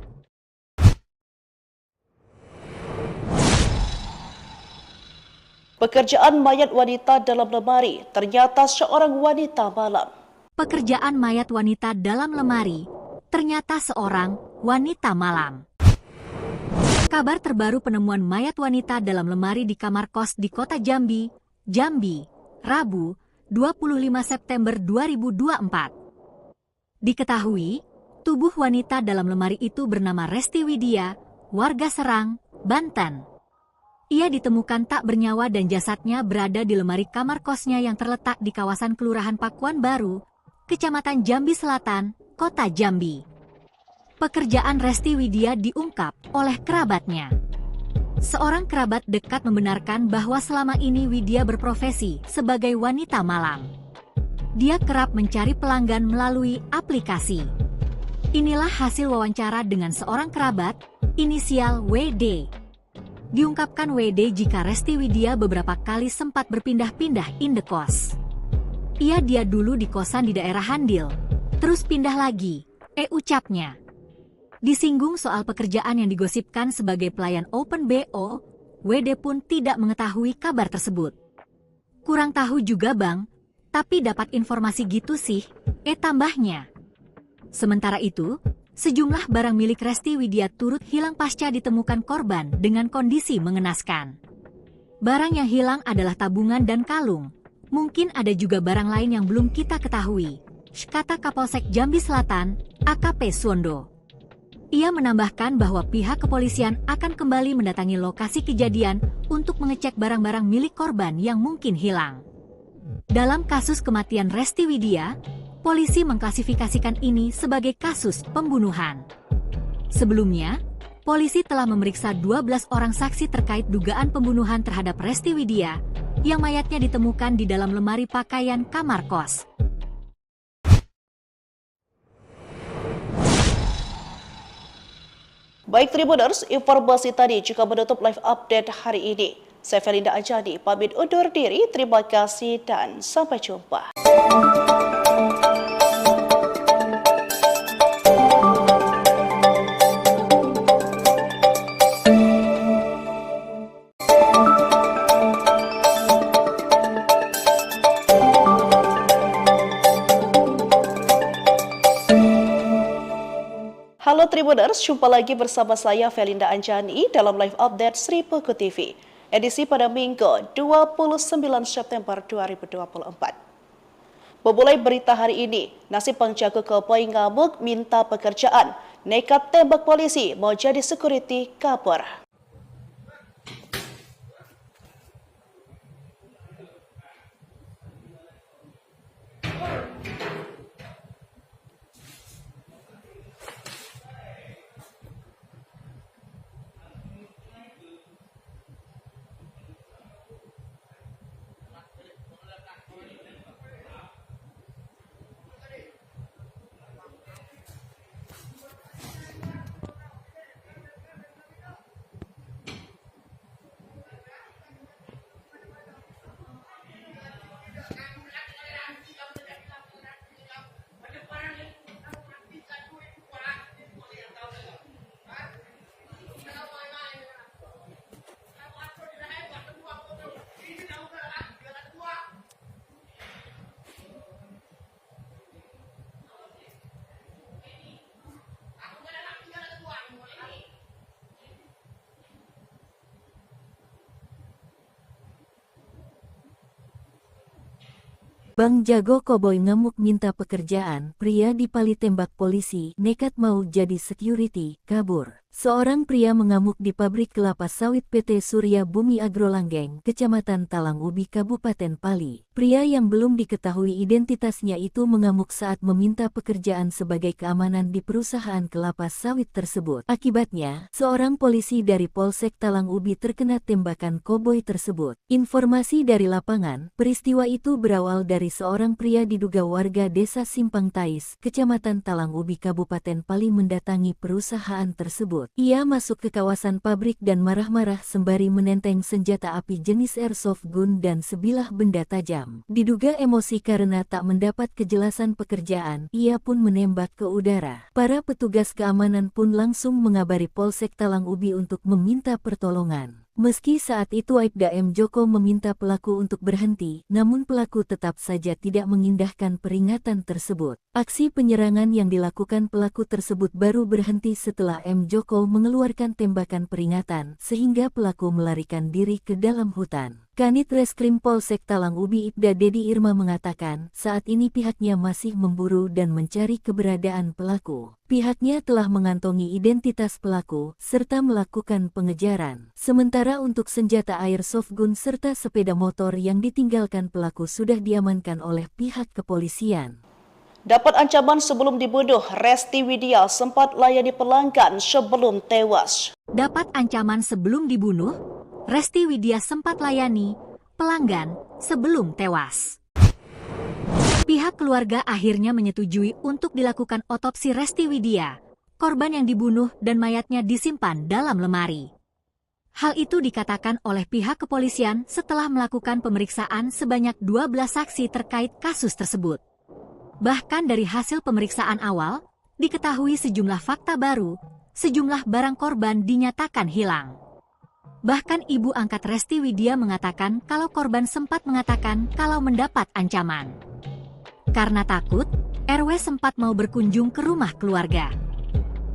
Pekerjaan mayat wanita dalam lemari ternyata seorang wanita malam. Pekerjaan mayat wanita dalam lemari ternyata seorang wanita malam. Kabar terbaru penemuan mayat wanita dalam lemari di kamar kos di kota Jambi, Rabu, 25 September 2024. Diketahui, tubuh wanita dalam lemari itu bernama Resti Widya, warga Serang, Banten. Ia ditemukan tak bernyawa dan jasadnya berada di lemari kamar kosnya yang terletak di kawasan Kelurahan Pakuan Baru, Kecamatan Jambi Selatan, Kota Jambi. Pekerjaan Resti Widya diungkap oleh kerabatnya. Seorang kerabat dekat membenarkan bahwa selama ini Widya berprofesi sebagai wanita malam. Dia kerap mencari pelanggan melalui aplikasi. Inilah hasil wawancara dengan seorang kerabat, inisial WD. Diungkapkan WD jika Resti Widya beberapa kali sempat berpindah-pindah indekos. Dia dulu di kosan di daerah Handil, terus pindah lagi, ucapnya. Disinggung soal pekerjaan yang digosipkan sebagai pelayan Open BO, WD pun tidak mengetahui kabar tersebut. Kurang tahu juga bang, tapi dapat informasi gitu sih, tambahnya. Sementara itu, sejumlah barang milik Resti Widya turut hilang pasca ditemukan korban dengan kondisi mengenaskan. Barang yang hilang adalah tabungan dan kalung. Mungkin ada juga barang lain yang belum kita ketahui, kata Kapolsek Jambi Selatan, AKP Suwondo. Ia menambahkan bahwa pihak kepolisian akan kembali mendatangi lokasi kejadian untuk mengecek barang-barang milik korban yang mungkin hilang. Dalam kasus kematian Resti Widya, polisi mengklasifikasikan ini sebagai kasus pembunuhan. Sebelumnya, polisi telah memeriksa 12 orang saksi terkait dugaan pembunuhan terhadap Resti Widya, yang mayatnya ditemukan di dalam lemari pakaian kamar kos. Baik Tribuners, informasi tadi juga menutup live update hari ini. Saya Felinda Anjani, pamit undur diri, terima kasih dan sampai jumpa. Halo Tribuners, jumpa lagi bersama saya Felinda Anjani dalam live update Sri Puku TV, edisi pada Minggu 29 September 2024. Memulai berita hari ini, nasib penjaga Kepoi ngamuk minta pekerjaan, nekat tembak polisi mau jadi security kabur. Bang Jago Koboi ngamuk minta pekerjaan, pria dipali tembak polisi, nekat mau jadi security, kabur. Seorang pria mengamuk di pabrik kelapa sawit PT Surya Bumi Agrolanggeng, Kecamatan Talang Ubi, Kabupaten Pali. Pria yang belum diketahui identitasnya itu mengamuk saat meminta pekerjaan sebagai keamanan di perusahaan kelapa sawit tersebut. Akibatnya, seorang polisi dari Polsek Talang Ubi terkena tembakan koboi tersebut. Informasi dari lapangan, peristiwa itu berawal dari seorang pria diduga warga desa Simpang Tais, Kecamatan Talang Ubi, Kabupaten Pali mendatangi perusahaan tersebut. Ia masuk ke kawasan pabrik dan marah-marah sembari menenteng senjata api jenis airsoft gun dan sebilah benda tajam. Diduga emosi karena tak mendapat kejelasan pekerjaan, ia pun menembak ke udara. Para petugas keamanan pun langsung mengabari Polsek Talang Ubi untuk meminta pertolongan. Meski saat itu Aibda M. Joko meminta pelaku untuk berhenti, namun pelaku tetap saja tidak mengindahkan peringatan tersebut. Aksi penyerangan yang dilakukan pelaku tersebut baru berhenti setelah M. Joko mengeluarkan tembakan peringatan, sehingga pelaku melarikan diri ke dalam hutan. Kanit Reskrim Polsek Talang Ubi Ibda Dedi Irma mengatakan, saat ini pihaknya masih memburu dan mencari keberadaan pelaku. Pihaknya telah mengantongi identitas pelaku, serta melakukan pengejaran. Sementara untuk senjata airsoft gun serta sepeda motor yang ditinggalkan pelaku sudah diamankan oleh pihak kepolisian. Dapat ancaman sebelum dibunuh, Resti Widya sempat layani pelanggan sebelum tewas. Dapat ancaman sebelum dibunuh, Resti Widya sempat layani pelanggan sebelum tewas. Pihak keluarga akhirnya menyetujui untuk dilakukan otopsi Resti Widya, korban yang dibunuh dan mayatnya disimpan dalam lemari. Hal itu dikatakan oleh pihak kepolisian setelah melakukan pemeriksaan sebanyak 12 saksi terkait kasus tersebut. Bahkan dari hasil pemeriksaan awal, diketahui sejumlah fakta baru, sejumlah barang korban dinyatakan hilang. Bahkan ibu angkat Resti Widya mengatakan kalau korban sempat mengatakan kalau mendapat ancaman. Karena takut, RW sempat mau berkunjung ke rumah keluarga.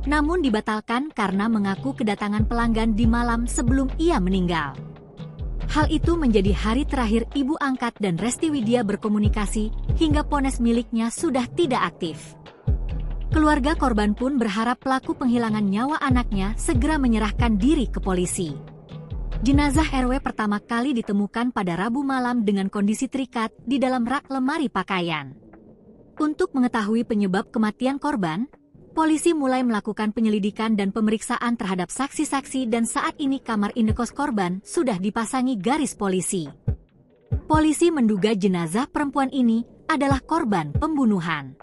Namun dibatalkan karena mengaku kedatangan pelanggan di malam sebelum ia meninggal. Hal itu menjadi hari terakhir ibu angkat dan Resti Widya berkomunikasi hingga ponsel miliknya sudah tidak aktif. Keluarga korban pun berharap pelaku penghilangan nyawa anaknya segera menyerahkan diri ke polisi. Jenazah RW pertama kali ditemukan pada Rabu malam dengan kondisi terikat di dalam rak lemari pakaian. Untuk mengetahui penyebab kematian korban, polisi mulai melakukan penyelidikan dan pemeriksaan terhadap saksi-saksi dan saat ini kamar indekos korban sudah dipasangi garis polisi. Polisi menduga jenazah perempuan ini adalah korban pembunuhan.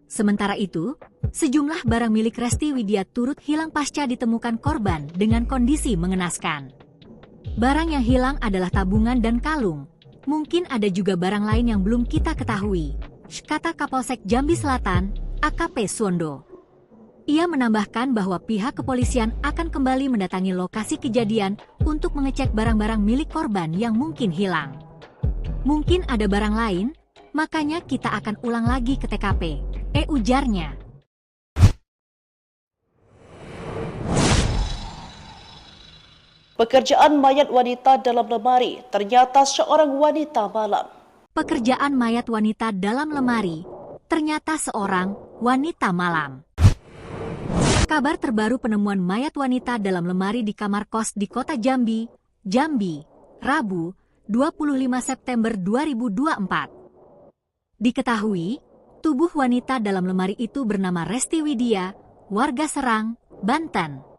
Sementara itu, sejumlah barang milik Resti Widya turut hilang pasca ditemukan korban dengan kondisi mengenaskan. Barang yang hilang adalah tabungan dan kalung. Mungkin ada juga barang lain yang belum kita ketahui, kata Kapolsek Jambi Selatan, AKP Suwondo. Ia menambahkan bahwa pihak kepolisian akan kembali mendatangi lokasi kejadian untuk mengecek barang-barang milik korban yang mungkin hilang. Mungkin ada barang lain, makanya kita akan ulang lagi ke TKP, ujarnya. Pekerjaan mayat wanita dalam lemari, ternyata seorang wanita malam. Pekerjaan mayat wanita dalam lemari, ternyata seorang wanita malam. Kabar terbaru penemuan mayat wanita dalam lemari di kamar kos di kota Jambi, Rabu, 25 September 2024. Diketahui, tubuh wanita dalam lemari itu bernama Resti Widya, warga Serang, Banten.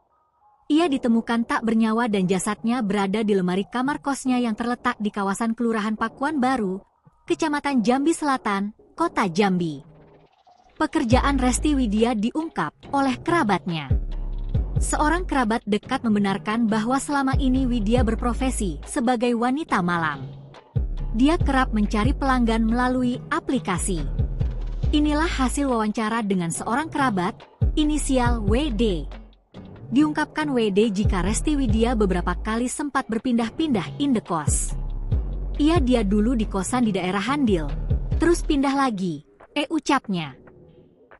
Ia ditemukan tak bernyawa dan jasadnya berada di lemari kamar kosnya yang terletak di kawasan Kelurahan Pakuan Baru, Kecamatan Jambi Selatan, Kota Jambi. Pekerjaan Resti Widya diungkap oleh kerabatnya. Seorang kerabat dekat membenarkan bahwa selama ini Widya berprofesi sebagai wanita malam. Dia kerap mencari pelanggan melalui aplikasi. Inilah hasil wawancara dengan seorang kerabat, inisial WD. Diungkapkan WD jika Resti Widya beberapa kali sempat berpindah-pindah indekos. Dia dulu di kosan di daerah Handil, terus pindah lagi, ucapnya.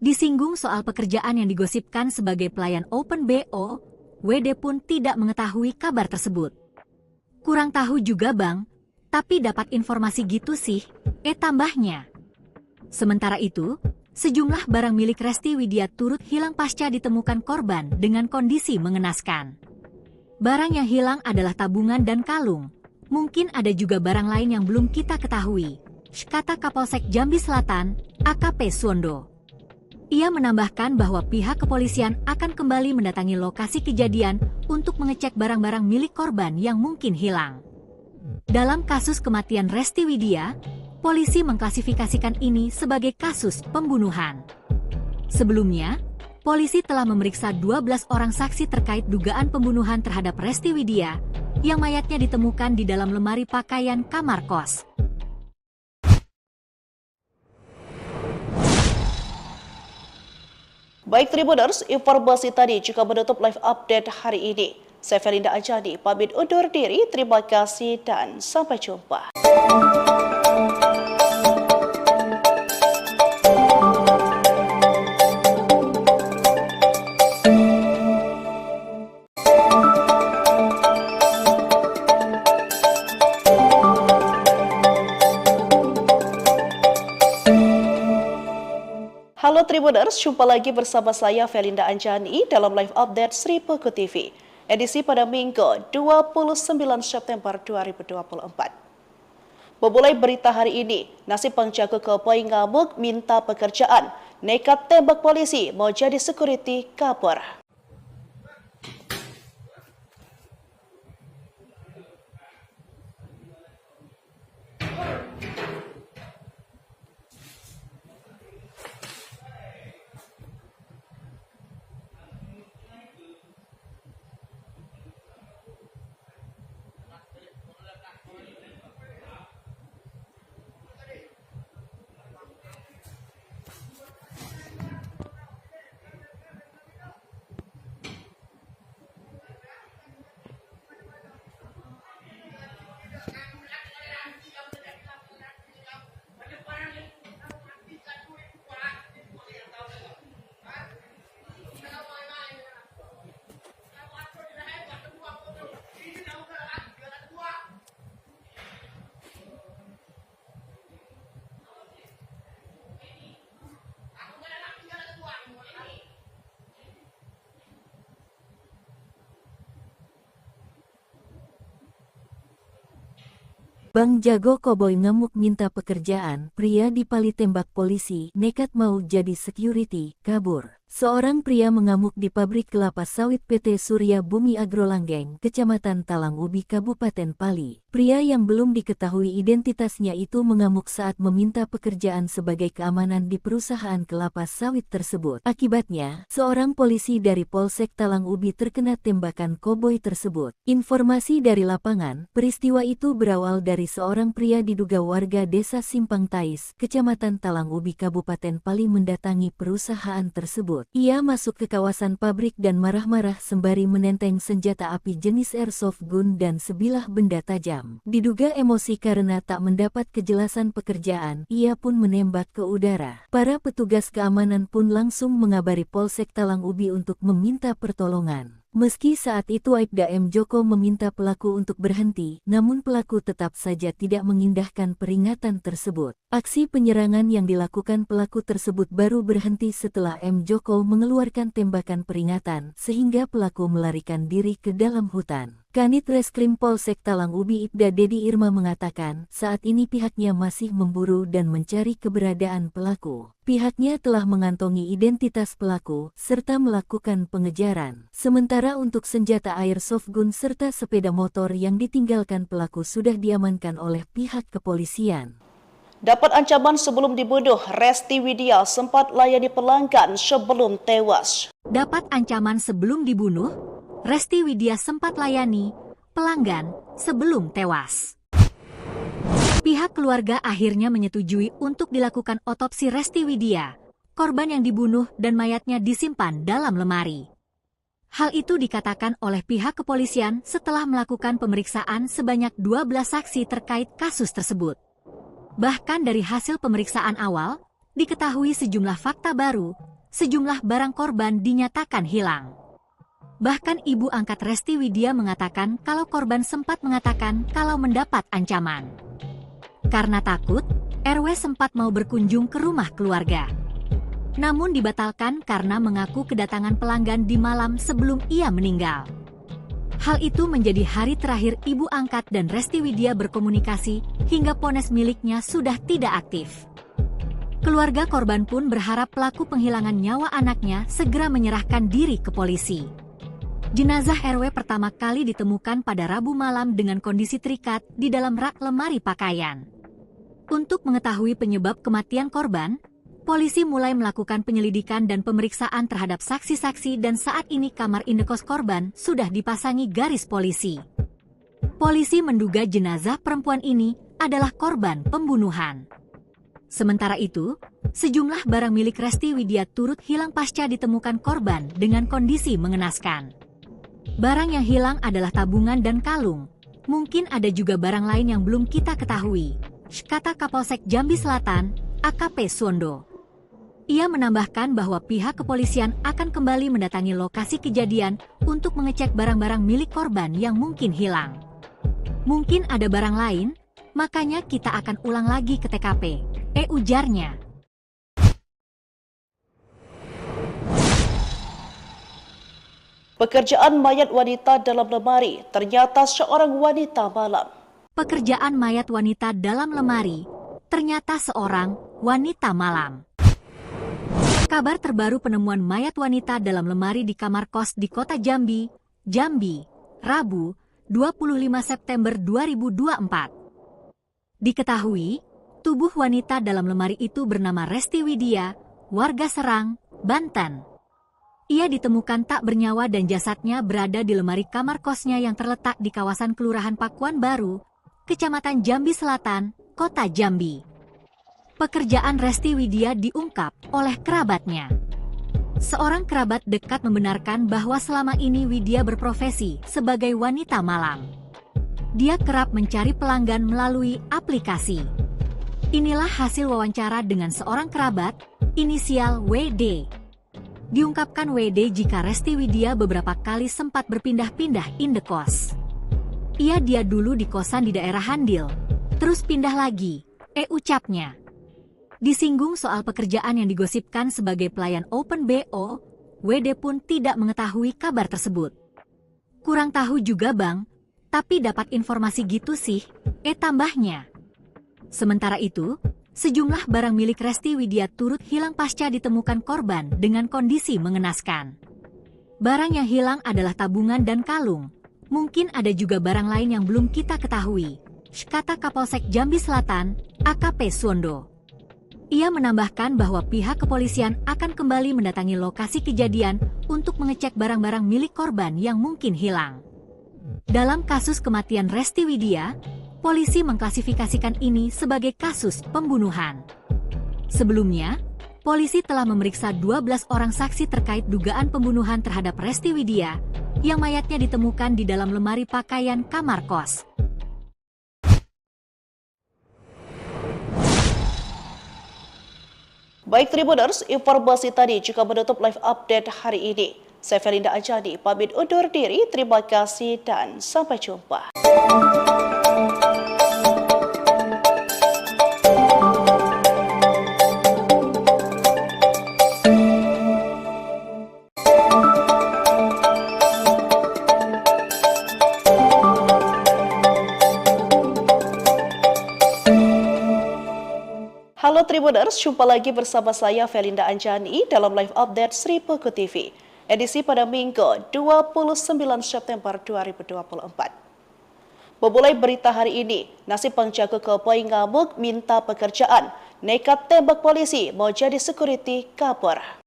Disinggung soal pekerjaan yang digosipkan sebagai pelayan Open BO, WD pun tidak mengetahui kabar tersebut. Kurang tahu juga bang, Tapi dapat informasi gitu sih, tambahnya. Sementara itu, sejumlah barang milik Resti Widya turut hilang pasca ditemukan korban dengan kondisi mengenaskan. Barang yang hilang adalah tabungan dan kalung. Mungkin ada juga barang lain yang belum kita ketahui, kata Kapolsek Jambi Selatan, AKP Suwondo. Ia menambahkan bahwa pihak kepolisian akan kembali mendatangi lokasi kejadian untuk mengecek barang-barang milik korban yang mungkin hilang. Dalam kasus kematian Resti Widya, polisi mengklasifikasikan ini sebagai kasus pembunuhan. Sebelumnya, polisi telah memeriksa 12 orang saksi terkait dugaan pembunuhan terhadap Resti Widya yang mayatnya ditemukan di dalam lemari pakaian kamar kos. Baik Tribuners, informasi tadi juga menutup live update hari ini. Saya Felinda Anjani, pamit undur diri. Terima kasih dan sampai jumpa. Halo Tribuners, jumpa lagi bersama saya Felinda Anjani dalam live update Sri Peko TV. Edisi pada Minggu 29 September 2024. Memulai berita hari ini, nasib penjaga keboi ngamuk minta pekerjaan, nekat tembak polisi mau jadi security kabur. Bang Jago Koboi ngamuk minta pekerjaan, pria dipali tembak polisi, nekat mau jadi security, kabur. Seorang pria mengamuk di pabrik kelapa sawit PT Surya Bumi Agrolanggeng, Kecamatan Talang Ubi, Kabupaten Pali. Pria yang belum diketahui identitasnya itu mengamuk saat meminta pekerjaan sebagai keamanan di perusahaan kelapa sawit tersebut. Akibatnya, seorang polisi dari Polsek Talang Ubi terkena tembakan koboi tersebut. Informasi dari lapangan, peristiwa itu berawal dari seorang pria diduga warga desa Simpang Tais, Kecamatan Talang Ubi, Kabupaten Pali mendatangi perusahaan tersebut. Ia masuk ke kawasan pabrik dan marah-marah sembari menenteng senjata api jenis airsoft gun dan sebilah benda tajam. Diduga emosi karena tak mendapat kejelasan pekerjaan, ia pun menembak ke udara. Para petugas keamanan pun langsung mengabari Polsek Talang Ubi untuk meminta pertolongan. Meski saat itu Aibda M. Joko meminta pelaku untuk berhenti, namun pelaku tetap saja tidak mengindahkan peringatan tersebut. Aksi penyerangan yang dilakukan pelaku tersebut baru berhenti setelah M. Joko mengeluarkan tembakan peringatan, sehingga pelaku melarikan diri ke dalam hutan. Kanit Reskrim Polsek Talang Ubi Ibda Dedi Irma mengatakan, saat ini pihaknya masih memburu dan mencari keberadaan pelaku. Pihaknya telah mengantongi identitas pelaku, serta melakukan pengejaran. Sementara untuk senjata airsoft gun serta sepeda motor yang ditinggalkan pelaku sudah diamankan oleh pihak kepolisian. Dapat ancaman sebelum dibunuh, Resti Widya sempat layani pelanggan sebelum tewas. Dapat ancaman sebelum dibunuh, Resti Widya sempat layani pelanggan sebelum tewas. Pihak keluarga akhirnya menyetujui untuk dilakukan otopsi Resti Widya, korban yang dibunuh dan mayatnya disimpan dalam lemari. Hal itu dikatakan oleh pihak kepolisian setelah melakukan pemeriksaan sebanyak 12 saksi terkait kasus tersebut. Bahkan dari hasil pemeriksaan awal, diketahui sejumlah fakta baru, sejumlah barang korban dinyatakan hilang. Bahkan ibu angkat Resti Widya mengatakan kalau korban sempat mengatakan kalau mendapat ancaman. Karena takut, RW sempat mau berkunjung ke rumah keluarga. Namun dibatalkan karena mengaku kedatangan pelanggan di malam sebelum ia meninggal. Hal itu menjadi hari terakhir ibu angkat dan Resti Widya berkomunikasi hingga ponsel miliknya sudah tidak aktif. Keluarga korban pun berharap pelaku penghilangan nyawa anaknya segera menyerahkan diri ke polisi. Jenazah RW pertama kali ditemukan pada Rabu malam dengan kondisi terikat di dalam rak lemari pakaian. Untuk mengetahui penyebab kematian korban, polisi mulai melakukan penyelidikan dan pemeriksaan terhadap saksi-saksi dan saat ini kamar indekos korban sudah dipasangi garis polisi. Polisi menduga jenazah perempuan ini adalah korban pembunuhan. Sementara itu, sejumlah barang milik Resti Widya turut hilang pasca ditemukan korban dengan kondisi mengenaskan. Barang yang hilang adalah tabungan dan kalung. Mungkin ada juga barang lain yang belum kita ketahui, kata Kapolsek Jambi Selatan, AKP Suwondo. Ia menambahkan bahwa pihak kepolisian akan kembali mendatangi lokasi kejadian untuk mengecek barang-barang milik korban yang mungkin hilang. Mungkin ada barang lain, makanya kita akan ulang lagi ke TKP, ujarnya. Pekerjaan mayat wanita dalam lemari ternyata seorang wanita malam. Pekerjaan mayat wanita dalam lemari ternyata seorang wanita malam. Kabar terbaru penemuan mayat wanita dalam lemari di kamar kos di kota Jambi, Rabu, 25 September 2024. Diketahui, tubuh wanita dalam lemari itu bernama Resti Widya, warga Serang, Banten. Ia ditemukan tak bernyawa dan jasadnya berada di lemari kamar kosnya yang terletak di kawasan Kelurahan Pakuan Baru, Kecamatan Jambi Selatan, Kota Jambi. Pekerjaan Resti Widya diungkap oleh kerabatnya. Seorang kerabat dekat membenarkan bahwa selama ini Widya berprofesi sebagai wanita malam. Dia kerap mencari pelanggan melalui aplikasi. Inilah hasil wawancara dengan seorang kerabat, inisial WD. Diungkapkan WD jika Resti Widya beberapa kali sempat berpindah-pindah indekos. Dia dulu di kosan di daerah Handil, terus pindah lagi, ucapnya. Disinggung soal pekerjaan yang digosipkan sebagai pelayan Open BO, WD pun tidak mengetahui kabar tersebut. Kurang tahu juga bang, tapi dapat informasi gitu sih, tambahnya. Sementara itu, sejumlah barang milik Resti Widya turut hilang pasca ditemukan korban dengan kondisi mengenaskan. Barang yang hilang adalah tabungan dan kalung. Mungkin ada juga barang lain yang belum kita ketahui, kata Kapolsek Jambi Selatan, AKP Suwondo. Ia menambahkan bahwa pihak kepolisian akan kembali mendatangi lokasi kejadian untuk mengecek barang-barang milik korban yang mungkin hilang. Dalam kasus kematian Resti Widya, polisi mengklasifikasikan ini sebagai kasus pembunuhan. Sebelumnya, polisi telah memeriksa 12 orang saksi terkait dugaan pembunuhan terhadap Resti Widya, yang mayatnya ditemukan di dalam lemari pakaian kamar kos. Baik Tribuners, informasi tadi juga menutup live update hari ini. Saya Felinda Anjani, pamit undur diri, terima kasih dan sampai jumpa. Halo Tribuners, jumpa lagi bersama saya Felinda Anjani dalam live update Sri Peko TV. Edisi pada Minggu 29 September 2024. Memulai berita hari ini, nasib penjaga keboi ngamuk minta pekerjaan, nekat tembak polisi mau jadi security kabur.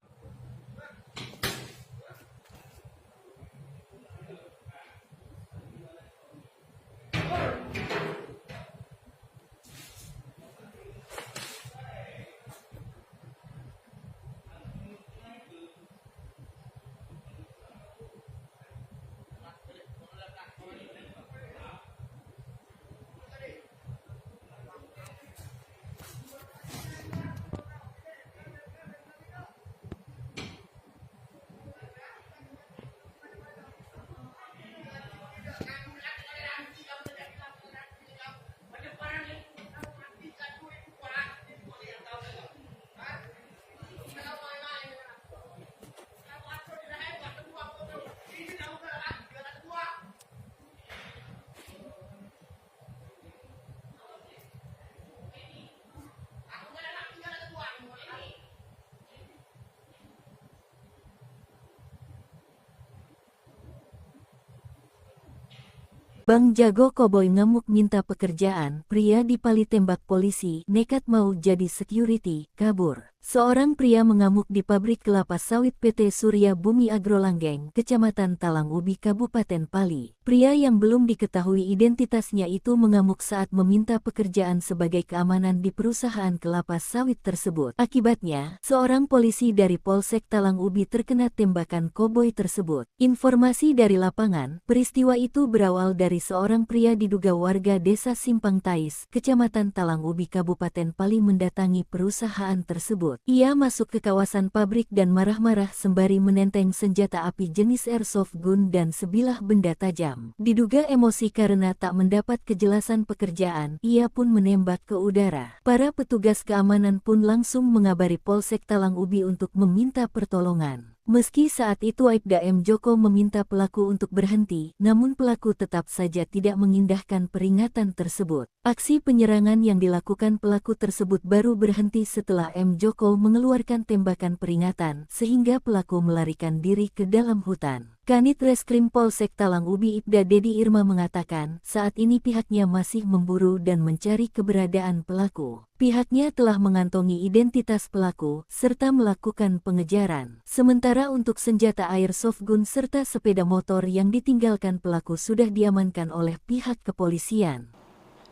Bang Jago Koboi ngamuk minta pekerjaan, pria dipali tembak polisi, nekat mau jadi security, kabur. Seorang pria mengamuk di pabrik kelapa sawit PT Surya Bumi Agrolanggeng, Kecamatan Talang Ubi, Kabupaten Pali. Pria yang belum diketahui identitasnya itu mengamuk saat meminta pekerjaan sebagai keamanan di perusahaan kelapa sawit tersebut. Akibatnya, seorang polisi dari Polsek Talang Ubi terkena tembakan koboi tersebut. Informasi dari lapangan, peristiwa itu berawal dari seorang pria diduga warga desa Simpang Tais, Kecamatan Talang Ubi, Kabupaten Pali mendatangi perusahaan tersebut. Ia masuk ke kawasan pabrik dan marah-marah sembari menenteng senjata api jenis airsoft gun dan sebilah benda tajam. Diduga emosi karena tak mendapat kejelasan pekerjaan, ia pun menembak ke udara. Para petugas keamanan pun langsung mengabari Polsek Talang Ubi untuk meminta pertolongan. Meski saat itu Aibda M. Joko meminta pelaku untuk berhenti, namun pelaku tetap saja tidak mengindahkan peringatan tersebut. Aksi penyerangan yang dilakukan pelaku tersebut baru berhenti setelah M. Joko mengeluarkan tembakan peringatan, sehingga pelaku melarikan diri ke dalam hutan. Kanit Reskrim Polsek Talang Ubi Ibda Dedi Irma mengatakan, saat ini pihaknya masih memburu dan mencari keberadaan pelaku. Pihaknya telah mengantongi identitas pelaku, serta melakukan pengejaran. Sementara untuk senjata airsoft gun serta sepeda motor yang ditinggalkan pelaku sudah diamankan oleh pihak kepolisian.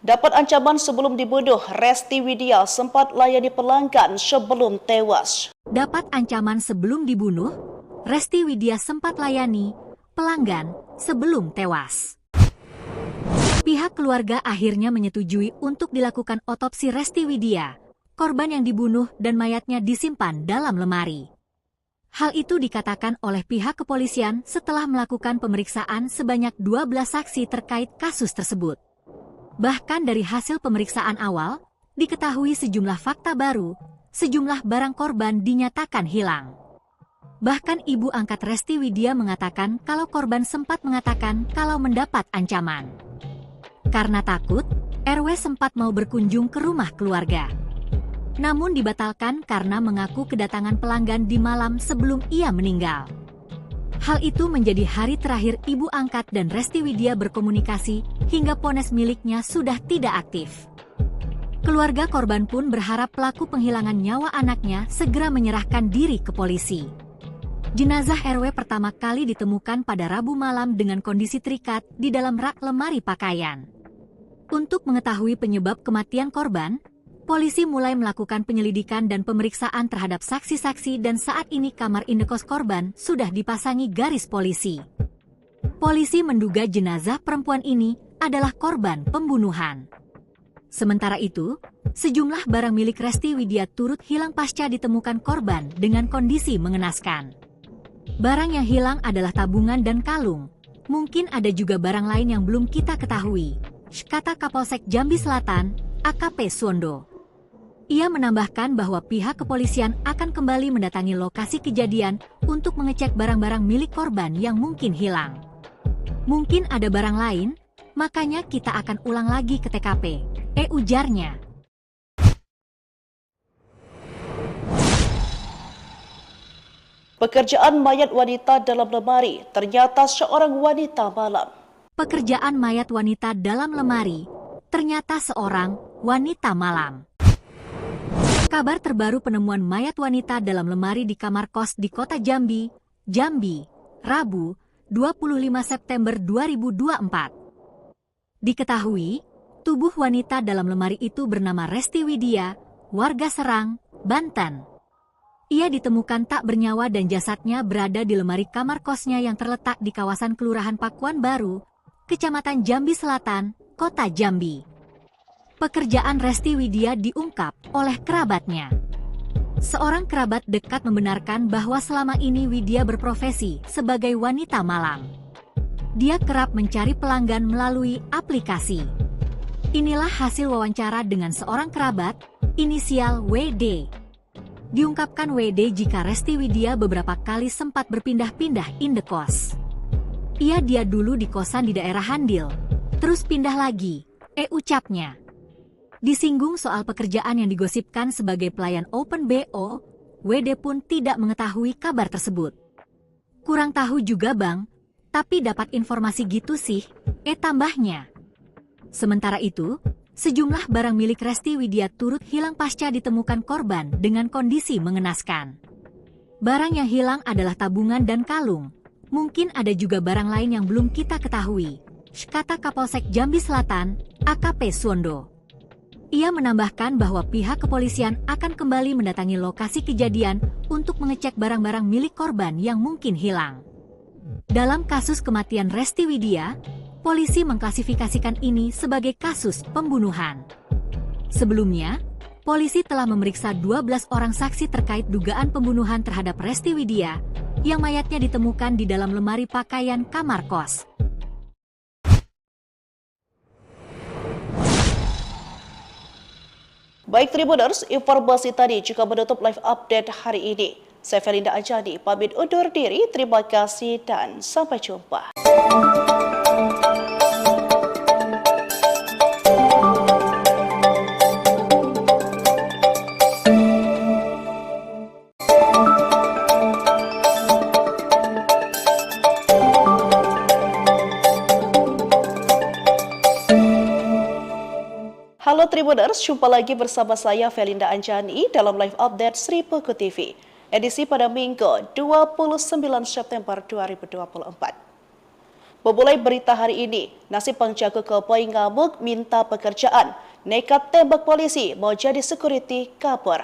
Dapat ancaman sebelum dibunuh, Resti Widya sempat layani pelanggan sebelum tewas. Dapat ancaman sebelum dibunuh, Resti Widya sempat layani pelanggan sebelum tewas. Pihak keluarga akhirnya menyetujui untuk dilakukan otopsi Resti Widya, korban yang dibunuh dan mayatnya disimpan dalam lemari. Hal itu dikatakan oleh pihak kepolisian setelah melakukan pemeriksaan sebanyak 12 saksi terkait kasus tersebut. Bahkan dari hasil pemeriksaan awal, diketahui sejumlah fakta baru, sejumlah barang korban dinyatakan hilang. Bahkan ibu angkat Resti Widya mengatakan kalau korban sempat mengatakan kalau mendapat ancaman. Karena takut, RW sempat mau berkunjung ke rumah keluarga. Namun dibatalkan karena mengaku kedatangan pelanggan di malam sebelum ia meninggal. Hal itu menjadi hari terakhir ibu angkat dan Resti Widya berkomunikasi hingga ponsel miliknya sudah tidak aktif. Keluarga korban pun berharap pelaku penghilangan nyawa anaknya segera menyerahkan diri ke polisi. Jenazah RW pertama kali ditemukan pada Rabu malam dengan kondisi terikat di dalam rak lemari pakaian. Untuk mengetahui penyebab kematian korban, polisi mulai melakukan penyelidikan dan pemeriksaan terhadap saksi-saksi dan saat ini kamar indekos korban sudah dipasangi garis polisi. Polisi menduga jenazah perempuan ini adalah korban pembunuhan. Sementara itu, sejumlah barang milik Resti Widya turut hilang pasca ditemukan korban dengan kondisi mengenaskan. Barang yang hilang adalah tabungan dan kalung. Mungkin ada juga barang lain yang belum kita ketahui, kata Kapolsek Jambi Selatan, AKP Suwondo. Ia menambahkan bahwa pihak kepolisian akan kembali mendatangi lokasi kejadian untuk mengecek barang-barang milik korban yang mungkin hilang. Mungkin ada barang lain, makanya kita akan ulang lagi ke TKP, ujarnya. Pekerjaan mayat wanita dalam lemari, ternyata seorang wanita malam. Pekerjaan mayat wanita dalam lemari, ternyata seorang wanita malam. Kabar terbaru penemuan mayat wanita dalam lemari di kamar kos di kota Jambi, Rabu, 25 September 2024. Diketahui, tubuh wanita dalam lemari itu bernama Resti Widya, warga Serang, Banten. Ia ditemukan tak bernyawa dan jasadnya berada di lemari kamar kosnya yang terletak di kawasan Kelurahan Pakuan Baru, Kecamatan Jambi Selatan, Kota Jambi. Pekerjaan Resti Widya diungkap oleh kerabatnya. Seorang kerabat dekat membenarkan bahwa selama ini Widya berprofesi sebagai wanita malam. Dia kerap mencari pelanggan melalui aplikasi. Inilah hasil wawancara dengan seorang kerabat, inisial WD. Diungkapkan WD jika Resti Widya beberapa kali sempat berpindah-pindah indekos. Dia dulu di kosan di daerah Handil, terus pindah lagi, ucapnya. Disinggung soal pekerjaan yang digosipkan sebagai pelayan Open BO, WD pun tidak mengetahui kabar tersebut. Kurang tahu juga bang, Tapi dapat informasi gitu sih, tambahnya. Sementara itu, sejumlah barang milik Resti Widya turut hilang pasca ditemukan korban dengan kondisi mengenaskan. Barang yang hilang adalah tabungan dan kalung. Mungkin ada juga barang lain yang belum kita ketahui, kata Kapolsek Jambi Selatan, AKP Suwondo. Ia menambahkan bahwa pihak kepolisian akan kembali mendatangi lokasi kejadian untuk mengecek barang-barang milik korban yang mungkin hilang. Dalam kasus kematian Resti Widya, polisi mengklasifikasikan ini sebagai kasus pembunuhan. Sebelumnya, polisi telah memeriksa 12 orang saksi terkait dugaan pembunuhan terhadap Resti Widya yang mayatnya ditemukan di dalam lemari pakaian kamar kos. Baik Tribuners, informasi tadi juga menutup live update hari ini. Saya Felinda Anjani, pamit undur diri. Terima kasih dan sampai jumpa. Halo Tribuners, jumpa lagi bersama saya Felinda Anjani dalam live update Sri Peko TV. Edisi pada Minggu 29 September 2024. Memulai berita hari ini, nasib penjaga keboi ngamuk minta pekerjaan, nekat tembak polisi mau jadi security kabur.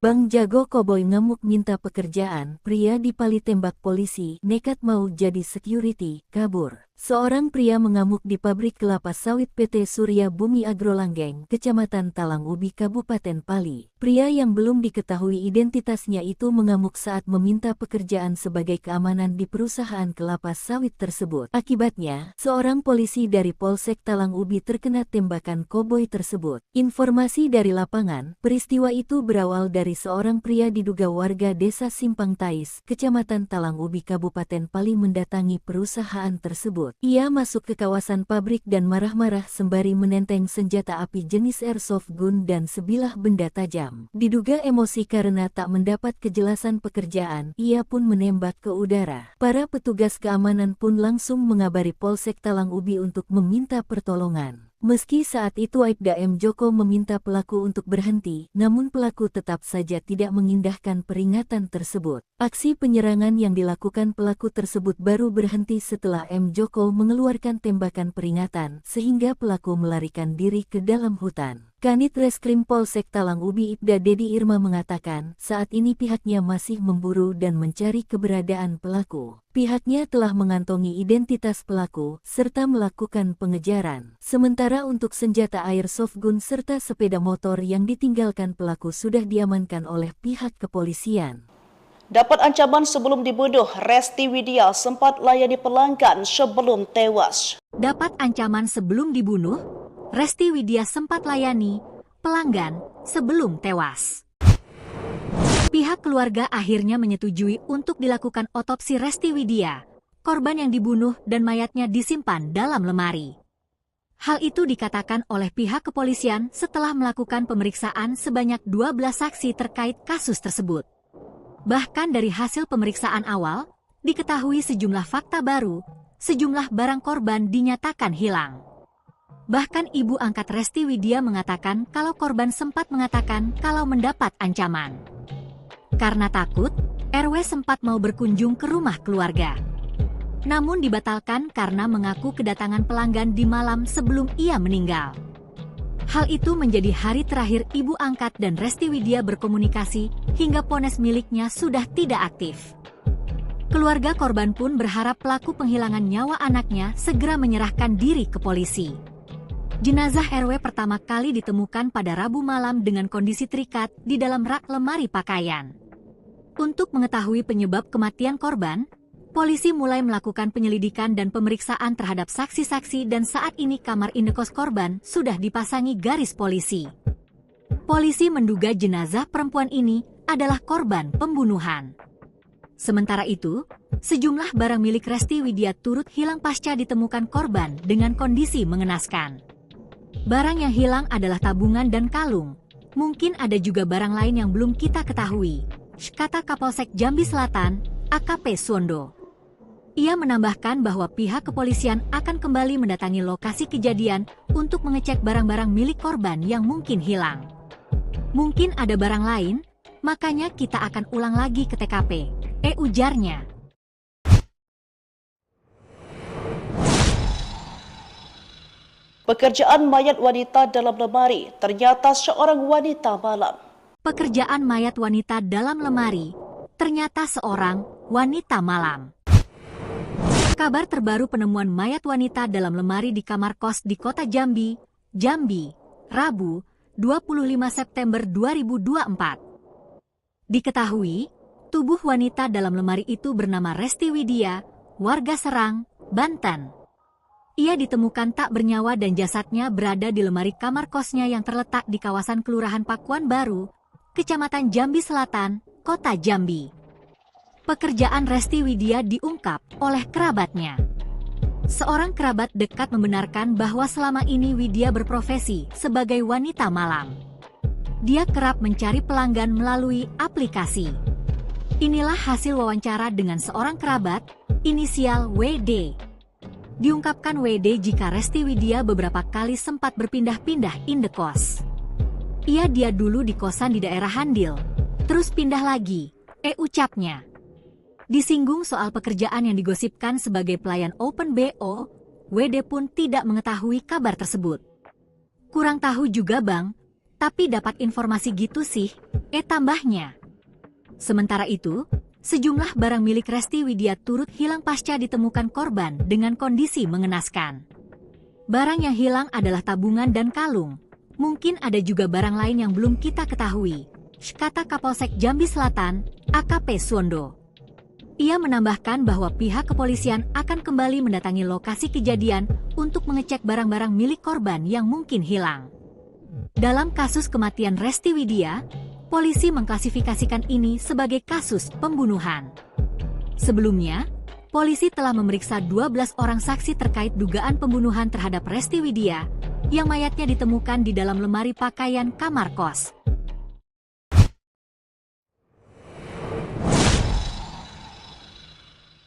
Bang Jago Koboi ngamuk minta pekerjaan, pria dipali tembak polisi, nekat mau jadi security, kabur. Seorang pria mengamuk di pabrik kelapa sawit PT Surya Bumi Agrolanggeng, Kecamatan Talang Ubi, Kabupaten Pali. Pria yang belum diketahui identitasnya itu mengamuk saat meminta pekerjaan sebagai keamanan di perusahaan kelapa sawit tersebut. Akibatnya, seorang polisi dari Polsek Talang Ubi terkena tembakan koboi tersebut. Informasi dari lapangan, peristiwa itu berawal dari seorang pria diduga warga desa Simpang Tais, Kecamatan Talang Ubi, Kabupaten Pali mendatangi perusahaan tersebut. Ia masuk ke kawasan pabrik dan marah-marah sembari menenteng senjata api jenis airsoft gun dan sebilah benda tajam. Diduga emosi karena tak mendapat kejelasan pekerjaan, ia pun menembak ke udara. Para petugas keamanan pun langsung mengabari Polsek Talang Ubi untuk meminta pertolongan. Meski saat itu Aibda M. Joko meminta pelaku untuk berhenti, namun pelaku tetap saja tidak mengindahkan peringatan tersebut. Aksi penyerangan yang dilakukan pelaku tersebut baru berhenti setelah M. Joko mengeluarkan tembakan peringatan, sehingga pelaku melarikan diri ke dalam hutan. Kanit Reskrim Polsek Talang Ubi Ibda Dedi Irma mengatakan, saat ini pihaknya masih memburu dan mencari keberadaan pelaku. Pihaknya telah mengantongi identitas pelaku, serta melakukan pengejaran. Sementara untuk senjata airsoft gun serta sepeda motor yang ditinggalkan pelaku sudah diamankan oleh pihak kepolisian. Dapat ancaman sebelum dibunuh, Resti Widya sempat layani pelanggan sebelum tewas. Dapat ancaman sebelum dibunuh, Resti Widya sempat layani pelanggan sebelum tewas. Pihak keluarga akhirnya menyetujui untuk dilakukan otopsi Resti Widya, korban yang dibunuh dan mayatnya disimpan dalam lemari. Hal itu dikatakan oleh pihak kepolisian setelah melakukan pemeriksaan sebanyak 12 saksi terkait kasus tersebut. Bahkan dari hasil pemeriksaan awal, diketahui sejumlah fakta baru, sejumlah barang korban dinyatakan hilang. Bahkan ibu angkat Resti Widya mengatakan kalau korban sempat mengatakan kalau mendapat ancaman. Karena takut, RW sempat mau berkunjung ke rumah keluarga. Namun dibatalkan karena mengaku kedatangan pelanggan di malam sebelum ia meninggal. Hal itu menjadi hari terakhir ibu angkat dan Resti Widya berkomunikasi hingga ponsel miliknya sudah tidak aktif. Keluarga korban pun berharap pelaku penghilangan nyawa anaknya segera menyerahkan diri ke polisi. Jenazah RW pertama kali ditemukan pada Rabu malam dengan kondisi terikat di dalam rak lemari pakaian. Untuk mengetahui penyebab kematian korban, polisi mulai melakukan penyelidikan dan pemeriksaan terhadap saksi-saksi dan saat ini kamar indekos korban sudah dipasangi garis polisi. Polisi menduga jenazah perempuan ini adalah korban pembunuhan. Sementara itu, sejumlah barang milik Resti Widya turut hilang pasca ditemukan korban dengan kondisi mengenaskan. Barang yang hilang adalah tabungan dan kalung. Mungkin ada juga barang lain yang belum kita ketahui, kata Kapolsek Jambi Selatan, AKP Suwondo. Ia menambahkan bahwa pihak kepolisian akan kembali mendatangi lokasi kejadian untuk mengecek barang-barang milik korban yang mungkin hilang. Mungkin ada barang lain, makanya kita akan ulang lagi ke TKP, ujarnya. Pekerjaan mayat wanita dalam lemari ternyata seorang wanita malam. Pekerjaan mayat wanita dalam lemari ternyata seorang wanita malam. Kabar terbaru penemuan mayat wanita dalam lemari di kamar kos di kota Jambi, Rabu, 25 September 2024. Diketahui, tubuh wanita dalam lemari itu bernama Resti Widya, warga Serang, Banten. Ia ditemukan tak bernyawa dan jasadnya berada di lemari kamar kosnya yang terletak di kawasan Kelurahan Pakuan Baru, Kecamatan Jambi Selatan, Kota Jambi. Pekerjaan Resti Widya diungkap oleh kerabatnya. Seorang kerabat dekat membenarkan bahwa selama ini Widya berprofesi sebagai wanita malam. Dia kerap mencari pelanggan melalui aplikasi. Inilah hasil wawancara dengan seorang kerabat, inisial WD. Diungkapkan WD jika Resti Widya beberapa kali sempat berpindah-pindah indekos. Dia dulu di kosan di daerah Handil, terus pindah lagi, ucapnya. Disinggung soal pekerjaan yang digosipkan sebagai pelayan Open BO, WD pun tidak mengetahui kabar tersebut. Kurang tahu juga bang, tapi dapat informasi gitu sih, tambahnya. Sementara itu, sejumlah barang milik Resti Widya turut hilang pasca ditemukan korban dengan kondisi mengenaskan. Barang yang hilang adalah tabungan dan kalung. Mungkin ada juga barang lain yang belum kita ketahui, kata Kapolsek Jambi Selatan, AKP Suwondo. Ia menambahkan bahwa pihak kepolisian akan kembali mendatangi lokasi kejadian untuk mengecek barang-barang milik korban yang mungkin hilang. Dalam kasus kematian Resti Widya, polisi mengklasifikasikan ini sebagai kasus pembunuhan. Sebelumnya, polisi telah memeriksa 12 orang saksi terkait dugaan pembunuhan terhadap Resti Widya, yang mayatnya ditemukan di dalam lemari pakaian kamar kos.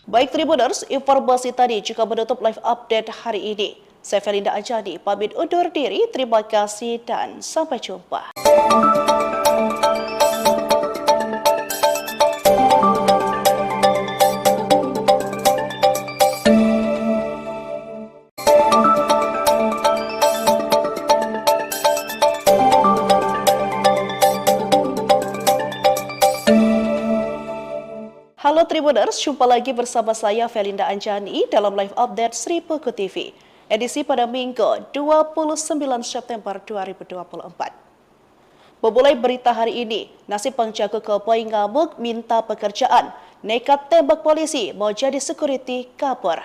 Baik Tribuners, informasi tadi juga menutup live update hari ini. Saya Felinda Anjani, pamit undur diri, terima kasih dan sampai jumpa. Halo Tribuners, jumpa lagi bersama saya Felinda Anjani dalam live update Sri Puku TV. Edisi pada Minggu 29 September 2024. Memulai berita hari ini, nasib penjaga keboi ngamuk minta pekerjaan, nekat tembak polisi mau jadi security kabur.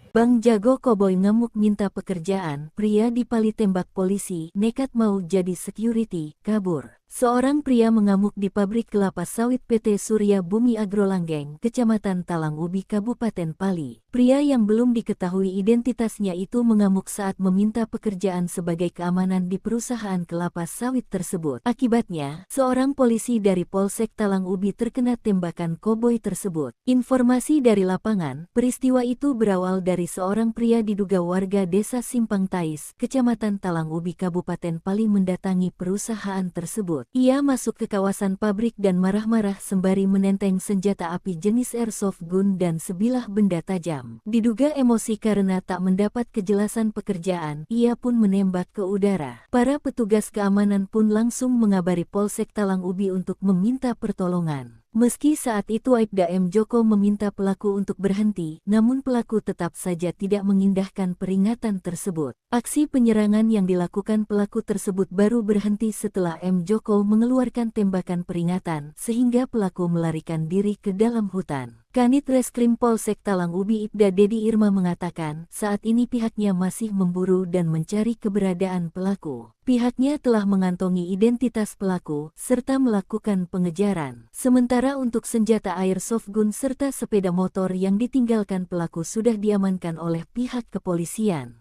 Bang Jago Koboi ngamuk minta pekerjaan, pria dipali tembak polisi, nekat mau jadi security, kabur. Seorang pria mengamuk di pabrik kelapa sawit PT Surya Bumi Agrolanggeng, Kecamatan Talang Ubi, Kabupaten Pali. Pria yang belum diketahui identitasnya itu mengamuk saat meminta pekerjaan sebagai keamanan di perusahaan kelapa sawit tersebut. Akibatnya, seorang polisi dari Polsek Talang Ubi terkena tembakan koboi tersebut. Informasi dari lapangan, peristiwa itu berawal dari seorang pria diduga warga desa Simpang Tais, Kecamatan Talang Ubi, Kabupaten Pali mendatangi perusahaan tersebut. Ia masuk ke kawasan pabrik dan marah-marah sembari menenteng senjata api jenis airsoft gun dan sebilah benda tajam. Diduga emosi karena tak mendapat kejelasan pekerjaan, ia pun menembak ke udara. Para petugas keamanan pun langsung mengabari Polsek Talang Ubi untuk meminta pertolongan. Meski saat itu Aibda M. Joko meminta pelaku untuk berhenti, namun pelaku tetap saja tidak mengindahkan peringatan tersebut. Aksi penyerangan yang dilakukan pelaku tersebut baru berhenti setelah M. Joko mengeluarkan tembakan peringatan, sehingga pelaku melarikan diri ke dalam hutan. Kanit Reskrim Polsek Talang Ubi Ibda Dedi Irma mengatakan, saat ini pihaknya masih memburu dan mencari keberadaan pelaku. Pihaknya telah mengantongi identitas pelaku, serta melakukan pengejaran. Sementara untuk senjata airsoft gun serta sepeda motor yang ditinggalkan pelaku sudah diamankan oleh pihak kepolisian.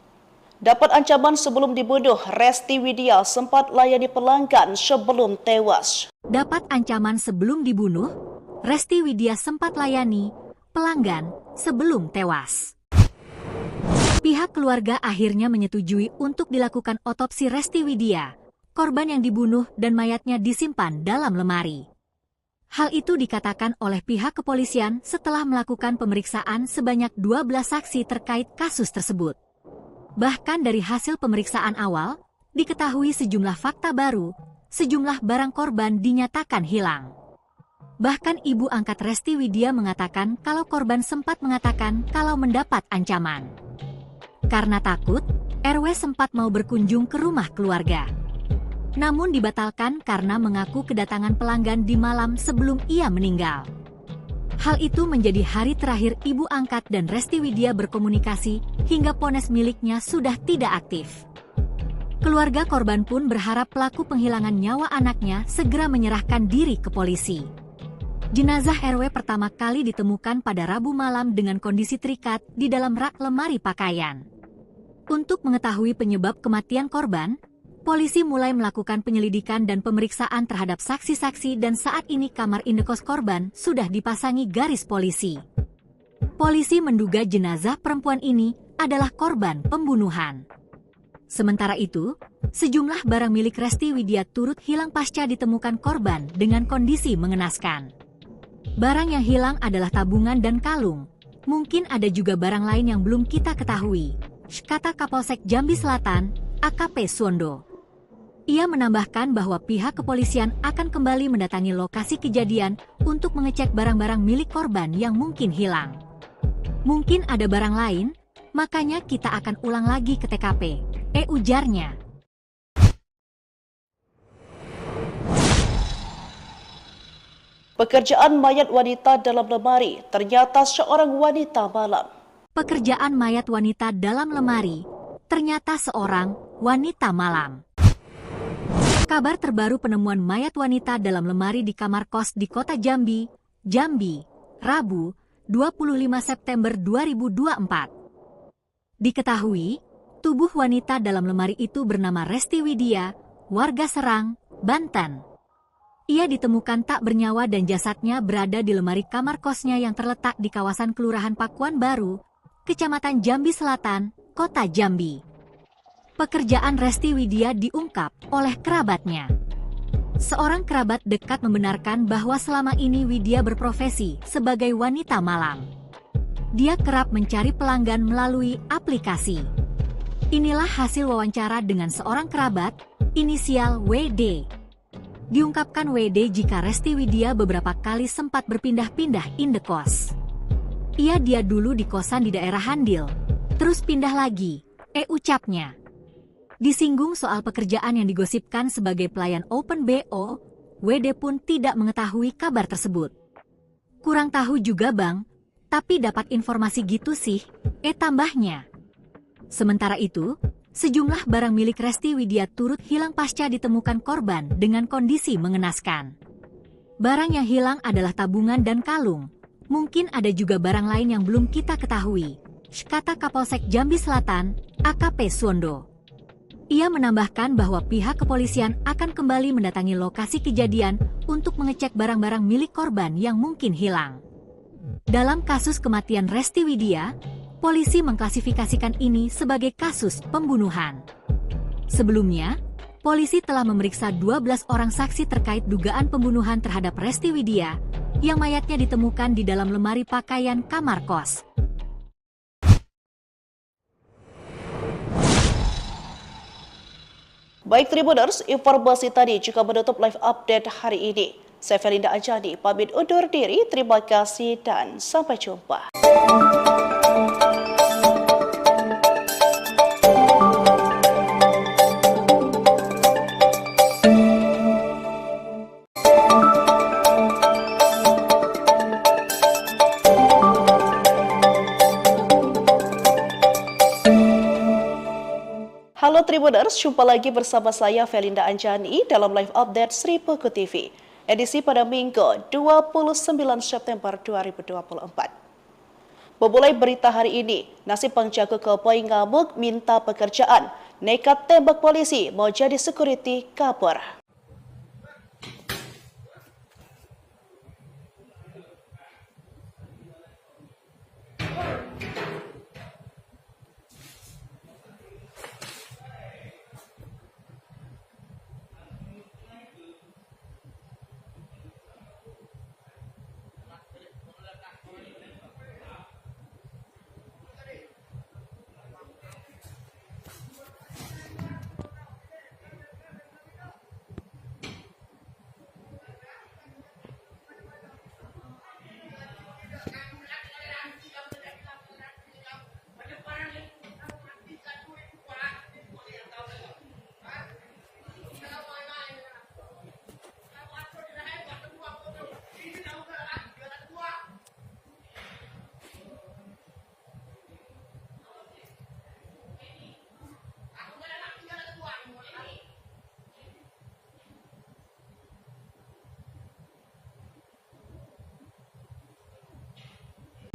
Dapat ancaman sebelum dibunuh, Resti Widya sempat layani pelanggan sebelum tewas. Dapat ancaman sebelum dibunuh, Resti Widya sempat layani pelanggan sebelum tewas. Pihak keluarga akhirnya menyetujui untuk dilakukan otopsi Resti Widya, korban yang dibunuh dan mayatnya disimpan dalam lemari. Hal itu dikatakan oleh pihak kepolisian setelah melakukan pemeriksaan sebanyak 12 saksi terkait kasus tersebut. Bahkan dari hasil pemeriksaan awal, diketahui sejumlah fakta baru, sejumlah barang korban dinyatakan hilang. Bahkan ibu angkat Resti Widya mengatakan kalau korban sempat mengatakan kalau mendapat ancaman. Karena takut, RW sempat mau berkunjung ke rumah keluarga. Namun dibatalkan karena mengaku kedatangan pelanggan di malam sebelum ia meninggal. Hal itu menjadi hari terakhir ibu angkat dan Resti Widya berkomunikasi hingga ponsel miliknya sudah tidak aktif. Keluarga korban pun berharap pelaku penghilangan nyawa anaknya segera menyerahkan diri ke polisi. Jenazah RW pertama kali ditemukan pada Rabu malam dengan kondisi terikat di dalam rak lemari pakaian. Untuk mengetahui penyebab kematian korban, polisi mulai melakukan penyelidikan dan pemeriksaan terhadap saksi-saksi dan saat ini kamar indekos korban sudah dipasangi garis polisi. Polisi menduga jenazah perempuan ini adalah korban pembunuhan. Sementara itu, sejumlah barang milik Resti Widya turut hilang pasca ditemukan korban dengan kondisi mengenaskan. Barang yang hilang adalah tabungan dan kalung. Mungkin ada juga barang lain yang belum kita ketahui, kata Kapolsek Jambi Selatan, AKP Suwondo. Ia menambahkan bahwa pihak kepolisian akan kembali mendatangi lokasi kejadian untuk mengecek barang-barang milik korban yang mungkin hilang. Mungkin ada barang lain, makanya kita akan ulang lagi ke TKP, ujarnya. Pekerjaan mayat wanita dalam lemari, ternyata seorang wanita malam. Pekerjaan mayat wanita dalam lemari, ternyata seorang wanita malam. Kabar terbaru penemuan mayat wanita dalam lemari di kamar kos di kota Jambi, Rabu, 25 September 2024. Diketahui, tubuh wanita dalam lemari itu bernama Resti Widya, warga Serang, Banten. Ia ditemukan tak bernyawa dan jasadnya berada di lemari kamar kosnya yang terletak di kawasan Kelurahan Pakuan Baru, Kecamatan Jambi Selatan, Kota Jambi. Pekerjaan Resti Widya diungkap oleh kerabatnya. Seorang kerabat dekat membenarkan bahwa selama ini Widya berprofesi sebagai wanita malam. Dia kerap mencari pelanggan melalui aplikasi. Inilah hasil wawancara dengan seorang kerabat, inisial WD. Diungkapkan WD jika Resti Widya beberapa kali sempat berpindah-pindah indekos. Dia dulu di kosan di daerah Handil, terus pindah lagi, ucapnya. Disinggung soal pekerjaan yang digosipkan sebagai pelayan Open BO, WD pun tidak mengetahui kabar tersebut. Kurang tahu juga bang, Tapi dapat informasi gitu sih, tambahnya. Sementara itu, sejumlah barang milik Resti Widya turut hilang pasca ditemukan korban dengan kondisi mengenaskan. Barang yang hilang adalah tabungan dan kalung. Mungkin ada juga barang lain yang belum kita ketahui, kata Kapolsek Jambi Selatan, AKP Suwondo. Ia menambahkan bahwa pihak kepolisian akan kembali mendatangi lokasi kejadian untuk mengecek barang-barang milik korban yang mungkin hilang. Dalam kasus kematian Resti Widya, polisi mengklasifikasikan ini sebagai kasus pembunuhan. Sebelumnya, polisi telah memeriksa 12 orang saksi terkait dugaan pembunuhan terhadap Resti Widya, yang mayatnya ditemukan di dalam lemari pakaian kamar kos. Baik Tribuners, informasi tadi juga menutup live update hari ini. Saya Felinda Anjani, pamit undur diri, terima kasih dan sampai jumpa. Halo Tribuners, jumpa lagi bersama saya Felinda Anjani dalam live update Sri Peko TV. Edisi pada Minggu 29 September 2024. Memulai berita hari ini, nasib penjaga koboi ngamuk minta pekerjaan, nekat tembak polisi mau jadi security kabur.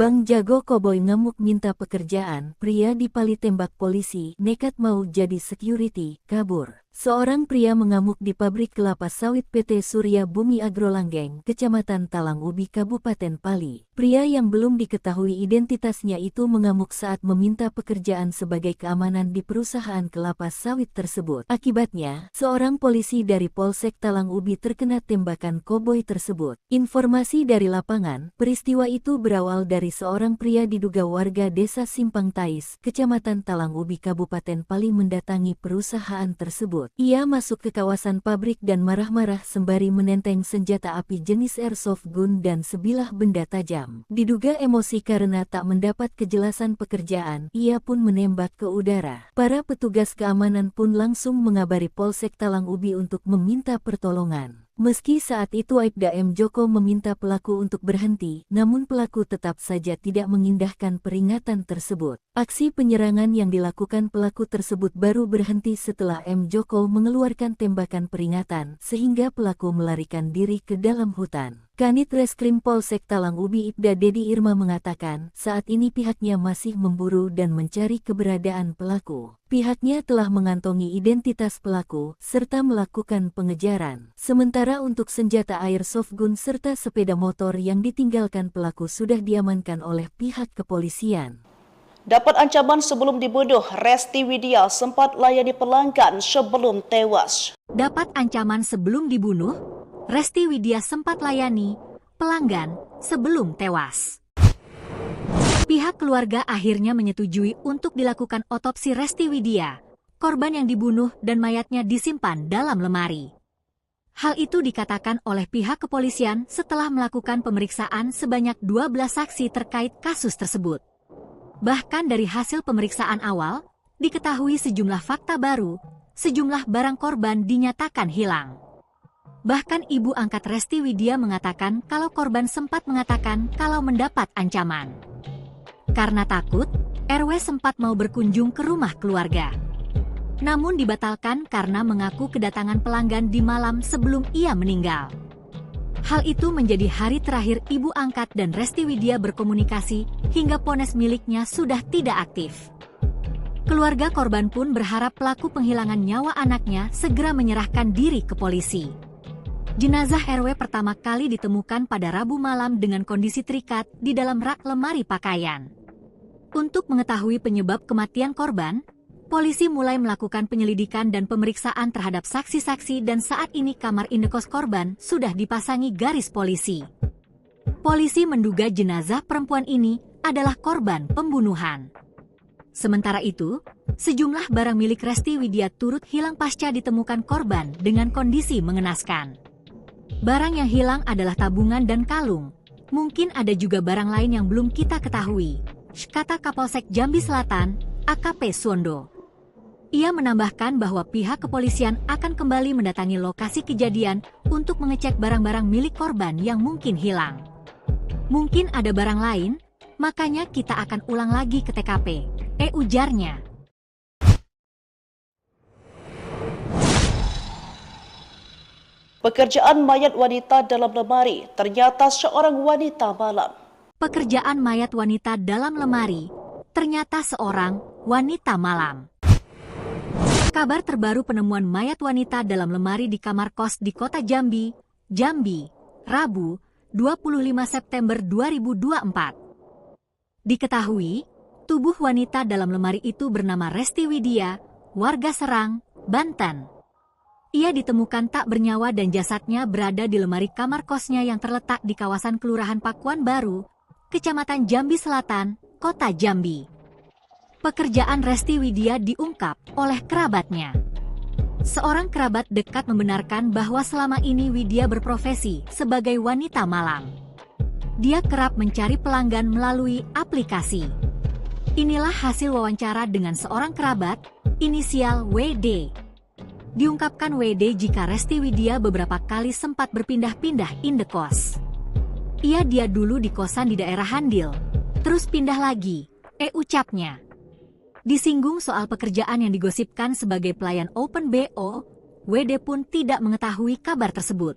Bang Jago Koboi ngamuk minta pekerjaan, pria dipali tembak polisi, nekat mau jadi security, kabur. Seorang pria mengamuk di pabrik kelapa sawit PT Surya Bumi Agrolanggeng, Kecamatan Talang Ubi, Kabupaten Pali. Pria yang belum diketahui identitasnya itu mengamuk saat meminta pekerjaan sebagai keamanan di perusahaan kelapa sawit tersebut. Akibatnya, seorang polisi dari Polsek Talang Ubi terkena tembakan koboi tersebut. Informasi dari lapangan, peristiwa itu berawal dari seorang pria diduga warga desa Simpang Tais, Kecamatan Talang Ubi, Kabupaten Pali mendatangi perusahaan tersebut. Ia masuk ke kawasan pabrik dan marah-marah sembari menenteng senjata api jenis airsoft gun dan sebilah benda tajam. Diduga emosi karena tak mendapat kejelasan pekerjaan, ia pun menembak ke udara. Para petugas keamanan pun langsung mengabari Polsek Talang Ubi untuk meminta pertolongan. Meski saat itu Aibda M. Joko meminta pelaku untuk berhenti, namun pelaku tetap saja tidak mengindahkan peringatan tersebut. Aksi penyerangan yang dilakukan pelaku tersebut baru berhenti setelah M. Joko mengeluarkan tembakan peringatan, sehingga pelaku melarikan diri ke dalam hutan. Kanit Reskrim Polsek Talang Ubi Ibda Dedi Irma mengatakan, saat ini pihaknya masih memburu dan mencari keberadaan pelaku. Pihaknya telah mengantongi identitas pelaku, serta melakukan pengejaran. Sementara untuk senjata airsoft gun serta sepeda motor yang ditinggalkan pelaku sudah diamankan oleh pihak kepolisian. Dapat ancaman sebelum dibunuh, Resti Widya sempat layani pelanggan sebelum tewas. Dapat ancaman sebelum dibunuh, Resti Widya sempat layani pelanggan sebelum tewas. Pihak keluarga akhirnya menyetujui untuk dilakukan otopsi Resti Widya, korban yang dibunuh dan mayatnya disimpan dalam lemari. Hal itu dikatakan oleh pihak kepolisian setelah melakukan pemeriksaan sebanyak 12 saksi terkait kasus tersebut. Bahkan dari hasil pemeriksaan awal, diketahui sejumlah fakta baru, sejumlah barang korban dinyatakan hilang. Bahkan ibu angkat Resti Widya mengatakan kalau korban sempat mengatakan kalau mendapat ancaman. Karena takut, RW sempat mau berkunjung ke rumah keluarga. Namun dibatalkan karena mengaku kedatangan pelanggan di malam sebelum ia meninggal. Hal itu menjadi hari terakhir ibu angkat dan Resti Widya berkomunikasi hingga ponsel miliknya sudah tidak aktif. Keluarga korban pun berharap pelaku penghilangan nyawa anaknya segera menyerahkan diri ke polisi. Jenazah RW pertama kali ditemukan pada Rabu malam dengan kondisi terikat di dalam rak lemari pakaian. Untuk mengetahui penyebab kematian korban, polisi mulai melakukan penyelidikan dan pemeriksaan terhadap saksi-saksi dan saat ini kamar indekos korban sudah dipasangi garis polisi. Polisi menduga jenazah perempuan ini adalah korban pembunuhan. Sementara itu, sejumlah barang milik Resti Widya turut hilang pasca ditemukan korban dengan kondisi mengenaskan. Barang yang hilang adalah tabungan dan kalung. Mungkin ada juga barang lain yang belum kita ketahui, kata Kapolsek Jambi Selatan, AKP Suwondo. Ia menambahkan bahwa pihak kepolisian akan kembali mendatangi lokasi kejadian untuk mengecek barang-barang milik korban yang mungkin hilang. Mungkin ada barang lain, makanya kita akan ulang lagi ke TKP, ujarnya. Pekerjaan mayat wanita dalam lemari ternyata seorang wanita malam. Pekerjaan mayat wanita dalam lemari ternyata seorang wanita malam. Kabar terbaru penemuan mayat wanita dalam lemari di kamar kos di kota Jambi, Rabu, 25 September 2024. Diketahui, tubuh wanita dalam lemari itu bernama Resti Widya, warga Serang, Banten. Ia ditemukan tak bernyawa dan jasadnya berada di lemari kamar kosnya yang terletak di kawasan Kelurahan Pakuan Baru, Kecamatan Jambi Selatan, Kota Jambi. Pekerjaan Resti Widya diungkap oleh kerabatnya. Seorang kerabat dekat membenarkan bahwa selama ini Widya berprofesi sebagai wanita malam. Dia kerap mencari pelanggan melalui aplikasi. Inilah hasil wawancara dengan seorang kerabat, inisial WD. Diungkapkan WD jika Resti Widya beberapa kali sempat berpindah-pindah indekos. Dia dulu di kosan di daerah Handil, terus pindah lagi, ucapnya. Disinggung soal pekerjaan yang digosipkan sebagai pelayan Open BO, WD pun tidak mengetahui kabar tersebut.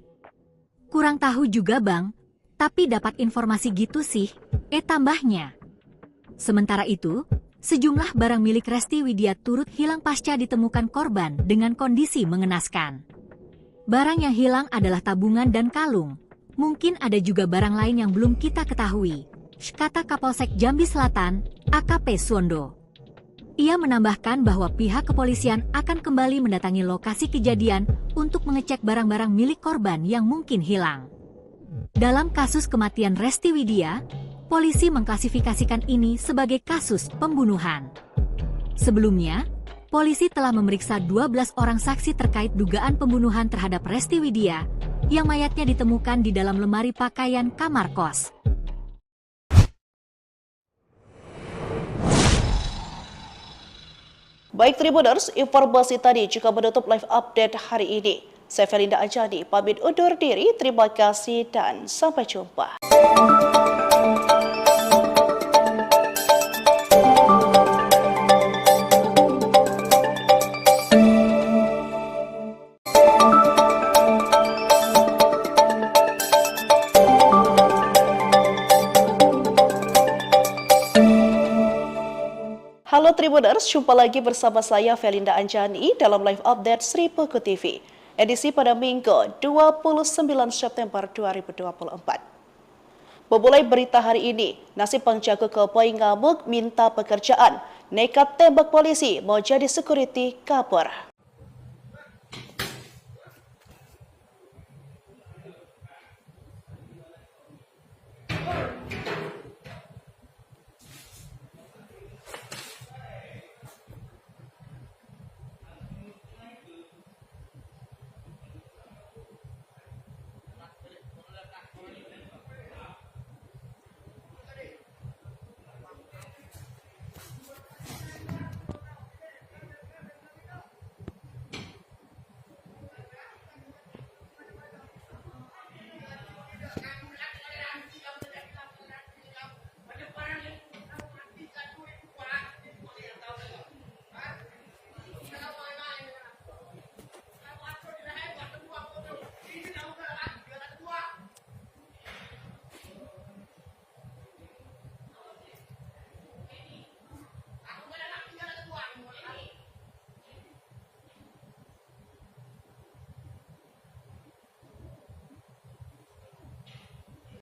Kurang tahu juga bang, tapi dapat informasi gitu sih, tambahnya. Sementara itu, sejumlah barang milik Resti Widya turut hilang pasca ditemukan korban dengan kondisi mengenaskan. Barang yang hilang adalah tabungan dan kalung. Mungkin ada juga barang lain yang belum kita ketahui, kata Kapolsek Jambi Selatan, AKP Suwondo. Ia menambahkan bahwa pihak kepolisian akan kembali mendatangi lokasi kejadian untuk mengecek barang-barang milik korban yang mungkin hilang. Dalam kasus kematian Resti Widya, polisi mengklasifikasikan ini sebagai kasus pembunuhan. Sebelumnya, polisi telah memeriksa 12 orang saksi terkait dugaan pembunuhan terhadap Resti Widya, yang mayatnya ditemukan di dalam lemari pakaian kamar kos. Baik Tribuners, informasi tadi juga menutup live update hari ini. Saya Felinda Anjani, pamit undur diri, terima kasih dan sampai jumpa. Halo Tribuners, jumpa lagi bersama saya Felinda Anjani dalam live update Sri Puku TV. Edisi pada Minggu 29 September 2024. Memulai berita hari ini, nasib penjaga keboi ngamuk minta pekerjaan, nekat tembak polisi mau jadi security kabur.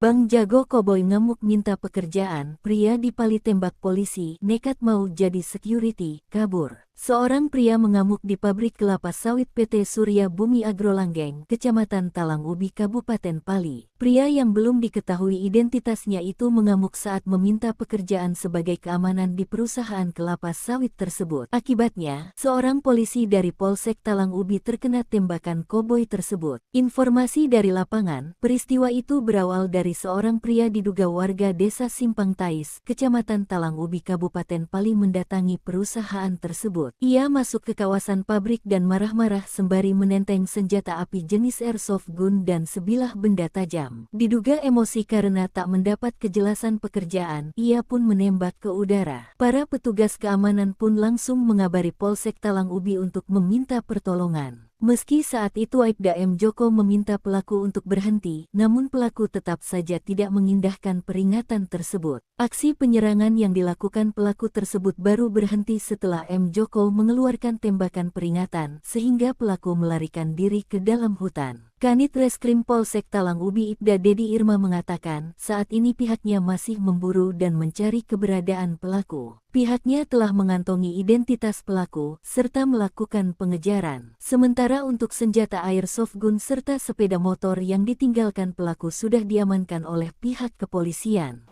Bang Jago Koboi ngamuk minta pekerjaan, pria dipali tembak polisi, nekat mau jadi security, kabur. Seorang pria mengamuk di pabrik kelapa sawit PT Surya Bumi Agrolanggeng, Kecamatan Talang Ubi, Kabupaten Pali. Pria yang belum diketahui identitasnya itu mengamuk saat meminta pekerjaan sebagai keamanan di perusahaan kelapa sawit tersebut. Akibatnya, seorang polisi dari Polsek Talang Ubi terkena tembakan koboi tersebut. Informasi dari lapangan, peristiwa itu berawal dari seorang pria diduga warga desa Simpang Tais, Kecamatan Talang Ubi, Kabupaten Pali mendatangi perusahaan tersebut. Ia masuk ke kawasan pabrik dan marah-marah sembari menenteng senjata api jenis airsoft gun dan sebilah benda tajam. Diduga emosi karena tak mendapat kejelasan pekerjaan, ia pun menembak ke udara. Para petugas keamanan pun langsung mengabari Polsek Talang Ubi untuk meminta pertolongan. Meski saat itu Aibda M. Joko meminta pelaku untuk berhenti, namun pelaku tetap saja tidak mengindahkan peringatan tersebut. Aksi penyerangan yang dilakukan pelaku tersebut baru berhenti setelah M. Joko mengeluarkan tembakan peringatan, sehingga pelaku melarikan diri ke dalam hutan. Kanit Reskrim Polsek Talang Ubi Ibda Dedi Irma mengatakan, saat ini pihaknya masih memburu dan mencari keberadaan pelaku. Pihaknya telah mengantongi identitas pelaku, serta melakukan pengejaran. Sementara untuk senjata airsoft gun serta sepeda motor yang ditinggalkan pelaku sudah diamankan oleh pihak kepolisian.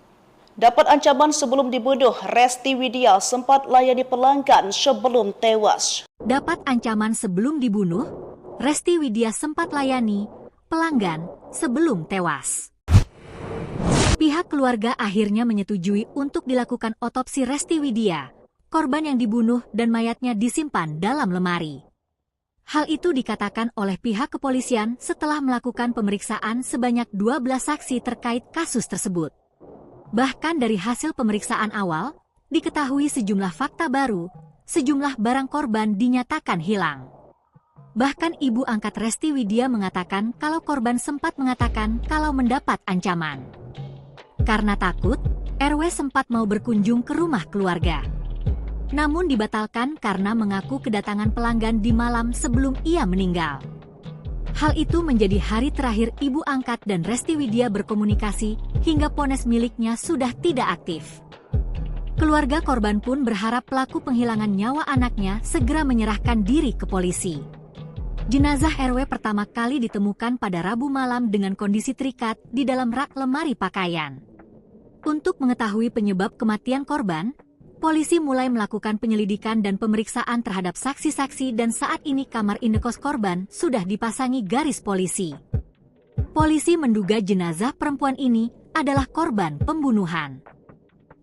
Dapat ancaman sebelum dibunuh, Resti Widya sempat layani pelanggan sebelum tewas. Dapat ancaman sebelum dibunuh, Resti Widya sempat layani pelanggan sebelum tewas. Pihak keluarga akhirnya menyetujui untuk dilakukan otopsi Resti Widya, korban yang dibunuh dan mayatnya disimpan dalam lemari. Hal itu dikatakan oleh pihak kepolisian setelah melakukan pemeriksaan sebanyak 12 saksi terkait kasus tersebut. Bahkan dari hasil pemeriksaan awal, diketahui sejumlah fakta baru, sejumlah barang korban dinyatakan hilang. Bahkan ibu angkat Resti Widya mengatakan kalau korban sempat mengatakan kalau mendapat ancaman. Karena takut, RW sempat mau berkunjung ke rumah keluarga. Namun dibatalkan karena mengaku kedatangan pelanggan di malam sebelum ia meninggal. Hal itu menjadi hari terakhir ibu angkat dan Resti Widya berkomunikasi hingga ponsel miliknya sudah tidak aktif. Keluarga korban pun berharap pelaku penghilangan nyawa anaknya segera menyerahkan diri ke polisi. Jenazah RW pertama kali ditemukan pada Rabu malam dengan kondisi terikat di dalam rak lemari pakaian. Untuk mengetahui penyebab kematian korban, polisi mulai melakukan penyelidikan dan pemeriksaan terhadap saksi-saksi dan saat ini kamar indekos korban sudah dipasangi garis polisi. Polisi menduga jenazah perempuan ini adalah korban pembunuhan.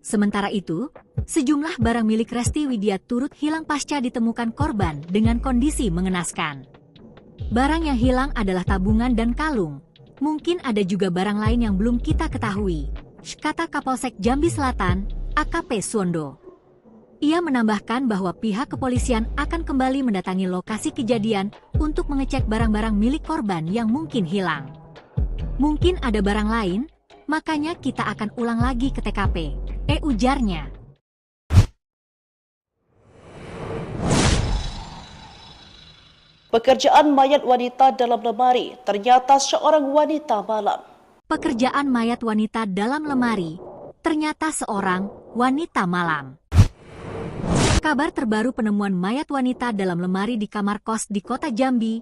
Sementara itu, sejumlah barang milik Resti Widya turut hilang pasca ditemukan korban dengan kondisi mengenaskan. Barang yang hilang adalah tabungan dan kalung. Mungkin ada juga barang lain yang belum kita ketahui, kata Kapolsek Jambi Selatan, AKP Suwondo. Ia menambahkan bahwa pihak kepolisian akan kembali mendatangi lokasi kejadian untuk mengecek barang-barang milik korban yang mungkin hilang. Mungkin ada barang lain, makanya kita akan ulang lagi ke TKP, ujarnya. Pekerjaan mayat wanita dalam lemari, ternyata seorang wanita malam. Pekerjaan mayat wanita dalam lemari, ternyata seorang wanita malam. Kabar terbaru penemuan mayat wanita dalam lemari di kamar kos di kota Jambi,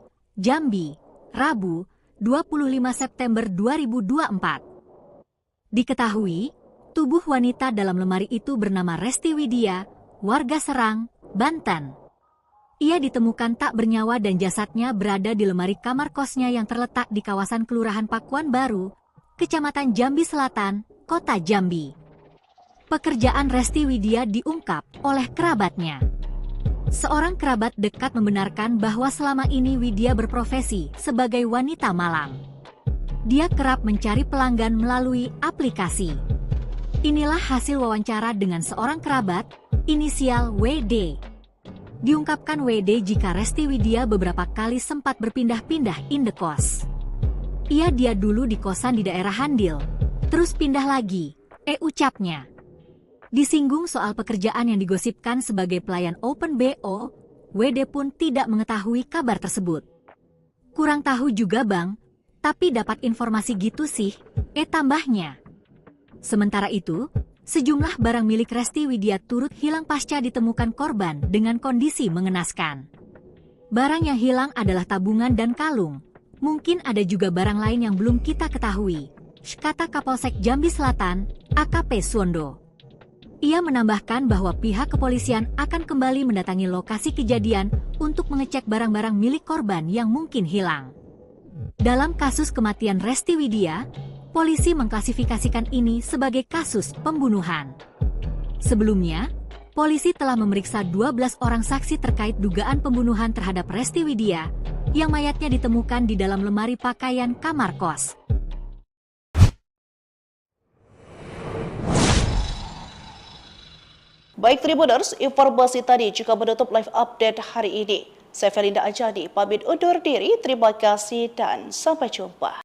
Rabu, 25 September 2024. Diketahui, tubuh wanita dalam lemari itu bernama Resti Widya, warga Serang, Banten. Ia ditemukan tak bernyawa dan jasadnya berada di lemari kamar kosnya yang terletak di kawasan Kelurahan Pakuan Baru, Kecamatan Jambi Selatan, Kota Jambi. Pekerjaan Resti Widya diungkap oleh kerabatnya. Seorang kerabat dekat membenarkan bahwa selama ini Widya berprofesi sebagai wanita malam. Dia kerap mencari pelanggan melalui aplikasi. Inilah hasil wawancara dengan seorang kerabat, inisial WD. Diungkapkan WD jika Resti Widya beberapa kali sempat berpindah-pindah indekos. Dia dulu di kosan di daerah Handil, terus pindah lagi, ucapnya. Disinggung soal pekerjaan yang digosipkan sebagai pelayan Open BO, WD pun tidak mengetahui kabar tersebut. Kurang tahu juga bang, Tapi dapat informasi gitu sih, tambahnya. Sementara itu, sejumlah barang milik Resti Widya turut hilang pasca ditemukan korban dengan kondisi mengenaskan. Barang yang hilang adalah tabungan dan kalung. Mungkin ada juga barang lain yang belum kita ketahui, kata Kapolsek Jambi Selatan, AKP Suwondo. Ia menambahkan bahwa pihak kepolisian akan kembali mendatangi lokasi kejadian untuk mengecek barang-barang milik korban yang mungkin hilang. Dalam kasus kematian Resti Widya, polisi mengklasifikasikan ini sebagai kasus pembunuhan. Sebelumnya, polisi telah memeriksa 12 orang saksi terkait dugaan pembunuhan terhadap Resti Widya, yang mayatnya ditemukan di dalam lemari pakaian kamar kos. Baik Tribuners, informasi tadi juga menutup live update hari ini. Saya Felinda Anjani, pamit undur diri. Terima kasih dan sampai jumpa.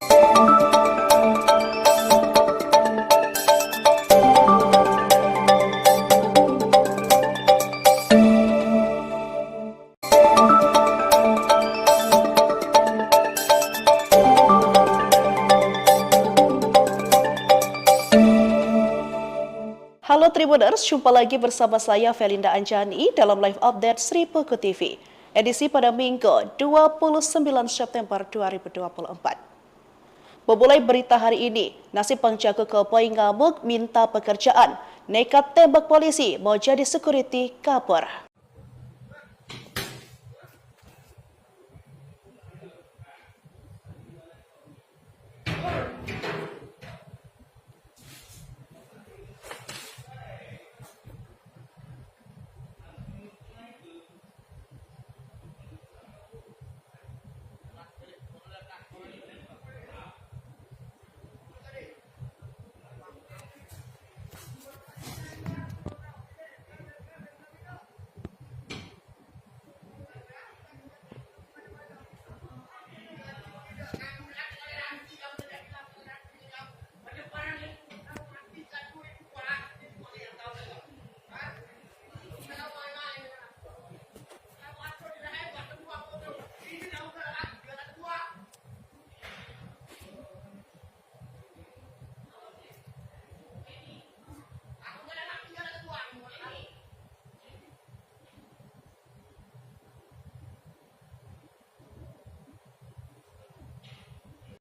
Halo Tribuners, jumpa lagi bersama saya Felinda Anjani dalam live update Sri Puku TV, edisi pada Minggu 29 September 2024. Memulai berita hari ini, nasib penjaga koboi ngamuk minta pekerjaan, nekat tembak polisi mau jadi security kabur.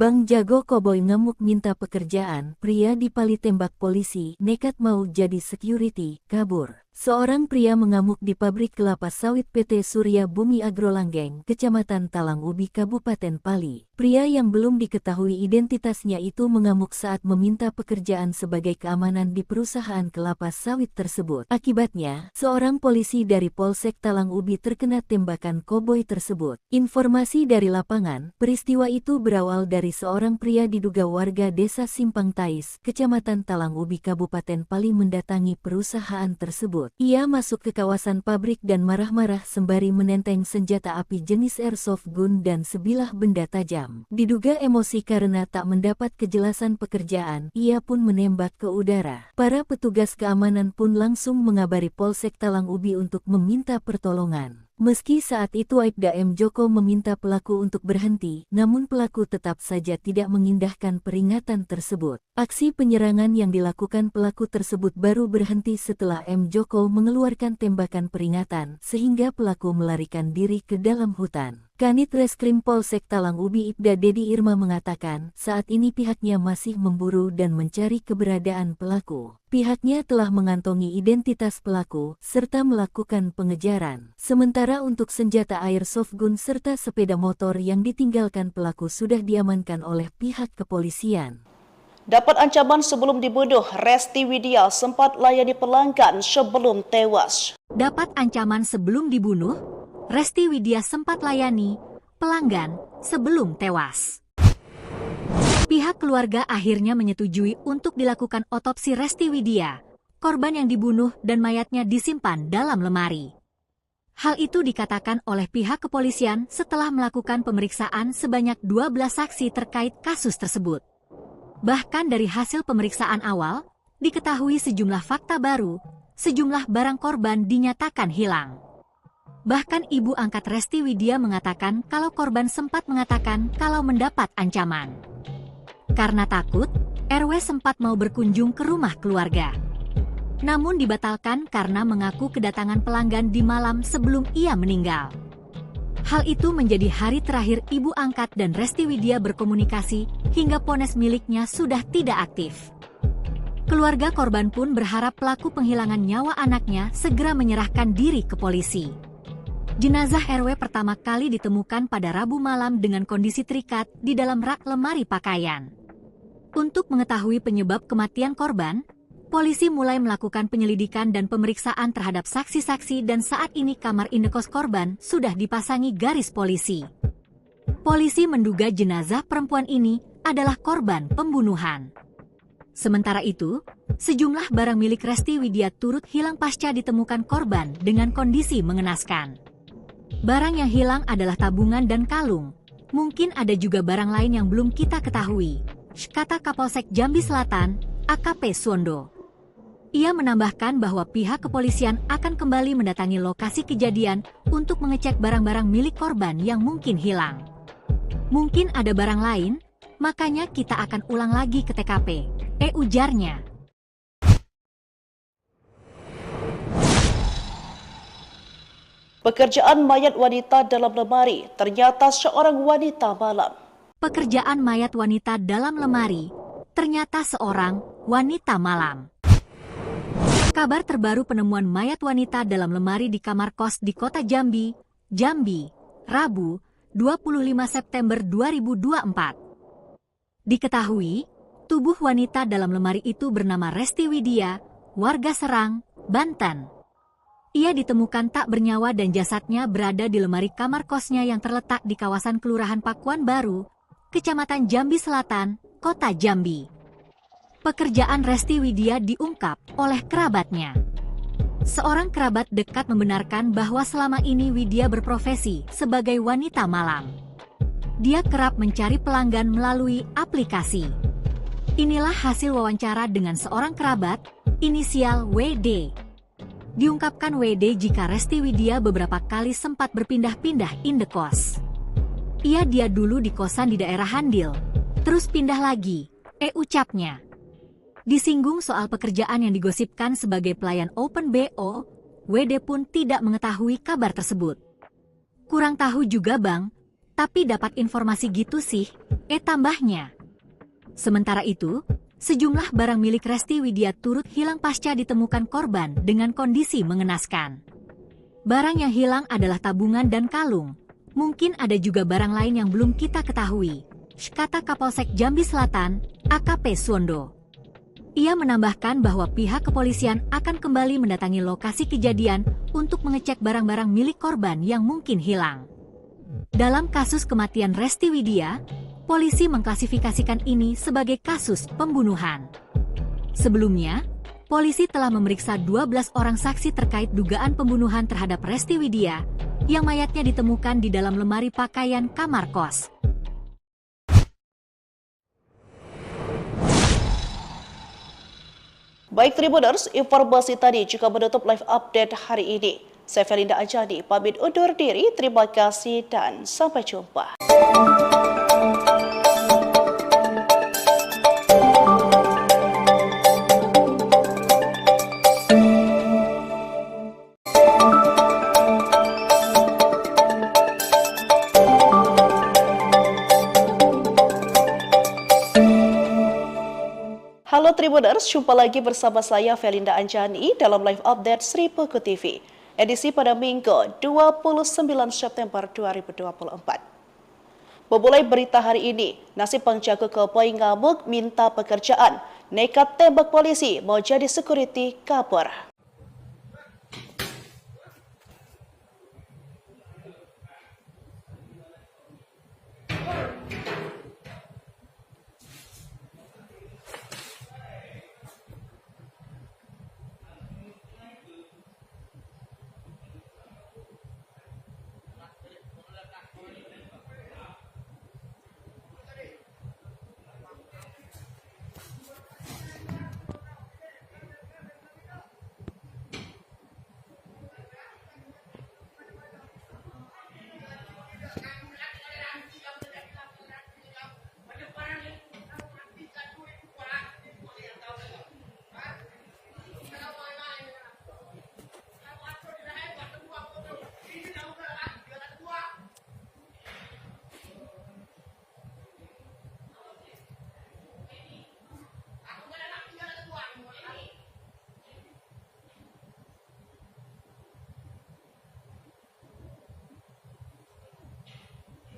Bang Jago Koboi ngamuk minta pekerjaan, pria dipali tembak polisi, nekat mau jadi security, kabur. Seorang pria mengamuk di pabrik kelapa sawit PT Surya Bumi Agrolanggeng, Kecamatan Talang Ubi, Kabupaten Pali. Pria yang belum diketahui identitasnya itu mengamuk saat meminta pekerjaan sebagai keamanan di perusahaan kelapa sawit tersebut. Akibatnya, seorang polisi dari Polsek Talang Ubi terkena tembakan koboi tersebut. Informasi dari lapangan, peristiwa itu berawal dari seorang pria diduga warga desa Simpang Tais, Kecamatan Talang Ubi, Kabupaten Pali mendatangi perusahaan tersebut. Ia masuk ke kawasan pabrik dan marah-marah sembari menenteng senjata api jenis airsoft gun dan sebilah benda tajam. Diduga emosi karena tak mendapat kejelasan pekerjaan, ia pun menembak ke udara. Para petugas keamanan pun langsung mengabari Polsek Talang Ubi untuk meminta pertolongan. Meski saat itu Aibda M. Joko meminta pelaku untuk berhenti, namun pelaku tetap saja tidak mengindahkan peringatan tersebut. Aksi penyerangan yang dilakukan pelaku tersebut baru berhenti setelah M. Joko mengeluarkan tembakan peringatan, sehingga pelaku melarikan diri ke dalam hutan. Kanit Reskrim Polsek Talang Ubi Ibda Dedi Irma mengatakan, saat ini pihaknya masih memburu dan mencari keberadaan pelaku. Pihaknya telah mengantongi identitas pelaku, serta melakukan pengejaran. Sementara untuk senjata airsoft gun serta sepeda motor yang ditinggalkan pelaku sudah diamankan oleh pihak kepolisian. Dapat ancaman sebelum dibunuh, Resti Widya sempat layani pelanggan sebelum tewas. Dapat ancaman sebelum dibunuh, Resti Widya sempat layani pelanggan sebelum tewas. Pihak keluarga akhirnya menyetujui untuk dilakukan otopsi Resti Widya, korban yang dibunuh dan mayatnya disimpan dalam lemari. Hal itu dikatakan oleh pihak kepolisian setelah melakukan pemeriksaan sebanyak 12 saksi terkait kasus tersebut. Bahkan dari hasil pemeriksaan awal, diketahui sejumlah fakta baru, sejumlah barang korban dinyatakan hilang. Bahkan ibu angkat Resti Widya mengatakan kalau korban sempat mengatakan kalau mendapat ancaman. Karena takut, RW sempat mau berkunjung ke rumah keluarga. Namun dibatalkan karena mengaku kedatangan pelanggan di malam sebelum ia meninggal. Hal itu menjadi hari terakhir ibu angkat dan Resti Widya berkomunikasi hingga ponsel miliknya sudah tidak aktif. Keluarga korban pun berharap pelaku penghilangan nyawa anaknya segera menyerahkan diri ke polisi. Jenazah RW pertama kali ditemukan pada Rabu malam dengan kondisi terikat di dalam rak lemari pakaian. Untuk mengetahui penyebab kematian korban, polisi mulai melakukan penyelidikan dan pemeriksaan terhadap saksi-saksi dan saat ini kamar indekos korban sudah dipasangi garis polisi. Polisi menduga jenazah perempuan ini adalah korban pembunuhan. Sementara itu, sejumlah barang milik Resti Widya turut hilang pasca ditemukan korban dengan kondisi mengenaskan. Barang yang hilang adalah tabungan dan kalung. Mungkin ada juga barang lain yang belum kita ketahui, kata Kapolsek Jambi Selatan, AKP Suwondo. Ia menambahkan bahwa pihak kepolisian akan kembali mendatangi lokasi kejadian untuk mengecek barang-barang milik korban yang mungkin hilang. Mungkin ada barang lain, makanya kita akan ulang lagi ke TKP, ujarnya. Pekerjaan mayat wanita dalam lemari ternyata seorang wanita malam. Pekerjaan mayat wanita dalam lemari ternyata seorang wanita malam. Kabar terbaru penemuan mayat wanita dalam lemari di kamar kos di kota Jambi, Rabu, 25 September 2024. Diketahui, tubuh wanita dalam lemari itu bernama Resti Widya, warga Serang, Banten. Ia ditemukan tak bernyawa dan jasadnya berada di lemari kamar kosnya yang terletak di kawasan Kelurahan Pakuan Baru, Kecamatan Jambi Selatan, Kota Jambi. Pekerjaan Resti Widya diungkap oleh kerabatnya. Seorang kerabat dekat membenarkan bahwa selama ini Widya berprofesi sebagai wanita malam. Dia kerap mencari pelanggan melalui aplikasi. Inilah hasil wawancara dengan seorang kerabat, inisial WD. Diungkapkan WD jika Resti Widya beberapa kali sempat berpindah-pindah indekos. Dia dulu di kosan di daerah Handil, terus pindah lagi, ucapnya. Disinggung soal pekerjaan yang digosipkan sebagai pelayan Open BO, WD pun tidak mengetahui kabar tersebut. Kurang tahu juga bang, tapi dapat informasi gitu sih, tambahnya. Sementara itu, sejumlah barang milik Resti Widya turut hilang pasca ditemukan korban dengan kondisi mengenaskan. Barang yang hilang adalah tabungan dan kalung. Mungkin ada juga barang lain yang belum kita ketahui, kata Kapolsek Jambi Selatan, AKP Suwondo. Ia menambahkan bahwa pihak kepolisian akan kembali mendatangi lokasi kejadian untuk mengecek barang-barang milik korban yang mungkin hilang. Dalam kasus kematian Resti Widya, polisi mengklasifikasikan ini sebagai kasus pembunuhan. Sebelumnya, polisi telah memeriksa 12 orang saksi terkait dugaan pembunuhan terhadap Resti Widya, yang mayatnya ditemukan di dalam lemari pakaian kamar kos. Baik Tribuners, informasi tadi juga menutup live update hari ini. Saya Felinda Anjani, pamit undur diri. Terima kasih dan sampai jumpa. Halo Tribuners, jumpa lagi bersama saya Felinda Anjani dalam live update Sri Puku TV, edisi pada Minggu 29 September 2024. Memulai berita hari ini, nasib penjaga keboi ngamuk minta pekerjaan, nekat tembak polisi mau jadi security kabur.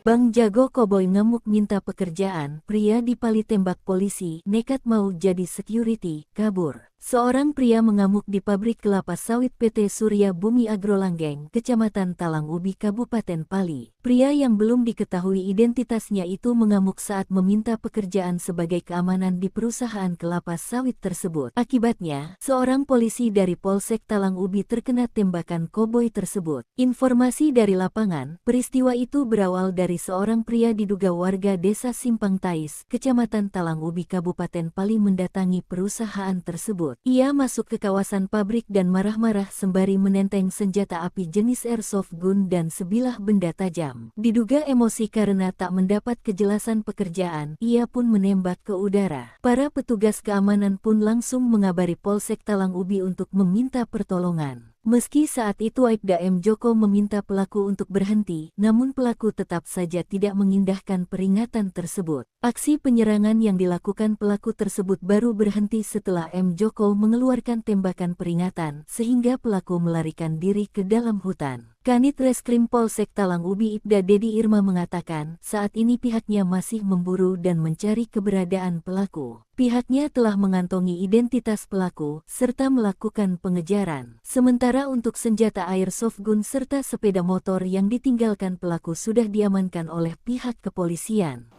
Bang Jago Koboi ngamuk minta pekerjaan, pria dipali tembak polisi, nekat mau jadi security, kabur. Seorang pria mengamuk di pabrik kelapa sawit PT Surya Bumi Agrolanggeng, Kecamatan Talang Ubi, Kabupaten Pali. Pria yang belum diketahui identitasnya itu mengamuk saat meminta pekerjaan sebagai keamanan di perusahaan kelapa sawit tersebut. Akibatnya, seorang polisi dari Polsek Talang Ubi terkena tembakan koboi tersebut. Informasi dari lapangan, peristiwa itu berawal dari seorang pria diduga warga desa Simpang Tais, Kecamatan Talang Ubi, Kabupaten Pali mendatangi perusahaan tersebut. Ia masuk ke kawasan pabrik dan marah-marah sembari menenteng senjata api jenis airsoft gun dan sebilah benda tajam. Diduga emosi karena tak mendapat kejelasan pekerjaan, ia pun menembak ke udara. Para petugas keamanan pun langsung mengabari Polsek Talang Ubi untuk meminta pertolongan. Meski saat itu Aibda M. Joko meminta pelaku untuk berhenti, namun pelaku tetap saja tidak mengindahkan peringatan tersebut. Aksi penyerangan yang dilakukan pelaku tersebut baru berhenti setelah M. Joko mengeluarkan tembakan peringatan, sehingga pelaku melarikan diri ke dalam hutan. Kanit Reskrim Polsek Talang Ubi Ibda Dedi Irma mengatakan, saat ini pihaknya masih memburu dan mencari keberadaan pelaku. Pihaknya telah mengantongi identitas pelaku, serta melakukan pengejaran. Sementara untuk senjata airsoft gun serta sepeda motor yang ditinggalkan pelaku sudah diamankan oleh pihak kepolisian.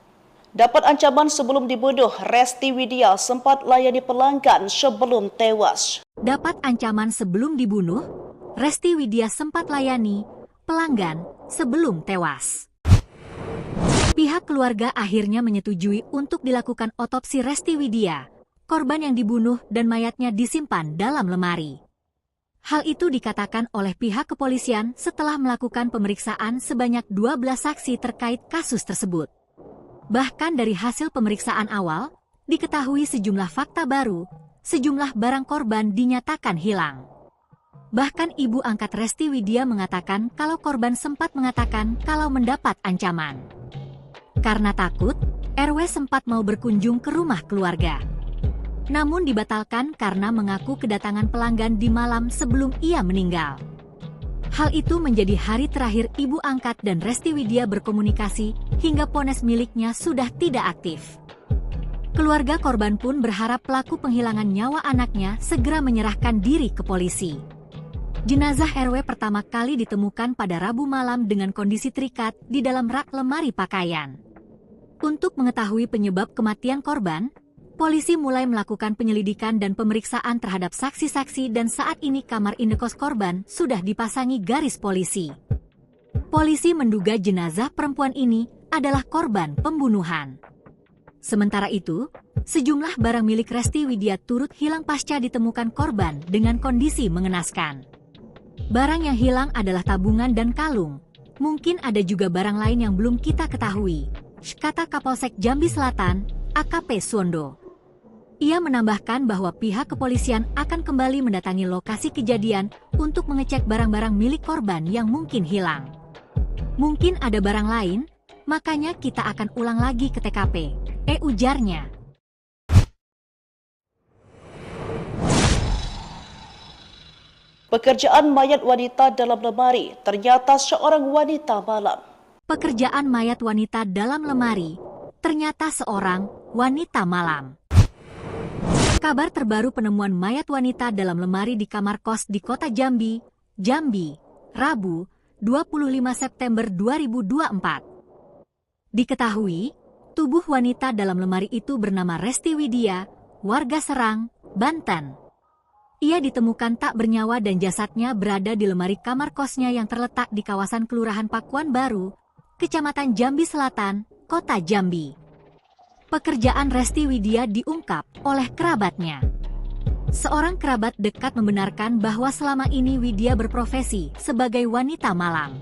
Dapat ancaman sebelum dibunuh, Resti Widya sempat layani pelanggan sebelum tewas. Dapat ancaman sebelum dibunuh, Resti Widya sempat layani pelanggan sebelum tewas. Pihak keluarga akhirnya menyetujui untuk dilakukan otopsi Resti Widya, korban yang dibunuh dan mayatnya disimpan dalam lemari. Hal itu dikatakan oleh pihak kepolisian setelah melakukan pemeriksaan sebanyak 12 saksi terkait kasus tersebut. Bahkan dari hasil pemeriksaan awal, diketahui sejumlah fakta baru, sejumlah barang korban dinyatakan hilang. Bahkan ibu angkat Resti Widya mengatakan kalau korban sempat mengatakan kalau mendapat ancaman. Karena takut, RW sempat mau berkunjung ke rumah keluarga. Namun dibatalkan karena mengaku kedatangan pelanggan di malam sebelum ia meninggal. Hal itu menjadi hari terakhir ibu angkat dan Resti Widya berkomunikasi hingga ponsel miliknya sudah tidak aktif. Keluarga korban pun berharap pelaku penghilangan nyawa anaknya segera menyerahkan diri ke polisi. Jenazah RW pertama kali ditemukan pada Rabu malam dengan kondisi terikat di dalam rak lemari pakaian. Untuk mengetahui penyebab kematian korban, polisi mulai melakukan penyelidikan dan pemeriksaan terhadap saksi-saksi dan saat ini kamar indekos korban sudah dipasangi garis polisi. Polisi menduga jenazah perempuan ini adalah korban pembunuhan. Sementara itu, sejumlah barang milik Resti Widya turut hilang pasca ditemukan korban dengan kondisi mengenaskan. Barang yang hilang adalah tabungan dan kalung. Mungkin ada juga barang lain yang belum kita ketahui, kata Kapolsek Jambi Selatan, AKP Suwondo. Ia menambahkan bahwa pihak kepolisian akan kembali mendatangi lokasi kejadian untuk mengecek barang-barang milik korban yang mungkin hilang. Mungkin ada barang lain, makanya kita akan ulang lagi ke TKP, ujarnya. Pekerjaan mayat wanita dalam lemari, ternyata seorang wanita malam. Pekerjaan mayat wanita dalam lemari, ternyata seorang wanita malam. Kabar terbaru penemuan mayat wanita dalam lemari di kamar kos di kota Jambi, Rabu, 25 September 2024. Diketahui, tubuh wanita dalam lemari itu bernama Resti Widya, warga Serang, Banten. Ia ditemukan tak bernyawa dan jasadnya berada di lemari kamar kosnya yang terletak di kawasan Kelurahan Pakuan Baru, Kecamatan Jambi Selatan, Kota Jambi. Pekerjaan Resti Widya diungkap oleh kerabatnya. Seorang kerabat dekat membenarkan bahwa selama ini Widya berprofesi sebagai wanita malam.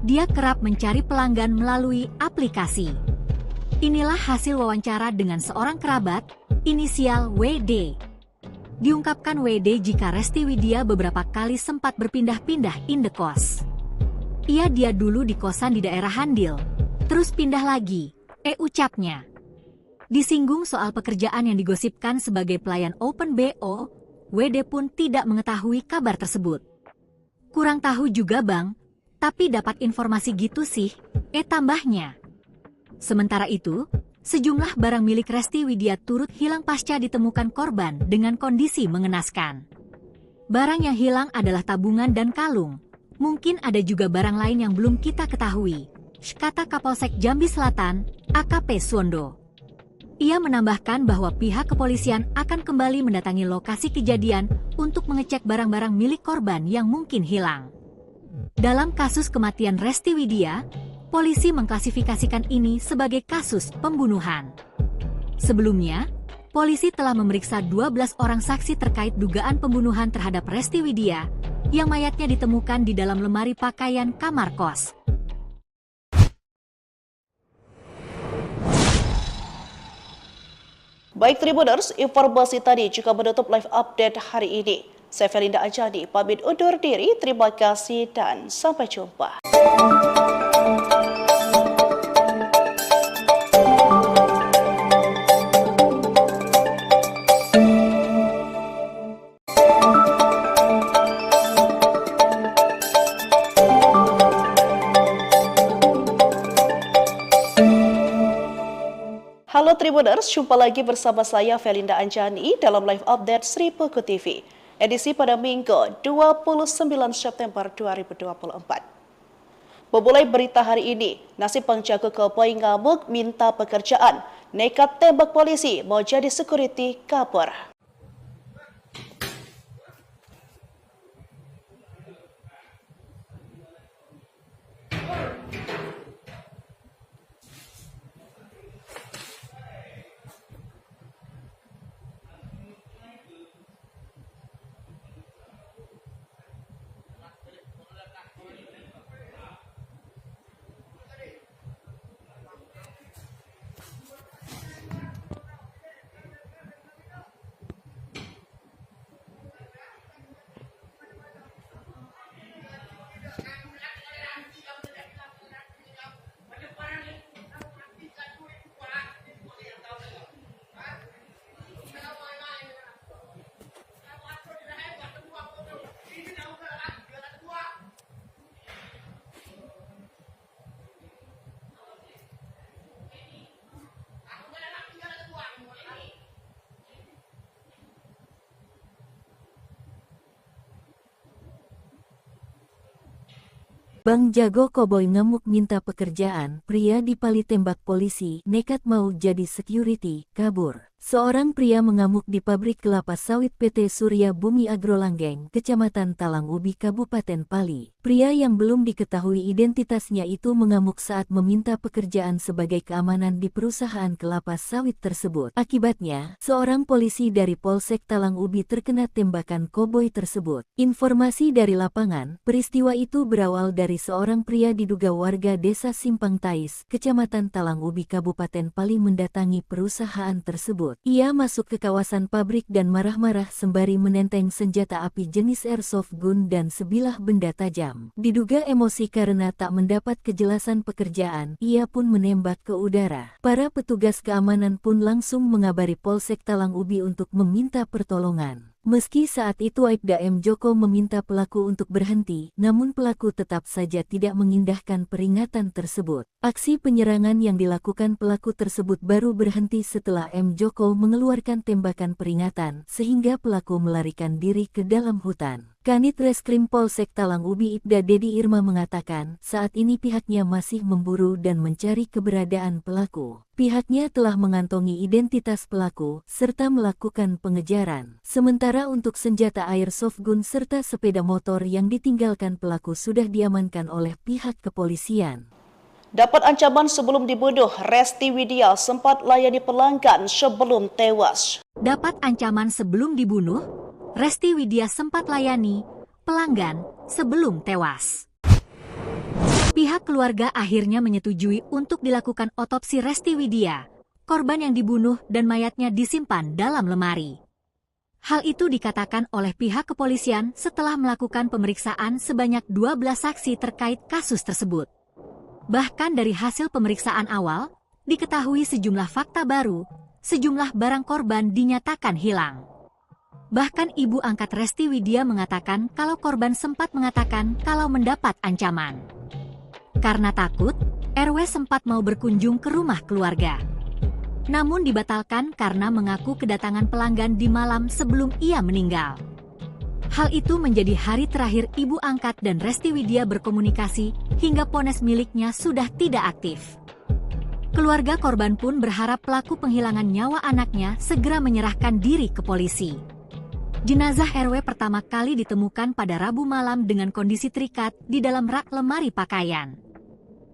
Dia kerap mencari pelanggan melalui aplikasi. Inilah hasil wawancara dengan seorang kerabat, inisial WD. Diungkapkan WD jika Resti Widya beberapa kali sempat berpindah-pindah indekos. Dia dulu di kosan di daerah Handil, terus pindah lagi, ucapnya. Disinggung soal pekerjaan yang digosipkan sebagai pelayan Open BO, WD pun tidak mengetahui kabar tersebut. Kurang tahu juga bang, Tapi dapat informasi gitu sih, tambahnya. Sementara itu, sejumlah barang milik Resti Widya turut hilang pasca ditemukan korban dengan kondisi mengenaskan. Barang yang hilang adalah tabungan dan kalung. Mungkin ada juga barang lain yang belum kita ketahui, kata Kapolsek Jambi Selatan, AKP Suwondo. Ia menambahkan bahwa pihak kepolisian akan kembali mendatangi lokasi kejadian untuk mengecek barang-barang milik korban yang mungkin hilang. Dalam kasus kematian Resti Widya, polisi mengklasifikasikan ini sebagai kasus pembunuhan. Sebelumnya, polisi telah memeriksa 12 orang saksi terkait dugaan pembunuhan terhadap Resti Widya yang mayatnya ditemukan di dalam lemari pakaian kamar kos. Baik Tribuners, informasi tadi juga menutup live update hari ini. Saya Felinda Anjani, pamit undur diri. Terima kasih dan sampai jumpa. Halo Tribuners, jumpa lagi bersama saya Felinda Anjani dalam live update Sri Puku TV. Edisi pada Minggu 29 September 2024. Memulai berita hari ini, nasib penjaga koboi ngamuk minta pekerjaan, nekat tembak polisi mau jadi security kabur. Bang Jago Koboi ngamuk minta pekerjaan, pria dipali tembak polisi, nekat mau jadi security, kabur. Seorang pria mengamuk di pabrik kelapa sawit PT Surya Bumi Agrolanggeng, Kecamatan Talang Ubi, Kabupaten Pali. Pria yang belum diketahui identitasnya itu mengamuk saat meminta pekerjaan sebagai keamanan di perusahaan kelapa sawit tersebut. Akibatnya, seorang polisi dari Polsek Talang Ubi terkena tembakan koboi tersebut. Informasi dari lapangan, peristiwa itu berawal dari seorang pria diduga warga desa Simpang Tais, Kecamatan Talang Ubi, Kabupaten Pali mendatangi perusahaan tersebut. Ia masuk ke kawasan pabrik dan marah-marah sembari menenteng senjata api jenis airsoft gun dan sebilah benda tajam. Diduga emosi karena tak mendapat kejelasan pekerjaan, ia pun menembak ke udara. Para petugas keamanan pun langsung mengabari Polsek Talang Ubi untuk meminta pertolongan. Meski saat itu Aibda M. Joko meminta pelaku untuk berhenti, namun pelaku tetap saja tidak mengindahkan peringatan tersebut. Aksi penyerangan yang dilakukan pelaku tersebut baru berhenti setelah M. Joko mengeluarkan tembakan peringatan, sehingga pelaku melarikan diri ke dalam hutan. Kanit Reskrim Polsek Talang Ubi Ibda Dedi Irma mengatakan, saat ini pihaknya masih memburu dan mencari keberadaan pelaku. Pihaknya telah mengantongi identitas pelaku, serta melakukan pengejaran. Sementara untuk senjata airsoft gun serta sepeda motor yang ditinggalkan pelaku sudah diamankan oleh pihak kepolisian. Dapat ancaman sebelum dibunuh, Resti Widya sempat layani pelanggan sebelum tewas. Dapat ancaman sebelum dibunuh, Resti Widya sempat layani pelanggan sebelum tewas. Pihak keluarga akhirnya menyetujui untuk dilakukan otopsi Resti Widya, korban yang dibunuh dan mayatnya disimpan dalam lemari. Hal itu dikatakan oleh pihak kepolisian setelah melakukan pemeriksaan sebanyak 12 saksi terkait kasus tersebut. Bahkan dari hasil pemeriksaan awal, diketahui sejumlah fakta baru, sejumlah barang korban dinyatakan hilang. Bahkan ibu angkat Resti Widya mengatakan kalau korban sempat mengatakan kalau mendapat ancaman. Karena takut, RW sempat mau berkunjung ke rumah keluarga. Namun dibatalkan karena mengaku kedatangan pelanggan di malam sebelum ia meninggal. Hal itu menjadi hari terakhir ibu angkat dan Resti Widya berkomunikasi hingga ponsel miliknya sudah tidak aktif. Keluarga korban pun berharap pelaku penghilangan nyawa anaknya segera menyerahkan diri ke polisi. Jenazah RW pertama kali ditemukan pada Rabu malam dengan kondisi terikat di dalam rak lemari pakaian.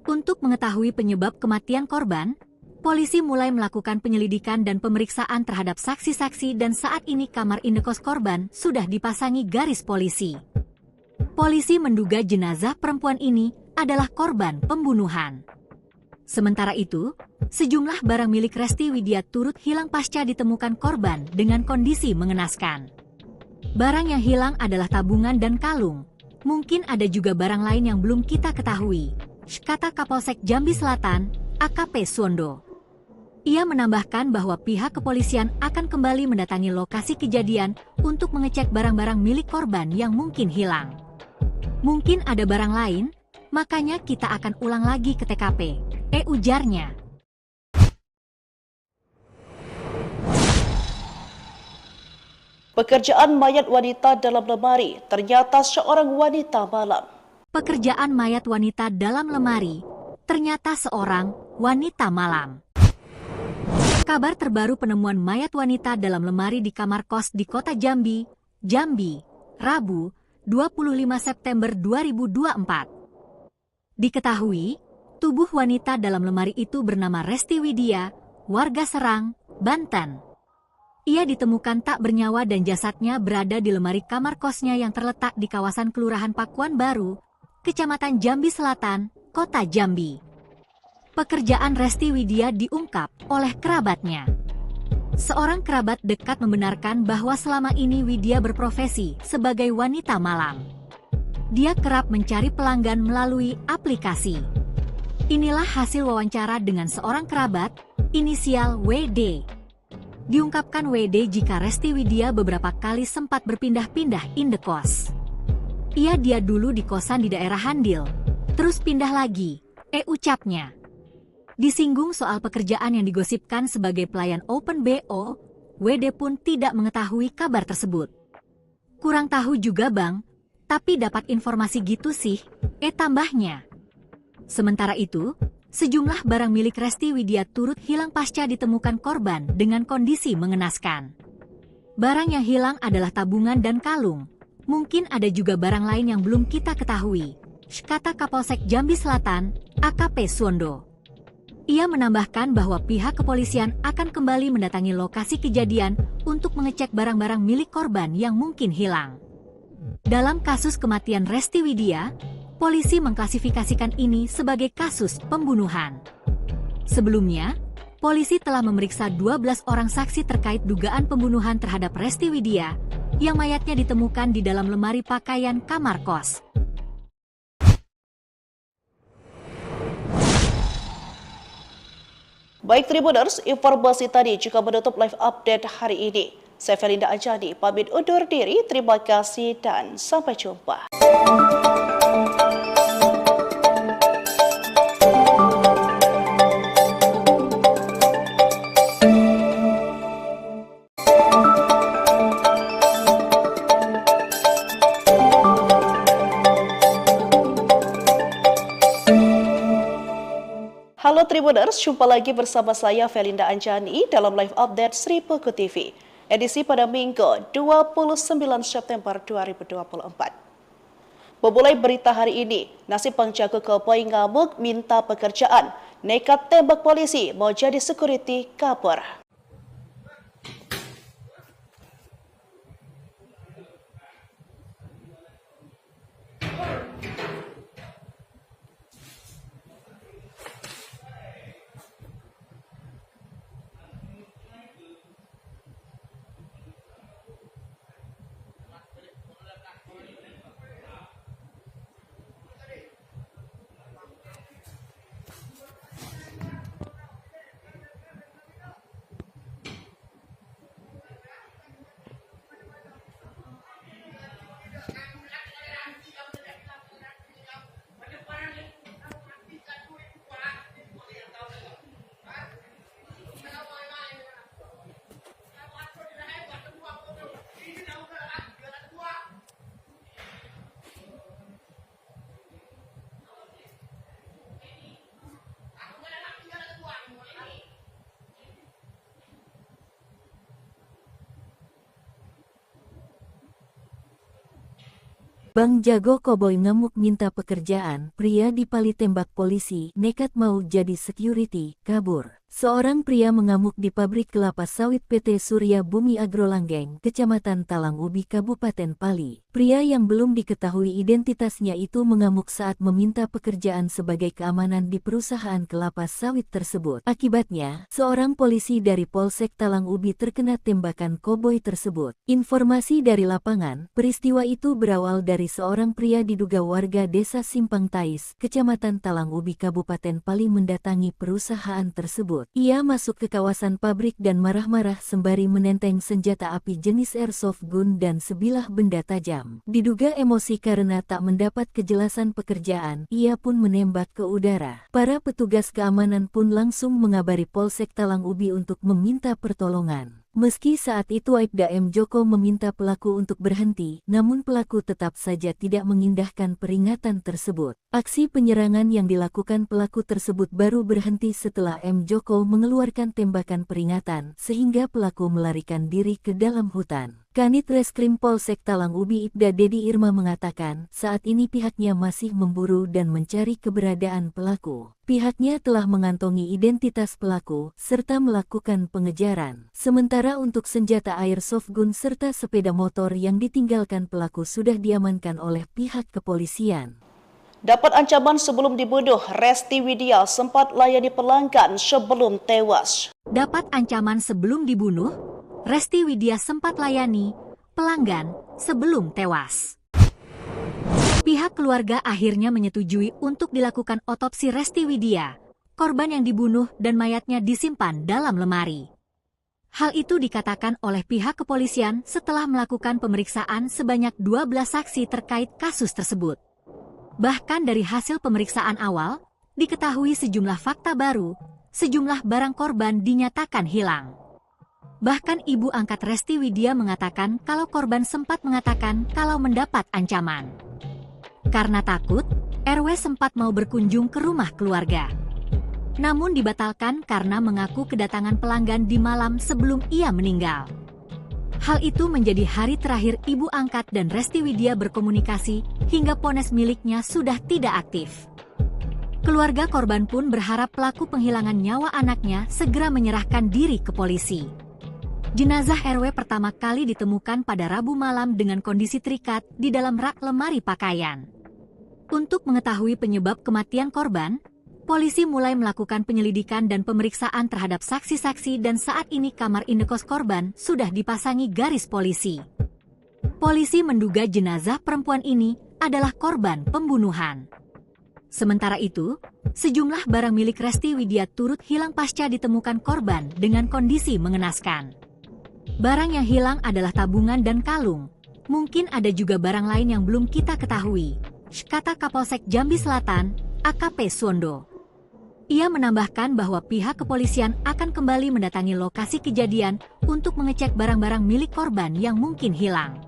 Untuk mengetahui penyebab kematian korban, polisi mulai melakukan penyelidikan dan pemeriksaan terhadap saksi-saksi dan saat ini kamar indekos korban sudah dipasangi garis polisi. Polisi menduga jenazah perempuan ini adalah korban pembunuhan. Sementara itu, sejumlah barang milik Resti Widya turut hilang pasca ditemukan korban dengan kondisi mengenaskan. Barang yang hilang adalah tabungan dan kalung. Mungkin ada juga barang lain yang belum kita ketahui, kata Kapolsek Jambi Selatan, AKP Suwondo. Ia menambahkan bahwa pihak kepolisian akan kembali mendatangi lokasi kejadian untuk mengecek barang-barang milik korban yang mungkin hilang. Mungkin ada barang lain, makanya kita akan ulang lagi ke TKP, ujarnya. Pekerjaan mayat wanita dalam lemari, ternyata seorang wanita malam. Pekerjaan mayat wanita dalam lemari, ternyata seorang wanita malam. Kabar terbaru penemuan mayat wanita dalam lemari di kamar kos di kota Jambi, Rabu, 25 September 2024. Diketahui, tubuh wanita dalam lemari itu bernama Resti Widya, warga Serang, Banten. Ia ditemukan tak bernyawa dan jasadnya berada di lemari kamar kosnya yang terletak di kawasan Kelurahan Pakuan Baru, Kecamatan Jambi Selatan, Kota Jambi. Pekerjaan Resti Widya diungkap oleh kerabatnya. Seorang kerabat dekat membenarkan bahwa selama ini Widya berprofesi sebagai wanita malam. Dia kerap mencari pelanggan melalui aplikasi. Inilah hasil wawancara dengan seorang kerabat, inisial WD. Diungkapkan WD jika Resti Widya beberapa kali sempat berpindah-pindah indekos. Dia dulu di kosan di daerah Handil, terus pindah lagi, ucapnya. Disinggung soal pekerjaan yang digosipkan sebagai pelayan Open BO, WD pun tidak mengetahui kabar tersebut. Kurang tahu juga bang, tapi dapat informasi gitu sih, tambahnya. Sementara itu, sejumlah barang milik Resti Widya turut hilang pasca ditemukan korban dengan kondisi mengenaskan. Barang yang hilang adalah tabungan dan kalung. Mungkin ada juga barang lain yang belum kita ketahui, kata Kapolsek Jambi Selatan, AKP Suwondo. Ia menambahkan bahwa pihak kepolisian akan kembali mendatangi lokasi kejadian untuk mengecek barang-barang milik korban yang mungkin hilang. Dalam kasus kematian Resti Widya, polisi mengklasifikasikan ini sebagai kasus pembunuhan. Sebelumnya, polisi telah memeriksa 12 orang saksi terkait dugaan pembunuhan terhadap Resti Widya, yang mayatnya ditemukan di dalam lemari pakaian kamar kos. Baik Tribuners, informasi tadi juga menutup live update hari ini. Saya Felinda Anjani, pamit undur diri, terima kasih dan sampai jumpa. Halo Tribuners, jumpa lagi bersama saya Felinda Anjani dalam live update Sri Peko TV, edisi pada Minggu 29 September 2024. Memulai berita hari ini, nasib penjaga koboi ngamuk minta pekerjaan, nekat tembak polisi mau jadi security kabur. Bang Jago Koboi ngamuk minta pekerjaan, pria dipali tembak polisi, nekat mau jadi security, kabur. Seorang pria mengamuk di pabrik kelapa sawit PT Surya Bumi Agrolanggeng, Kecamatan Talang Ubi, Kabupaten Pali. Pria yang belum diketahui identitasnya itu mengamuk saat meminta pekerjaan sebagai keamanan di perusahaan kelapa sawit tersebut. Akibatnya, seorang polisi dari Polsek Talang Ubi terkena tembakan koboi tersebut. Informasi dari lapangan, peristiwa itu berawal dari seorang pria diduga warga desa Simpang Tais, Kecamatan Talang Ubi, Kabupaten Pali mendatangi perusahaan tersebut. Ia masuk ke kawasan pabrik dan marah-marah sembari menenteng senjata api jenis airsoft gun dan sebilah benda tajam. Diduga emosi karena tak mendapat kejelasan pekerjaan, ia pun menembak ke udara. Para petugas keamanan pun langsung mengabari Polsek Talang Ubi untuk meminta pertolongan. Meski saat itu Aibda M. Joko meminta pelaku untuk berhenti, namun pelaku tetap saja tidak mengindahkan peringatan tersebut. Aksi penyerangan yang dilakukan pelaku tersebut baru berhenti setelah M. Joko mengeluarkan tembakan peringatan, sehingga pelaku melarikan diri ke dalam hutan. Kanit Reskrim Polsek Talang Ubi Ibda Dedi Irma mengatakan, saat ini pihaknya masih memburu dan mencari keberadaan pelaku. Pihaknya telah mengantongi identitas pelaku, serta melakukan pengejaran. Sementara untuk senjata airsoft gun serta sepeda motor yang ditinggalkan pelaku sudah diamankan oleh pihak kepolisian. Dapat ancaman sebelum dibunuh, Resti Widya sempat layani pelanggan sebelum tewas. Dapat ancaman sebelum dibunuh, Resti Widya sempat layani pelanggan sebelum tewas. Pihak keluarga akhirnya menyetujui untuk dilakukan otopsi Resti Widya, korban yang dibunuh dan mayatnya disimpan dalam lemari. Hal itu dikatakan oleh pihak kepolisian setelah melakukan pemeriksaan sebanyak 12 saksi terkait kasus tersebut. Bahkan dari hasil pemeriksaan awal, diketahui sejumlah fakta baru, sejumlah barang korban dinyatakan hilang. Bahkan ibu angkat Resti Widya mengatakan kalau korban sempat mengatakan kalau mendapat ancaman. Karena takut, RW sempat mau berkunjung ke rumah keluarga. Namun dibatalkan karena mengaku kedatangan pelanggan di malam sebelum ia meninggal. Hal itu menjadi hari terakhir ibu angkat dan Resti Widya berkomunikasi hingga ponsel miliknya sudah tidak aktif. Keluarga korban pun berharap pelaku penghilangan nyawa anaknya segera menyerahkan diri ke polisi. Jenazah RW pertama kali ditemukan pada Rabu malam dengan kondisi terikat di dalam rak lemari pakaian. Untuk mengetahui penyebab kematian korban, polisi mulai melakukan penyelidikan dan pemeriksaan terhadap saksi-saksi dan saat ini kamar indekos korban sudah dipasangi garis polisi. Polisi menduga jenazah perempuan ini adalah korban pembunuhan. Sementara itu, sejumlah barang milik Resti Widya turut hilang pasca ditemukan korban dengan kondisi mengenaskan. Barang yang hilang adalah tabungan dan kalung. Mungkin ada juga barang lain yang belum kita ketahui, kata Kapolsek Jambi Selatan, AKP Suwondo. Ia menambahkan bahwa pihak kepolisian akan kembali mendatangi lokasi kejadian untuk mengecek barang-barang milik korban yang mungkin hilang.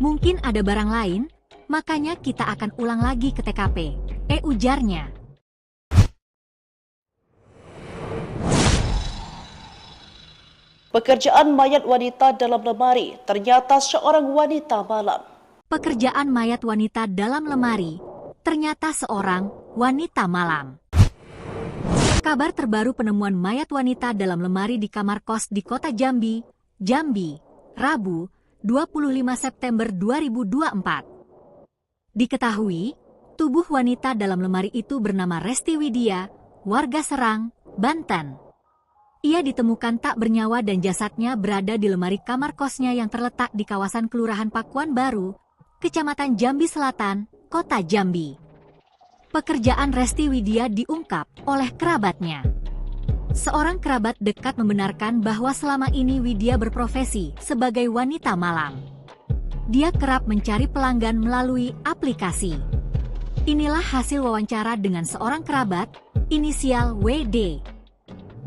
Mungkin ada barang lain, makanya kita akan ulang lagi ke TKP, ujarnya. Pekerjaan mayat wanita dalam lemari, ternyata seorang wanita malam. Pekerjaan mayat wanita dalam lemari, ternyata seorang wanita malam. Kabar terbaru penemuan mayat wanita dalam lemari di kamar kos di kota Jambi, Rabu, 25 September 2024. Diketahui, tubuh wanita dalam lemari itu bernama Resti Widya, warga Serang, Banten. Ia ditemukan tak bernyawa dan jasadnya berada di lemari kamar kosnya yang terletak di kawasan Kelurahan Pakuan Baru, Kecamatan Jambi Selatan, Kota Jambi. Pekerjaan Resti Widya diungkap oleh kerabatnya. Seorang kerabat dekat membenarkan bahwa selama ini Widya berprofesi sebagai wanita malam. Dia kerap mencari pelanggan melalui aplikasi. Inilah hasil wawancara dengan seorang kerabat, inisial WD.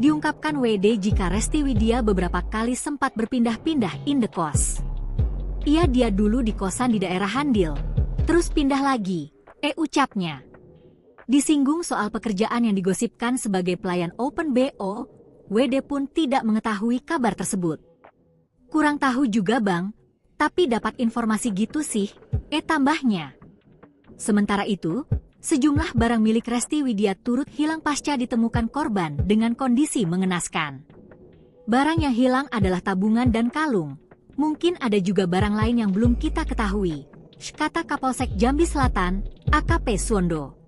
Diungkapkan WD jika Resti Widya beberapa kali sempat berpindah-pindah indekos. Dia dulu di kosan di daerah Handil, terus pindah lagi, ucapnya. Disinggung soal pekerjaan yang digosipkan sebagai pelayan Open BO, WD pun tidak mengetahui kabar tersebut. Kurang tahu juga bang, tapi dapat informasi gitu sih, tambahnya. Sementara itu, sejumlah barang milik Resti Widya turut hilang pasca ditemukan korban dengan kondisi mengenaskan. Barang yang hilang adalah tabungan dan kalung. Mungkin ada juga barang lain yang belum kita ketahui, kata Kapolsek Jambi Selatan, AKP Suwondo.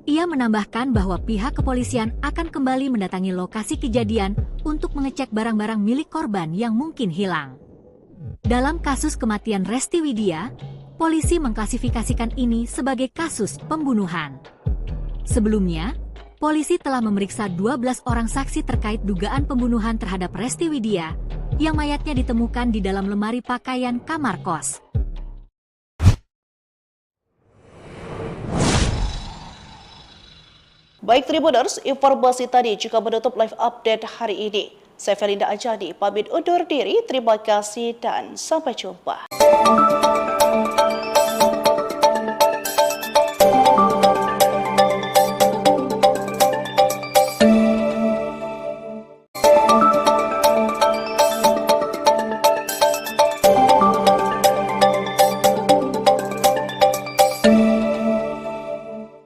Ia menambahkan bahwa pihak kepolisian akan kembali mendatangi lokasi kejadian untuk mengecek barang-barang milik korban yang mungkin hilang. Dalam kasus kematian Resti Widya, polisi mengklasifikasikan ini sebagai kasus pembunuhan. Sebelumnya, polisi telah memeriksa 12 orang saksi terkait dugaan pembunuhan terhadap Resti Widya, yang mayatnya ditemukan di dalam lemari pakaian kamar kos. Baik Tribuners, informasi tadi juga menutup live update hari ini. Saya Felinda Anjani, pamit undur diri, terima kasih dan sampai jumpa.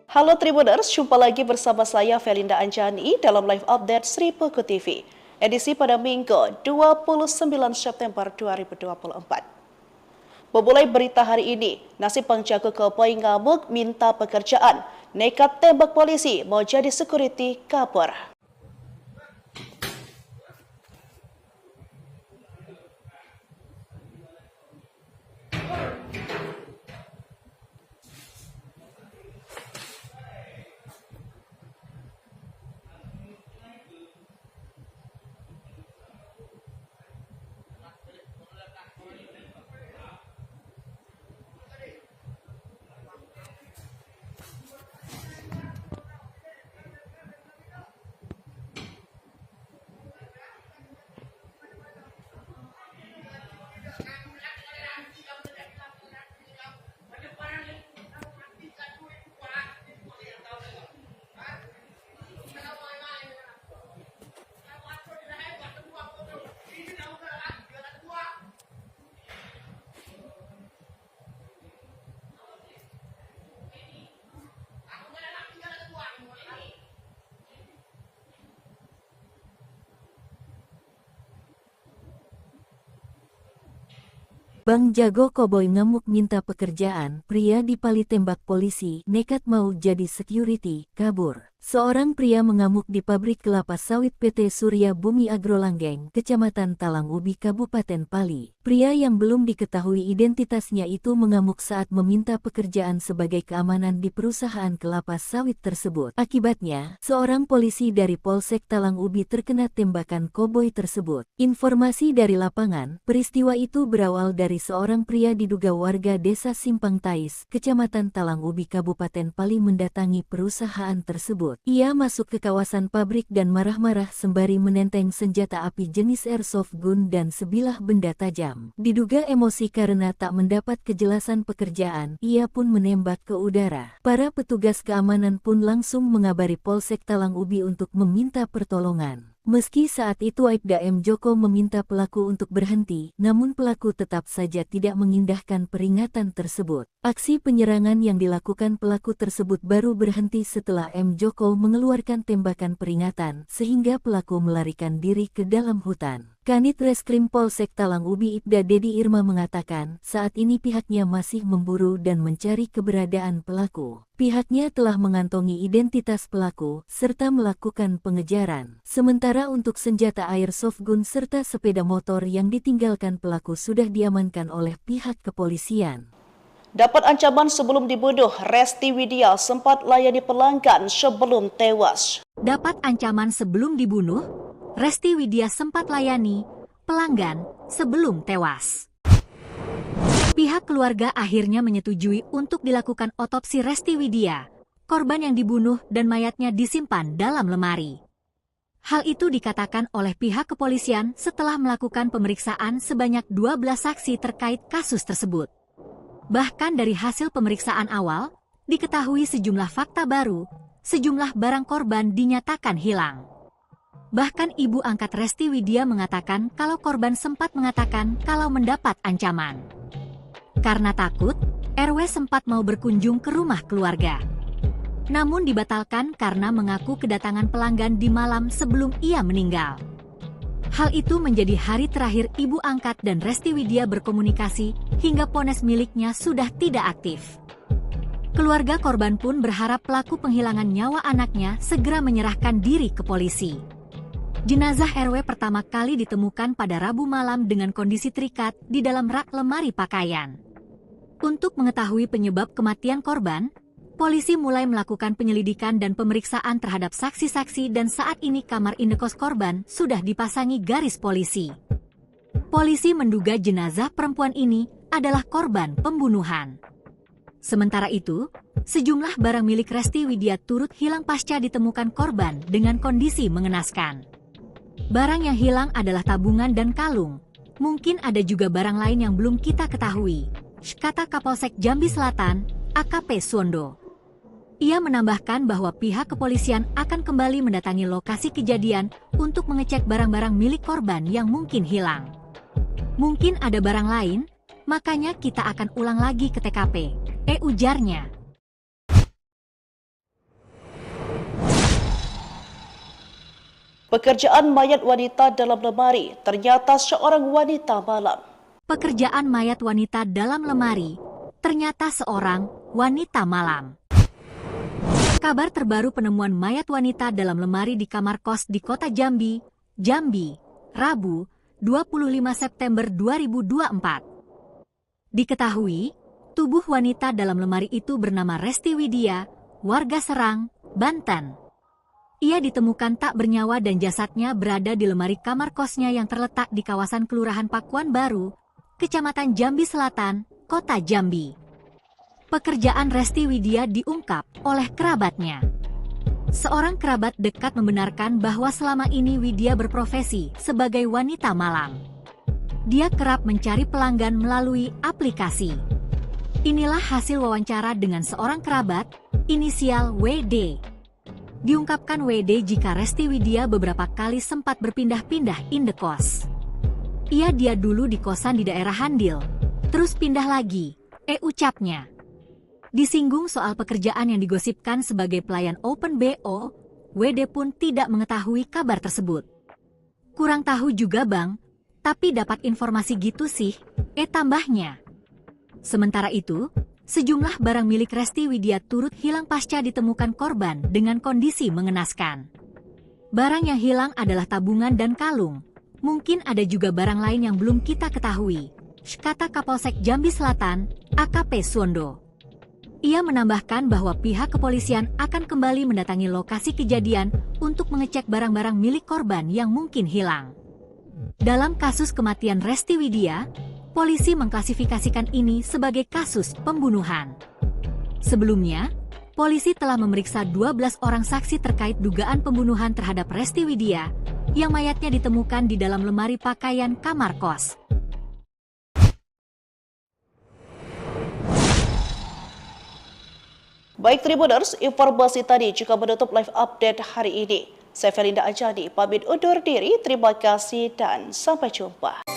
Halo Tribuners, jumpa lagi bersama saya Felinda Anjani dalam live update Sri Puku TV, edisi pada Minggu 29 September 2024. Memulai berita hari ini, nasib penjaga koboi ngamuk minta pekerjaan, nekat tembak polisi mau jadi security kabur. Bang Jago Koboi ngamuk minta pekerjaan, pria dipali tembak polisi, nekat mau jadi security, kabur. Seorang pria mengamuk di pabrik kelapa sawit PT Surya Bumi Agrolanggeng, Kecamatan Talang Ubi, Kabupaten Pali. Pria yang belum diketahui identitasnya itu mengamuk saat meminta pekerjaan sebagai keamanan di perusahaan kelapa sawit tersebut. Akibatnya, seorang polisi dari Polsek Talang Ubi terkena tembakan koboi tersebut. Informasi dari lapangan, peristiwa itu berawal dari seorang pria diduga warga Desa Simpang Tais, Kecamatan Talang Ubi, Kabupaten Pali mendatangi perusahaan tersebut. Ia masuk ke kawasan pabrik dan marah-marah sembari menenteng senjata api jenis airsoft gun dan sebilah benda tajam. Diduga emosi karena tak mendapat kejelasan pekerjaan, ia pun menembak ke udara. Para petugas keamanan pun langsung mengabari Polsek Talang Ubi untuk meminta pertolongan. Meski saat itu Aibda M. Joko meminta pelaku untuk berhenti, namun pelaku tetap saja tidak mengindahkan peringatan tersebut. Aksi penyerangan yang dilakukan pelaku tersebut baru berhenti setelah M. Joko mengeluarkan tembakan peringatan, sehingga pelaku melarikan diri ke dalam hutan. Kanit Reskrim Polsek Talang Ubi Ibda Dedi Irma mengatakan, saat ini pihaknya masih memburu dan mencari keberadaan pelaku. Pihaknya telah mengantongi identitas pelaku, serta melakukan pengejaran. Sementara untuk senjata airsoft gun serta sepeda motor yang ditinggalkan pelaku sudah diamankan oleh pihak kepolisian. Dapat ancaman sebelum dibunuh, Resti Widya sempat layani pelanggan sebelum tewas. Dapat ancaman sebelum dibunuh, Resti Widya sempat layani pelanggan sebelum tewas. Pihak keluarga akhirnya menyetujui untuk dilakukan otopsi Resti Widya, korban yang dibunuh dan mayatnya disimpan dalam lemari. Hal itu dikatakan oleh pihak kepolisian setelah melakukan pemeriksaan sebanyak 12 saksi terkait kasus tersebut. Bahkan dari hasil pemeriksaan awal, diketahui sejumlah fakta baru, sejumlah barang korban dinyatakan hilang. Bahkan ibu angkat Resti Widya mengatakan kalau korban sempat mengatakan kalau mendapat ancaman. Karena takut, RW sempat mau berkunjung ke rumah keluarga. Namun dibatalkan karena mengaku kedatangan pelanggan di malam sebelum ia meninggal. Hal itu menjadi hari terakhir ibu angkat dan Resti Widya berkomunikasi hingga ponsel miliknya sudah tidak aktif. Keluarga korban pun berharap pelaku penghilangan nyawa anaknya segera menyerahkan diri ke polisi. Jenazah RW pertama kali ditemukan pada Rabu malam dengan kondisi terikat di dalam rak lemari pakaian. Untuk mengetahui penyebab kematian korban, polisi mulai melakukan penyelidikan dan pemeriksaan terhadap saksi-saksi dan saat ini kamar indekos korban sudah dipasangi garis polisi. Polisi menduga jenazah perempuan ini adalah korban pembunuhan. Sementara itu, sejumlah barang milik Resti Widya turut hilang pasca ditemukan korban dengan kondisi mengenaskan. Barang yang hilang adalah tabungan dan kalung. Mungkin ada juga barang lain yang belum kita ketahui, kata Kapolsek Jambi Selatan, AKP Suwondo. Ia menambahkan bahwa pihak kepolisian akan kembali mendatangi lokasi kejadian untuk mengecek barang-barang milik korban yang mungkin hilang. Mungkin ada barang lain, makanya kita akan ulang lagi ke TKP, ujarnya. Pekerjaan mayat wanita dalam lemari ternyata seorang wanita malam. Pekerjaan mayat wanita dalam lemari ternyata seorang wanita malam. Kabar terbaru penemuan mayat wanita dalam lemari di kamar kos di kota Jambi, Rabu, 25 September 2024. Diketahui, tubuh wanita dalam lemari itu bernama Resti Widya, warga Serang, Banten. Ia ditemukan tak bernyawa dan jasadnya berada di lemari kamar kosnya yang terletak di kawasan Kelurahan Pakuan Baru, Kecamatan Jambi Selatan, Kota Jambi. Pekerjaan Resti Widya diungkap oleh kerabatnya. Seorang kerabat dekat membenarkan bahwa selama ini Widya berprofesi sebagai wanita malam. Dia kerap mencari pelanggan melalui aplikasi. Inilah hasil wawancara dengan seorang kerabat, inisial WD. Diungkapkan WD jika Resti Widya beberapa kali sempat berpindah-pindah indekos. Dia dulu di kosan di daerah Handil, terus pindah lagi, ucapnya. Disinggung soal pekerjaan yang digosipkan sebagai pelayan Open BO, WD pun tidak mengetahui kabar tersebut. Kurang tahu juga bang, tapi dapat informasi gitu sih, tambahnya. Sementara itu, sejumlah barang milik Resti Widya turut hilang pasca ditemukan korban dengan kondisi mengenaskan. Barang yang hilang adalah tabungan dan kalung. Mungkin ada juga barang lain yang belum kita ketahui, kata Kapolsek Jambi Selatan, AKP Suwondo. Ia menambahkan bahwa pihak kepolisian akan kembali mendatangi lokasi kejadian untuk mengecek barang-barang milik korban yang mungkin hilang. Dalam kasus kematian Resti Widya, polisi mengklasifikasikan ini sebagai kasus pembunuhan. Sebelumnya, polisi telah memeriksa 12 orang saksi terkait dugaan pembunuhan terhadap Resti Widya, yang mayatnya ditemukan di dalam lemari pakaian kamar kos. Baik Tribuners, informasi tadi juga menutup live update hari ini. Saya Felinda Anjani, pamit undur diri. Terima kasih dan sampai jumpa.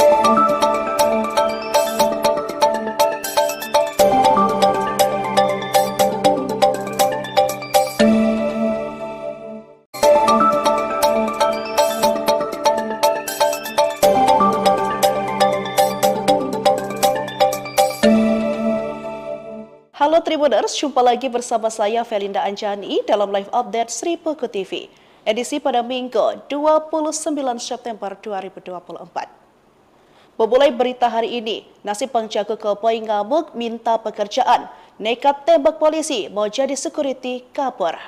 Halo Tribuners, jumpa lagi bersama saya Felinda Anjani dalam live update Sri Peko TV. Edisi pada Minggu 29 September 2024. Memulai berita hari ini, nasib penjaga keboi ngamuk minta pekerjaan, nekat tembak polisi mau jadi security kabur.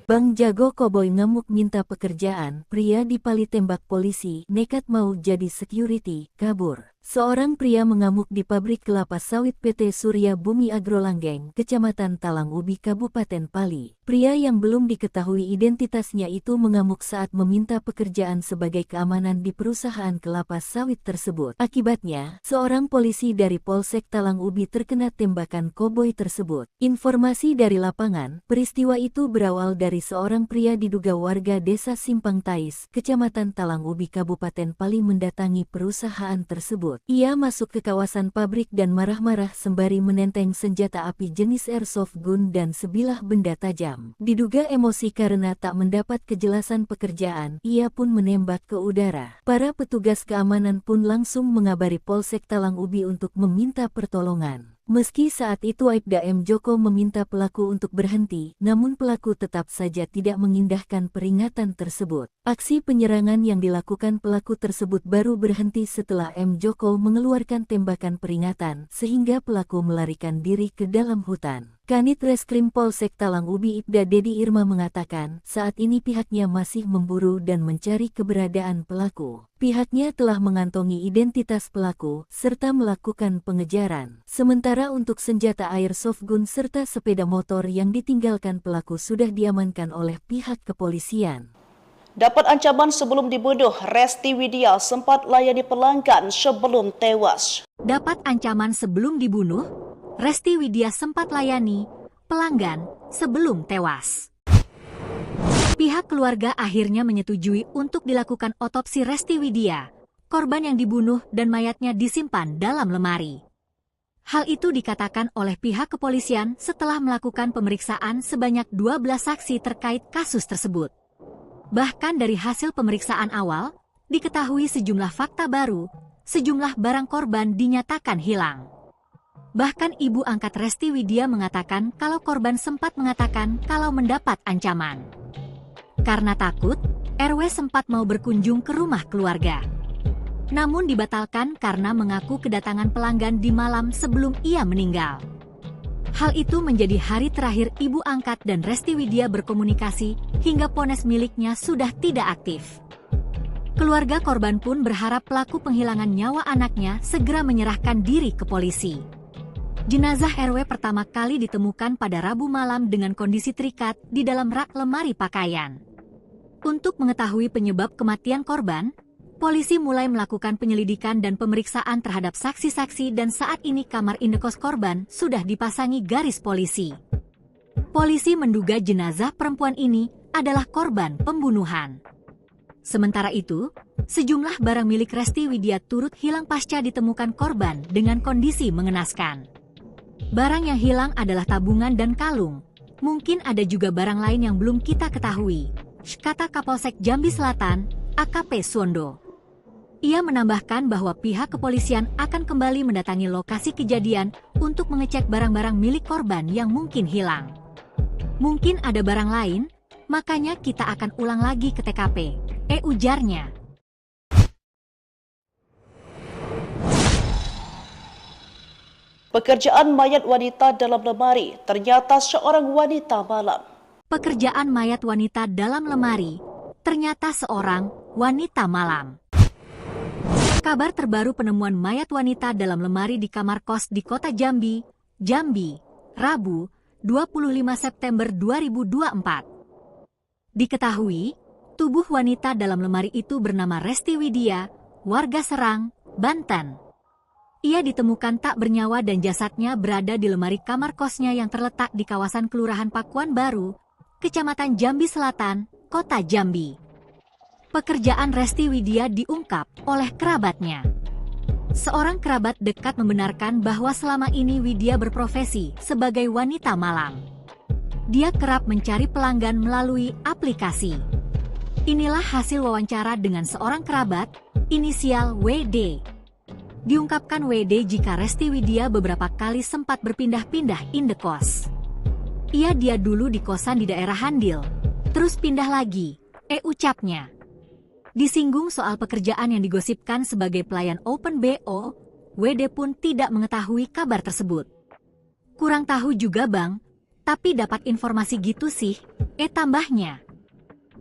Bang Jago Koboi ngamuk minta pekerjaan, pria dipali tembak polisi, nekat mau jadi security, kabur. Seorang pria mengamuk di pabrik kelapa sawit PT Surya Bumi Agrolanggeng, Kecamatan Talang Ubi, Kabupaten Pali. Pria yang belum diketahui identitasnya itu mengamuk saat meminta pekerjaan sebagai keamanan di perusahaan kelapa sawit tersebut. Akibatnya, seorang polisi dari Polsek Talang Ubi terkena tembakan koboi tersebut. Informasi dari lapangan, peristiwa itu berawal dari seorang pria diduga warga desa Simpang Tais, Kecamatan Talang Ubi, Kabupaten Pali mendatangi perusahaan tersebut. Ia masuk ke kawasan pabrik dan marah-marah sembari menenteng senjata api jenis airsoft gun dan sebilah benda tajam. Diduga emosi karena tak mendapat kejelasan pekerjaan, ia pun menembak ke udara. Para petugas keamanan pun langsung mengabari Polsek Talang Ubi untuk meminta pertolongan. Meski saat itu Aibda M. Joko meminta pelaku untuk berhenti, namun pelaku tetap saja tidak mengindahkan peringatan tersebut. Aksi penyerangan yang dilakukan pelaku tersebut baru berhenti setelah M. Joko mengeluarkan tembakan peringatan, sehingga pelaku melarikan diri ke dalam hutan. Kanit Reskrim Polsek Talang Ubi Ibda Dedi Irma mengatakan, saat ini pihaknya masih memburu dan mencari keberadaan pelaku. Pihaknya telah mengantongi identitas pelaku, serta melakukan pengejaran. Sementara untuk senjata airsoft gun serta sepeda motor yang ditinggalkan pelaku sudah diamankan oleh pihak kepolisian. Dapat ancaman sebelum dibunuh, Resti Widya sempat layani pelanggan sebelum tewas. Dapat ancaman sebelum dibunuh, Resti Widya sempat layani pelanggan sebelum tewas. Pihak keluarga akhirnya menyetujui untuk dilakukan otopsi Resti Widya, korban yang dibunuh dan mayatnya disimpan dalam lemari. Hal itu dikatakan oleh pihak kepolisian setelah melakukan pemeriksaan sebanyak 12 saksi terkait kasus tersebut. Bahkan dari hasil pemeriksaan awal, diketahui sejumlah fakta baru, sejumlah barang korban dinyatakan hilang. Bahkan ibu angkat Resti Widya mengatakan kalau korban sempat mengatakan kalau mendapat ancaman. Karena takut, RW sempat mau berkunjung ke rumah keluarga. Namun dibatalkan karena mengaku kedatangan pelanggan di malam sebelum ia meninggal. Hal itu menjadi hari terakhir ibu angkat dan Resti Widya berkomunikasi hingga ponsel miliknya sudah tidak aktif. Keluarga korban pun berharap pelaku penghilangan nyawa anaknya segera menyerahkan diri ke polisi. Jenazah RW pertama kali ditemukan pada Rabu malam dengan kondisi terikat di dalam rak lemari pakaian. Untuk mengetahui penyebab kematian korban, polisi mulai melakukan penyelidikan dan pemeriksaan terhadap saksi-saksi dan saat ini kamar indekos korban sudah dipasangi garis polisi. Polisi menduga jenazah perempuan ini adalah korban pembunuhan. Sementara itu, sejumlah barang milik Resti Widya turut hilang pasca ditemukan korban dengan kondisi mengenaskan. Barang yang hilang adalah tabungan dan kalung. Mungkin ada juga barang lain yang belum kita ketahui, kata Kapolsek Jambi Selatan, AKP Suwondo. Ia menambahkan bahwa pihak kepolisian akan kembali mendatangi lokasi kejadian untuk mengecek barang-barang milik korban yang mungkin hilang. Mungkin ada barang lain, makanya kita akan ulang lagi ke TKP, ujarnya. Pekerjaan mayat wanita dalam lemari, ternyata seorang wanita malam. Pekerjaan mayat wanita dalam lemari, ternyata seorang wanita malam. Kabar terbaru penemuan mayat wanita dalam lemari di kamar kos di kota Jambi, Rabu, 25 September 2024. Diketahui, tubuh wanita dalam lemari itu bernama Resti Widya, warga Serang, Banten. Ia ditemukan tak bernyawa dan jasadnya berada di lemari kamar kosnya yang terletak di kawasan Kelurahan Pakuan Baru, Kecamatan Jambi Selatan, Kota Jambi. Pekerjaan Resti Widya diungkap oleh kerabatnya. Seorang kerabat dekat membenarkan bahwa selama ini Widya berprofesi sebagai wanita malam. Dia kerap mencari pelanggan melalui aplikasi. Inilah hasil wawancara dengan seorang kerabat, inisial WD. Diungkapkan WD jika Resti Widya beberapa kali sempat berpindah-pindah indekos. Dia dulu di kosan di daerah Handil, terus pindah lagi, ucapnya. Disinggung soal pekerjaan yang digosipkan sebagai pelayan Open BO, WD pun tidak mengetahui kabar tersebut. Kurang tahu juga bang, Tapi dapat informasi gitu sih, tambahnya.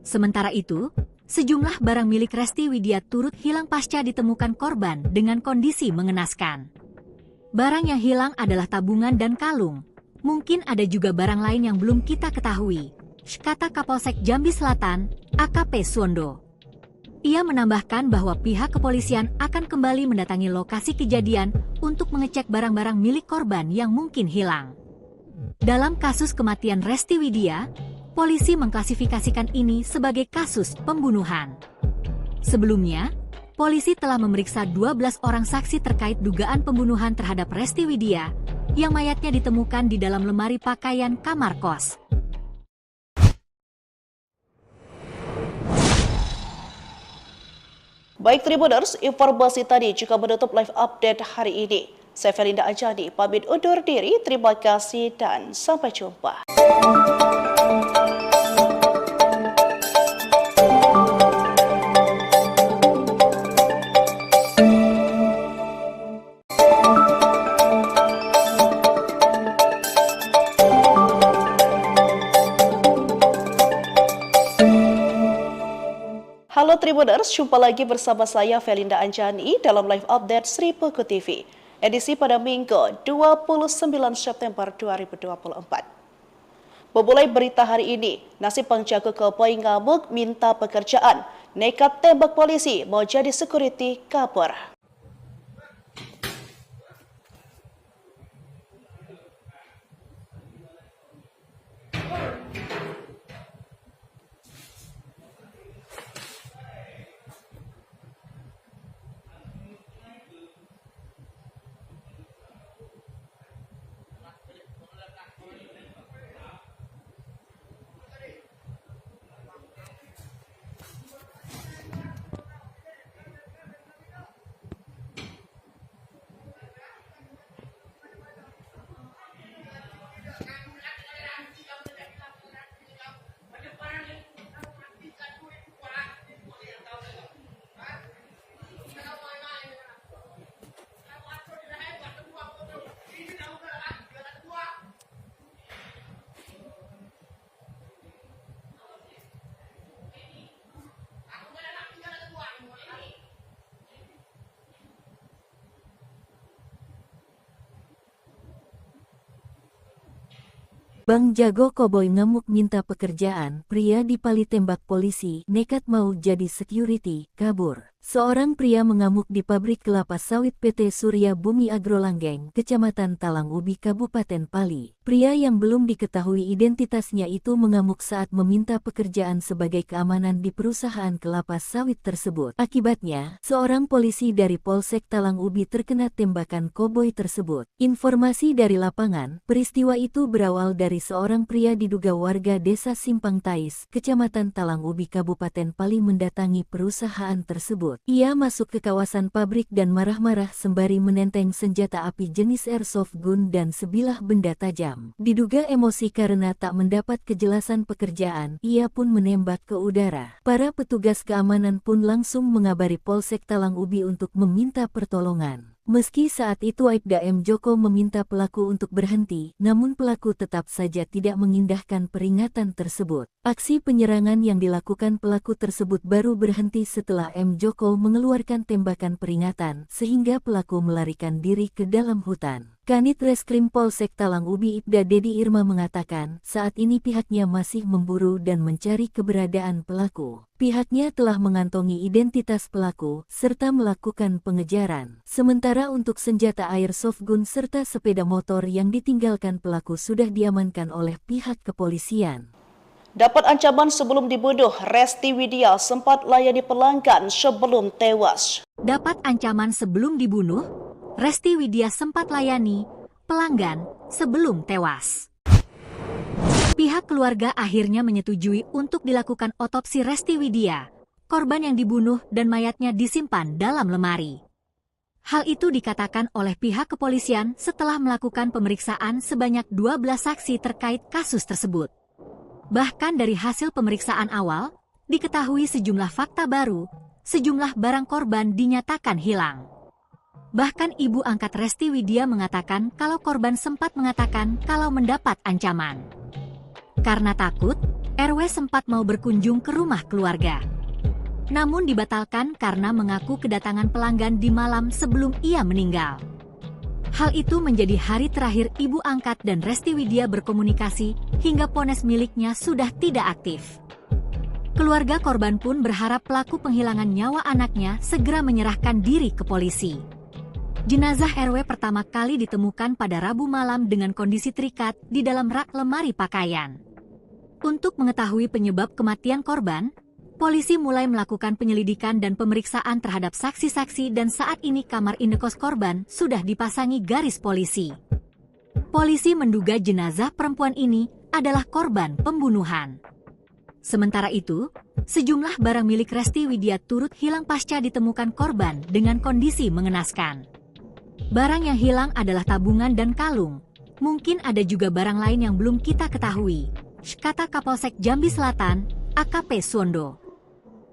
Sementara itu, sejumlah barang milik Resti Widya turut hilang pasca ditemukan korban dengan kondisi mengenaskan. Barang yang hilang adalah tabungan dan kalung. Mungkin ada juga barang lain yang belum kita ketahui, kata Kapolsek Jambi Selatan, AKP Suwondo. Ia menambahkan bahwa pihak kepolisian akan kembali mendatangi lokasi kejadian untuk mengecek barang-barang milik korban yang mungkin hilang. Dalam kasus kematian Resti Widya, polisi mengklasifikasikan ini sebagai kasus pembunuhan. Sebelumnya, polisi telah memeriksa 12 orang saksi terkait dugaan pembunuhan terhadap Resti Widya, yang mayatnya ditemukan di dalam lemari pakaian kamar kos. Baik Tribuners, informasi tadi juga menutup live update hari ini. Saya Felinda Anjani, pamit undur diri, terima kasih dan sampai jumpa. Halo Tribuners, jumpa lagi bersama saya Felinda Anjani dalam live update Sri Puku TV, edisi pada Minggu 29 September 2024. Memulai berita hari ini, nasib penjaga koboi ngamuk minta pekerjaan, nekat tembak polisi mau jadi security kabur. Bang Jago Koboi ngamuk minta pekerjaan, pria dipali tembak polisi, nekat mau jadi security, kabur. Seorang pria mengamuk di pabrik kelapa sawit PT Surya Bumi Agrolanggeng, Kecamatan Talang Ubi, Kabupaten Pali. Pria yang belum diketahui identitasnya itu mengamuk saat meminta pekerjaan sebagai keamanan di perusahaan kelapa sawit tersebut. Akibatnya, seorang polisi dari Polsek Talang Ubi terkena tembakan koboi tersebut. Informasi dari lapangan, peristiwa itu berawal dari seorang pria diduga warga desa Simpang Tais, Kecamatan Talang Ubi, Kabupaten Pali mendatangi perusahaan tersebut. Ia masuk ke kawasan pabrik dan marah-marah sembari menenteng senjata api jenis airsoft gun dan sebilah benda tajam. Diduga emosi karena tak mendapat kejelasan pekerjaan, ia pun menembak ke udara. Para petugas keamanan pun langsung mengabari Polsek Talang Ubi untuk meminta pertolongan. Meski saat itu Aibda M. Joko meminta pelaku untuk berhenti, namun pelaku tetap saja tidak mengindahkan peringatan tersebut. Aksi penyerangan yang dilakukan pelaku tersebut baru berhenti setelah M. Joko mengeluarkan tembakan peringatan, sehingga pelaku melarikan diri ke dalam hutan. Kanit Reskrim Polsek Talang Ubi Ibda Dedi Irma mengatakan, saat ini pihaknya masih memburu dan mencari keberadaan pelaku. Pihaknya telah mengantongi identitas pelaku, serta melakukan pengejaran. Sementara untuk senjata airsoft gun serta sepeda motor yang ditinggalkan pelaku sudah diamankan oleh pihak kepolisian. Dapat ancaman sebelum dibunuh, Resti Widya sempat layani pelanggan sebelum tewas. Dapat ancaman sebelum dibunuh, Resti Widya sempat layani pelanggan sebelum tewas. Pihak keluarga akhirnya menyetujui untuk dilakukan otopsi Resti Widya, korban yang dibunuh dan mayatnya disimpan dalam lemari. Hal itu dikatakan oleh pihak kepolisian setelah melakukan pemeriksaan sebanyak 12 saksi terkait kasus tersebut. Bahkan dari hasil pemeriksaan awal, diketahui sejumlah fakta baru, sejumlah barang korban dinyatakan hilang. Bahkan ibu angkat Resti Widya mengatakan kalau korban sempat mengatakan kalau mendapat ancaman. Karena takut, RW sempat mau berkunjung ke rumah keluarga. Namun dibatalkan karena mengaku kedatangan pelanggan di malam sebelum ia meninggal. Hal itu menjadi hari terakhir ibu angkat dan Resti Widya berkomunikasi hingga ponsel miliknya sudah tidak aktif. Keluarga korban pun berharap pelaku penghilangan nyawa anaknya segera menyerahkan diri ke polisi. Jenazah RW pertama kali ditemukan pada Rabu malam dengan kondisi terikat di dalam rak lemari pakaian. Untuk mengetahui penyebab kematian korban, polisi mulai melakukan penyelidikan dan pemeriksaan terhadap saksi-saksi dan saat ini kamar indekos korban sudah dipasangi garis polisi. Polisi menduga jenazah perempuan ini adalah korban pembunuhan. Sementara itu, sejumlah barang milik Resti Widya turut hilang pasca ditemukan korban dengan kondisi mengenaskan. Barang yang hilang adalah tabungan dan kalung. Mungkin ada juga barang lain yang belum kita ketahui, kata Kapolsek Jambi Selatan, AKP Suwondo.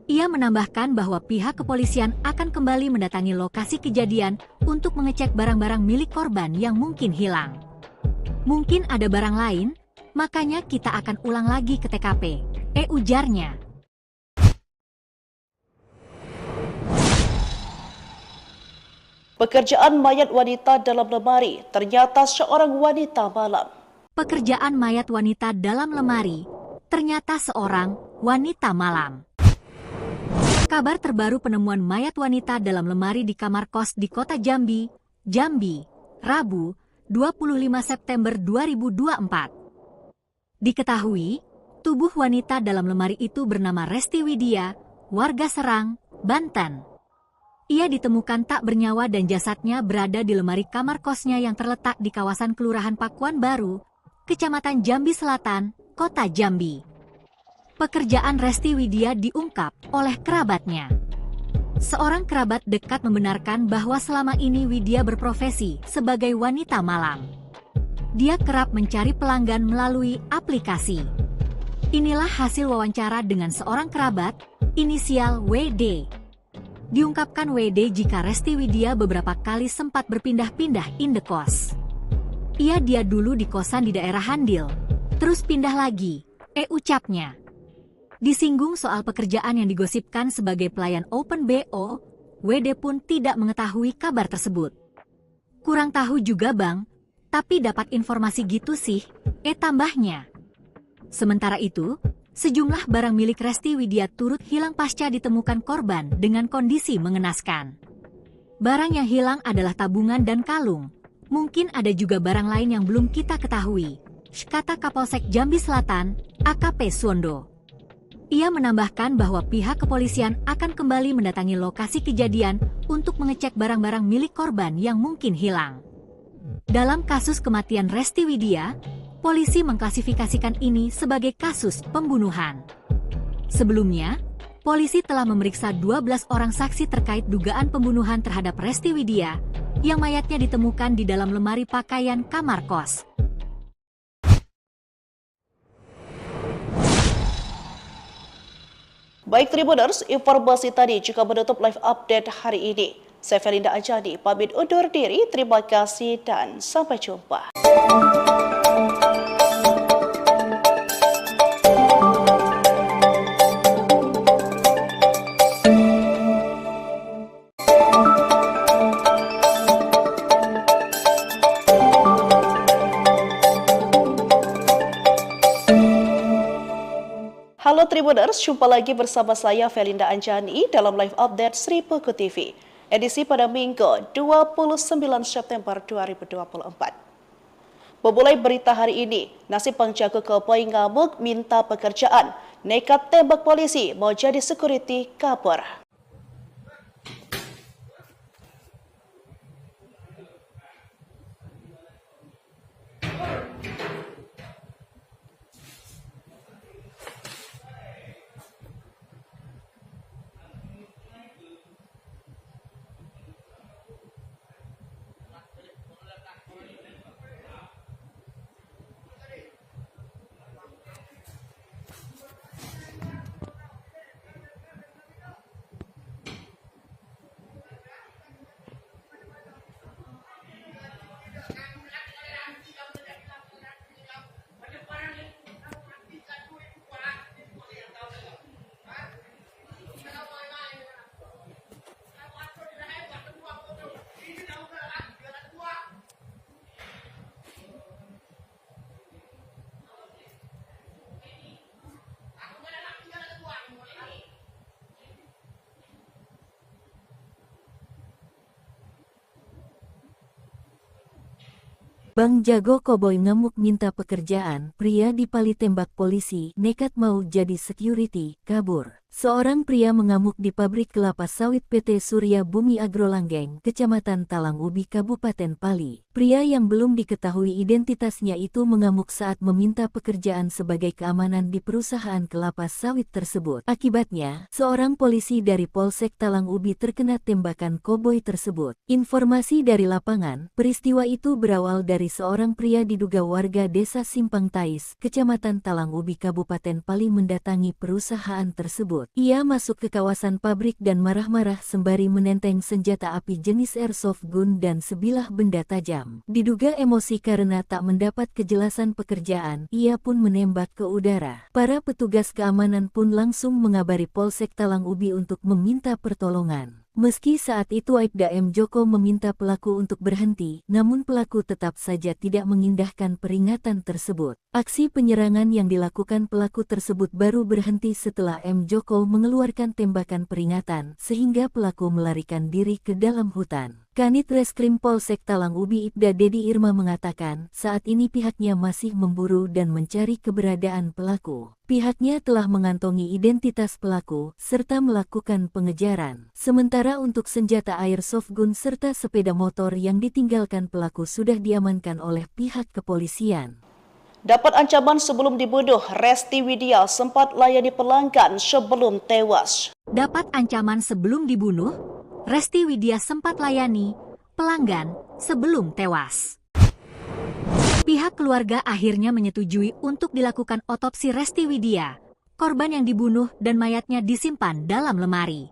Ia menambahkan bahwa pihak kepolisian akan kembali mendatangi lokasi kejadian untuk mengecek barang-barang milik korban yang mungkin hilang. Mungkin ada barang lain, makanya kita akan ulang lagi ke TKP, ujarnya. Pekerjaan mayat wanita dalam lemari ternyata seorang wanita malam. Pekerjaan mayat wanita dalam lemari ternyata seorang wanita malam. Kabar terbaru penemuan mayat wanita dalam lemari di kamar kos di kota Jambi, Rabu, 25 September 2024. Diketahui, tubuh wanita dalam lemari itu bernama Resti Widya, warga Serang, Banten. Ia ditemukan tak bernyawa dan jasadnya berada di lemari kamar kosnya yang terletak di kawasan Kelurahan Pakuan Baru, Kecamatan Jambi Selatan, Kota Jambi. Pekerjaan Resti Widya diungkap oleh kerabatnya. Seorang kerabat dekat membenarkan bahwa selama ini Widya berprofesi sebagai wanita malam. Dia kerap mencari pelanggan melalui aplikasi. Inilah hasil wawancara dengan seorang kerabat, inisial WD. Diungkapkan WD jika Resti Widya beberapa kali sempat berpindah-pindah indekos. Dia dulu di kosan di daerah Handil, terus pindah lagi, ucapnya. Disinggung soal pekerjaan yang digosipkan sebagai pelayan Open BO, WD pun tidak mengetahui kabar tersebut. Kurang tahu juga bang, tapi dapat informasi gitu sih, tambahnya. Sementara itu, sejumlah barang milik Resti Widya turut hilang pasca ditemukan korban dengan kondisi mengenaskan. Barang yang hilang adalah tabungan dan kalung. Mungkin ada juga barang lain yang belum kita ketahui, kata Kapolsek Jambi Selatan, AKP Suwondo. Ia menambahkan bahwa pihak kepolisian akan kembali mendatangi lokasi kejadian untuk mengecek barang-barang milik korban yang mungkin hilang. Dalam kasus kematian Resti Widya, polisi mengklasifikasikan ini sebagai kasus pembunuhan. Sebelumnya, polisi telah memeriksa 12 orang saksi terkait dugaan pembunuhan terhadap Resti Widya, yang mayatnya ditemukan di dalam lemari pakaian kamar kos. Baik Tribuners, informasi tadi juga menutup live update hari ini. Saya Felinda Anjani, pamit undur diri, terima kasih dan sampai jumpa. Halo Tribuners, jumpa lagi bersama saya Felinda Anjani dalam live update Sri Puku TV, edisi pada Minggu 29 September 2024. Memulai berita hari ini, nasib penjaga Keboi ngamuk minta pekerjaan, nekat tembak polisi mau jadi security kabur. Bang Jago Koboi ngamuk minta pekerjaan, pria dipali tembak polisi, nekat mau jadi security, kabur. Seorang pria mengamuk di pabrik kelapa sawit PT Surya Bumi Agrolanggeng, Kecamatan Talang Ubi, Kabupaten Pali. Pria yang belum diketahui identitasnya itu mengamuk saat meminta pekerjaan sebagai keamanan di perusahaan kelapa sawit tersebut. Akibatnya, seorang polisi dari Polsek Talang Ubi terkena tembakan koboi tersebut. Informasi dari lapangan, peristiwa itu berawal dari seorang pria diduga warga desa Simpang Tais, Kecamatan Talang Ubi, Kabupaten Pali mendatangi perusahaan tersebut. Ia masuk ke kawasan pabrik dan marah-marah sembari menenteng senjata api jenis airsoft gun dan sebilah benda tajam. Diduga emosi karena tak mendapat kejelasan pekerjaan, ia pun menembak ke udara. Para petugas keamanan pun langsung mengabari Polsek Talang Ubi untuk meminta pertolongan. Meski saat itu Aibda M. Joko meminta pelaku untuk berhenti, namun pelaku tetap saja tidak mengindahkan peringatan tersebut. Aksi penyerangan yang dilakukan pelaku tersebut baru berhenti setelah M. Joko mengeluarkan tembakan peringatan, sehingga pelaku melarikan diri ke dalam hutan. Kanit Reskrim Polsek Talang Ubi Ibda Dedi Irma mengatakan, saat ini pihaknya masih memburu dan mencari keberadaan pelaku. Pihaknya telah mengantongi identitas pelaku, serta melakukan pengejaran. Sementara untuk senjata airsoft gun serta sepeda motor yang ditinggalkan pelaku sudah diamankan oleh pihak kepolisian. Dapat ancaman sebelum dibunuh, Resti Widya sempat layani pelanggan sebelum tewas. Dapat ancaman sebelum dibunuh, Resti Widya sempat layani pelanggan sebelum tewas. Pihak keluarga akhirnya menyetujui untuk dilakukan otopsi Resti Widya, korban yang dibunuh dan mayatnya disimpan dalam lemari.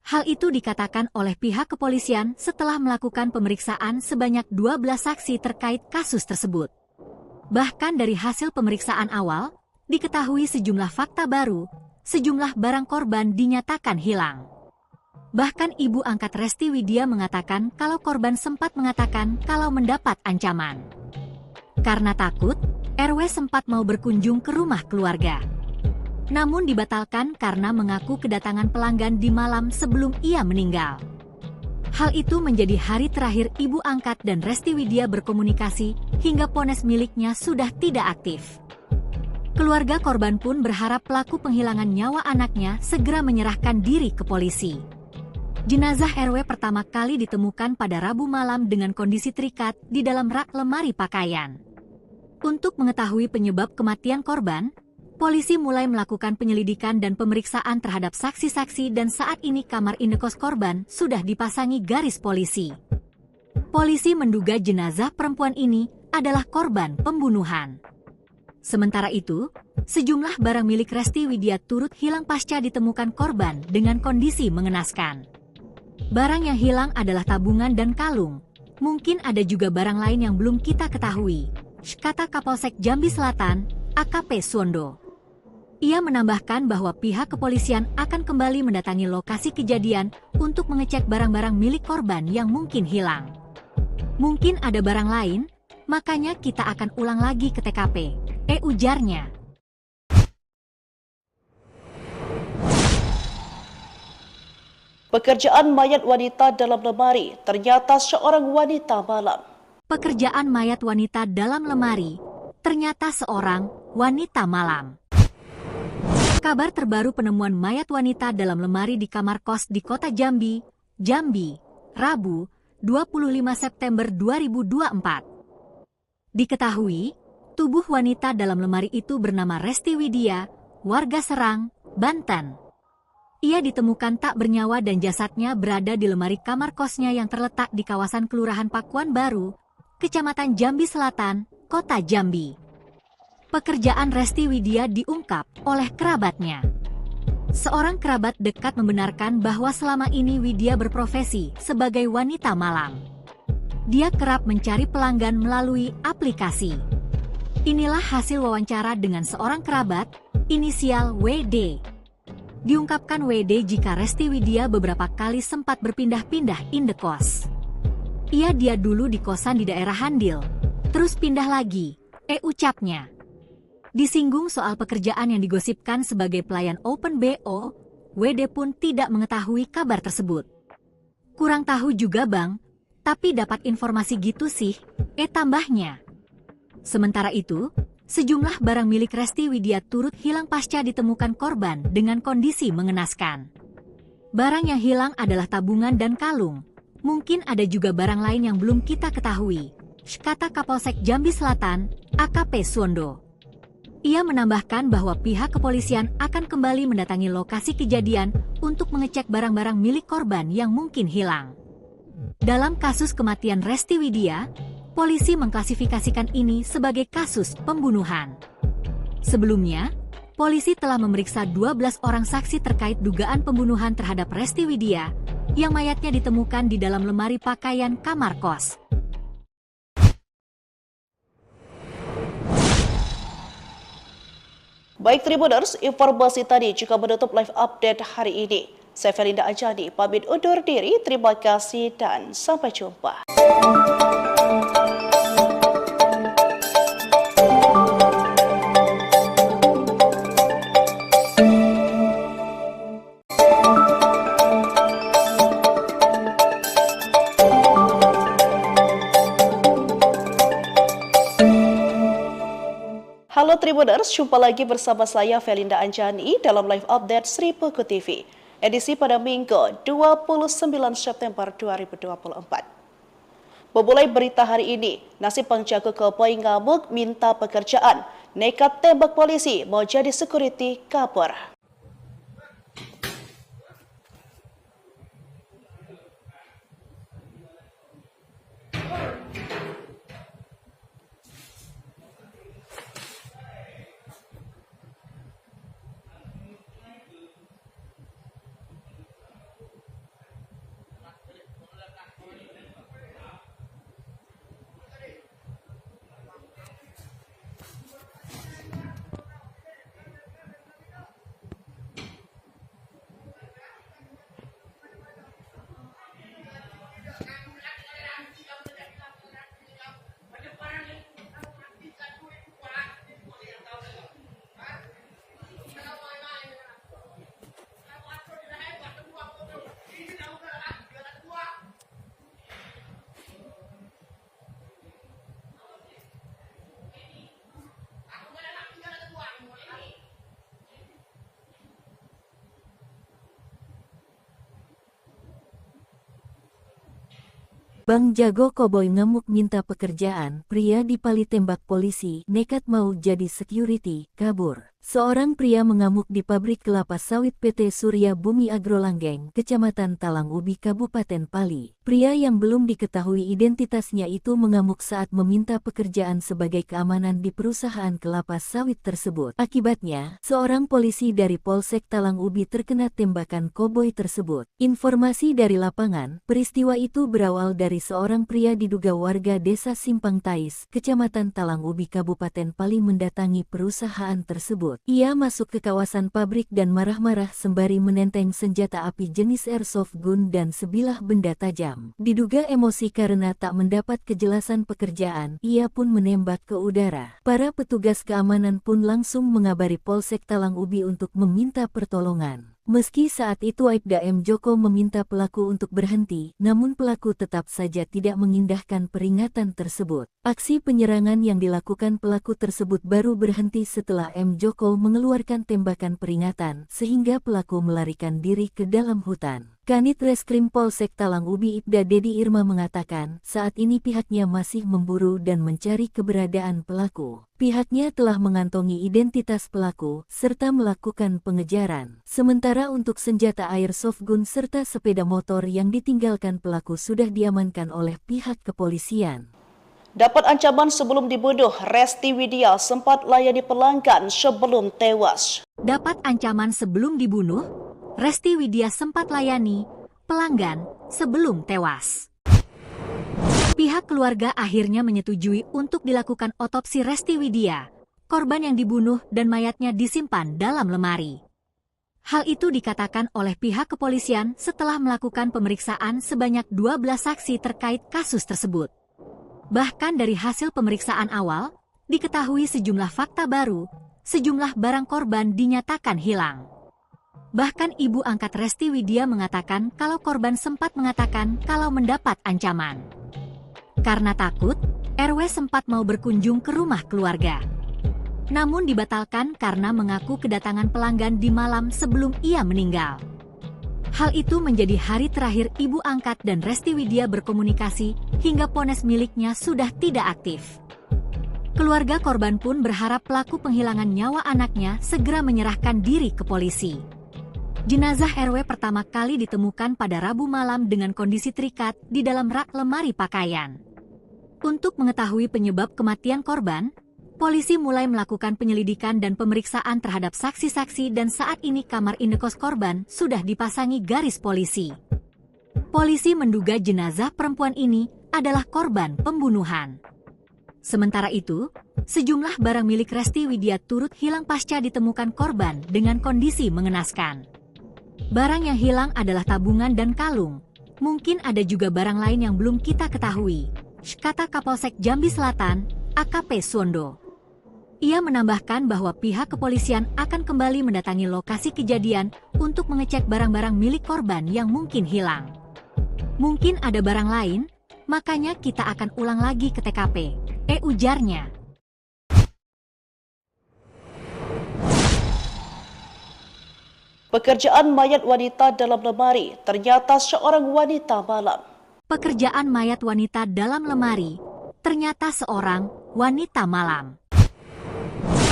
Hal itu dikatakan oleh pihak kepolisian setelah melakukan pemeriksaan sebanyak 12 saksi terkait kasus tersebut. Bahkan dari hasil pemeriksaan awal, diketahui sejumlah fakta baru, sejumlah barang korban dinyatakan hilang. Bahkan ibu angkat Resti Widya mengatakan kalau korban sempat mengatakan kalau mendapat ancaman. Karena takut, RW sempat mau berkunjung ke rumah keluarga. Namun dibatalkan karena mengaku kedatangan pelanggan di malam sebelum ia meninggal. Hal itu menjadi hari terakhir ibu angkat dan Resti Widya berkomunikasi hingga ponsel miliknya sudah tidak aktif. Keluarga korban pun berharap pelaku penghilangan nyawa anaknya segera menyerahkan diri ke polisi. Jenazah RW pertama kali ditemukan pada Rabu malam dengan kondisi terikat di dalam rak lemari pakaian. Untuk mengetahui penyebab kematian korban, polisi mulai melakukan penyelidikan dan pemeriksaan terhadap saksi-saksi dan saat ini kamar indekos korban sudah dipasangi garis polisi. Polisi menduga jenazah perempuan ini adalah korban pembunuhan. Sementara itu, sejumlah barang milik Resti Widya turut hilang pasca ditemukan korban dengan kondisi mengenaskan. Barang yang hilang adalah tabungan dan kalung. Mungkin ada juga barang lain yang belum kita ketahui, kata Kapolsek Jambi Selatan, AKP Suwondo. Ia menambahkan bahwa pihak kepolisian akan kembali mendatangi lokasi kejadian untuk mengecek barang-barang milik korban yang mungkin hilang. Mungkin ada barang lain, makanya kita akan ulang lagi ke TKP, ujarnya. Pekerjaan mayat wanita dalam lemari, ternyata seorang wanita malam. Pekerjaan mayat wanita dalam lemari, ternyata seorang wanita malam. Kabar terbaru penemuan mayat wanita dalam lemari di kamar kos di kota Jambi, Rabu, 25 September 2024. Diketahui, tubuh wanita dalam lemari itu bernama Resti Widya, warga Serang, Banten. Ia ditemukan tak bernyawa dan jasadnya berada di lemari kamar kosnya yang terletak di kawasan Kelurahan Pakuan Baru, Kecamatan Jambi Selatan, Kota Jambi. Pekerjaan Resti Widya diungkap oleh kerabatnya. Seorang kerabat dekat membenarkan bahwa selama ini Widya berprofesi sebagai wanita malam. Dia kerap mencari pelanggan melalui aplikasi. Inilah hasil wawancara dengan seorang kerabat, inisial WD. Diungkapkan WD jika Resti Widya beberapa kali sempat berpindah-pindah indekos. Dia dulu di kosan di daerah Handil, terus pindah lagi, ucapnya. Disinggung soal pekerjaan yang digosipkan sebagai pelayan Open BO, WD pun tidak mengetahui kabar tersebut. Kurang tahu juga bang, Tapi dapat informasi gitu sih, tambahnya. Sementara itu, sejumlah barang milik Resti Widya turut hilang pasca ditemukan korban dengan kondisi mengenaskan. Barang yang hilang adalah tabungan dan kalung. Mungkin ada juga barang lain yang belum kita ketahui, kata Kapolsek Jambi Selatan, AKP Suwondo. Ia menambahkan bahwa pihak kepolisian akan kembali mendatangi lokasi kejadian untuk mengecek barang-barang milik korban yang mungkin hilang. Dalam kasus kematian Resti Widya, polisi mengklasifikasikan ini sebagai kasus pembunuhan. Sebelumnya, polisi telah memeriksa 12 orang saksi terkait dugaan pembunuhan terhadap Resti Widya yang mayatnya ditemukan di dalam lemari pakaian kamar kos. Baik Tribuners, informasi tadi juga menutup live update hari ini. Saya Felinda Anjani, pamit undur diri. Terima kasih dan sampai jumpa. Halo Tribuners, jumpa lagi bersama saya Felinda Anjani dalam live update Sri Puku TV. Edisi pada Minggu 29 September 2024. Memulai berita hari ini, nasib penjaga keboi ngamuk minta pekerjaan, nekat tembak polisi mau jadi security kabur. Bang Jago Koboi ngamuk minta pekerjaan, pria dipali tembak polisi, nekat mau jadi security, kabur. Seorang pria mengamuk di pabrik kelapa sawit PT Surya Bumi Agrolanggeng, Kecamatan Talang Ubi, Kabupaten Pali. Pria yang belum diketahui identitasnya itu mengamuk saat meminta pekerjaan sebagai keamanan di perusahaan kelapa sawit tersebut. Akibatnya, seorang polisi dari Polsek Talang Ubi terkena tembakan koboi tersebut. Informasi dari lapangan, peristiwa itu berawal dari seorang pria diduga warga desa Simpang Tais, Kecamatan Talang Ubi, Kabupaten Pali mendatangi perusahaan tersebut. Ia masuk ke kawasan pabrik dan marah-marah sembari menenteng senjata api jenis airsoft gun dan sebilah benda tajam. Diduga emosi karena tak mendapat kejelasan pekerjaan, ia pun menembak ke udara. Para petugas keamanan pun langsung mengabari Polsek Talang Ubi untuk meminta pertolongan. Meski saat itu Aibda M. Joko meminta pelaku untuk berhenti, namun pelaku tetap saja tidak mengindahkan peringatan tersebut. Aksi penyerangan yang dilakukan pelaku tersebut baru berhenti setelah M. Joko mengeluarkan tembakan peringatan, sehingga pelaku melarikan diri ke dalam hutan. Kanit Reskrim Polsek Talang Ubi Ibda Dedi Irma mengatakan, saat ini pihaknya masih memburu dan mencari keberadaan pelaku. Pihaknya telah mengantongi identitas pelaku, serta melakukan pengejaran. Sementara untuk senjata airsoft gun serta sepeda motor yang ditinggalkan pelaku sudah diamankan oleh pihak kepolisian. Dapat ancaman sebelum dibunuh, Resti Widya sempat layani pelanggan sebelum tewas. Dapat ancaman sebelum dibunuh, Resti Widya sempat layani pelanggan sebelum tewas. Pihak keluarga akhirnya menyetujui untuk dilakukan otopsi Resti Widya, korban yang dibunuh dan mayatnya disimpan dalam lemari. Hal itu dikatakan oleh pihak kepolisian setelah melakukan pemeriksaan sebanyak 12 saksi terkait kasus tersebut. Bahkan dari hasil pemeriksaan awal, diketahui sejumlah fakta baru, sejumlah barang korban dinyatakan hilang. Bahkan ibu angkat Resti Widya mengatakan kalau korban sempat mengatakan kalau mendapat ancaman. Karena takut, RW sempat mau berkunjung ke rumah keluarga. Namun dibatalkan karena mengaku kedatangan pelanggan di malam sebelum ia meninggal. Hal itu menjadi hari terakhir ibu angkat dan Resti Widya berkomunikasi hingga ponsel miliknya sudah tidak aktif. Keluarga korban pun berharap pelaku penghilangan nyawa anaknya segera menyerahkan diri ke polisi. Jenazah RW pertama kali ditemukan pada Rabu malam dengan kondisi terikat di dalam rak lemari pakaian. Untuk mengetahui penyebab kematian korban, polisi mulai melakukan penyelidikan dan pemeriksaan terhadap saksi-saksi dan saat ini kamar indekos korban sudah dipasangi garis polisi. Polisi menduga jenazah perempuan ini adalah korban pembunuhan. Sementara itu, sejumlah barang milik Resti Widya turut hilang pasca ditemukan korban dengan kondisi mengenaskan. Barang yang hilang adalah tabungan dan kalung. Mungkin ada juga barang lain yang belum kita ketahui, kata Kapolsek Jambi Selatan, AKP Suwondo. Ia menambahkan bahwa pihak kepolisian akan kembali mendatangi lokasi kejadian untuk mengecek barang-barang milik korban yang mungkin hilang. Mungkin ada barang lain, makanya kita akan ulang lagi ke TKP, ujarnya. Pekerjaan mayat wanita dalam lemari ternyata seorang wanita malam. Pekerjaan mayat wanita dalam lemari ternyata seorang wanita malam.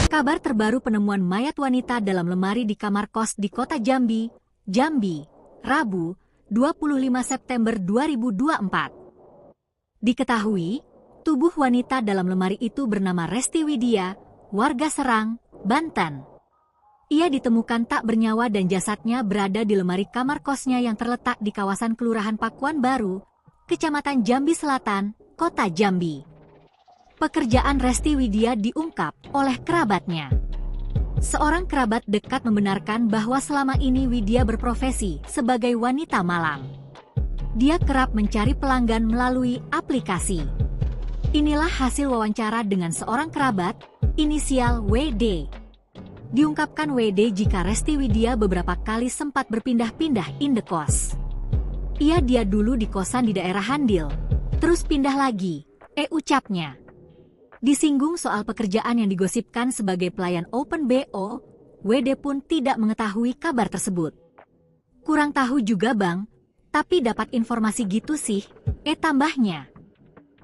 Kabar terbaru penemuan mayat wanita dalam lemari di kamar kos di kota Jambi, Rabu, 25 September 2024. Diketahui, tubuh wanita dalam lemari itu bernama Resti Widya, warga Serang, Banten. Ia ditemukan tak bernyawa dan jasadnya berada di lemari kamar kosnya yang terletak di kawasan Kelurahan Pakuan Baru, Kecamatan Jambi Selatan, Kota Jambi. Pekerjaan Resti Widya diungkap oleh kerabatnya. Seorang kerabat dekat membenarkan bahwa selama ini Widya berprofesi sebagai wanita malam. Dia kerap mencari pelanggan melalui aplikasi. Inilah hasil wawancara dengan seorang kerabat, inisial WD. Diungkapkan WD jika Resti Widya beberapa kali sempat berpindah-pindah indekos. Dia dulu di kosan di daerah Handil, terus pindah lagi, ucapnya. Disinggung soal pekerjaan yang digosipkan sebagai pelayan Open BO, WD pun tidak mengetahui kabar tersebut. Kurang tahu juga bang, tapi dapat informasi gitu sih, tambahnya.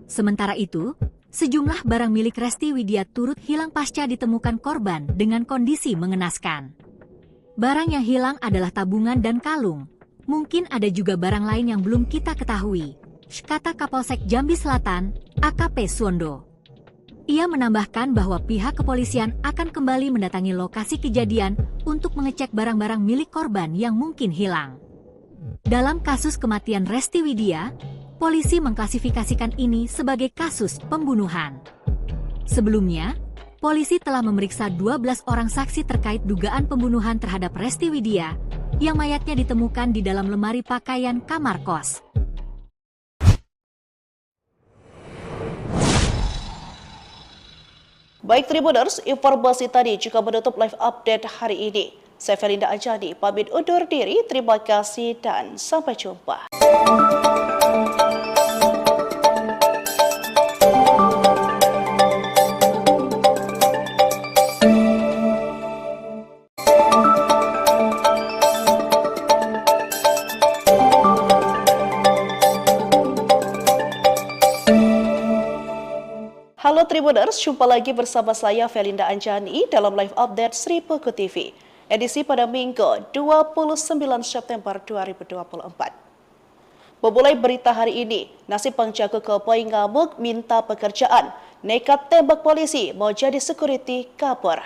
Sementara itu, sejumlah barang milik Resti Widya turut hilang pasca ditemukan korban dengan kondisi mengenaskan. Barang yang hilang adalah tabungan dan kalung. Mungkin ada juga barang lain yang belum kita ketahui, kata Kapolsek Jambi Selatan, AKP Suwondo. Ia menambahkan bahwa pihak kepolisian akan kembali mendatangi lokasi kejadian untuk mengecek barang-barang milik korban yang mungkin hilang. Dalam kasus kematian Resti Widya, polisi mengklasifikasikan ini sebagai kasus pembunuhan. Sebelumnya, polisi telah memeriksa 12 orang saksi terkait dugaan pembunuhan terhadap Resti Widya, yang mayatnya ditemukan di dalam lemari pakaian kamar kos. Baik Tribuners, informasi tadi juga menutup live update hari ini. Saya Felinda Anjani, pamit undur diri, terima kasih dan sampai jumpa. Halo Tribuners, jumpa lagi bersama saya Felinda Anjani dalam live update Sri Peko TV, edisi pada Minggu 29 September 2024. Memulai berita hari ini, nasib penjaga keboi ngamuk minta pekerjaan, nekat tembak polisi mau jadi security kabur.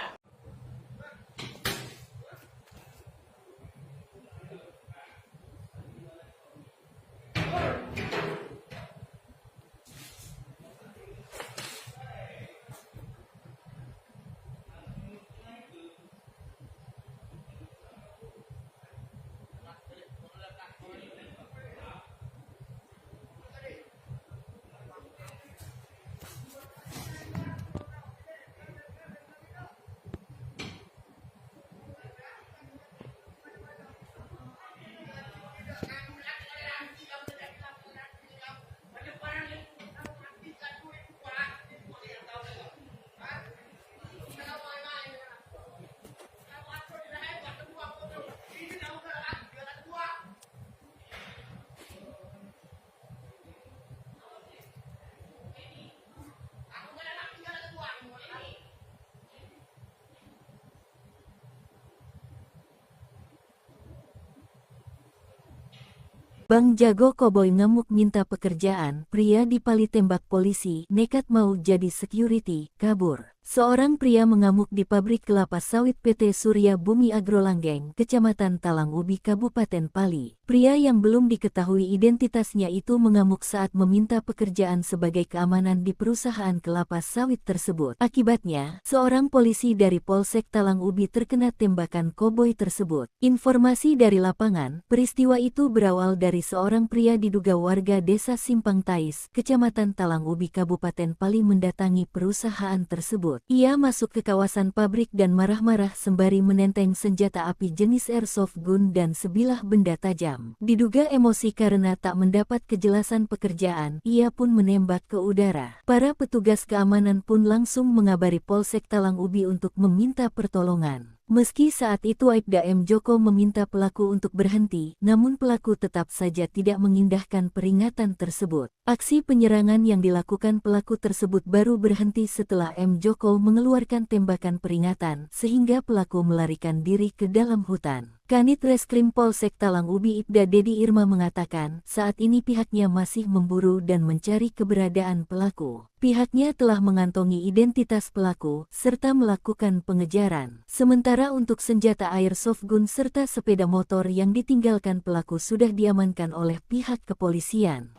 Bang Jago Koboi ngamuk minta pekerjaan, pria dipali tembak polisi, nekat mau jadi security, kabur. Seorang pria mengamuk di pabrik kelapa sawit PT Surya Bumi Agrolanggeng, Kecamatan Talang Ubi, Kabupaten Pali. Pria yang belum diketahui identitasnya itu mengamuk saat meminta pekerjaan sebagai keamanan di perusahaan kelapa sawit tersebut. Akibatnya, seorang polisi dari Polsek Talang Ubi terkena tembakan koboi tersebut. Informasi dari lapangan, peristiwa itu berawal dari seorang pria diduga warga desa Simpang Tais, Kecamatan Talang Ubi, Kabupaten Pali mendatangi perusahaan tersebut. Ia masuk ke kawasan pabrik dan marah-marah sembari menenteng senjata api jenis airsoft gun dan sebilah benda tajam. Diduga emosi karena tak mendapat kejelasan pekerjaan, ia pun menembak ke udara. Para petugas keamanan pun langsung mengabari Polsek Talang Ubi untuk meminta pertolongan. Meski saat itu Aibda M. Joko meminta pelaku untuk berhenti, namun pelaku tetap saja tidak mengindahkan peringatan tersebut. Aksi penyerangan yang dilakukan pelaku tersebut baru berhenti setelah M. Joko mengeluarkan tembakan peringatan, sehingga pelaku melarikan diri ke dalam hutan. Kanit Reskrim Polsek Talang Ubi Ibda Dedi Irma mengatakan, saat ini pihaknya masih memburu dan mencari keberadaan pelaku. Pihaknya telah mengantongi identitas pelaku, serta melakukan pengejaran. Sementara untuk senjata airsoft gun serta sepeda motor yang ditinggalkan pelaku sudah diamankan oleh pihak kepolisian.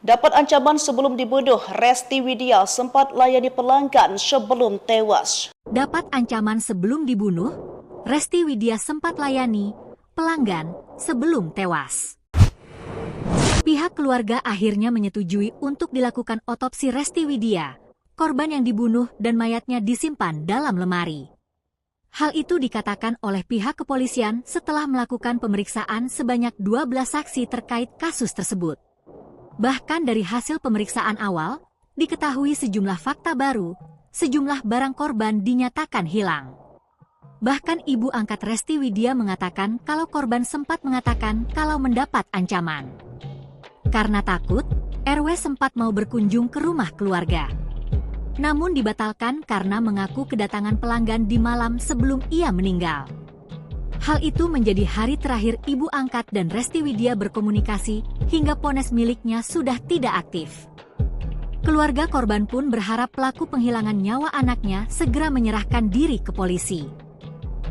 Dapat ancaman sebelum dibunuh, Resti Widya sempat layani pelanggan sebelum tewas. Dapat ancaman sebelum dibunuh, Resti Widya sempat layani pelanggan sebelum tewas. Pihak keluarga akhirnya menyetujui untuk dilakukan otopsi Resti Widya, korban yang dibunuh dan mayatnya disimpan dalam lemari. Hal itu dikatakan oleh pihak kepolisian setelah melakukan pemeriksaan sebanyak 12 saksi terkait kasus tersebut. Bahkan dari hasil pemeriksaan awal, diketahui sejumlah fakta baru, sejumlah barang korban dinyatakan hilang. Bahkan ibu angkat Resti Widya mengatakan kalau korban sempat mengatakan kalau mendapat ancaman. Karena takut, RW sempat mau berkunjung ke rumah keluarga. Namun dibatalkan karena mengaku kedatangan pelanggan di malam sebelum ia meninggal. Hal itu menjadi hari terakhir ibu angkat dan Resti Widya berkomunikasi hingga ponsel miliknya sudah tidak aktif. Keluarga korban pun berharap pelaku penghilangan nyawa anaknya segera menyerahkan diri ke polisi.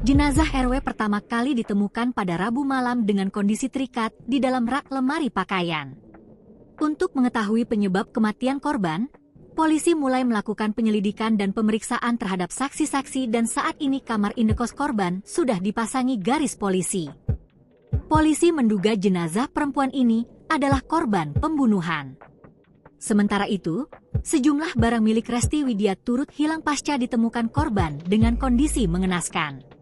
Jenazah RW pertama kali ditemukan pada Rabu malam dengan kondisi terikat di dalam rak lemari pakaian. Untuk mengetahui penyebab kematian korban, polisi mulai melakukan penyelidikan dan pemeriksaan terhadap saksi-saksi dan saat ini kamar indekos korban sudah dipasangi garis polisi. Polisi menduga jenazah perempuan ini adalah korban pembunuhan. Sementara itu, sejumlah barang milik Resti Widya turut hilang pasca ditemukan korban dengan kondisi mengenaskan.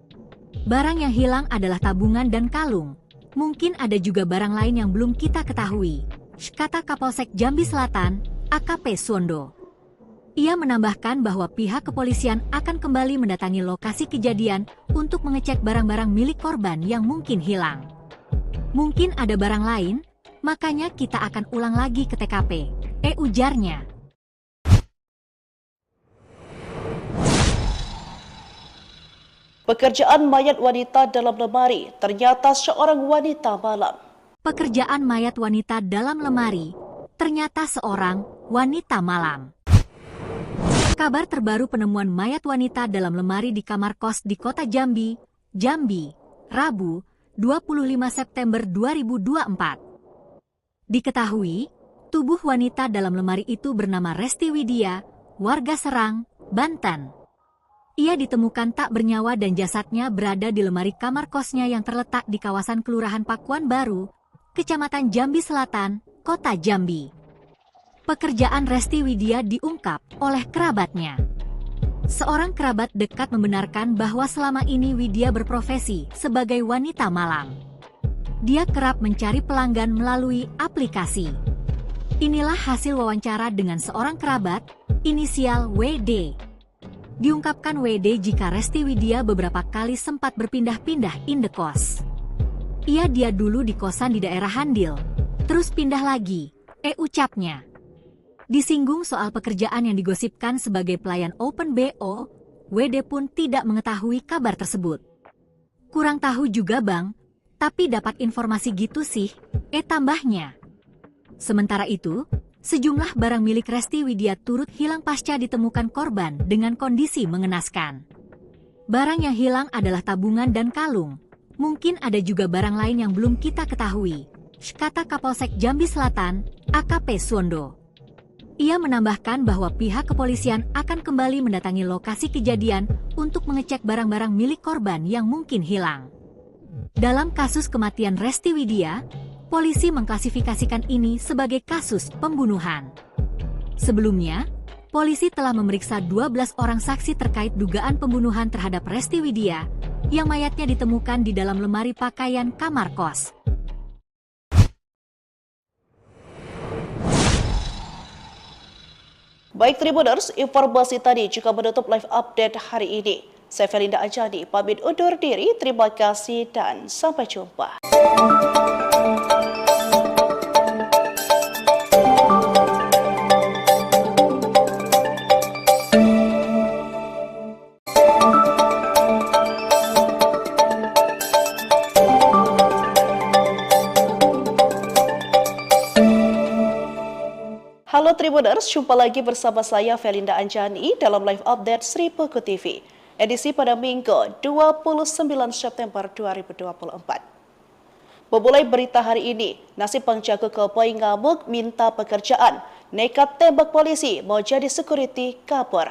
Barang yang hilang adalah tabungan dan kalung. Mungkin ada juga barang lain yang belum kita ketahui, kata Kapolsek Jambi Selatan, AKP Suwondo. Ia menambahkan bahwa pihak kepolisian akan kembali mendatangi lokasi kejadian untuk mengecek barang-barang milik korban yang mungkin hilang. Mungkin ada barang lain, makanya kita akan ulang lagi ke TKP, ujarnya. Pekerjaan mayat wanita dalam lemari, ternyata seorang wanita malam. Pekerjaan mayat wanita dalam lemari, ternyata seorang wanita malam. Kabar terbaru penemuan mayat wanita dalam lemari di kamar kos di kota Jambi, Rabu, 25 September 2024. Diketahui, tubuh wanita dalam lemari itu bernama Resti Widya, warga Serang, Banten. Ia ditemukan tak bernyawa dan jasadnya berada di lemari kamar kosnya yang terletak di kawasan Kelurahan Pakuan Baru, Kecamatan Jambi Selatan, Kota Jambi. Pekerjaan Resti Widya diungkap oleh kerabatnya. Seorang kerabat dekat membenarkan bahwa selama ini Widya berprofesi sebagai wanita malam. Dia kerap mencari pelanggan melalui aplikasi. Inilah hasil wawancara dengan seorang kerabat, inisial WD. Diungkapkan WD jika Resti Widya beberapa kali sempat berpindah-pindah indekos. Dia dulu di kosan di daerah Handil, terus pindah lagi, ucapnya. Disinggung soal pekerjaan yang digosipkan sebagai pelayan Open BO, WD pun tidak mengetahui kabar tersebut. Kurang tahu juga bang, Tapi dapat informasi gitu sih, tambahnya. Sementara itu, sejumlah barang milik Resti Widya turut hilang pasca ditemukan korban dengan kondisi mengenaskan. Barang yang hilang adalah tabungan dan kalung. Mungkin ada juga barang lain yang belum kita ketahui, kata Kapolsek Jambi Selatan, AKP Suwondo. Ia menambahkan bahwa pihak kepolisian akan kembali mendatangi lokasi kejadian untuk mengecek barang-barang milik korban yang mungkin hilang. Dalam kasus kematian Resti Widya, polisi mengklasifikasikan ini sebagai kasus pembunuhan. Sebelumnya, polisi telah memeriksa 12 orang saksi terkait dugaan pembunuhan terhadap Resti Widya, yang mayatnya ditemukan di dalam lemari pakaian kamar kos. Baik Tribuners, informasi tadi juga menutup live update hari ini. Saya Felinda Anjani, pamit undur diri. Terima kasih dan sampai jumpa. Halo Tribuners, jumpa lagi bersama saya Felinda Anjani dalam live update Sri Puku TV. Edisi pada Minggu 29 September 2024. Memulai berita hari ini, nasib penjaga koboi ngamuk minta pekerjaan, nekat tembak polisi mau jadi security kabur.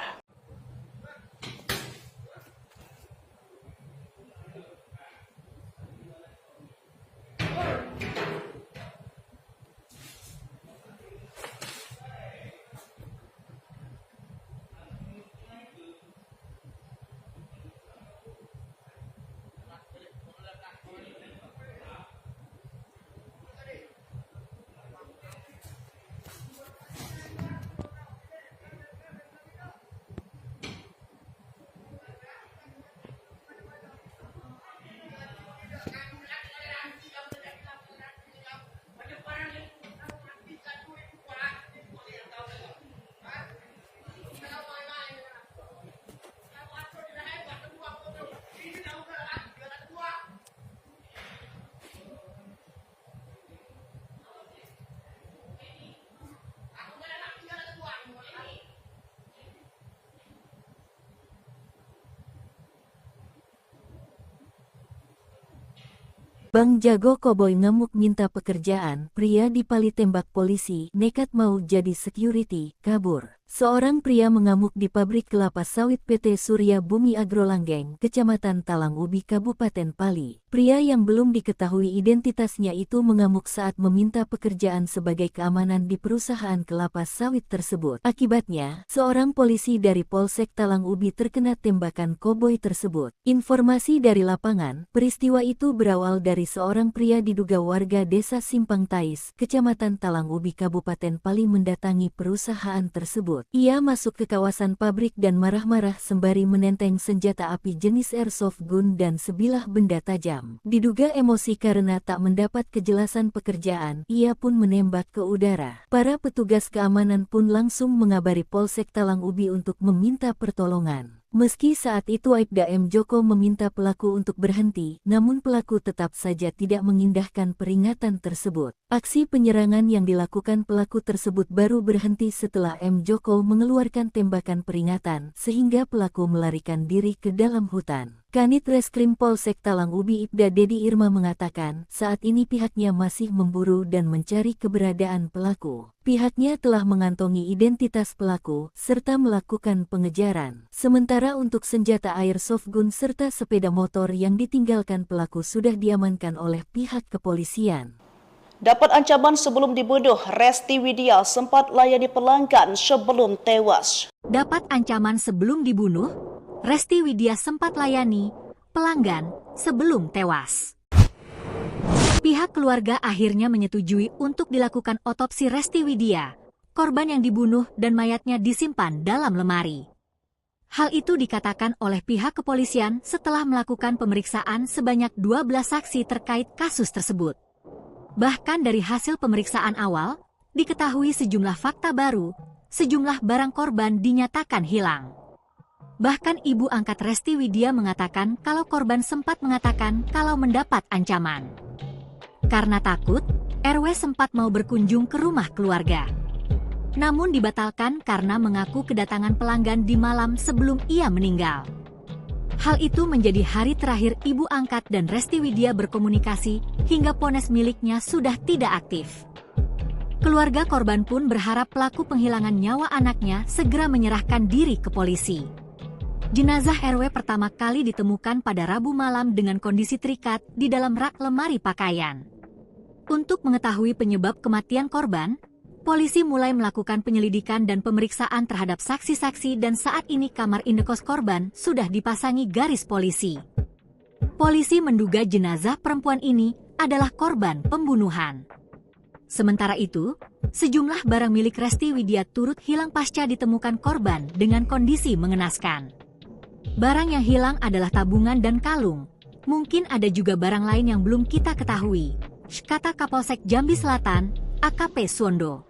Bang Jago Koboi ngamuk minta pekerjaan, pria dipali tembak polisi, nekat mau jadi security, kabur. Seorang pria mengamuk di pabrik kelapa sawit PT Surya Bumi Agrolanggeng, Kecamatan Talang Ubi, Kabupaten Pali. Pria yang belum diketahui identitasnya itu mengamuk saat meminta pekerjaan sebagai keamanan di perusahaan kelapa sawit tersebut. Akibatnya, seorang polisi dari Polsek Talang Ubi terkena tembakan koboi tersebut. Informasi dari lapangan, peristiwa itu berawal dari seorang pria diduga warga Desa Simpang Tais, Kecamatan Talang Ubi, Kabupaten Pali mendatangi perusahaan tersebut. Ia masuk ke kawasan pabrik dan marah-marah sembari menenteng senjata api jenis airsoft gun dan sebilah benda tajam. Diduga emosi karena tak mendapat kejelasan pekerjaan, ia pun menembak ke udara. Para petugas keamanan pun langsung mengabari Polsek Talang Ubi untuk meminta pertolongan. Meski saat itu Aibda M. Joko meminta pelaku untuk berhenti, namun pelaku tetap saja tidak mengindahkan peringatan tersebut. Aksi penyerangan yang dilakukan pelaku tersebut baru berhenti setelah M. Joko mengeluarkan tembakan peringatan, sehingga pelaku melarikan diri ke dalam hutan. Kanit Reskrim Polsek Talang Ubi Ibda Dedi Irma mengatakan, saat ini pihaknya masih memburu dan mencari keberadaan pelaku. Pihaknya telah mengantongi identitas pelaku, serta melakukan pengejaran. Sementara untuk senjata airsoft gun serta sepeda motor yang ditinggalkan pelaku sudah diamankan oleh pihak kepolisian. Dapat ancaman sebelum dibunuh, Resti Widya sempat layani pelanggan sebelum tewas. Dapat ancaman sebelum dibunuh, Resti Widya sempat layani pelanggan sebelum tewas. Pihak keluarga akhirnya menyetujui untuk dilakukan otopsi Resti Widya, korban yang dibunuh dan mayatnya disimpan dalam lemari. Hal itu dikatakan oleh pihak kepolisian setelah melakukan pemeriksaan sebanyak 12 saksi terkait kasus tersebut. Bahkan dari hasil pemeriksaan awal, diketahui sejumlah fakta baru, sejumlah barang korban dinyatakan hilang. Bahkan ibu angkat Resti Widya mengatakan kalau korban sempat mengatakan kalau mendapat ancaman. Karena takut, RW sempat mau berkunjung ke rumah keluarga. Namun dibatalkan karena mengaku kedatangan pelanggan di malam sebelum ia meninggal. Hal itu menjadi hari terakhir ibu angkat dan Resti Widya berkomunikasi hingga ponsel miliknya sudah tidak aktif. Keluarga korban pun berharap pelaku penghilangan nyawa anaknya segera menyerahkan diri ke polisi. Jenazah RW pertama kali ditemukan pada Rabu malam dengan kondisi terikat di dalam rak lemari pakaian. Untuk mengetahui penyebab kematian korban, polisi mulai melakukan penyelidikan dan pemeriksaan terhadap saksi-saksi dan saat ini kamar indekos korban sudah dipasangi garis polisi. Polisi menduga jenazah perempuan ini adalah korban pembunuhan. Sementara itu, sejumlah barang milik Resti Widya turut hilang pasca ditemukan korban dengan kondisi mengenaskan. Barang yang hilang adalah tabungan dan kalung. Mungkin ada juga barang lain yang belum kita ketahui, kata Kapolsek Jambi Selatan, AKP Suwondo.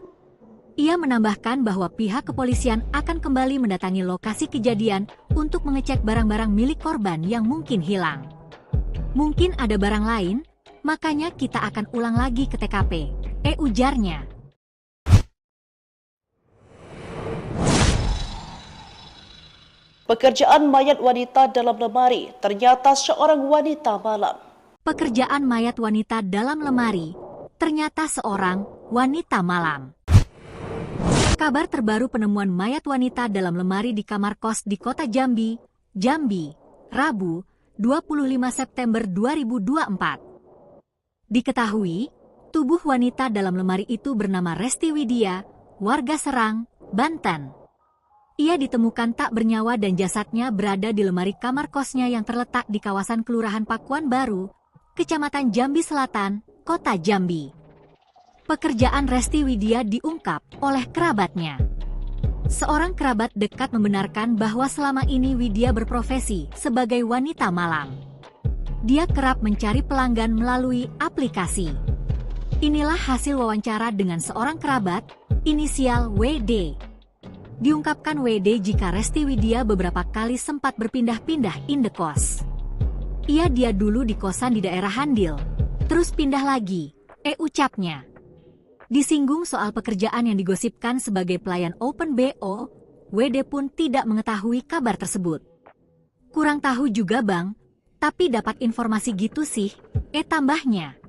Ia menambahkan bahwa pihak kepolisian akan kembali mendatangi lokasi kejadian untuk mengecek barang-barang milik korban yang mungkin hilang. Mungkin ada barang lain, makanya kita akan ulang lagi ke TKP, ujarnya. Pekerjaan mayat wanita dalam lemari ternyata seorang wanita malam. Pekerjaan mayat wanita dalam lemari, ternyata seorang wanita malam. Kabar terbaru penemuan mayat wanita dalam lemari di kamar kos di kota Jambi, Rabu, 25 September 2024. Diketahui, tubuh wanita dalam lemari itu bernama Resti Widya, warga Serang, Banten. Ia ditemukan tak bernyawa dan jasadnya berada di lemari kamar kosnya yang terletak di kawasan Kelurahan Pakuan Baru, Kecamatan Jambi Selatan, Kota Jambi. Pekerjaan Resti Widya diungkap oleh kerabatnya. Seorang kerabat dekat membenarkan bahwa selama ini Widya berprofesi sebagai wanita malam. Dia kerap mencari pelanggan melalui aplikasi. Inilah hasil wawancara dengan seorang kerabat, inisial WD. Diungkapkan WD jika Resti Widya beberapa kali sempat berpindah-pindah indekos. Dia dulu di kosan di daerah Handil, terus pindah lagi, ucapnya. Disinggung soal pekerjaan yang digosipkan sebagai pelayan Open BO, WD pun tidak mengetahui kabar tersebut. Kurang tahu juga bang, tapi dapat informasi gitu sih, tambahnya.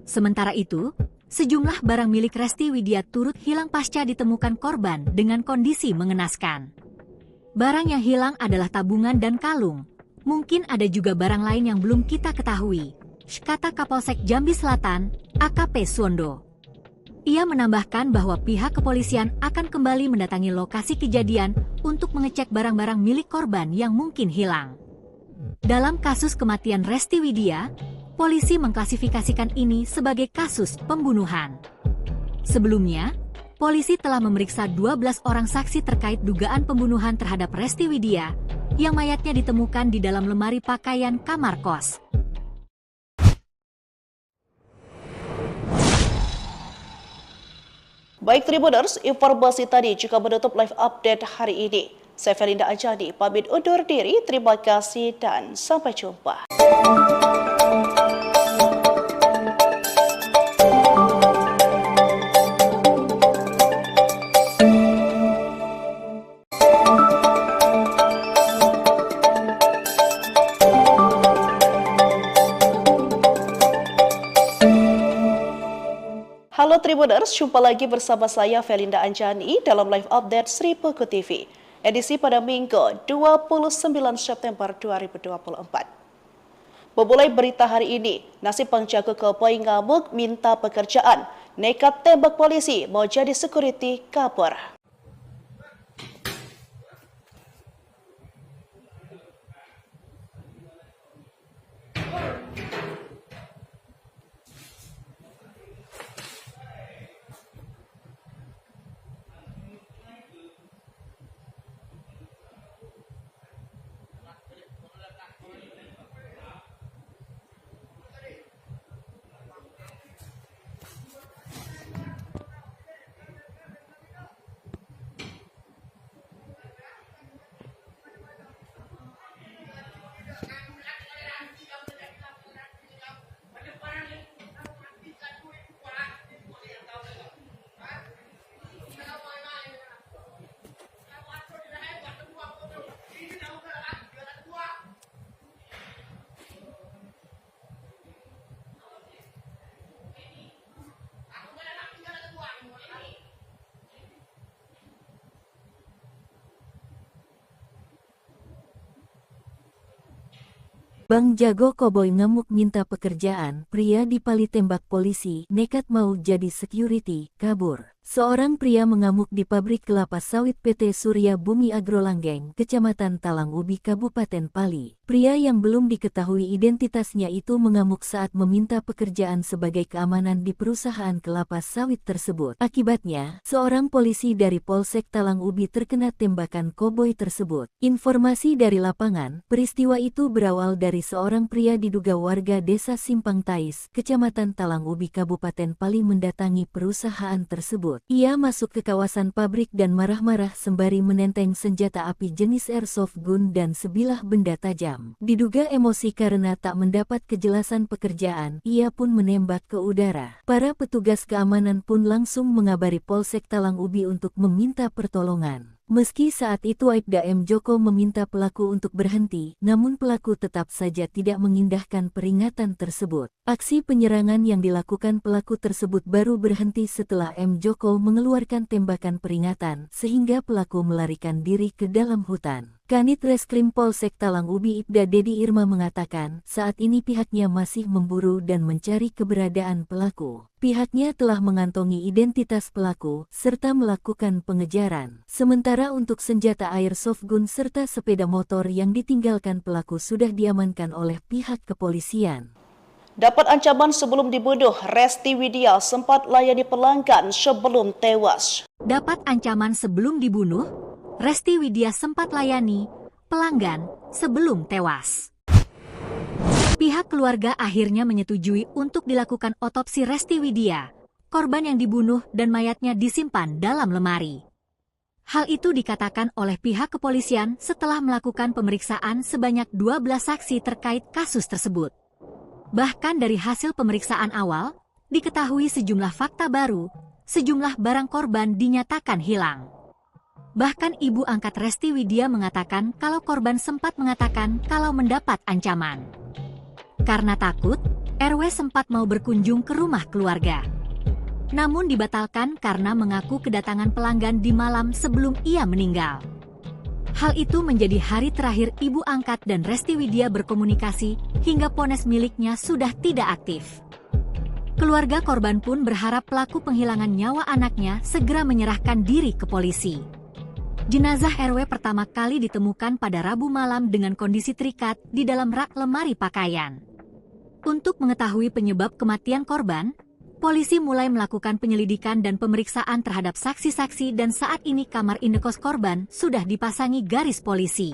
Sementara itu, sejumlah barang milik Resti Widya turut hilang pasca ditemukan korban dengan kondisi mengenaskan. Barang yang hilang adalah tabungan dan kalung. Mungkin ada juga barang lain yang belum kita ketahui, kata Kapolsek Jambi Selatan, AKP Suwondo. Ia menambahkan bahwa pihak kepolisian akan kembali mendatangi lokasi kejadian untuk mengecek barang-barang milik korban yang mungkin hilang. Dalam kasus kematian Resti Widya, polisi mengklasifikasikan ini sebagai kasus pembunuhan. Sebelumnya, polisi telah memeriksa 12 orang saksi terkait dugaan pembunuhan terhadap Resti Widya, yang mayatnya ditemukan di dalam lemari pakaian kamar kos. Baik Tribuners, informasi tadi juga menutup live update hari ini. Saya Felinda Anjani, pamit undur diri, terima kasih dan sampai jumpa. Halo Tribuners, jumpa lagi bersama saya Felinda Anjani dalam live update Sri Puku TV. Edisi pada Minggu 29 September 2024. Memulai berita hari ini, nasib penjaga keboi ngamuk minta pekerjaan, nekat tembak polisi mau jadi security kabur. Bang Jago Koboi ngamuk minta pekerjaan, pria dipali tembak polisi, nekat mau jadi security, kabur. Seorang pria mengamuk di pabrik kelapa sawit PT Surya Bumi Agrolanggeng, Kecamatan Talang Ubi, Kabupaten Pali. Pria yang belum diketahui identitasnya itu mengamuk saat meminta pekerjaan sebagai keamanan di perusahaan kelapa sawit tersebut. Akibatnya, seorang polisi dari Polsek Talang Ubi terkena tembakan koboi tersebut. Informasi dari lapangan, peristiwa itu berawal dari seorang pria diduga warga Desa Simpang Tais, Kecamatan Talang Ubi, Kabupaten Pali mendatangi perusahaan tersebut. Ia masuk ke kawasan pabrik dan marah-marah sembari menenteng senjata api jenis airsoft gun dan sebilah benda tajam. Diduga emosi karena tak mendapat kejelasan pekerjaan, ia pun menembak ke udara. Para petugas keamanan pun langsung mengabari Polsek Talang Ubi untuk meminta pertolongan. Meski saat itu Aibda M. Joko meminta pelaku untuk berhenti, namun pelaku tetap saja tidak mengindahkan peringatan tersebut. Aksi penyerangan yang dilakukan pelaku tersebut baru berhenti setelah M. Joko mengeluarkan tembakan peringatan, sehingga pelaku melarikan diri ke dalam hutan. Kanit Reskrim Polsek Talang Ubi Ibda Dedi Irma mengatakan, saat ini pihaknya masih memburu dan mencari keberadaan pelaku. Pihaknya telah mengantongi identitas pelaku, serta melakukan pengejaran. Sementara untuk senjata airsoft gun serta sepeda motor yang ditinggalkan pelaku sudah diamankan oleh pihak kepolisian. Dapat ancaman sebelum dibunuh, Resti Widya sempat layani pelanggan sebelum tewas. Dapat ancaman sebelum dibunuh, Resti Widya sempat layani pelanggan sebelum tewas. Pihak keluarga akhirnya menyetujui untuk dilakukan otopsi Resti Widya, korban yang dibunuh dan mayatnya disimpan dalam lemari. Hal itu dikatakan oleh pihak kepolisian setelah melakukan pemeriksaan sebanyak 12 saksi terkait kasus tersebut. Bahkan dari hasil pemeriksaan awal, diketahui sejumlah fakta baru, sejumlah barang korban dinyatakan hilang. Bahkan ibu angkat Resti Widya mengatakan kalau korban sempat mengatakan kalau mendapat ancaman. Karena takut, RW sempat mau berkunjung ke rumah keluarga. Namun dibatalkan karena mengaku kedatangan pelanggan di malam sebelum ia meninggal. Hal itu menjadi hari terakhir ibu angkat dan Resti Widya berkomunikasi hingga ponsel miliknya sudah tidak aktif. Keluarga korban pun berharap pelaku penghilangan nyawa anaknya segera menyerahkan diri ke polisi. Jenazah RW pertama kali ditemukan pada Rabu malam dengan kondisi terikat di dalam rak lemari pakaian. Untuk mengetahui penyebab kematian korban, polisi mulai melakukan penyelidikan dan pemeriksaan terhadap saksi-saksi dan saat ini kamar indekos korban sudah dipasangi garis polisi.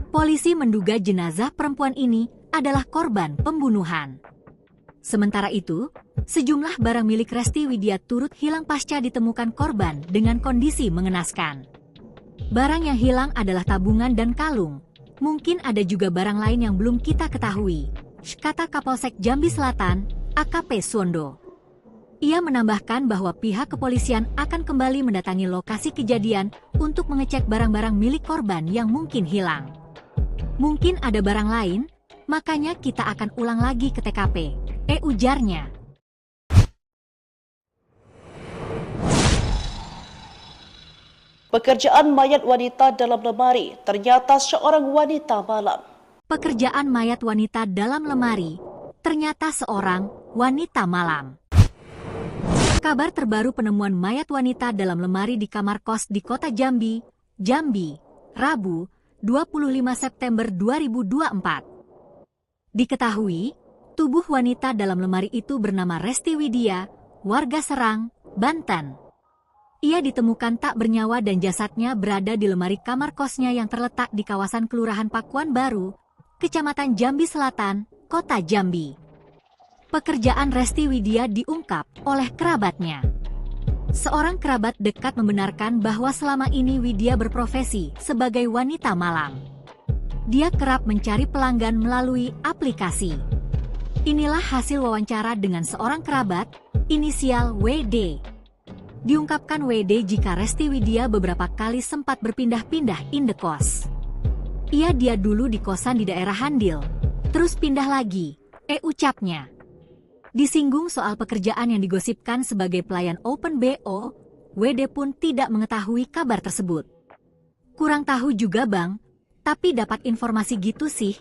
Polisi menduga jenazah perempuan ini adalah korban pembunuhan. Sementara itu, sejumlah barang milik Resti Widya turut hilang pasca ditemukan korban dengan kondisi mengenaskan. Barang yang hilang adalah tabungan dan kalung. Mungkin ada juga barang lain yang belum kita ketahui, kata Kapolsek Jambi Selatan, AKP Suwondo. Ia menambahkan bahwa pihak kepolisian akan kembali mendatangi lokasi kejadian untuk mengecek barang-barang milik korban yang mungkin hilang. Mungkin ada barang lain, makanya kita akan ulang lagi ke TKP, ujarnya. Pekerjaan mayat wanita dalam lemari, ternyata seorang wanita malam. Pekerjaan mayat wanita dalam lemari, ternyata seorang wanita malam. Kabar terbaru penemuan mayat wanita dalam lemari di kamar kos di kota Jambi, Rabu, 25 September 2024. Diketahui, tubuh wanita dalam lemari itu bernama Resti Widya, warga Serang, Banten. Ia ditemukan tak bernyawa dan jasadnya berada di lemari kamar kosnya yang terletak di kawasan Kelurahan Pakuan Baru, Kecamatan Jambi Selatan, Kota Jambi. Pekerjaan Resti Widya diungkap oleh kerabatnya. Seorang kerabat dekat membenarkan bahwa selama ini Widya berprofesi sebagai wanita malam. Dia kerap mencari pelanggan melalui aplikasi. Inilah hasil wawancara dengan seorang kerabat, inisial WD. Diungkapkan WD jika Resti Widya beberapa kali sempat berpindah-pindah indekos. Dia dulu di kosan di daerah Handil, terus pindah lagi, ucapnya. Disinggung soal pekerjaan yang digosipkan sebagai pelayan Open BO, WD pun tidak mengetahui kabar tersebut. Kurang tahu juga bang, Tapi dapat informasi gitu sih,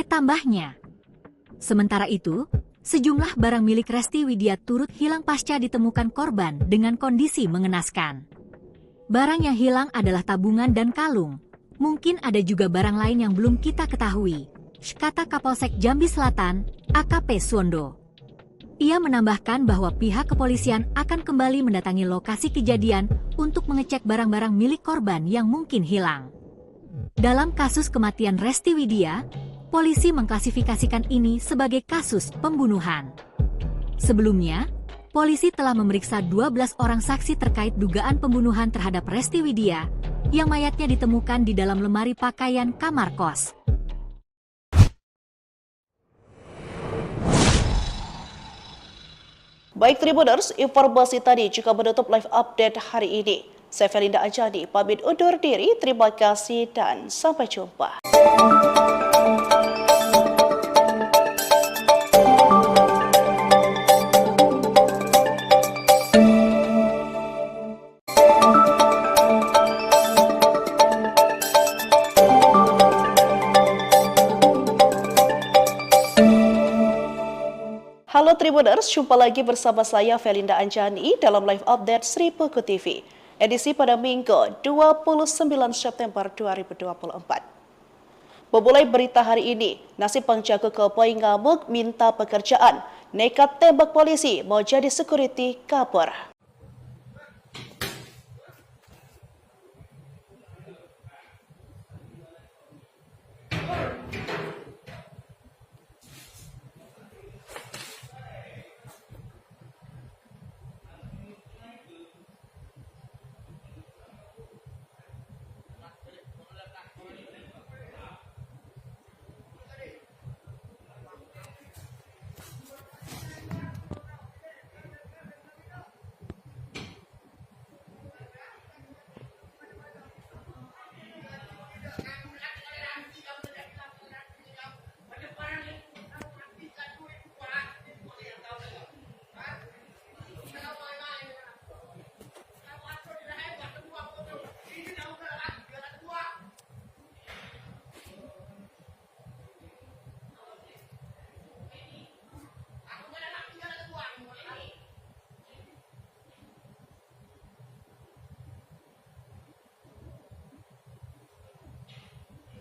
tambahnya. Sementara itu, sejumlah barang milik Resti Widya turut hilang pasca ditemukan korban dengan kondisi mengenaskan. Barang yang hilang adalah tabungan dan kalung. Mungkin ada juga barang lain yang belum kita ketahui, kata Kapolsek Jambi Selatan, AKP Suwondo. Ia menambahkan bahwa pihak kepolisian akan kembali mendatangi lokasi kejadian untuk mengecek barang-barang milik korban yang mungkin hilang. Dalam kasus kematian Resti Widya, polisi mengklasifikasikan ini sebagai kasus pembunuhan. Sebelumnya, polisi telah memeriksa 12 orang saksi terkait dugaan pembunuhan terhadap Resti Widya, yang mayatnya ditemukan di dalam lemari pakaian kamar kos. Baik Tribuners, informasi tadi juga menutup live update hari ini. Saya Felinda Anjani, pamit undur diri, terima kasih dan sampai jumpa. Halo Tribuners, jumpa lagi bersama saya Felinda Anjani dalam live update Sri Puku TV. Edisi pada Minggu 29 September 2024. Memulai berita hari ini, nasib penjaga koboi ngamuk minta pekerjaan, nekat tembak polisi mau jadi security kabur.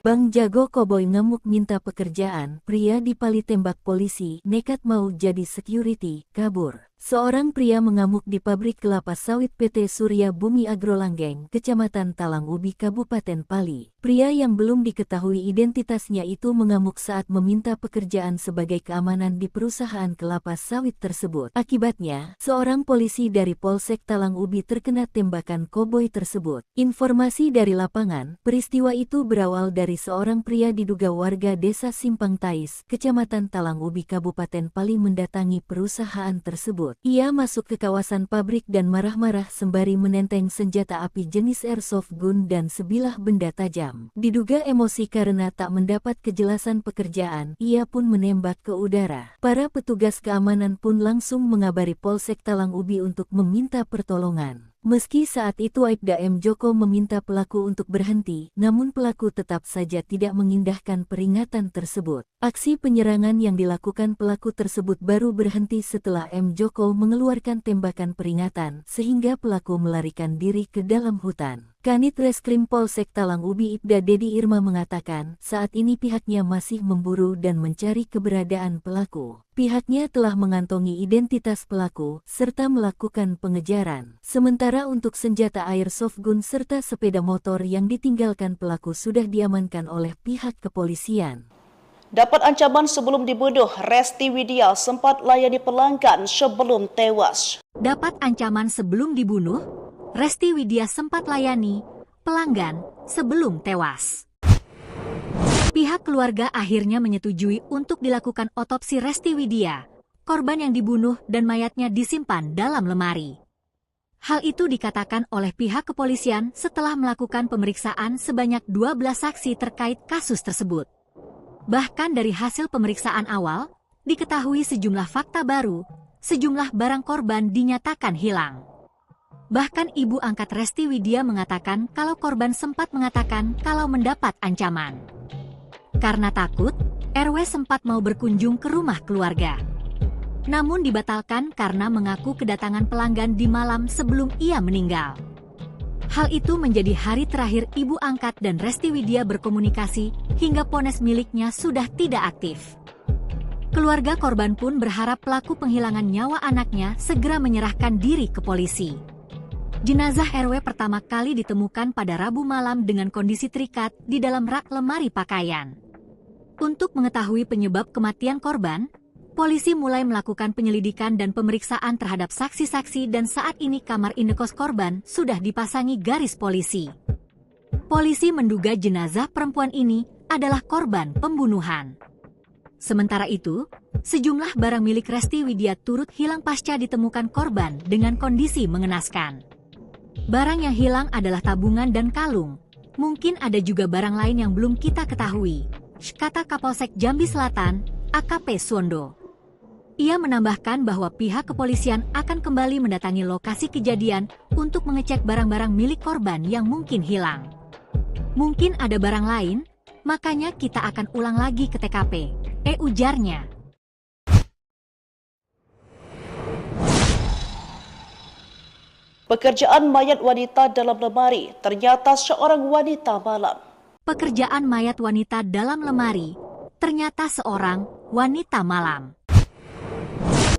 Bang Jago Koboi ngamuk minta pekerjaan, pria dipali tembak polisi, nekat mau jadi security, kabur. Seorang pria mengamuk di pabrik kelapa sawit PT Surya Bumi Agrolanggeng, Kecamatan Talang Ubi, Kabupaten Pali. Pria yang belum diketahui identitasnya itu mengamuk saat meminta pekerjaan sebagai keamanan di perusahaan kelapa sawit tersebut. Akibatnya, seorang polisi dari Polsek Talang Ubi terkena tembakan koboi tersebut. Informasi dari lapangan, peristiwa itu berawal dari seorang pria diduga warga desa Simpang Tais, Kecamatan Talang Ubi, Kabupaten Pali mendatangi perusahaan tersebut. Ia masuk ke kawasan pabrik dan marah-marah sembari menenteng senjata api jenis airsoft gun dan sebilah benda tajam. Diduga emosi karena tak mendapat kejelasan pekerjaan, ia pun menembak ke udara. Para petugas keamanan pun langsung mengabari Polsek Talang Ubi untuk meminta pertolongan. Meski saat itu Aibda M. Joko meminta pelaku untuk berhenti, namun pelaku tetap saja tidak mengindahkan peringatan tersebut. Aksi penyerangan yang dilakukan pelaku tersebut baru berhenti setelah M. Joko mengeluarkan tembakan peringatan, sehingga pelaku melarikan diri ke dalam hutan. Kanit Reskrim Polsek Talang Ubi Ibda Dedi Irma mengatakan, saat ini pihaknya masih memburu dan mencari keberadaan pelaku. Pihaknya telah mengantongi identitas pelaku, serta melakukan pengejaran. Sementara untuk senjata airsoft gun serta sepeda motor yang ditinggalkan pelaku sudah diamankan oleh pihak kepolisian. Dapat ancaman sebelum dibunuh, Resti Widya sempat layani pelanggan sebelum tewas. Dapat ancaman sebelum dibunuh, Resti Widya sempat layani pelanggan sebelum tewas. Pihak keluarga akhirnya menyetujui untuk dilakukan otopsi Resti Widya, korban yang dibunuh dan mayatnya disimpan dalam lemari. Hal itu dikatakan oleh pihak kepolisian setelah melakukan pemeriksaan sebanyak 12 saksi terkait kasus tersebut. Bahkan dari hasil pemeriksaan awal, diketahui sejumlah fakta baru, sejumlah barang korban dinyatakan hilang. Bahkan ibu angkat Resti Widya mengatakan kalau korban sempat mengatakan kalau mendapat ancaman. Karena takut, RW sempat mau berkunjung ke rumah keluarga. Namun dibatalkan karena mengaku kedatangan pelanggan di malam sebelum ia meninggal. Hal itu menjadi hari terakhir ibu angkat dan Resti Widya berkomunikasi hingga ponsel miliknya sudah tidak aktif. Keluarga korban pun berharap pelaku penghilangan nyawa anaknya segera menyerahkan diri ke polisi. Jenazah RW pertama kali ditemukan pada Rabu malam dengan kondisi terikat di dalam rak lemari pakaian. Untuk mengetahui penyebab kematian korban, polisi mulai melakukan penyelidikan dan pemeriksaan terhadap saksi-saksi dan saat ini kamar indekos korban sudah dipasangi garis polisi. Polisi menduga jenazah perempuan ini adalah korban pembunuhan. Sementara itu, sejumlah barang milik Resti Widya turut hilang pasca ditemukan korban dengan kondisi mengenaskan. Barang yang hilang adalah tabungan dan kalung. Mungkin ada juga barang lain yang belum kita ketahui, kata Kapolsek Jambi Selatan, AKP Suwondo. Ia menambahkan bahwa pihak kepolisian akan kembali mendatangi lokasi kejadian untuk mengecek barang-barang milik korban yang mungkin hilang. Mungkin ada barang lain, makanya kita akan ulang lagi ke TKP, ujarnya. Pekerjaan mayat wanita dalam lemari ternyata seorang wanita malam. Pekerjaan mayat wanita dalam lemari ternyata seorang wanita malam.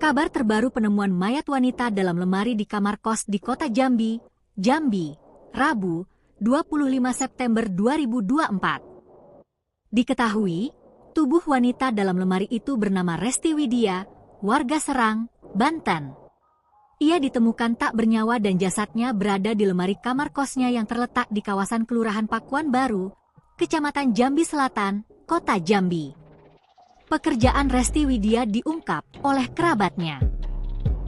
Kabar terbaru penemuan mayat wanita dalam lemari di kamar kos di kota Jambi, Rabu, 25 September 2024. Diketahui, tubuh wanita dalam lemari itu bernama Resti Widya, warga Serang, Banten. Ia ditemukan tak bernyawa dan jasadnya berada di lemari kamar kosnya yang terletak di kawasan Kelurahan Pakuan Baru, Kecamatan Jambi Selatan, Kota Jambi. Pekerjaan Resti Widya diungkap oleh kerabatnya.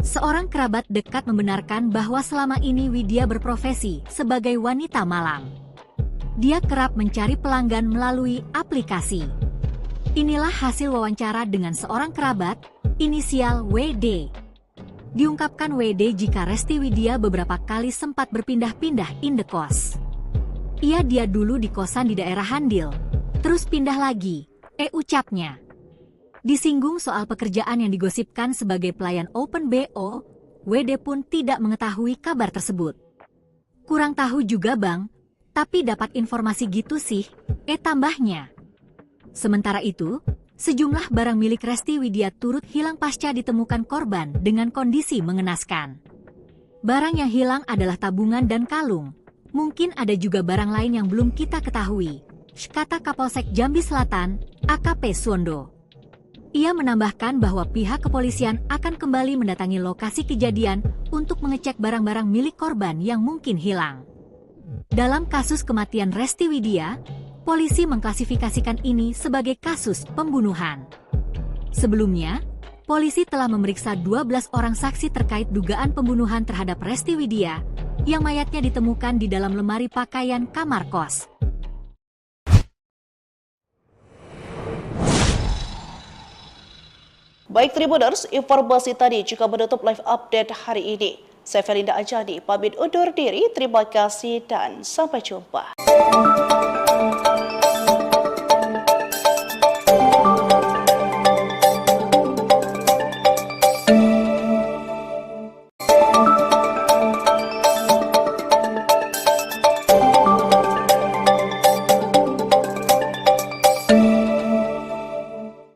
Seorang kerabat dekat membenarkan bahwa selama ini Widya berprofesi sebagai wanita malam. Dia kerap mencari pelanggan melalui aplikasi. Inilah hasil wawancara dengan seorang kerabat, inisial WD. Diungkapkan WD jika Resti Widya beberapa kali sempat berpindah-pindah indekos. Dia dulu di kosan di daerah Handil, terus pindah lagi, ucapnya. Disinggung soal pekerjaan yang digosipkan sebagai pelayan Open BO, WD pun tidak mengetahui kabar tersebut. Kurang tahu juga bang, tapi dapat informasi gitu sih, tambahnya. Sementara itu, sejumlah barang milik Resti Widya turut hilang pasca ditemukan korban dengan kondisi mengenaskan. Barang yang hilang adalah tabungan dan kalung. Mungkin ada juga barang lain yang belum kita ketahui, kata Kapolsek Jambi Selatan, AKP Suwondo. Ia menambahkan bahwa pihak kepolisian akan kembali mendatangi lokasi kejadian untuk mengecek barang-barang milik korban yang mungkin hilang. Dalam kasus kematian Resti Widya, polisi mengklasifikasikan ini sebagai kasus pembunuhan. Sebelumnya, polisi telah memeriksa 12 orang saksi terkait dugaan pembunuhan terhadap Resti Widya, yang mayatnya ditemukan di dalam lemari pakaian kamar kos. Baik Tribuners, informasi tadi juga menutup live update hari ini. Saya Felinda Anjani, pamit undur diri, terima kasih dan sampai jumpa.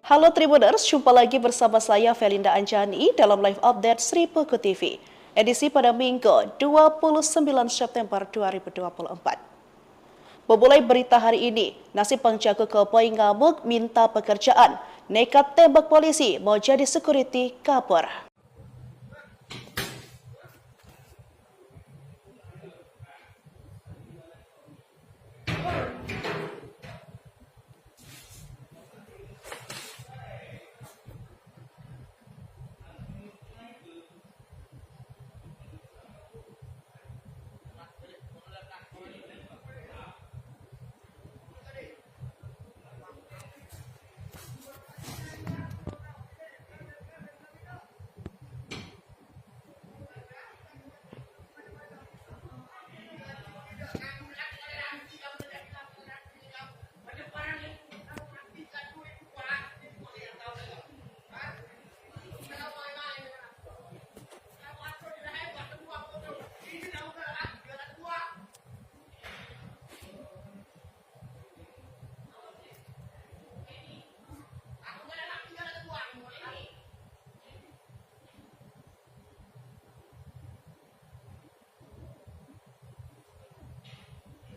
Halo Tribuners, jumpa lagi bersama saya Felinda Anjani dalam live update Sri Puku TV. Edisi pada Minggu 29 September 2024. Memulai berita hari ini, nasib penjaga keboi ngamuk minta pekerjaan, nekat tembak polisi mau jadi security kabur.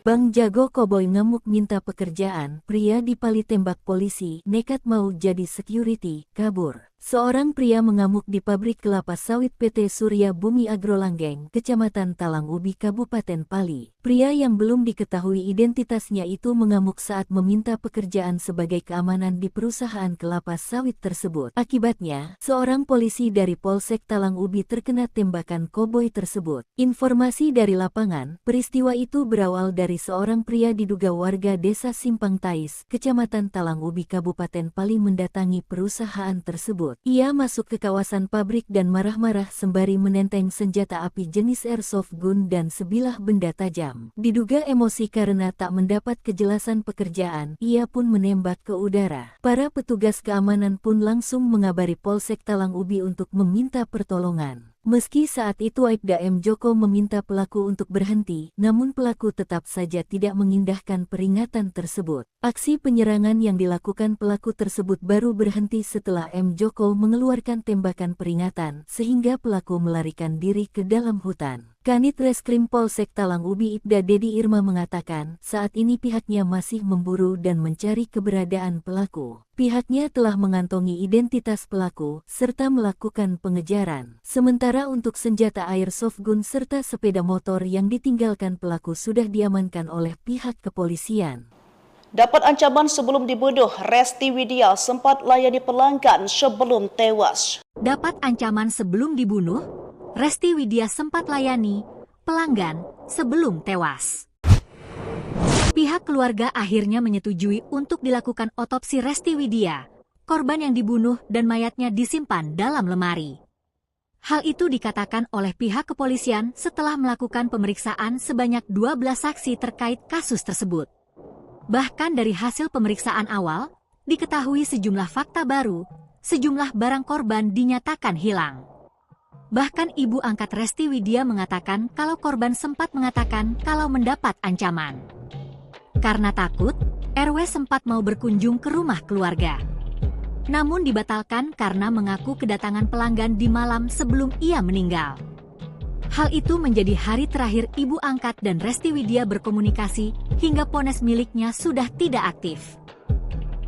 Bang Jago Koboi ngamuk minta pekerjaan, pria dipali tembak polisi, nekat mau jadi security, kabur. Seorang pria mengamuk di pabrik kelapa sawit PT Surya Bumi Agrolanggeng, Kecamatan Talang Ubi, Kabupaten Pali. Pria yang belum diketahui identitasnya itu mengamuk saat meminta pekerjaan sebagai keamanan di perusahaan kelapa sawit tersebut. Akibatnya, seorang polisi dari Polsek Talang Ubi terkena tembakan koboi tersebut. Informasi dari lapangan, peristiwa itu berawal dari seorang pria diduga warga desa Simpang Tais, Kecamatan Talang Ubi, Kabupaten Pali mendatangi perusahaan tersebut. Ia masuk ke kawasan pabrik dan marah-marah sembari menenteng senjata api jenis airsoft gun dan sebilah benda tajam. Diduga emosi karena tak mendapat kejelasan pekerjaan, ia pun menembak ke udara. Para petugas keamanan pun langsung mengabari Polsek Talang Ubi untuk meminta pertolongan. Meski saat itu Aibda M. Joko meminta pelaku untuk berhenti, namun pelaku tetap saja tidak mengindahkan peringatan tersebut. Aksi penyerangan yang dilakukan pelaku tersebut baru berhenti setelah M. Joko mengeluarkan tembakan peringatan, sehingga pelaku melarikan diri ke dalam hutan. Kanit Reskrim Polsek Talang Ubi Ibda Dedi Irma mengatakan, saat ini pihaknya masih memburu dan mencari keberadaan pelaku. Pihaknya telah mengantongi identitas pelaku, serta melakukan pengejaran. Sementara untuk senjata airsoft gun serta sepeda motor yang ditinggalkan pelaku sudah diamankan oleh pihak kepolisian. Dapat ancaman sebelum dibunuh, Resti Widya sempat layani pelanggan sebelum tewas. Dapat ancaman sebelum dibunuh, Resti Widya sempat layani pelanggan sebelum tewas. Pihak keluarga akhirnya menyetujui untuk dilakukan otopsi Resti Widya, korban yang dibunuh dan mayatnya disimpan dalam lemari. Hal itu dikatakan oleh pihak kepolisian setelah melakukan pemeriksaan sebanyak 12 saksi terkait kasus tersebut. Bahkan dari hasil pemeriksaan awal, diketahui sejumlah fakta baru, sejumlah barang korban dinyatakan hilang. Bahkan ibu angkat Resti Widya mengatakan kalau korban sempat mengatakan kalau mendapat ancaman. Karena takut, RW sempat mau berkunjung ke rumah keluarga. Namun dibatalkan karena mengaku kedatangan pelanggan di malam sebelum ia meninggal. Hal itu menjadi hari terakhir ibu angkat dan Resti Widya berkomunikasi hingga ponsel miliknya sudah tidak aktif.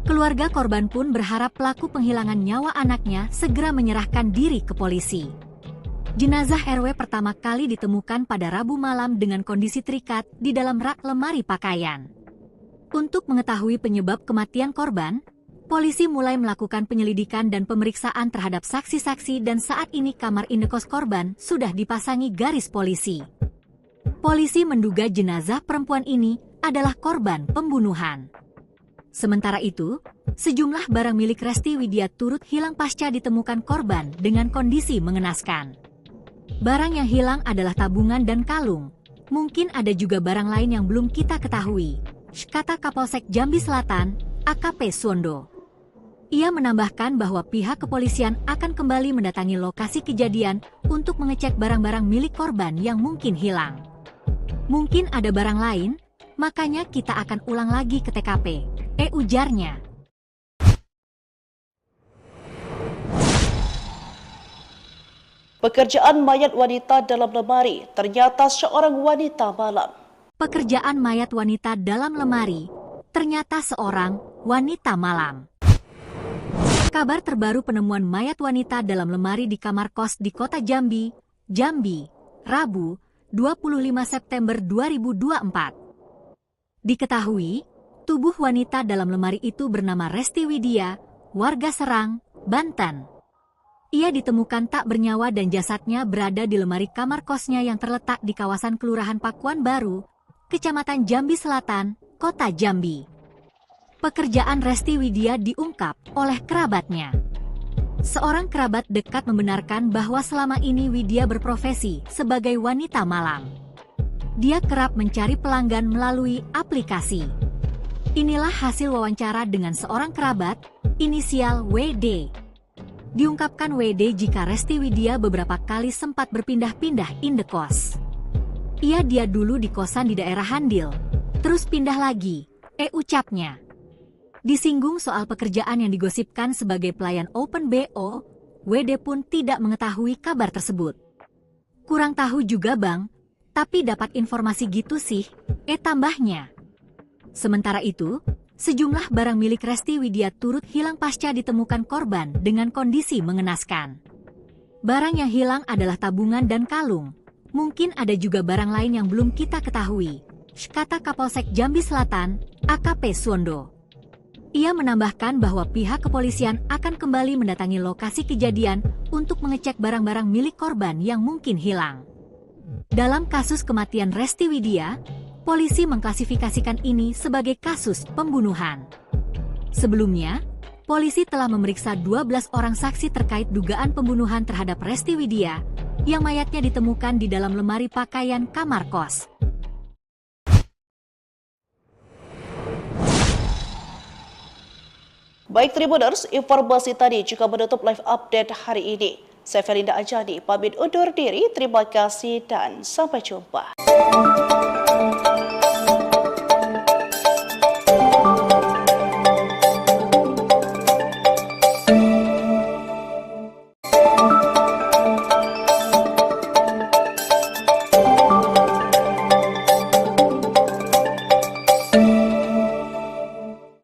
Keluarga korban pun berharap pelaku penghilangan nyawa anaknya segera menyerahkan diri ke polisi. Jenazah RW pertama kali ditemukan pada Rabu malam dengan kondisi terikat di dalam rak lemari pakaian. Untuk mengetahui penyebab kematian korban, polisi mulai melakukan penyelidikan dan pemeriksaan terhadap saksi-saksi dan saat ini kamar indekos korban sudah dipasangi garis polisi. Polisi menduga jenazah perempuan ini adalah korban pembunuhan. Sementara itu, sejumlah barang milik Resti Widya turut hilang pasca ditemukan korban dengan kondisi mengenaskan. Barang yang hilang adalah tabungan dan kalung. Mungkin ada juga barang lain yang belum kita ketahui, kata Kapolsek Jambi Selatan, AKP Suwondo. Ia menambahkan bahwa pihak kepolisian akan kembali mendatangi lokasi kejadian untuk mengecek barang-barang milik korban yang mungkin hilang. Mungkin ada barang lain, makanya kita akan ulang lagi ke TKP, ujarnya. Pekerjaan mayat wanita dalam lemari, ternyata seorang wanita malam. Pekerjaan mayat wanita dalam lemari, ternyata seorang wanita malam. Kabar terbaru penemuan mayat wanita dalam lemari di kamar kos di kota Jambi, Rabu, 25 September 2024. Diketahui, tubuh wanita dalam lemari itu bernama Resti Widya, warga Serang, Banten. Ia ditemukan tak bernyawa dan jasadnya berada di lemari kamar kosnya yang terletak di kawasan Kelurahan Pakuan Baru, Kecamatan Jambi Selatan, Kota Jambi. Pekerjaan Resti Widya diungkap oleh kerabatnya. Seorang kerabat dekat membenarkan bahwa selama ini Widya berprofesi sebagai wanita malam. Dia kerap mencari pelanggan melalui aplikasi. Inilah hasil wawancara dengan seorang kerabat, inisial WD. Diungkapkan WD jika Resti Widya beberapa kali sempat berpindah-pindah indekos. Dia dulu di kosan di daerah Handil, terus pindah lagi, ucapnya. Disinggung soal pekerjaan yang digosipkan sebagai pelayan Open BO, WD pun tidak mengetahui kabar tersebut. Kurang tahu juga bang, Tapi dapat informasi gitu sih, tambahnya. Sementara itu, sejumlah barang milik Resti Widya turut hilang pasca ditemukan korban dengan kondisi mengenaskan. Barang yang hilang adalah tabungan dan kalung. Mungkin ada juga barang lain yang belum kita ketahui, kata Kapolsek Jambi Selatan, AKP Suwondo. Ia menambahkan bahwa pihak kepolisian akan kembali mendatangi lokasi kejadian untuk mengecek barang-barang milik korban yang mungkin hilang. Dalam kasus kematian Resti Widya, polisi mengklasifikasikan ini sebagai kasus pembunuhan. Sebelumnya, polisi telah memeriksa 12 orang saksi terkait dugaan pembunuhan terhadap Resti Widya, yang mayatnya ditemukan di dalam lemari pakaian kamar kos. Baik Tribuners, informasi tadi juga menutup live update hari ini. Saya Felinda Anjani, pamit undur diri, terima kasih dan sampai jumpa.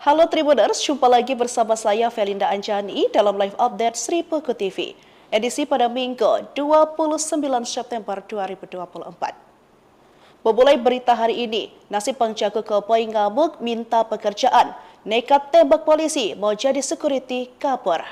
Halo Tribuners, jumpa lagi bersama saya Felinda Anjani dalam live update Sri Peko TV, edisi pada Minggu 29 September 2024. Memulai berita hari ini, nasib penjaga koboi ngamuk minta pekerjaan, nekat tembak polisi mau jadi security kabur.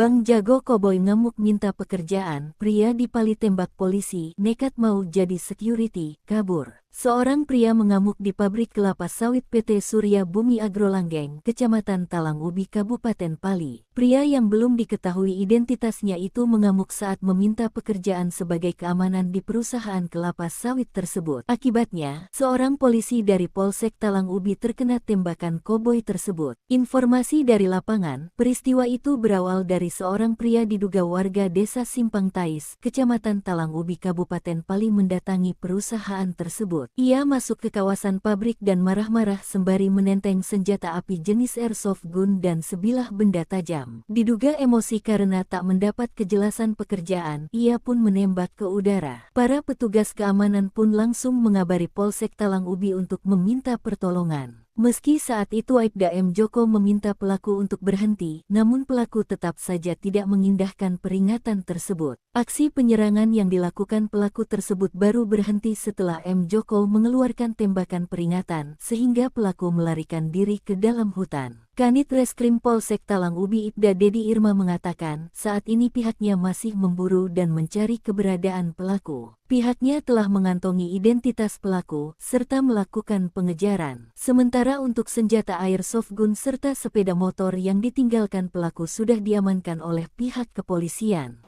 Bang Jago Koboi ngamuk minta pekerjaan, pria dipali tembak polisi, nekat mau jadi security, kabur. Seorang pria mengamuk di pabrik kelapa sawit PT Surya Bumi Agrolanggeng, Kecamatan Talang Ubi, Kabupaten Pali. Pria yang belum diketahui identitasnya itu mengamuk saat meminta pekerjaan sebagai keamanan di perusahaan kelapa sawit tersebut. Akibatnya, seorang polisi dari Polsek Talang Ubi terkena tembakan koboi tersebut. Informasi dari lapangan, peristiwa itu berawal dari seorang pria diduga warga desa Simpang Tais, Kecamatan Talang Ubi, Kabupaten Pali mendatangi perusahaan tersebut. Ia masuk ke kawasan pabrik dan marah-marah sembari menenteng senjata api jenis airsoft gun dan sebilah benda tajam. Diduga emosi karena tak mendapat kejelasan pekerjaan, ia pun menembak ke udara. Para petugas keamanan pun langsung mengabari Polsek Talang Ubi untuk meminta pertolongan. Meski saat itu Aibda M. Joko meminta pelaku untuk berhenti, namun pelaku tetap saja tidak mengindahkan peringatan tersebut. Aksi penyerangan yang dilakukan pelaku tersebut baru berhenti setelah M. Joko mengeluarkan tembakan peringatan, sehingga pelaku melarikan diri ke dalam hutan. Kanit Reskrim Polsek Talang Ubi Ibda Dedi Irma mengatakan, saat ini pihaknya masih memburu dan mencari keberadaan pelaku. Pihaknya telah mengantongi identitas pelaku, serta melakukan pengejaran. Sementara untuk senjata airsoft gun serta sepeda motor yang ditinggalkan pelaku sudah diamankan oleh pihak kepolisian.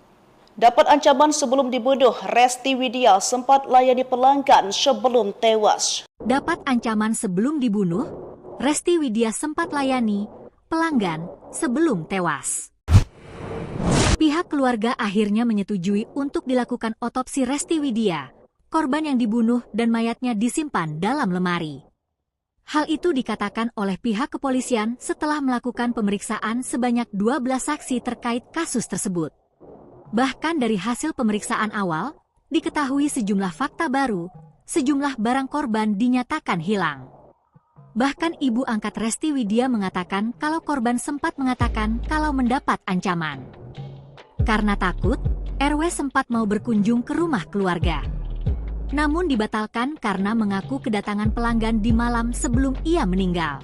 Dapat ancaman sebelum dibunuh, Resti Widya sempat layani pelanggan sebelum tewas. Dapat ancaman sebelum dibunuh, Resti Widya sempat layani pelanggan sebelum tewas. Pihak keluarga akhirnya menyetujui untuk dilakukan otopsi Resti Widya, korban yang dibunuh dan mayatnya disimpan dalam lemari. Hal itu dikatakan oleh pihak kepolisian setelah melakukan pemeriksaan sebanyak 12 saksi terkait kasus tersebut. Bahkan dari hasil pemeriksaan awal, diketahui sejumlah fakta baru, sejumlah barang korban dinyatakan hilang. Bahkan ibu angkat Resti Widya mengatakan kalau korban sempat mengatakan kalau mendapat ancaman. Karena takut, RW sempat mau berkunjung ke rumah keluarga. Namun dibatalkan karena mengaku kedatangan pelanggan di malam sebelum ia meninggal.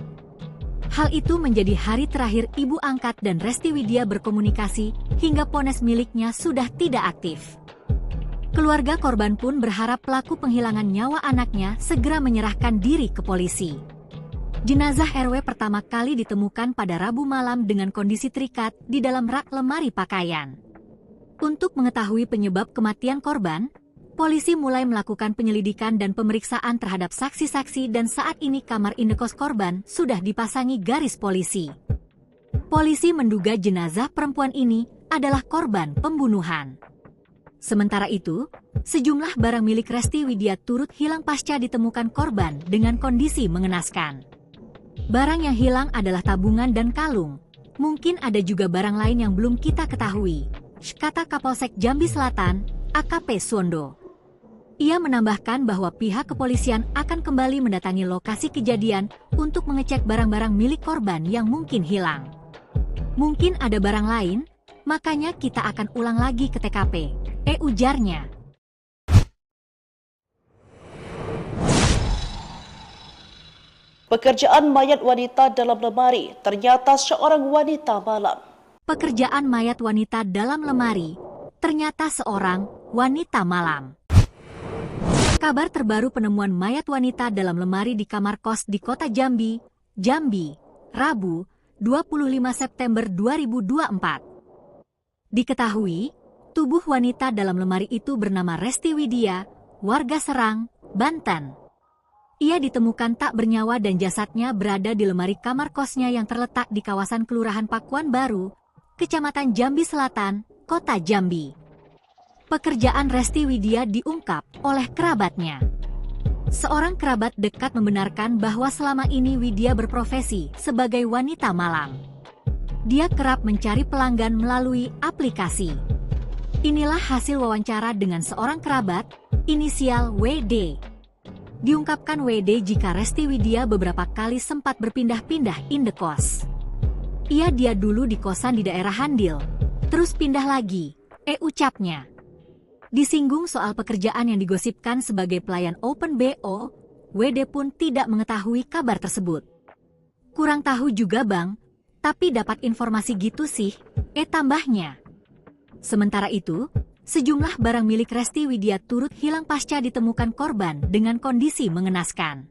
Hal itu menjadi hari terakhir ibu angkat dan Resti Widya berkomunikasi hingga ponsel miliknya sudah tidak aktif. Keluarga korban pun berharap pelaku penghilangan nyawa anaknya segera menyerahkan diri ke polisi. Jenazah RW pertama kali ditemukan pada Rabu malam dengan kondisi terikat di dalam rak lemari pakaian. Untuk mengetahui penyebab kematian korban, polisi mulai melakukan penyelidikan dan pemeriksaan terhadap saksi-saksi dan saat ini kamar indekos korban sudah dipasangi garis polisi. Polisi menduga jenazah perempuan ini adalah korban pembunuhan. Sementara itu, sejumlah barang milik Resti Widya turut hilang pasca ditemukan korban dengan kondisi mengenaskan. Barang yang hilang adalah tabungan dan kalung. Mungkin ada juga barang lain yang belum kita ketahui, kata Kapolsek Jambi Selatan, AKP Suwondo. Ia menambahkan bahwa pihak kepolisian akan kembali mendatangi lokasi kejadian untuk mengecek barang-barang milik korban yang mungkin hilang. Mungkin ada barang lain, makanya kita akan ulang lagi ke TKP, ujarnya. Pekerjaan mayat wanita dalam lemari ternyata seorang wanita malam. Pekerjaan mayat wanita dalam lemari ternyata seorang wanita malam. Kabar terbaru penemuan mayat wanita dalam lemari di kamar kos di kota Jambi, Rabu, 25 September 2024. Diketahui, tubuh wanita dalam lemari itu bernama Resti Widya, warga Serang, Banten. Ia ditemukan tak bernyawa dan jasadnya berada di lemari kamar kosnya yang terletak di kawasan Kelurahan Pakuan Baru, Kecamatan Jambi Selatan, Kota Jambi. Pekerjaan Resti Widya diungkap oleh kerabatnya. Seorang kerabat dekat membenarkan bahwa selama ini Widya berprofesi sebagai wanita malam. Dia kerap mencari pelanggan melalui aplikasi. Inilah hasil wawancara dengan seorang kerabat, inisial WD. Diungkapkan WD jika Resti Widya beberapa kali sempat berpindah-pindah indekos. Dia dulu di kosan di daerah Handil, terus pindah lagi, ucapnya. Disinggung soal pekerjaan yang digosipkan sebagai pelayan Open BO, WD pun tidak mengetahui kabar tersebut. Kurang tahu juga bang, tapi dapat informasi gitu sih, tambahnya. Sementara itu, sejumlah barang milik Resti Widya turut hilang pasca ditemukan korban dengan kondisi mengenaskan.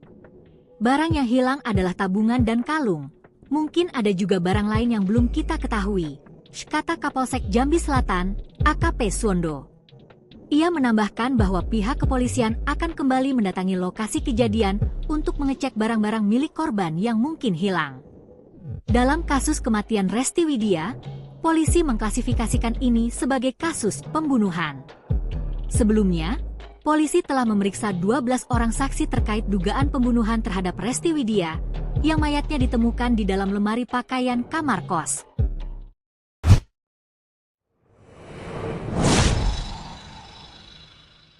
Barang yang hilang adalah tabungan dan kalung. Mungkin ada juga barang lain yang belum kita ketahui, kata Kapolsek Jambi Selatan, AKP Suwondo. Ia menambahkan bahwa pihak kepolisian akan kembali mendatangi lokasi kejadian untuk mengecek barang-barang milik korban yang mungkin hilang. Dalam kasus kematian Resti Widya, polisi mengklasifikasikan ini sebagai kasus pembunuhan. Sebelumnya, polisi telah memeriksa 12 orang saksi terkait dugaan pembunuhan terhadap Resti Widya, yang mayatnya ditemukan di dalam lemari pakaian kamar kos.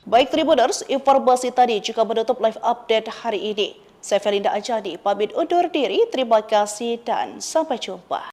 Baik Tribuners, informasi tadi juga menutup live update hari ini. Saya Felinda Anjani, pamit undur diri, terima kasih dan sampai jumpa.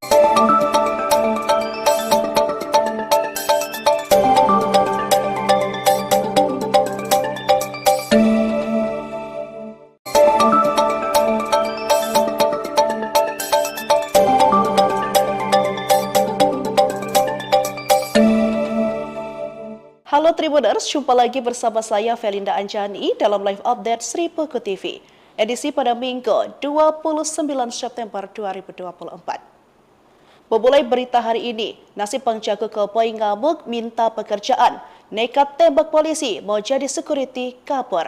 Halo Tribuners, jumpa lagi bersama saya Felinda Anjani dalam live update Sri Peko TV. Edisi pada Minggu 29 September 2024. Memulai berita hari ini, nasib penjaga keboi ngamuk minta pekerjaan, nekat tembak polisi mau jadi security kabur.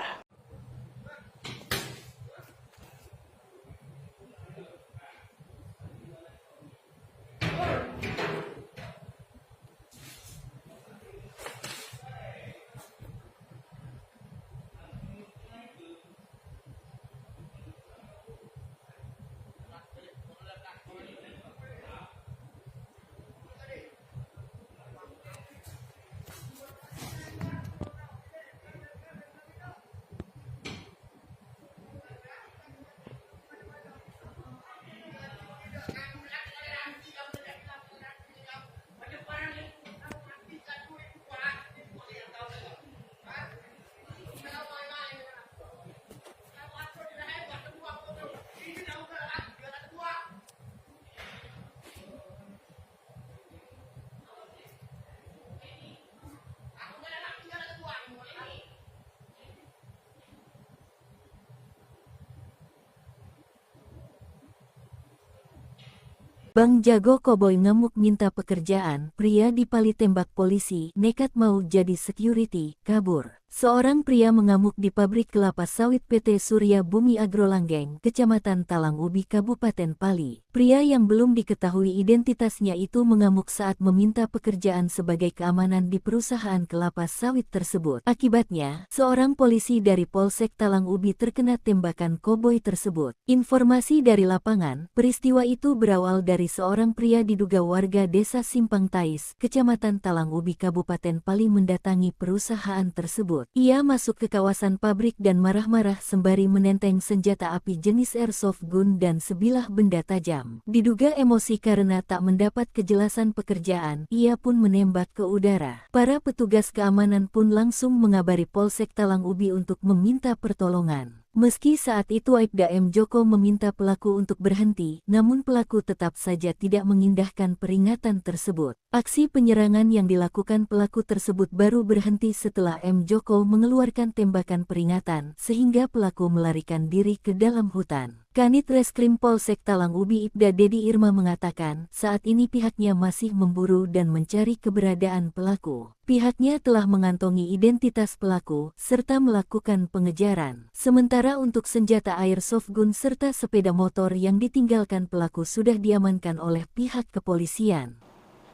Bang Jago Koboi ngamuk minta pekerjaan, pria dipali tembak polisi, nekat mau jadi security, kabur. Seorang pria mengamuk di pabrik kelapa sawit PT Surya Bumi Agrolanggeng, Kecamatan Talang Ubi, Kabupaten Pali. Pria yang belum diketahui identitasnya itu mengamuk saat meminta pekerjaan sebagai keamanan di perusahaan kelapa sawit tersebut. Akibatnya, seorang polisi dari Polsek Talang Ubi terkena tembakan koboi tersebut. Informasi dari lapangan, peristiwa itu berawal dari seorang pria diduga warga desa Simpang Tais, Kecamatan Talang Ubi, Kabupaten Pali mendatangi perusahaan tersebut. Ia masuk ke kawasan pabrik dan marah-marah sembari menenteng senjata api jenis airsoft gun dan sebilah benda tajam. Diduga emosi karena tak mendapat kejelasan pekerjaan, ia pun menembak ke udara. Para petugas keamanan pun langsung mengabari Polsek Talang Ubi untuk meminta pertolongan. Meski saat itu Aibda M. Joko meminta pelaku untuk berhenti, namun pelaku tetap saja tidak mengindahkan peringatan tersebut. Aksi penyerangan yang dilakukan pelaku tersebut baru berhenti setelah M. Joko mengeluarkan tembakan peringatan, sehingga pelaku melarikan diri ke dalam hutan. Kanit Reskrim Polsek Talang Ubi Ibda Dedi Irma mengatakan, saat ini pihaknya masih memburu dan mencari keberadaan pelaku. Pihaknya telah mengantongi identitas pelaku, serta melakukan pengejaran. Sementara untuk senjata airsoft gun serta sepeda motor yang ditinggalkan pelaku sudah diamankan oleh pihak kepolisian.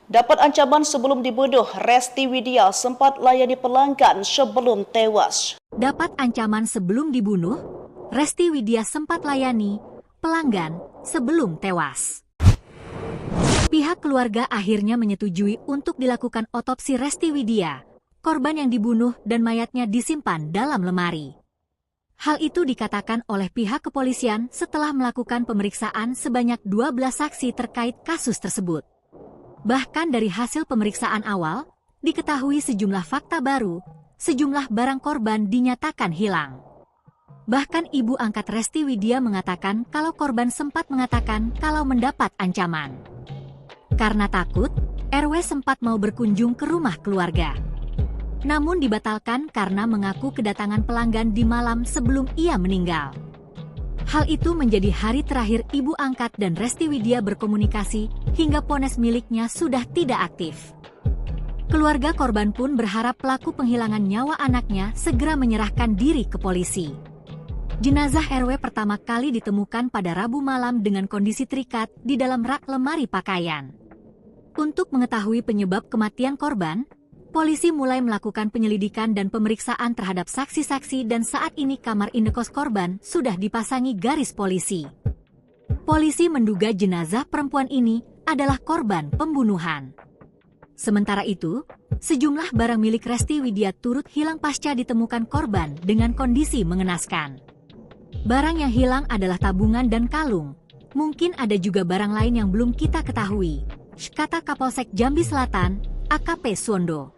Dapat ancaman sebelum dibunuh, Resti Widya sempat layani pelanggan sebelum tewas. Dapat ancaman sebelum dibunuh, Resti Widya sempat layani pelanggan sebelum tewas. Pihak keluarga akhirnya menyetujui untuk dilakukan otopsi Resti Widya, korban yang dibunuh dan mayatnya disimpan dalam lemari. Hal itu dikatakan oleh pihak kepolisian setelah melakukan pemeriksaan sebanyak 12 saksi terkait kasus tersebut. Bahkan dari hasil pemeriksaan awal, diketahui sejumlah fakta baru, sejumlah barang korban dinyatakan hilang. Bahkan ibu angkat Resti Widya mengatakan kalau korban sempat mengatakan kalau mendapat ancaman. Karena takut, RW sempat mau berkunjung ke rumah keluarga. Namun dibatalkan karena mengaku kedatangan pelanggan di malam sebelum ia meninggal. Hal itu menjadi hari terakhir ibu angkat dan Resti Widya berkomunikasi hingga ponsel miliknya sudah tidak aktif. Keluarga korban pun berharap pelaku penghilangan nyawa anaknya segera menyerahkan diri ke polisi. Jenazah RW pertama kali ditemukan pada Rabu malam dengan kondisi terikat di dalam rak lemari pakaian. Untuk mengetahui penyebab kematian korban, polisi mulai melakukan penyelidikan dan pemeriksaan terhadap saksi-saksi dan saat ini kamar indekos korban sudah dipasangi garis polisi. Polisi menduga jenazah perempuan ini adalah korban pembunuhan. Sementara itu, sejumlah barang milik Resti Widya turut hilang pasca ditemukan korban dengan kondisi mengenaskan. Barang yang hilang adalah tabungan dan kalung. Mungkin ada juga barang lain yang belum kita ketahui, kata Kapolsek Jambi Selatan, AKP Suwondo.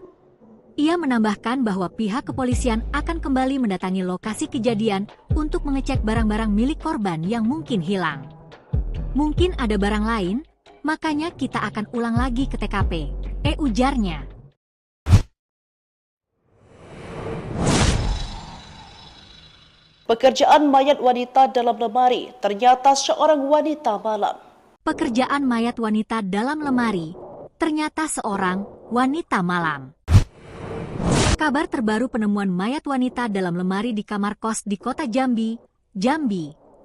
Ia menambahkan bahwa pihak kepolisian akan kembali mendatangi lokasi kejadian untuk mengecek barang-barang milik korban yang mungkin hilang. Mungkin ada barang lain, makanya kita akan ulang lagi ke TKP, ujarnya. Pekerjaan mayat wanita dalam lemari, ternyata seorang wanita malam. Pekerjaan mayat wanita dalam lemari, ternyata seorang wanita malam. Kabar terbaru penemuan mayat wanita dalam lemari di kamar kos di kota Jambi,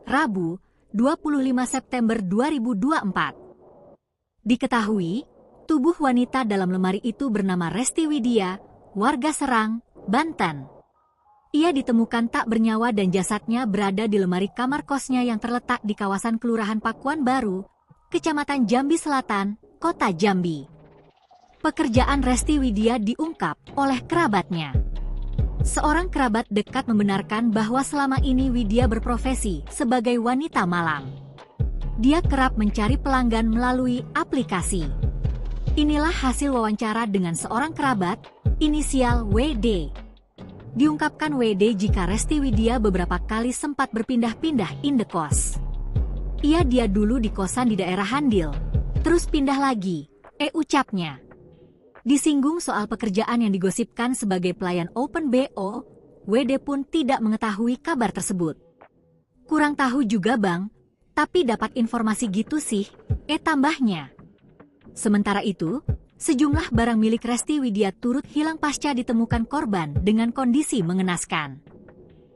Rabu, 25 September 2024. Diketahui, tubuh wanita dalam lemari itu bernama Resti Widya, warga Serang, Banten. Ia ditemukan tak bernyawa dan jasadnya berada di lemari kamar kosnya yang terletak di kawasan Kelurahan Pakuan Baru, Kecamatan Jambi Selatan, Kota Jambi. Pekerjaan Resti Widya diungkap oleh kerabatnya. Seorang kerabat dekat membenarkan bahwa selama ini Widya berprofesi sebagai wanita malam. Dia kerap mencari pelanggan melalui aplikasi. Inilah hasil wawancara dengan seorang kerabat, inisial WD. Diungkapkan WD jika Resti Widya beberapa kali sempat berpindah-pindah indekos. Dia dulu di kosan di daerah Handil, terus pindah lagi, ucapnya. Disinggung soal pekerjaan yang digosipkan sebagai pelayan Open BO, WD pun tidak mengetahui kabar tersebut. Kurang tahu juga bang, Tapi dapat informasi gitu sih, tambahnya. Sementara itu, sejumlah barang milik Resti Widya turut hilang pasca ditemukan korban dengan kondisi mengenaskan.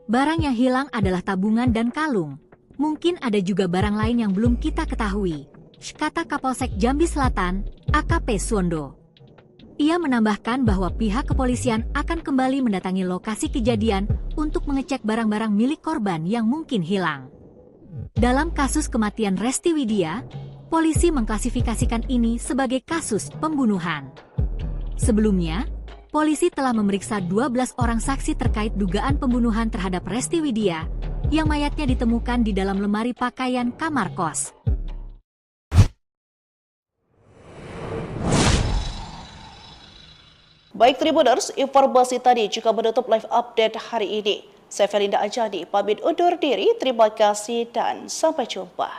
Barang yang hilang adalah tabungan dan kalung. Mungkin ada juga barang lain yang belum kita ketahui, kata Kapolsek Jambi Selatan, AKP Suwondo. Ia menambahkan bahwa pihak kepolisian akan kembali mendatangi lokasi kejadian untuk mengecek barang-barang milik korban yang mungkin hilang. Dalam kasus kematian Resti Widya, polisi mengklasifikasikan ini sebagai kasus pembunuhan. Sebelumnya, polisi telah memeriksa 12 orang saksi terkait dugaan pembunuhan terhadap Resti Widya, yang mayatnya ditemukan di dalam lemari pakaian kamar kos. Baik Tribuners, informasi tadi juga menutup live update hari ini. Saya Felinda Anjani, pamit undur diri. Terima kasih dan sampai jumpa.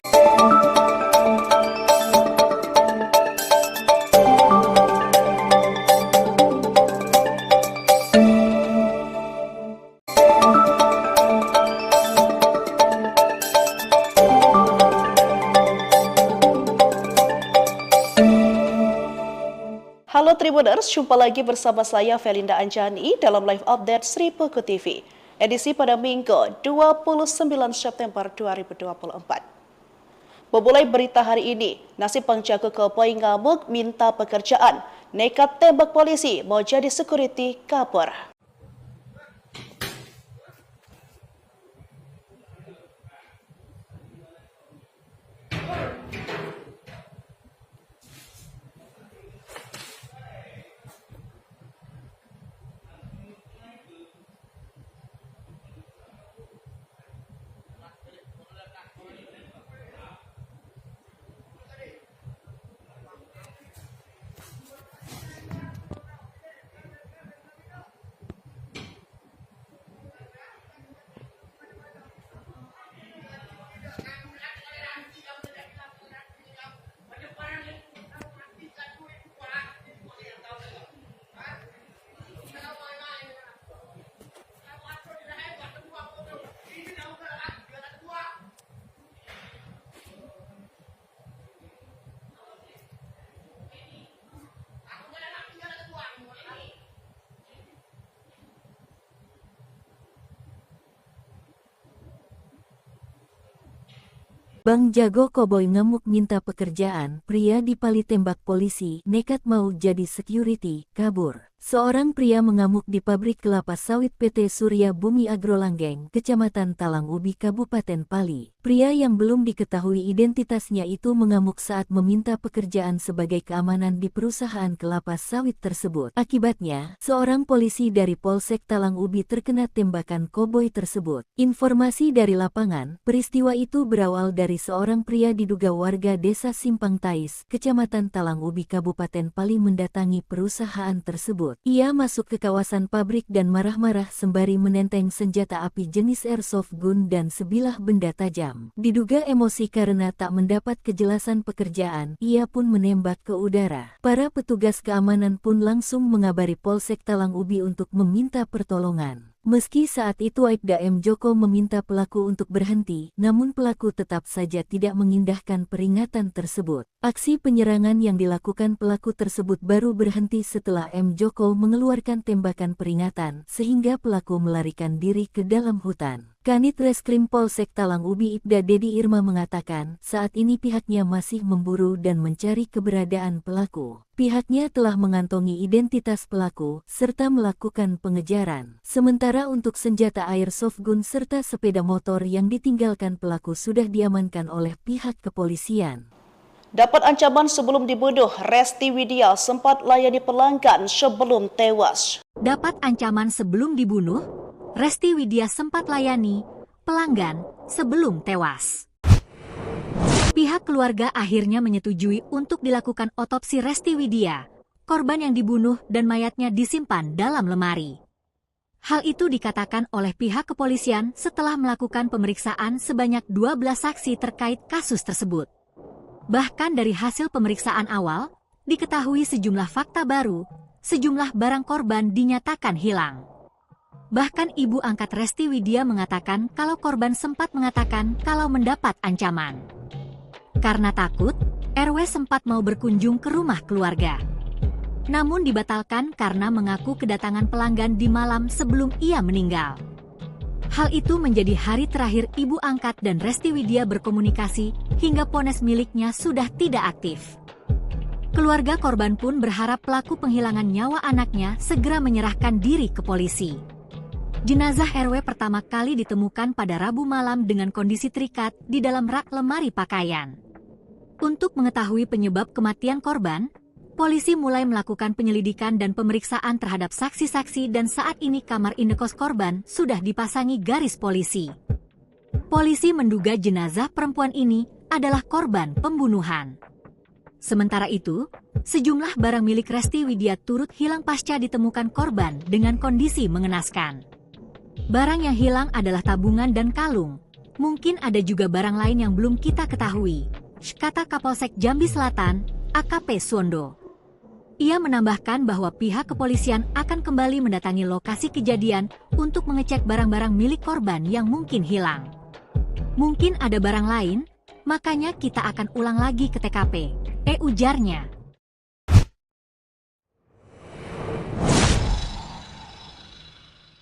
Halo Tribuners, jumpa lagi bersama saya Felinda Anjani dalam live update Sri Puku TV. Edisi pada Minggu 29 September 2024. Memulai berita hari ini, nasib penjaga koboi ngamuk minta pekerjaan, nekat tembak polisi mau jadi security kabur. Bang Jago Koboi ngamuk minta pekerjaan, pria dipali tembak polisi, nekat mau jadi security, kabur. Seorang pria mengamuk di pabrik kelapa sawit PT Surya Bumi Agrolanggeng, Kecamatan Talang Ubi, Kabupaten Pali. Pria yang belum diketahui identitasnya itu mengamuk saat meminta pekerjaan sebagai keamanan di perusahaan kelapa sawit tersebut. Akibatnya, seorang polisi dari Polsek Talang Ubi terkena tembakan koboi tersebut. Informasi dari lapangan, peristiwa itu berawal dari seorang pria diduga warga Desa Simpang Tais, Kecamatan Talang Ubi, Kabupaten Pali mendatangi perusahaan tersebut. Ia masuk ke kawasan pabrik dan marah-marah sembari menenteng senjata api jenis airsoft gun dan sebilah benda tajam. Diduga emosi karena tak mendapat kejelasan pekerjaan, ia pun menembak ke udara. Para petugas keamanan pun langsung mengabari Polsek Talang Ubi untuk meminta pertolongan. Meski saat itu Aibda M. Joko meminta pelaku untuk berhenti, namun pelaku tetap saja tidak mengindahkan peringatan tersebut. Aksi penyerangan yang dilakukan pelaku tersebut baru berhenti setelah M. Joko mengeluarkan tembakan peringatan, sehingga pelaku melarikan diri ke dalam hutan. Kanit Reskrim Polsek Talang Ubi Ibda Dedi Irma mengatakan, saat ini pihaknya masih memburu dan mencari keberadaan pelaku. Pihaknya telah mengantongi identitas pelaku, serta melakukan pengejaran. Sementara untuk senjata airsoft gun serta sepeda motor yang ditinggalkan pelaku sudah diamankan oleh pihak kepolisian. Dapat ancaman sebelum dibunuh, Resti Widya sempat layani pelanggan sebelum tewas. Dapat ancaman sebelum dibunuh, Resti Widya sempat layani pelanggan sebelum tewas. Pihak keluarga akhirnya menyetujui untuk dilakukan otopsi Resti Widya, korban yang dibunuh dan mayatnya disimpan dalam lemari. Hal itu dikatakan oleh pihak kepolisian setelah melakukan pemeriksaan sebanyak 12 saksi terkait kasus tersebut. Bahkan dari hasil pemeriksaan awal, diketahui sejumlah fakta baru, sejumlah barang korban dinyatakan hilang. Bahkan ibu angkat Resti Widya mengatakan kalau korban sempat mengatakan kalau mendapat ancaman. Karena takut, RW sempat mau berkunjung ke rumah keluarga. Namun dibatalkan karena mengaku kedatangan pelanggan di malam sebelum ia meninggal. Hal itu menjadi hari terakhir ibu angkat dan Resti Widya berkomunikasi hingga ponsel miliknya sudah tidak aktif. Keluarga korban pun berharap pelaku penghilangan nyawa anaknya segera menyerahkan diri ke polisi. Jenazah RW pertama kali ditemukan pada Rabu malam dengan kondisi terikat di dalam rak lemari pakaian. Untuk mengetahui penyebab kematian korban, polisi mulai melakukan penyelidikan dan pemeriksaan terhadap saksi-saksi dan saat ini kamar indekos korban sudah dipasangi garis polisi. Polisi menduga jenazah perempuan ini adalah korban pembunuhan. Sementara itu, sejumlah barang milik Resti Widya turut hilang pasca ditemukan korban dengan kondisi mengenaskan. Barang yang hilang adalah tabungan dan kalung. Mungkin ada juga barang lain yang belum kita ketahui, kata Kapolsek Jambi Selatan, AKP Suwondo. Ia menambahkan bahwa pihak kepolisian akan kembali mendatangi lokasi kejadian untuk mengecek barang-barang milik korban yang mungkin hilang. Mungkin ada barang lain, makanya kita akan ulang lagi ke TKP, ujarnya.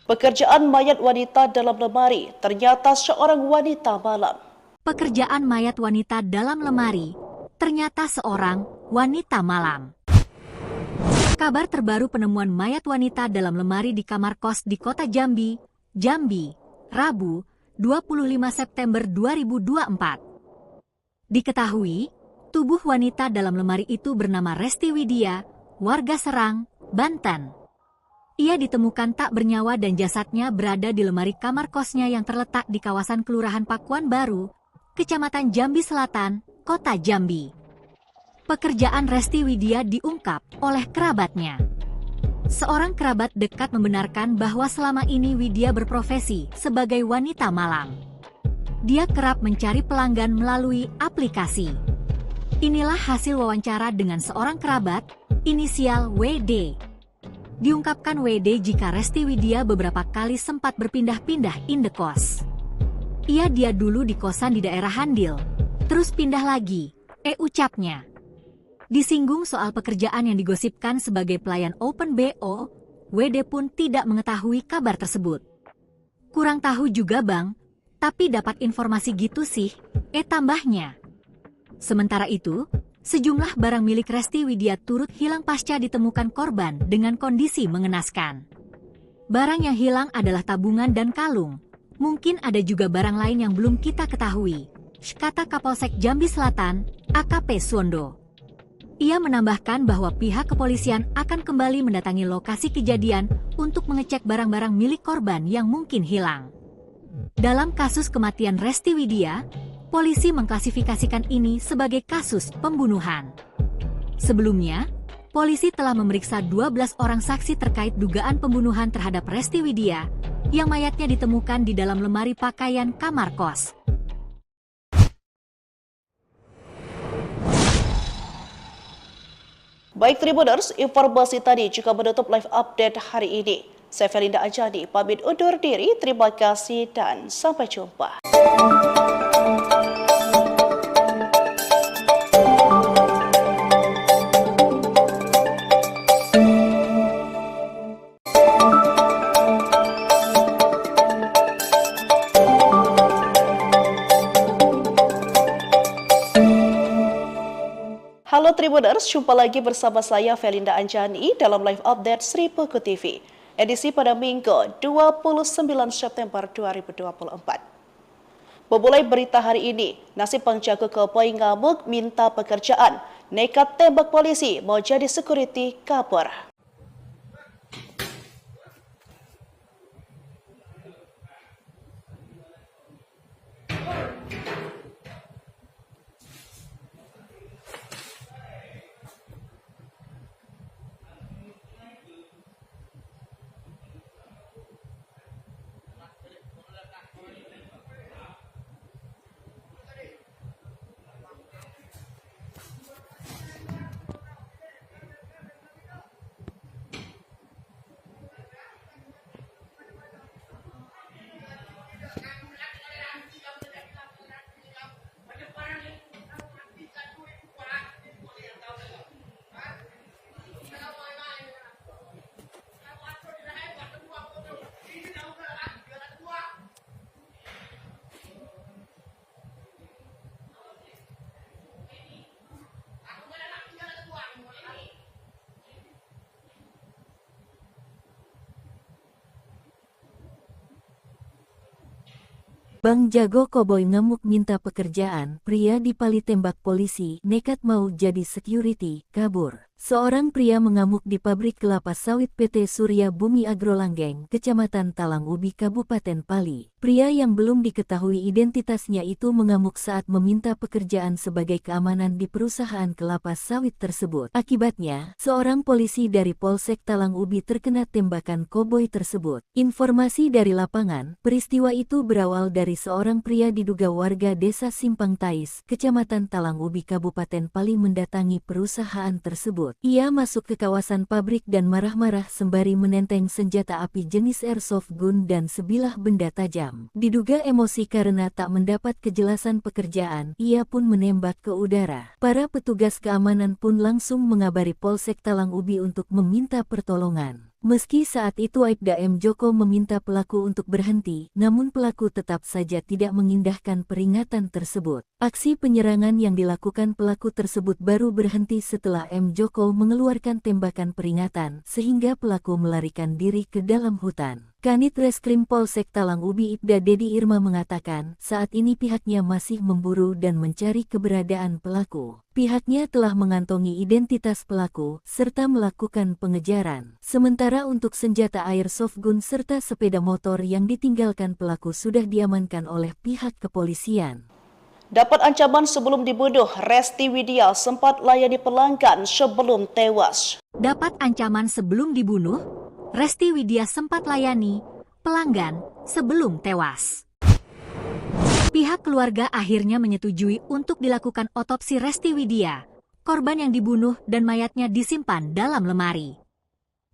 Pekerjaan mayat wanita dalam lemari ternyata seorang wanita malam. Pekerjaan mayat wanita dalam lemari, ternyata seorang wanita malam. Kabar terbaru penemuan mayat wanita dalam lemari di kamar kos di kota Jambi, Rabu, 25 September 2024. Diketahui, tubuh wanita dalam lemari itu bernama Resti Widya, warga Serang, Banten. Ia ditemukan tak bernyawa dan jasadnya berada di lemari kamar kosnya yang terletak di kawasan Kelurahan Pakuan Baru, Kecamatan Jambi Selatan, Kota Jambi. Pekerjaan Resti Widya diungkap oleh kerabatnya. Seorang kerabat dekat membenarkan bahwa selama ini Widya berprofesi sebagai wanita malam. Dia kerap mencari pelanggan melalui aplikasi. Inilah hasil wawancara dengan seorang kerabat, inisial WD. Diungkapkan WD jika Resti Widya beberapa kali sempat berpindah-pindah indekos. Dia dulu di kosan di daerah Handil, terus pindah lagi, ucapnya. Disinggung soal pekerjaan yang digosipkan sebagai pelayan Open BO, WD pun tidak mengetahui kabar tersebut. Kurang tahu juga bang, tapi dapat informasi gitu sih, tambahnya. Sementara itu, sejumlah barang milik Resti Widya turut hilang pasca ditemukan korban dengan kondisi mengenaskan. Barang yang hilang adalah tabungan dan kalung. Mungkin ada juga barang lain yang belum kita ketahui, kata Kapolsek Jambi Selatan, AKP Suwondo. Ia menambahkan bahwa pihak kepolisian akan kembali mendatangi lokasi kejadian untuk mengecek barang-barang milik korban yang mungkin hilang. Dalam kasus kematian Resti Widya, polisi mengklasifikasikan ini sebagai kasus pembunuhan. Sebelumnya, polisi telah memeriksa 12 orang saksi terkait dugaan pembunuhan terhadap Resti Widya, yang mayatnya ditemukan di dalam lemari pakaian kamar kos. Baik Tribuners, informasi tadi juga menutup live update hari ini. Saya Felinda Anjani, pamit undur diri, terima kasih dan sampai jumpa. Halo Tribuners, jumpa lagi bersama saya Felinda Anjani dalam live update Sri Puku TV. Edisi pada Minggu 29 September 2024. Memulai berita hari ini, nasib penjaga keboi ngamuk minta pekerjaan, nekat tembak polisi mau jadi security kabur. Bang Jago Koboi ngamuk minta pekerjaan, pria dipali tembak polisi, nekat mau jadi security, kabur. Seorang pria mengamuk di pabrik kelapa sawit PT Surya Bumi Agrolanggeng, Kecamatan Talang Ubi, Kabupaten Pali. Pria yang belum diketahui identitasnya itu mengamuk saat meminta pekerjaan sebagai keamanan di perusahaan kelapa sawit tersebut. Akibatnya, seorang polisi dari Polsek Talang Ubi terkena tembakan koboi tersebut. Informasi dari lapangan, peristiwa itu berawal dari seorang pria diduga warga desa Simpang Tais, Kecamatan Talang Ubi, Kabupaten Pali mendatangi perusahaan tersebut. Ia masuk ke kawasan pabrik dan marah-marah sembari menenteng senjata api jenis airsoft gun dan sebilah benda tajam. Diduga emosi karena tak mendapat kejelasan pekerjaan, ia pun menembak ke udara. Para petugas keamanan pun langsung mengabari Polsek Talang Ubi untuk meminta pertolongan. Meski saat itu Aibda M. Joko meminta pelaku untuk berhenti, namun pelaku tetap saja tidak mengindahkan peringatan tersebut. Aksi penyerangan yang dilakukan pelaku tersebut baru berhenti setelah M. Joko mengeluarkan tembakan peringatan, sehingga pelaku melarikan diri ke dalam hutan. Kanit Reskrim Polsek Talang Ubi Ibda Dedi Irma mengatakan, saat ini pihaknya masih memburu dan mencari keberadaan pelaku. Pihaknya telah mengantongi identitas pelaku, serta melakukan pengejaran. Sementara untuk senjata airsoft gun serta sepeda motor yang ditinggalkan pelaku sudah diamankan oleh pihak kepolisian. Dapat ancaman sebelum dibunuh, Resti Widya sempat layani pelanggan sebelum tewas. Dapat ancaman sebelum dibunuh, Resti Widya sempat layani pelanggan sebelum tewas. Pihak keluarga akhirnya menyetujui untuk dilakukan otopsi Resti Widya, korban yang dibunuh dan mayatnya disimpan dalam lemari.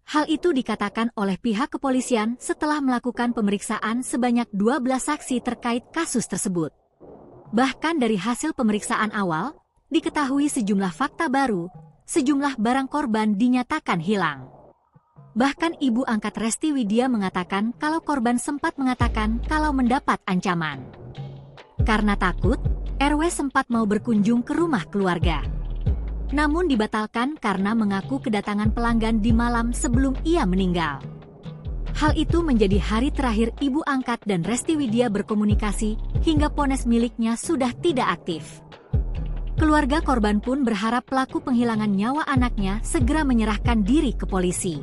Hal itu dikatakan oleh pihak kepolisian setelah melakukan pemeriksaan sebanyak 12 saksi terkait kasus tersebut. Bahkan dari hasil pemeriksaan awal, diketahui sejumlah fakta baru, sejumlah barang korban dinyatakan hilang. Bahkan ibu angkat Resti Widya mengatakan kalau korban sempat mengatakan kalau mendapat ancaman. Karena takut, RW sempat mau berkunjung ke rumah keluarga. Namun dibatalkan karena mengaku kedatangan pelanggan di malam sebelum ia meninggal. Hal itu menjadi hari terakhir ibu angkat dan Resti Widya berkomunikasi hingga ponsel miliknya sudah tidak aktif. Keluarga korban pun berharap pelaku penghilangan nyawa anaknya segera menyerahkan diri ke polisi.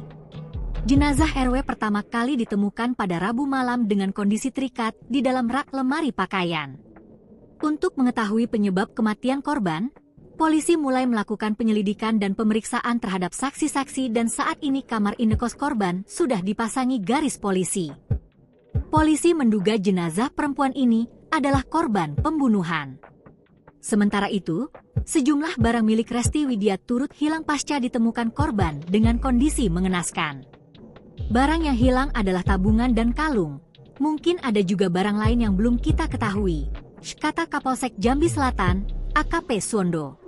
Jenazah RW pertama kali ditemukan pada Rabu malam dengan kondisi terikat di dalam rak lemari pakaian. Untuk mengetahui penyebab kematian korban, polisi mulai melakukan penyelidikan dan pemeriksaan terhadap saksi-saksi dan saat ini kamar indekos korban sudah dipasangi garis polisi. Polisi menduga jenazah perempuan ini adalah korban pembunuhan. Sementara itu, sejumlah barang milik Resti Widya turut hilang pasca ditemukan korban dengan kondisi mengenaskan. Barang yang hilang adalah tabungan dan kalung. Mungkin ada juga barang lain yang belum kita ketahui, kata Kapolsek Jambi Selatan, AKP Suwondo.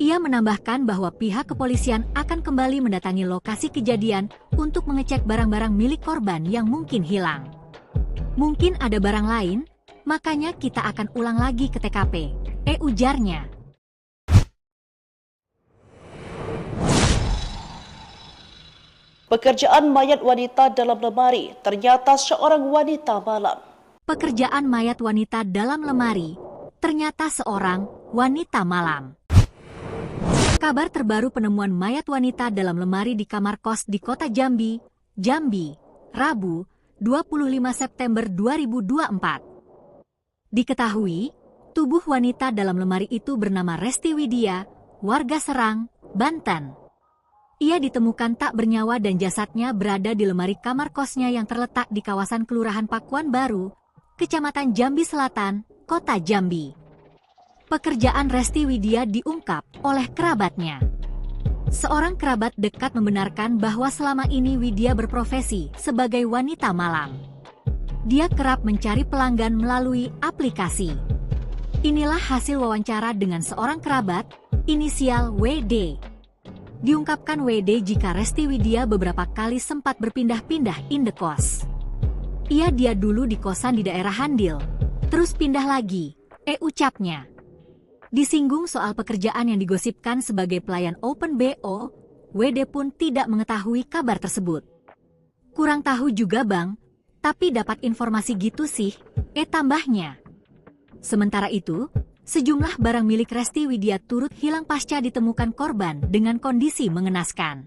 Ia menambahkan bahwa pihak kepolisian akan kembali mendatangi lokasi kejadian untuk mengecek barang-barang milik korban yang mungkin hilang. Mungkin ada barang lain, makanya kita akan ulang lagi ke TKP, ujarnya. Pekerjaan mayat wanita dalam lemari, ternyata seorang wanita malam. Pekerjaan mayat wanita dalam lemari, ternyata seorang wanita malam. Kabar terbaru penemuan mayat wanita dalam lemari di kamar kos di kota Jambi, Rabu, 25 September 2024. Diketahui, tubuh wanita dalam lemari itu bernama Resti Widya, warga Serang, Banten. Ia ditemukan tak bernyawa dan jasadnya berada di lemari kamar kosnya yang terletak di kawasan Kelurahan Pakuan Baru, Kecamatan Jambi Selatan, Kota Jambi. Pekerjaan Resti Widya diungkap oleh kerabatnya. Seorang kerabat dekat membenarkan bahwa selama ini Widya berprofesi sebagai wanita malam. Dia kerap mencari pelanggan melalui aplikasi. Inilah hasil wawancara dengan seorang kerabat, inisial WD. Diungkapkan WD jika Resti Widya beberapa kali sempat berpindah-pindah indekos. Dia dulu di kosan di daerah Handil, terus pindah lagi, ucapnya. Disinggung soal pekerjaan yang digosipkan sebagai pelayan Open BO, WD pun tidak mengetahui kabar tersebut. Kurang tahu juga bang, Tapi dapat informasi gitu sih, tambahnya. Sementara itu, sejumlah barang milik Resti Widya turut hilang pasca ditemukan korban dengan kondisi mengenaskan.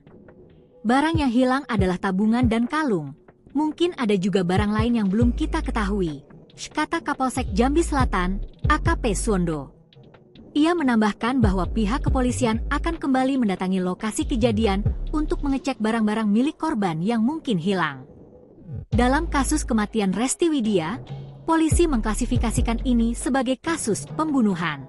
Barang yang hilang adalah tabungan dan kalung. Mungkin ada juga barang lain yang belum kita ketahui, kata Kapolsek Jambi Selatan, AKP Suwondo. Ia menambahkan bahwa pihak kepolisian akan kembali mendatangi lokasi kejadian untuk mengecek barang-barang milik korban yang mungkin hilang. Dalam kasus kematian Resti Widya, polisi mengklasifikasikan ini sebagai kasus pembunuhan.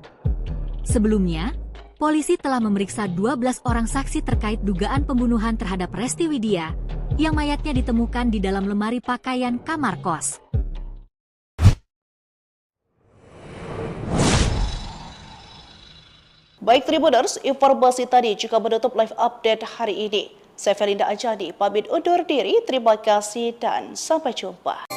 Sebelumnya, polisi telah memeriksa 12 orang saksi terkait dugaan pembunuhan terhadap Resti Widya, yang mayatnya ditemukan di dalam lemari pakaian kamar kos. Baik Tribuners, informasi tadi juga menutup live update hari ini. Saya Felinda Anjani, pamit undur diri, terima kasih dan sampai jumpa.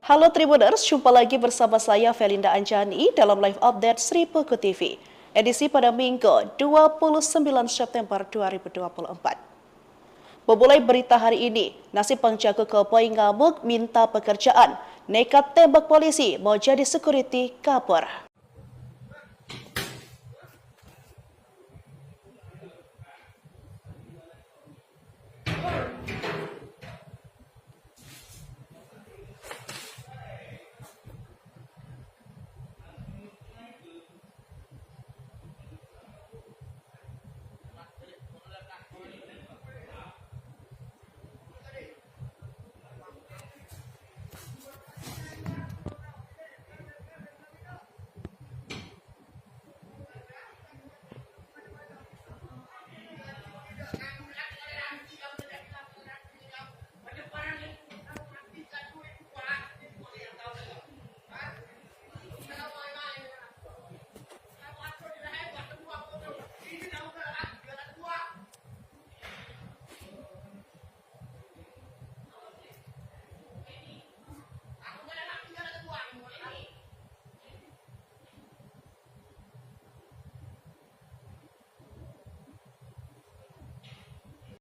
Halo Tribuners, jumpa lagi bersama saya Felinda Anjani dalam live update Sri Puku TV. Edisi pada Minggu 29 September 2024. Memulai berita hari ini, nasib penjaga koboi ngamuk minta pekerjaan, nekat tembak polisi mau jadi security kabur.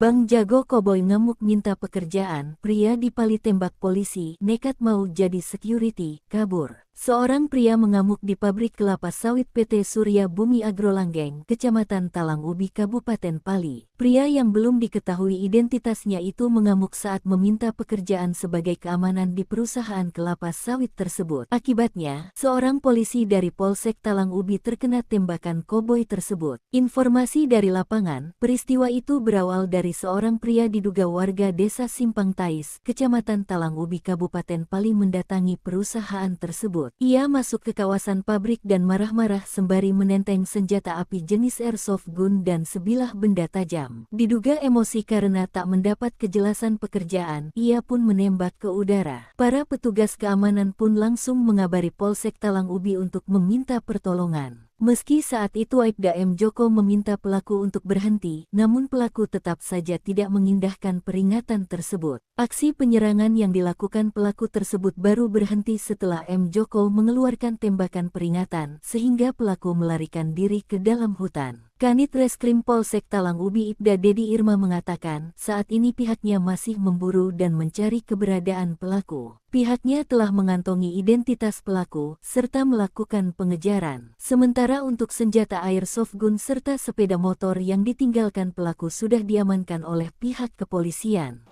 Bang Jago Koboi ngamuk minta pekerjaan, pria dipali tembak polisi, nekat mau jadi security, kabur. Seorang pria mengamuk di pabrik kelapa sawit PT Surya Bumi Agrolanggeng, Kecamatan Talang Ubi, Kabupaten Pali. Pria yang belum diketahui identitasnya itu mengamuk saat meminta pekerjaan sebagai keamanan di perusahaan kelapa sawit tersebut. Akibatnya, seorang polisi dari Polsek Talang Ubi terkena tembakan koboi tersebut. Informasi dari lapangan, peristiwa itu berawal dari seorang pria diduga warga Desa Simpang Tais, Kecamatan Talang Ubi, Kabupaten Pali mendatangi perusahaan tersebut. Ia masuk ke kawasan pabrik dan marah-marah sembari menenteng senjata api jenis airsoft gun dan sebilah benda tajam. Diduga emosi karena tak mendapat kejelasan pekerjaan, ia pun menembak ke udara. Para petugas keamanan pun langsung mengabari Polsek Talang Ubi untuk meminta pertolongan. Meski saat itu Aibda M. Joko meminta pelaku untuk berhenti, namun pelaku tetap saja tidak mengindahkan peringatan tersebut. Aksi penyerangan yang dilakukan pelaku tersebut baru berhenti setelah M. Joko mengeluarkan tembakan peringatan, sehingga pelaku melarikan diri ke dalam hutan. Kanit Reskrim Polsek Talang Ubi Ibda Dedi Irma mengatakan, saat ini pihaknya masih memburu dan mencari keberadaan pelaku. Pihaknya telah mengantongi identitas pelaku, serta melakukan pengejaran. Sementara untuk senjata airsoft gun serta sepeda motor yang ditinggalkan pelaku sudah diamankan oleh pihak kepolisian.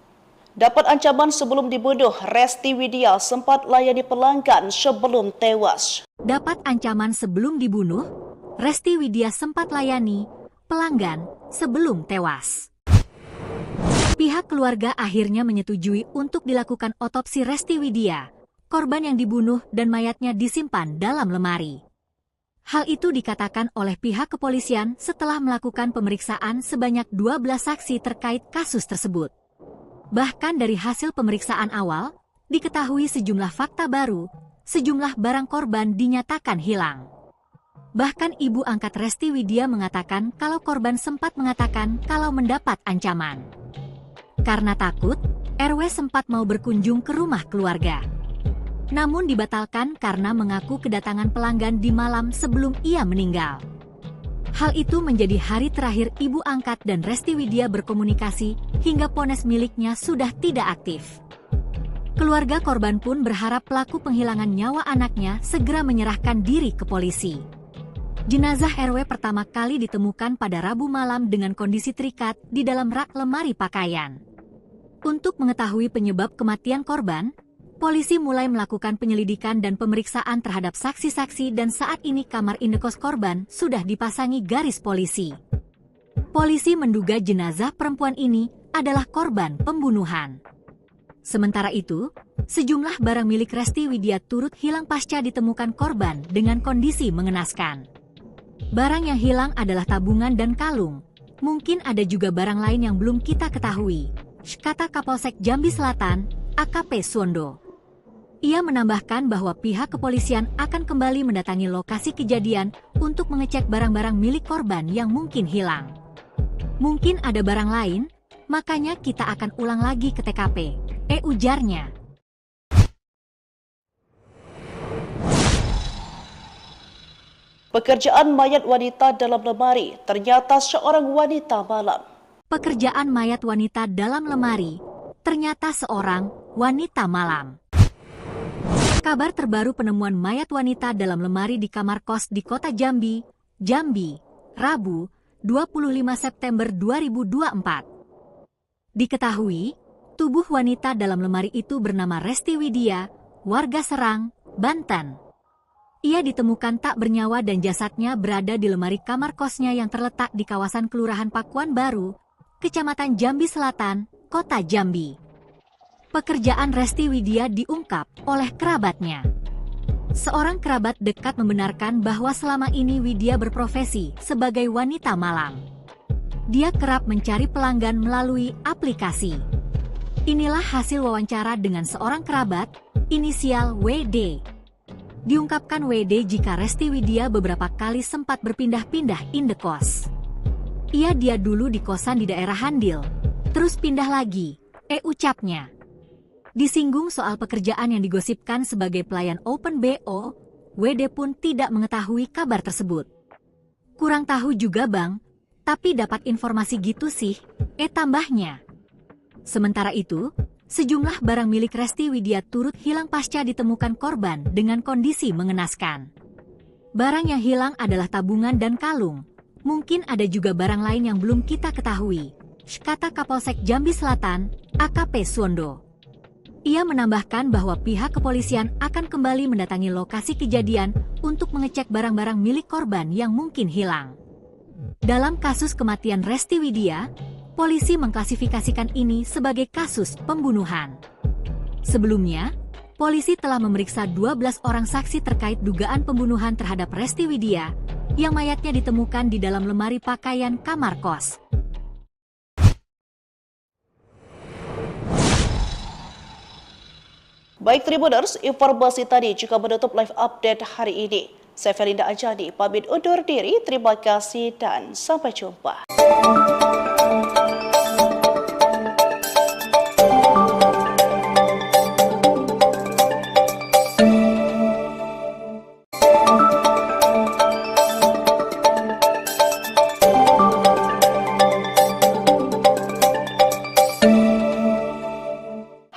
Dapat ancaman sebelum dibunuh, Resti Widya sempat layani pelanggan sebelum tewas. Dapat ancaman sebelum dibunuh, Resti Widya sempat layani pelanggan sebelum tewas. Pihak keluarga akhirnya menyetujui untuk dilakukan otopsi Resti Widya, korban yang dibunuh dan mayatnya disimpan dalam lemari. Hal itu dikatakan oleh pihak kepolisian setelah melakukan pemeriksaan sebanyak 12 saksi terkait kasus tersebut. Bahkan dari hasil pemeriksaan awal, diketahui sejumlah fakta baru, sejumlah barang korban dinyatakan hilang. Bahkan ibu angkat Resti Widya mengatakan kalau korban sempat mengatakan kalau mendapat ancaman. Karena takut, RW sempat mau berkunjung ke rumah keluarga. Namun dibatalkan karena mengaku kedatangan pelanggan di malam sebelum ia meninggal. Hal itu menjadi hari terakhir ibu angkat dan Resti Widya berkomunikasi hingga ponsel miliknya sudah tidak aktif. Keluarga korban pun berharap pelaku penghilangan nyawa anaknya segera menyerahkan diri ke polisi. Jenazah RW pertama kali ditemukan pada Rabu malam dengan kondisi terikat di dalam rak lemari pakaian. Untuk mengetahui penyebab kematian korban, polisi mulai melakukan penyelidikan dan pemeriksaan terhadap saksi-saksi dan saat ini kamar indekos korban sudah dipasangi garis polisi. Polisi menduga jenazah perempuan ini adalah korban pembunuhan. Sementara itu, sejumlah barang milik Resti Widya turut hilang pasca ditemukan korban dengan kondisi mengenaskan. Barang yang hilang adalah tabungan dan kalung. Mungkin ada juga barang lain yang belum kita ketahui, kata Kapolsek Jambi Selatan, AKP Suwondo. Ia menambahkan bahwa pihak kepolisian akan kembali mendatangi lokasi kejadian untuk mengecek barang-barang milik korban yang mungkin hilang. Mungkin ada barang lain, makanya kita akan ulang lagi ke TKP, ujarnya. Pekerjaan mayat wanita dalam lemari ternyata seorang wanita malam. Pekerjaan mayat wanita dalam lemari ternyata seorang wanita malam. Kabar terbaru penemuan mayat wanita dalam lemari di kamar kos di kota Jambi, Rabu, 25 September 2024. Diketahui, tubuh wanita dalam lemari itu bernama Resti Widya, warga Serang, Banten. Ia ditemukan tak bernyawa dan jasadnya berada di lemari kamar kosnya yang terletak di kawasan Kelurahan Pakuan Baru, Kecamatan Jambi Selatan, Kota Jambi. Pekerjaan Resti Widya diungkap oleh kerabatnya. Seorang kerabat dekat membenarkan bahwa selama ini Widya berprofesi sebagai wanita malam. Dia kerap mencari pelanggan melalui aplikasi. Inilah hasil wawancara dengan seorang kerabat, inisial WD. Diungkapkan WD jika Resti Widya beberapa kali sempat berpindah-pindah indekos. Dia dulu di kosan di daerah Handil, terus pindah lagi, ucapnya. Disinggung soal pekerjaan yang digosipkan sebagai pelayan Open BO, WD pun tidak mengetahui kabar tersebut. Kurang tahu juga bang, tapi dapat informasi gitu sih, tambahnya. Sementara itu, sejumlah barang milik Resti Widya turut hilang pasca ditemukan korban dengan kondisi mengenaskan. Barang yang hilang adalah tabungan dan kalung. Mungkin ada juga barang lain yang belum kita ketahui, kata Kapolsek Jambi Selatan, AKP Suwondo. Ia menambahkan bahwa pihak kepolisian akan kembali mendatangi lokasi kejadian untuk mengecek barang-barang milik korban yang mungkin hilang. Dalam kasus kematian Resti Widya, polisi mengklasifikasikan ini sebagai kasus pembunuhan. Sebelumnya, polisi telah memeriksa 12 orang saksi terkait dugaan pembunuhan terhadap Resti Widya, yang mayatnya ditemukan di dalam lemari pakaian kamar kos. Baik Tribuners, informasi tadi juga menutup live update hari ini. Saya Felinda Anjani, pamit undur diri, terima kasih dan sampai jumpa.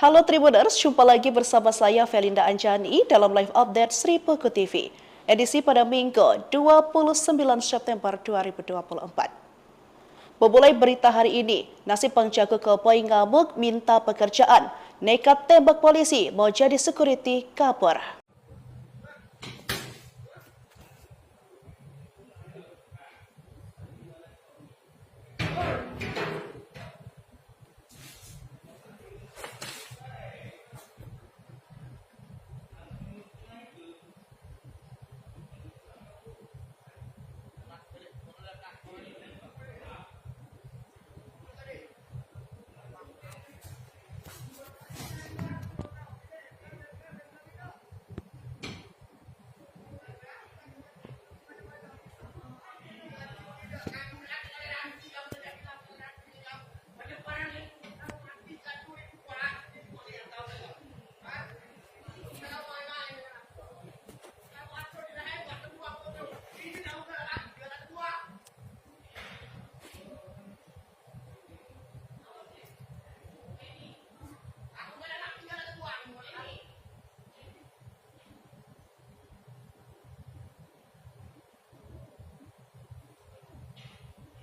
Halo Tribuners, jumpa lagi bersama saya Felinda Anjani dalam live update Sri Peko TV. Edisi pada Minggu 29 September 2024. Memulai berita hari ini, nasib penjaga keboi ngamuk minta pekerjaan, nekat tembak polisi mau jadi security kabur.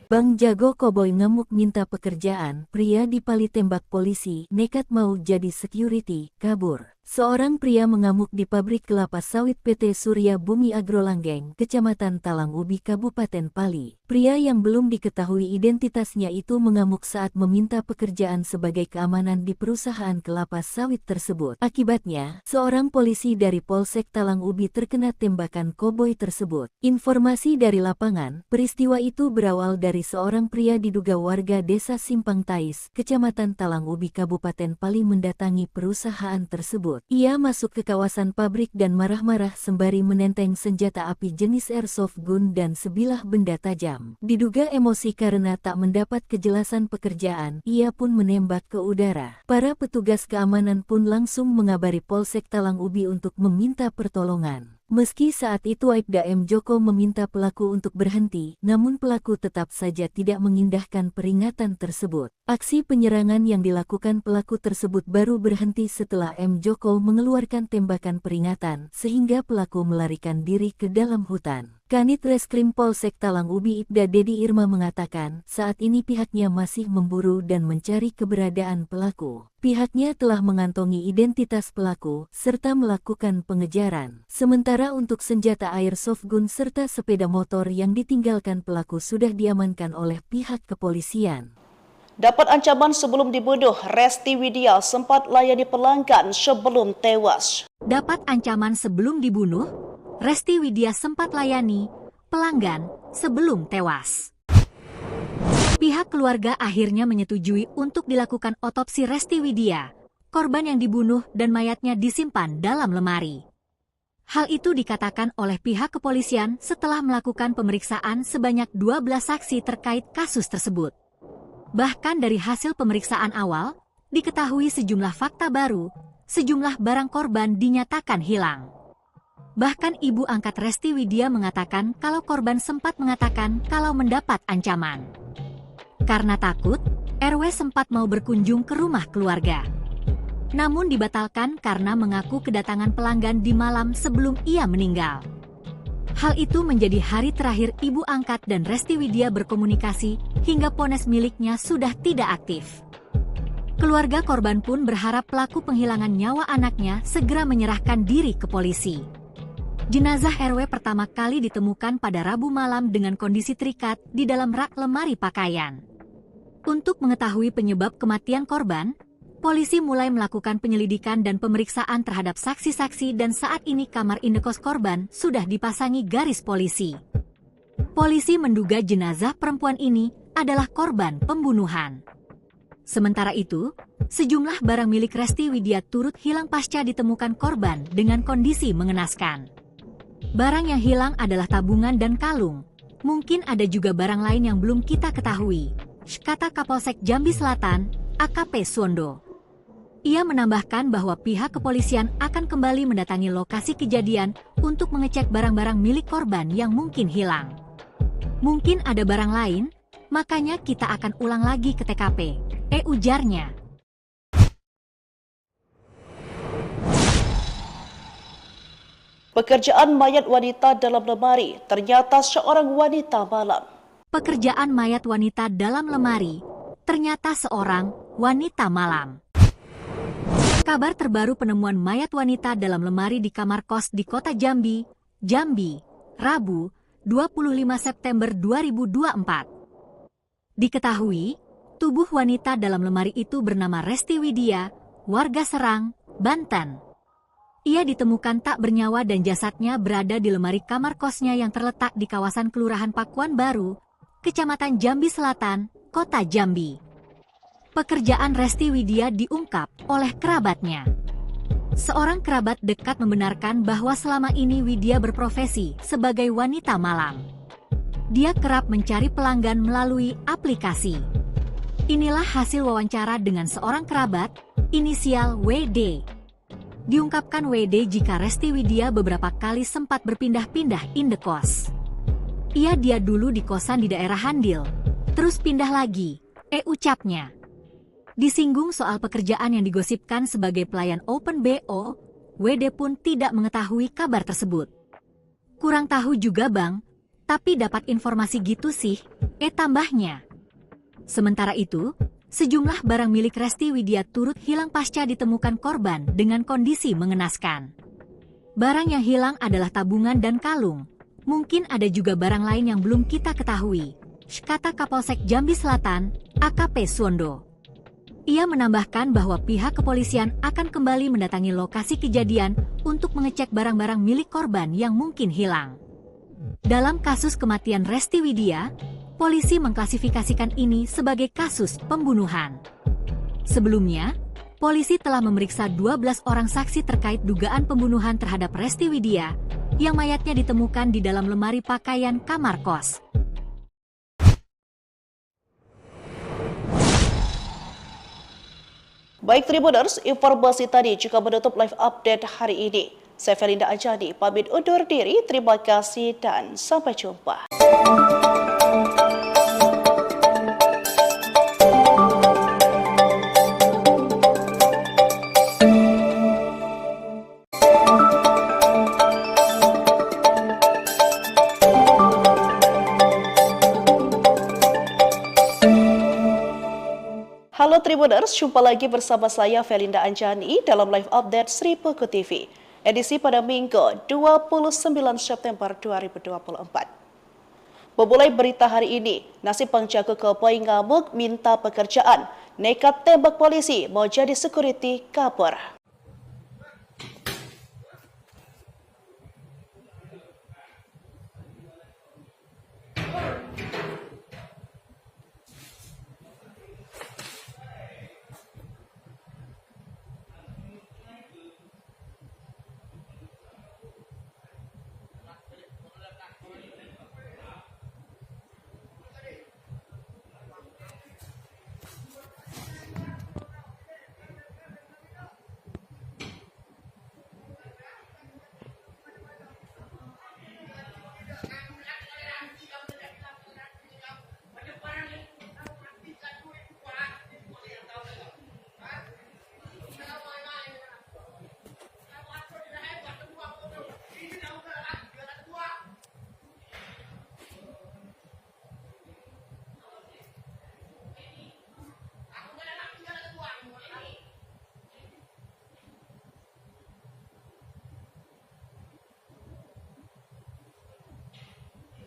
Bang Jago Koboi ngamuk minta pekerjaan, pria dipali tembak polisi, nekat mau jadi security, kabur. Seorang pria mengamuk di pabrik kelapa sawit PT Surya Bumi Agrolanggeng, Kecamatan Talang Ubi, Kabupaten Pali. Pria yang belum diketahui identitasnya itu mengamuk saat meminta pekerjaan sebagai keamanan di perusahaan kelapa sawit tersebut. Akibatnya, seorang polisi dari Polsek Talang Ubi terkena tembakan koboi tersebut. Informasi dari lapangan, peristiwa itu berawal dari seorang pria diduga warga desa Simpang Tais, Kecamatan Talang Ubi, Kabupaten Pali mendatangi perusahaan tersebut. Ia masuk ke kawasan pabrik dan marah-marah sembari menenteng senjata api jenis airsoft gun dan sebilah benda tajam. Diduga emosi karena tak mendapat kejelasan pekerjaan, ia pun menembak ke udara. Para petugas keamanan pun langsung mengabari Polsek Talang Ubi untuk meminta pertolongan. Meski saat itu Aibda M. Joko meminta pelaku untuk berhenti, namun pelaku tetap saja tidak mengindahkan peringatan tersebut. Aksi penyerangan yang dilakukan pelaku tersebut baru berhenti setelah M. Joko mengeluarkan tembakan peringatan, sehingga pelaku melarikan diri ke dalam hutan. Kanit Reskrim Polsek Talang Ubi Ibda Dedi Irma mengatakan, saat ini pihaknya masih memburu dan mencari keberadaan pelaku. Pihaknya telah mengantongi identitas pelaku, serta melakukan pengejaran. Sementara untuk senjata airsoft gun serta sepeda motor yang ditinggalkan pelaku sudah diamankan oleh pihak kepolisian. Dapat ancaman sebelum dibunuh, Resti Widya sempat layani pelanggan sebelum tewas. Dapat ancaman sebelum dibunuh, Resti Widya sempat layani pelanggan sebelum tewas. Pihak keluarga akhirnya menyetujui untuk dilakukan otopsi Resti Widya, korban yang dibunuh dan mayatnya disimpan dalam lemari. Hal itu dikatakan oleh pihak kepolisian setelah melakukan pemeriksaan sebanyak 12 saksi terkait kasus tersebut. Bahkan dari hasil pemeriksaan awal, diketahui sejumlah fakta baru, sejumlah barang korban dinyatakan hilang. Bahkan ibu angkat Resti Widya mengatakan kalau korban sempat mengatakan kalau mendapat ancaman. Karena takut, RW sempat mau berkunjung ke rumah keluarga. Namun dibatalkan karena mengaku kedatangan pelanggan di malam sebelum ia meninggal. Hal itu menjadi hari terakhir ibu angkat dan Resti Widya berkomunikasi hingga ponsel miliknya sudah tidak aktif. Keluarga korban pun berharap pelaku penghilangan nyawa anaknya segera menyerahkan diri ke polisi. Jenazah RW pertama kali ditemukan pada Rabu malam dengan kondisi terikat di dalam rak lemari pakaian. Untuk mengetahui penyebab kematian korban, polisi mulai melakukan penyelidikan dan pemeriksaan terhadap saksi-saksi dan saat ini kamar indekos korban sudah dipasangi garis polisi. Polisi menduga jenazah perempuan ini adalah korban pembunuhan. Sementara itu, sejumlah barang milik Resti Widya turut hilang pasca ditemukan korban dengan kondisi mengenaskan. Barang yang hilang adalah tabungan dan kalung. Mungkin ada juga barang lain yang belum kita ketahui, kata Kapolsek Jambi Selatan, AKP Suwondo. Ia menambahkan bahwa pihak kepolisian akan kembali mendatangi lokasi kejadian untuk mengecek barang-barang milik korban yang mungkin hilang. Mungkin ada barang lain, makanya kita akan ulang lagi ke TKP, ujarnya. Pekerjaan mayat wanita dalam lemari, ternyata seorang wanita malam. Pekerjaan mayat wanita dalam lemari, ternyata seorang wanita malam. Kabar terbaru penemuan mayat wanita dalam lemari di kamar kos di kota Jambi, Rabu, 25 September 2024. Diketahui, tubuh wanita dalam lemari itu bernama Resti Widya, warga Serang, Banten. Ia ditemukan tak bernyawa dan jasadnya berada di lemari kamar kosnya yang terletak di kawasan Kelurahan Pakuan Baru, Kecamatan Jambi Selatan, Kota Jambi. Pekerjaan Resti Widya diungkap oleh kerabatnya. Seorang kerabat dekat membenarkan bahwa selama ini Widya berprofesi sebagai wanita malam. Dia kerap mencari pelanggan melalui aplikasi. Inilah hasil wawancara dengan seorang kerabat, inisial WD. Diungkapkan WD jika Resti Widya beberapa kali sempat berpindah-pindah indekos. Dia dulu di kosan di daerah Handil, terus pindah lagi, ucapnya. Disinggung soal pekerjaan yang digosipkan sebagai pelayan Open BO, WD pun tidak mengetahui kabar tersebut. Kurang tahu juga bang, Tapi dapat informasi gitu sih, tambahnya. Sementara itu, sejumlah barang milik Resti Widya turut hilang pasca ditemukan korban dengan kondisi mengenaskan. Barang yang hilang adalah tabungan dan kalung. Mungkin ada juga barang lain yang belum kita ketahui, kata Kapolsek Jambi Selatan, AKP Suwondo. Ia menambahkan bahwa pihak kepolisian akan kembali mendatangi lokasi kejadian untuk mengecek barang-barang milik korban yang mungkin hilang. Dalam kasus kematian Resti Widya, polisi mengklasifikasikan ini sebagai kasus pembunuhan. Sebelumnya, polisi telah memeriksa 12 orang saksi terkait dugaan pembunuhan terhadap Resti Widya yang mayatnya ditemukan di dalam lemari pakaian kamar kos. Baik Tribuners, informasi tadi juga menutup live update hari ini. Saya Felinda Anjani, pamit undur diri. Terima kasih dan sampai jumpa. Halo Tribuners, jumpa lagi bersama saya Felinda Anjani dalam live update Sri Peko TV. Edisi pada Minggu 29 September 2024. Memulai berita hari ini, nasib penjaga keboi ngamuk minta pekerjaan, nekat tembak polisi mau jadi security kabur.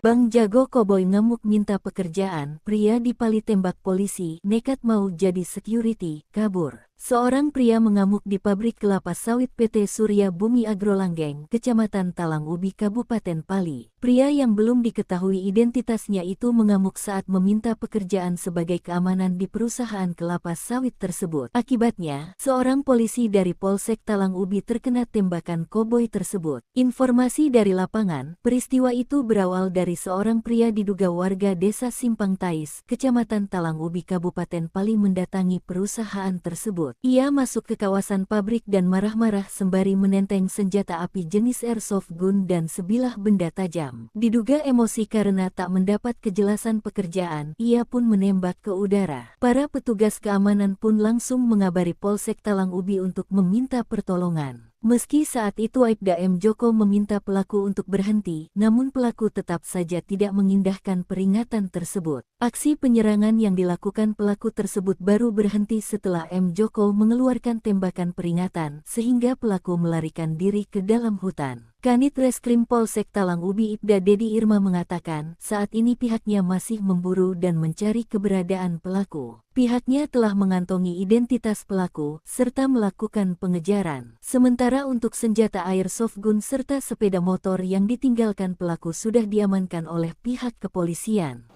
Bang Jago Koboi ngamuk minta pekerjaan, pria dipali tembak polisi, nekat mau jadi security, kabur. Seorang pria mengamuk di pabrik kelapa sawit PT Surya Bumi Agrolanggeng, Kecamatan Talang Ubi, Kabupaten Pali. Pria yang belum diketahui identitasnya itu mengamuk saat meminta pekerjaan sebagai keamanan di perusahaan kelapa sawit tersebut. Akibatnya, seorang polisi dari Polsek Talang Ubi terkena tembakan koboi tersebut. Informasi dari lapangan, peristiwa itu berawal dari seorang pria diduga warga desa Simpang Tais, Kecamatan Talang Ubi, Kabupaten Pali mendatangi perusahaan tersebut. Ia masuk ke kawasan pabrik dan marah-marah sembari menenteng senjata api jenis airsoft gun dan sebilah benda tajam. Diduga emosi karena tak mendapat kejelasan pekerjaan, ia pun menembak ke udara. Para petugas keamanan pun langsung mengabari Polsek Talang Ubi untuk meminta pertolongan. Meski saat itu Aibda M. Joko meminta pelaku untuk berhenti, namun pelaku tetap saja tidak mengindahkan peringatan tersebut. Aksi penyerangan yang dilakukan pelaku tersebut baru berhenti setelah M. Joko mengeluarkan tembakan peringatan, sehingga pelaku melarikan diri ke dalam hutan. Kanit Reskrim Polsek Talang Ubi Ibda Dedi Irma mengatakan, saat ini pihaknya masih memburu dan mencari keberadaan pelaku. Pihaknya telah mengantongi identitas pelaku, serta melakukan pengejaran. Sementara untuk senjata airsoft gun serta sepeda motor yang ditinggalkan pelaku sudah diamankan oleh pihak kepolisian.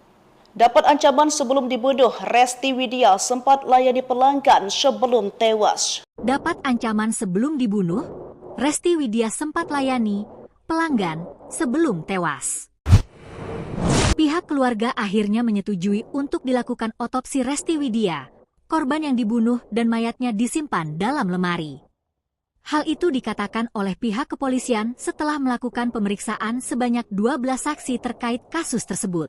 Dapat ancaman sebelum dibunuh, Resti Widya sempat layani pelanggan sebelum tewas. Dapat ancaman sebelum dibunuh, Resti Widya sempat layani pelanggan sebelum tewas. Pihak keluarga akhirnya menyetujui untuk dilakukan otopsi Resti Widya, korban yang dibunuh dan mayatnya disimpan dalam lemari. Hal itu dikatakan oleh pihak kepolisian setelah melakukan pemeriksaan sebanyak 12 saksi terkait kasus tersebut.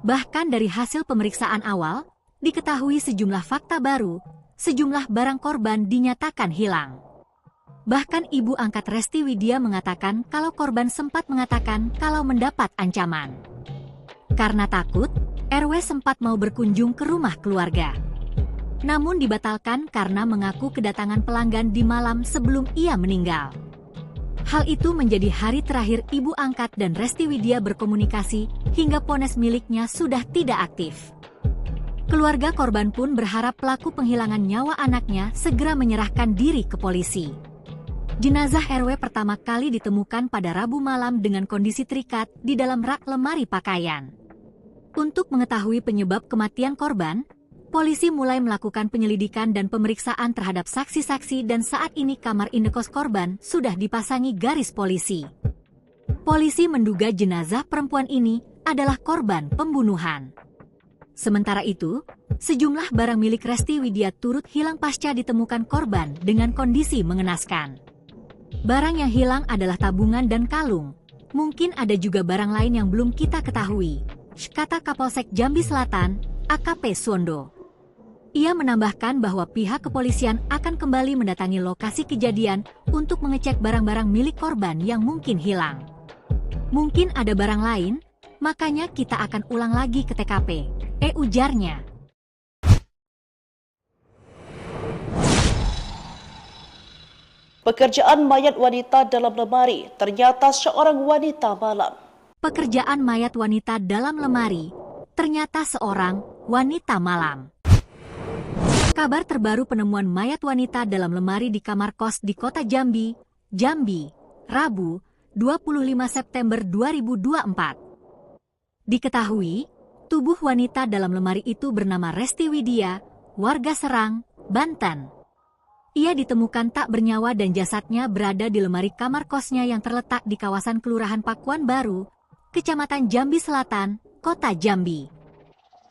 Bahkan dari hasil pemeriksaan awal, diketahui sejumlah fakta baru, sejumlah barang korban dinyatakan hilang. Bahkan ibu angkat Resti Widya mengatakan kalau korban sempat mengatakan kalau mendapat ancaman. Karena takut, RW sempat mau berkunjung ke rumah keluarga. Namun dibatalkan karena mengaku kedatangan pelanggan di malam sebelum ia meninggal. Hal itu menjadi hari terakhir ibu angkat dan Resti Widya berkomunikasi hingga ponsel miliknya sudah tidak aktif. Keluarga korban pun berharap pelaku penghilangan nyawa anaknya segera menyerahkan diri ke polisi. Jenazah RW pertama kali ditemukan pada Rabu malam dengan kondisi terikat di dalam rak lemari pakaian. Untuk mengetahui penyebab kematian korban, polisi mulai melakukan penyelidikan dan pemeriksaan terhadap saksi-saksi dan saat ini kamar indekos korban sudah dipasangi garis polisi. Polisi menduga jenazah perempuan ini adalah korban pembunuhan. Sementara itu, sejumlah barang milik Resti Widya turut hilang pasca ditemukan korban dengan kondisi mengenaskan. Barang yang hilang adalah tabungan dan kalung. Mungkin ada juga barang lain yang belum kita ketahui, kata Kapolsek Jambi Selatan, AKP Suwondo. Ia menambahkan bahwa pihak kepolisian akan kembali mendatangi lokasi kejadian untuk mengecek barang-barang milik korban yang mungkin hilang. Mungkin ada barang lain, makanya kita akan ulang lagi ke TKP, ujarnya. Pekerjaan mayat wanita dalam lemari, ternyata seorang wanita malam. Pekerjaan mayat wanita dalam lemari, ternyata seorang wanita malam. Kabar terbaru penemuan mayat wanita dalam lemari di kamar kos di kota Jambi, Rabu, 25 September 2024. Diketahui, tubuh wanita dalam lemari itu bernama Resti Widya, warga Serang, Banten. Ia ditemukan tak bernyawa dan jasadnya berada di lemari kamar kosnya yang terletak di kawasan Kelurahan Pakuan Baru, Kecamatan Jambi Selatan, Kota Jambi.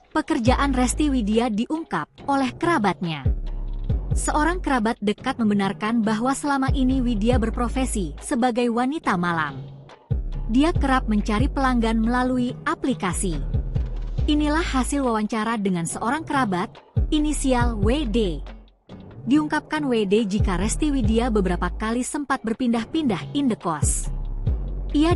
Pekerjaan Resti Widya diungkap oleh kerabatnya. Seorang kerabat dekat membenarkan bahwa selama ini Widya berprofesi sebagai wanita malam. Dia kerap mencari pelanggan melalui aplikasi. Inilah hasil wawancara dengan seorang kerabat, inisial WD. Diungkapkan WD jika Resti Widya beberapa kali sempat berpindah-pindah indekos. Ia